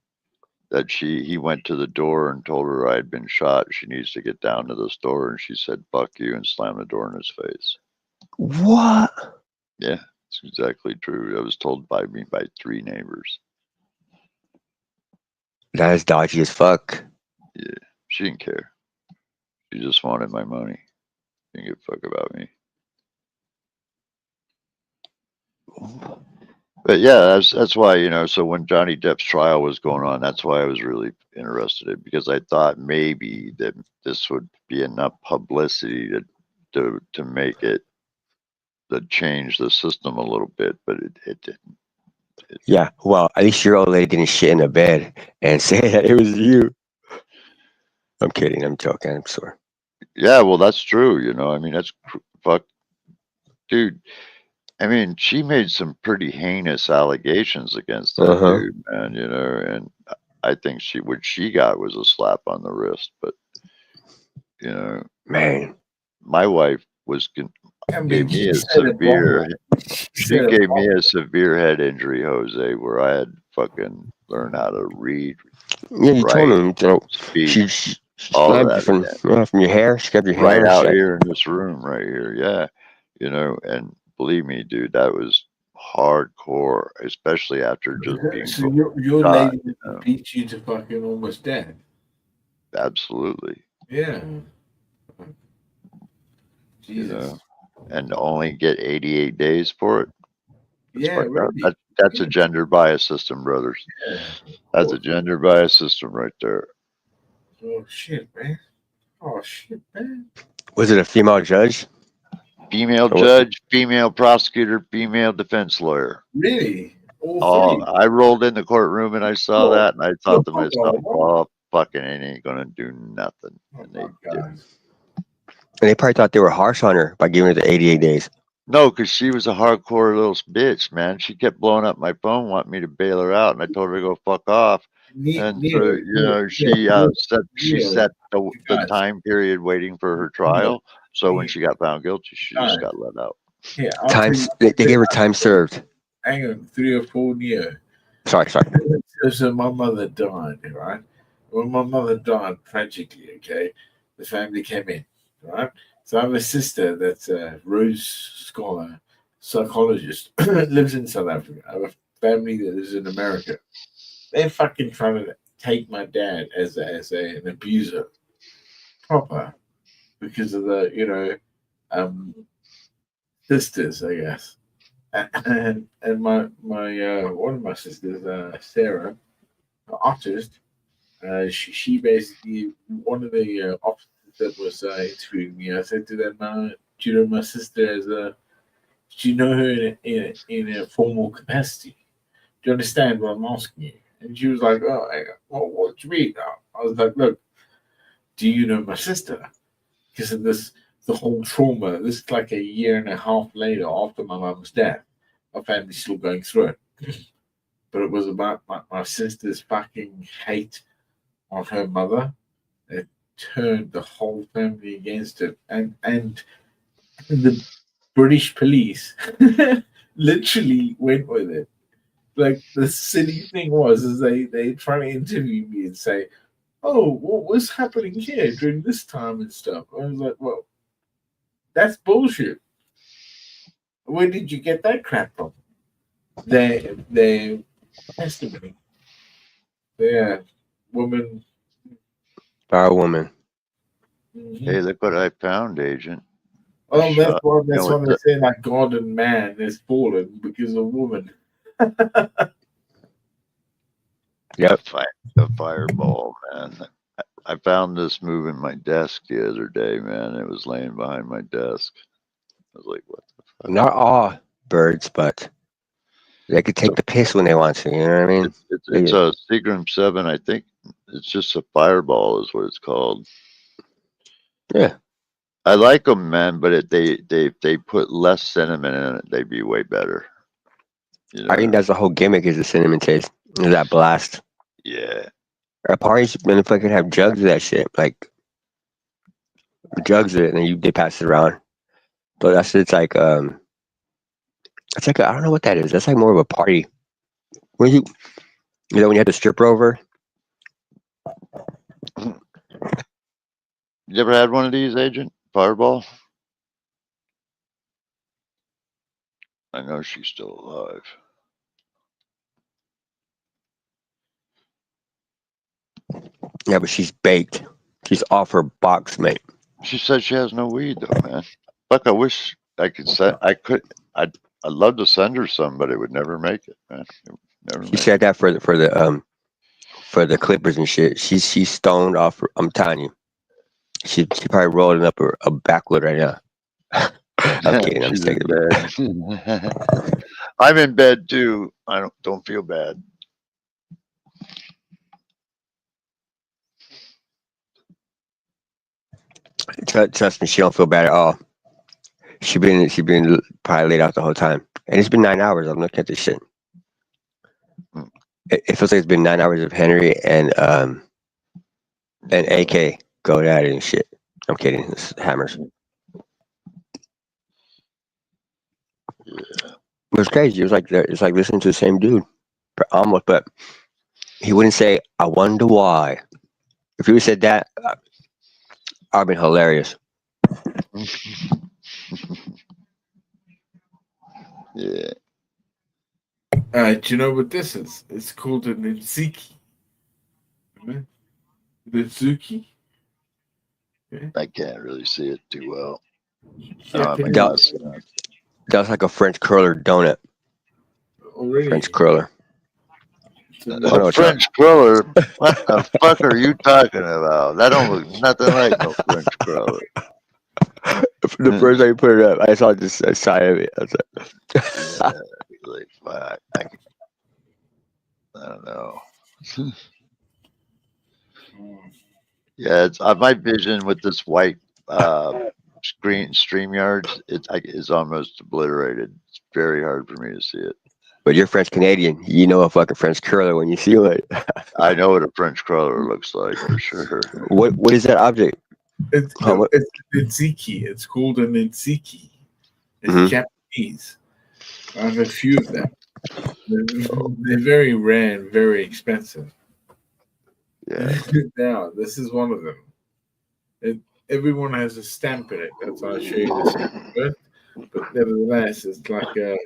that he went to the door and told her I had been shot. She needs to get down to the store, and she said, "Fuck you," and slammed the door in his face. What? Yeah, it's exactly true. It was told by 3 neighbors. That is dodgy as fuck. Yeah, she didn't care. She just wanted my money. She didn't give a fuck about me. But yeah, that's why, you know, so when Johnny Depp's trial was going on, that's why I was really interested in it, because I thought maybe that this would be enough publicity to make it, to change the system a little bit, but it didn't. Yeah, well, at least your old lady didn't shit in a bed and say that it was you. I'm kidding. I'm joking. I'm sorry. Yeah, well, that's true. You know, I mean, that's fuck, dude. I mean, she made some pretty heinous allegations against that dude, man. You know, and I think what she got was a slap on the wrist. But you know, man, my wife gave me a severe. She gave me a severe head injury, Jose, where I had to fucking learn how to read. Yeah, you told me. You know, speak, she all grabbed that you from your hair. She grabbed your hair. right out shit. here in this room, right here. Yeah, you know, and believe me, dude, that was hardcore, especially after just being. So your shot, lady beat you to fucking almost death. Absolutely. Yeah. You know, and only get 88 days for it. Yeah, really. That's a gender bias system, brothers. Yeah. That's a gender bias system right there. Oh shit, man. Oh shit, man. Was it a female judge? Female judge, female prosecutor, female defense lawyer. Really? Oh, I rolled in the courtroom and I saw that, and I thought to myself, "Oh, fucking, it ain't gonna do nothing." And they didn't. And they probably thought they were harsh on her by giving her the 88 days. No, because she was a hardcore little bitch, man. She kept blowing up my phone, wanting me to bail her out, and I told her to go fuck off. And so, you know, she set the time period waiting for her trial. So when she got found guilty, she just got let out. Yeah, They gave her time served. Hang on, 3 or 4 years. Sorry. So my mother died, right? When my mother died tragically, okay, the family came in, right? So I have a sister that's a Rhodes Scholar, psychologist, lives in South Africa. I have a family that lives in America. They're fucking trying to take my dad as an abuser, proper, because of the, you know, sisters, I guess. And my one of my sisters, Sarah, an artist, she basically, one of the officers that was interviewing me, I said to them, "Do you know my sister as do you know her in a formal capacity? Do you understand what I'm asking you?" And she was like, "Oh, well, what do you mean?" I was like, "Look, do you know my sister?" Because of the whole trauma. This is like a year and a half later after my mum's death. My family's still going through it. But it was about my sister's fucking hate on her mother. It turned the whole family against it. And the British police literally went with it. Like, the silly thing is they try to interview me and say, "Oh, what was happening here during this time and stuff?" I was like, "Well, that's bullshit. Where did you get that crap from?" Their testimony. Yeah, woman. Our woman. Hey, look what I found, Agent. Oh, that's why they say that God and man is fallen because of woman. Yep. A fireball, man. I found this moving my desk the other day, man. It was laying behind my desk. I was like, "What the fuck?" Not all birds, but they could take the piss when they want to. You know what I mean? It's a Seagram 7, I think. It's just a fireball, is what it's called. Yeah. I like them, man, but they put less cinnamon in it, they'd be way better. You know? I think that's the whole gimmick, is the cinnamon taste. Is that blast? Yeah. At parties, man, if I could have jugs of that shit, like jugs of it, and then they pass it around. But it's like it's like I don't know what that is. That's like more of a party. When you know, when you had the stripper over. You ever had one of these, Agent? Fireball? I know she's still alive. Yeah, but she's baked. She's off her box, mate. She said she has no weed, though, man. Fuck, I wish I could say I I'd love to send her some, but it would never make it, man. It would never She make said it. that for the Clippers and shit. She's stoned off. I'm telling you, she probably rolling up a backwood right now. I'm kidding. I'm She's just in taking bed. I'm in bed too. I don't feel bad. Trust me, she don't feel bad at all. She been probably laid out the whole time, and it's been 9 hours. I'm looking at this shit. It feels like it's been 9 hours of Henry and AK going at it and shit. I'm kidding. It's hammers. Yeah. It was crazy. It's like listening to the same dude, almost. But he wouldn't say, "I wonder why." If he would said that, I've been hilarious. Yeah. Do you know what this is? It's called an Nziki. The Zuki? I can't really see it too well. That was like a French curler donut. Oh, really? French curler. A French curler? What the fuck are you talking about? That don't look nothing like no French curler. The first time you put it up, I saw just a side of it. I was like, Like, fuck. I don't know. Yeah, it's my vision with this white StreamYard. It's almost obliterated. It's very hard for me to see it. But you're French Canadian. You know a fucking French curler when you see it. I know what a French curler looks like for sure. What is that object? It's Nziki. It's called an Nziki. It's Japanese. I have a few of them. They're very rare and very expensive. Yeah. Now, this is one of them. Everyone has a stamp in it. That's why I show you this first. But nevertheless, it's like a.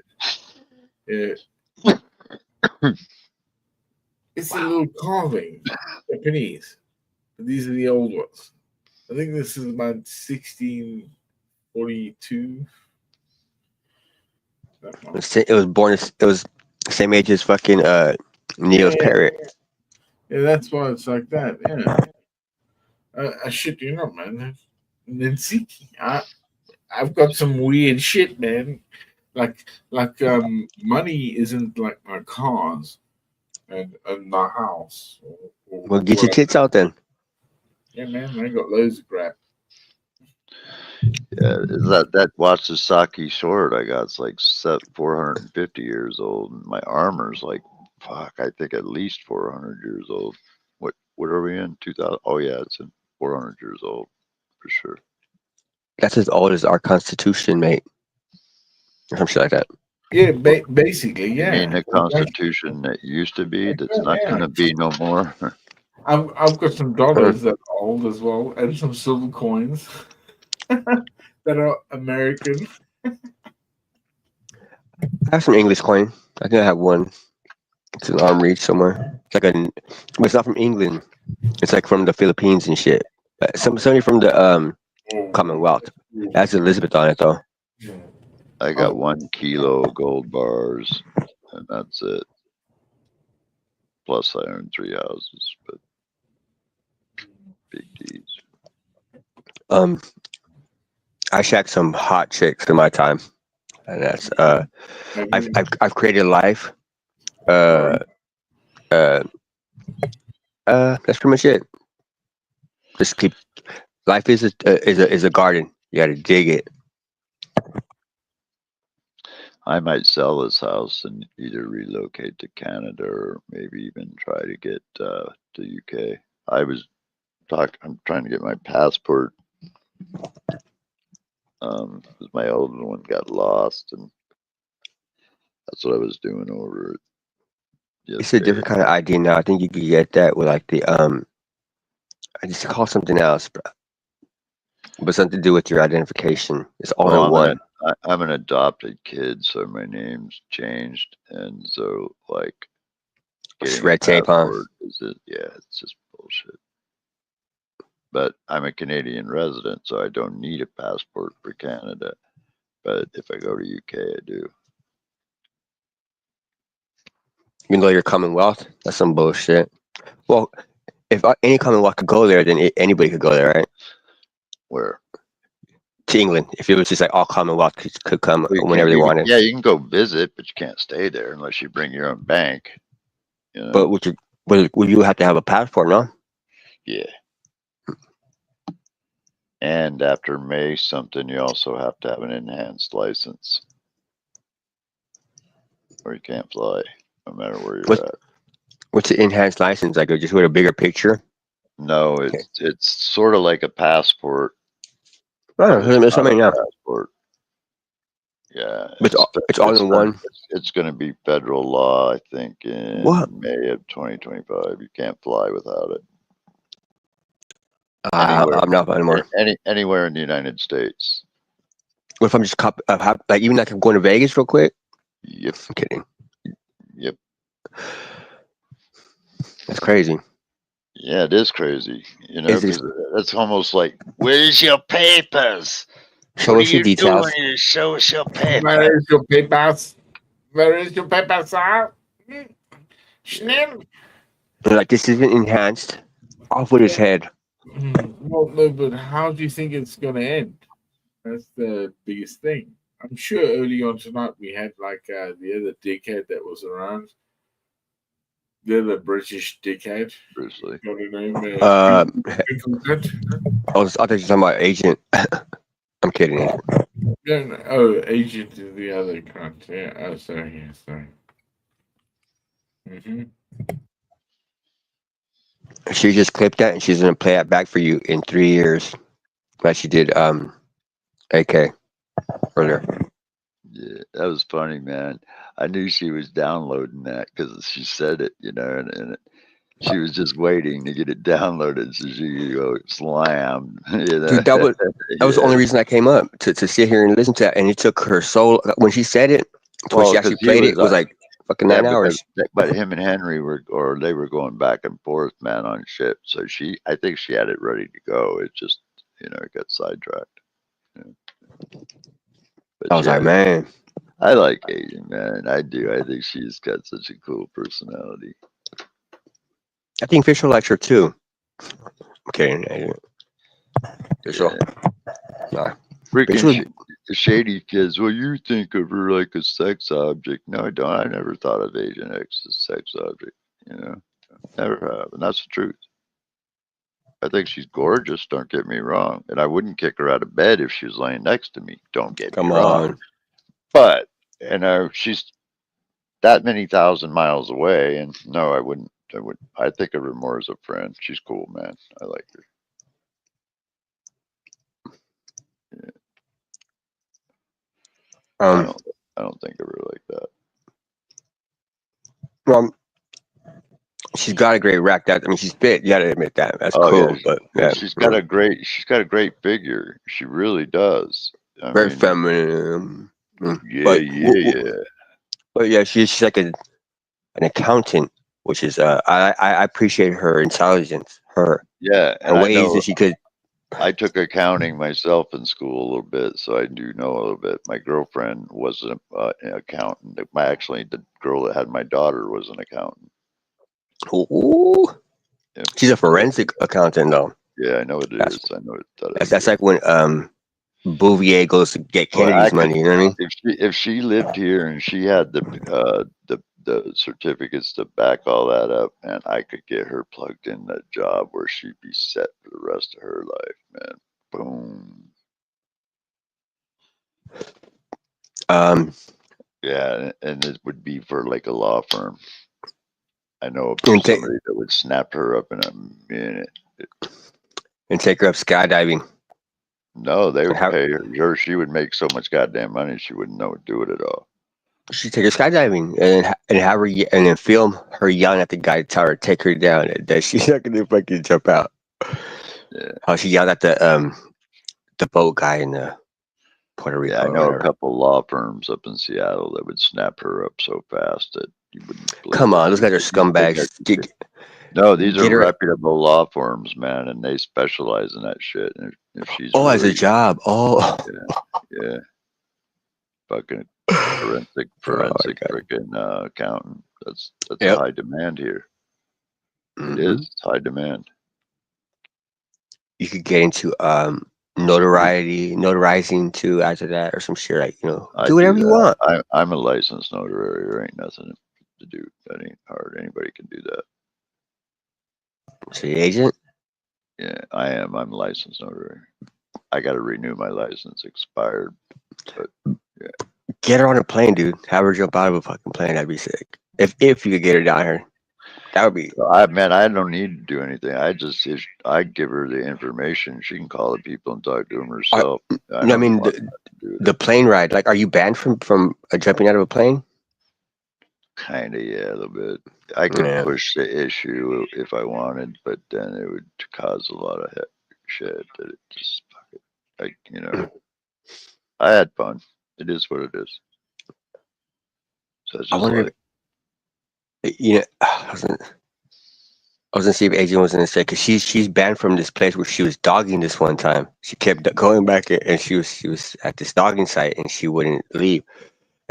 It's a little carving, Japanese. But these are the old ones. I think this is about 1642. It was born. It was the same age as fucking Neil's parrot. Yeah, that's why it's like that. Yeah. I shit you not, man. Nziki. I've got some weird shit, man. Like money isn't like my cars and my house. Well, get your tits out then. Yeah, man, I got loads of crap. Yeah, that Watsasaki sword I got? It's like 450 years old, and my armor's like, fuck, I think at least 400 years old. What are we in? 2000? Oh yeah, it's in 400 years old for sure. That's as old as our Constitution, mate. Or some shit like that. Yeah, basically, yeah. You mean the Constitution that used to be? That's not going to be no more. I've got some dollars that are old as well, and some silver coins that are American. I have some English coin. I think I have one. It's an arm reach somewhere. It's like but it's not from England. It's like from the Philippines and shit. Somebody from the Commonwealth. That's Elizabeth on it though. I got 1 kilo gold bars, and that's it. Plus, I own 3 houses, but big deeds. I shacked some hot chicks in my time, and that's I've created life. That's pretty much it. Just keep life is a garden. You got to dig it. I might sell this house and either relocate to Canada or maybe even try to get to UK. I'm trying to get my passport. Because my old one got lost, and that's what I was doing over it. It's a different kind of ID now. I think you could get that with like the I just call something else, but something to do with your identification. It's all in one. I'm an adopted kid, so my name's changed, and so like getting red tape, huh? It's just bullshit. But I'm a Canadian resident, so I don't need a passport for Canada. But if I go to UK, I do. Even though you're Commonwealth, that's some bullshit. Well, if any Commonwealth could go there, then anybody could go there, right? Where? To England. If it was just like all Commonwealth could come Well, whenever they wanted. Yeah, you can go visit, but you can't stay there unless you bring your own bank. You know? But would you have to have a passport, no? Yeah. And after May something, you also have to have an enhanced license, or you can't fly, no matter where you're at. What's the enhanced license? Like just with a bigger picture? No, it's sort of like a passport. Oh, that's what I mean, yeah. Passport. Yeah, But it's all in one. It's going to be federal law, I think, in May of 2025. You can't fly without it. I'm not anymore. Anywhere in the United States. What if I'm just like even like I'm going to Vegas real quick? Yep. I'm kidding. Yep. That's crazy. Yeah, it is crazy. You know, that's almost like, where's your papers? Show us your details. Doing? Show us your papers. Where is your papers? Where is your papers, sir? Schnell. Like this isn't enhanced. Off with his head. Well, no, but how do you think it's going to end? That's the biggest thing. I'm sure early on tonight we had like the other dickhead that was around. The other British dickhead. Bruce Lee. Got a name? I thought you were talking about Agent. I'm kidding. No. Oh, Agent is the other cunt. Yeah. Oh, sorry. Yeah, sorry. She just clipped that and she's gonna play it back for you in 3 years, like she did AK earlier. Yeah, that was funny, man. I knew she was downloading that because she said it, you know, and she was just waiting to get it downloaded so she could go slam. You know? Dude, that was the only reason I came up to sit here and listen to that, and it took her so when she said it to when she actually played it was like fucking 9 hours. But him and Henry were going back and forth, man, on shit. So I think she had it ready to go. It just, you know, it got sidetracked. You know? I was like, man, I like Asian, man. I do. I think she's got such a cool personality. I think Fisher likes her too. I'm kidding. Fisher. Nah. Freaking shady kids. Well, you think of her like a sex object. No, I don't. I never thought of Asian X as a sex object. You know, never have, and that's the truth. I think she's gorgeous. Don't get me wrong, and I wouldn't kick her out of bed if she was laying next to me. Don't get me wrong. But you know, she's that many thousand miles away, and no, I wouldn't. I think of her more as a friend. She's cool, man. I like her. Yeah. I don't think of her like that. Well, she's got a great rack. I mean, she's fit. You gotta admit that. That's cool. Yeah. But yeah, she's got a great figure. She really does. Very feminine. Yeah. But yeah, she's like an accountant, which is I appreciate her intelligence, her ways that she could. I took accounting myself in school a little bit, so I do know a little bit. My girlfriend was an accountant. Actually, the girl that had my daughter was an accountant. Ooh. Yeah. She's a forensic accountant, though. Yeah, I know what it is. I know what that's like when Bouvier goes to get Kennedy's money. You know what I mean? If she lived here and she had the certificates to back all that up, and I could get her plugged in that job where she'd be set for the rest of her life, man. Boom. Yeah, and it would be for like a law firm. I know somebody that would snap her up in a minute. And take her up skydiving. No, they would pay her. She would make so much goddamn money she wouldn't know what to do with it all. She'd take her skydiving and have her and then film her yelling at the guy to tell her to take her down and that she's not gonna fucking jump out. Yeah. How she yelled at the boat guy in the Puerto Rico. Yeah, I know a couple law firms up in Seattle that would snap her up so fast that you wouldn't believe. Come on, those guys are scumbags. No, these are reputable law firms, man, and they specialize in that shit. And if she's as a job. Yeah. Fucking forensic freaking accountant. That's Yep. high demand here. Mhm. It is. It's high demand. You could get into notarizing too after that, or some shit like I do whatever you want. I'm a licensed notary. There ain't nothing to do. That ain't hard. Anybody can do that. So the agent? Yeah, I am. I'm a licensed notary. I got to renew my license. Expired. But yeah. Get her on a plane, dude. Have her jump out of a fucking plane. That'd be sick. If you could get her down here, that would be. I don't need to do anything. I give her the information. She can call the people and talk to them herself. I mean the plane ride. Like, are you banned from jumping out of a plane? Kind of, yeah, a little bit. I could Yeah. push the issue if I wanted, but then it would cause a lot of shit. That it just, I had fun. It is what it is. So it's I just wonder like, I was gonna see if Adrian was gonna say, because she's banned from this place where she was dogging this one time. She kept going back, and she was at this dogging site, and she wouldn't leave.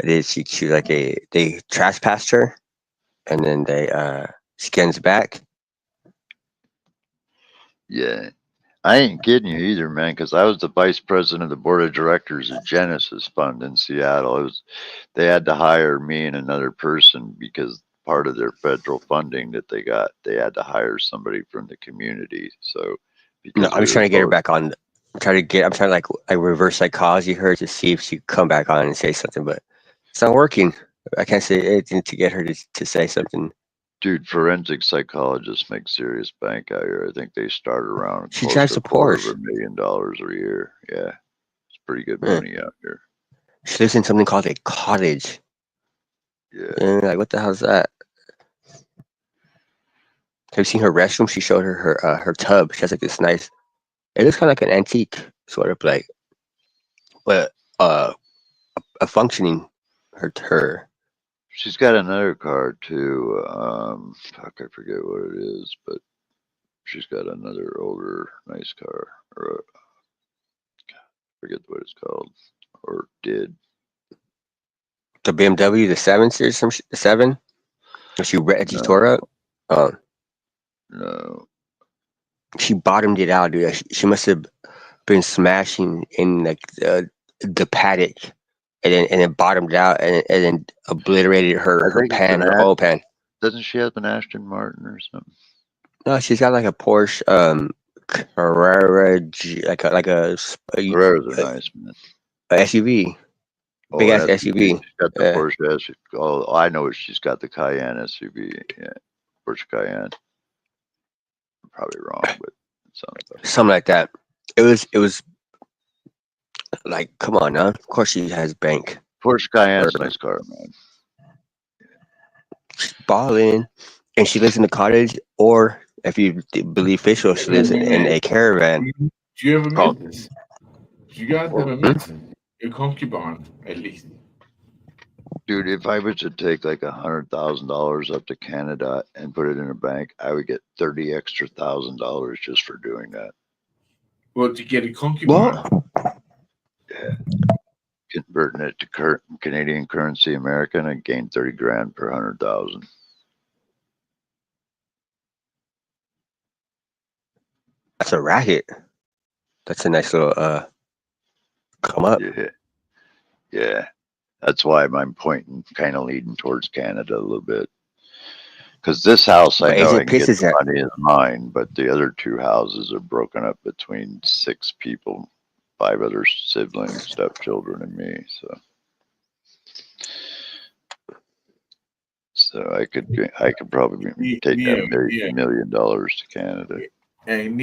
And then she was like they trespassed her, and then they scans back. yeah. I ain't kidding you either, man, because I was the vice president of the board of directors of Genesis Fund in Seattle. They had to hire me and another person because part of their federal funding that they got, they had to hire somebody from the community. So, No, I'm just trying to get her back on. I'm trying to like reverse psychology her to see if she could come back on and say something, but it's not working. I can't say anything to get her to say something. Dude, forensic psychologists make serious bank out here. I think they start around She close drives to a Porsche. $250,000 a year. Yeah, it's pretty good money out here. She lives in something called a cottage. Yeah. And like, what the hell's that? Have you seen her restroom? She showed her tub. She has like this nice. It looks kind of like an antique sort of like, but a functioning her. She's got another car too. Fuck, I forget what it is, but she's got another older, nice car. Or forget what it's called, or did. The BMW, the 7 Series, the 7. She tore up. Oh no. She bottomed it out, dude. She must have been smashing in like the paddock, and then bottomed out, and then obliterated her pan, her oil pan. Doesn't she have an Aston Martin or something? No, she's got like a Porsche Carrera, like a Carreras are nice, man. SUV, big ass SUV. She's got the Porsche SUV. Oh, I know she's got the Cayenne SUV. Yeah, Porsche Cayenne. I'm probably wrong, but it sounds like something like that. It was like, come on, now. Of course she has bank. Porsche Cayenne's a nice car, man. She's balling, and she lives in a cottage, or if you believe Fischl, she lives in a caravan. Do you ever meet this? Do you guys ever meet a concubine, at least? Dude, if I was to take like $100,000 up to Canada and put it in a bank, I would get $30,000 extra just for doing that. Well, to get a concubine. Yeah. Converting it to Canadian currency, American, I gained 30 grand per 100,000. That's a racket. That's a nice little come up. Yeah. That's why I'm pointing, kind of leading towards Canada a little bit. Because this house, I know I can get the money is mine, but the other 2 houses are broken up between 6 people, 5 other siblings, stepchildren, and me. So I could probably take $1 million to Canada. And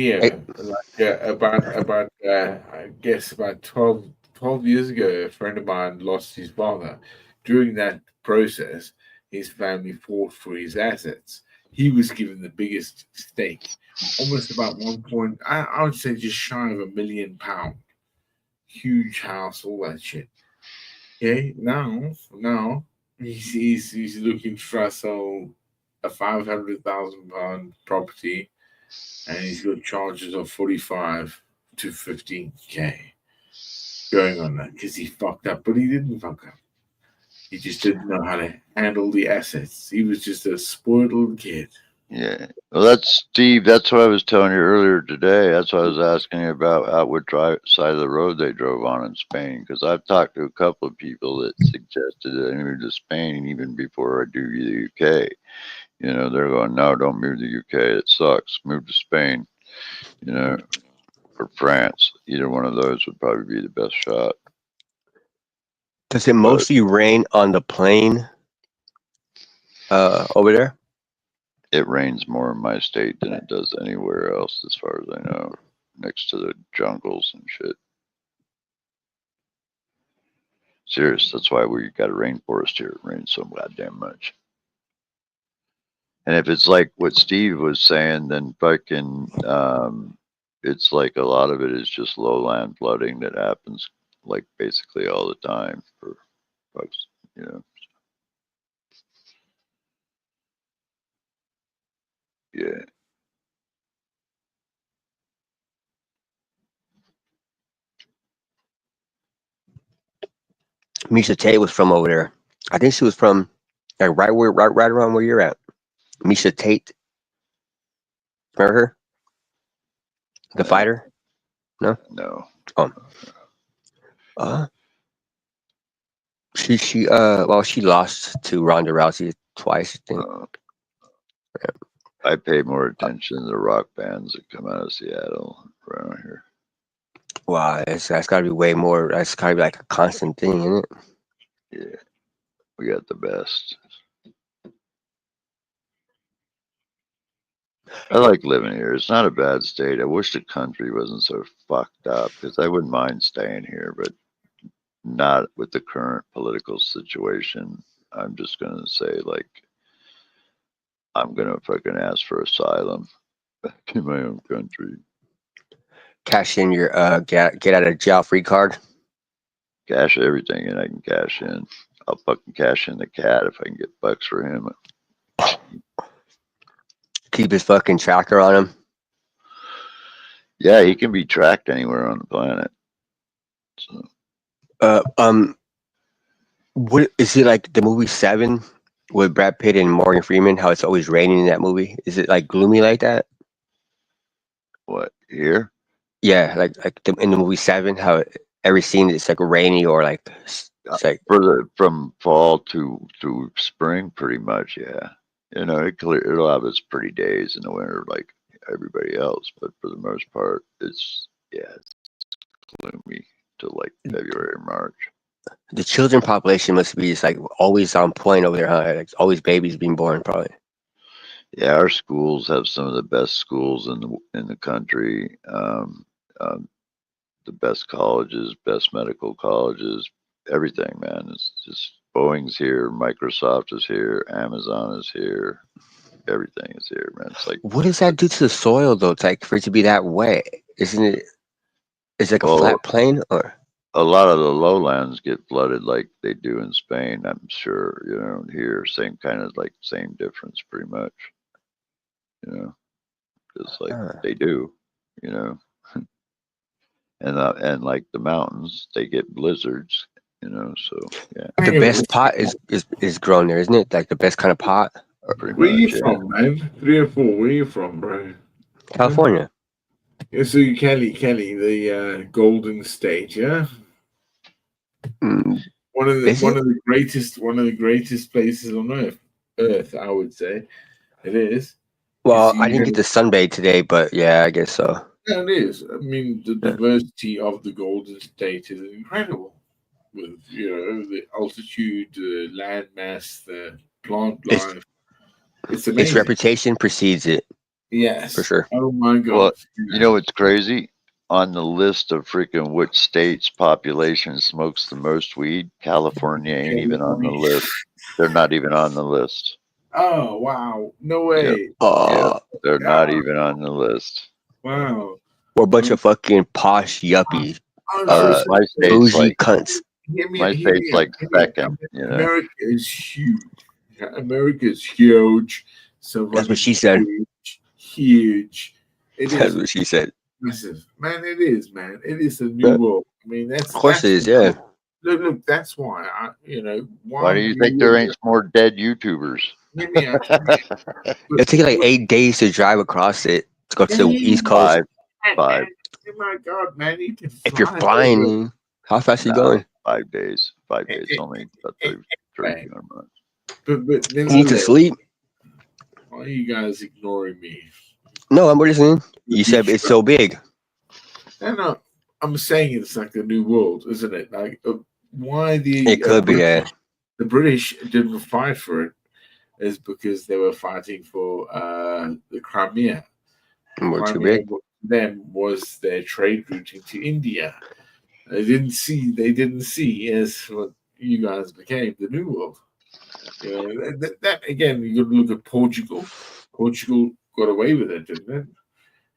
about I guess about 12 years ago, a friend of mine lost his father. During that process, his family fought for his assets. He was given the biggest stake, almost about I would say just shy of £1 million. Huge house, all that shit. Okay, now he's looking to try to sell a £500,000 property, and he's got charges of 45 to 15K going on that because he fucked up, but he didn't fuck up. He just didn't know how to handle the assets. He was just a spoiled little kid. Yeah. Well, that's Steve. That's what I was telling you earlier today. That's what I was asking you about out what side of the road they drove on in Spain. Because I've talked to a couple of people that suggested that I moved to Spain even before I do the UK. You know, they're going, no, don't move to the UK. It sucks. Move to Spain. You know, or France. Either one of those would probably be the best shot. Does it mostly rain on the plane over there? It rains more in my state than it does anywhere else, as far as I know, next to the jungles and shit. Serious. That's why we got a rainforest here. It rains so goddamn much. And if it's like what Steve was saying, then fucking, it's like a lot of it is just lowland flooding that happens like basically all the time for folks, you know. Yeah. Misha Tate was from over there. I think she was from like right around where you're at. Misha Tate. Remember her? The fighter? No? No. Oh. She lost to Ronda Rousey twice, I think. I pay more attention to the rock bands that come out of Seattle around here. Wow, that's got to be way more. That's got to be like a constant thing, isn't it? Yeah, we got the best. I like living here. It's not a bad state. I wish the country wasn't so fucked up because I wouldn't mind staying here, but not with the current political situation. I'm just going to say, like, I'm going to fucking ask for asylum back in my own country. Cash in your get out of jail free card. Cash everything and I can cash in. I'll fucking cash in the cat if I can get bucks for him. Keep his fucking tracker on him. Yeah, he can be tracked anywhere on the planet. So. What is it like the movie Seven with Brad Pitt and Morgan Freeman? How it's always raining in that movie? Is it like gloomy like that? What here? Yeah, like in the movie Seven, how every scene it's like rainy or like it's like from fall to spring, pretty much. Yeah, you know, it'll have its pretty days in the winter, like everybody else, but for the most part, it's gloomy till like February or March. the children population must be just like always on point over there, huh? Like always babies being born, probably. Yeah, our schools have some of the best schools in the country. The best colleges, best medical colleges, everything, man. It's just Boeing's here, Microsoft is here, Amazon is here, everything is here, man. It's like, What does that do to the soil, though? It's like for it to be that wet, isn't it? It's like a flat plain, or a lot of the lowlands get flooded like they do in Spain. I'm sure, you know, here, same kind of like same difference, pretty much. You know, just like they do, you know. And like the mountains, they get blizzards, you know. So yeah. the best pot is grown there, isn't it? Like the best kind of pot. Pretty Where much, you yeah. from, man? 3 or 4. Where you from, bro? California. Yeah, so Cali, the Golden State, yeah. One of the greatest places on earth, I would say. It is. Well, I didn't get to sunbathe today, but yeah, I guess so. Yeah, it is. I mean, the diversity of the Golden State is incredible. With, you know, the altitude, the land mass, the plant life. It's amazing. Its reputation precedes it. Yes. For sure. Oh my God. Well, you know what's crazy? On the list of freaking which state's population smokes the most weed, California ain't even on the list. They're not even on the list. Oh, wow. No way. Yeah, they're not even on the list. Wow. We're a bunch of fucking posh yuppies. My state's bougie like cunts. my state's like second. You know, America is huge. America is huge. So That's what she said. Huge. That's what she said. Massive. Man, it is, man. It is a new world. I mean, that's Of course it is, yeah. look. That's why Why do you think there ain't more dead YouTubers? Let me ask It'll take you like 8 days to drive across it to go to the East Coast. Five. Oh my God, man! You can If you're fly flying, how fast are you going? 5 days. 5 days only. About 30 months. But You need to sleep. Why are you guys ignoring me? No, I'm listening. You said it's so big. No, I'm saying it's like the new world, isn't it? Like, why It could be, yeah. The British didn't fight for it is because they were fighting for the Crimea. More too Crimea big. for them was their trade route into India. They didn't see as what you guys became the new world. That again, you got to look at Portugal. Portugal got away with it, didn't it?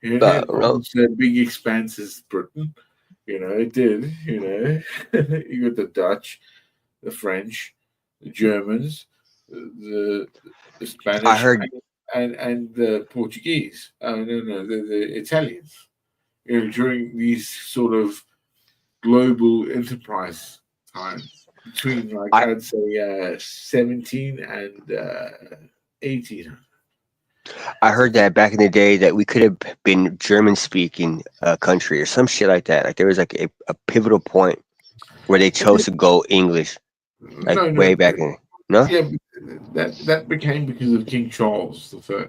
It had almost a big expanse as Britain. It did. You got the Dutch, the French, the Germans, the Spanish, I heard and the Portuguese. The Italians. During these sort of global enterprise times between, I'd say, 17 and 18. I heard that back in the day that we could have been German-speaking country or some shit like that. Like there was like a pivotal point where they chose to go English, way back in. No. Yeah, that became because of King Charles I,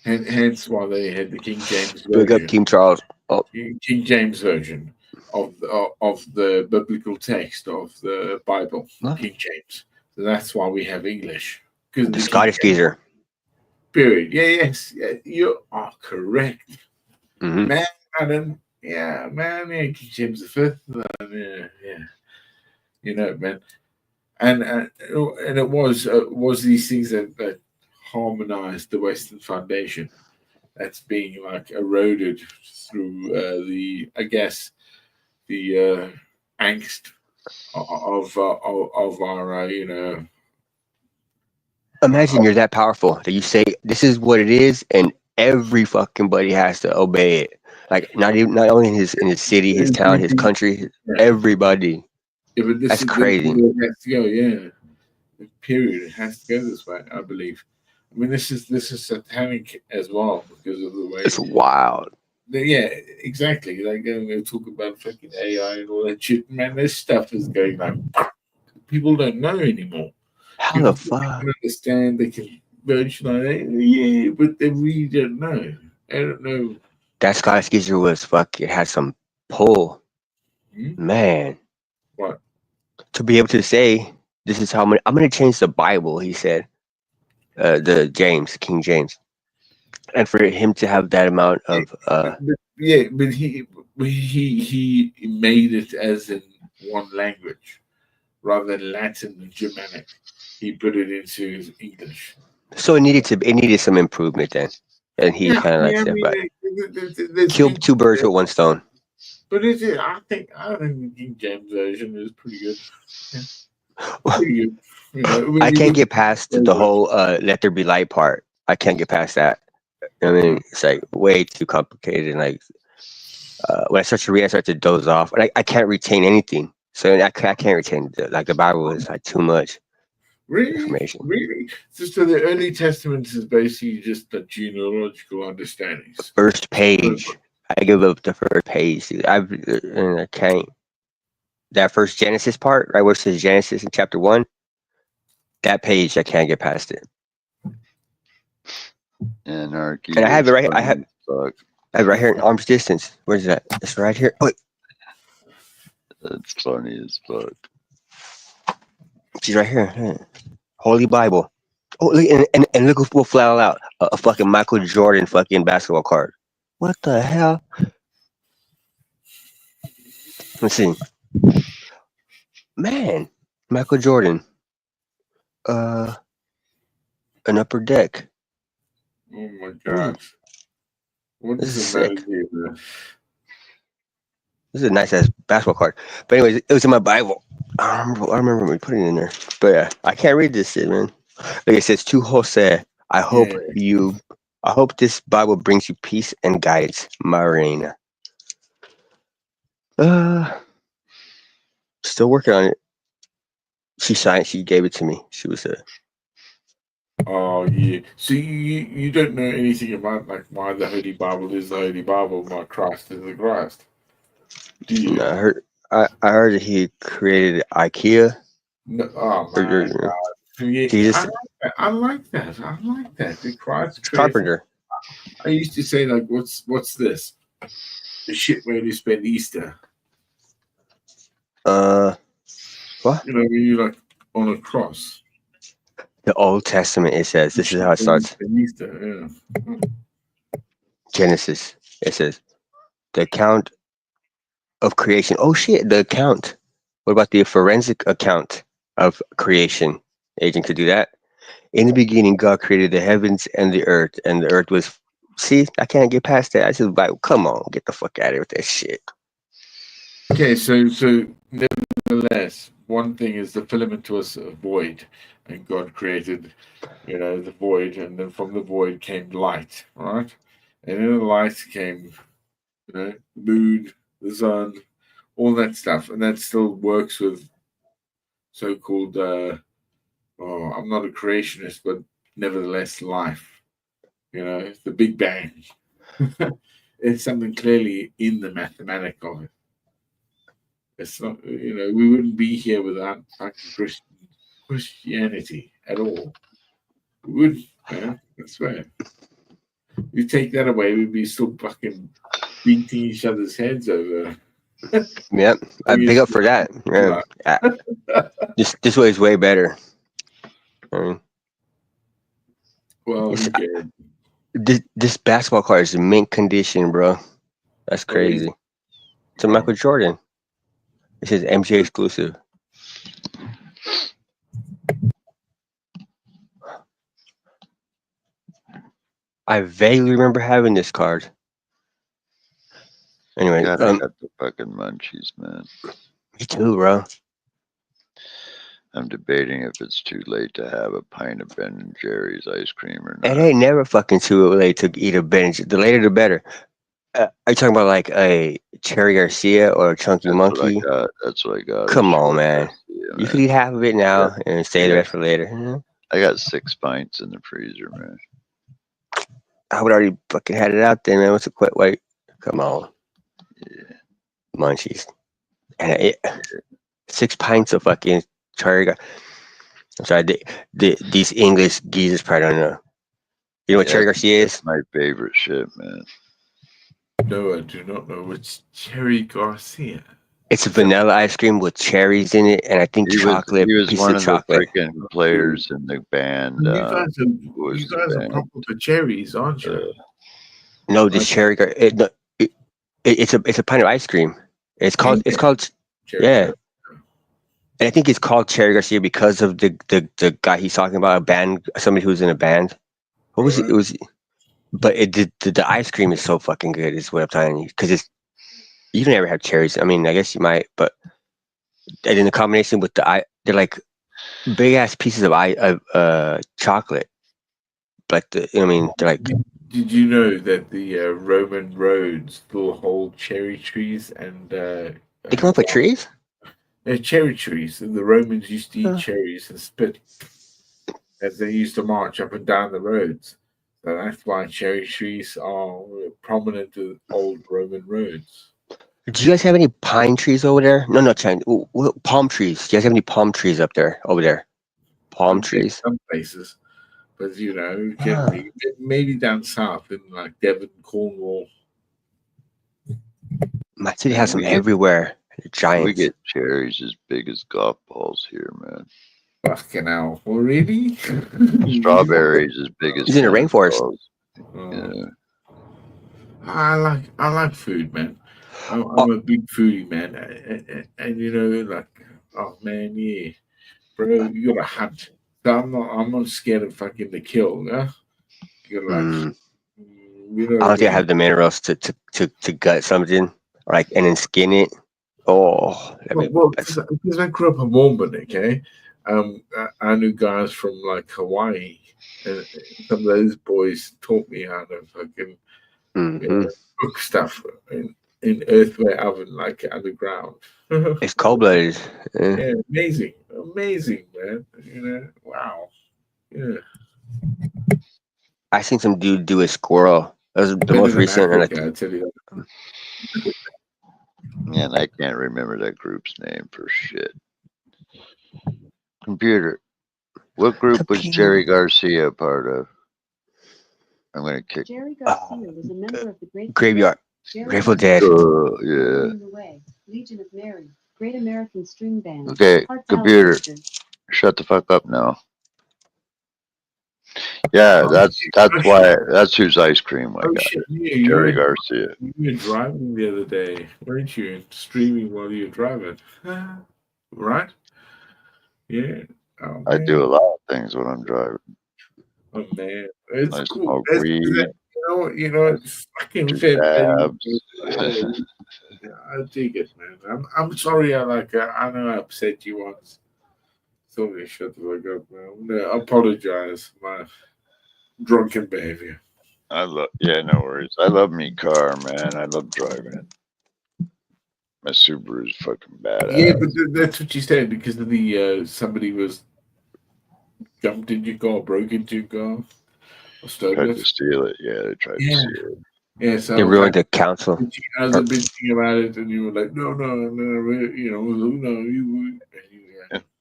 and hence why they had the King James version. Big up King Charles. Oh. King James version of the biblical text of the Bible, King James. So that's why we have English. Because the Scottish geezer. Period. Yes, you are correct. Mm-hmm. Man, King James V. Man. And it was these things that harmonized the Western foundation that's being eroded through the angst of our Imagine you're that powerful that you say this is what it is, and every fucking buddy has to obey it. Like not only in his city, his town, his country, everybody. That's crazy. It has to go, yeah. Period. It has to go this way, I believe. I mean, this is satanic as well because of the way it's wild. Yeah, exactly. Like they talk about fucking AI and all that shit. Man, this stuff is going people don't know anymore. How the fuck? They can understand, they can virtualize, but they really don't know. I don't know. That Scottish geezer was fucking had some pull. Man. What? To be able to say, this is how I'm going to change the Bible, he said. The King James. And for him to have that amount of... but he made it as in one language. Rather than Latin and Germanic. He put it into English. So it needed some improvement then. And he killed two birds with one stone. But I think the King James version is pretty good. Yeah. Pretty good. I can't get past the whole let there be light part. I can't get past that. I mean, it's way too complicated. And when I start to read, I start to doze off. And I can't retain anything. So I can't retain the Bible is too much information. Really? So the early Testament is basically just the genealogical understandings. First page. I give up the first page. Dude. I can't. That first Genesis part, right, where it says Genesis in chapter 1, that page I can't get past it. Anarchy. And I have it right. I have it right here in arm's distance. Where's that? It's right here. Oh, that's funny as fuck. She's right here. Holy Bible. Oh, look, and look who will flat out a fucking Michael Jordan fucking basketball card. What the hell? Let's see. Man, Michael Jordan. An upper deck. Oh my gosh. What this is sick. This is a nice ass basketball card. But anyways, it was in my Bible. I remember we put it in there. But yeah, I can't read this shit, man. Like it says to Jose, I hope this Bible brings you peace and guidance, Marina. Still working on it. She signed. She gave it to me. She was a. Oh yeah. So you don't know anything about like why the Holy Bible is the Holy Bible, why Christ is the Christ, do you? No, I heard that he created IKEA. No, oh my God. Yeah, Jesus. I like that. I like that. The Christ created. Carpenter. I used to say like, what's this? The shit where you spend Easter. What? You know, when you like on a cross. The Old Testament. It says this is how it starts. Easter, yeah. Genesis. It says the account of creation. Oh shit, the account. What about the forensic account of creation? Agent could do that. In the beginning, God created the heavens and the earth was. See, I can't get past that. I just like, come on, get the fuck out of here with that shit. Okay, so nevertheless, one thing is the filament was a void, and God created, the void, and then from the void came light, right? And in the light came, the moon, the sun, all that stuff, and that still works with so-called. I'm not a creationist, but nevertheless, life. The Big Bang. It's something clearly in the mathematics of it. It's not, we wouldn't be here without fucking Christianity at all. We wouldn't, man. That's right. You take that away, we'd be still fucking beating each other's heads over. Yep, I big up for that. Yeah. This way is way better. Well, this basketball card is in mint condition, bro. That's crazy. It's a Michael Jordan. It says MJ exclusive. I vaguely remember having this card. Anyway, God, I got the fucking munchies, man. Me too, bro. I'm debating if it's too late to have a pint of Ben and Jerry's ice cream or not. It ain't never fucking too late to eat a bench. The later the better. Are you talking about like a Cherry Garcia or a Chunky Monkey? That's what I got. Come on, man. You can eat half of it now and save the rest for later. I got 6 pints in the freezer, man. I would already fucking had it out there, man. What's a quick wait? Come on. Yeah. Munchies. And 6 pints of fucking Cherry. I'm sorry, these English geezers probably don't know. You know what Cherry Garcia is? My favorite shit, man. No, I do not know what's Cherry Garcia. It's a vanilla ice cream with cherries in it, and I think chocolate. He was piece one of of chocolate. the freaking players in the band. You guys are proper for cherries, aren't you? No, this Cherry. It's a pint of ice cream. It's called yeah. And I think it's called Cherry Garcia because of the guy he's talking about, a band, somebody who's in a band. What was it? It was, but the ice cream is so fucking good. Is what I'm telling you, because you've never had cherries. I mean, I guess you might, but and in the combination with they're like big ass pieces of chocolate. Like they're like. Did you know that the Roman roads still hold cherry trees and they come up with trees? They're cherry trees, and the Romans used to eat cherries and spit as they used to march up and down the roads. So that's why cherry trees are prominent in old Roman roads. Do you guys have any pine trees over there? No, palm trees. Do you guys have any palm trees over there? Palm trees? Some places. But, generally, maybe down south in like Devon, Cornwall. My city has them everywhere. They're giants. We get cherries as big as golf balls here, man. Fucking hell. Well, really? Strawberries as big as. He's in a rainforest. Yeah. I like food, man. I'm a big foodie, man. And like, oh man, yeah, bro, you gotta hunt. So I'm not scared of fucking the kill, yeah. You gotta I don't think I have the minerals to gut something, and then skin it. Oh, because I grew up in Mormon, okay. I knew guys from like Hawaii, and some of those boys taught me how to fucking cook stuff. And in earthware oven, like underground. It's cold-blooded. Yeah, amazing, man. You know, wow. Yeah, I seen some dude do a squirrel. That was the better most than recent, and Africa, I tell you. Man, I can't remember that group's name for shit. Computer. What group was Jerry Garcia part of? I'm gonna kick. Jerry Garcia was a member of the Great Graveyard. Grateful Dead. Yeah. Legion of Mary, Great American String Band. Okay, computer. Shut the fuck up now. Yeah, that's whose ice cream I got. Shit, Jerry Garcia. You were driving the other day, weren't you? Streaming while you were driving, right? Yeah. Oh, I do a lot of things when I'm driving. Oh man, it's I cool. smoke That's, weed. You know, it's fucking Do fit. dabs. Yeah, I dig it, man. I'm sorry. I know I upset you once. Sorry, shut the fuck up, man. I apologize for my drunken behavior. No worries. I love me car, man. I love driving it. My Subaru's fucking badass. Yeah, but that's what you said because of the somebody was jumped into your car, broke into your car, or stole Tried it. to steal it. Yeah, they tried to steal it. Yeah, so They ruined the council. I was bitching about it, and you were like, no, you know, no, you.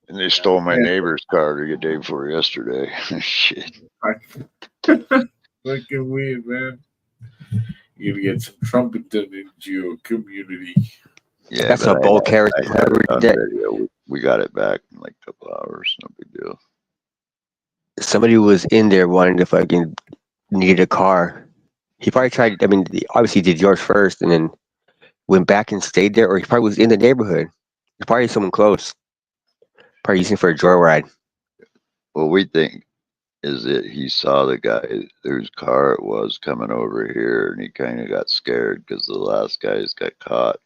And they stole my neighbor's car the day before yesterday. Shit. Fucking weird, man. You gotta get some trumpet done into your community. Yeah, That's but a bold character. I had it on video. We got it back in like a couple hours. No big deal. Somebody was in there wanting to fucking needed a car. He probably tried. I mean, obviously did yours first, and then went back and stayed there, or he probably was in the neighborhood. It's probably someone close. Probably using for a joyride. What we think is that he saw the guy whose car it was coming over here, and he kind of got scared because the last guys got caught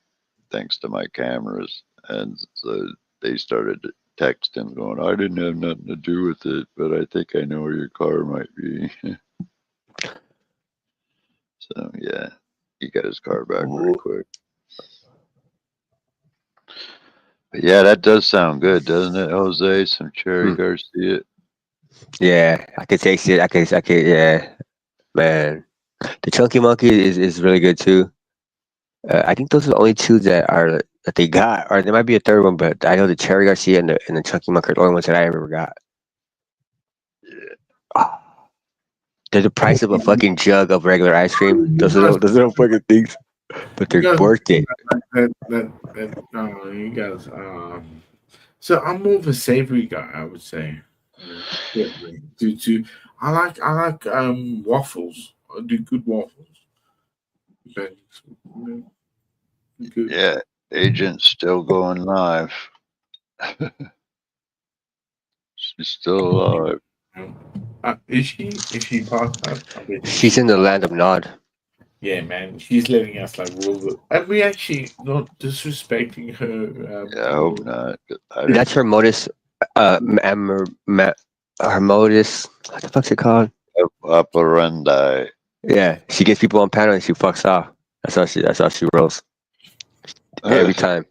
thanks to my cameras, and so they started to text him going, I didn't have nothing to do with it, but I think I know where your car might be. So yeah, he got his car back very quick. But yeah, that does sound good, doesn't it, Jose? Some Cherry Garcia. Yeah, I could taste it. I could. Yeah, man. The Chunky Monkey is really good too. I think those are the only two that they got, or there might be a third one, but I know the Cherry Garcia and the Chunky Monkey are the only ones that I ever got. They're the price of a fucking jug of regular ice cream. Those little fucking things, but they're worth it. You guys. So I'm more of a savory guy, I would say. I like waffles. I do good waffles. But, good. Yeah, Agent's still going live. She's still alive. Is she past that? She's in the land of Nod. Yeah, man, she's letting us like rule it, and we actually not disrespecting her. I hope not. That's her modus. Her modus. What the fuck's it called? Operandi. Yeah, she gets people on panel and she fucks off. That's how she rolls. Every time.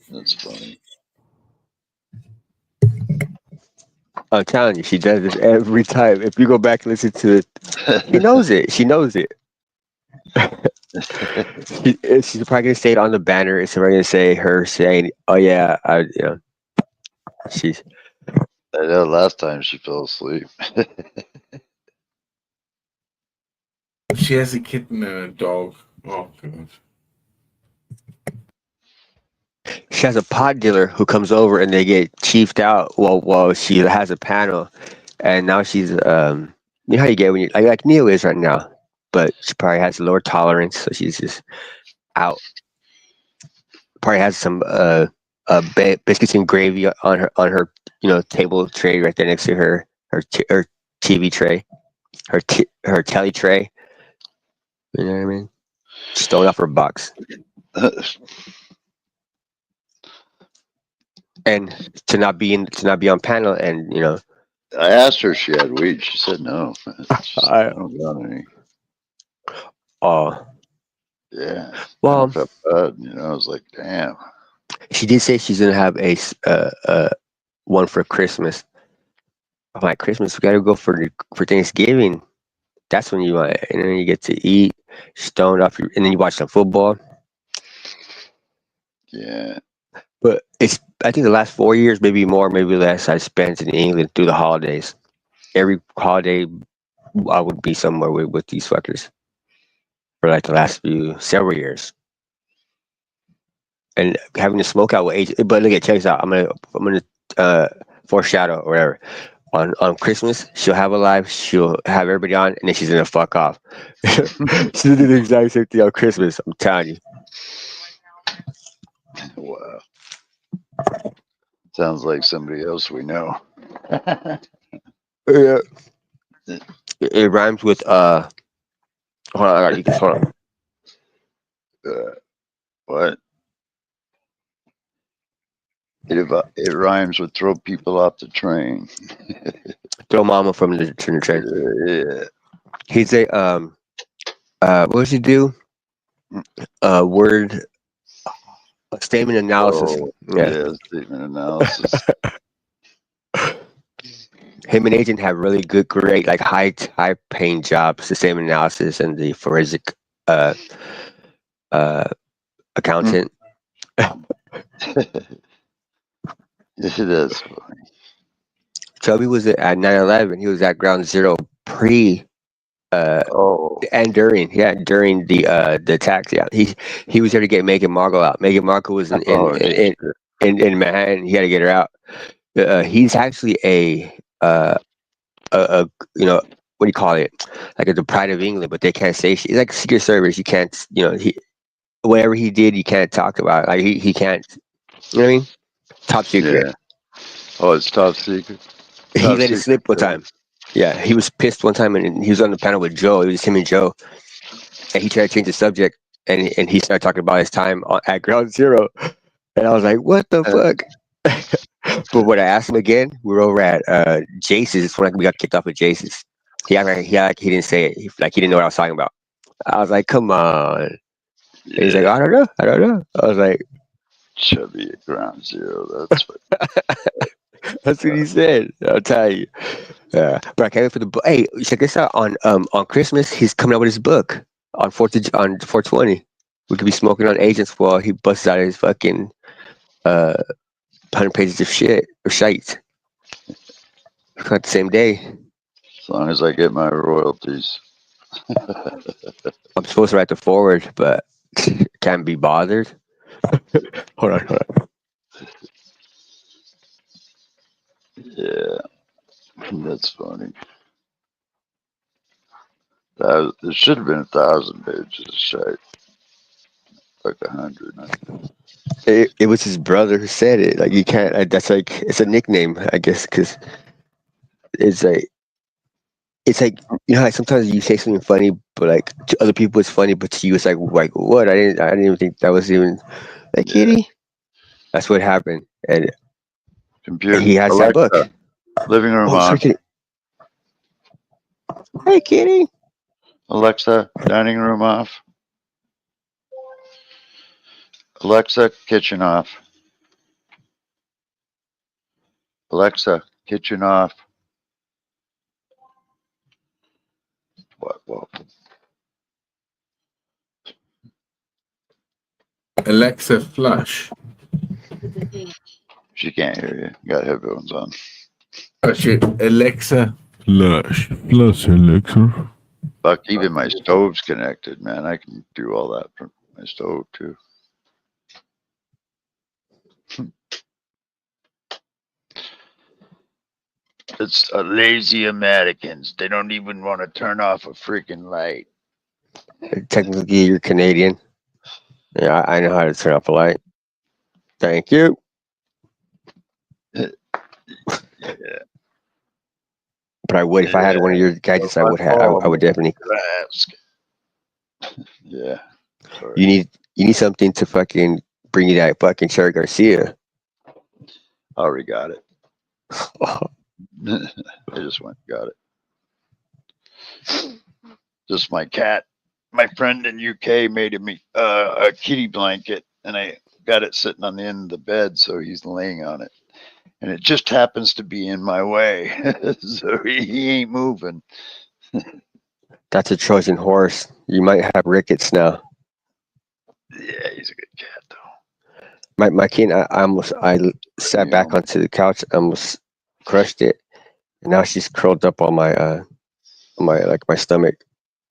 That's funny. I'm telling you, she does this every time. If you go back and listen to it, she knows it. She knows it. She's probably gonna say it on the banner. It's probably gonna say her saying, "Oh yeah, she's." I know last time she fell asleep. She has a kitten and a dog. Oh god. She has a pot dealer who comes over and they get chiefed out while she has a panel, and now she's you know how you get when you like Neo is right now, but she probably has a lower tolerance, so she's just out. Probably has some biscuits and gravy on her table tray right there next to her TV tray, her telly tray. You know what I mean? Stole off her box. And to not be on panel, and I asked her if she had weed. She said no. I don't got any. Oh, Yeah. I well, felt bad. You know, I was like, damn. she did say she's gonna have a one for Christmas. I'm like, Christmas, we gotta go for Thanksgiving. That's when you get to eat, stoned off, and then you watch some football. Yeah. But I think the last 4 years, maybe more, maybe less, I spent in England through the holidays. Every holiday, I would be somewhere with these fuckers for like the last several years. And having to smoke out with age, but look at, check this out. I'm gonna foreshadow or whatever. On Christmas, she'll have a live, she'll have everybody on, and then she's gonna fuck off. She'll do the exact same thing on Christmas. I'm telling you. Wow. Sounds like somebody else we know. Yeah. It rhymes with hold on, I got you. Hold on. What? It rhymes with throw people off the train. Throw mama from the train. Yeah. He's a what does he do? Word statement analysis. Oh, Yeah, statement analysis. Him and Agent have really good, great, like high paying jobs. The statement analysis and the forensic accountant. That's funny. Chubby was at 9/11. He was at Ground Zero pre. And during the attacks, yeah, he was there to get Meghan Markle out. Meghan Markle was in Manhattan. He had to get her out. He's actually a what do you call it? Like the pride of England, but they can't say he's like Secret Service. You can't, whatever he did, you can't talk about it. Like he can't. You know what I mean? Top secret. Yeah. Oh, it's top secret. He let it slip one time. Yeah, he was pissed one time, and he was on the panel with Joe. It was him and Joe, and he tried to change the subject, and he started talking about his time at Ground Zero, and I was like, "What the fuck?" But when I asked him again, we were over at Jace's. When we got kicked off at Jace's, he didn't say it. He didn't know what I was talking about. I was like, "Come on." Yeah. He's like, I don't know. I was like, Chubby at Ground Zero. That's what. That's what he said. I'll tell you. But I can't wait for the book. Hey, check this out. On Christmas, he's coming out with his book on 420. We could be smoking on agents while he busts out his fucking 100 pages of shit or shite. Not the same day. As long as I get my royalties. I'm supposed to write the forward, but can't be bothered. Hold on. Yeah, that's funny. There should have been 1,000 pages of shite. Like 100. It was his brother who said it. Like you can't. That's like it's a nickname, I guess, because it's like how sometimes you say something funny, but like to other people it's funny, but to you it's like what? I didn't even think that was even like Kitty. That's what happened, and computer. He has Alexa, that book. Living room off. Hey, Kitty. Alexa, dining room off. Alexa, kitchen off. Alexa, kitchen off. What? Alexa, flush. She can't hear you. Got headphones on. Flush it. Alexa, flush. Flush, Alexa. Fuck, even my stove's connected, man. I can do all that from my stove, too. It's lazy Americans. They don't even want to turn off a freaking light. Technically, you're Canadian. Yeah, I know how to turn off a light. Thank you. Yeah. But I would if I had one of your gadgets. I would definitely. Yeah. Sorry. You need something to fucking bring you that fucking Cherry Garcia. Already got it. I just went and got it. Just my cat. My friend in UK made me a kitty blanket, and I got it sitting on the end of the bed, so he's laying on it. And it just happens to be in my way, so he ain't moving. That's a Trojan horse. You might have rickets now. Yeah, he's a good cat, though. My kid, I sat back onto the couch, almost crushed it, and now she's curled up on my my stomach,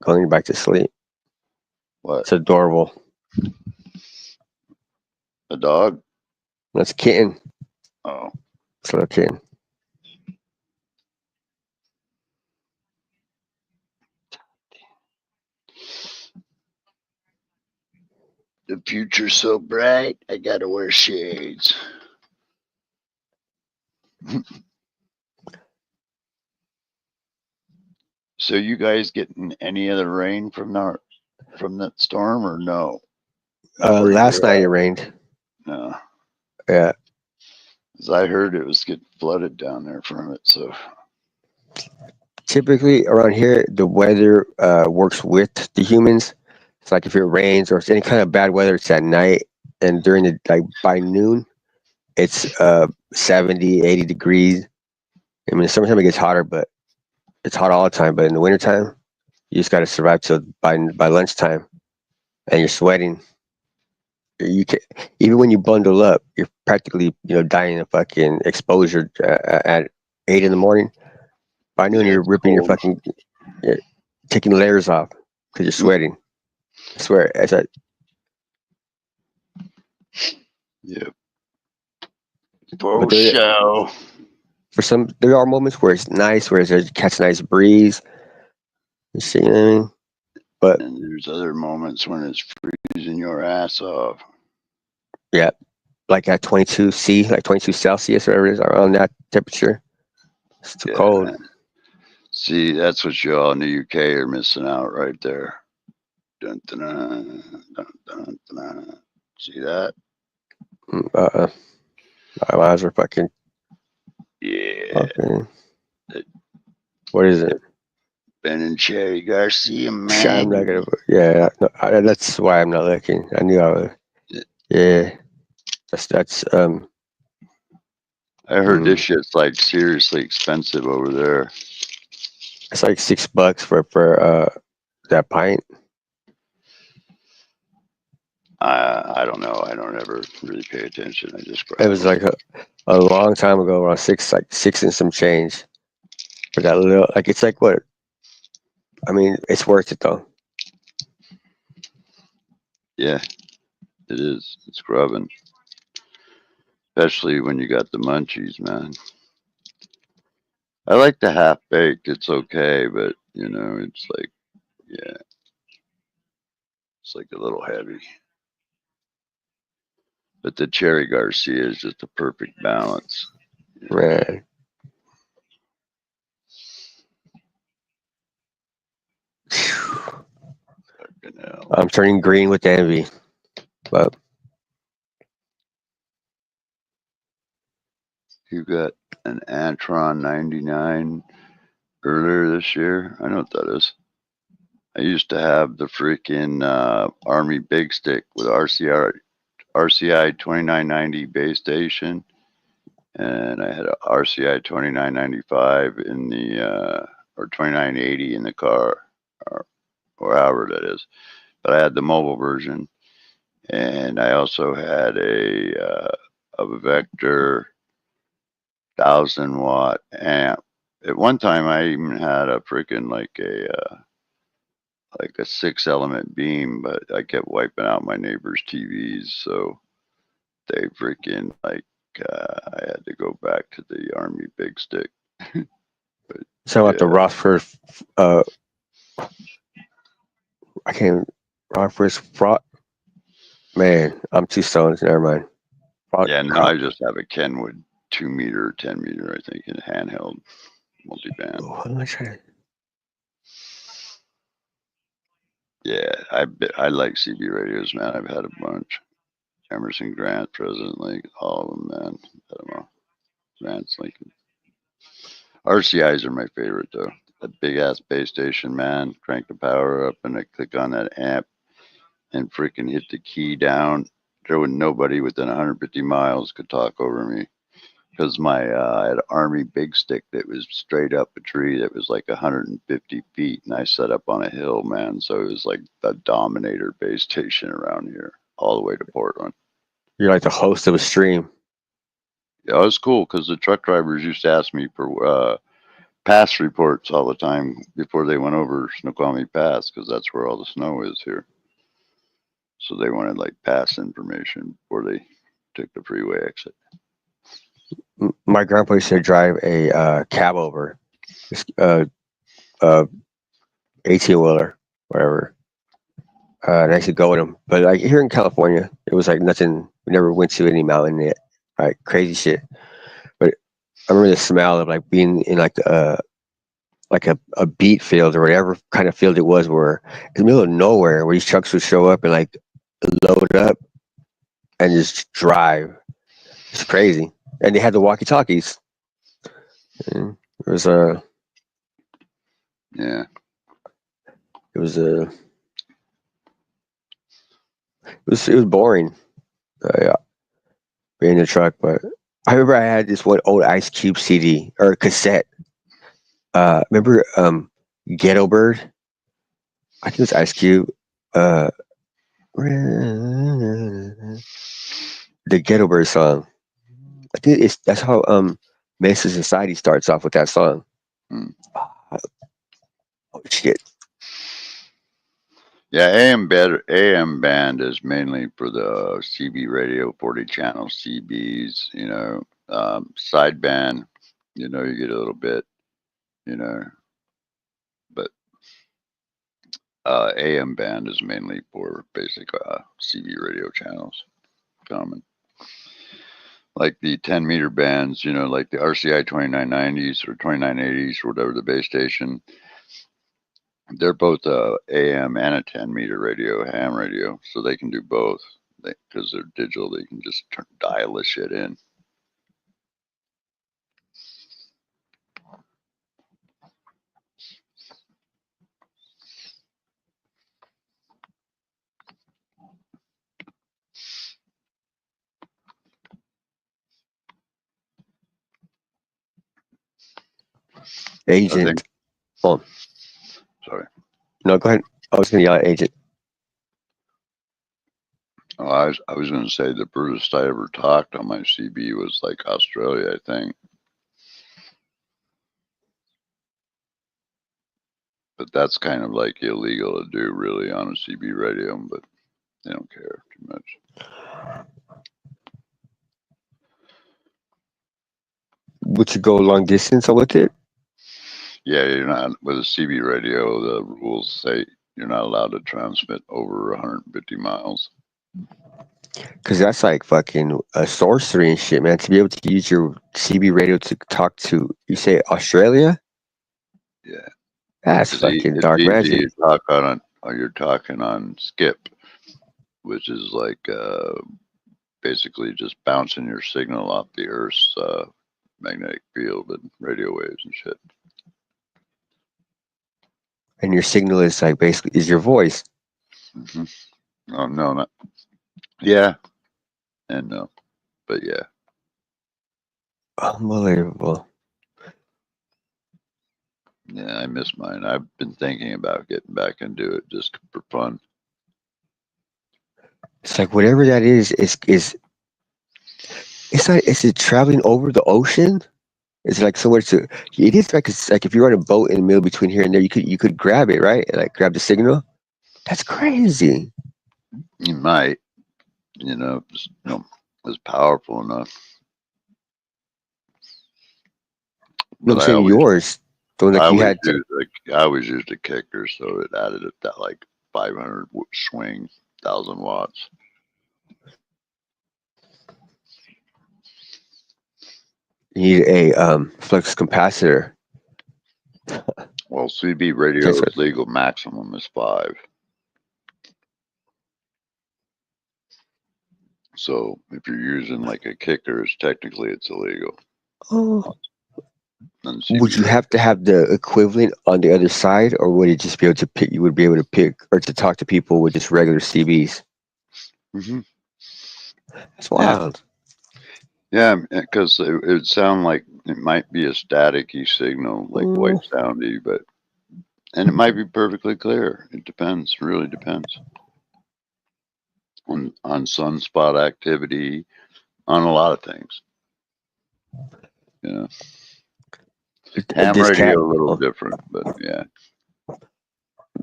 going back to sleep. What? It's adorable. A dog? That's a kitten. Oh. It's a little kitten. The future's so bright, I gotta wear shades. So you guys getting any of the rain from that storm or no? Last night it rained. No. Yeah. 'Cause I heard it was getting flooded down there from it. So Typically around here, the weather works with the humans. It's like if it rains or it's any kind of bad weather, it's at night, and during the by noon, it's 70, 80 degrees. I mean, in summertime it gets hotter, but it's hot all the time. But in the wintertime, you just got to survive till by lunchtime, and you're sweating. You can, even when you bundle up, you're practically dying of fucking exposure at 8 in the morning. By noon, you're ripping your fucking, you're taking layers off because you're sweating. I swear, it's like, yeah. For show. For some, there are moments where it's nice, where there's catch a nice breeze. You see what I mean? But and there's other moments when it's freezing your ass off. Yeah, like at 22 C, like 22 Celsius, or whatever it is, around that temperature. It's too cold. Man. See, that's what you all in the UK are missing out right there. Dun, dun, dun, dun, dun, dun. See that? My eyes are fucking. Yeah. Fucking, what is it? Ben and Cherry Garcia, I'm man. not gonna. Yeah, no, that's why I'm not looking. I knew I would. Yeah, that's. I heard this shit's like seriously expensive over there. It's like $6 for that pint. I don't know. I don't ever really pay attention. I just grab It was like a long time ago, around six and some change. For that little, like it's like what? I mean, it's worth it though. Yeah, it is. It's grubbing. Especially when you got the munchies, man. I like the half baked. It's okay, but it's like, yeah, it's like a little heavy. But the Cherry Garcia is just a perfect balance. Man. I'm turning green with envy, but you got an Antron 99 earlier this year. I know what that is. I used to have the freaking Army Big Stick with RCI 2990 base station, and I had a RCI 2995 in the or 2980 in the car, or however that is. But I had the mobile version, and I also had a Vector 1000-watt amp. At one time, I even had a freaking like a 6-element beam, but I kept wiping out my neighbors' TVs, so they freaking I had to go back to the Army Big Stick. so at the Rockford, I can't. Rockford's fraught. Man, I'm too stoned. Never mind. Yeah, no, I just have a Kenwood 2-meter, 10-meter, I think, in handheld multiband. What am I trying? Yeah, I like CB radios, man. I've had a bunch. Emerson Grant, President Lincoln, all of them, man. Had them all. Grant's Lincoln. RCIs are my favorite though. A big ass base station, man. Crank the power up and I click on that amp and freaking hit the key down. There was nobody within 150 miles could talk over me. Because I had an Army big stick that was straight up a tree that was like 150 feet, and I set up on a hill, man. So it was like the Dominator base station around here, all the way to Portland. You're like the host of a stream. Yeah, it was cool because the truck drivers used to ask me for pass reports all the time before they went over Snoqualmie Pass, because that's where all the snow is here. So they wanted like pass information before they took the freeway exit. My grandpa used to drive a cab over, 18-wheeler, whatever. And I used to go with him. But like here in California, it was like nothing. We never went to any mountain yet, like crazy shit. But I remember the smell of like being in like a beet field or whatever kind of field it was, where in the middle of nowhere, where these trucks would show up and like load up and just drive. It's crazy. And they had the walkie-talkies. And it was yeah. It was it was boring. Yeah, being in the truck, but I remember I had this one old Ice Cube CD or cassette. Remember Ghetto Bird? I think it was Ice Cube. The Ghetto Bird song. I think that's how Menace to Society starts off with that song. Oh shit. Yeah, AM band is mainly for the CB radio, 40 channel CBs, you know, sideband, you know, you get a little bit, you know, but AM band is mainly for basic CB radio channels, common. Like the 10-meter bands, you know, like the RCI 2990s or 2980s or whatever the base station. They're both AM and a 10-meter radio, ham radio, so they can do both. Because they're digital, they can just dial the shit in. Agent. Oh, sorry. No, go ahead. I was going to yell at Agent. Oh, I was going to say the furthest I ever talked on my CB was like Australia, I think. But that's kind of like illegal to do really on a CB radio, but they don't care too much. Would you go long distance with it? Yeah, you're not with a CB radio. The rules say you're not allowed to transmit over 150 miles. Because that's like fucking sorcery and shit, man. To be able to use your CB radio to talk to, you say Australia? Yeah. That's fucking dark magic. You're talking on skip, which is like basically just bouncing your signal off the Earth's magnetic field and radio waves and shit. And your signal is like basically is your voice. Mm-hmm. Oh no, not yeah, and no, but yeah. Unbelievable. Yeah, I miss mine. I've been thinking about getting back into it just for fun. It's like whatever that is it traveling over the ocean? It's like somewhere to. It is like it's like if you're on a boat in the middle between here and there, you could grab it, right? And like grab the signal. That's crazy. You might, you know, it's powerful enough. No, I'm saying yours. The one that you had. I always used a kicker, so it added that like 500 swing, 1,000 watts. You need a flux capacitor. Well, CB radio's legal maximum is 5. So if you're using like a kicker, it's illegal. Oh. Would you have to have the equivalent on the other side, or would it just be able to pick? You would be able to pick or to talk to people with just regular CBs. Mm-hmm. That's wild. Yeah, because it would sound like it might be a staticky signal, like white soundy, and it might be perfectly clear. It depends. Really depends on sunspot activity, on a lot of things. You know, ham This radio cat, a little different, but yeah.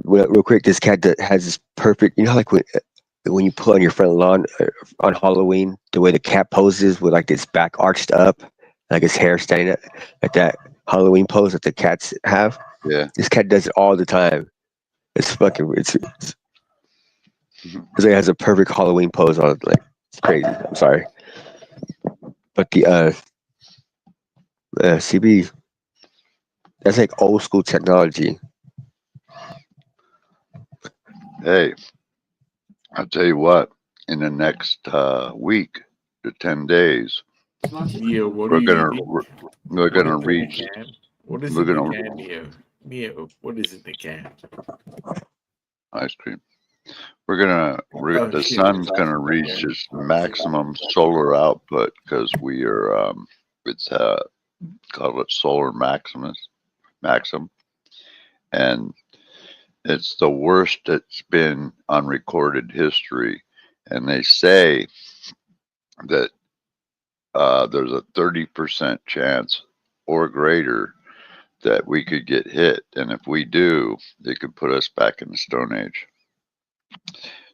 Real quick, this cat that has this perfect. You know, like when you put on your front lawn on Halloween, the way the cat poses with like its back arched up, like its hair standing up, like that Halloween pose that the cats have. Yeah. This cat does it all the time. It's fucking. It's like it has a perfect Halloween pose on it. Like it's crazy. I'm sorry, but the CB, that's like old school technology. Hey, I'll tell you what. In the next week to 10 days, Neo, what we're do gonna you we're, eat? we're What gonna is in the reach. can? What is We're in the gonna can, Neo? Neo, what is in the can? ice cream. We're gonna Oh, the shit, sun's it's ice gonna cream. reach its maximum solar output because we are it's called it solar maximum, and it's the worst it's been on recorded history. And they say that there's a 30% chance or greater that we could get hit, and if we do, it could put us back in the Stone Age.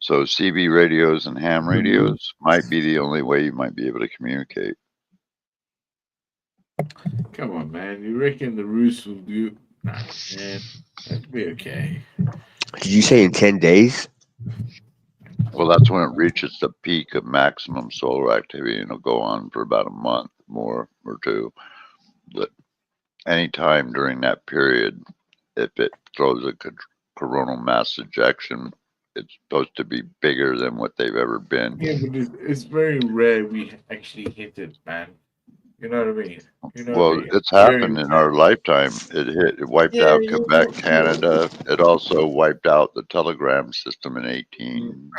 So CB radios and ham radios might be the only way you might be able to communicate. Come on, man. You reckon the Roos will do? Nah, man. That'd be okay. Did you say in 10 days? Well, that's when it reaches the peak of maximum solar activity, and it'll go on for about a month more or two. But anytime during that period, if it throws a coronal mass ejection, it's supposed to be bigger than what they've ever been. Yeah, but it's very rare we actually hit it, man. You know what I mean? You know Well, what I mean? it's Very happened in rare. our lifetime. It wiped Yeah, out Quebec, Canada. It also wiped out the telegram system in I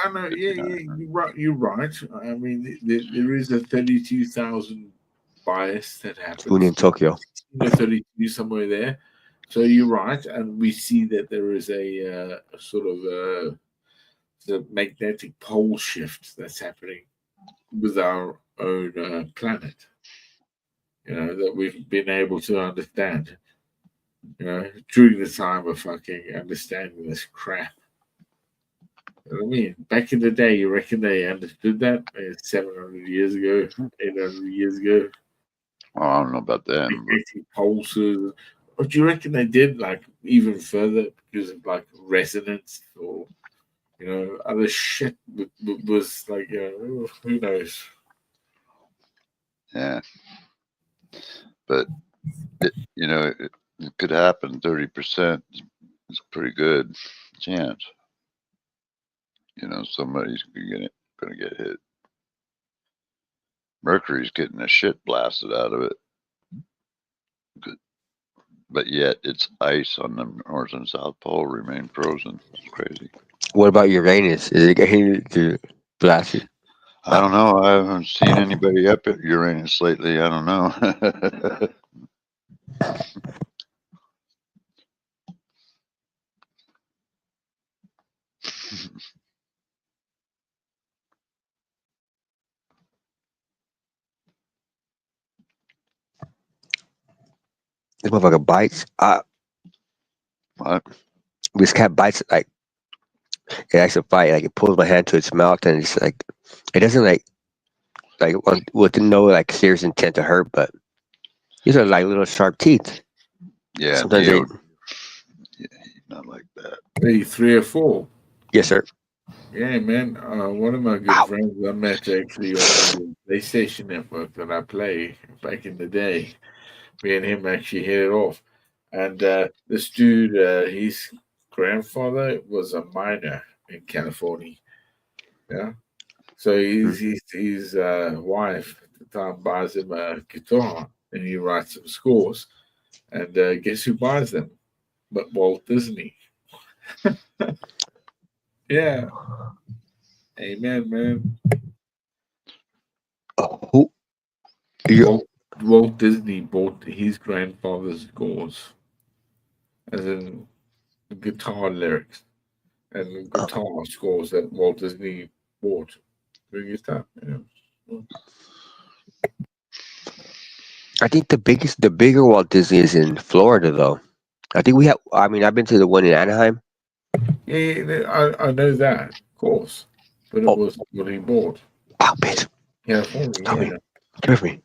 know. 1859. Yeah. You're right. You're right. I mean, there is a 32,000 bias that happens. In Tokyo. 32 somewhere there. So you're right, and we see that there is a sort of the magnetic pole shift that's happening with our own planet. You know, that we've been able to understand. You know, during the time of fucking understanding this crap. You know what I mean? Back in the day, you reckon they understood that 700 years ago, 800 years ago? Oh, I don't know about them. Magnetic pulses. Or do you reckon they did like even further because of like resonance or other shit was like who knows? Yeah, but it could happen. 30% is a pretty good chance. Somebody's gonna get hit. Mercury's getting the shit blasted out of it. But yet its ice on the North and South Pole remain frozen. It's crazy. What about Uranus? Is it getting to blast it? I don't know. I haven't seen anybody up at Uranus lately. I don't know. This motherfucker bites. What? This cat bites like it likes to fight. Like it pulls my hand to its mouth, and it's like it doesn't like with no like serious intent to hurt, but these are like little sharp teeth. Yeah, Sometimes Neo, not like that. Maybe 3 or 4. Yes, sir. Yeah, man. One of my good friends I met actually on the PlayStation network that I play back in the day. Me and him actually hit it off. And this dude, his grandfather was a miner in California. Yeah. So his wife at the time buys him a guitar and he writes some scores. And guess who buys them? But Walt Disney. Yeah. Amen, man. Walt Disney bought his grandfather's scores, as in guitar lyrics and guitar scores that Walt Disney bought during his time. Yeah. I think the bigger Walt Disney is in Florida, though. I think we have. I mean, I've been to the one in Anaheim. Yeah, I know that, of course, but it was what he bought. Oh, bitch. Yeah, Tommy, come with me.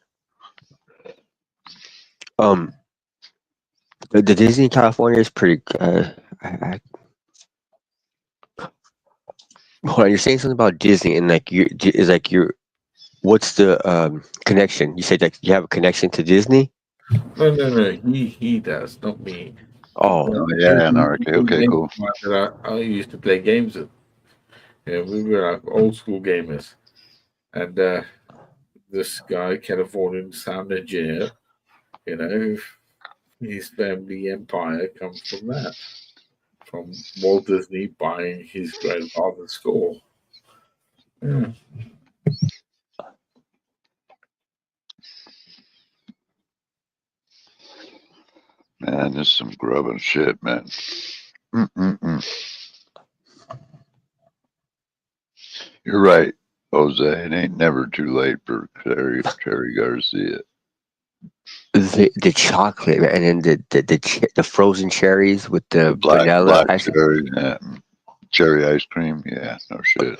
The Disney in California is pretty. Hold on, you're saying something about Disney, and like you're. What's the connection? You said that you have a connection to Disney. No. He does, not me. Oh, yeah, okay, cool. I used to play games with. Yeah, we were like old school gamers, and this guy, Californian sound engineer, his family empire comes from that, from Walt Disney buying his grandfather's score. Yeah. Man, this is some grubbing shit, man. You're right, Jose. It ain't never too late for Cherry Garcia. The chocolate, and then the frozen cherries with the black vanilla ice. cherry, yeah. Cherry ice cream. Yeah, no shit.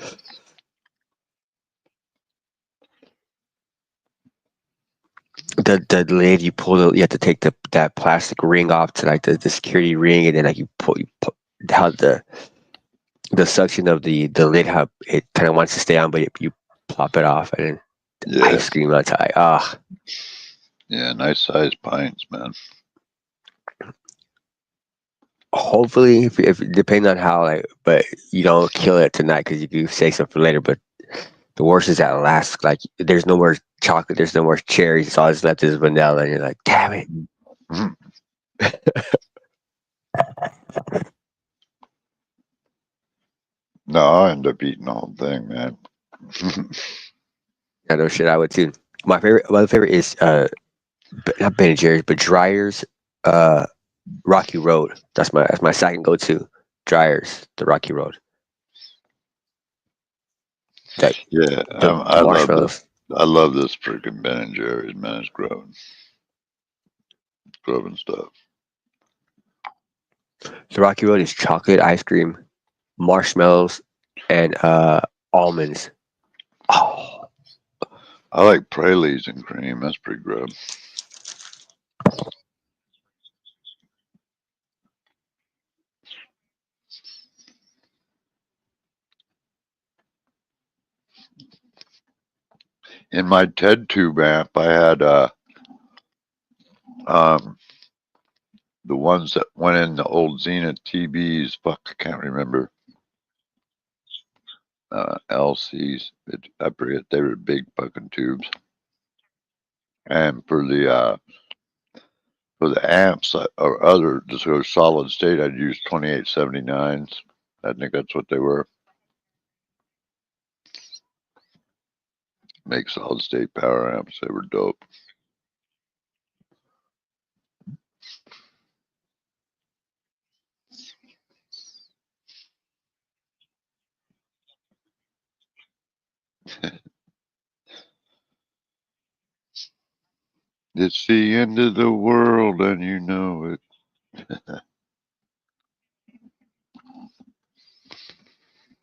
The lid you pull, you have to take that plastic ring off to like the security ring, and then like you pull how the suction of the lid, how it kind of wants to stay on, but you pop it off, and then ice cream on top. Ah. Yeah, nice sized pints, man. Hopefully, if depending on how, but you don't kill it tonight because you can save some for later. But the worst is that last, like, there's no more chocolate, there's no more cherries. It's all that's left is vanilla, and you're like, damn it. No, I end up eating the whole thing, man. Yeah, no shit, I would too. My favorite is not Ben and Jerry's, but Dryer's Rocky Road. That's my second go to. Dryer's, the Rocky Road. Yeah, I love this freaking Ben and Jerry's, man. It's grubbing stuff. The Rocky Road is chocolate ice cream, marshmallows, and almonds. Oh, I like pralines and cream. That's pretty grub. In my TED Tube amp, I had the ones that went in the old Zenith TBs. Fuck, I can't remember. LCs. I forget. They were big fucking tubes. And for the amps or other just go solid state, I'd use 2879s. I think that's what they were. Make solid state power amps. They were dope. It's the end of the world, and you know it.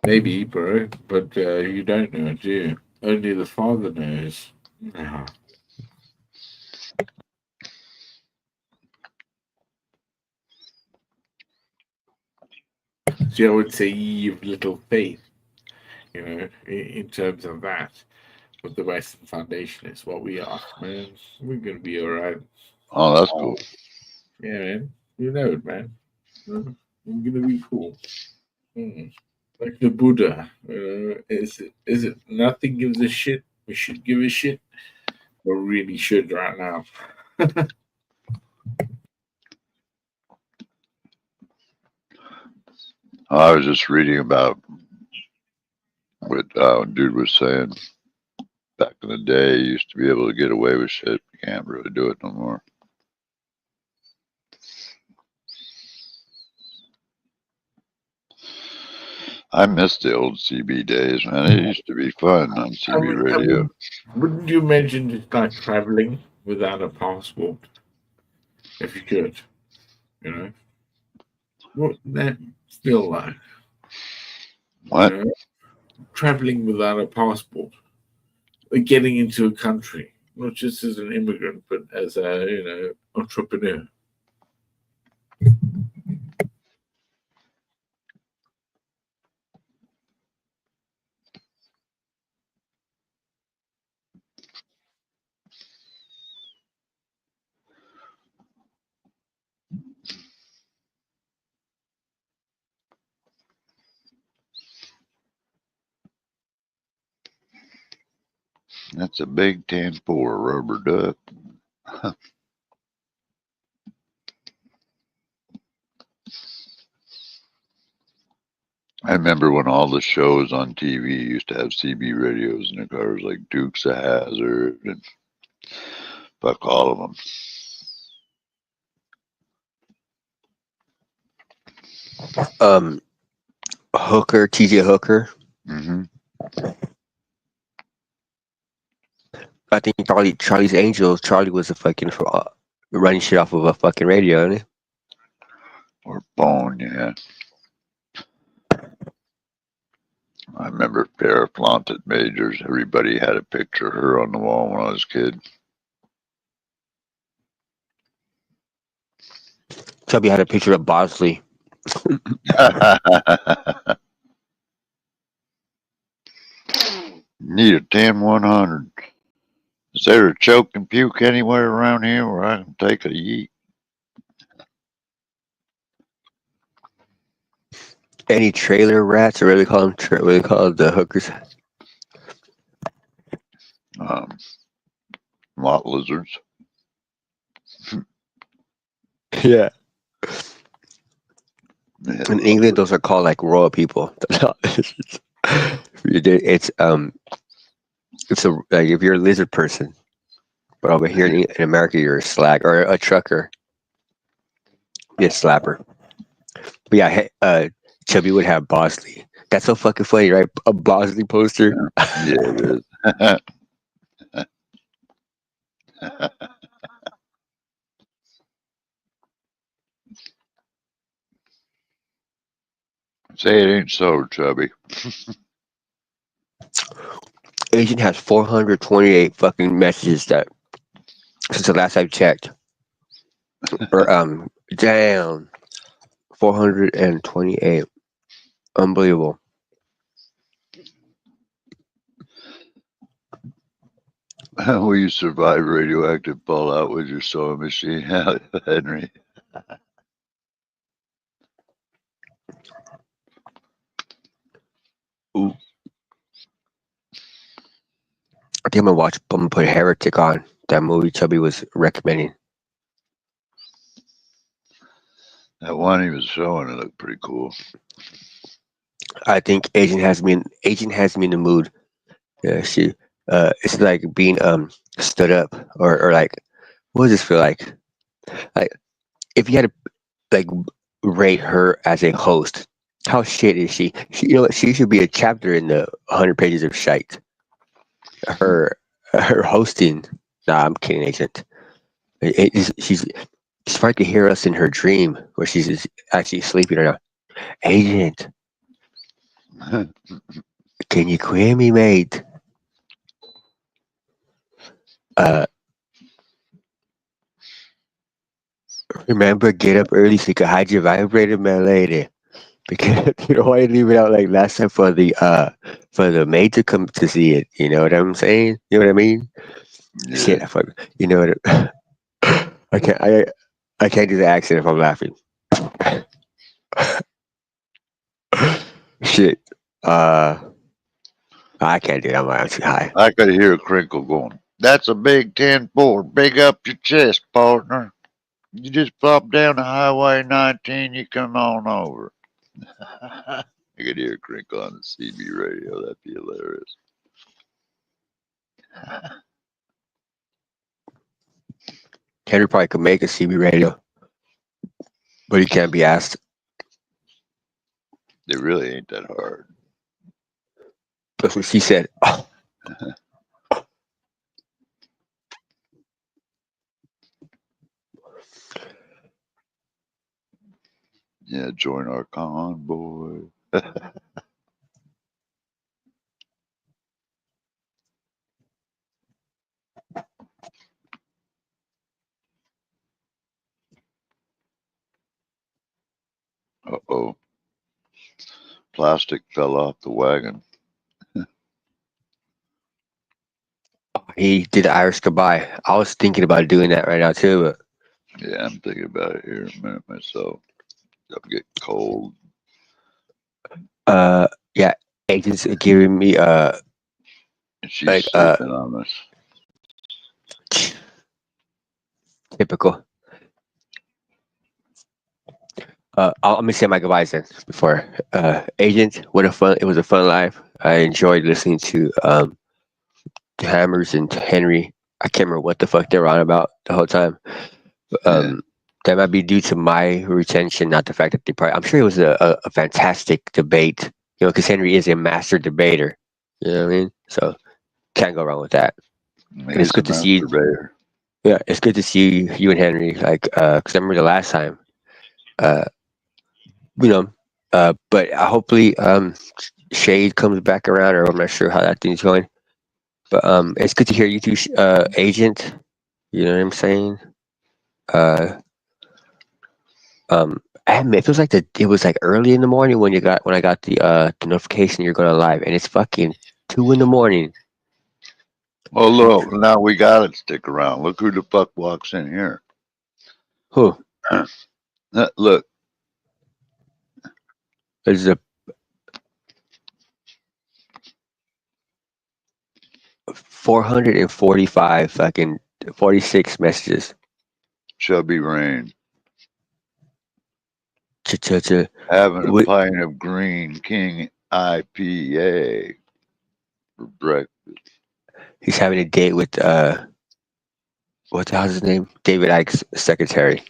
Maybe, bro, but you don't know it, do you? Only the Father knows. See, I would say you've little faith, in terms of that. But the Western Foundation is what we are, man. We're gonna be all right. Oh, that's cool. Yeah, man. You know it, man. We're gonna be cool. Like the Buddha. Is it nothing gives a shit? We should give a shit. We really should right now. I was just reading about what dude was saying. Back in the day, you used to be able to get away with shit. You can't really do it no more. I miss the old CB days, man. It used to be fun on CB radio. Wouldn't you mention it's like traveling without a passport? If you could, you know. What that still like? What? You know, traveling without a passport, getting into a country, not just as an immigrant, but as a entrepreneur. That's a big 10-4 rubber duck. I remember when all the shows on TV used to have CB radios in the cars, like Dukes of Hazzard and fuck all of them. Hooker, TJ Hooker. Mm-hmm. I think Charlie's Angels. Charlie was a fucking running shit off of a fucking radio, isn't he? Or phone, yeah. I remember Farrah Flaunted Majors. Everybody had a picture of her on the wall when I was a kid. Chubby had a picture of Bosley. Need a 10-100. Is there a choke and puke anywhere around here where I can take a yeet? Any trailer rats, or what do we call them? What do they call the hookers? Lot lizards. Yeah. In England, those are called like royal people. It's like if you're a lizard person, but over here in America, you're a slag or a trucker. You're a slapper. But yeah, Chubby would have Bosley. That's so fucking funny, right? A Bosley poster. Yeah, it is. Say it ain't so, Chubby. Agent has 428 fucking messages that since the last I checked. Or down 428. Unbelievable. Will you survive radioactive fallout with your sewing machine, Henry? Ooh. I think I'm gonna put Heretic on. That movie Chubby was recommending. That one he was showing, it looked pretty cool. I think Agent has me in the mood. Yeah, it's like being stood up or like, what does this feel like? Like if you had to like rate her as a host, how shit is she? You know what? She should be a chapter in the 100 pages of shite. Her hosting. Nah, I'm kidding, Agent. She's trying to hear us in her dream where she's actually sleeping right now. Agent, can you queer me, mate? Remember, get up early so you can hide your vibrator, my lady. Because you don't want to leave it out like last time for the maid to come to see it. You know what I'm saying? You know what I mean? Yeah. Shit, you know what? I can't do the accent if I'm laughing. Shit. I can't do that. I'm too high. I could hear a crinkle going. That's a big 10-4. Big up your chest, partner. You just pop down to Highway 19, you come on over. I could hear Crinkle on the CB radio. That'd be hilarious. Henry probably could make a CB radio, but he can't be asked. It really ain't that hard. That's what she said. Oh. Yeah, join our convoy. Uh-oh. Plastic fell off the wagon. He did the Irish goodbye. I was thinking about doing that right now too, but Yeah, I'm thinking about it here in a minute myself. I'm getting cold. yeah, agents are giving me And she's like sleeping on us. typical. Let me say my goodbyes then before agent. It was a fun live. I enjoyed listening to Hammers and Henry. I can't remember what the fuck they were on about the whole time. That might be due to my retention, not the fact that they probably. I'm sure it was a fantastic debate. You know, because Henry is a master debater. You know what I mean? So can't go wrong with that. And it's good to see you. Yeah, it's good to see you and Henry. Like, because I remember the last time. But hopefully Shade comes back around, or I'm not sure how that thing's going. But it's good to hear you two, agent. You know what I'm saying? It feels like it was like early in the morning when I got the notification you're going live, and it's fucking 2 a.m. Oh, look, now we got to stick around. Look who the fuck walks in here. Who? Look. There's a 445 fucking 46 messages. Chubby Rain. Having a pint of Green King IPA for breakfast. He's having a date with what the hell's his name? David Icke's secretary.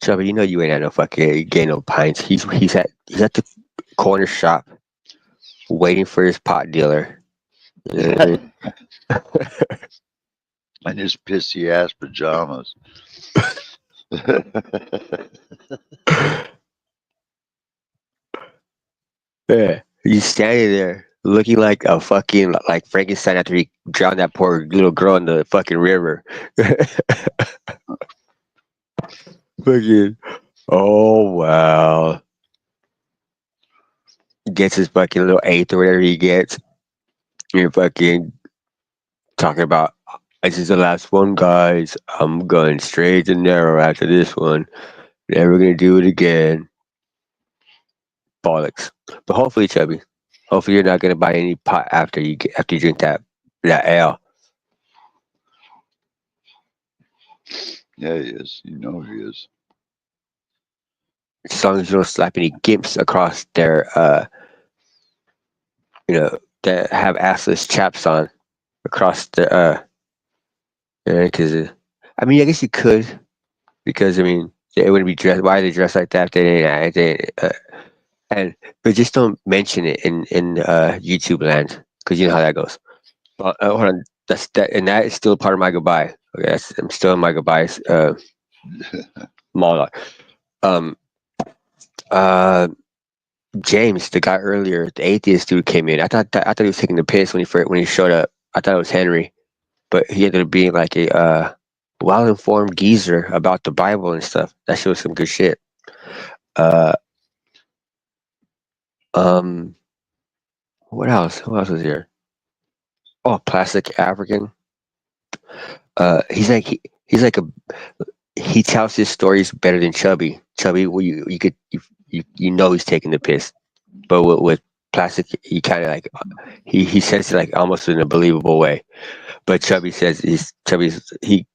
Chubby, you know you ain't at no fucking getting no pints. He's at the corner shop waiting for his pot dealer. You know what I mean? And his pissy ass pajamas. Yeah, he's standing there looking like a fucking like Frankenstein after he drowned that poor little girl in the fucking river. Fucking, oh wow. Gets his fucking little eighth or whatever he gets. You're fucking talking about, this is the last one, guys. I'm going straight and narrow after this one. Never gonna do it again. Bollocks. But hopefully, Chubby, hopefully you're not gonna buy any pot after you drink that ale. Yeah, he is. You know he is. As long as you don't slap any gimps across their, that have assless chaps on across the, because I mean, I guess you could, because I mean, they wouldn't be dressed. Why are they dressed like that? But just don't mention it in YouTube land, because you know how that goes. But hold on, and that is still part of my goodbye. Okay, I'm still in my goodbyes. Monologue. James, the guy earlier, the atheist dude came in. I thought he was taking the piss when he showed up. I thought it was Henry, but he ended up being like a well-informed geezer about the Bible and stuff. That shit was some good shit. What else? Who else was here? Oh, Plastic African. He tells his stories better than Chubby. Chubby, well, you know he's taking the piss, but with Plastic, he kind of like he says it like almost in a believable way. But Chubby says he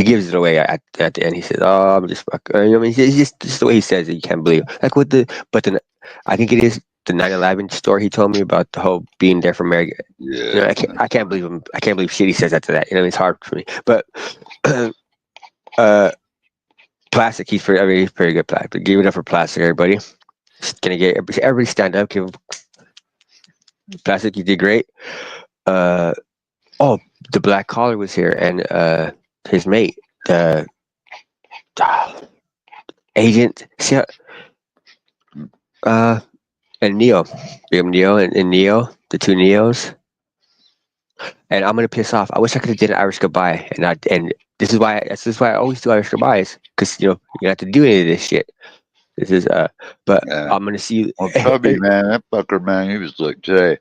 gives it away at the end. He says, "Oh, I'm just fuck." I mean, it's just the way he says it. You can't believe. Like with I think it is the 9/11 story he told me about the whole being there for America. Yeah. You know, I can't believe him. I can't believe shit he says after that. You know, it's hard for me. But Plastic, he's pretty good. Plastic. Give it up for Plastic, everybody. Just gonna get everybody stand up. Give Plastic, you did great. Oh, the black collar was here, and his mate, the agent, and Neo, Big Neo and Neo, the two Neos. And I'm gonna piss off. I wish I could have did an Irish goodbye, and this is why I always do Irish goodbyes, because you don't have to do any of this shit. This is but Yeah. I'm gonna see you. Well, Chubby, man, that fucker, man, he was like, Jay,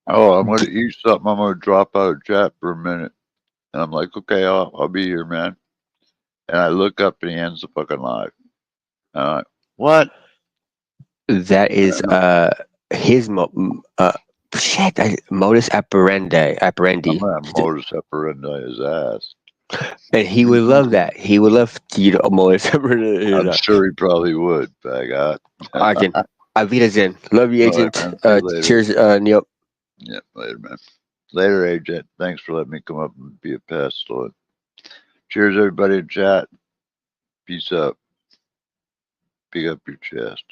oh, I'm gonna eat something. I'm gonna drop out of chat for a minute, and I'm like, okay, I'll be here, man. And I look up and he ends the fucking live. What? That is his modus operandi. I'm gonna modus operandi his ass. And he would love that. He would love to eat a modus operandi. I'm sure he probably would. By God. I can. Avitazen. Love you, Agent. Later. Cheers, Neil. Yeah, later, man. Later, Agent. Thanks for letting me come up and be a pest. Cheers, everybody in chat. Peace up. Pick up your chest.